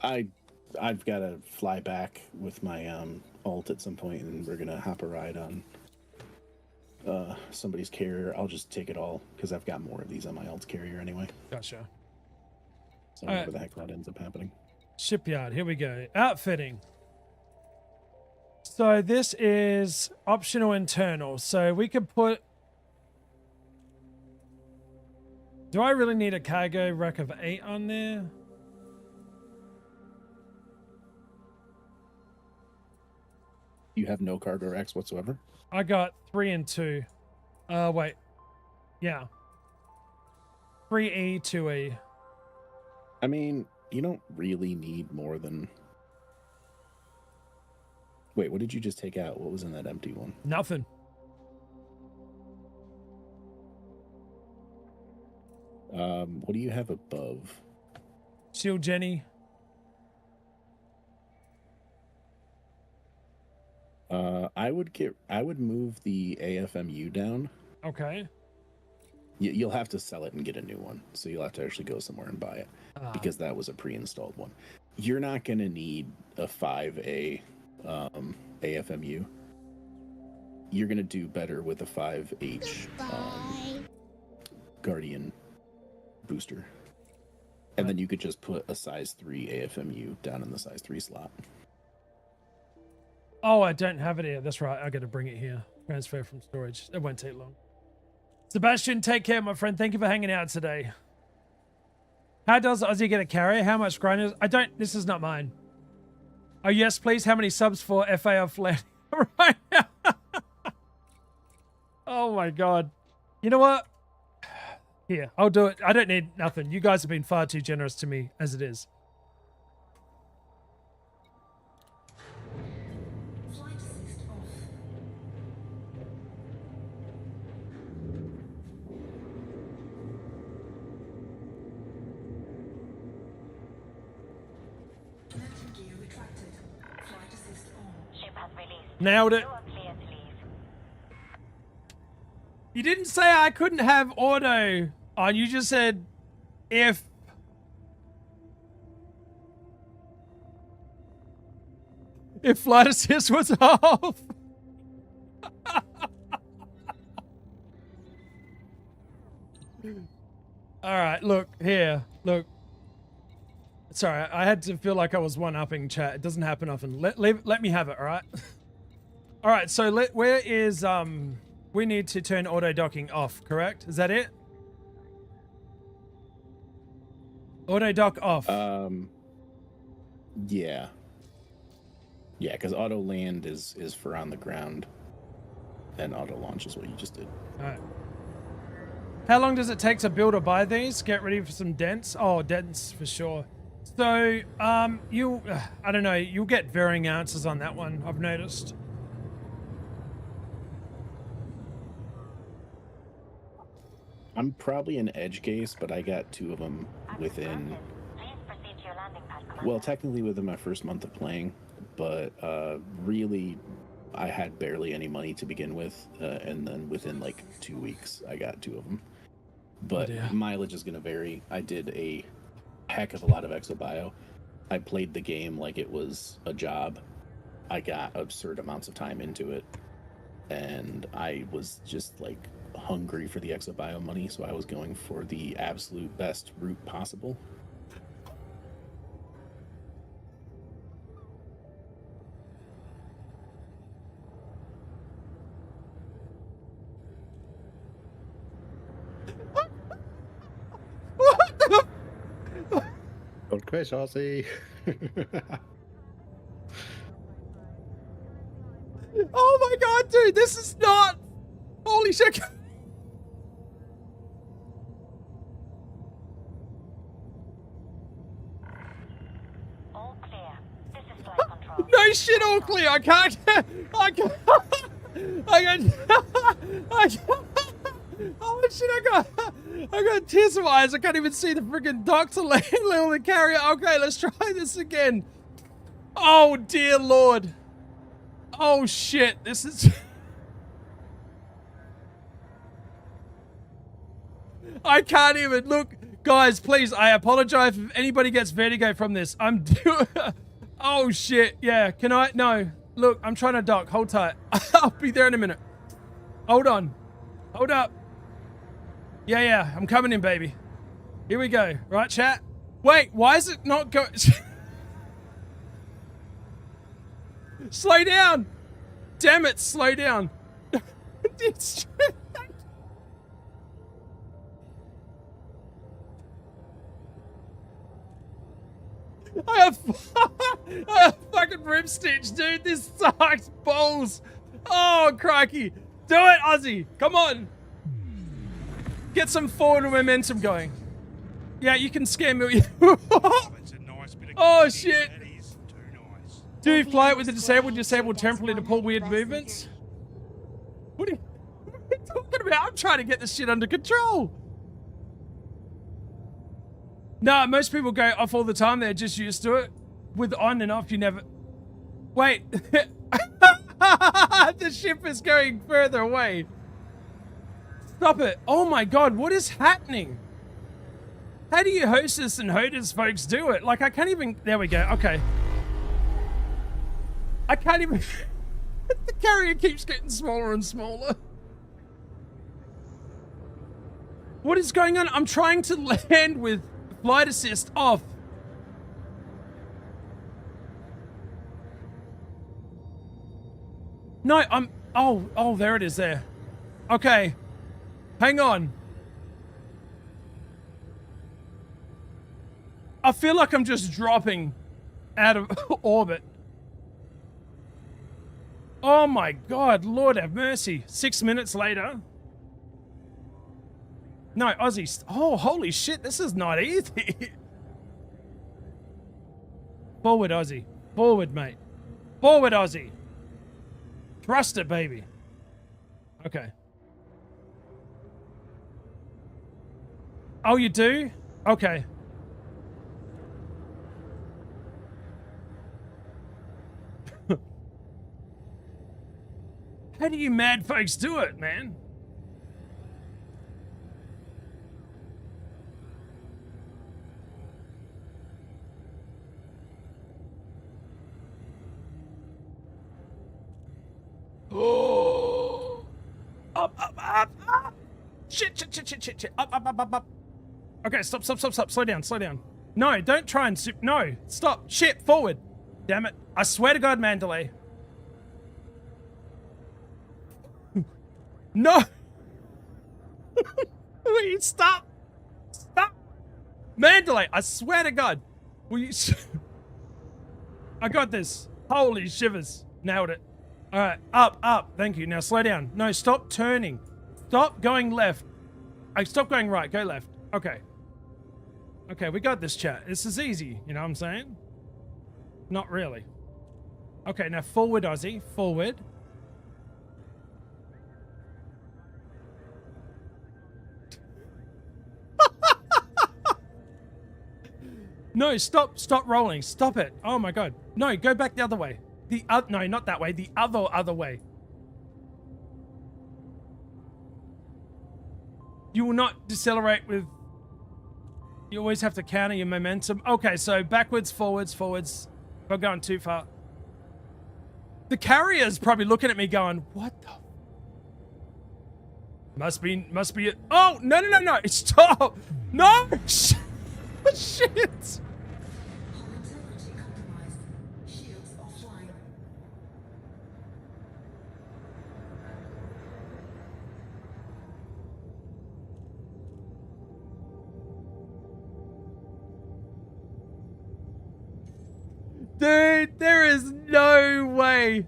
I've got to fly back with my alt at some point, and we're gonna hop a ride on somebody's carrier. I'll just take it all because I've got more of these on my alt carrier anyway. Gotcha. So whatever the heck that ends up happening. Shipyard. Here we go. Outfitting. So this is optional internal. So we could put. Do I really need a cargo rack of 8 on there? You have no cargo racks whatsoever? I got 3 and 2. Wait. Yeah. 3E, 2E. I mean, you don't really need more than Wait, what did you just take out? What was in that empty one? Nothing. What do you have above? Shield Jenny. I would move the AFMU down. Okay. You'll have to sell it and get a new one, so you'll have to actually go somewhere and buy it because that was a pre-installed one. You're not going to need a 5A AFMU. You're going to do better with a 5H Guardian booster. And then you could just put a size 3 AFMU down in the size 3 slot. Oh, I don't have it here. That's right. I got to bring it here. Transfer from storage. It won't take long. Sebastian, take care, my friend. Thank you for hanging out today. How does Aussie get a carrier? How much grinders? I don't. This is not mine. Oh, yes, please. How many subs for FAR flat? Right now. Oh, my God. You know what? Here, I'll do it. I don't need nothing. You guys have been far too generous to me as it is. Flight assist off. Landing gear retracted. Flight assist on. Ship has released. Nailed it. You are clear to leave. You didn't say I couldn't have auto on. You just said if. If flight assist was off. All right, look here. Look. Sorry, I had to feel like I was one-upping chat. It doesn't happen often. Let me have it, all right? All right, so where is we need to turn auto docking off, correct? Is that it? Auto dock off. Yeah. Yeah, because auto land is for on the ground, and auto launch is what you just did. All right. How long does it take to build or buy these? Get ready for some dents. Oh, dents for sure. So, I don't know. You'll get varying answers on that one. I've noticed. I'm probably an edge case, but I got 2 of them within. Please proceed to your landing pad, Commander. Well, technically within my first month of playing, but really, I had barely any money to begin with, and then within like 2 weeks, I got 2 of them. But mileage is going to vary. I did a heck of a lot of exobio. I played the game like it was a job. I got absurd amounts of time into it, and I was just like hungry for the exobio money, so I was going for the absolute best route possible. Don't crash, Aussie. Oh my God, dude, this is not. Holy shit. All clear. This is flight control. No shit, all clear. I can't. Oh shit, I got tears in my eyes. I can't even see the freaking doctor laying on the carrier. Okay, let's try this again. Oh dear Lord. Oh shit, this is. I can't even look. Guys, please, I apologize if anybody gets vertigo from this. I'm doing. Oh shit, yeah. Can I? No. Look, I'm trying to dock. Hold tight. I'll be there in a minute. Hold on. Hold up. Yeah, I'm coming in, baby. Here we go. Right, chat? Wait, why is it not go? Slow down. Damn it, slow down. I have fucking rib stitch, dude. This sucks balls. Oh, crikey. Do it, Ozzy. Come on. Get some forward momentum going. Yeah, you can scare me. Oh, shit. Do you fly it with the disabled temporarily to pull weird movements? What are you talking about? I'm trying to get this shit under control. No, most people go off all the time. They're just used to it. With on and off, you never... Wait. The ship is going further away. Stop it. Oh my god, what is happening? How do you hostess and hostess folks do it? Like, I can't even... There we go. Okay. I can't even... The carrier keeps getting smaller and smaller. What is going on? I'm trying to land with flight assist off. No, I'm... Oh, there it is there. Okay. Hang on. I feel like I'm just dropping out of orbit. Oh my god, Lord have mercy. 6 minutes later. No, Aussie. Oh, holy shit, this is not easy. Forward, Aussie. Forward, mate. Forward, Aussie. Thrust it, baby. Okay. Oh, you do? Okay. How do you mad folks do it, man? Oh! Up! Shit! Up! Okay, stop. Slow down. No, don't try and... No, stop. Shit, forward. Damn it. I swear to God, Mandalay. No! Wait, stop! Mandalay, I swear to God. Will you... I got this. Holy shivers. Nailed it. Alright, up. Thank you. Now slow down. No, stop turning. Stop going left. Stop going right. Go left. Okay. Okay, we got this, chat. This is easy. You know what I'm saying? Not really. Okay, now forward, Aussie. Forward. No, stop rolling. Stop it. Oh my god. No, go back the other way. No, not that way. The other way. You will not decelerate with... You always have to counter your momentum. Okay, so backwards, forwards. If I'm going too far. The carrier's probably looking at me going, what the... Must be it. Oh, no. Stop. No. Shit. Dude, there is no way.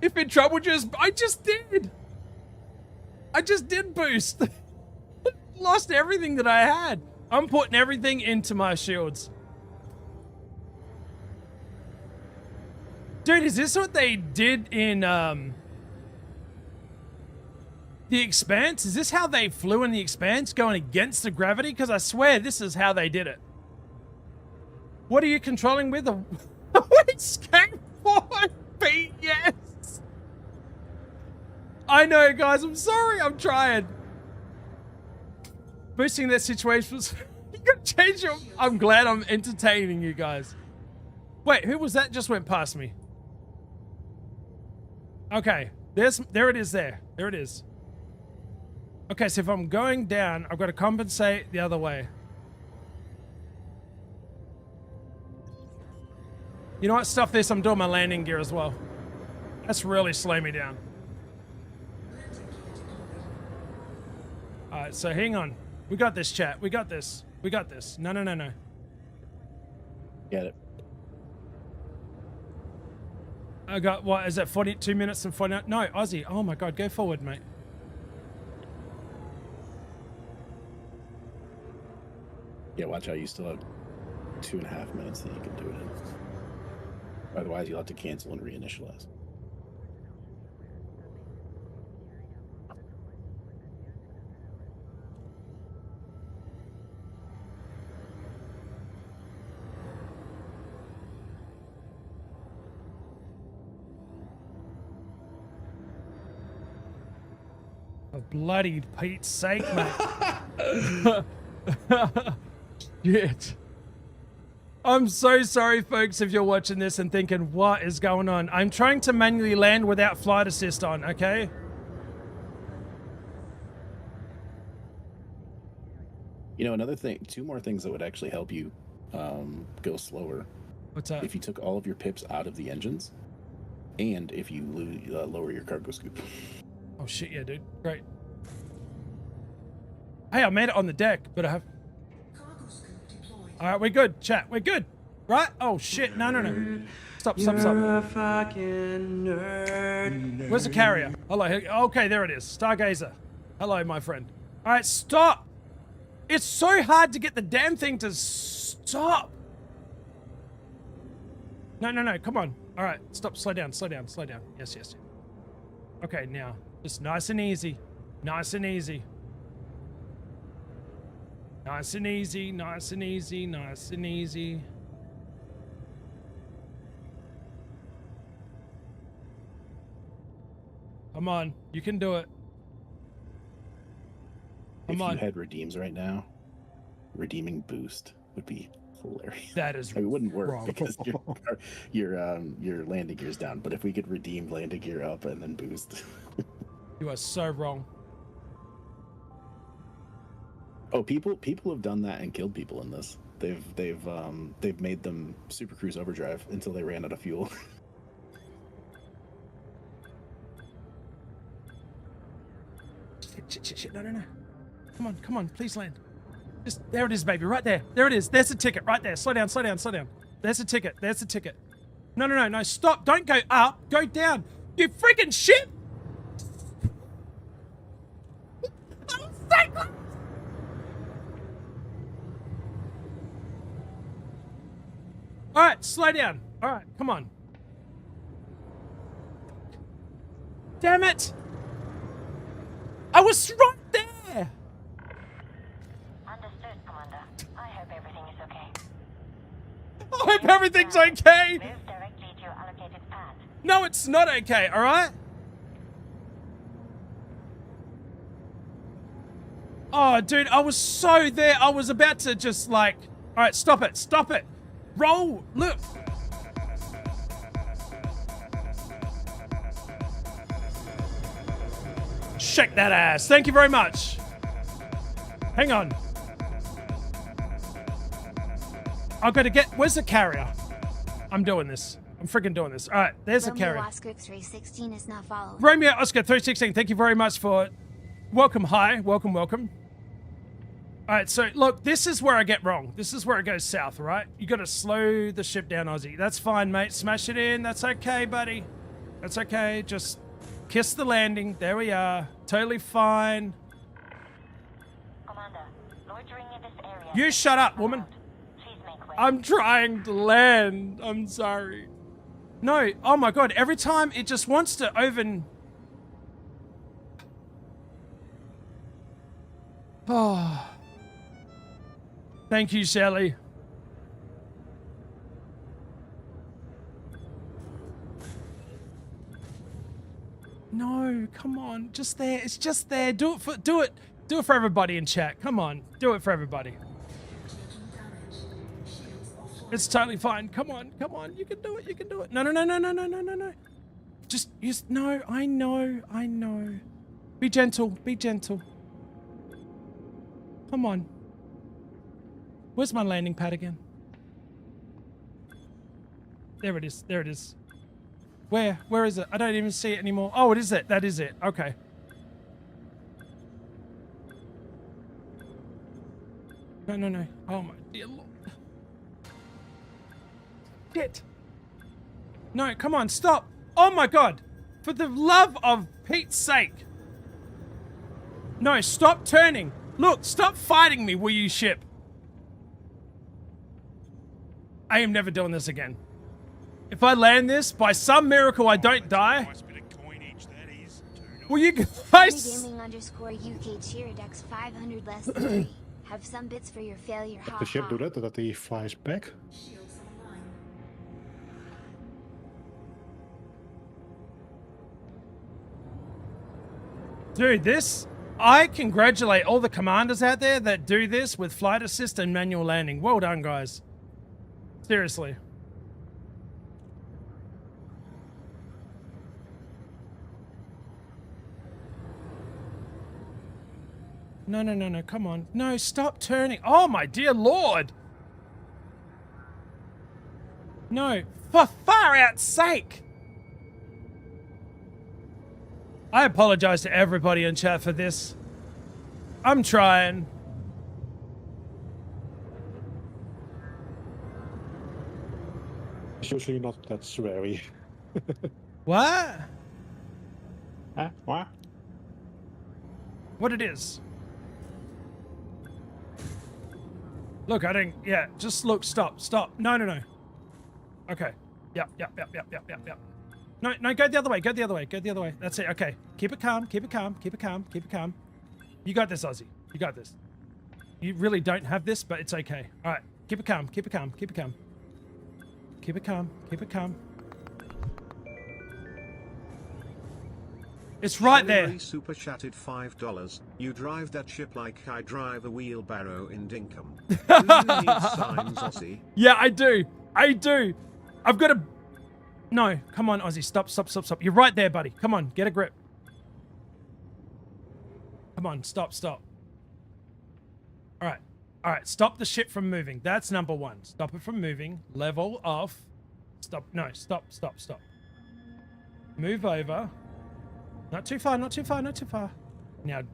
If in trouble, I just did boost. Lost everything that I had. I'm putting everything into my shields. Dude, is this what they did in The Expanse? Is this how they flew in The Expanse, going against the gravity? Because I swear this is how they did it. What are you controlling with? Escape 4 feet, yes! I know, guys, I'm sorry, I'm trying. Boosting that situation was... You gotta change your... I'm glad I'm entertaining you guys. Wait, who was that just went past me? Okay, there it is there. There it is. Okay, so if I'm going down, I've got to compensate the other way. You know what? Stuff this. I'm doing my landing gear as well. That's really slow me down. Alright, so hang on. We got this, chat. We got this. No. Get it. I got, what, is that 42 minutes and 49? No, Aussie. Oh my god, go forward, mate. Yeah, watch out, you still have 2.5 minutes that you can do it in. Otherwise, you'll have to cancel and reinitialize. For bloody Pete's sake, mate. Shit. I'm so sorry, folks, if you're watching this and thinking, what is going on? I'm trying to manually land without flight assist on, okay? You know, another thing, 2 more things that would actually help you go slower. What's that? If you took all of your pips out of the engines, and if you lower your cargo scoop. Oh shit, yeah, dude. Great. Hey, I made it on the deck, but I have... Alright, we're good, chat. We're good. Right? Oh shit, no. Stop. You're a fucking nerd. Where's the carrier? Hello. Okay, there it is. Stargazer. Hello, my friend. Alright, stop. It's so hard to get the damn thing to stop. No, come on. Alright, stop. Slow down. Yes. Okay, now. Just nice and easy. Nice and easy. Come on, you can do it. If you had redeems right now, redeeming boost would be hilarious. That is it wouldn't work wrong. because your landing gear's down. But if we could redeem landing gear up and then boost. You are so wrong. Oh, people have done that and killed people in this. They've made them Super Cruise overdrive until they ran out of fuel. Shit, no. Come on, please land. Just, there it is, baby, right there. There it is. There's the ticket, right there. Slow down. There's the ticket. No, stop. Don't go up. Go down. You freaking shit. All right, slow down. All right, come on. Damn it. I was right there. Understood, Commander. I hope everything is okay. I hope everything's okay. Move directly to your allocated path. No, it's not okay, all right? Oh, dude, I was so there. I was about to just like, all right, stop it. Roll, look. Shake that ass. Thank you very much. Hang on. I've got to get, where's the carrier? I'm doing this. I'm freaking doing this. All right, there's the carrier. Romeo Oscar 316 is not followed. Romeo Oscar 316, thank you very much for welcome. Hi, welcome. All right, so look, this is where I get wrong. This is where it goes south, right? You got to slow the ship down, Aussie. That's fine, mate. Smash it in. That's okay, buddy. That's okay. Just kiss the landing. There we are. Totally fine. Commander, loitering in this area. You shut up, woman. Please make way. I'm trying to land. I'm sorry. No. Oh my God. Every time it just wants to Oh. Thank you, Shelly. No, come on. Just there. It's just there. Do it for everybody in chat. Come on. Do it for everybody. It's totally fine. Come on. You can do it. No. Just use, no, I know. Be gentle. Come on. Where's my landing pad again? There it is. Where is it? I don't even see it anymore. Oh, it is it. That is it. Okay. No. Oh my dear Lord. Shit. No, come on, stop. Oh my God. For the love of Pete's sake. No, stop turning. Look, stop fighting me, will you, ship? I am never doing this again. If I land this, by some miracle I don't die. Will you guys... Gaming_UK Cheerdex 500 less than 3. Have some bits for your failure. The ship do that he flies back. Dude, this... I congratulate all the commanders out there that do this with flight assist and manual landing. Well done, guys. Seriously. No, no, no, no, come on. No, stop turning. Oh, my dear Lord. No, for far out's sake. I apologize to everybody in chat for this. I'm trying. It's usually not that sweary. What? Huh? What? What it is? Look, I didn't... Yeah, just look, stop. No, no, no. Okay. Yep. No, go the other way, go the other way. That's it, okay. Keep it calm. You got this, Aussie. You got this. You really don't have this, but it's okay. All right, keep it calm. It's right there. Super chatted $5. You drive that ship like I drive a wheelbarrow in Dinkum. Do you need signs, Aussie? Yeah, I do. I've got to... No, come on, Aussie. Stop. You're right there, buddy. Come on, get a grip. Come on, stop. All right, stop the ship from moving. That's number one. Stop it from moving. Level off. Stop. No, stop. Move over. Not too far. Now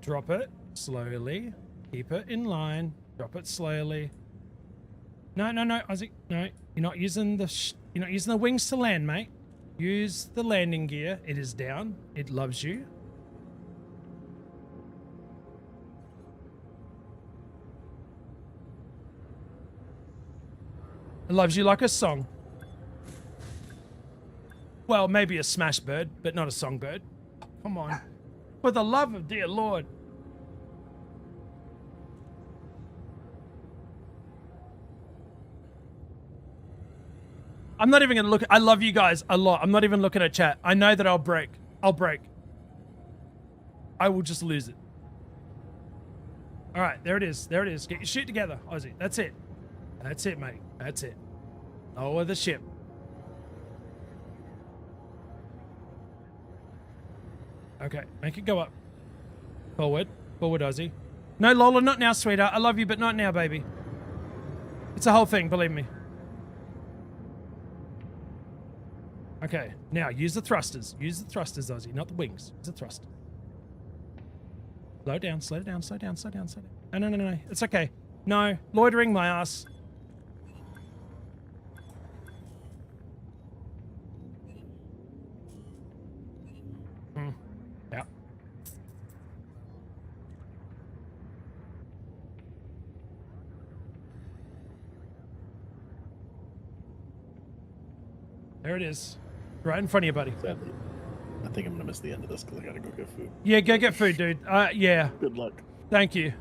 drop it slowly. Keep it in line. Drop it slowly. No, Aussie. No, you're not using the wings to land, mate. Use the landing gear. It is down. It loves you. It loves you like a song. Well, maybe a smash bird, but not a songbird. Come on. For the love of dear Lord. I'm not even going to look. I love you guys a lot. I'm not even looking at chat. I know that I'll break. I will just lose it. All right, there it is. Get your shit together, Aussie. That's it, mate. That's it. Lower the ship. Okay, make it go up. Forward, Aussie. No, Lola, not now, sweetheart. I love you, but not now, baby. It's a whole thing, believe me. Okay, now use the thrusters. Aussie, not the wings. Use the thrusters. Slow down. No. It's okay. No, loitering my ass. Yeah. There it is. Right in front of you, buddy. Sadly, I think I'm gonna miss the end of this because I gotta go get food. Yeah, go get food, dude. Yeah. Good luck. Thank you.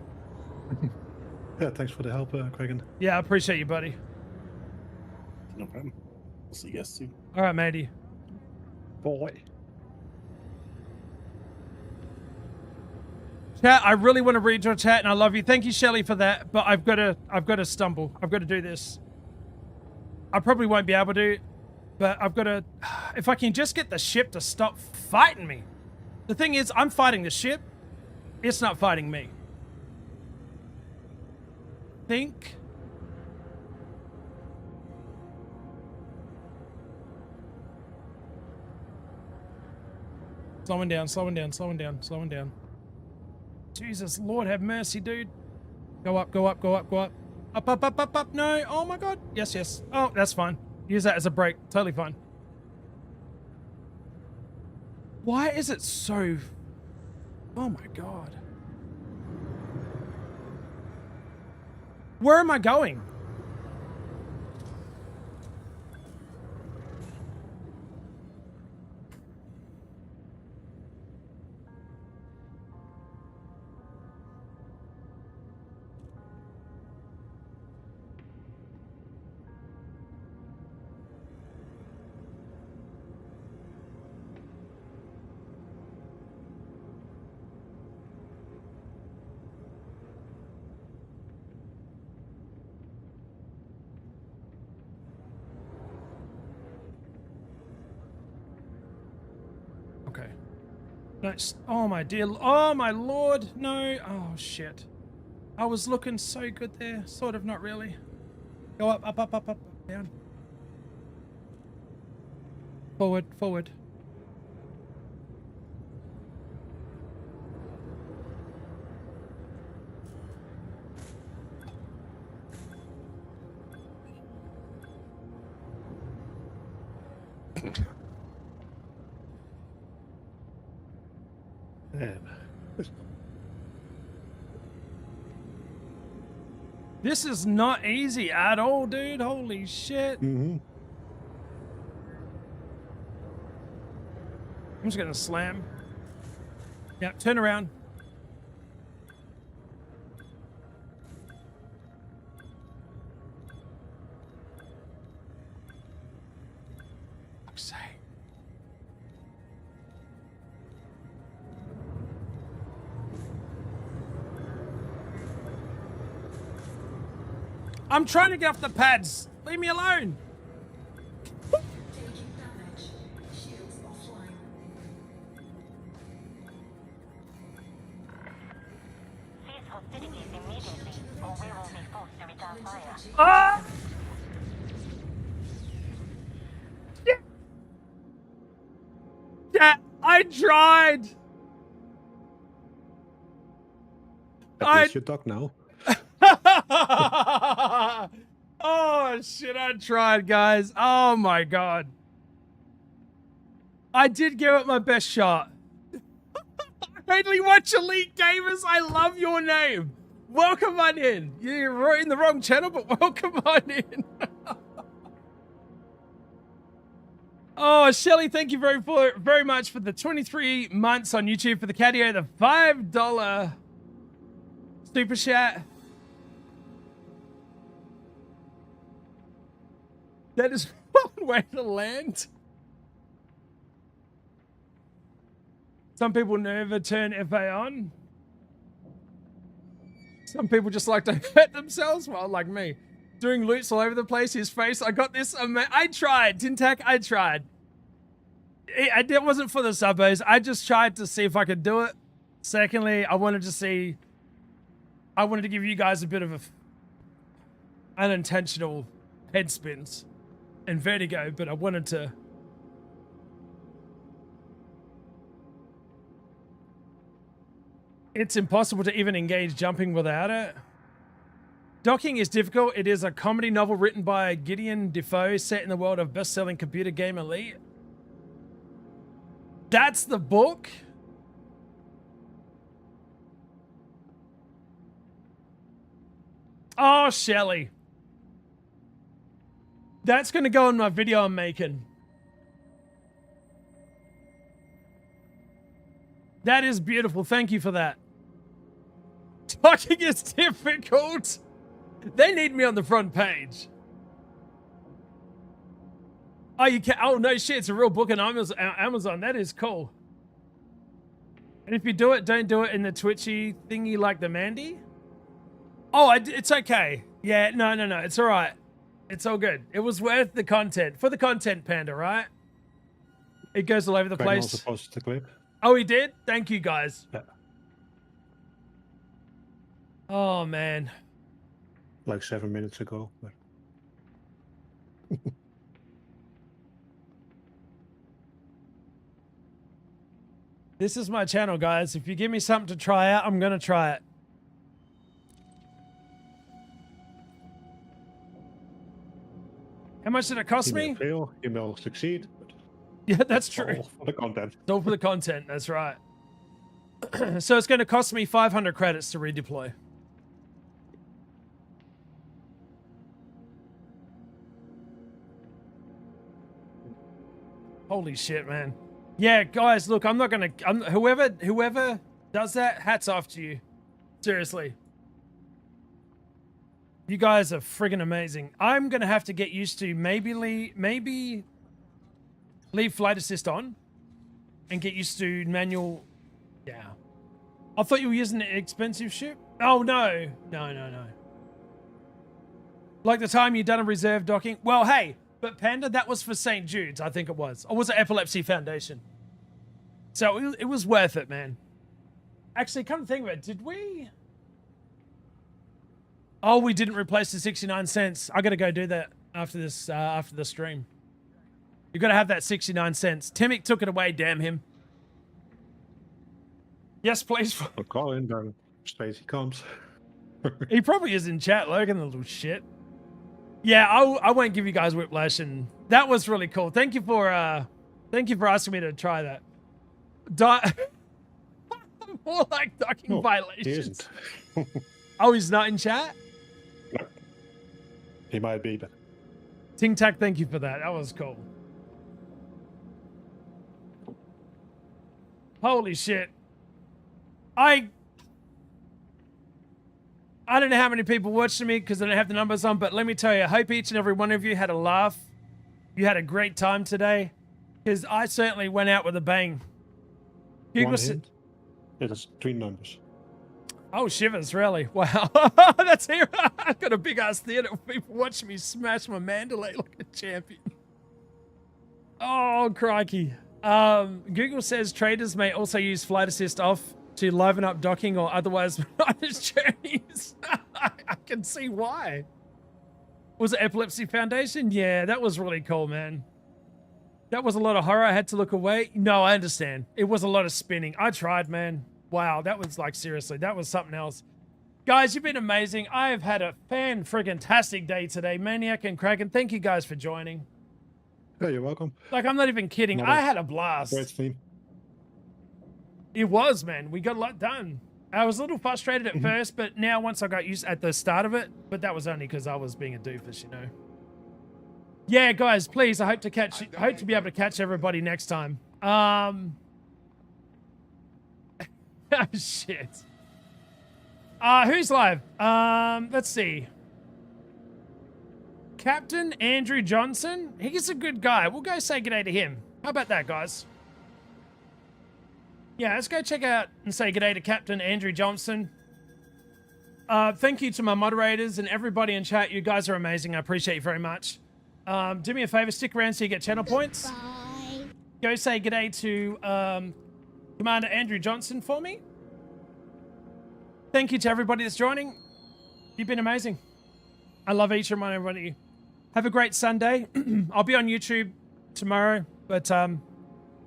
Yeah, thanks for the help, Kragan. Yeah, I appreciate you, buddy. No problem. We'll see you guys soon. All right, matey. Boy. Chat, I really want to read your chat, and I love you. Thank you, Shelley, for that. But I've got to stumble. I've got to do this. I probably won't be able to, but I've got to. If I can just get the ship to stop fighting me. The thing is, I'm fighting the ship. It's not fighting me. Think. Slowing down. Jesus, Lord have mercy, dude. Go up. Up. No. Oh my God. Yes. Oh, that's fine. Use that as a brake. Totally fine. Why is it so... Oh my God. Where am I going? Okay. No, oh my dear, oh my lord, no. Oh shit. I was looking so good there, sort of, not really. Go up, up, up, up, up, down. Forward, forward. Man. This is not easy at all, dude. Holy shit. Mm-hmm. I'm just gonna slam. Yep, turn around. Fuck's sake. I'm trying to get off the pads. Leave me alone. Taking damage. Shields offline. Cease hostilities immediately, or we will be forced to return fire. Ah! Yeah. Yeah, I tried. At least you talk now. Oh shit, I tried, guys. Oh my god. I did give it my best shot. I only watch Elite Gamers. I love your name. Welcome on in. You're in the wrong channel, but welcome on in. Oh, Shelly, thank you very much for the 23 months on YouTube, for the Catio, the $5 super chat. That is one way to land. Some people never turn FA on. Some people just like to hurt themselves. Well, like me. Doing loops all over the place. His face. I got this. I tried. Tintac, I tried. It wasn't for the subbos. I just tried to see if I could do it. Secondly, I wanted to give you guys a bit of unintentional head spins and vertigo, but I wanted to. It's impossible to even engage jumping without it. Docking is difficult. It is a comedy novel written by Gideon Defoe, set in the world of best-selling computer game Elite. That's the book? Oh, Shelly. That's going to go in my video I'm making. That is beautiful. Thank you for that. Talking is difficult. They need me on the front page. Oh, you can. Oh, no shit. It's a real book on Amazon. That is cool. And if you do it, don't do it in the twitchy thingy like the Mandy. Oh, it's okay. Yeah, no. It's all right. It's all good. It was worth the content. For the content, Panda, right? It goes all over the place. Also posted the clip. Oh, he did? Thank you, guys. Yeah. Oh, man. Like 7 minutes ago. But... This is my channel, guys. If you give me something to try out, I'm going to try it. How much did it cost me? Fail, you may succeed. Yeah, that's true. All for the content. It's all for the content. That's right. So it's going to cost me 500 credits to redeploy. Holy shit, man. Yeah, guys, look, I'm not going to... Whoever does that, hats off to you. Seriously. You guys are friggin' amazing. I'm going to have to get used to maybe leave flight assist on and get used to manual. Yeah. I thought you were using an expensive ship. Oh, no. No. Like the time you done a reserve docking. Well, hey, but Panda, that was for St. Jude's, I think it was. Or was it Epilepsy Foundation? So it was worth it, man. Actually, come to think of it, did we? Oh, we didn't replace the 69 cents. I got to go do that after this, after the stream. You got to have that 69 cents. Timic took it away, damn him. Yes, please. I'll call in, then straight he comes. He probably is in chat, Logan, the little shit. Yeah, I won't give you guys whiplash, and that was really cool. Thank you for asking me to try that. More like docking violations. He isn't. Oh, he's not in chat? No. He might be, but... Ting Tac, thank you for that. That was cool. Holy shit. I don't know how many people watching me because I don't have the numbers on, but let me tell you, I hope each and every one of you had a laugh. You had a great time today, because I certainly went out with a bang. One hint, it is 3 numbers. Oh, shivers, really? Wow. That's here. I've got a big ass theater of people watching me smash my Mandalay like a champion. Oh, crikey. Google says traders may also use flight assist off to liven up docking or otherwise honest journeys. I can see why. Was it Epilepsy Foundation? Yeah, that was really cool, man. That was a lot of horror. I had to look away. No, I understand. It was a lot of spinning. I tried, man. Wow, that was like, seriously, that was something else. Guys, you've been amazing. I have had a fan-friggin-tastic day today. Maniac and Kraken, thank you guys for joining. Yeah, you're welcome. Like, I'm not even kidding. I had a blast. Great theme. It was, man. We got a lot done. I was a little frustrated at first, but now once I got used at the start of it, but that was only because I was being a doofus, you know. Yeah, guys, please, I hope to be able to catch everybody next time. Oh, shit. Who's live? Let's see. Captain Andrew Johnson. He's a good guy. We'll go say g'day to him. How about that, guys? Yeah, let's go check out and say g'day to Captain Andrew Johnson. Thank you to my moderators and everybody in chat. You guys are amazing. I appreciate you very much. Do me a favor, stick around so you get channel points. Bye. Go say g'day to Commander Andrew Johnson for me. Thank you to everybody that's joining. You've been amazing. I love each and one of you. Have a great Sunday. I'll be on YouTube tomorrow, but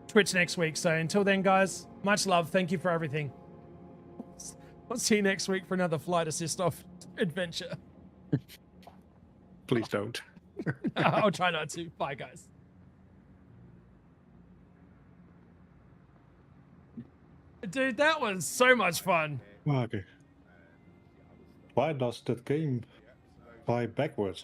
Twitch next week. So until then, guys, much love. Thank you for everything. I'll see you next week for another flight assist off adventure. Please don't. I'll try not to. Bye, guys. Dude, that was so much fun. Okay. Why does that game fly backwards?